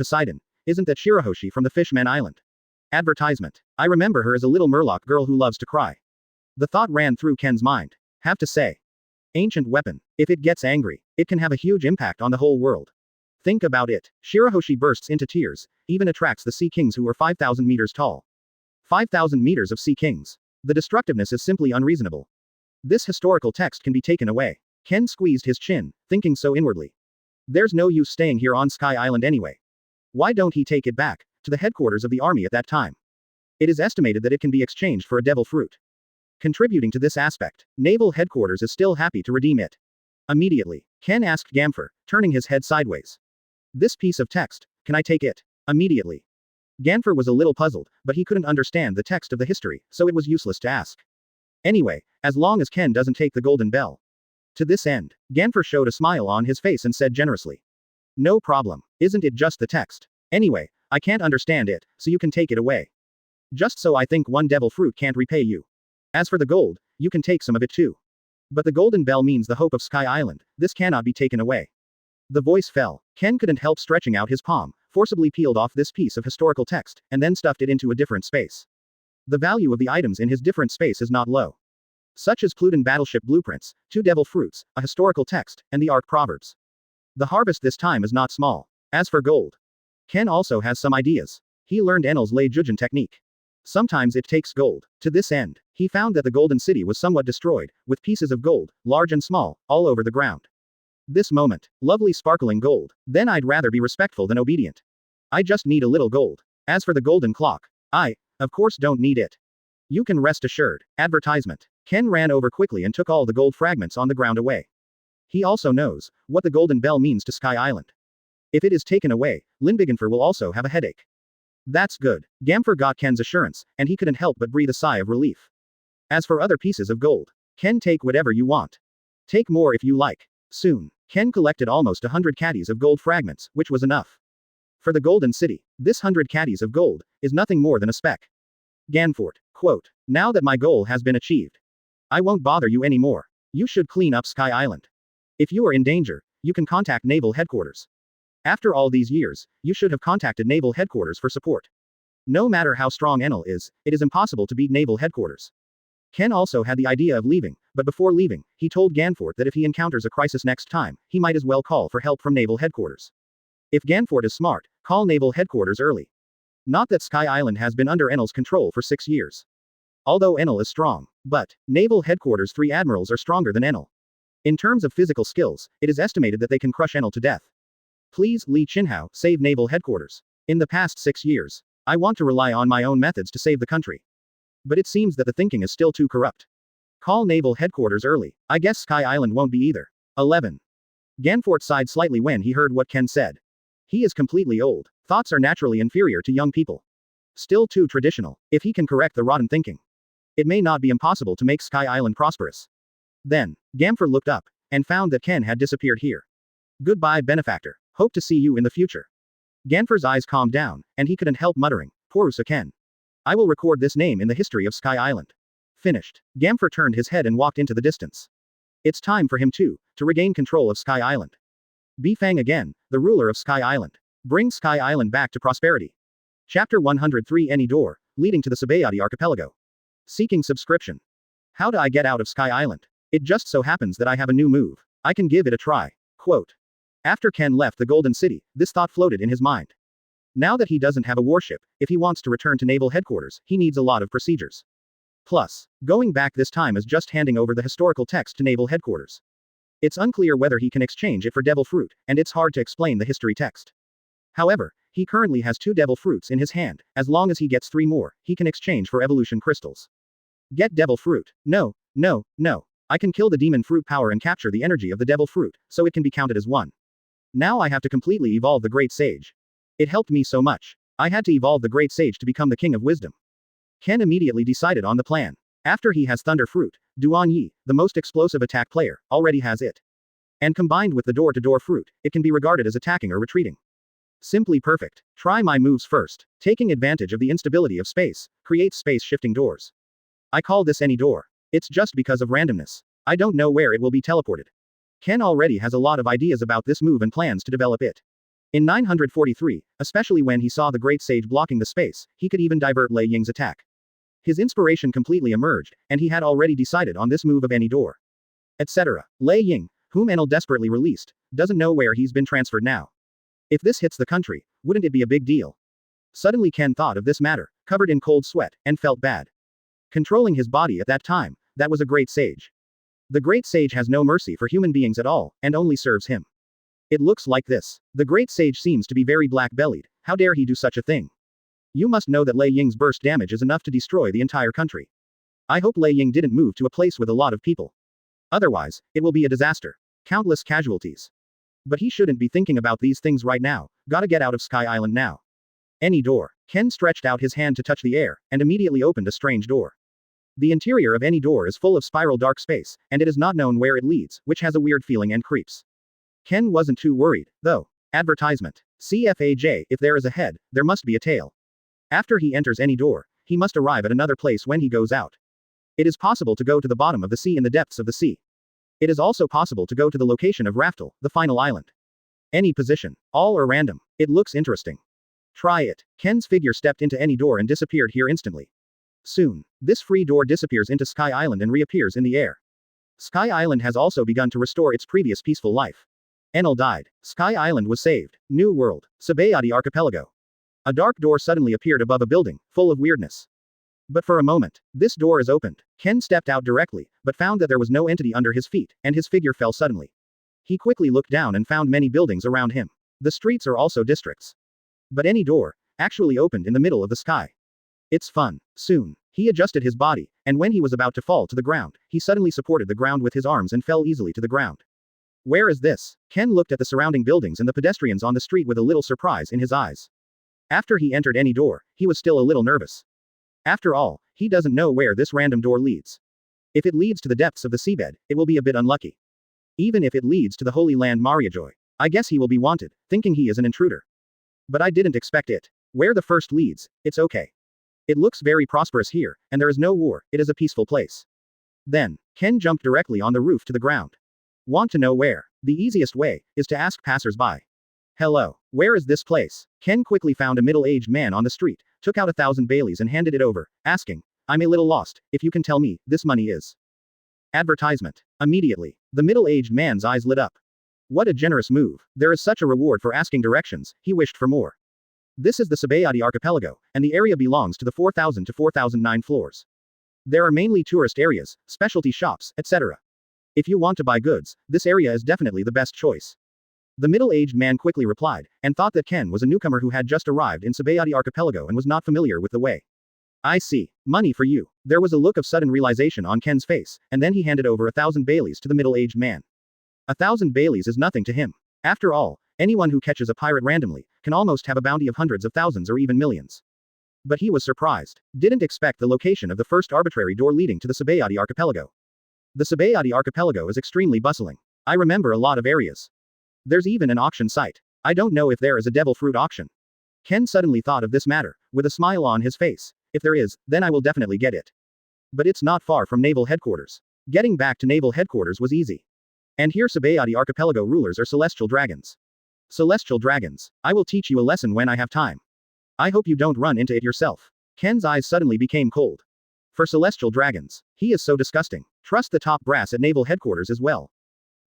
isn't that Shirahoshi from the Fishman Island? Advertisement. I remember her as a little Murloc girl who loves to cry. The thought ran through Ken's mind. Have to say. Ancient weapon. If it gets angry, it can have a huge impact on the whole world. Think about it. Shirahoshi bursts into tears, even attracts the Sea Kings who were 5,000 meters tall. 5,000 meters of Sea Kings. The destructiveness is simply unreasonable. This historical text can be taken away. Ken squeezed his chin, thinking so inwardly. There's no use staying here on Sky Island anyway. Why don't he take it back to the headquarters of the army at that time? It is estimated that it can be exchanged for a devil fruit. Contributing to this aspect, Naval Headquarters is still happy to redeem it. Immediately, Ken asked Gamfer, turning his head sideways. This piece of text, can I take it? Immediately. Ganfer was a little puzzled, but he couldn't understand the text of the history, so it was useless to ask. Anyway, as long as Ken doesn't take the Golden Bell. To this end, Ganfer showed a smile on his face and said generously. No problem, isn't it just the text? Anyway, I can't understand it, so you can take it away. Just so I think one devil fruit can't repay you. As for the gold, you can take some of it too. But the Golden Bell means the hope of Sky Island, this cannot be taken away. The voice fell. Ken couldn't help stretching out his palm, forcibly peeled off this piece of historical text, and then stuffed it into a different space. The value of the items in his different space is not low. Such as Plutin battleship blueprints, 2 devil fruits, a historical text, and the Arc Proverbs. The harvest this time is not small. As for gold, Ken also has some ideas. He learned Enel's Lei Jujin technique. Sometimes it takes gold. To this end, he found that the Golden City was somewhat destroyed, with pieces of gold, large and small, all over the ground. This moment, lovely sparkling gold. Then I'd rather be respectful than obedient. I just need a little gold. As for the golden clock, I, of course, don't need it. You can rest assured. Advertisement. Ken ran over quickly and took all the gold fragments on the ground away. He also knows what the Golden Bell means to Sky Island. If it is taken away, Lindbigenfer will also have a headache. That's good. Gamfer got Ken's assurance, and he couldn't help but breathe a sigh of relief. As for other pieces of gold, Ken, take whatever you want. Take more if you like. Soon, Ken collected almost 100 caddies of gold fragments, which was enough. For the Golden City, this 100 caddies of gold is nothing more than a speck. Ganfort, quote, now that my goal has been achieved, I won't bother you anymore. You should clean up Sky Island. If you are in danger, you can contact Naval Headquarters. After all these years, you should have contacted Naval Headquarters for support. No matter how strong Enel is, it is impossible to beat Naval Headquarters. Ken also had the idea of leaving, but before leaving, he told Ganfort that if he encounters a crisis next time, he might as well call for help from Naval Headquarters. If Ganfort is smart, call Naval Headquarters early. Not that Sky Island has been under Enel's control for 6 years. Although Enel is strong, but Naval Headquarters' 3 admirals are stronger than Enel. In terms of physical skills, it is estimated that they can crush Enel to death. Please, Li Qinhao, save Naval Headquarters. In the past 6 years, I want to rely on my own methods to save the country. But it seems that the thinking is still too corrupt. Call Naval Headquarters early. I guess Sky Island won't be either. 11. Ganfort sighed slightly when he heard what Ken said. He is completely old. Thoughts are naturally inferior to young people. Still too traditional. If he can correct the rotten thinking, it may not be impossible to make Sky Island prosperous. Then, Ganfort looked up, and found that Ken had disappeared here. Goodbye, benefactor. Hope to see you in the future. Ganfort's eyes calmed down, and he couldn't help muttering, Porusa Ken. I will record this name in the history of Sky Island. Finished. Ganfort turned his head and walked into the distance. It's time for him to regain control of Sky Island. Be Fang again, the ruler of Sky Island. Bring Sky Island back to prosperity. Chapter 103 Any Door, leading to the Sabayati Archipelago. Seeking subscription. How do I get out of Sky Island? It just so happens that I have a new move. I can give it a try. Quote. After Ken left the Golden City, this thought floated in his mind. Now that he doesn't have a warship, if he wants to return to Naval Headquarters, he needs a lot of procedures. Plus, going back this time is just handing over the historical text to Naval Headquarters. It's unclear whether he can exchange it for devil fruit, and it's hard to explain the history text. However, he currently has 2 devil fruits in his hand. As long as he gets 3 more, he can exchange for evolution crystals. Get devil fruit. No. I can kill the demon fruit power and capture the energy of the devil fruit, so it can be counted as 1. Now I have to completely evolve the Great Sage. It helped me so much. I had to evolve the Great Sage to become the King of Wisdom. Ken immediately decided on the plan. After he has Thunder Fruit, Duan Yi, the most explosive attack player, already has it. And combined with the door-to-door fruit, it can be regarded as attacking or retreating. Simply perfect. Try my moves first. Taking advantage of the instability of space, create space-shifting doors. I call this any door. It's just because of randomness. I don't know where it will be teleported. Ken already has a lot of ideas about this move and plans to develop it. In 943, especially when he saw the Great Sage blocking the space, he could even divert Lei Ying's attack. His inspiration completely emerged, and he had already decided on this move of any door. Etc. Lei Ying, whom Enel desperately released, doesn't know where he's been transferred now. If this hits the country, wouldn't it be a big deal? Suddenly Ken thought of this matter, covered in cold sweat, and felt bad. Controlling his body at that time, that was a Great Sage. The Great Sage has no mercy for human beings at all, and only serves him. It looks like this. The Great Sage seems to be very black-bellied. How dare he do such a thing? You must know that Lei Ying's burst damage is enough to destroy the entire country. I hope Lei Ying didn't move to a place with a lot of people. Otherwise, it will be a disaster. Countless casualties. But he shouldn't be thinking about these things right now. Gotta get out of Sky Island now. Any door. Ken stretched out his hand to touch the air, and immediately opened a strange door. The interior of any door is full of spiral dark space, and it is not known where it leads, which has a weird feeling and creeps. Ken wasn't too worried, though. Advertisement. CFAJ, if there is a head, there must be a tail. After he enters any door, he must arrive at another place when he goes out. It is possible to go to the bottom of the sea in the depths of the sea. It is also possible to go to the location of Raftel, the final island. Any position. All or random. It looks interesting. Try it. Ken's figure stepped into any door and disappeared here instantly. Soon, this free door disappears into Sky Island and reappears in the air. Sky Island has also begun to restore its previous peaceful life. Enel died. Sky Island was saved. New world. Sabayati Archipelago. A dark door suddenly appeared above a building, full of weirdness. But for a moment, this door is opened. Ken stepped out directly, but found that there was no entity under his feet, and his figure fell suddenly. He quickly looked down and found many buildings around him. The streets are also districts. But any door actually opened in the middle of the sky. It's fun. Soon, he adjusted his body, and when he was about to fall to the ground, he suddenly supported the ground with his arms and fell easily to the ground. Where is this? Ken looked at the surrounding buildings and the pedestrians on the street with a little surprise in his eyes. After he entered any door, he was still a little nervous. After all, he doesn't know where this random door leads. If it leads to the depths of the seabed, it will be a bit unlucky. Even if it leads to the Holy Land Mariajoy. I guess he will be wanted, thinking he is an intruder. But I didn't expect it. Where the first leads, it's okay. It looks very prosperous here, and there is no war, it is a peaceful place. Then, Ken jumped directly on the roof to the ground. Want to know where? The easiest way is to ask passers-by. Hello, where is this place? Ken quickly found a middle-aged man on the street, took out 1,000 Baileys and handed it over, asking, I'm a little lost, if you can tell me, this money is. Advertisement. Immediately, the middle-aged man's eyes lit up. What a generous move. There is such a reward for asking directions, he wished for more. This is the Sabayati archipelago, and the area belongs to the 4000 to 4009 floors. There are mainly tourist areas, specialty shops, etc. If you want to buy goods, this area is definitely the best choice. The middle-aged man quickly replied, and thought that Ken was a newcomer who had just arrived in Sabayati archipelago and was not familiar with the way. I see. Money for you. There was a look of sudden realization on Ken's face, and then he handed over 1,000 Baileys to the middle-aged man. 1,000 Baileys is nothing to him. After all, anyone who catches a pirate randomly can almost have a bounty of hundreds of thousands or even millions. But he was surprised. Didn't expect the location of the first arbitrary door leading to the Sabayati archipelago. The Sabayati archipelago is extremely bustling. I remember a lot of areas. There's even an auction site. I don't know if there is a devil fruit auction. Ken suddenly thought of this matter, with a smile on his face. If there is, then I will definitely get it. But it's not far from naval headquarters. Getting back to naval headquarters was easy. And here Sabayati archipelago rulers are celestial dragons. Celestial dragons. I will teach you a lesson when I have time. I hope you don't run into it yourself. Ken's eyes suddenly became cold. For celestial dragons. He is so disgusting. Trust the top brass at naval headquarters as well.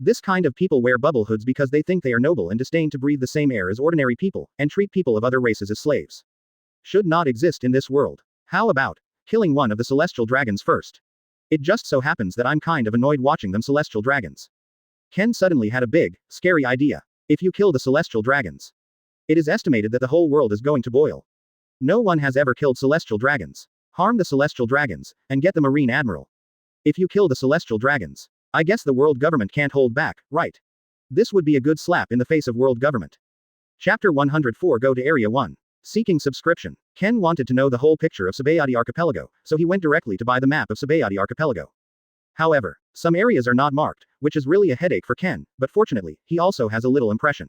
This kind of people wear bubble hoods because they think they are noble and disdain to breathe the same air as ordinary people, and treat people of other races as slaves. Should not exist in this world. How about killing one of the celestial dragons first? It just so happens that I'm kind of annoyed watching them celestial dragons. Ken suddenly had a big, scary idea. If you kill the celestial dragons, it is estimated that the whole world is going to boil. No one has ever killed celestial dragons. Harm the celestial dragons, and get the Marine Admiral. If you kill the celestial dragons, I guess the world government can't hold back, right? This would be a good slap in the face of world government. Chapter 104. Go to Area 1. Seeking subscription. Ken wanted to know the whole picture of Sabayati archipelago, so he went directly to buy the map of Sabayati archipelago. However, some areas are not marked, which is really a headache for Ken, but fortunately, he also has a little impression.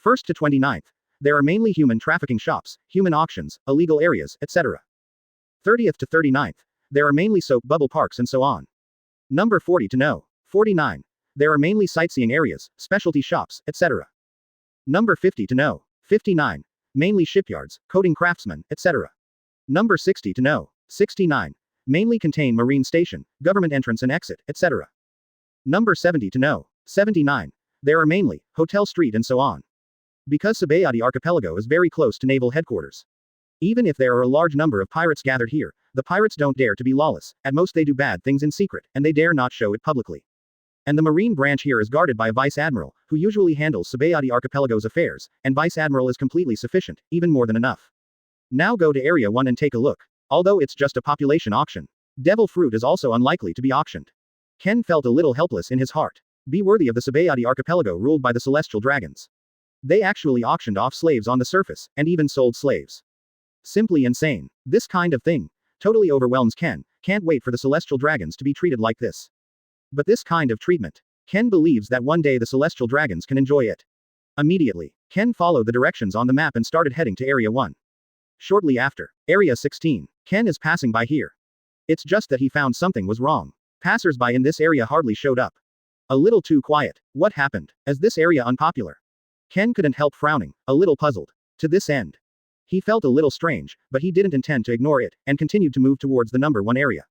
1st to 29th. There are mainly human trafficking shops, human auctions, illegal areas, etc. 30th to 39th. There are mainly soap bubble parks and so on. Number 40 to know. 49. There are mainly sightseeing areas, specialty shops, etc. Number 50 to know. 59. Mainly shipyards, coating craftsmen, etc. Number 60 to know. 69. Mainly contain marine station, government entrance and exit, etc. Number 70 to know. 79. There are mainly hotel street and so on. Because Sabayati archipelago is very close to naval headquarters. Even if there are a large number of pirates gathered here, the pirates don't dare to be lawless, at most they do bad things in secret, and they dare not show it publicly. And the marine branch here is guarded by a vice admiral, who usually handles Sabayati archipelago's affairs, and vice admiral is completely sufficient, even more than enough. Now go to Area 1 and take a look. Although it's just a population auction, devil fruit is also unlikely to be auctioned. Ken felt a little helpless in his heart. Be worthy of the Sabayati archipelago ruled by the celestial dragons. They actually auctioned off slaves on the surface, and even sold slaves. Simply insane. This kind of thing totally overwhelms Ken. Can't wait for the celestial dragons to be treated like this. But this kind of treatment, Ken believes that one day the celestial dragons can enjoy it. Immediately, Ken followed the directions on the map and started heading to Area 1. Shortly after, Area 16, Ken is passing by here. It's just that he found something was wrong. Passers-by in this area hardly showed up. A little too quiet. What happened? Is this area unpopular? Ken couldn't help frowning, a little puzzled. To this end, he felt a little strange, but he didn't intend to ignore it, and continued to move towards the number 1 area.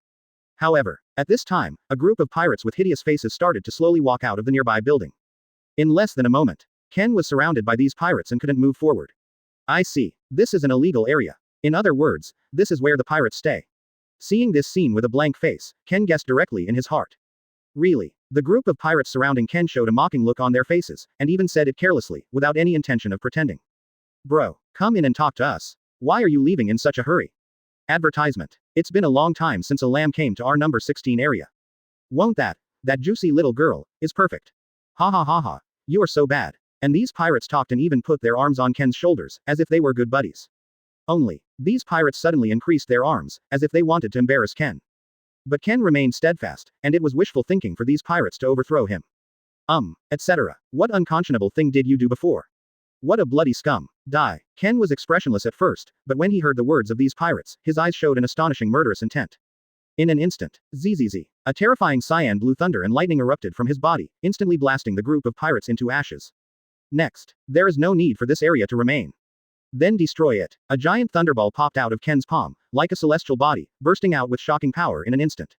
However, at this time, a group of pirates with hideous faces started to slowly walk out of the nearby building. In less than a moment, Ken was surrounded by these pirates and couldn't move forward. I see. This is an illegal area. In other words, this is where the pirates stay. Seeing this scene with a blank face, Ken guessed directly in his heart. Really? The group of pirates surrounding Ken showed a mocking look on their faces, and even said it carelessly, without any intention of pretending. Bro, come in and talk to us. Why are you leaving in such a hurry? Advertisement. It's been a long time since a lamb came to our number 16 area. Won't that juicy little girl, is perfect. Ha ha ha ha. You are so bad. And these pirates talked and even put their arms on Ken's shoulders, as if they were good buddies. Only, these pirates suddenly increased their arms, as if they wanted to embarrass Ken. But Ken remained steadfast, and it was wishful thinking for these pirates to overthrow him. etc. What unconscionable thing did you do before? What a bloody scum. Die. Ken was expressionless at first, but when he heard the words of these pirates, his eyes showed an astonishing murderous intent. In an instant, zzz. A terrifying cyan blue thunder and lightning erupted from his body, instantly blasting the group of pirates into ashes. Next, there is no need for this area to remain. Then destroy it. A giant thunderball popped out of Ken's palm, like a celestial body, bursting out with shocking power in an instant.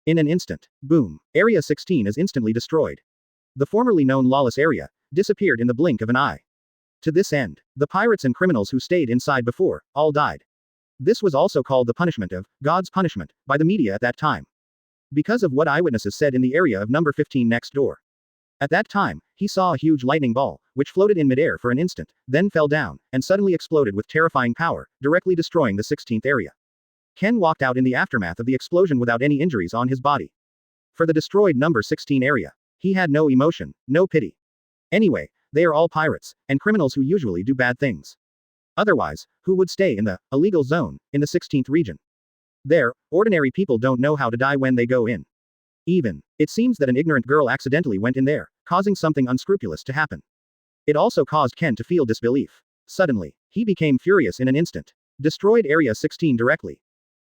In an instant, boom, Area 16 is instantly destroyed. The formerly known lawless area disappeared in the blink of an eye. To this end, the pirates and criminals who stayed inside before all died. This was also called the punishment of God's punishment by the media at that time. Because of what eyewitnesses said in the area of number 15 next door. At that time, he saw a huge lightning ball, which floated in midair for an instant, then fell down, and suddenly exploded with terrifying power, directly destroying the 16th area. Ken walked out in the aftermath of the explosion without any injuries on his body. For the destroyed number 16 area, he had no emotion, no pity. Anyway, they are all pirates, and criminals who usually do bad things. Otherwise, who would stay in the illegal zone, in the 16th region? There, ordinary people don't know how to die when they go in. It seems that an ignorant girl accidentally went in there, causing something unscrupulous to happen. It also caused Ken to feel disbelief. Suddenly, he became furious in an instant. Destroyed Area 16 directly.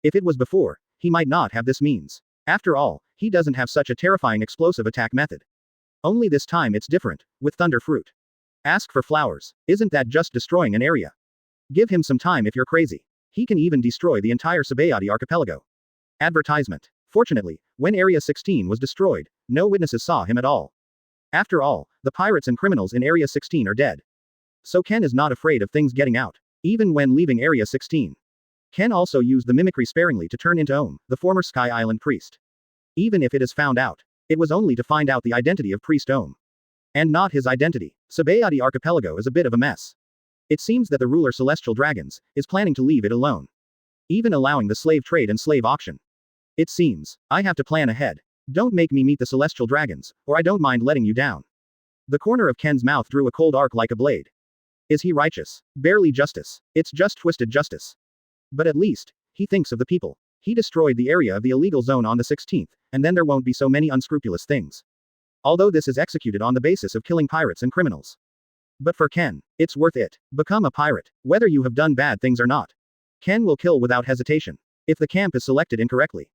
If it was before, he might not have this means. After all, he doesn't have such a terrifying explosive attack method. Only this time it's different, with thunder fruit. Ask for flowers. Isn't that just destroying an area? Give him some time if you're crazy. He can even destroy the entire Sabayati archipelago. Advertisement. Fortunately, when Area 16 was destroyed, no witnesses saw him at all. After all, the pirates and criminals in Area 16 are dead. So Ken is not afraid of things getting out, even when leaving Area 16. Ken also used the mimicry sparingly to turn into Ohm, the former Sky Island priest. Even if it is found out, it was only to find out the identity of Priest Ohm. And not his identity. Sabayati archipelago is a bit of a mess. It seems that the ruler Celestial Dragons is planning to leave it alone. Even allowing the slave trade and slave auction. It seems, I have to plan ahead. Don't make me meet the Celestial Dragons, or I don't mind letting you down. The corner of Ken's mouth drew a cold arc like a blade. Is he righteous? Barely justice. It's just twisted justice. But at least, he thinks of the people. He destroyed the area of the illegal zone on the 16th, and then there won't be so many unscrupulous things. Although this is executed on the basis of killing pirates and criminals. But for Ken, it's worth it. Become a pirate, whether you have done bad things or not. Ken will kill without hesitation. If the camp is selected incorrectly.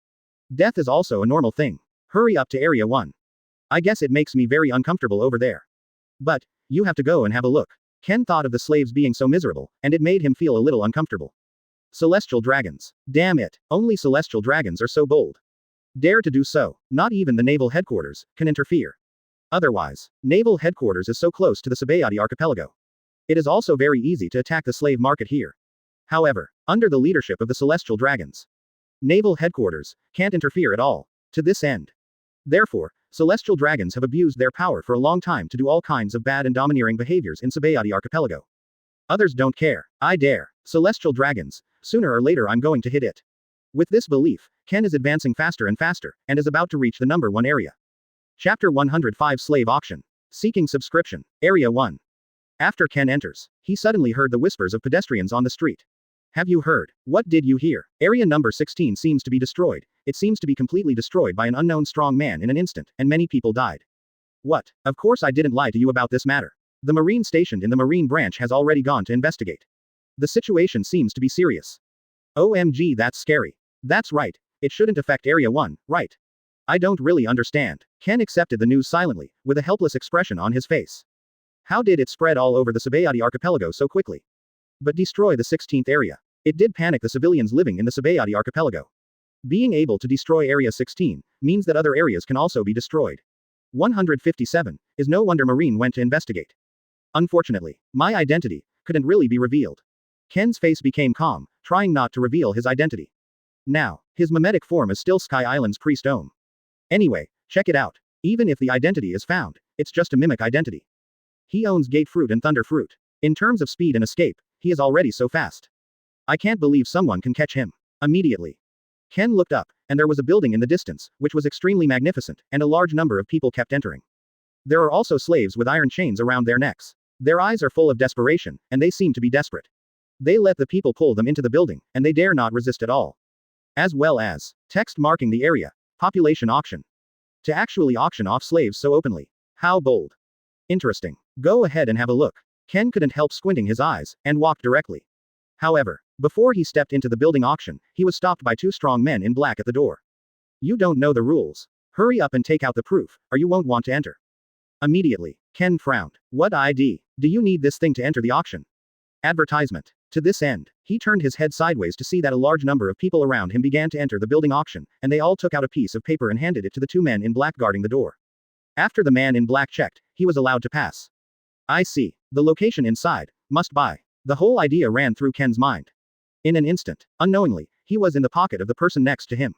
Death is also a normal thing. Hurry up to Area 1. I guess it makes me very uncomfortable over there. But, you have to go and have a look. Ken thought of the slaves being so miserable, and it made him feel a little uncomfortable. Celestial Dragons. Damn it, only Celestial Dragons are so bold. Dare to do so. Not even the naval headquarters can interfere. Otherwise, naval headquarters is so close to the Sabayati archipelago. It is also very easy to attack the slave market here. However, under the leadership of the Celestial Dragons, naval headquarters can't interfere at all. To this end. Therefore, Celestial Dragons have abused their power for a long time to do all kinds of bad and domineering behaviors in Sabayati archipelago. Others don't care. I dare. Celestial Dragons. Sooner or later I'm going to hit it. With this belief, Ken is advancing faster and faster, and is about to reach the number 1 area. Chapter 105 Slave Auction. Seeking Subscription. Area 1. After Ken enters, he suddenly heard the whispers of pedestrians on the street. Have you heard? What did you hear? Area number 16 seems to be destroyed. It seems to be completely destroyed by an unknown strong man in an instant, and many people died. What? Of course I didn't lie to you about this matter. The Marine stationed in the Marine branch has already gone to investigate. The situation seems to be serious. OMG, that's scary. That's right. It shouldn't affect Area 1, right? I don't really understand. Ken accepted the news silently, with a helpless expression on his face. How did it spread all over the Sabayati archipelago so quickly? But destroy the 16th area. It did panic the civilians living in the Sabayati archipelago. Being able to destroy Area 16 means that other areas can also be destroyed. 157 is no wonder Marine went to investigate. Unfortunately, my identity couldn't really be revealed. Ken's face became calm, trying not to reveal his identity. Now, his mimetic form is still Sky Island's Priest Ohm. Anyway, check it out. Even if the identity is found, it's just a mimic identity. He owns Gate Fruit and Thunder Fruit. In terms of speed and escape, he is already so fast. I can't believe someone can catch him. Immediately. Ken looked up, and there was a building in the distance, which was extremely magnificent, and a large number of people kept entering. There are also slaves with iron chains around their necks. Their eyes are full of desperation, and they seem to be desperate. They let the people pull them into the building, and they dare not resist at all. As well as text marking the area, population auction. To actually auction off slaves so openly. How bold. Interesting. Go ahead and have a look. Ken couldn't help squinting his eyes, and walked directly. However, before he stepped into the building auction, he was stopped by two strong men in black at the door. You don't know the rules. Hurry up and take out the proof, or you won't want to enter. Immediately, Ken frowned. What ID? Do you need this thing to enter the auction? Advertisement. To this end, he turned his head sideways to see that a large number of people around him began to enter the building auction, and they all took out a piece of paper and handed it to the two men in black guarding the door. After the man in black checked, he was allowed to pass. I see. The location inside. Must buy. The whole idea ran through Ken's mind. In an instant, unknowingly, he was in the pocket of the person next to him.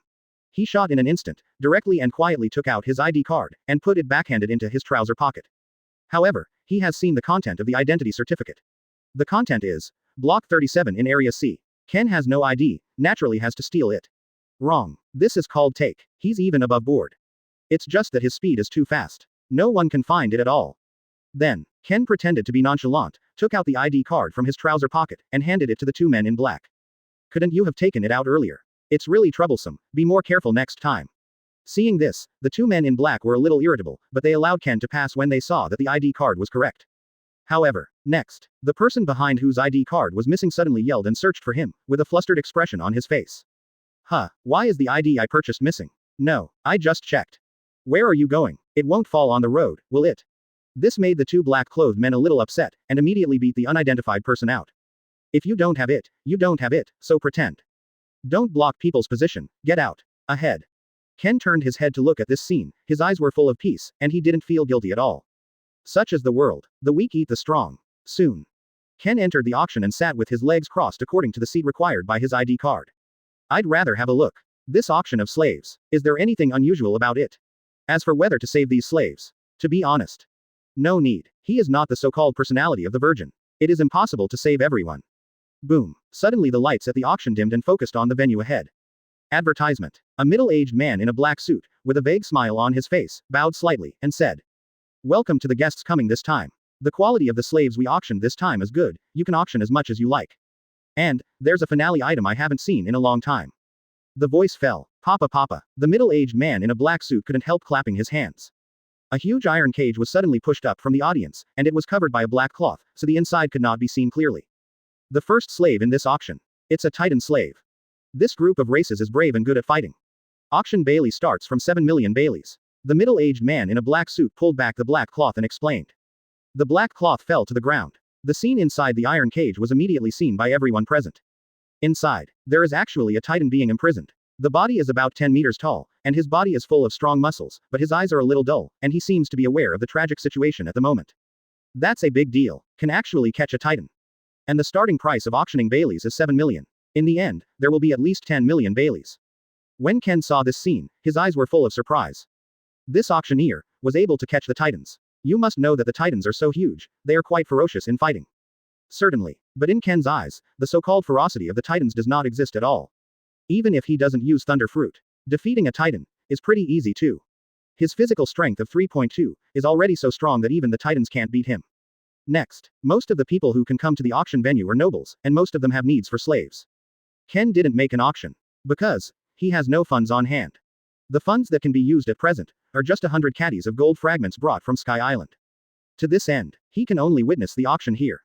He shot in an instant, directly and quietly took out his ID card, and put it backhanded into his trouser pocket. However, he has seen the content of the identity certificate. The content is, Block 37 in Area C. Ken has no ID, naturally has to steal it. Wrong. This is called take. He's even above board. It's just that his speed is too fast. No one can find it at all. Then, Ken pretended to be nonchalant, took out the ID card from his trouser pocket, and handed it to the two men in black. Couldn't you have taken it out earlier? It's really troublesome, be more careful next time. Seeing this, the two men in black were a little irritable, but they allowed Ken to pass when they saw that the ID card was correct. However, next, the person behind whose ID card was missing suddenly yelled and searched for him, with a flustered expression on his face. Huh, why is the ID I purchased missing? No, I just checked. Where are you going? It won't fall on the road, will it? This made the two black-clothed men a little upset, and immediately beat the unidentified person out. If you don't have it, you don't have it, so pretend. Don't block people's position, get out. Ahead. Ken turned his head to look at this scene, his eyes were full of peace, and he didn't feel guilty at all. Such is the world. The weak eat the strong. Soon. Ken entered the auction and sat with his legs crossed according to the seat required by his ID card. I'd rather have a look. This auction of slaves. Is there anything unusual about it? As for whether to save these slaves. To be honest. No need. He is not the so-called personality of the Virgin. It is impossible to save everyone. Boom. Suddenly the lights at the auction dimmed and focused on the venue ahead. Advertisement. A middle-aged man in a black suit, with a vague smile on his face, bowed slightly, and said. Welcome to the guests coming this time. The quality of the slaves we auctioned this time is good, you can auction as much as you like. And, there's a finale item I haven't seen in a long time. The voice fell. Papa Papa. The middle-aged man in a black suit couldn't help clapping his hands. A huge iron cage was suddenly pushed up from the audience, and it was covered by a black cloth, so the inside could not be seen clearly. The first slave in this auction. It's a Titan slave. This group of races is brave and good at fighting. Auction Bailey starts from 7 million Baileys. The middle-aged man in a black suit pulled back the black cloth and explained. The black cloth fell to the ground. The scene inside the iron cage was immediately seen by everyone present. Inside, there is actually a Titan being imprisoned. The body is about 10 meters tall, and his body is full of strong muscles, but his eyes are a little dull, and he seems to be aware of the tragic situation at the moment. That's a big deal. Can actually catch a Titan. And the starting price of auctioning Baileys is 7 million. In the end, there will be at least 10 million Baileys. When Ken saw this scene, his eyes were full of surprise. This auctioneer was able to catch the Titans. You must know that the Titans are so huge, they are quite ferocious in fighting. Certainly. But in Ken's eyes, the so-called ferocity of the Titans does not exist at all. Even if he doesn't use Thunder Fruit. Defeating a Titan is pretty easy too. His physical strength of 3.2 is already so strong that even the Titans can't beat him. Next, most of the people who can come to the auction venue are nobles, and most of them have needs for slaves. Ken didn't make an auction. Because he has no funds on hand. The funds that can be used at present are just 100 caddies of gold fragments brought from Sky Island. To this end, he can only witness the auction here.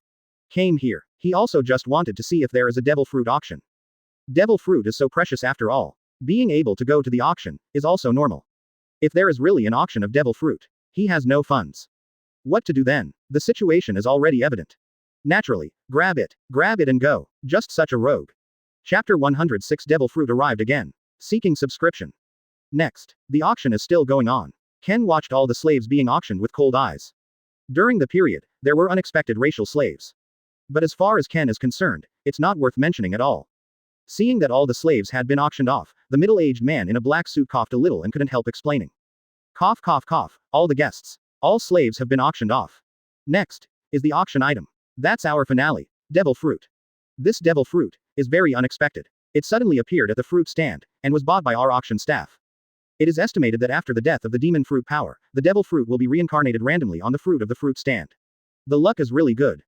Came here. He also just wanted to see if there is a devil fruit auction. Devil fruit is so precious after all. Being able to go to the auction is also normal. If there is really an auction of devil fruit, he has no funds. What to do then? The situation is already evident. Naturally, grab it and go. Just such a rogue. Chapter 106 Devil Fruit arrived again. Seeking subscription. Next, the auction is still going on. Ken watched all the slaves being auctioned with cold eyes. During the period, there were unexpected racial slaves. But as far as Ken is concerned, it's not worth mentioning at all. Seeing that all the slaves had been auctioned off, the middle-aged man in a black suit coughed a little and couldn't help explaining. Cough cough cough, all the guests. All slaves have been auctioned off. Next, is the auction item. That's our finale. Devil fruit. This devil fruit is very unexpected. It suddenly appeared at the fruit stand, and was bought by our auction staff. It is estimated that after the death of the demon fruit power, the devil fruit will be reincarnated randomly on the fruit of the fruit stand. The luck is really good.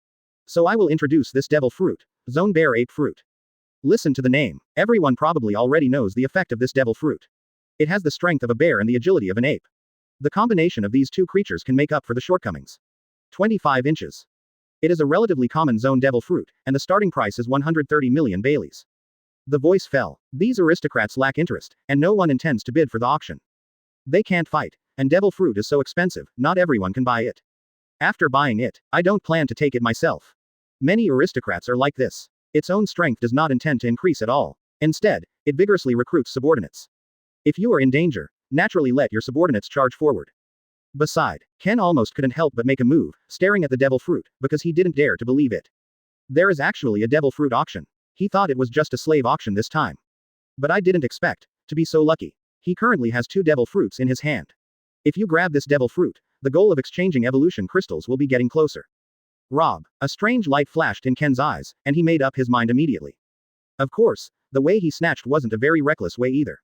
So I will introduce this devil fruit, Zone Bear Ape Fruit. Listen to the name. Everyone probably already knows the effect of this devil fruit. It has the strength of a bear and the agility of an ape. The combination of these two creatures can make up for the shortcomings. 25 inches. It is a relatively common zone devil fruit, and the starting price is 130 million Baileys. The voice fell. These aristocrats lack interest, and no one intends to bid for the auction. They can't fight, and devil fruit is so expensive, not everyone can buy it. After buying it, I don't plan to take it myself. Many aristocrats are like this. Its own strength does not intend to increase at all. Instead, it vigorously recruits subordinates. If you are in danger, naturally let your subordinates charge forward. Beside, Ken almost couldn't help but make a move, staring at the devil fruit, because he didn't dare to believe it. There is actually a devil fruit auction. He thought it was just a slave auction this time. But I didn't expect to be so lucky. He currently has 2 devil fruits in his hand. If you grab this devil fruit, the goal of exchanging evolution crystals will be getting closer. Rob. A strange light flashed in Ken's eyes, and he made up his mind immediately. Of course, the way he snatched wasn't a very reckless way either.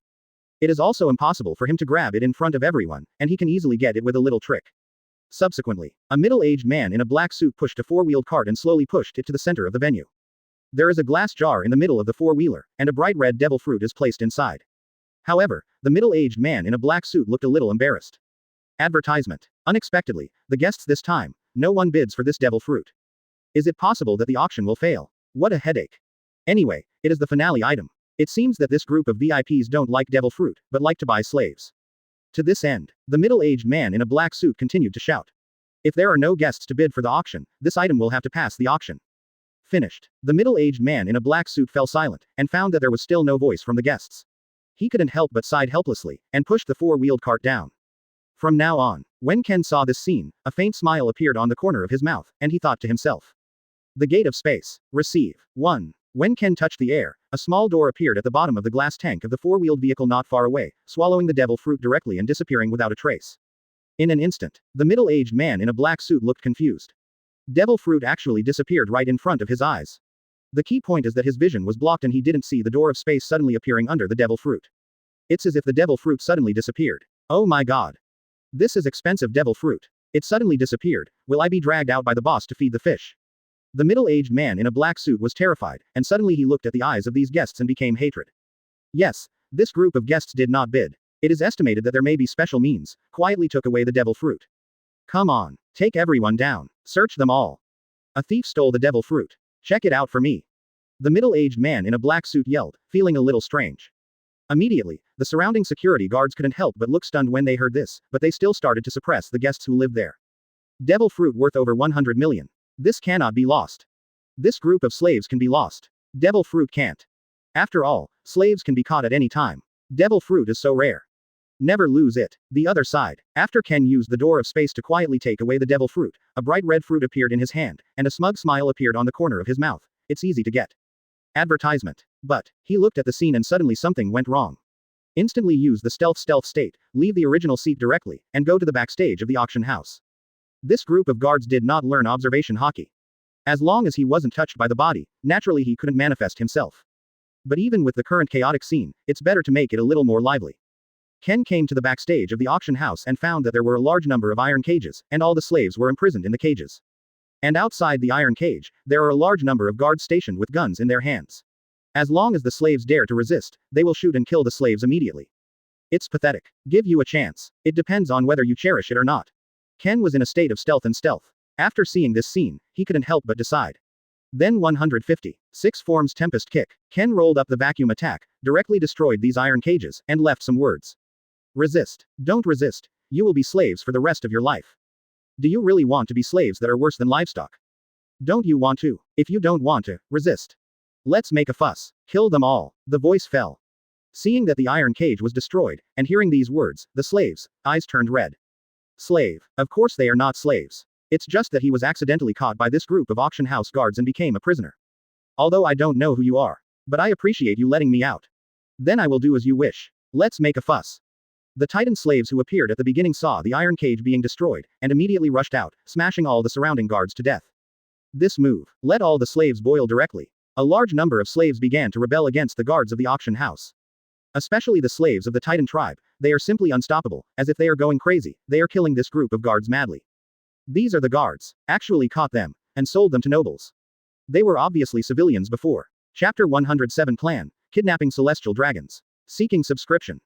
It is also impossible for him to grab it in front of everyone, and he can easily get it with a little trick. Subsequently, a middle-aged man in a black suit pushed a 4-wheeled cart and slowly pushed it to the center of the venue. There is a glass jar in the middle of the 4-wheeler, and a bright red devil fruit is placed inside. However, the middle-aged man in a black suit looked a little embarrassed. Advertisement. Unexpectedly, the guests this time, no one bids for this devil fruit. Is it possible that the auction will fail? What a headache. Anyway, it is the finale item. It seems that this group of VIPs don't like devil fruit, but like to buy slaves. To this end, the middle-aged man in a black suit continued to shout. If there are no guests to bid for the auction, this item will have to pass the auction. Finished. The middle-aged man in a black suit fell silent, and found that there was still no voice from the guests. He couldn't help but sighed helplessly, and pushed the 4-wheeled cart down. From now on, when Ken saw this scene, a faint smile appeared on the corner of his mouth, and he thought to himself. The gate of space. Receive. 1. When Ken touched the air, a small door appeared at the bottom of the glass tank of the 4-wheeled vehicle not far away, swallowing the devil fruit directly and disappearing without a trace. In an instant, the middle-aged man in a black suit looked confused. Devil fruit actually disappeared right in front of his eyes. The key point is that his vision was blocked and he didn't see the door of space suddenly appearing under the devil fruit. It's as if the devil fruit suddenly disappeared. Oh my god. This is expensive devil fruit. It suddenly disappeared. Will I be dragged out by the boss to feed the fish? The middle-aged man in a black suit was terrified, and suddenly he looked at the eyes of these guests and became hatred. Yes, this group of guests did not bid. It is estimated that there may be special means, quietly took away the devil fruit. Come on, take everyone down. Search them all. A thief stole the devil fruit. Check it out for me. The middle-aged man in a black suit yelled, feeling a little strange. Immediately, the surrounding security guards couldn't help but look stunned when they heard this, but they still started to suppress the guests who lived there. Devil fruit worth over 100 million. This cannot be lost. This group of slaves can be lost. Devil fruit can't. After all, slaves can be caught at any time. Devil fruit is so rare. Never lose it. The other side. After Ken used the door of space to quietly take away the devil fruit, a bright red fruit appeared in his hand, and a smug smile appeared on the corner of his mouth. It's easy to get. Advertisement. But, he looked at the scene and suddenly something went wrong. Instantly use the stealth state, leave the original seat directly, and go to the backstage of the auction house. This group of guards did not learn observation hockey. As long as he wasn't touched by the body, naturally he couldn't manifest himself. But even with the current chaotic scene, it's better to make it a little more lively. Ken came to the backstage of the auction house and found that there were a large number of iron cages, and all the slaves were imprisoned in the cages. And outside the iron cage, there are a large number of guards stationed with guns in their hands. As long as the slaves dare to resist, they will shoot and kill the slaves immediately. It's pathetic. Give you a chance. It depends on whether you cherish it or not. Ken was in a state of stealth. After seeing this scene, he couldn't help but decide. Then 150. 6 forms Tempest Kick. Ken rolled up the vacuum attack, directly destroyed these iron cages, and left some words. Resist. Don't resist. You will be slaves for the rest of your life. Do you really want to be slaves that are worse than livestock? Don't you want to? If you don't want to, resist. Let's make a fuss. Kill them all. The voice fell. Seeing that the iron cage was destroyed, and hearing these words, the slaves' eyes turned red. Slave. Of course they are not slaves. It's just that he was accidentally caught by this group of auction house guards and became a prisoner. Although I don't know who you are. But I appreciate you letting me out. Then I will do as you wish. Let's make a fuss. The Titan slaves who appeared at the beginning saw the iron cage being destroyed, and immediately rushed out, smashing all the surrounding guards to death. This move let all the slaves boil directly. A large number of slaves began to rebel against the guards of the auction house. Especially the slaves of the Titan tribe, they are simply unstoppable, as if they are going crazy, they are killing this group of guards madly. These are the guards. Actually caught them, and sold them to nobles. They were obviously civilians before. Chapter 107 Plan, Kidnapping Celestial Dragons. Seeking subscription.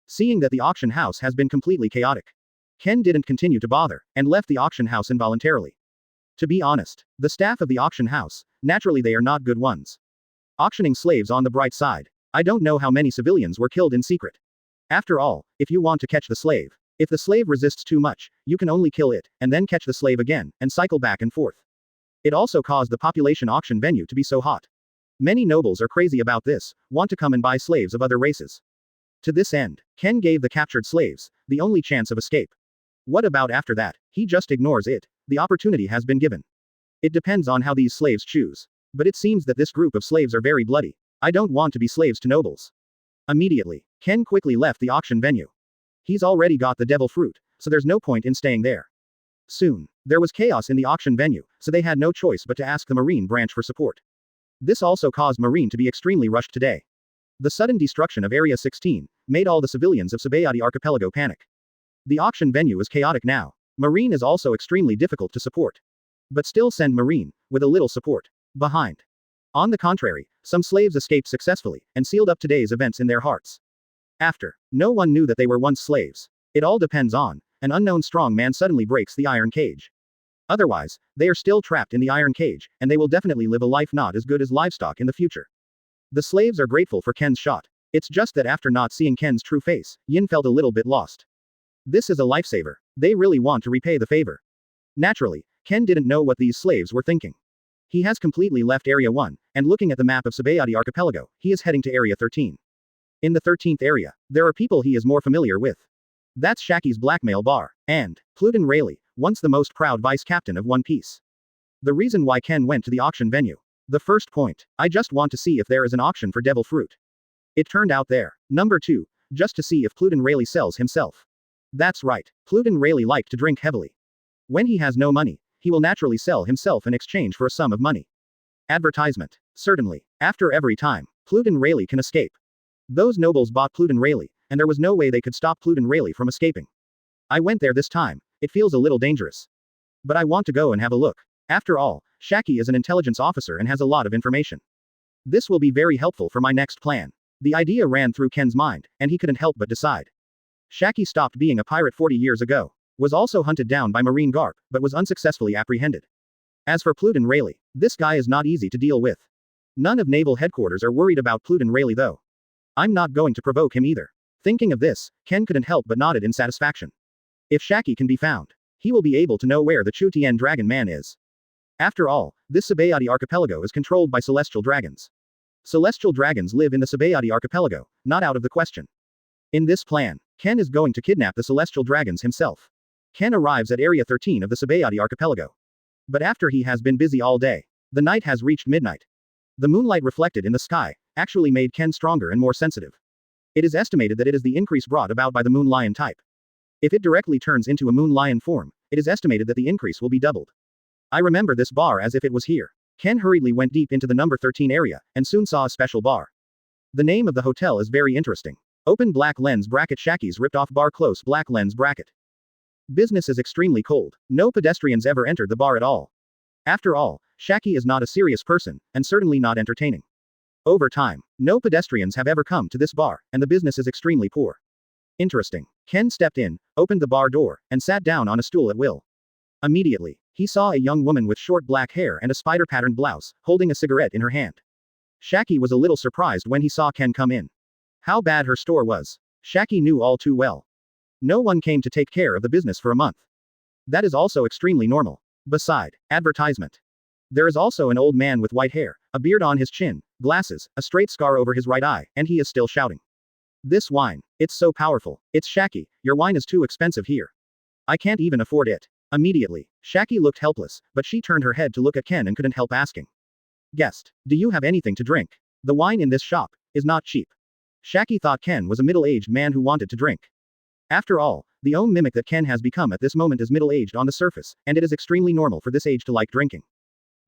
Seeing that the auction house has been completely chaotic. Ken didn't continue to bother, and left the auction house involuntarily. To be honest, the staff of the auction house, naturally they are not good ones. Auctioning slaves on the bright side. I don't know how many civilians were killed in secret. After all, if you want to catch the slave, if the slave resists too much, you can only kill it, and then catch the slave again, and cycle back and forth. It also caused the population auction venue to be so hot. Many nobles are crazy about this, want to come and buy slaves of other races. To this end, Ken gave the captured slaves the only chance of escape. What about after that? He just ignores it. The opportunity has been given. It depends on how these slaves choose. But it seems that this group of slaves are very bloody. I don't want to be slaves to nobles. Immediately, Ken quickly left the auction venue. He's already got the devil fruit, so there's no point in staying there. Soon, there was chaos in the auction venue, so they had no choice but to ask the Marine branch for support. This also caused Marine to be extremely rushed today. The sudden destruction of Area 16 made all the civilians of Tsubayati Archipelago panic. The auction venue is chaotic now. Marine is also extremely difficult to support. But still send Marine, with a little support, behind. On the contrary, some slaves escaped successfully, and sealed up today's events in their hearts. After, no one knew that they were once slaves. It all depends on, an unknown strong man suddenly breaks the iron cage. Otherwise, they are still trapped in the iron cage, and they will definitely live a life not as good as livestock in the future. The slaves are grateful for Ken's shot. It's just that after not seeing Ken's true face, Yin felt a little bit lost. This is a lifesaver. They really want to repay the favor. Naturally, Ken didn't know what these slaves were thinking. He has completely left Area 1, and looking at the map of Tsubayati Archipelago, he is heading to Area 13. In the 13th area, there are people he is more familiar with. That's Shaki's blackmail bar, and Plutin Rayleigh, once the most proud vice captain of One Piece. The reason why Ken went to the auction venue. The first point, I just want to see if there is an auction for devil fruit. It turned out there. Number 2, just to see if Plutin Rayleigh sells himself. That's right, Plutin Rayleigh liked to drink heavily. When he has no money, he will naturally sell himself in exchange for a sum of money. Advertisement. Certainly, after every time, Plutin Rayleigh can escape. Those nobles bought Plutin Rayleigh, and there was no way they could stop Plutin Rayleigh from escaping. I went there this time. It feels a little dangerous. But I want to go and have a look. After all, Shaki is an intelligence officer and has a lot of information. This will be very helpful for my next plan. The idea ran through Ken's mind, and he couldn't help but decide. Shaki stopped being a pirate 40 years ago. Was also hunted down by Marine Garp, but was unsuccessfully apprehended. As for Plutin Rayleigh, this guy is not easy to deal with. None of naval headquarters are worried about Plutin Rayleigh though. I'm not going to provoke him either. Thinking of this, Ken couldn't help but nodded in satisfaction. If Shaki can be found, he will be able to know where the Chutian Dragon Man is. After all, this Tsubayati Archipelago is controlled by celestial dragons. Celestial dragons live in the Tsubayati Archipelago, not out of the question. In this plan, Ken is going to kidnap the celestial dragons himself. Ken arrives at Area 13 of the Tsubayati Archipelago. But after he has been busy all day, the night has reached midnight. The moonlight reflected in the sky actually made Ken stronger and more sensitive. It is estimated that it is the increase brought about by the moon lion type. If it directly turns into a moon lion form, it is estimated that the increase will be doubled. I remember this bar as if it was here. Ken hurriedly went deep into the number 13 area, and soon saw a special bar. The name of the hotel is very interesting. Open black lens bracket Shaki's ripped off bar close black lens bracket. Business is extremely cold. No pedestrians ever entered the bar at all. After all, Shaki is not a serious person, and certainly not entertaining. Over time, no pedestrians have ever come to this bar, and the business is extremely poor. Interesting. Ken stepped in, opened the bar door, and sat down on a stool at will. Immediately, he saw a young woman with short black hair and a spider-patterned blouse, holding a cigarette in her hand. Shaki was a little surprised when he saw Ken come in. How bad her store was. Shaki knew all too well. No one came to take care of the business for a month. That is also extremely normal. Beside, advertisement. There is also an old man with white hair, a beard on his chin, glasses, a straight scar over his right eye, and he is still shouting. This wine, it's so powerful. It's Shaki, your wine is too expensive here. I can't even afford it. Immediately, Shaki looked helpless, but she turned her head to look at Ken and couldn't help asking. Guest, do you have anything to drink? The wine in this shop is not cheap. Shaki thought Ken was a middle-aged man who wanted to drink. After all, the own mimic that Ken has become at this moment is middle-aged on the surface, and it is extremely normal for this age to like drinking.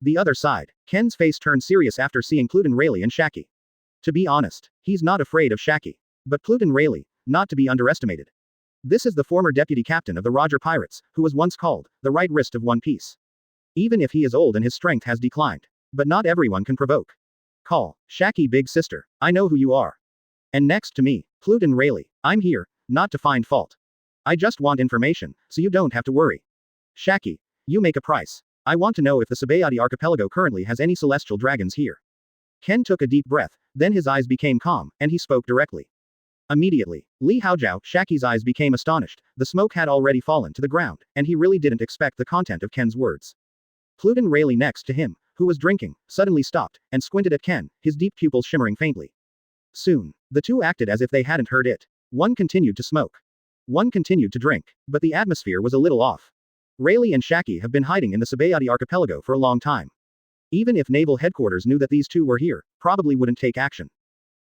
The other side, Ken's face turned serious after seeing Plutin Rayleigh and Shaki. To be honest, he's not afraid of Shaki. But Plutin Rayleigh, not to be underestimated. This is the former deputy captain of the Roger Pirates, who was once called the right wrist of One Piece. Even if he is old and his strength has declined. But not everyone can provoke. Call, Shaki big sister, I know who you are. And next to me, Plutin Rayleigh, I'm here, not to find fault. I just want information, so you don't have to worry. Shaki, you make a price. I want to know if the Sabayati archipelago currently has any celestial dragons here. Ken took a deep breath, then his eyes became calm, and he spoke directly. Immediately, Li Haojiao, Shaki's eyes became astonished. The smoke had already fallen to the ground, and he really didn't expect the content of Ken's words. Plutin Rayleigh next to him, who was drinking, suddenly stopped, and squinted at Ken, his deep pupils shimmering faintly. Soon, the two acted as if they hadn't heard it. One continued to smoke. One continued to drink, but the atmosphere was a little off. Rayleigh and Shaki have been hiding in the Sabayati archipelago for a long time. Even if naval headquarters knew that these two were here, probably wouldn't take action.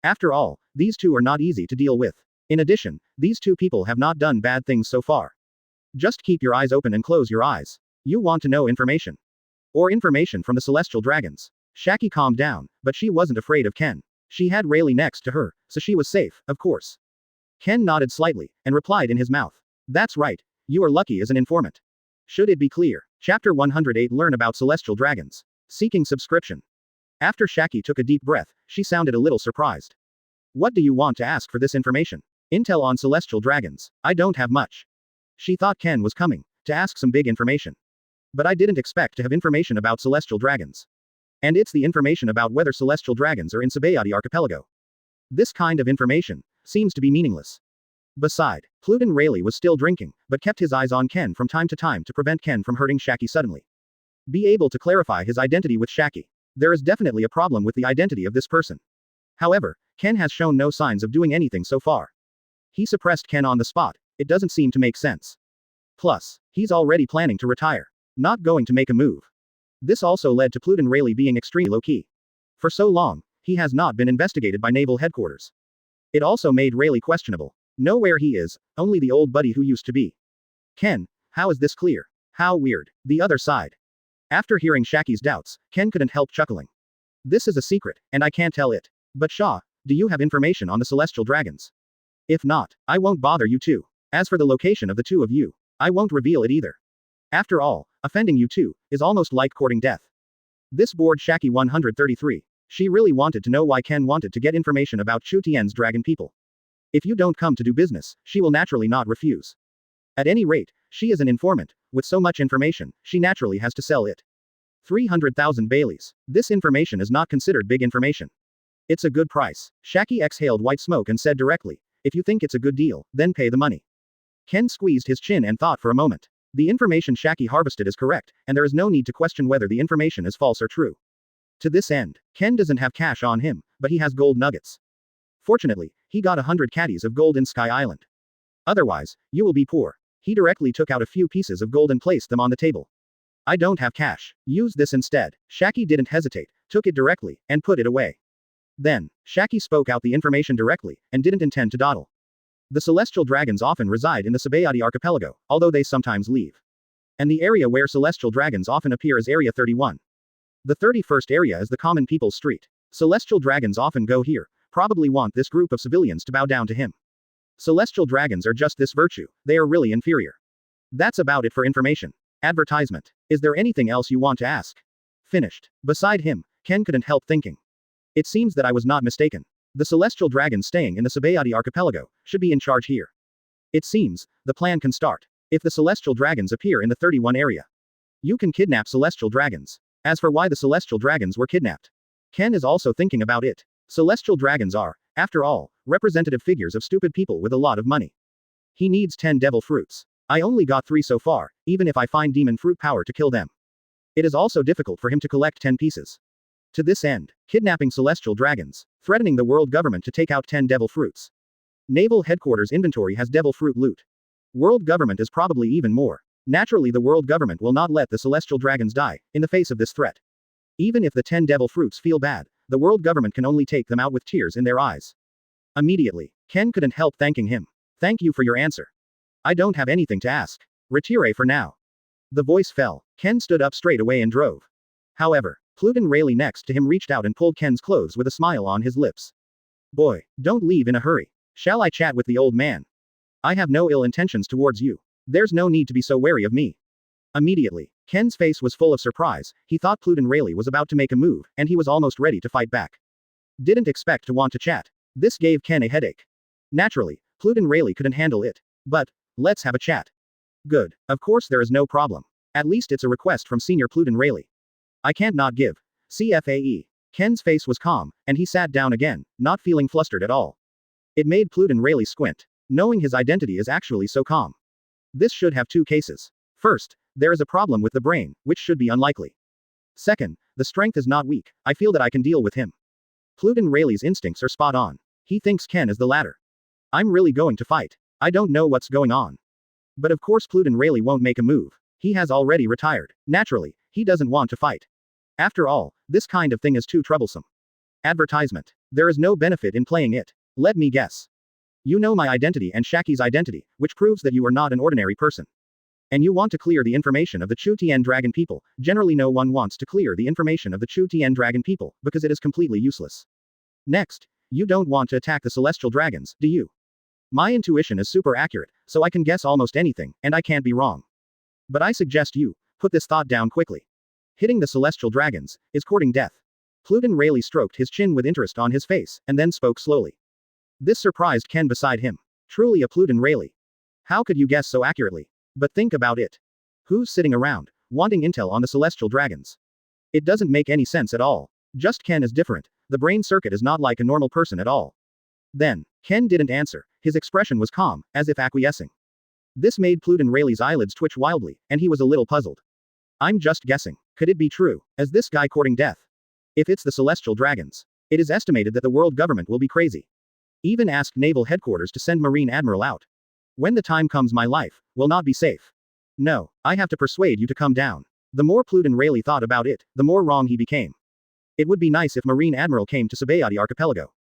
After all, these two are not easy to deal with. In addition, these two people have not done bad things so far. Just keep your eyes open and close your eyes. You want to know information. Or information from the celestial dragons. Shaki calmed down, but she wasn't afraid of Ken. She had Rayleigh next to her, so she was safe, of course. Ken nodded slightly, and replied in his mouth. That's right, you are lucky as an informant. Should it be clear? Chapter 108 Learn about celestial dragons. Seeking subscription. After Shaki took a deep breath, she sounded a little surprised. What do you want to ask for this information? Intel on celestial dragons. I don't have much. She thought Ken was coming to ask some big information. But I didn't expect to have information about celestial dragons. And it's the information about whether celestial dragons are in Sabayati archipelago. This kind of information seems to be meaningless. Beside, Plutin Rayleigh was still drinking, but kept his eyes on Ken from time to time to prevent Ken from hurting Shaki suddenly. Be able to clarify his identity with Shaki. There is definitely a problem with the identity of this person. However, Ken has shown no signs of doing anything so far. He suppressed Ken on the spot. It doesn't seem to make sense. Plus, he's already planning to retire. Not going to make a move. This also led to Plutin Rayleigh being extremely low-key. For so long, he has not been investigated by naval headquarters. It also made Rayleigh questionable. Know where he is, only the old buddy who used to be. Ken, how is this clear? How weird. The other side. After hearing Shaki's doubts, Ken couldn't help chuckling. This is a secret, and I can't tell it. But Shaw, do you have information on the celestial dragons? If not, I won't bother you two. As for the location of the two of you, I won't reveal it either. After all, offending you two is almost like courting death. This bored Shaki 133. She really wanted to know why Ken wanted to get information about Chu Tian's dragon people. If you don't come to do business, she will naturally not refuse. At any rate, she is an informant. With so much information, she naturally has to sell it. 300,000 Baileys. This information is not considered big information. It's a good price. Shaki exhaled white smoke and said directly, if you think it's a good deal, then pay the money. Ken squeezed his chin and thought for a moment. The information Shaki harvested is correct, and there is no need to question whether the information is false or true. To this end, Ken doesn't have cash on him, but he has gold nuggets. Fortunately, he got 100 caddies of gold in Sky Island. Otherwise, you will be poor. He directly took out a few pieces of gold and placed them on the table. I don't have cash. Use this instead. Shaki didn't hesitate, took it directly, and put it away. Then, Shaki spoke out the information directly, and didn't intend to dawdle. The celestial dragons often reside in the Sabayati archipelago, although they sometimes leave. And the area where celestial dragons often appear is Area 31. The 31st area is the common people's street. Celestial dragons often go here, probably want this group of civilians to bow down to him. Celestial dragons are just this virtue, they are really inferior. That's about it for information. Advertisement. Is there anything else you want to ask? Finished. Beside him, Ken couldn't help thinking. It seems that I was not mistaken. The celestial dragons staying in the Sabayati archipelago should be in charge here. It seems, the plan can start. If the celestial dragons appear in the 31 area, you can kidnap celestial dragons. As for why the celestial dragons were kidnapped, Ken is also thinking about it. Celestial dragons are, after all, representative figures of stupid people with a lot of money. He needs 10 devil fruits. I only got 3 so far, even if I find demon fruit power to kill them. It is also difficult for him to collect 10 pieces. To this end, kidnapping celestial dragons, threatening the world government to take out 10 devil fruits. Naval headquarters inventory has devil fruit loot. World government is probably even more. Naturally, the world government will not let the celestial dragons die, in the face of this threat. Even if the 10 devil fruits feel bad, the world government can only take them out with tears in their eyes. Immediately, Ken couldn't help thanking him. Thank you for your answer. I don't have anything to ask. Retire for now. The voice fell. Ken stood up straight away and drove. However, Plutin Rayleigh next to him reached out and pulled Ken's clothes with a smile on his lips. Boy, don't leave in a hurry. Shall I chat with the old man? I have no ill intentions towards you. There's no need to be so wary of me. Immediately, Ken's face was full of surprise. He thought Plutin Rayleigh was about to make a move, and he was almost ready to fight back. Didn't expect to want to chat. This gave Ken a headache. Naturally, Plutin Rayleigh couldn't handle it. But, Let's have a chat. Good. Of course there is no problem. At least it's a request from Senior Plutin Rayleigh. I can't not give. CFAE. Ken's face was calm, and he sat down again, not feeling flustered at all. It made Plutin Rayleigh squint. Knowing his identity is actually so calm. This should have two cases. First, there is a problem with the brain, which should be unlikely. Second, the strength is not weak, I feel that I can deal with him. Plutin Rayleigh's instincts are spot on. He thinks Ken is the latter. I'm really going to fight. I don't know what's going on. But of course Plutin Rayleigh won't make a move. He has already retired. Naturally, he doesn't want to fight. After all, this kind of thing is too troublesome. Advertisement. There is no benefit in playing it. Let me guess. You know my identity and Shaki's identity, which proves that you are not an ordinary person. And you want to clear the information of the Chu Tien Dragon people. Generally no one wants to clear the information of the Chu Tien Dragon people, because it is completely useless. Next, you don't want to attack the celestial dragons, do you? My intuition is super accurate, so I can guess almost anything, and I can't be wrong. But I suggest you put this thought down quickly. Hitting the celestial dragons is courting death. Plutin Rayleigh stroked his chin with interest on his face, and then spoke slowly. This surprised Ken beside him. Truly a Plutin Rayleigh. How could you guess so accurately? But think about it. Who's sitting around, wanting intel on the celestial dragons? It doesn't make any sense at all. Just Ken is different. The brain circuit is not like a normal person at all. Then, Ken didn't answer. His expression was calm, as if acquiescing. This made Plutin Rayleigh's eyelids twitch wildly, and he was a little puzzled. I'm just guessing. Could it be true? Is this guy courting death? If it's the celestial dragons, it is estimated that the world government will be crazy. Even asked naval headquarters to send Marine Admiral out. When the time comes my life will not be safe. No, I have to persuade you to come down. The more Plutin Rayleigh thought about it, the more wrong he became. It would be nice if Marine Admiral came to Sabayati Archipelago.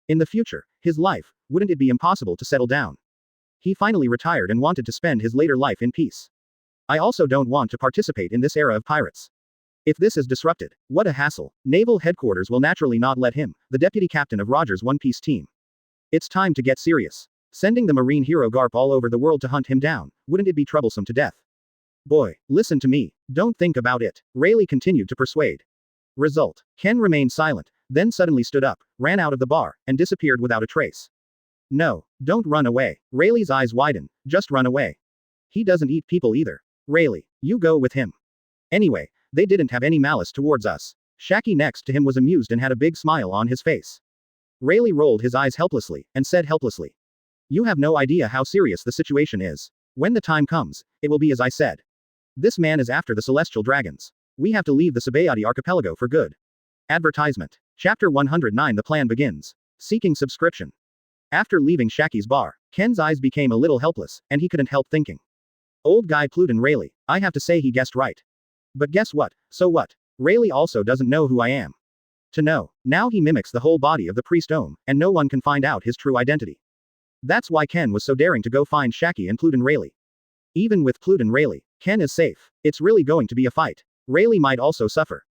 In the future, his life, wouldn't it be impossible to settle down? He finally retired and wanted to spend his later life in peace. I also don't want to participate in this era of pirates. If this is disrupted, what a hassle. Naval headquarters will naturally not let him, the deputy captain of Roger's One Piece team. It's time to get serious. Sending the marine hero Garp all over the world to hunt him down, wouldn't it be troublesome to death? Boy, listen to me, don't think about it. Rayleigh continued to persuade. Result. Ken remained silent, then suddenly stood up, ran out of the bar, and disappeared without a trace. No, don't run away. Rayleigh's eyes widened. Just run away. He doesn't eat people either. Rayleigh, you go with him. Anyway, they didn't have any malice towards us. Shaki next to him was amused and had a big smile on his face. Rayleigh rolled his eyes helplessly, and said helplessly. You have no idea how serious the situation is. When the time comes, it will be as I said. This man is after the celestial dragons. We have to leave the Sabayati archipelago for good. Advertisement. Chapter 109. The plan begins. Seeking subscription. After leaving Shaki's bar, Ken's eyes became a little helpless, and he couldn't help thinking. Old guy Plutin Rayleigh, I have to say he guessed right. But guess what, so what? Rayleigh also doesn't know who I am. To know, now he mimics the whole body of the priest Ohm, and no one can find out his true identity. That's why Ken was so daring to go find Shaki and Plutin Rayleigh. Even with Plutin Rayleigh, Ken is safe. It's really going to be a fight. Rayleigh might also suffer.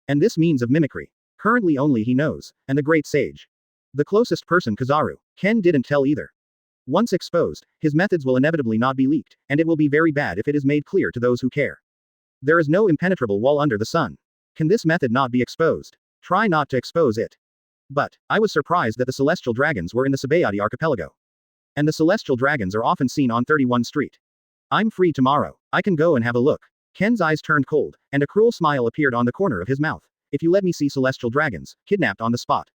And this means of mimicry. Currently only he knows, and the great sage. The closest person Kizaru. Ken didn't tell either. Once exposed, his methods will inevitably not be leaked, and it will be very bad if it is made clear to those who care. There is no impenetrable wall under the sun. Can this method not be exposed? Try not to expose it. But, I was surprised that the celestial dragons were in the Sabayati archipelago. And the celestial dragons are often seen on 31 Street. I'm free tomorrow. I can go and have a look. Ken's eyes turned cold, and a cruel smile appeared on the corner of his mouth. If you let me see celestial dragons, kidnapped on the spot.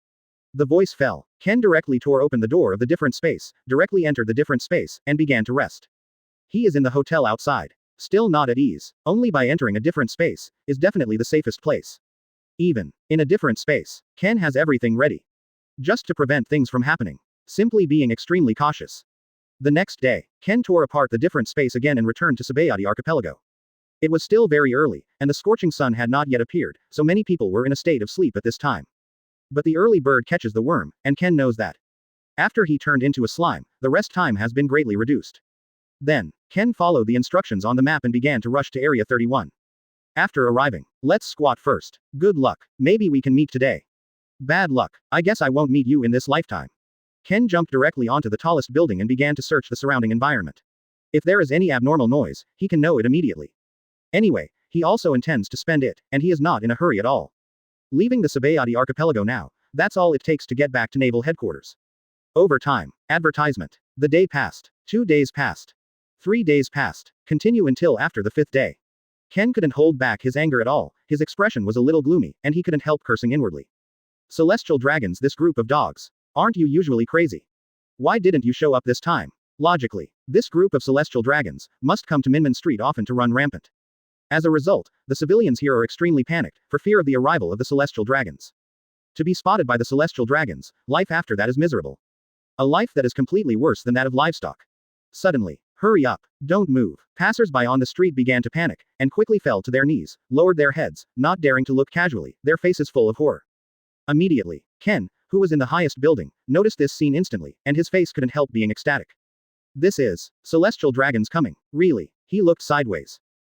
The voice fell. Ken directly tore open the door of the different space, directly entered the different space, and began to rest. He is in the hotel outside. Still not at ease. Only by entering a different space, is definitely the safest place. Even in a different space, Ken has everything ready. Just to prevent things from happening. Simply being extremely cautious. The next day, Ken tore apart the different space again and returned to Sabayati archipelago. It was still very early, and the scorching sun had not yet appeared, so many people were in a state of sleep at this time. But the early bird catches the worm, and Ken knows that. After he turned into a slime, the rest time has been greatly reduced. Then, Ken followed the instructions on the map and began to rush to Area 31. After arriving, let's squat first. Good luck, maybe we can meet today. Bad luck, I guess I won't meet you in this lifetime. Ken jumped directly onto the tallest building and began to search the surrounding environment. If there is any abnormal noise, he can know it immediately. Anyway, he also intends to spend it, and he is not in a hurry at all. Leaving the Sabayati archipelago now, that's all it takes to get back to naval headquarters. Over time. Advertisement. The day passed. 2 days passed. 3 days passed. Continue until after the 5th day. Ken couldn't hold back his anger at all, his expression was a little gloomy, and he couldn't help cursing inwardly. Celestial dragons, this group of dogs. Aren't you usually crazy? Why didn't you show up this time? Logically, this group of celestial dragons must come to Minmin Street often to run rampant. As a result, the civilians here are extremely panicked, for fear of the arrival of the celestial dragons. To be spotted by the celestial dragons, life after that is miserable. A life that is completely worse than that of livestock. Suddenly, hurry up, don't move. Passers-by on the street began to panic, and quickly fell to their knees, lowered their heads, not daring to look casually, their faces full of horror. Immediately, Ken, who was in the highest building, noticed this scene instantly, and his face couldn't help being ecstatic. This is celestial dragons coming, really. He looked sideways.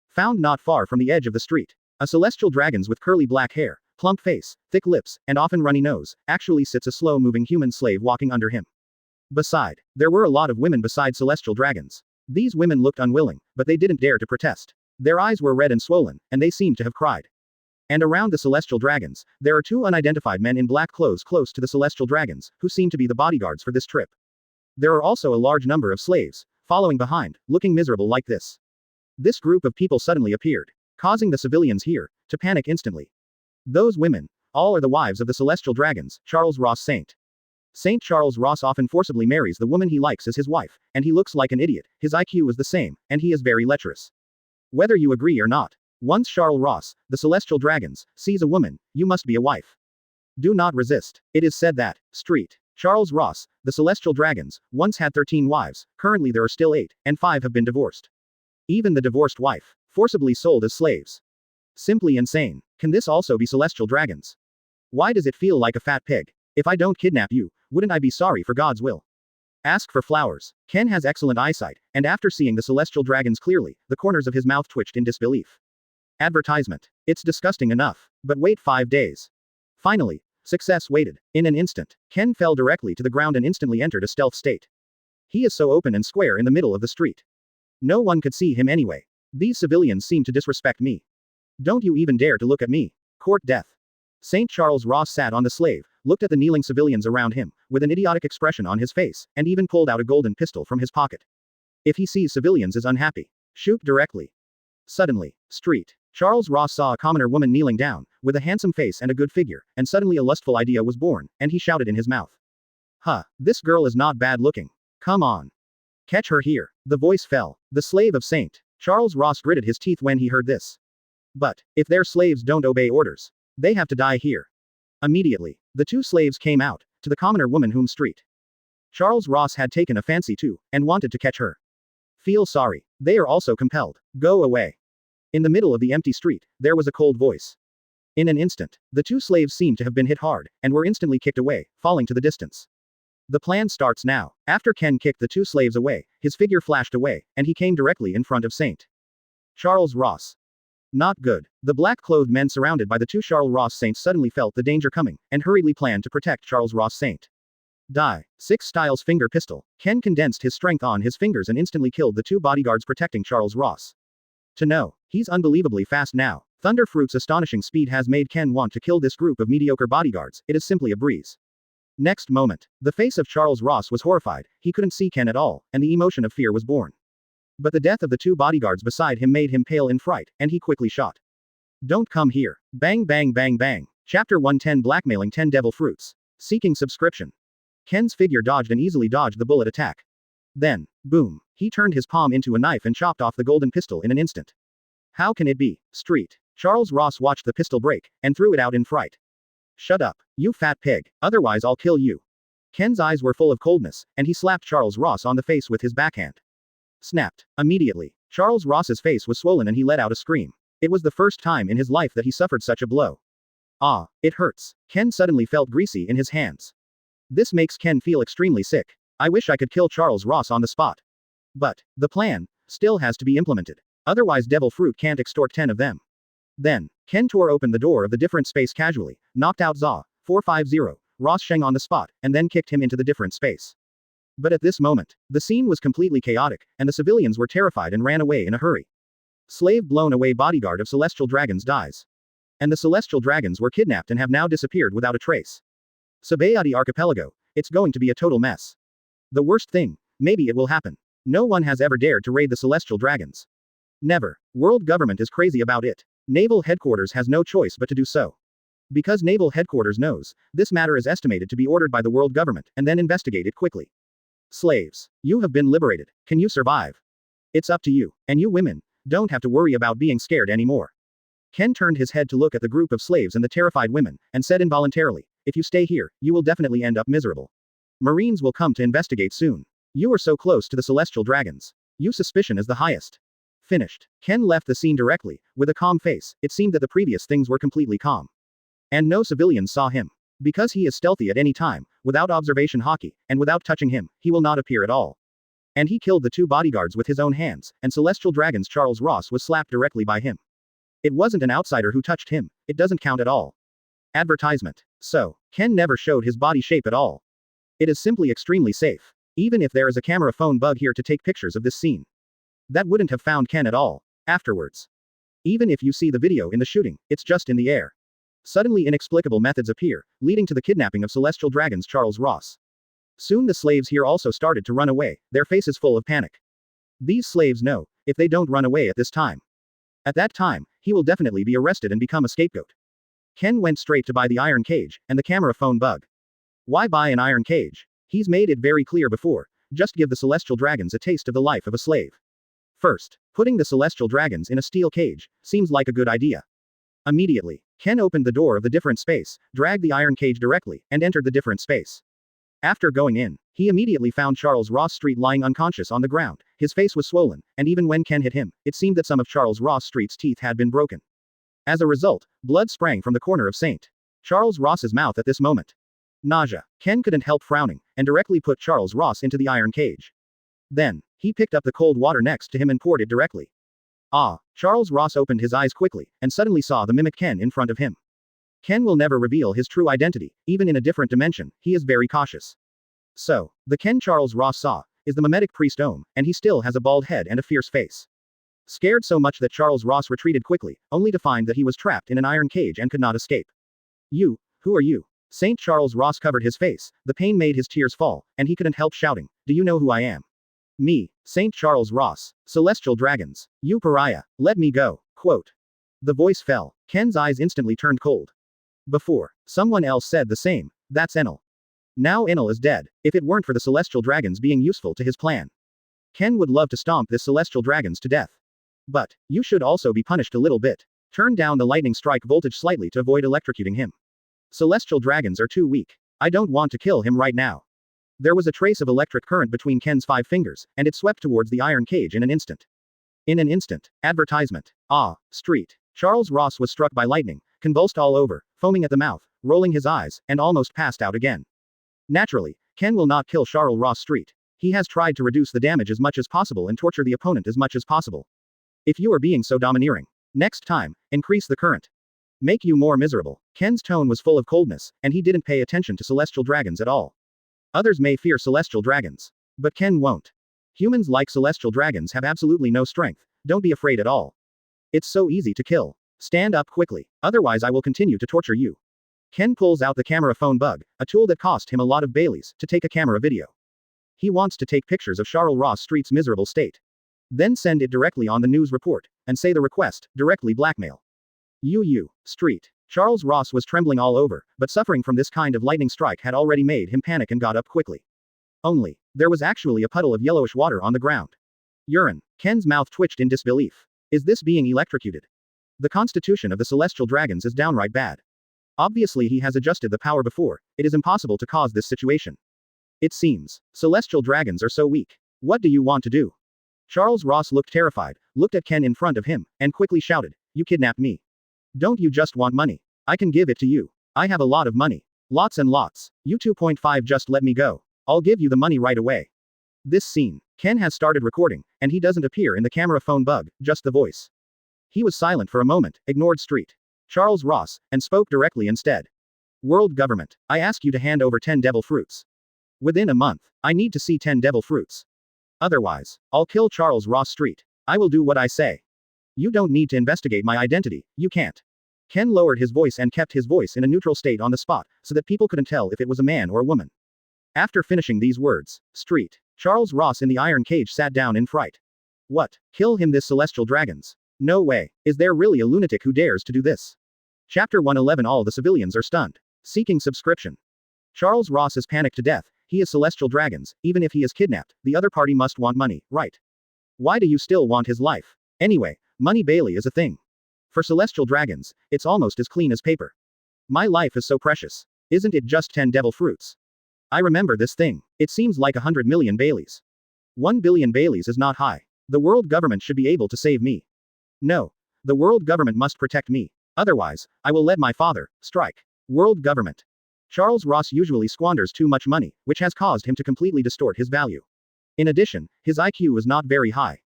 Found not far from the edge of the street. A celestial dragons with curly black hair, plump face, thick lips, and often runny nose, actually sits a slow-moving human slave walking under him. Beside, there were a lot of women beside celestial dragons. These women looked unwilling, but they didn't dare to protest. Their eyes were red and swollen, and they seemed to have cried. And around the celestial dragons, there are 2 unidentified men in black clothes close to the celestial dragons, who seem to be the bodyguards for this trip. There are also a large number of slaves, following behind, looking miserable like this. This group of people suddenly appeared, causing the civilians here to panic instantly. Those women, all are the wives of the celestial dragons, Charles Ross Saint. Saint Charles Ross often forcibly marries the woman he likes as his wife, and he looks like an idiot, his IQ is the same, and he is very lecherous. Whether you agree or not, once Charles Ross, the celestial dragons, sees a woman, you must be a wife. Do not resist. It is said that, Street. Charles Ross, the celestial dragons, once had 13 wives, currently there are still 8, and 5 have been divorced. Even the divorced wife, forcibly sold as slaves. Simply insane. Can this also be celestial dragons? Why does it feel like a fat pig? If I don't kidnap you, wouldn't I be sorry for God's will? Ask for flowers. Ken has excellent eyesight, and after seeing the celestial dragons clearly, the corners of his mouth twitched in disbelief. Advertisement. It's disgusting enough. But wait 5 days. Finally, success waited. In an instant, Ken fell directly to the ground and instantly entered a stealth state. He is so open and square in the middle of the street. No one could see him anyway. These civilians seem to disrespect me. Don't you even dare to look at me. Court death. St. Charles Ross sat on the slave, looked at the kneeling civilians around him, with an idiotic expression on his face, and even pulled out a golden pistol from his pocket. If he sees civilians is unhappy, shoot directly. Suddenly, Street. Charles Ross saw a commoner woman kneeling down, with a handsome face and a good figure, and suddenly a lustful idea was born, and he shouted in his mouth. Huh, this girl is not bad looking. Come on. Catch her here. The voice fell. The slave of St. Charles Ross gritted his teeth when he heard this. But, if their slaves don't obey orders, they have to die here. Immediately, the 2 slaves came out, to the commoner woman whom Street. Charles Ross had taken a fancy to, and wanted to catch her. Feel sorry. They are also compelled. Go away. In the middle of the empty street, there was a cold voice. In an instant, the 2 slaves seemed to have been hit hard, and were instantly kicked away, falling to the distance. The plan starts now. After Ken kicked the 2 slaves away, his figure flashed away, and he came directly in front of St. Charles Ross. Not good. The black-clothed men surrounded by the 2 Charles Ross Saints suddenly felt the danger coming, and hurriedly planned to protect Charles Ross Saint. Die. 6 Styles finger pistol. Ken condensed his strength on his fingers and instantly killed the 2 bodyguards protecting Charles Ross. To know, he's unbelievably fast now. Thunderfruit's astonishing speed has made Ken want to kill this group of mediocre bodyguards, it is simply a breeze. Next moment, the face of Charles Ross was horrified, he couldn't see Ken at all, and the emotion of fear was born. But the death of the 2 bodyguards beside him made him pale in fright, and he quickly shot. Don't come here. Bang bang bang bang. Chapter 110 Blackmailing 10 Devil Fruits. Seeking subscription. Ken's figure dodged and easily dodged the bullet attack. Then, boom, he turned his palm into a knife and chopped off the golden pistol in an instant. How can it be? Street. Charles Ross watched the pistol break, and threw it out in fright. Shut up, you fat pig, otherwise I'll kill you. Ken's eyes were full of coldness, and he slapped Charles Ross on the face with his backhand. Snapped. Immediately, Charles Ross's face was swollen and he let out a scream. It was the first time in his life that he suffered such a blow. Ah, it hurts. Ken suddenly felt greasy in his hands. This makes Ken feel extremely sick. I wish I could kill Charles Ross on the spot. But, the plan, still has to be implemented. Otherwise Devil Fruit can't extort 10 of them. Then, Ken tore open the door of the different space casually, knocked out Za, 450, Ross Sheng on the spot, and then kicked him into the different space. But at this moment, the scene was completely chaotic, and the civilians were terrified and ran away in a hurry. Slave blown away bodyguard of Celestial Dragons dies. And the Celestial Dragons were kidnapped and have now disappeared without a trace. Sabayati Archipelago, it's going to be a total mess. The worst thing, maybe it will happen. No one has ever dared to raid the celestial dragons. Never. World government is crazy about it. Naval headquarters has no choice but to do so. Because naval headquarters knows, this matter is estimated to be ordered by the world government, and then investigate it quickly. Slaves. You have been liberated. Can you survive? It's up to you. And you women, don't have to worry about being scared anymore. Ken turned his head to look at the group of slaves and the terrified women, and said involuntarily, if you stay here, you will definitely end up miserable. Marines will come to investigate soon. You are so close to the celestial dragons. Your suspicion is the highest. Finished. Ken left the scene directly, with a calm face. It seemed that the previous things were completely calm. And no civilians saw him. Because he is stealthy at any time, without observation hockey, and without touching him, he will not appear at all. And he killed the 2 bodyguards with his own hands, and Celestial Dragon's Charles Ross was slapped directly by him. It wasn't an outsider who touched him, it doesn't count at all. Advertisement. So, Ken never showed his body shape at all. It is simply extremely safe. Even if there is a camera phone bug here to take pictures of this scene. That wouldn't have found Ken at all. Afterwards. Even if you see the video in the shooting, it's just in the air. Suddenly inexplicable methods appear, leading to the kidnapping of Celestial Dragon's Charles Ross. Soon the slaves here also started to run away, their faces full of panic. These slaves know, if they don't run away at this time. At that time, he will definitely be arrested and become a scapegoat. Ken went straight to buy the iron cage, and the camera phone bug. Why buy an iron cage? He's made it very clear before, just give the Celestial Dragons a taste of the life of a slave. First, putting the Celestial Dragons in a steel cage, seems like a good idea. Immediately, Ken opened the door of the different space, dragged the iron cage directly, and entered the different space. After going in, he immediately found Charles Ross Street lying unconscious on the ground, his face was swollen, and even when Ken hit him, it seemed that some of Charles Ross Street's teeth had been broken. As a result, blood sprang from the corner of St. Charles Ross's mouth at this moment. Nausea. Ken couldn't help frowning, and directly put Charles Ross into the iron cage. Then, he picked up the cold water next to him and poured it directly. Charles Ross opened his eyes quickly, and suddenly saw the mimic Ken in front of him. Ken will never reveal his true identity, even in a different dimension, he is very cautious. So, the Ken Charles Ross saw, is the mimetic priest Ohm, and he still has a bald head and a fierce face. Scared so much that Charles Ross retreated quickly, only to find that he was trapped in an iron cage and could not escape. You, who are you? St. Charles Ross covered his face, the pain made his tears fall, and he couldn't help shouting, do you know who I am? Me, St. Charles Ross, Celestial Dragons, you pariah, let me go, quote. The voice fell, Ken's eyes instantly turned cold. Before, someone else said the same, that's Enel. Now Enel is dead, if it weren't for the Celestial Dragons being useful to his plan. Ken would love to stomp this Celestial Dragons to death. But, you should also be punished a little bit. Turn down the lightning strike voltage slightly to avoid electrocuting him. Celestial Dragons are too weak. I don't want to kill him right now. There was a trace of electric current between Ken's 5 fingers, and it swept towards the iron cage in an instant. In an instant. Advertisement. Street. Charles Ross was struck by lightning, convulsed all over, foaming at the mouth, rolling his eyes, and almost passed out again. Naturally, Ken will not kill Charles Ross Street. He has tried to reduce the damage as much as possible and torture the opponent as much as possible. If you are being so domineering, next time, increase the current. Make you more miserable. Ken's tone was full of coldness, and he didn't pay attention to Celestial Dragons at all. Others may fear Celestial Dragons. But Ken won't. Humans like Celestial Dragons have absolutely no strength, don't be afraid at all. It's so easy to kill. Stand up quickly, otherwise I will continue to torture you. Ken pulls out the camera phone bug, a tool that cost him a lot of Baileys, to take a camera video. He wants to take pictures of Charles Ross Street's miserable state. Then send it directly on the news report, and say the request, directly blackmail. Street. Charles Ross was trembling all over, but suffering from this kind of lightning strike had already made him panic and got up quickly. Only, there was actually a puddle of yellowish water on the ground. Urine. Ken's mouth twitched in disbelief. Is this being electrocuted? The constitution of the Celestial Dragons is downright bad. Obviously he has adjusted the power before, it is impossible to cause this situation. It seems. Celestial Dragons are so weak. What do you want to do? Charles Ross looked terrified, looked at Ken in front of him, and quickly shouted, you kidnapped me. Don't you just want money? I can give it to you. I have a lot of money. Lots and lots. You 2.5 just let me go. I'll give you the money right away. This scene. Ken has started recording, and he doesn't appear in the camera phone bug, just the voice. He was silent for a moment, ignored Street. Charles Ross, and spoke directly instead. World government, I ask you to hand over 10 devil fruits. Within a month, I need to see 10 devil fruits. Otherwise, I'll kill Charles Ross Street. I will do what I say. You don't need to investigate my identity, you can't. Ken lowered his voice and kept his voice in a neutral state on the spot, so that people couldn't tell if it was a man or a woman. After finishing these words, Street. Charles Ross in the iron cage sat down in fright. What? Kill him, this celestial dragons? No way. Is there really a lunatic who dares to do this? Chapter 111. All the civilians are stunned. Seeking subscription. Charles Ross is panicked to death. He is celestial dragons. Even if he is kidnapped, the other party must want money, right? Why do you still want his life? Anyway, money Bailey is a thing. For celestial dragons, it's almost as clean as paper. My life is so precious. Isn't it just 10 devil fruits? I remember this thing. It seems like 100 million Baileys. 1 billion Baileys is not high. The world government should be able to save me. No. The world government must protect me. Otherwise, I will let my father strike. World government. Charles Ross usually squanders too much money, which has caused him to completely distort his value. In addition, his IQ is not very high.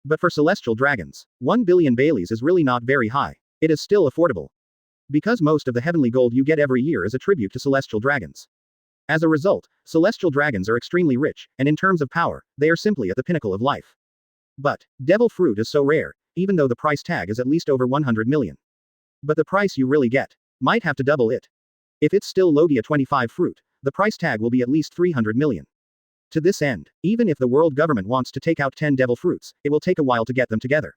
But for celestial dragons, 1 billion Baileys is really not very high. It is still affordable. Because most of the heavenly gold you get every year is a tribute to celestial dragons. As a result, celestial dragons are extremely rich, and in terms of power, they are simply at the pinnacle of life. But, devil fruit is so rare, even though the price tag is at least over 100 million. But the price you really get might have to double it. If it's still Logia 25 fruit, the price tag will be at least 300 million. To this end, even if the world government wants to take out 10 devil fruits, it will take a while to get them together.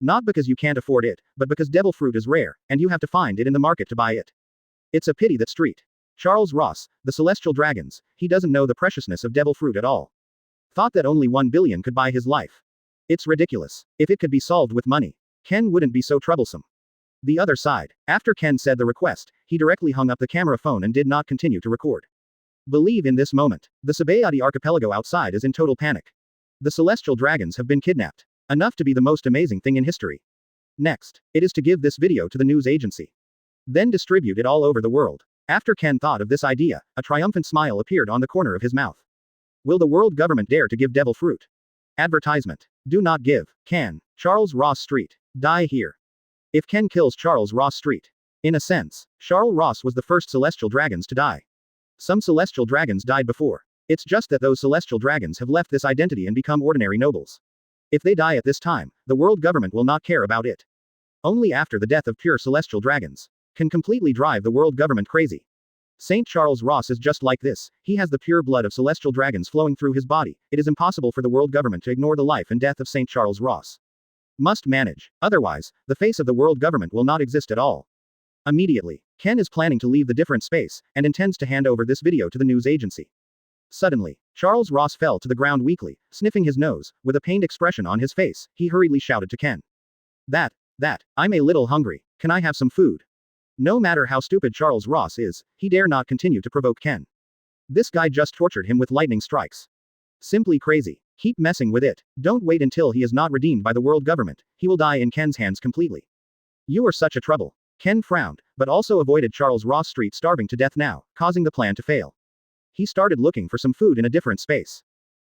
Not because you can't afford it, but because devil fruit is rare, and you have to find it in the market to buy it. It's a pity that Charles Ross, the celestial dragons, he doesn't know the preciousness of devil fruit at all. Thought that only 1 billion could buy his life. It's ridiculous. If it could be solved with money, Ken wouldn't be so troublesome. The other side. After Ken said the request, he directly hung up the camera phone and did not continue to record. Believe in this moment. The Sabayati archipelago outside is in total panic. The celestial dragons have been kidnapped. Enough to be the most amazing thing in history. Next, it is to give this video to the news agency. Then distribute it all over the world. After Ken thought of this idea, a triumphant smile appeared on the corner of his mouth. Will the world government dare to give devil fruit? Advertisement. Do not give. Ken. Charles Ross Street. Die here. If Ken kills Charles Ross Street. In a sense, Charles Ross was the first celestial dragons to die. Some celestial dragons died before. It's just that those celestial dragons have left this identity and become ordinary nobles. If they die at this time, the world government will not care about it. Only after the death of pure celestial dragons can completely drive the world government crazy. Saint Charles Ross is just like this. He has the pure blood of celestial dragons flowing through his body. It is impossible for the world government to ignore the life and death of Saint Charles Ross. Must manage. Otherwise, the face of the world government will not exist at all. Immediately, Ken is planning to leave the different space, and intends to hand over this video to the news agency. Suddenly, Charles Ross fell to the ground weakly, sniffing his nose. With a pained expression on his face, he hurriedly shouted to Ken. I'm a little hungry. Can I have some food? No matter how stupid Charles Ross is, he dare not continue to provoke Ken. This guy just tortured him with lightning strikes. Simply crazy. Keep messing with it. Don't wait until he is not redeemed by the world government. He will die in Ken's hands completely. You are such a trouble. Ken frowned, but also avoided Charles Ross Street starving to death now, causing the plan to fail. He started looking for some food in a different space.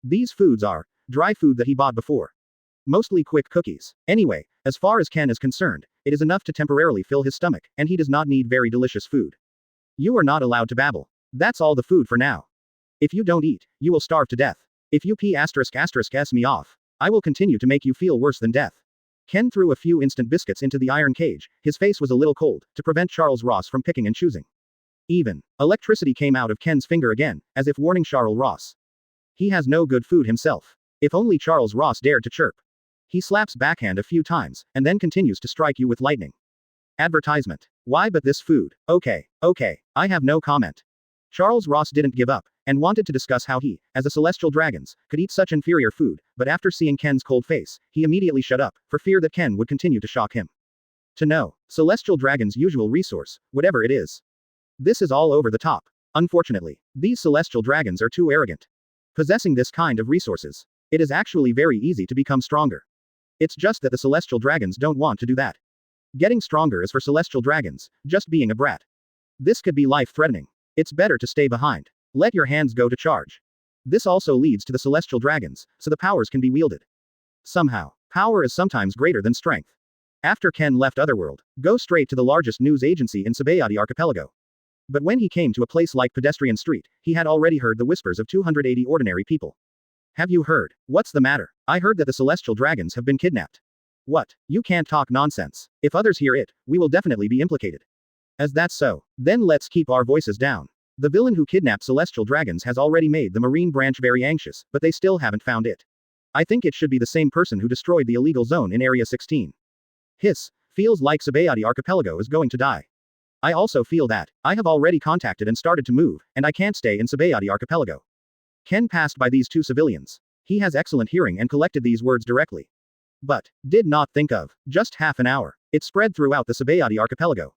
These foods are dry food that he bought before. Mostly quick cookies. Anyway, as far as Ken is concerned, it is enough to temporarily fill his stomach, and he does not need very delicious food. You are not allowed to babble. That's all the food for now. If you don't eat, you will starve to death. If you s me off, I will continue to make you feel worse than death. Ken threw a few instant biscuits into the iron cage. His face was a little cold, to prevent Charles Ross from picking and choosing. Even electricity came out of Ken's finger again, as if warning Charles Ross. He has no good food himself. If only Charles Ross dared to chirp. He slaps backhand a few times, and then continues to strike you with lightning. Advertisement. Why but this food? Okay, I have no comment. Charles Ross didn't give up, and wanted to discuss how he, as a celestial dragons, could eat such inferior food, but after seeing Ken's cold face, he immediately shut up, for fear that Ken would continue to shock him. To know celestial dragons' usual resource, whatever it is. This is all over the top. Unfortunately, these celestial dragons are too arrogant. Possessing this kind of resources, it is actually very easy to become stronger. It's just that the celestial dragons don't want to do that. Getting stronger is for celestial dragons, just being a brat. This could be life-threatening. It's better to stay behind. Let your hands go to charge. This also leads to the celestial dragons, so the powers can be wielded. Somehow, power is sometimes greater than strength. After Ken left Otherworld, go straight to the largest news agency in Sabayati Archipelago. But when he came to a place like Pedestrian Street, he had already heard the whispers of 280 ordinary people. Have you heard? What's the matter? I heard that the celestial dragons have been kidnapped. What? You can't talk nonsense. If others hear it, we will definitely be implicated. As that's so, then let's keep our voices down. The villain who kidnapped celestial dragons has already made the Marine branch very anxious, but they still haven't found it. I think it should be the same person who destroyed the illegal zone in Area 16. Hiss, feels like Sabayati Archipelago is going to die. I also feel that, I have already contacted and started to move, and I can't stay in Sabayati Archipelago. Ken passed by these two civilians. He has excellent hearing and collected these words directly. But, did not think of, just half an hour. It spread throughout the Sabayati Archipelago.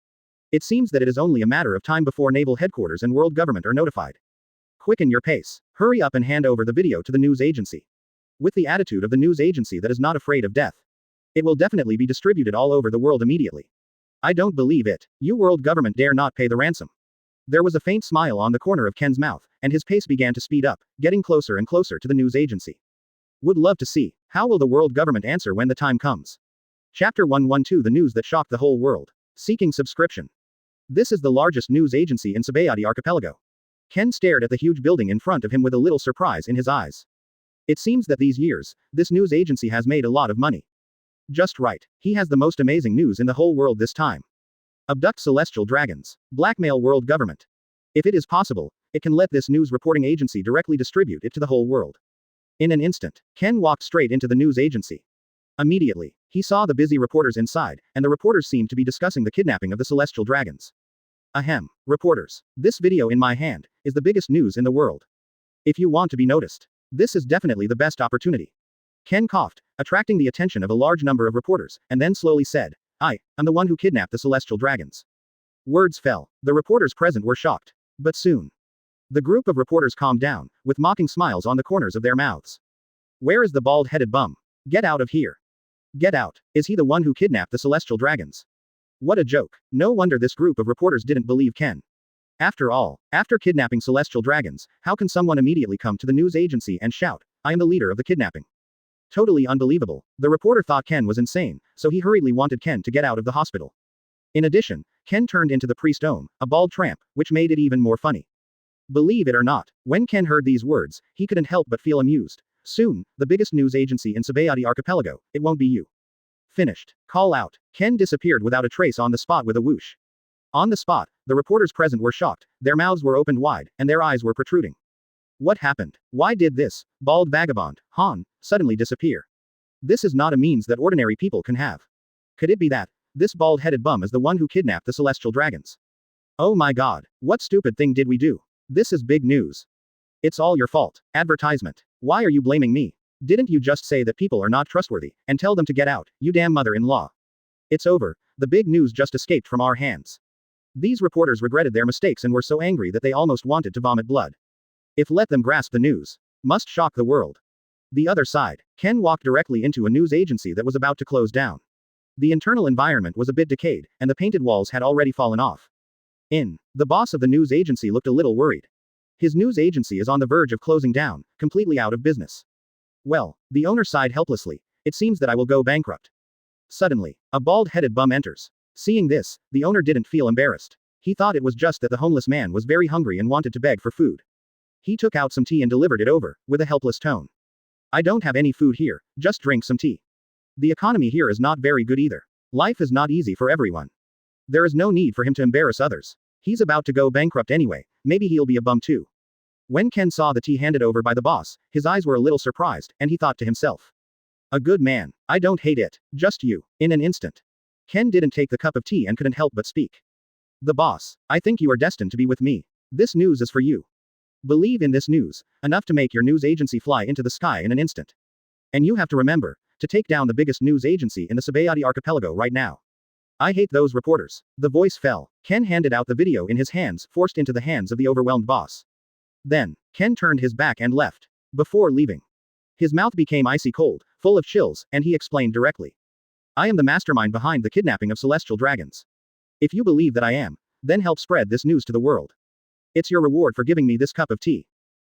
It seems that it is only a matter of time before naval headquarters and world government are notified. Quicken your pace. Hurry up and hand over the video to the news agency. With the attitude of the news agency that is not afraid of death. It will definitely be distributed all over the world immediately. I don't believe it. You world government dare not pay the ransom. There was a faint smile on the corner of Ken's mouth, and his pace began to speed up, getting closer and closer to the news agency. Would love to see. How will the world government answer when the time comes? Chapter 112 The news that shocked the whole world. Seeking subscription. This is the largest news agency in Sabayati Archipelago. Ken stared at the huge building in front of him with a little surprise in his eyes. It seems that these years, this news agency has made a lot of money. Just right. He has the most amazing news in the whole world this time. Abduct celestial dragons. Blackmail world government. If it is possible, it can let this news reporting agency directly distribute it to the whole world. In an instant, Ken walked straight into the news agency. Immediately, he saw the busy reporters inside, and the reporters seemed to be discussing the kidnapping of the celestial dragons. Ahem. Reporters. This video in my hand is the biggest news in the world. If you want to be noticed, this is definitely the best opportunity. Ken coughed, attracting the attention of a large number of reporters, and then slowly said, I'm the one who kidnapped the celestial dragons. Words fell. The reporters present were shocked. But soon. The group of reporters calmed down, with mocking smiles on the corners of their mouths. Where is the bald-headed bum? Get out of here. Get out. Is he the one who kidnapped the celestial dragons? What a joke. No wonder this group of reporters didn't believe Ken. After all, after kidnapping celestial dragons, how can someone immediately come to the news agency and shout, I am the leader of the kidnapping? Totally unbelievable. The reporter thought Ken was insane, so he hurriedly wanted Ken to get out of the hospital. In addition, Ken turned into the priest Ohm, a bald tramp, which made it even more funny. Believe it or not, when Ken heard these words, he couldn't help but feel amused. Soon, the biggest news agency in Sabayati Archipelago, it won't be you. Finished. Call out. Ken disappeared without a trace on the spot with a whoosh. On the spot, the reporters present were shocked, their mouths were opened wide, and their eyes were protruding. What happened? Why did this bald vagabond, Han, suddenly disappear? This is not a means that ordinary people can have. Could it be that this bald-headed bum is the one who kidnapped the celestial dragons? Oh my god, what stupid thing did we do? This is big news. It's all your fault. Advertisement. Why are you blaming me? Didn't you just say that people are not trustworthy, and tell them to get out, you damn mother-in-law? It's over. The big news just escaped from our hands. These reporters regretted their mistakes and were so angry that they almost wanted to vomit blood. If let them grasp the news. Must shock the world. The other side. Ken walked directly into a news agency that was about to close down. The internal environment was a bit decayed, and the painted walls had already fallen off. The boss of the news agency looked a little worried. His news agency is on the verge of closing down, completely out of business. Well, the owner sighed helplessly. It seems that I will go bankrupt. Suddenly, a bald-headed bum enters. Seeing this, the owner didn't feel embarrassed. He thought it was just that the homeless man was very hungry and wanted to beg for food. He took out some tea and delivered it over, with a helpless tone. I don't have any food here, just drink some tea. The economy here is not very good either. Life is not easy for everyone. There is no need for him to embarrass others. He's about to go bankrupt anyway, maybe he'll be a bum too. When Ken saw the tea handed over by the boss, his eyes were a little surprised, and he thought to himself. A good man. I don't hate it. Just you. In an instant. Ken didn't take the cup of tea and couldn't help but speak. The boss. I think you are destined to be with me. This news is for you. Believe in this news, enough to make your news agency fly into the sky in an instant. And you have to remember, to take down the biggest news agency in the Sabayati Archipelago right now. I hate those reporters. The voice fell. Ken handed out the video in his hands, forced into the hands of the overwhelmed boss. Then, Ken turned his back and left. Before leaving. His mouth became icy cold, full of chills, and he explained directly. I am the mastermind behind the kidnapping of celestial dragons. If you believe that I am, then help spread this news to the world. It's your reward for giving me this cup of tea.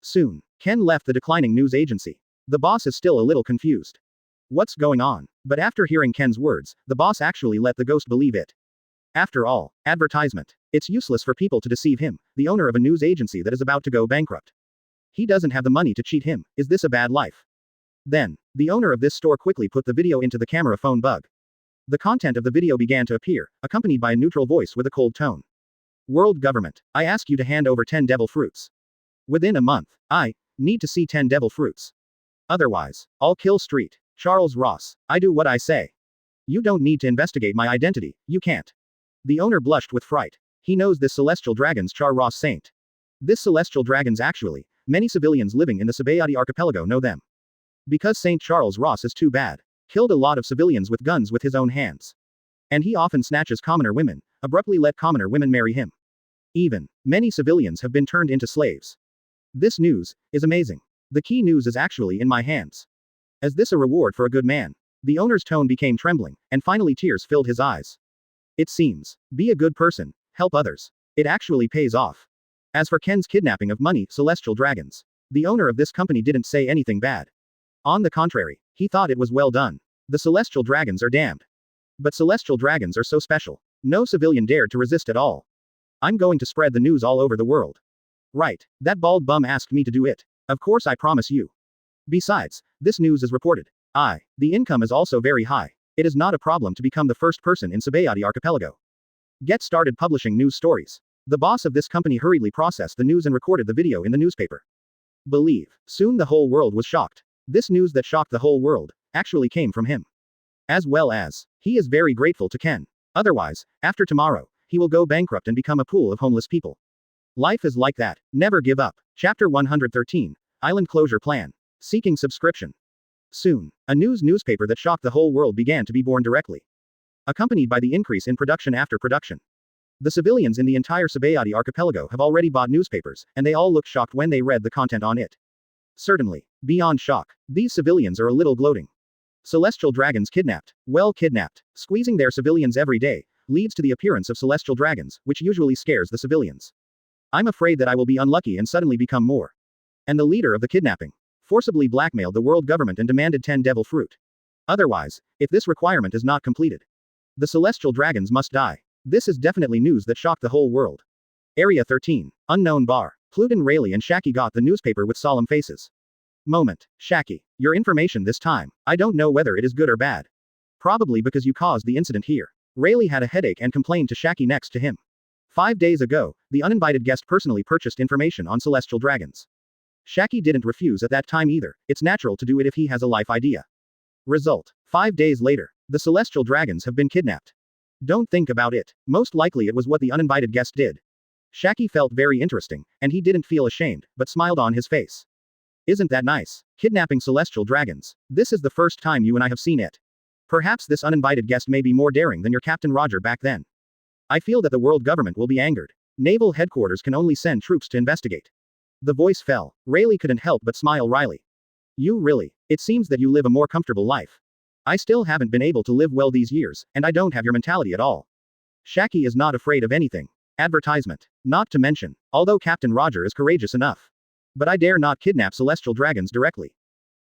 Soon, Ken left the declining news agency. The boss is still a little confused. What's going on? But after hearing Ken's words, the boss actually let the ghost believe it. After all, advertisement. It's useless for people to deceive him, the owner of a news agency that is about to go bankrupt. He doesn't have the money to cheat him. Is this a bad life? Then, the owner of this store quickly put the video into the camera phone bug. The content of the video began to appear, accompanied by a neutral voice with a cold tone. World government, I ask you to hand over 10 devil fruits. Within a month. I need to see 10 devil fruits. Otherwise, I'll kill Street. Charles Ross, I do what I say. You don't need to investigate my identity, you can't. The owner blushed with fright. He knows this celestial dragon's Char Ross saint. This celestial dragon's actually, many civilians living in the Sabayati archipelago know them. Because Saint Charles Ross is too bad. Killed a lot of civilians with guns with his own hands. And he often snatches commoner women, abruptly let commoner women marry him. Even, many civilians have been turned into slaves. This news is amazing. The key news is actually in my hands. Is this a reward for a good man? The owner's tone became trembling, and finally tears filled his eyes. It seems. Be a good person, help others. It actually pays off. As for Ken's kidnapping of money, celestial dragons. The owner of this company didn't say anything bad. On the contrary, he thought it was well done. The celestial dragons are damned. But celestial dragons are so special. No civilian dared to resist at all. I'm going to spread the news all over the world. Right, that bald bum asked me to do it. Of course I promise you. Besides, this news is reported. The income is also very high. It is not a problem to become the first person in Sabayati archipelago. Get started publishing news stories. The boss of this company hurriedly processed the news and recorded the video in the newspaper. Believe. Soon the whole world was shocked. This news that shocked the whole world actually came from him. As well as, he is very grateful to Ken. Otherwise, after tomorrow, he will go bankrupt and become a pool of homeless people. Life is like that. Never give up. Chapter 113. Island Closure Plan. Seeking subscription. Soon, a newspaper that shocked the whole world began to be born directly. Accompanied by the increase in production after production. The civilians in the entire Sabayati archipelago have already bought newspapers, and they all looked shocked when they read the content on it. Certainly, beyond shock, these civilians are a little gloating. Celestial dragons kidnapped. Well kidnapped. Squeezing their civilians every day leads to the appearance of celestial dragons, which usually scares the civilians. I'm afraid that I will be unlucky and suddenly become more. And the leader of the kidnapping forcibly blackmailed the world government and demanded 10 devil fruit. Otherwise, if this requirement is not completed, the celestial dragons must die. This is definitely news that shocked the whole world. Area 13. Unknown bar. Plutin, Rayleigh and Shaki got the newspaper with solemn faces. Moment. Shaki. Your information this time. I don't know whether it is good or bad. Probably because you caused the incident here. Rayleigh had a headache and complained to Shaki next to him. 5 days ago, the uninvited guest personally purchased information on celestial dragons. Shaki didn't refuse at that time either. It's natural to do it if he has a life idea. Result. 5 days later, the celestial dragons have been kidnapped. Don't think about it. Most likely it was what the uninvited guest did. Shaki felt very interesting, and he didn't feel ashamed, but smiled on his face. Isn't that nice? Kidnapping celestial dragons. This is the first time you and I have seen it. Perhaps this uninvited guest may be more daring than your Captain Roger back then. I feel that the world government will be angered. Naval headquarters can only send troops to investigate. The voice fell. Rayleigh couldn't help but smile wryly. You really? It seems that you live a more comfortable life. I still haven't been able to live well these years, and I don't have your mentality at all. Shaki is not afraid of anything. Advertisement. Not to mention, although Captain Roger is courageous enough. But I dare not kidnap celestial dragons directly.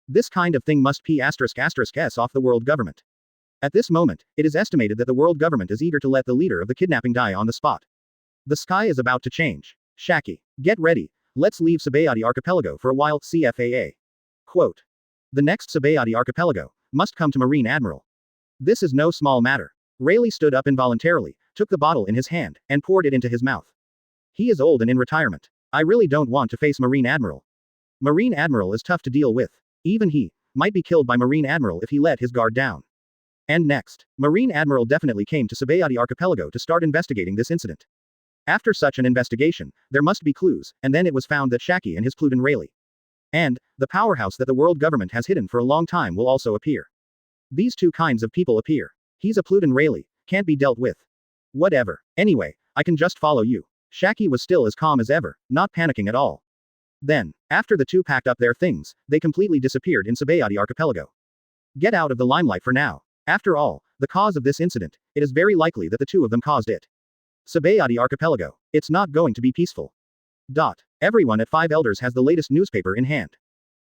This kind of thing must P***s off the world government. At this moment, it is estimated that the world government is eager to let the leader of the kidnapping die on the spot. The sky is about to change. Shaki. Get ready. Let's leave Sabayati archipelago for a while. CFAA. Quote. The next Sabayati archipelago must come to Marine Admiral. This is no small matter. Rayleigh stood up involuntarily, took the bottle in his hand, and poured it into his mouth. He is old and in retirement. I really don't want to face Marine Admiral. Marine Admiral is tough to deal with. Even he might be killed by Marine Admiral if he let his guard down. And next, Marine Admiral definitely came to Sabayati archipelago to start investigating this incident. After such an investigation, there must be clues, and then it was found that Shaki and his Plutin Rayleigh. And, the powerhouse that the world government has hidden for a long time will also appear. These two kinds of people appear. He's a Plutin Rayleigh, can't be dealt with. Whatever. Anyway, I can just follow you. Shaki was still as calm as ever, not panicking at all. Then, after the two packed up their things, they completely disappeared in Sabayati archipelago. Get out of the limelight for now. After all, the cause of this incident, it is very likely that the two of them caused it. Sabayati archipelago. It's not going to be peaceful. Everyone at Five Elders has the latest newspaper in hand.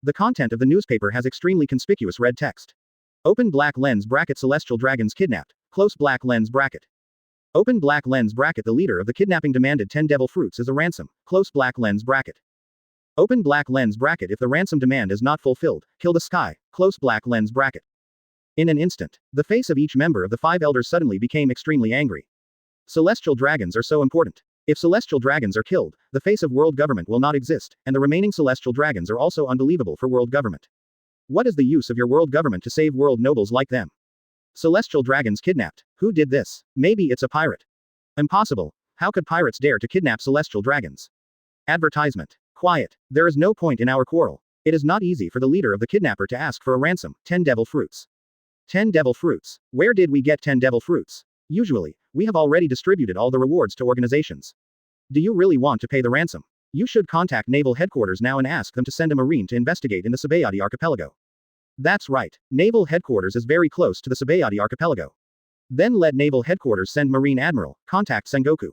The content of the newspaper has extremely conspicuous red text. Open black lens bracket celestial dragons kidnapped. Close black lens bracket. Open black lens bracket the leader of the kidnapping demanded 10 devil fruits as a ransom. Close black lens bracket. Open black lens bracket if the ransom demand is not fulfilled, kill the sky. Close black lens bracket. In an instant, the face of each member of the Five Elders suddenly became extremely angry. Celestial dragons are so important. If celestial dragons are killed, the face of world government will not exist, and the remaining celestial dragons are also unbelievable for world government. What is the use of your world government to save world nobles like them? Celestial dragons kidnapped. Who did this? Maybe it's a pirate. Impossible. How could pirates dare to kidnap celestial dragons? Advertisement. Quiet. There is no point in our quarrel. It is not easy for the leader of the kidnapper to ask for a ransom. 10 devil fruits. 10 devil fruits. Where did we get 10 devil fruits? Usually, we have already distributed all the rewards to organizations. Do you really want to pay the ransom? You should contact Naval Headquarters now and ask them to send a Marine to investigate in the Sabayati Archipelago. That's right. Naval Headquarters is very close to the Sabayati Archipelago. Then let Naval Headquarters send Marine Admiral, contact Sengoku.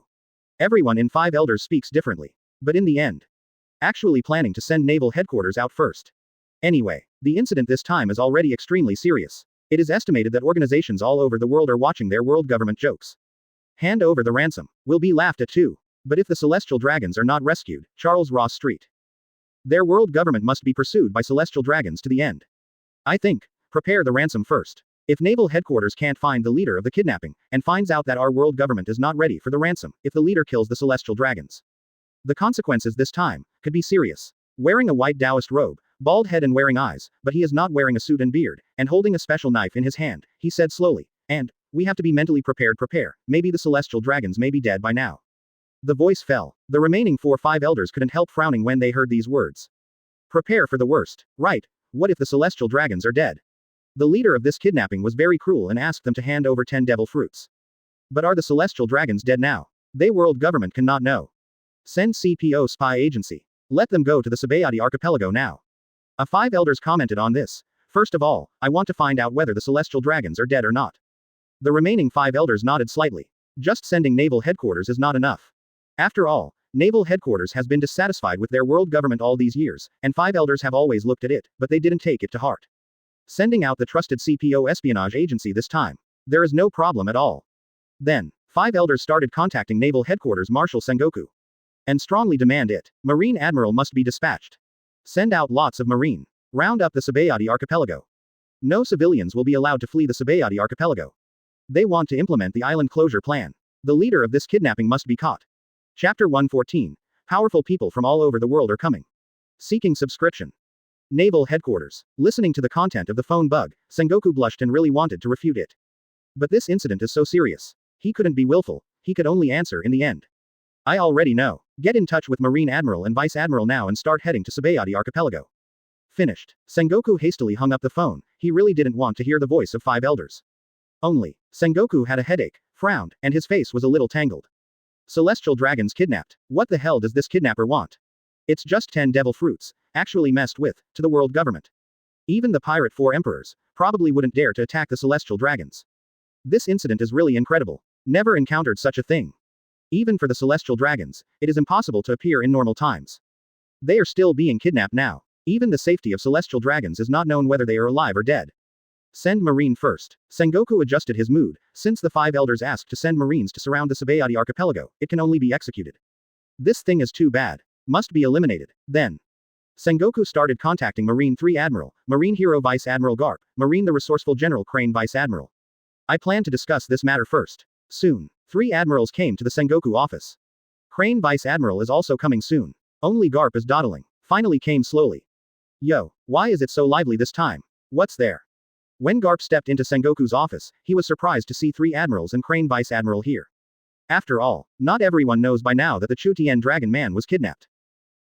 Everyone in Five Elders speaks differently. But in the end, actually planning to send Naval Headquarters out first. Anyway, the incident this time is already extremely serious. It is estimated that organizations all over the world are watching their world government jokes. Hand over the ransom. Will be laughed at too. But if the celestial dragons are not rescued, Charles Ross Street. Their world government must be pursued by celestial dragons to the end. I think. Prepare the ransom first. If Naval Headquarters can't find the leader of the kidnapping, and finds out that our world government is not ready for the ransom, if the leader kills the celestial dragons, the consequences this time could be serious. Wearing a white Taoist robe, bald head and wearing eyes, but he is not wearing a suit and beard, and holding a special knife in his hand, he said slowly, and we have to be mentally prepared. Prepare. Maybe the celestial dragons may be dead by now. The voice fell. The remaining 5 elders couldn't help frowning when they heard these words. Prepare for the worst. Right. What if the celestial dragons are dead? The leader of this kidnapping was very cruel and asked them to hand over 10 devil fruits. But are the celestial dragons dead now? They world government cannot know. Send CPO spy agency. Let them go to the Sabayati Archipelago now. A 5 elders commented on this. First of all, I want to find out whether the celestial dragons are dead or not. The remaining 5 elders nodded slightly. Just sending Naval Headquarters is not enough. After all, Naval Headquarters has been dissatisfied with their world government all these years, and 5 elders have always looked at it, but they didn't take it to heart. Sending out the trusted CPO espionage agency this time. There is no problem at all. Then, 5 elders started contacting Naval Headquarters Marshal Sengoku. And strongly demand it. Marine Admiral must be dispatched. Send out lots of Marine. Round up the Sabayati Archipelago. No civilians will be allowed to flee the Sabayati Archipelago. They want to implement the island closure plan. The leader of this kidnapping must be caught. Chapter 114. Powerful people from all over the world are coming. Seeking subscription. Naval Headquarters. Listening to the content of the phone bug, Sengoku blushed and really wanted to refute it. But this incident is so serious. He couldn't be willful, he could only answer in the end. I already know. Get in touch with Marine Admiral and Vice Admiral now and start heading to Sabayati Archipelago. Finished. Sengoku hastily hung up the phone. He really didn't want to hear the voice of 5 elders. Only, Sengoku had a headache, frowned, and his face was a little tangled. Celestial dragons kidnapped. What the hell does this kidnapper want? It's just 10 devil fruits, actually messed with, to the world government. Even the pirate 4 emperors probably wouldn't dare to attack the celestial dragons. This incident is really incredible. Never encountered such a thing. Even for the celestial dragons, it is impossible to appear in normal times. They are still being kidnapped now. Even the safety of celestial dragons is not known whether they are alive or dead. Send Marine first. Sengoku adjusted his mood. Since the 5 elders asked to send Marines to surround the Sabayati Archipelago, it can only be executed. This thing is too bad. Must be eliminated. Then, Sengoku started contacting Marine 3 Admiral, Marine Hero Vice Admiral Garp, Marine the Resourceful General Crane Vice Admiral. I plan to discuss this matter first. Soon, 3 admirals came to the Sengoku office. Crane Vice Admiral is also coming soon. Only Garp is dawdling. Finally came slowly. Yo, why is it so lively this time? What's there? When Garp stepped into Sengoku's office, he was surprised to see 3 admirals and Crane Vice Admiral here. After all, not everyone knows by now that the Chutian Dragon Man was kidnapped.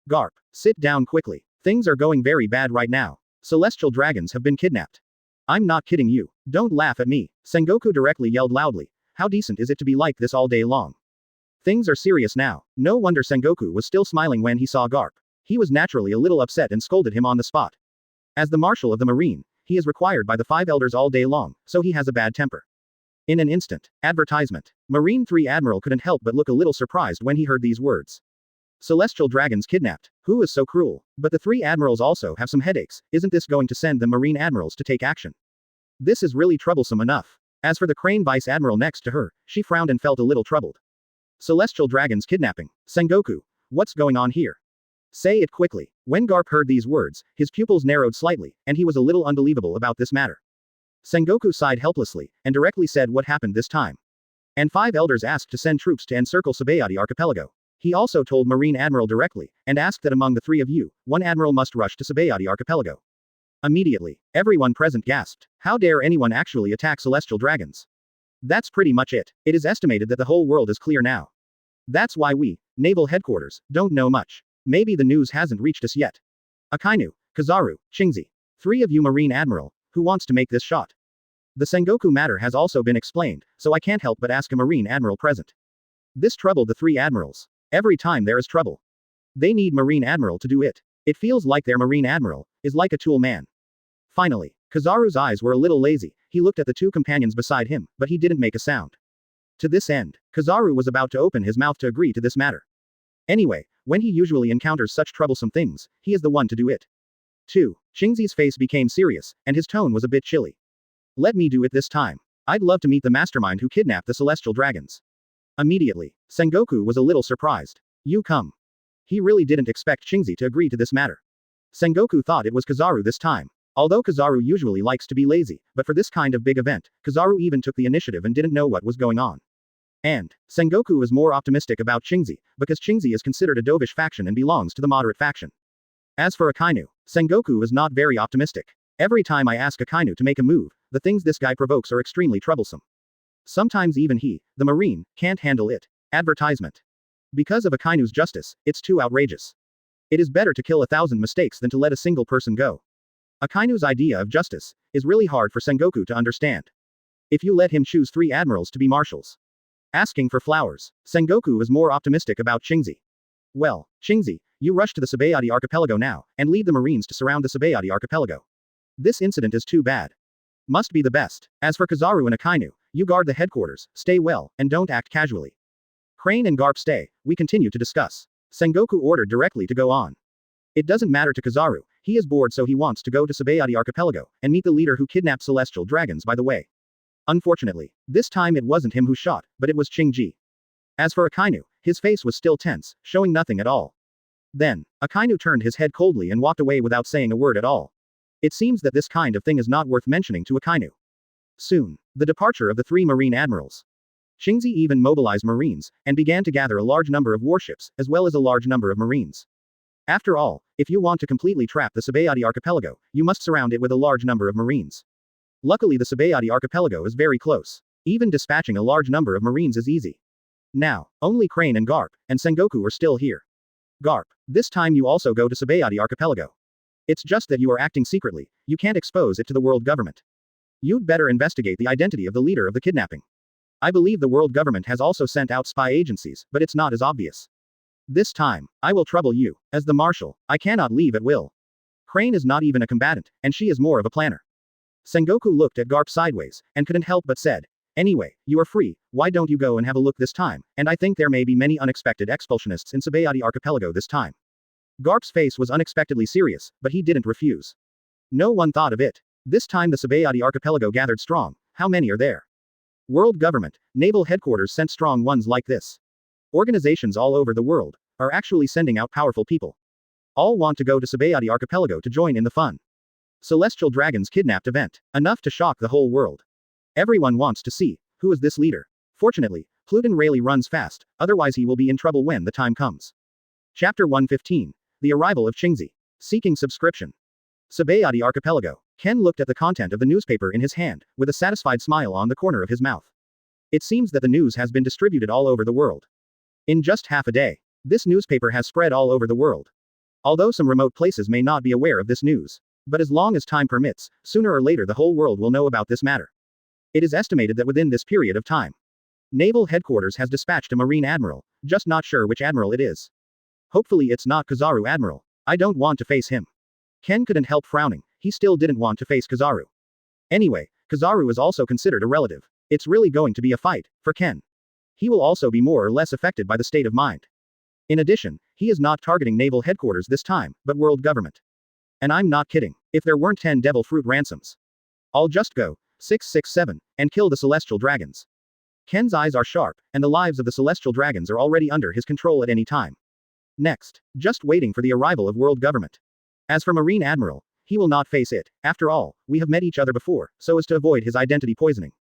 Garp, sit down quickly. Things are going very bad right now. Celestial dragons have been kidnapped. I'm not kidding you. Don't laugh at me. Sengoku directly yelled loudly. How decent is it to be like this all day long? Things are serious now. No wonder Sengoku was still smiling when he saw Garp. He was naturally a little upset and scolded him on the spot. As the Marshal of the Marine, he is required by the 5 elders all day long, so he has a bad temper. In an instant. Advertisement. Marine 3 Admiral couldn't help but look a little surprised when he heard these words. Celestial dragons kidnapped. Who is so cruel? But the 3 admirals also have some headaches. Isn't this going to send the Marine admirals to take action? This is really troublesome enough. As for the Crane Vice Admiral next to her, she frowned and felt a little troubled. Celestial dragons kidnapping. Sengoku. What's going on here? Say it quickly. When Garp heard these words, his pupils narrowed slightly, and he was a little unbelievable about this matter. Sengoku sighed helplessly, and directly said what happened this time. And 5 elders asked to send troops to encircle Sabayati Archipelago. He also told Marine Admiral directly, and asked that among the three of you, one admiral must rush to Sabayati Archipelago. Immediately, everyone present gasped. How dare anyone actually attack celestial dragons? That's pretty much it. It is estimated that the whole world is clear now. That's why we, Naval Headquarters, don't know much. Maybe the news hasn't reached us yet. Akainu, Kizaru, Shingzi. Three of you Marine Admiral, who wants to make this shot? The Sengoku matter has also been explained, so I can't help but ask a Marine Admiral present. This troubled the three admirals. Every time there is trouble, they need Marine Admiral to do it. It feels like their Marine Admiral is like a tool man. Finally, Kizaru's eyes were a little lazy. He looked at the two companions beside him, but he didn't make a sound. To this end, Kizaru was about to open his mouth to agree to this matter. Anyway, when he usually encounters such troublesome things, he is the one to do it. 2. Shingzi's face became serious, and his tone was a bit chilly. Let me do it this time. I'd love to meet the mastermind who kidnapped the celestial dragons. Immediately, Sengoku was a little surprised. You come. He really didn't expect Shingzi to agree to this matter. Sengoku thought it was Kizaru this time. Although Kizaru usually likes to be lazy, but for this kind of big event, Kizaru even took the initiative and didn't know what was going on. And, Sengoku is more optimistic about Shingzi, because Shingzi is considered a dovish faction and belongs to the moderate faction. As for Akainu, Sengoku is not very optimistic. Every time I ask Akainu to make a move, the things this guy provokes are extremely troublesome. Sometimes even he, the Marine, can't handle it. Advertisement. Because of Akainu's justice, it's too outrageous. It is better to kill 1,000 mistakes than to let a single person go. Akainu's idea of justice is really hard for Sengoku to understand. If you let him choose 3 admirals to be marshals. Asking for flowers, Sengoku is more optimistic about Shingzi. Well, Shingzi, you rush to the Sabayati Archipelago now, and lead the Marines to surround the Sabayati Archipelago. This incident is too bad. Must be the best. As for Kizaru and Akainu, you guard the headquarters, stay well, and don't act casually. Crane and Garp stay, we continue to discuss. Sengoku ordered directly to go on. It doesn't matter to Kizaru, he is bored so he wants to go to Sabayati Archipelago, and meet the leader who kidnapped celestial dragons by the way. Unfortunately, this time it wasn't him who shot, but it was Ching-ji. As for Akainu, his face was still tense, showing nothing at all. Then, Akainu turned his head coldly and walked away without saying a word at all. It seems that this kind of thing is not worth mentioning to Akainu. Soon, the departure of the 3 Marine admirals. Shingzi even mobilized Marines, and began to gather a large number of warships, as well as a large number of Marines. After all, if you want to completely trap the Sabayati Archipelago, you must surround it with a large number of Marines. Luckily the Sabayati Archipelago is very close. Even dispatching a large number of Marines is easy. Now, only Crane and Garp, and Sengoku are still here. Garp, this time you also go to Sabayati Archipelago. It's just that you are acting secretly, you can't expose it to the world government. You'd better investigate the identity of the leader of the kidnapping. I believe the world government has also sent out spy agencies, but it's not as obvious. This time, I will trouble you. As the marshal, I cannot leave at will. Crane is not even a combatant, and she is more of a planner. Sengoku looked at Garp sideways, and couldn't help but said, anyway, you are free, why don't you go and have a look this time, and I think there may be many unexpected expulsionists in Sabayati Archipelago this time. Garp's face was unexpectedly serious, but he didn't refuse. No one thought of it. This time the Sabayati Archipelago gathered strong. How many are there? World government, naval headquarters sent strong ones like this. Organizations all over the world are actually sending out powerful people. All want to go to Sabayati Archipelago to join in the fun. Celestial Dragons kidnapped event. Enough to shock the whole world. Everyone wants to see, who is this leader? Fortunately, Plutin really runs fast, otherwise he will be in trouble when the time comes. Chapter 115. The arrival of Shingzi. Seeking subscription. Sabayati Archipelago. Ken looked at the content of the newspaper in his hand, with a satisfied smile on the corner of his mouth. It seems that the news has been distributed all over the world. In just half a day, this newspaper has spread all over the world. Although some remote places may not be aware of this news. But as long as time permits, sooner or later the whole world will know about this matter. It is estimated that within this period of time, Naval Headquarters has dispatched a Marine Admiral, just not sure which admiral it is. Hopefully it's not Kizaru Admiral. I don't want to face him. Ken couldn't help frowning, he still didn't want to face Kizaru. Anyway, Kizaru is also considered a relative. It's really going to be a fight, for Ken. He will also be more or less affected by the state of mind. In addition, he is not targeting Naval Headquarters this time, but world government. And I'm not kidding. If there weren't 10 devil fruit ransoms, I'll just go 667 and kill the celestial dragons. Ken's eyes are sharp, and the lives of the celestial dragons are already under his control at any time. Next, just waiting for the arrival of world government. As for Marine Admiral, he will not face it. After all, we have met each other before, so as to avoid his identity poisoning.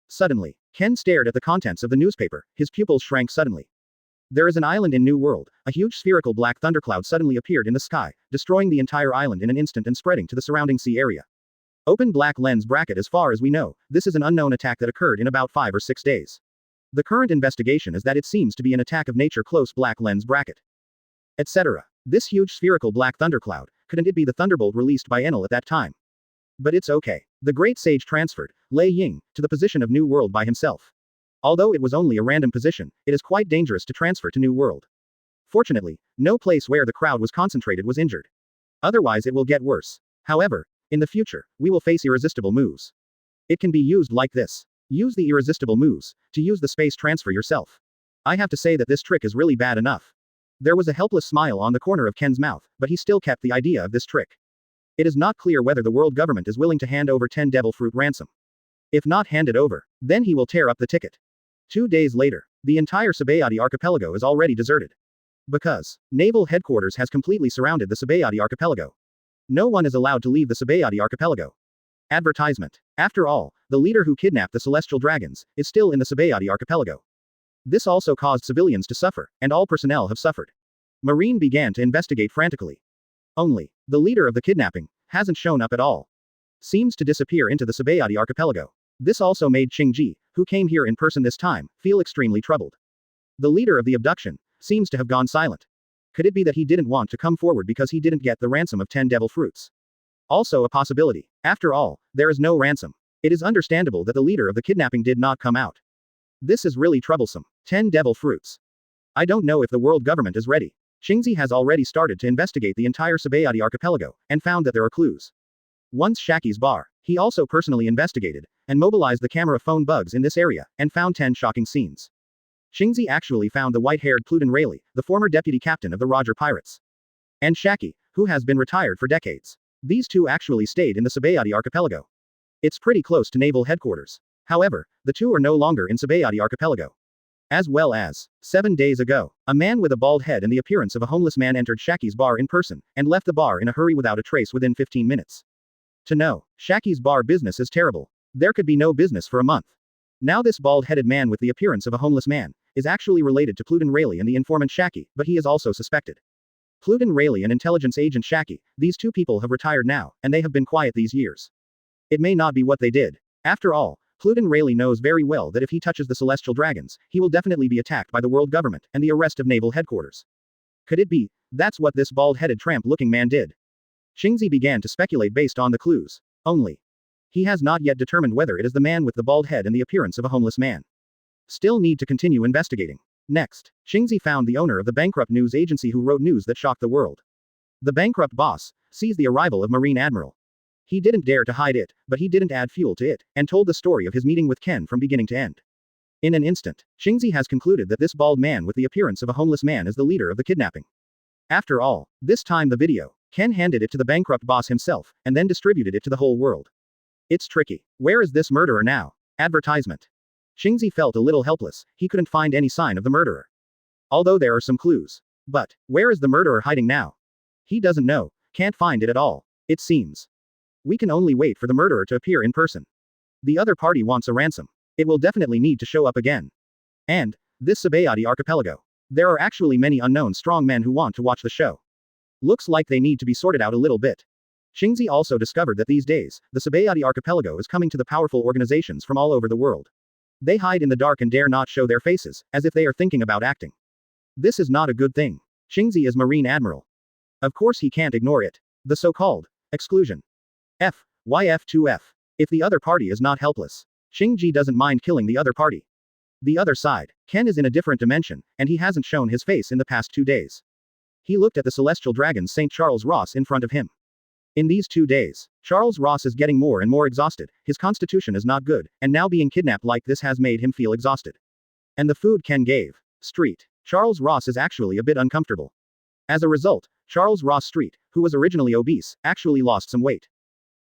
Suddenly, Ken stared at the contents of the newspaper, his pupils shrank suddenly. There is an island in New World. A huge spherical black thundercloud suddenly appeared in the sky, destroying the entire island in an instant and spreading to the surrounding sea area. Open black lens bracket. As far as we know, this is an unknown attack that occurred in about 5 or 6 days. The current investigation is that it seems to be an attack of nature. Close black lens bracket. Etc. This huge spherical black thundercloud, couldn't it be the thunderbolt released by Enel at that time? But it's okay. The great sage transferred Lei Ying to the position of New World by himself. Although it was only a random position, it is quite dangerous to transfer to New World. Fortunately, no place where the crowd was concentrated was injured. Otherwise it will get worse. However, in the future, we will face irresistible moves. It can be used like this. Use the irresistible moves to use the space transfer yourself. I have to say that this trick is really bad enough. There was a helpless smile on the corner of Ken's mouth, but he still kept the idea of this trick. It is not clear whether the world government is willing to hand over 10 devil fruit ransom. If not handed over, then he will tear up the ticket. 2 days later, the entire Sabayati archipelago is already deserted. Because naval headquarters has completely surrounded the Sabayati archipelago. No one is allowed to leave the Sabayati archipelago. Advertisement. After all, the leader who kidnapped the celestial dragons is still in the Sabayati archipelago. This also caused civilians to suffer, and all personnel have suffered. Marine began to investigate frantically. Only, the leader of the kidnapping hasn't shown up at all. Seems to disappear into the Sabayati archipelago. This also made Qingji, who came here in person this time, feel extremely troubled. The leader of the abduction seems to have gone silent. Could it be that he didn't want to come forward because he didn't get the ransom of 10 devil fruits? Also a possibility. After all, there is no ransom. It is understandable that the leader of the kidnapping did not come out. This is really troublesome. 10 devil fruits. I don't know if the world government is ready. Qingji has already started to investigate the entire Sabayati archipelago, and found that there are clues. Once Shaki's bar, he also personally investigated, and mobilized the camera phone bugs in this area, and found 10 shocking scenes. Qingji actually found the white-haired Plutin Rayleigh, the former deputy captain of the Roger Pirates. And Shaki, who has been retired for decades. These two actually stayed in the Sabayati archipelago. It's pretty close to naval headquarters. However, the two are no longer in Sabayati archipelago. As well as, 7 days ago, a man with a bald head and the appearance of a homeless man entered Shaki's bar in person, and left the bar in a hurry without a trace within 15 minutes. To know, Shaki's bar business is terrible. There could be no business for a month. Now this bald-headed man with the appearance of a homeless man is actually related to Plutin Rayleigh and the informant Shaki, but he is also suspected. Plutin Rayleigh and intelligence agent Shaki, these two people have retired now, and they have been quiet these years. It may not be what they did. After all, Plutin Rayleigh knows very well that if he touches the celestial dragons, he will definitely be attacked by the world government and the arrest of naval headquarters. Could it be that's what this bald-headed tramp-looking man did? Qingji began to speculate based on the clues. Only. He has not yet determined whether it is the man with the bald head and the appearance of a homeless man. Still need to continue investigating. Next, Qingji found the owner of the bankrupt news agency who wrote news that shocked the world. The bankrupt boss sees the arrival of Marine Admiral. He didn't dare to hide it, but he didn't add fuel to it, and told the story of his meeting with Ken from beginning to end. In an instant, Qingji has concluded that this bald man with the appearance of a homeless man is the leader of the kidnapping. After all, this time the video, Ken handed it to the bankrupt boss himself, and then distributed it to the whole world. It's tricky. Where is this murderer now? Advertisement. Qingji felt a little helpless, he couldn't find any sign of the murderer. Although there are some clues. But, where is the murderer hiding now? He doesn't know, can't find it at all, it seems. We can only wait for the murderer to appear in person. The other party wants a ransom. It will definitely need to show up again. And, this Sabayati archipelago. There are actually many unknown strong men who want to watch the show. Looks like they need to be sorted out a little bit. Qingji also discovered that these days, the Sabayati archipelago is coming to the powerful organizations from all over the world. They hide in the dark and dare not show their faces, as if they are thinking about acting. This is not a good thing. Qingji is Marine Admiral. Of course he can't ignore it. The so-called exclusion. YF2F. If the other party is not helpless, Qingji doesn't mind killing the other party. The other side, Ken is in a different dimension, and he hasn't shown his face in the past 2 days. He looked at the celestial dragon St. Charles Ross in front of him. In these 2 days, Charles Ross is getting more and more exhausted, his constitution is not good, and now being kidnapped like this has made him feel exhausted. And the food Ken gave, Street, Charles Ross is actually a bit uncomfortable. As a result, Charles Ross Street, who was originally obese, actually lost some weight.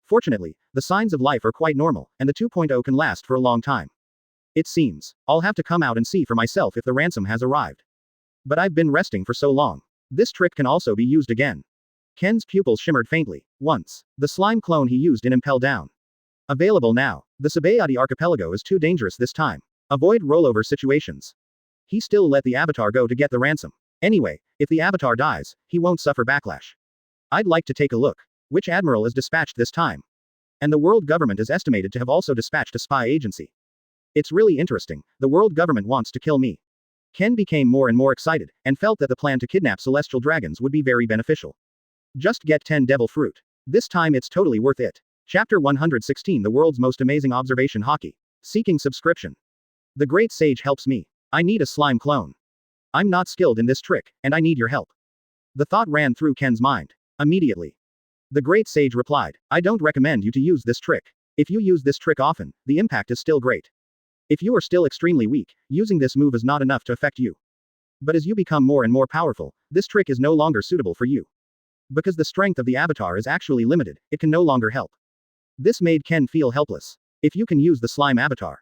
Fortunately, the signs of life are quite normal, and the 2.0 can last for a long time. It seems, I'll have to come out and see for myself if the ransom has arrived. But I've been resting for so long. This trick can also be used again. Ken's pupils shimmered faintly. Once, the slime clone he used in Impel Down. Available now. The Sabayati archipelago is too dangerous this time. Avoid rollover situations. He still let the Avatar go to get the ransom. Anyway, if the Avatar dies, he won't suffer backlash. I'd like to take a look. Which admiral is dispatched this time? And the world government is estimated to have also dispatched a spy agency. It's really interesting, the world government wants to kill me. Ken became more and more excited, and felt that the plan to kidnap celestial dragons would be very beneficial. Just get 10 devil fruit. This time it's totally worth it. Chapter 116 The world's most amazing observation hockey. Seeking subscription. The great sage helps me. I need a slime clone. I'm not skilled in this trick, and I need your help. The thought ran through Ken's mind. Immediately. The great sage replied, I don't recommend you to use this trick. If you use this trick often, the impact is still great. If you are still extremely weak, using this move is not enough to affect you. But as you become more and more powerful, this trick is no longer suitable for you. Because the strength of the Avatar is actually limited, it can no longer help. This made Ken feel helpless. If you can use the slime Avatar,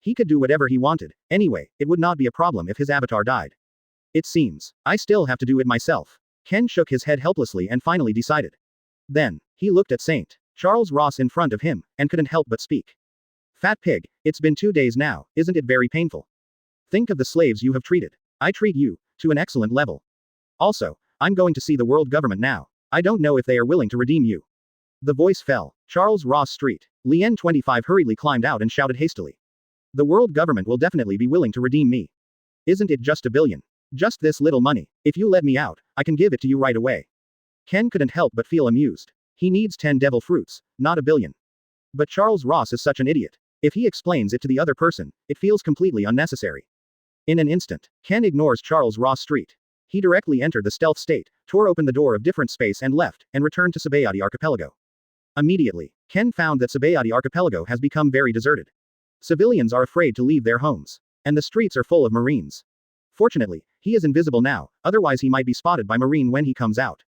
he could do whatever he wanted. Anyway, it would not be a problem if his Avatar died. It seems, I still have to do it myself. Ken shook his head helplessly and finally decided. Then, he looked at St. Charles Ross in front of him, and couldn't help but speak. Fat pig, it's been 2 days now, isn't it very painful? Think of the slaves you have treated. I treat you, to an excellent level. Also, I'm going to see the world government now. I don't know if they are willing to redeem you. The voice fell. Charles Ross Street. Lien 25 hurriedly climbed out and shouted hastily. The world government will definitely be willing to redeem me. Isn't it just $1 billion? Just this little money. If you let me out, I can give it to you right away. Ken couldn't help but feel amused. He needs 10 devil fruits, not $1 billion. But Charles Ross is such an idiot. If he explains it to the other person, it feels completely unnecessary. In an instant, Ken ignores Charles Ross Street. He directly entered the stealth state, tore open the door of different space and left, and returned to Sabayati Archipelago. Immediately, Ken found that Sabayati Archipelago has become very deserted. Civilians are afraid to leave their homes. And the streets are full of Marines. Fortunately, he is invisible now, otherwise he might be spotted by Marine when he comes out.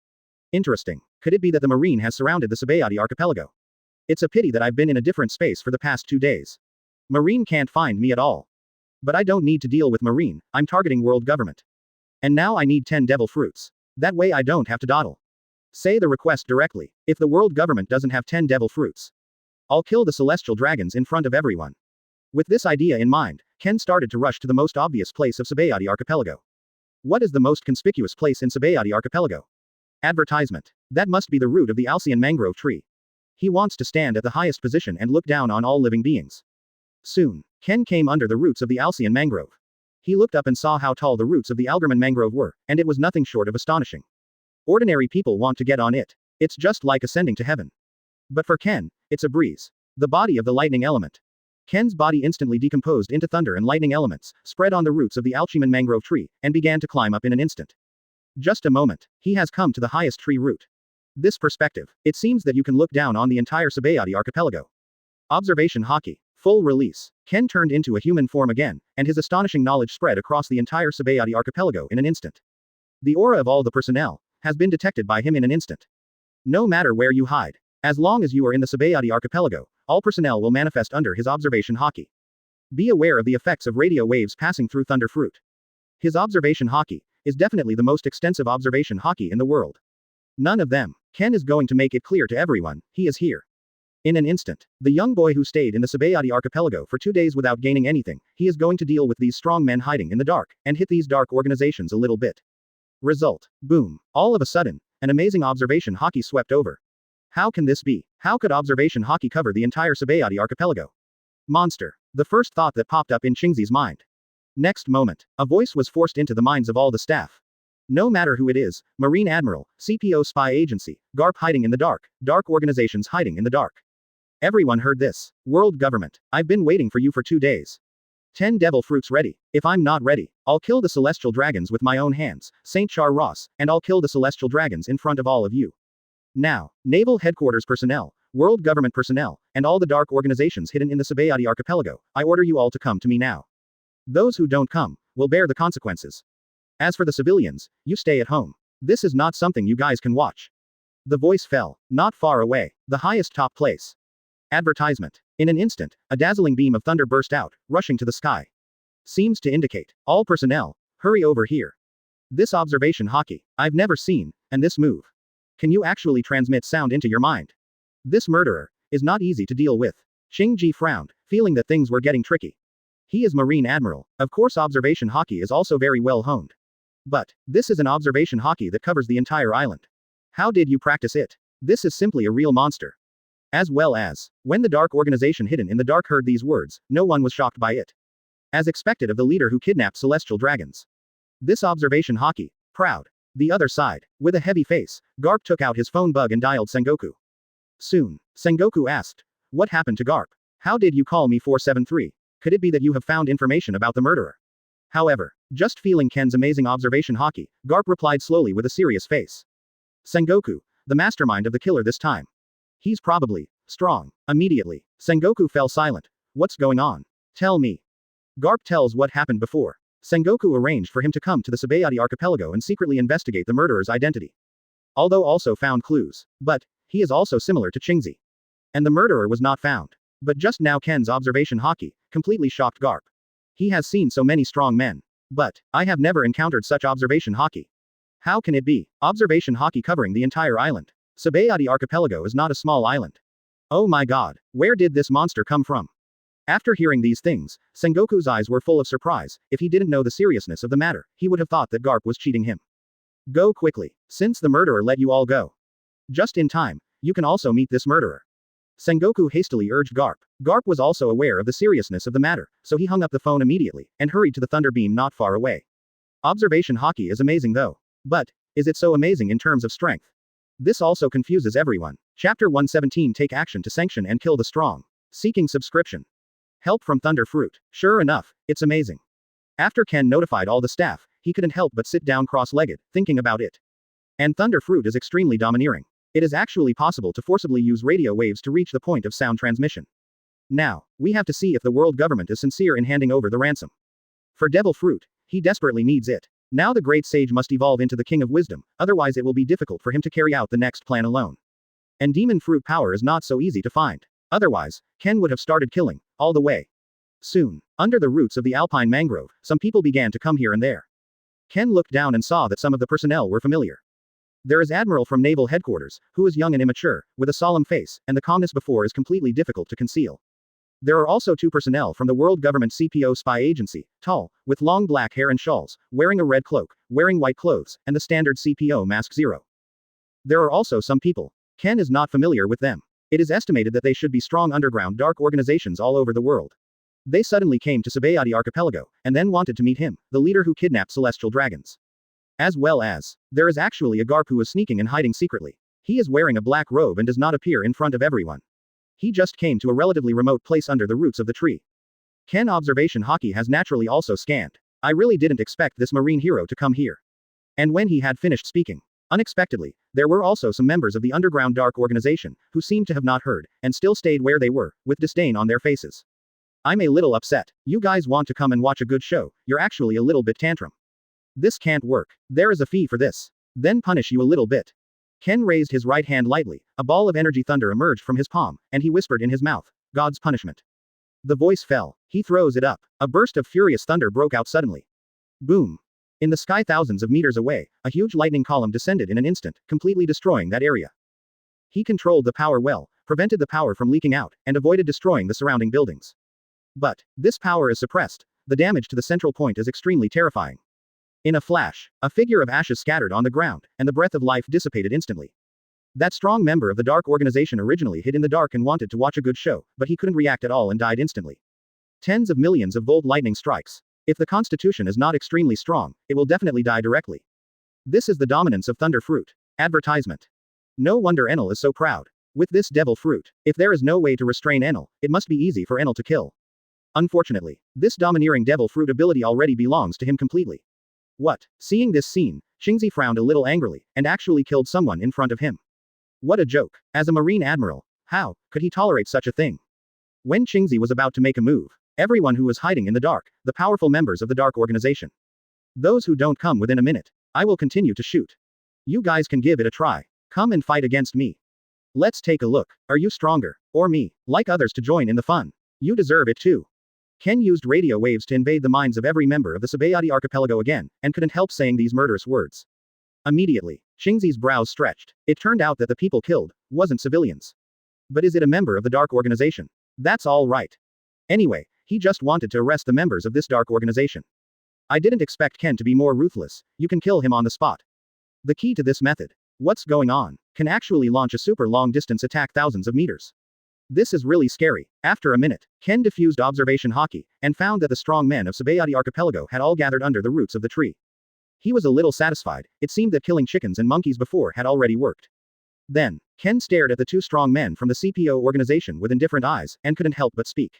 Interesting. Could it be that the Marine has surrounded the Sabayati Archipelago? It's a pity that I've been in a different space for the past 2 days. Marine can't find me at all. But I don't need to deal with Marine, I'm targeting world government. And now I need 10 devil fruits. That way I don't have to dawdle. Say the request directly. If the world government doesn't have 10 devil fruits, I'll kill the celestial dragons in front of everyone. With this idea in mind, Ken started to rush to the most obvious place of Sabayati Archipelago. What is the most conspicuous place in Sabayati Archipelago? Advertisement. That must be the root of the Alcyon mangrove tree. He wants to stand at the highest position and look down on all living beings. Soon, Ken came under the roots of the Alcyon mangrove. He looked up and saw how tall the roots of the Algerman mangrove were, and it was nothing short of astonishing. Ordinary people want to get on it. It's just like ascending to heaven. But for Ken, it's a breeze. The body of the lightning element. Ken's body instantly decomposed into thunder and lightning elements, spread on the roots of the Alcyon mangrove tree, and began to climb up in an instant. Just a moment, he has come to the highest tree root. This perspective, it seems that you can look down on the entire Sabayati Archipelago. Observation hockey. Full release. Ken turned into a human form again, and his astonishing knowledge spread across the entire Sabayati Archipelago in an instant. The aura of all the personnel has been detected by him in an instant. No matter where you hide, as long as you are in the Sabayati Archipelago, all personnel will manifest under his observation hockey. Be aware of the effects of radio waves passing through thunder fruit. His observation hockey is definitely the most extensive observation hockey in the world. None of them. Ken is going to make it clear to everyone, he is here. In an instant, the young boy who stayed in the Sabayati Archipelago for 2 days without gaining anything, he is going to deal with these strong men hiding in the dark, and hit these dark organizations a little bit. Result. Boom. All of a sudden, an amazing observation hockey swept over. How can this be? How could observation hockey cover the entire Sabayati Archipelago? Monster. The first thought that popped up in Qingzi's mind. Next moment, a voice was forced into the minds of all the staff. No matter who it is, Marine Admiral, CPO spy agency, GARP hiding in the dark, dark organizations hiding in the dark. Everyone heard this. World government, I've been waiting for you for 2 days. 10 devil fruits ready. If I'm not ready, I'll kill the celestial dragons with my own hands, St. Char Ross, and I'll kill the celestial dragons in front of all of you. Now, Naval Headquarters personnel, World Government personnel, and all the dark organizations hidden in the Sabayati Archipelago, I order you all to come to me now. Those who don't come will bear the consequences. As for the civilians, you stay at home. This is not something you guys can watch. The voice fell, not far away, the highest top place. Advertisement. In an instant, a dazzling beam of thunder burst out, rushing to the sky. Seems to indicate, all personnel, hurry over here. This observation hockey, I've never seen, and this move. Can you actually transmit sound into your mind? This murderer is not easy to deal with. Qingji frowned, feeling that things were getting tricky. He is Marine Admiral. Of course observation hockey is also very well honed. But, this is an observation hockey that covers the entire island. How did you practice it? This is simply a real monster. As well as, when the dark organization hidden in the dark heard these words, no one was shocked by it. As expected of the leader who kidnapped celestial dragons. This observation hockey, proud. The other side, with a heavy face, Garp took out his phone bug and dialed Sengoku. Soon, Sengoku asked, "What happened to Garp? How did you call me 473? Could it be that you have found information about the murderer?" However, just feeling Ken's amazing observation hockey, Garp replied slowly with a serious face. Sengoku, the mastermind of the killer this time. He's probably strong. Immediately, Sengoku fell silent. What's going on? Tell me. Garp tells what happened before. Sengoku arranged for him to come to the Sabayati archipelago and secretly investigate the murderer's identity. Although also found clues. But, he is also similar to Qingzi. And the murderer was not found. But just now Ken's observation hockey completely shocked Garp. He has seen so many strong men. But, I have never encountered such observation hockey. How can it be? Observation hockey covering the entire island. Sabayati archipelago is not a small island. Oh my god, where did this monster come from? After hearing these things, Sengoku's eyes were full of surprise. If he didn't know the seriousness of the matter, he would have thought that Garp was cheating him. Go quickly, since the murderer let you all go. Just in time, you can also meet this murderer. Sengoku hastily urged Garp. Garp was also aware of the seriousness of the matter, so he hung up the phone immediately, and hurried to the thunder beam not far away. Observation hockey is amazing though. But, is it so amazing in terms of strength? This also confuses everyone. Chapter 117 Take action to sanction and kill the strong. Seeking subscription. Help from Thunder Fruit. Sure enough, it's amazing. After Ken notified all the staff, he couldn't help but sit down cross-legged, thinking about it. And Thunder Fruit is extremely domineering. It is actually possible to forcibly use radio waves to reach the point of sound transmission. Now, we have to see if the world government is sincere in handing over the ransom. For Devil Fruit, he desperately needs it. Now the great sage must evolve into the King of Wisdom, otherwise it will be difficult for him to carry out the next plan alone. And demon fruit power is not so easy to find. Otherwise, Ken would have started killing, all the way. Soon, under the roots of the alpine mangrove, some people began to come here and there. Ken looked down and saw that some of the personnel were familiar. There is Admiral from Naval Headquarters, who is young and immature, with a solemn face, and the calmness before is completely difficult to conceal. There are also two personnel from the World Government CPO spy agency, tall, with long black hair and shawls, wearing a red cloak, wearing white clothes, and the standard CPO mask 0. There are also some people. Ken is not familiar with them. It is estimated that they should be strong underground dark organizations all over the world. They suddenly came to Sabayati Archipelago, and then wanted to meet him, the leader who kidnapped celestial dragons. As well as, there is actually a Garp who is sneaking and hiding secretly. He is wearing a black robe and does not appear in front of everyone. He just came to a relatively remote place under the roots of the tree. Ken observation hockey has naturally also scanned. I really didn't expect this marine hero to come here. And when he had finished speaking, unexpectedly, there were also some members of the underground dark organization, who seemed to have not heard, and still stayed where they were, with disdain on their faces. I'm a little upset. You guys want to come and watch a good show, you're actually a little bit tantrum. This can't work. There is a fee for this. Then punish you a little bit. Ken raised his right hand lightly, a ball of energy thunder emerged from his palm, and he whispered in his mouth, God's punishment. The voice fell. He throws it up. A burst of furious thunder broke out suddenly. Boom. In the sky thousands of meters away, a huge lightning column descended in an instant, completely destroying that area. He controlled the power well, prevented the power from leaking out, and avoided destroying the surrounding buildings. But, this power is suppressed. The damage to the central point is extremely terrifying. In a flash, a figure of ashes scattered on the ground, and the breath of life dissipated instantly. That strong member of the dark organization originally hid in the dark and wanted to watch a good show, but he couldn't react at all and died instantly. Tens of millions of volt lightning strikes. If the constitution is not extremely strong, it will definitely die directly. This is the dominance of Thunder Fruit. Advertisement. No wonder Enel is so proud. With this devil fruit, if there is no way to restrain Enel, it must be easy for Enel to kill. Unfortunately, this domineering devil fruit ability already belongs to him completely. What? Seeing this scene, Qingzi frowned a little angrily, and actually killed someone in front of him. What a joke. As a Marine Admiral, how could he tolerate such a thing? When Qingzi was about to make a move, everyone who was hiding in the dark, the powerful members of the dark organization. Those who don't come within a minute, I will continue to shoot. You guys can give it a try. Come and fight against me. Let's take a look. Are you stronger, or me, like others to join in the fun? You deserve it too. Ken used radio waves to invade the minds of every member of the Sabayati archipelago again, and couldn't help saying these murderous words. Immediately, Qingzi's brows stretched. It turned out that the people killed wasn't civilians. But is it a member of the dark organization? That's all right. Anyway, He just wanted to arrest the members of this dark organization. I didn't expect Ken to be more ruthless. You can kill him on the spot. The key to this method, what's going on, can actually launch a super long-distance attack thousands of meters. This is really scary. After a minute, Ken diffused observation hockey, and found that the strong men of Sabayati Archipelago had all gathered under the roots of the tree. He was a little satisfied. It seemed that killing chickens and monkeys before had already worked. Then, Ken stared at the two strong men from the CPO organization with indifferent eyes, and couldn't help but speak.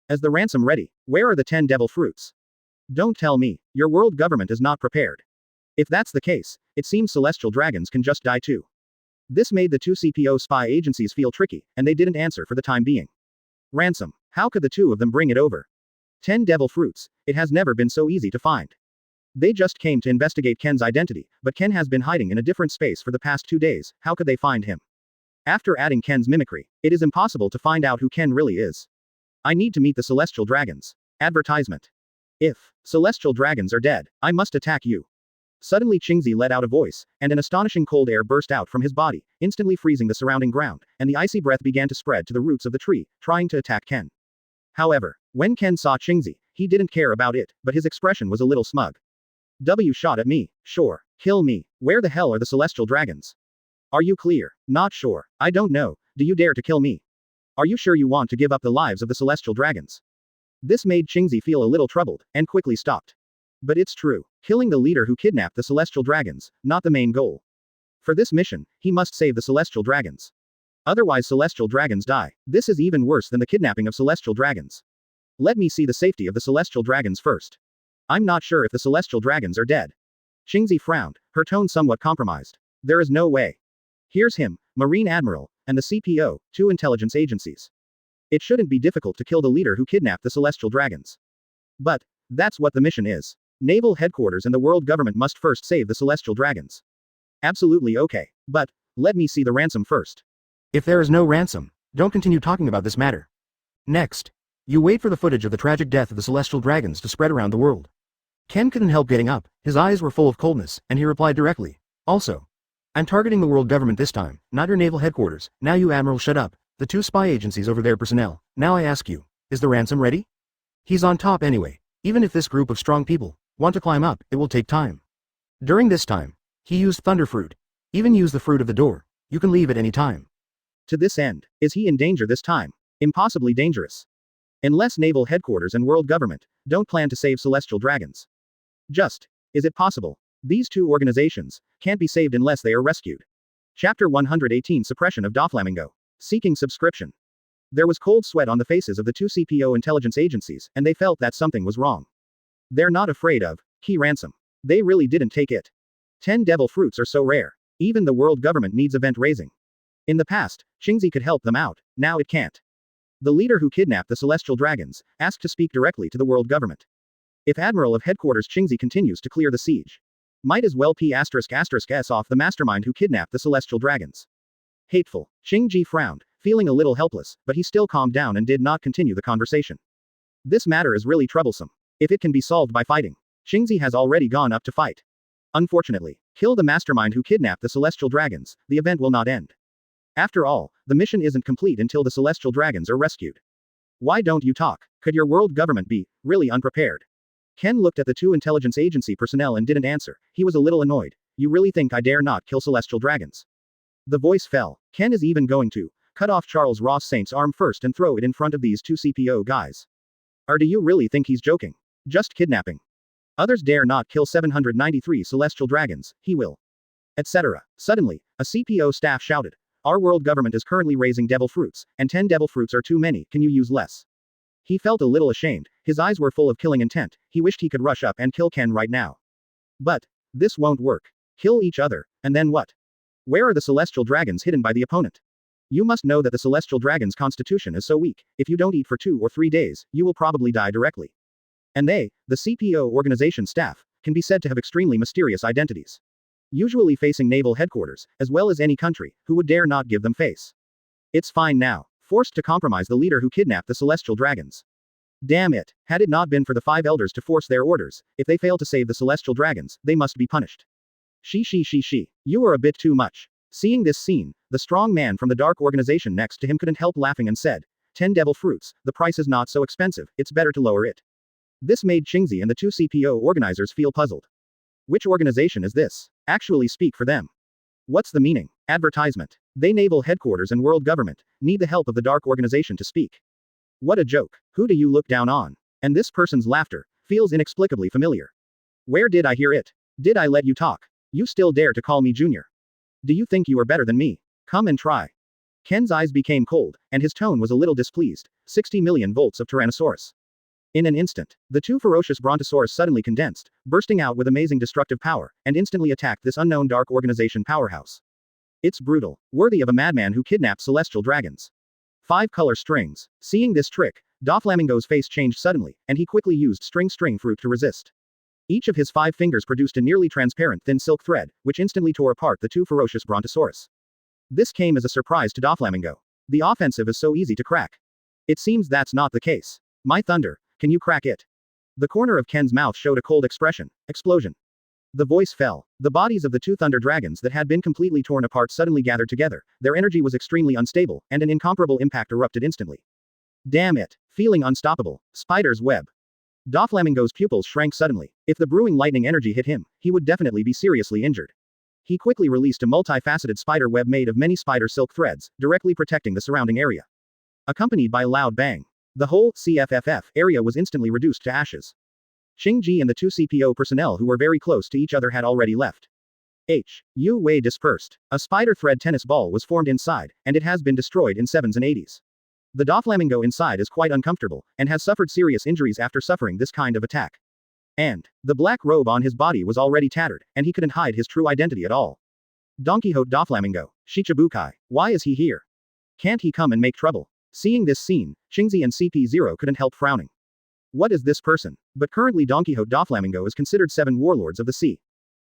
Is the ransom ready? Where are the 10 devil fruits? Don't tell me, your world government is not prepared. If that's the case, it seems celestial dragons can just die too. This made the two CPO spy agencies feel tricky, and they didn't answer for the time being. Ransom. How could the two of them bring it over? 10 devil fruits. It has never been so easy to find. They just came to investigate Ken's identity, but Ken has been hiding in a different space for the past 2 days. How could they find him? After adding Ken's mimicry, it is impossible to find out who Ken really is. I need to meet the celestial dragons. Advertisement. If celestial dragons are dead, I must attack you. Suddenly Qingzi let out a voice, and an astonishing cold air burst out from his body, instantly freezing the surrounding ground, and the icy breath began to spread to the roots of the tree, trying to attack Ken. However, when Ken saw Qingzi, he didn't care about it, but his expression was a little smug. W shot at me, sure, kill me, where the hell are the celestial dragons? Are you clear? Not sure, I don't know, do you dare to kill me? Are you sure you want to give up the lives of the celestial dragons? This made Qingzi feel a little troubled, and quickly stopped. But it's true, killing the leader who kidnapped the celestial dragons, not the main goal. For this mission, he must save the celestial dragons. Otherwise celestial dragons die. This is even worse than the kidnapping of celestial dragons. Let me see the safety of the celestial dragons first. I'm not sure if the celestial dragons are dead. Qingzi frowned, her tone somewhat compromised. There is no way. Here's him, Marine Admiral, and the CPO, 2 intelligence agencies. It shouldn't be difficult to kill the leader who kidnapped the celestial dragons. But that's what the mission is. Naval headquarters and the world government must first save the celestial dragons. Absolutely okay. But let me see the ransom first. If there is no ransom, don't continue talking about this matter. Next, you wait for the footage of the tragic death of the celestial dragons to spread around the world. Ken couldn't help getting up, his eyes were full of coldness, and he replied directly. Also, I'm targeting the world government this time, not your naval headquarters. Now you Admiral shut up. The 2 spy agencies over their personnel. Now I ask you, is the ransom ready? He's on top anyway. Even if this group of strong people want to climb up, it will take time. During this time, he used thunder fruit. Even use the fruit of the door. You can leave at any time. To this end, is he in danger this time? Impossibly dangerous. Unless naval headquarters and world government don't plan to save celestial dragons. Just, is it possible? These 2 organizations can't be saved unless they are rescued. Chapter 118 Suppression of Doflamingo. Seeking subscription. There was cold sweat on the faces of the 2 CPO intelligence agencies, and they felt that something was wrong. They're not afraid of key ransom. They really didn't take it. 10 devil fruits are so rare. Even the world government needs event raising. In the past, Qingzi could help them out, now it can't. The leader who kidnapped the celestial dragons asked to speak directly to the world government. If Admiral of Headquarters Qingzi continues to clear the siege, might as well P****s off the mastermind who kidnapped the celestial dragons. Hateful. Qingji frowned, feeling a little helpless, but he still calmed down and did not continue the conversation. This matter is really troublesome. If it can be solved by fighting, Qingzi has already gone up to fight. Unfortunately, kill the mastermind who kidnapped the celestial dragons, the event will not end. After all, the mission isn't complete until the celestial dragons are rescued. Why don't you talk? Could your world government be really unprepared? Ken looked at the 2 intelligence agency personnel and didn't answer. He was a little annoyed. You really think I dare not kill celestial dragons? The voice fell. Ken is even going to cut off Charles Ross Saint's arm first and throw it in front of these 2 CPO guys. Or do you really think he's joking? Just kidnapping. Others dare not kill 793 celestial dragons, he will. Etc. Suddenly, a CPO staff shouted. Our world government is currently raising devil fruits, and 10 devil fruits are too many, can you use less? He felt a little ashamed, his eyes were full of killing intent, he wished he could rush up and kill Ken right now. But this won't work. Kill each other, and then what? Where are the celestial dragons hidden by the opponent? You must know that the celestial dragon's constitution is so weak, if you don't eat for 2 or 3 days, you will probably die directly. And they, the CPO organization staff, can be said to have extremely mysterious identities. Usually facing naval headquarters, as well as any country, who would dare not give them face. It's fine now. Forced to compromise the leader who kidnapped the celestial dragons. Damn it. Had it not been for the 5 elders to force their orders, if they fail to save the celestial dragons, they must be punished. She. You are a bit too much. Seeing this scene, the strong man from the dark organization next to him couldn't help laughing and said, 10 devil fruits, the price is not so expensive, it's better to lower it. This made Qingzi and the two CPO organizers feel puzzled. Which organization is this? Actually speak for them. What's the meaning? Advertisement. They naval headquarters and world government, need the help of the dark organization to speak. What a joke. Who do you look down on? And this person's laughter feels inexplicably familiar. Where did I hear it? Did I let you talk? You still dare to call me junior? Do you think you are better than me? Come and try. Ken's eyes became cold, and his tone was a little displeased. 60 million volts of Tyrannosaurus. In an instant, the two ferocious Brontosaurus suddenly condensed, bursting out with amazing destructive power, and instantly attacked this unknown dark organization powerhouse. It's brutal, worthy of a madman who kidnapped celestial dragons. 5 color strings. Seeing this trick, Doflamingo's face changed suddenly, and he quickly used string fruit to resist. Each of his 5 fingers produced a nearly transparent thin silk thread, which instantly tore apart the two ferocious Brontosaurus. This came as a surprise to Doflamingo. The offensive is so easy to crack. It seems that's not the case. My thunder, can you crack it? The corner of Ken's mouth showed a cold expression. Explosion. The voice fell. The bodies of the two thunder dragons that had been completely torn apart suddenly gathered together, their energy was extremely unstable, and an incomparable impact erupted instantly. Damn it. Feeling unstoppable. Spider's web. Doflamingo's pupils shrank suddenly. If the brewing lightning energy hit him, he would definitely be seriously injured. He quickly released a multifaceted spider web made of many spider silk threads, directly protecting the surrounding area. Accompanied by a loud bang. The whole CFFF area was instantly reduced to ashes. Qingji and the two CPO personnel who were very close to each other had already left. Yu Wei dispersed. A spider thread tennis ball was formed inside, and it has been destroyed in 7s and 80s. The Doflamingo inside is quite uncomfortable, and has suffered serious injuries after suffering this kind of attack. And the black robe on his body was already tattered, and he couldn't hide his true identity at all. Don Quixote Doflamingo, Shichibukai, why is he here? Can't he come and make trouble? Seeing this scene, Qingzi and CP0 couldn't help frowning. What is this person? But currently Don Quixote Doflamingo is considered 7 warlords of the sea.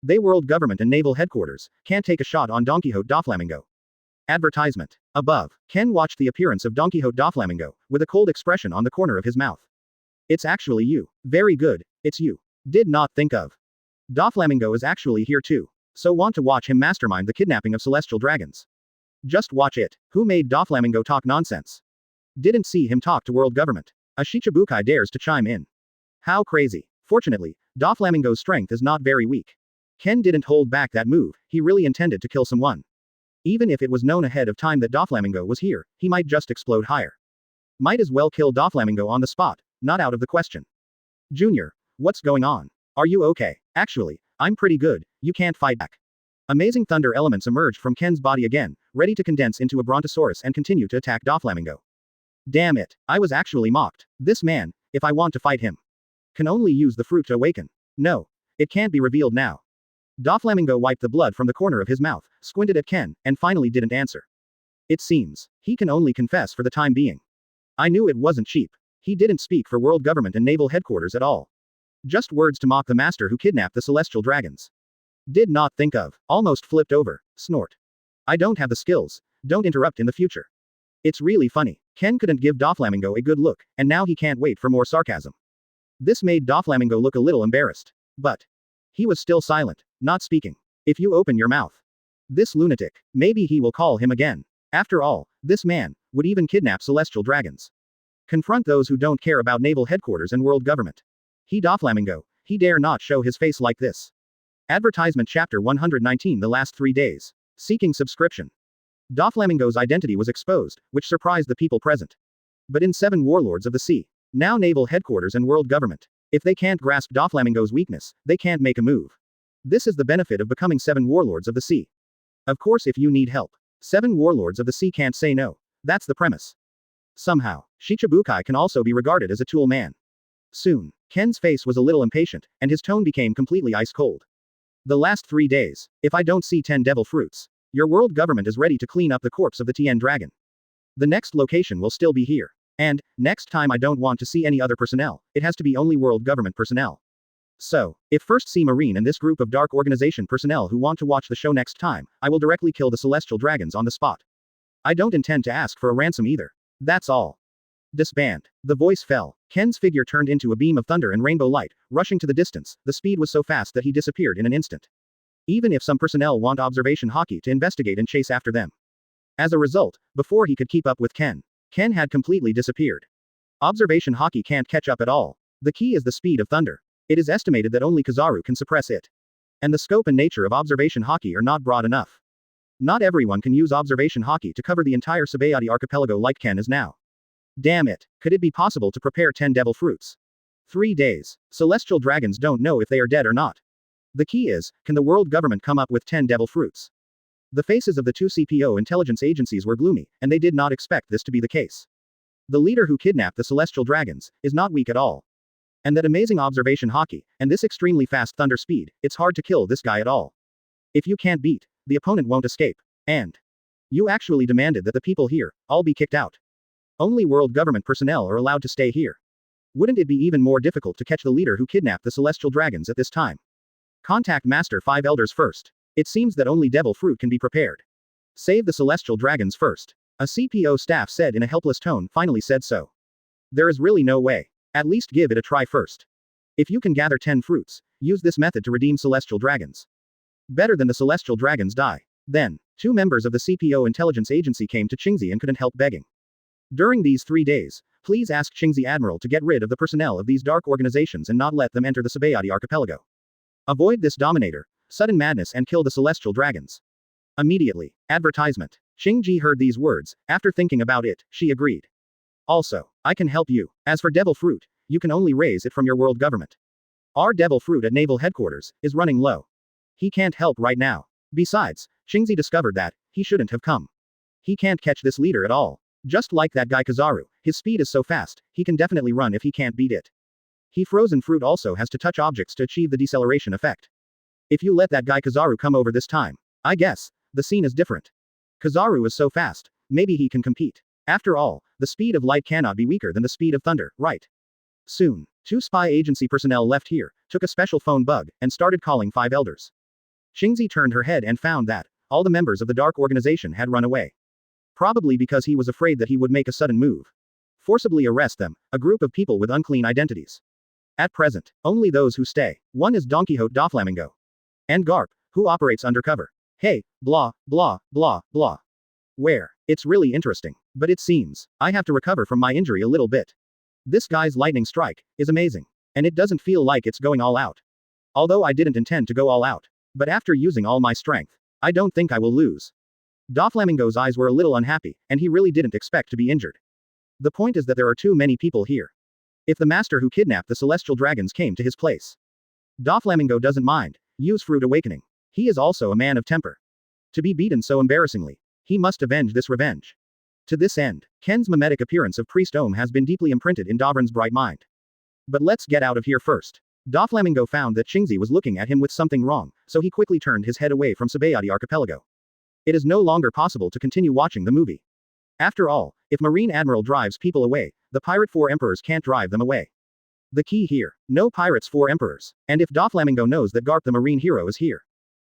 They world government and naval headquarters, can't take a shot on Don Quixote Doflamingo. Advertisement. Above, Ken watched the appearance of Don Quixote Doflamingo, with a cold expression on the corner of his mouth. It's actually you. Very good, it's you. Did not think of. Doflamingo is actually here too. So want to watch him mastermind the kidnapping of celestial dragons. Just watch it. Who made Doflamingo talk nonsense? Didn't see him talk to world government. A Shichibukai dares to chime in. How crazy. Fortunately, Doflamingo's strength is not very weak. Ken didn't hold back that move, he really intended to kill someone. Even if it was known ahead of time that Doflamingo was here, he might just explode higher. Might as well kill Doflamingo on the spot, not out of the question. Junior, what's going on? Are you okay? Actually, I'm pretty good, you can't fight back. Amazing thunder elements emerged from Ken's body again, ready to condense into a Brontosaurus and continue to attack Doflamingo. Damn it, I was actually mocked. This man, if I want to fight him, can only use the fruit to awaken. No, it can't be revealed now. Doflamingo wiped the blood from the corner of his mouth, squinted at Ken, and finally didn't answer. It seems he can only confess for the time being. I knew it wasn't cheap. He didn't speak for world government and naval headquarters at all. Just words to mock the master who kidnapped the celestial dragons. Did not think of. Almost flipped over. Snort. I don't have the skills. Don't interrupt in the future. It's really funny. Ken couldn't give Doflamingo a good look, and now he can't wait for more sarcasm. This made Doflamingo look a little embarrassed. But he was still silent, not speaking. If you open your mouth. This lunatic, maybe he will call him again. After all, this man would even kidnap celestial dragons. Confront those who don't care about naval headquarters and world government. He Doflamingo, he dare not show his face like this. Advertisement Chapter 119 The last 3 days. Seeking subscription. Doflamingo's identity was exposed, which surprised the people present. But in 7 warlords of the sea, now naval headquarters and world government. If they can't grasp Doflamingo's weakness, they can't make a move. This is the benefit of becoming 7 warlords of the sea. Of course, if you need help, 7 warlords of the sea can't say no. That's the premise. Somehow, Shichibukai can also be regarded as a tool man. Soon, Ken's face was a little impatient, and his tone became completely ice cold. The last 3 days, if I don't see 10 devil fruits, your world government is ready to clean up the corpse of the Tien dragon. The next location will still be here. And, next time I don't want to see any other personnel, it has to be only world government personnel. So, if first see Marine and this group of dark organization personnel who want to watch the show next time, I will directly kill the celestial dragons on the spot. I don't intend to ask for a ransom either. That's all. Disband. The voice fell. Ken's figure turned into a beam of thunder and rainbow light, rushing to the distance. The speed was so fast that he disappeared in an instant. Even if some personnel want observation hockey to investigate and chase after them. As a result, before he could keep up with Ken, Ken had completely disappeared. Observation Haki can't catch up at all. The key is the speed of thunder. It is estimated that only Kizaru can suppress it. And the scope and nature of Observation Haki are not broad enough. Not everyone can use Observation Haki to cover the entire Sabayati archipelago like Ken is now. Damn it, could it be possible to prepare 10 devil fruits? 3 days. Celestial dragons don't know if they are dead or not. The key is, can the world government come up with 10 devil fruits? The faces of the 2 CPO intelligence agencies were gloomy, and they did not expect this to be the case. The leader who kidnapped the celestial dragons is not weak at all. And that amazing observation Haki, and this extremely fast thunder speed, it's hard to kill this guy at all. If you can't beat, the opponent won't escape. And you actually demanded that the people here all be kicked out. Only world government personnel are allowed to stay here. Wouldn't it be even more difficult to catch the leader who kidnapped the celestial dragons at this time? Contact Master 5 Elders first. It seems that only devil fruit can be prepared. Save the celestial dragons first. A CPO staff said in a helpless tone, finally said so. There is really no way. At least give it a try first. If you can gather 10 fruits, use this method to redeem celestial dragons. Better than the celestial dragons die. Then, 2 members of the CPO intelligence agency came to Qingzi and couldn't help begging. During these 3 days, please ask Qingzi Admiral to get rid of the personnel of these dark organizations and not let them enter the Sabayati archipelago. Avoid this dominator, sudden madness and kill the celestial dragons. Immediately. Advertisement. Qingji heard these words. After thinking about it, she agreed. Also, I can help you. As for devil fruit, you can only raise it from your world government. Our devil fruit at naval headquarters is running low. He can't help right now. Besides, Qingzi discovered that he shouldn't have come. He can't catch this leader at all. Just like that guy Kizaru, his speed is so fast, he can definitely run if he can't beat it. He frozen fruit also has to touch objects to achieve the deceleration effect. If you let that guy Kizaru come over this time, I guess, the scene is different. Kizaru is so fast, maybe he can compete. After all, the speed of light cannot be weaker than the speed of thunder, right? Soon, 2 spy agency personnel left here, took a special phone bug, and started calling 5 elders. Qingzi turned her head and found that all the members of the dark organization had run away. Probably because he was afraid that he would make a sudden move. Forcibly arrest them, a group of people with unclean identities. At present, only those who stay. One is Don Quixote da Flamingo. And Garp, who operates undercover. Hey, blah, blah, blah, blah. Where? It's really interesting. But it seems I have to recover from my injury a little bit. This guy's lightning strike is amazing. And it doesn't feel like it's going all out. Although I didn't intend to go all out. But after using all my strength, I don't think I will lose. Doflamingo's eyes were a little unhappy, and he really didn't expect to be injured. The point is that there are too many people here. If the master who kidnapped the celestial dragons came to his place, Doflamingo doesn't mind. Use Fruit Awakening. He is also a man of temper. To be beaten so embarrassingly, he must avenge this revenge. To this end, Ken's mimetic appearance of Priest Ohm has been deeply imprinted in Davran's bright mind. But let's get out of here first. Doflamingo found that Qingzi was looking at him with something wrong, so he quickly turned his head away from Sabayati Archipelago. It is no longer possible to continue watching the movie. After all, if Marine Admiral drives people away, the Pirate 4 Emperors can't drive them away. The key here, no Pirates 4 Emperors, and if Doflamingo knows that Garp the Marine hero is here,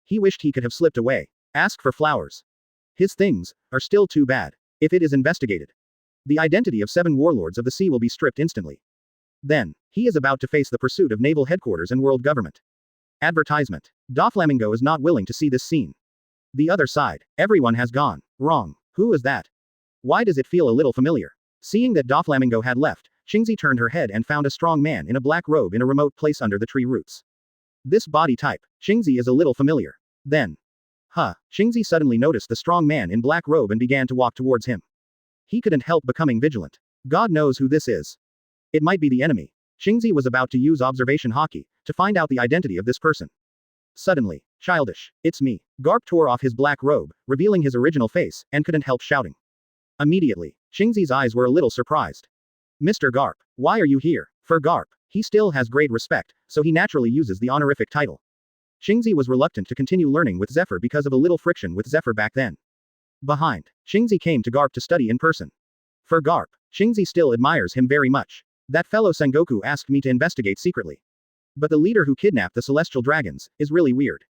he wished he could have slipped away. Ask for flowers. His things are still too bad. If it is investigated, the identity of 7 warlords of the sea will be stripped instantly. Then, he is about to face the pursuit of naval headquarters and world government. Advertisement. Doflamingo is not willing to see this scene. The other side. Everyone has gone wrong. Who is that? Why does it feel a little familiar? Seeing that Doflamingo had left, Qingzi turned her head and found a strong man in a black robe in a remote place under the tree roots. This body type, Qingzi is a little familiar. Then, Qingzi suddenly noticed the strong man in black robe and began to walk towards him. He couldn't help becoming vigilant. God knows who this is. It might be the enemy. Qingzi was about to use observation Haki to find out the identity of this person. Suddenly, childish, it's me. Garp tore off his black robe, revealing his original face, and couldn't help shouting. Immediately, Qingzi's eyes were a little surprised. Mr. Garp, why are you here? For Garp, he still has great respect, so he naturally uses the honorific title. Qingzi was reluctant to continue learning with Zephyr because of a little friction with Zephyr back then. Behind, Qingzi came to Garp to study in person. For Garp, Qingzi still admires him very much. That fellow Sengoku asked me to investigate secretly. But the leader who kidnapped the celestial dragons is really weird.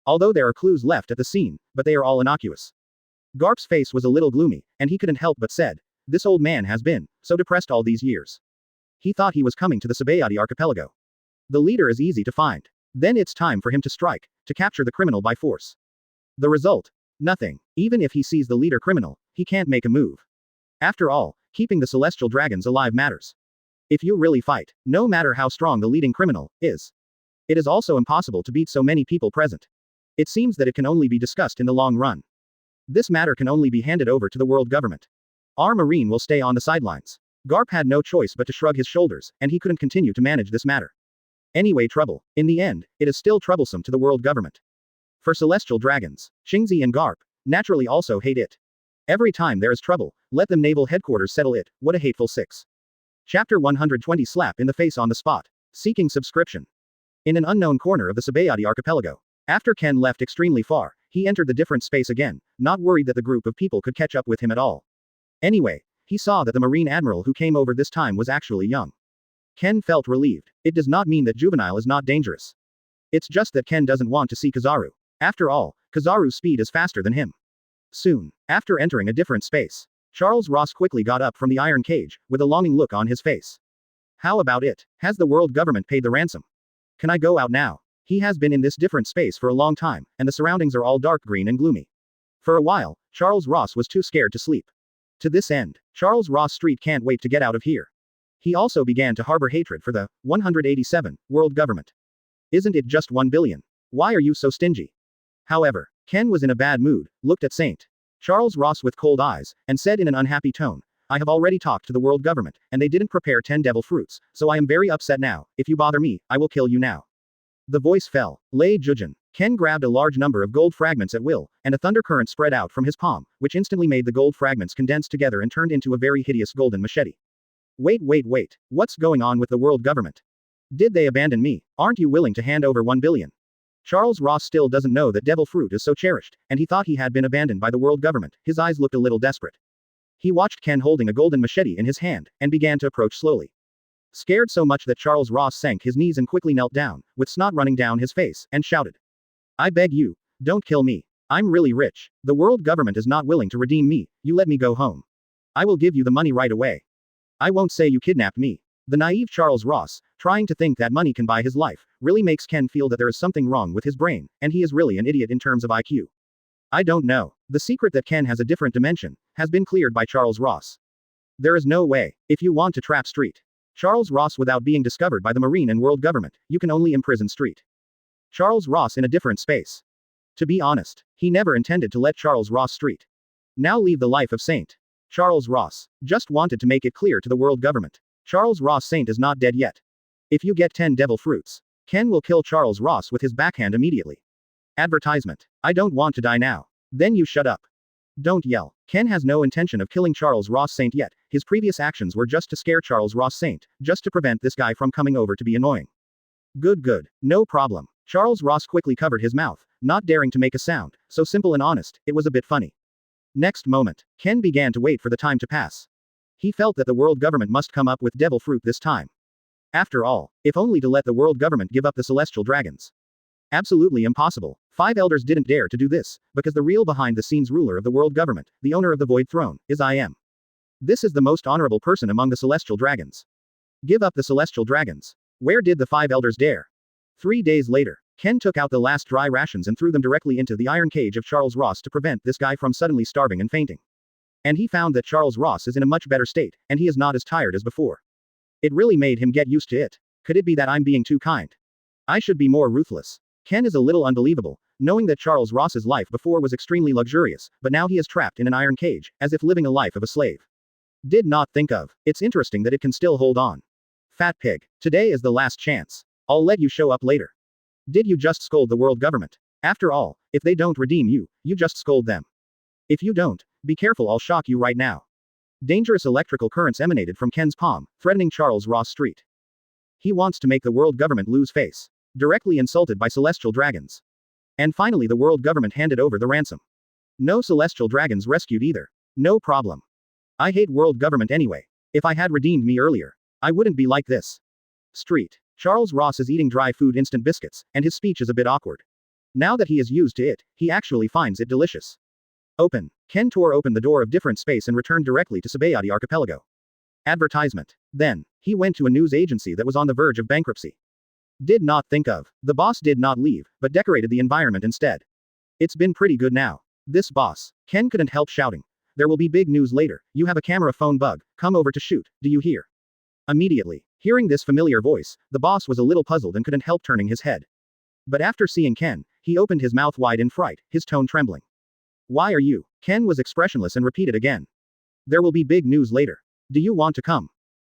Although there are clues left at the scene, but they are all innocuous. Garp's face was a little gloomy, and he couldn't help but said, this old man has been so depressed all these years. He thought he was coming to the Sabayati archipelago. The leader is easy to find. Then it's time for him to strike, to capture the criminal by force. The result? Nothing. Even if he sees the leader criminal, he can't make a move. After all, Keeping the celestial dragons alive matters. If you really fight, no matter how strong the leading criminal is, it is also impossible to beat so many people present. It seems that it can only be discussed in the long run. This matter can only be handed over to the world government. Our Marine will stay on the sidelines. Garp had no choice but to shrug his shoulders, and he couldn't continue to manage this matter. Anyway, trouble. In the end, it is still troublesome to the world government. For celestial dragons, Xingzi and Garp naturally also hate it. Every time there is trouble, let them naval headquarters settle it. What a hateful 6. Chapter 120 Slap in the face on the spot. Seeking subscription. In an unknown corner of the Sabayati archipelago. After Ken left extremely far, he entered the different space again, not worried that the group of people could catch up with him at all. Anyway, he saw that the Marine Admiral who came over this time was actually young. Ken felt relieved. It does not mean that juvenile is not dangerous. It's just that Ken doesn't want to see Kizaru. After all, Kizaru's speed is faster than him. Soon, after entering a different space, Charles Ross quickly got up from the iron cage, with a longing look on his face. How about it? Has the world government paid the ransom? Can I go out now? He has been in this different space for a long time, and the surroundings are all dark green and gloomy. For a while, Charles Ross was too scared to sleep. To this end, Charles Ross Street can't wait to get out of here. He also began to harbor hatred for the 187 world government. Isn't it just 1 billion? Why are you so stingy? However, Ken was in a bad mood, looked at St. Charles Ross with cold eyes, and said in an unhappy tone, I have already talked to the world government, and they didn't prepare 10 devil fruits, so I am very upset now. If you bother me, I will kill you now. The voice fell. Lei Jujun. Ken grabbed a large number of gold fragments at will, and a thunder current spread out from his palm, which instantly made the gold fragments condense together and turned into a very hideous golden machete. Wait. What's going on with the world government? Did they abandon me? Aren't you willing to hand over 1 billion? Charles Ross still doesn't know that devil fruit is so cherished, and he thought he had been abandoned by the world government. His eyes looked a little desperate. He watched Ken holding a golden machete in his hand, and began to approach slowly. Scared so much that Charles Ross sank his knees and quickly knelt down, with snot running down his face, and shouted. I beg you, don't kill me. I'm really rich. The world government is not willing to redeem me. You let me go home. I will give you the money right away. I won't say you kidnapped me. The naive Charles Ross, trying to think that money can buy his life, really makes Ken feel that there is something wrong with his brain, and he is really an idiot in terms of IQ. I don't know. The secret that Ken has a different dimension has been cleared by Charles Ross. There is no way. If you want to trap Street Charles Ross without being discovered by the Marine and world government, you can only imprison Street Charles Ross in a different space. To be honest, he never intended to let Charles Ross Street now leave the life of Saint Charles Ross. Just wanted to make it clear to the world government. Charles Ross Saint is not dead yet. If you get 10 devil fruits, Ken will kill Charles Ross with his backhand immediately. Advertisement. I don't want to die now. Then you shut up. Don't yell. Ken has no intention of killing Charles Ross Saint yet. His previous actions were just to scare Charles Ross Saint, just to prevent this guy from coming over to be annoying. Good. No problem. Charles Ross quickly covered his mouth, not daring to make a sound, so simple and honest, it was a bit funny. Next moment, Ken began to wait for the time to pass. He felt that the world government must come up with devil fruit this time. After all, if only to let the world government give up the celestial dragons. Absolutely impossible. 5 elders didn't dare to do this, because the real behind-the-scenes ruler of the world government, the owner of the Void Throne, is I am. This is the most honorable person among the celestial dragons. Give up the celestial dragons. Where did the 5 elders dare? 3 days later, Ken took out the last dry rations and threw them directly into the iron cage of Charles Ross to prevent this guy from suddenly starving and fainting. And he found that Charles Ross is in a much better state, and he is not as tired as before. It really made him get used to it. Could it be that I'm being too kind? I should be more ruthless. Ken is a little unbelievable, knowing that Charles Ross's life before was extremely luxurious, but now he is trapped in an iron cage, as if living a life of a slave. Did not think of. It's interesting that it can still hold on. Fat pig. Today is the last chance. I'll let you show up later. Did you just scold the world government? After all, if they don't redeem you, you just scold them. If you don't, be careful, I'll shock you right now. Dangerous electrical currents emanated from Ken's palm, threatening Charles Ross Street. He wants to make the world government lose face. Directly insulted by celestial dragons. And finally the world government handed over the ransom. No celestial dragons rescued either. No problem. I hate world government anyway. If I had redeemed me earlier, I wouldn't be like this. Street. Charles Ross is eating dry food instant biscuits, and his speech is a bit awkward. Now that he is used to it, he actually finds it delicious. Open. Ken tore open the door of different space and returned directly to Sabayati Archipelago. Advertisement. Then, he went to a news agency that was on the verge of bankruptcy. Did not think of. The boss did not leave, but decorated the environment instead. It's been pretty good now. This boss. Ken couldn't help shouting. there will be big news later. You have a camera phone bug, come over to shoot, do you hear? Immediately, hearing this familiar voice, the boss was a little puzzled and couldn't help turning his head. But after seeing Ken, he opened his mouth wide in fright, his tone trembling. Why are you? Ken was expressionless and repeated again. There will be big news later. Do you want to come?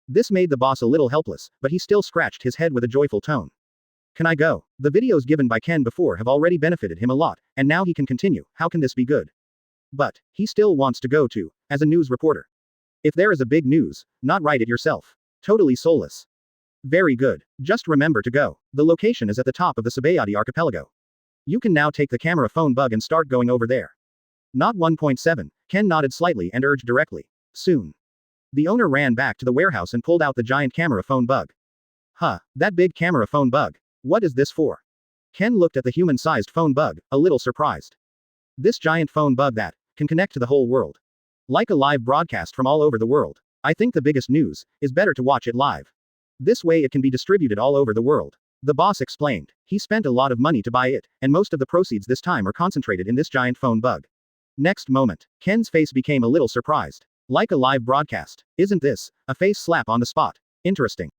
This made the boss a little helpless, but he still scratched his head with a joyful tone. Can I go? The videos given by Ken before have already benefited him a lot, and now he can continue. How can this be good? But, he still wants to go too, as a news reporter. If there is a big news, not write it yourself. Totally soulless. Very good. Just remember to go. The location is at the top of the Sabayati archipelago. You can now take the camera phone bug and start going over there. Not 1.7, Ken nodded slightly and urged directly. Soon. The owner ran back to the warehouse and pulled out the giant camera phone bug. Huh, that big camera phone bug. What is this for? Ken looked at the human-sized phone bug, a little surprised. This giant phone bug that can connect to the whole world. Like a live broadcast from all over the world. I think the biggest news is better to watch it live. This way it can be distributed all over the world. The boss explained. He spent a lot of money to buy it, and most of the proceeds this time are concentrated in this giant phone bug. Next moment, Ken's face became a little surprised. Like a live broadcast. Isn't this a face slap on the spot? Interesting.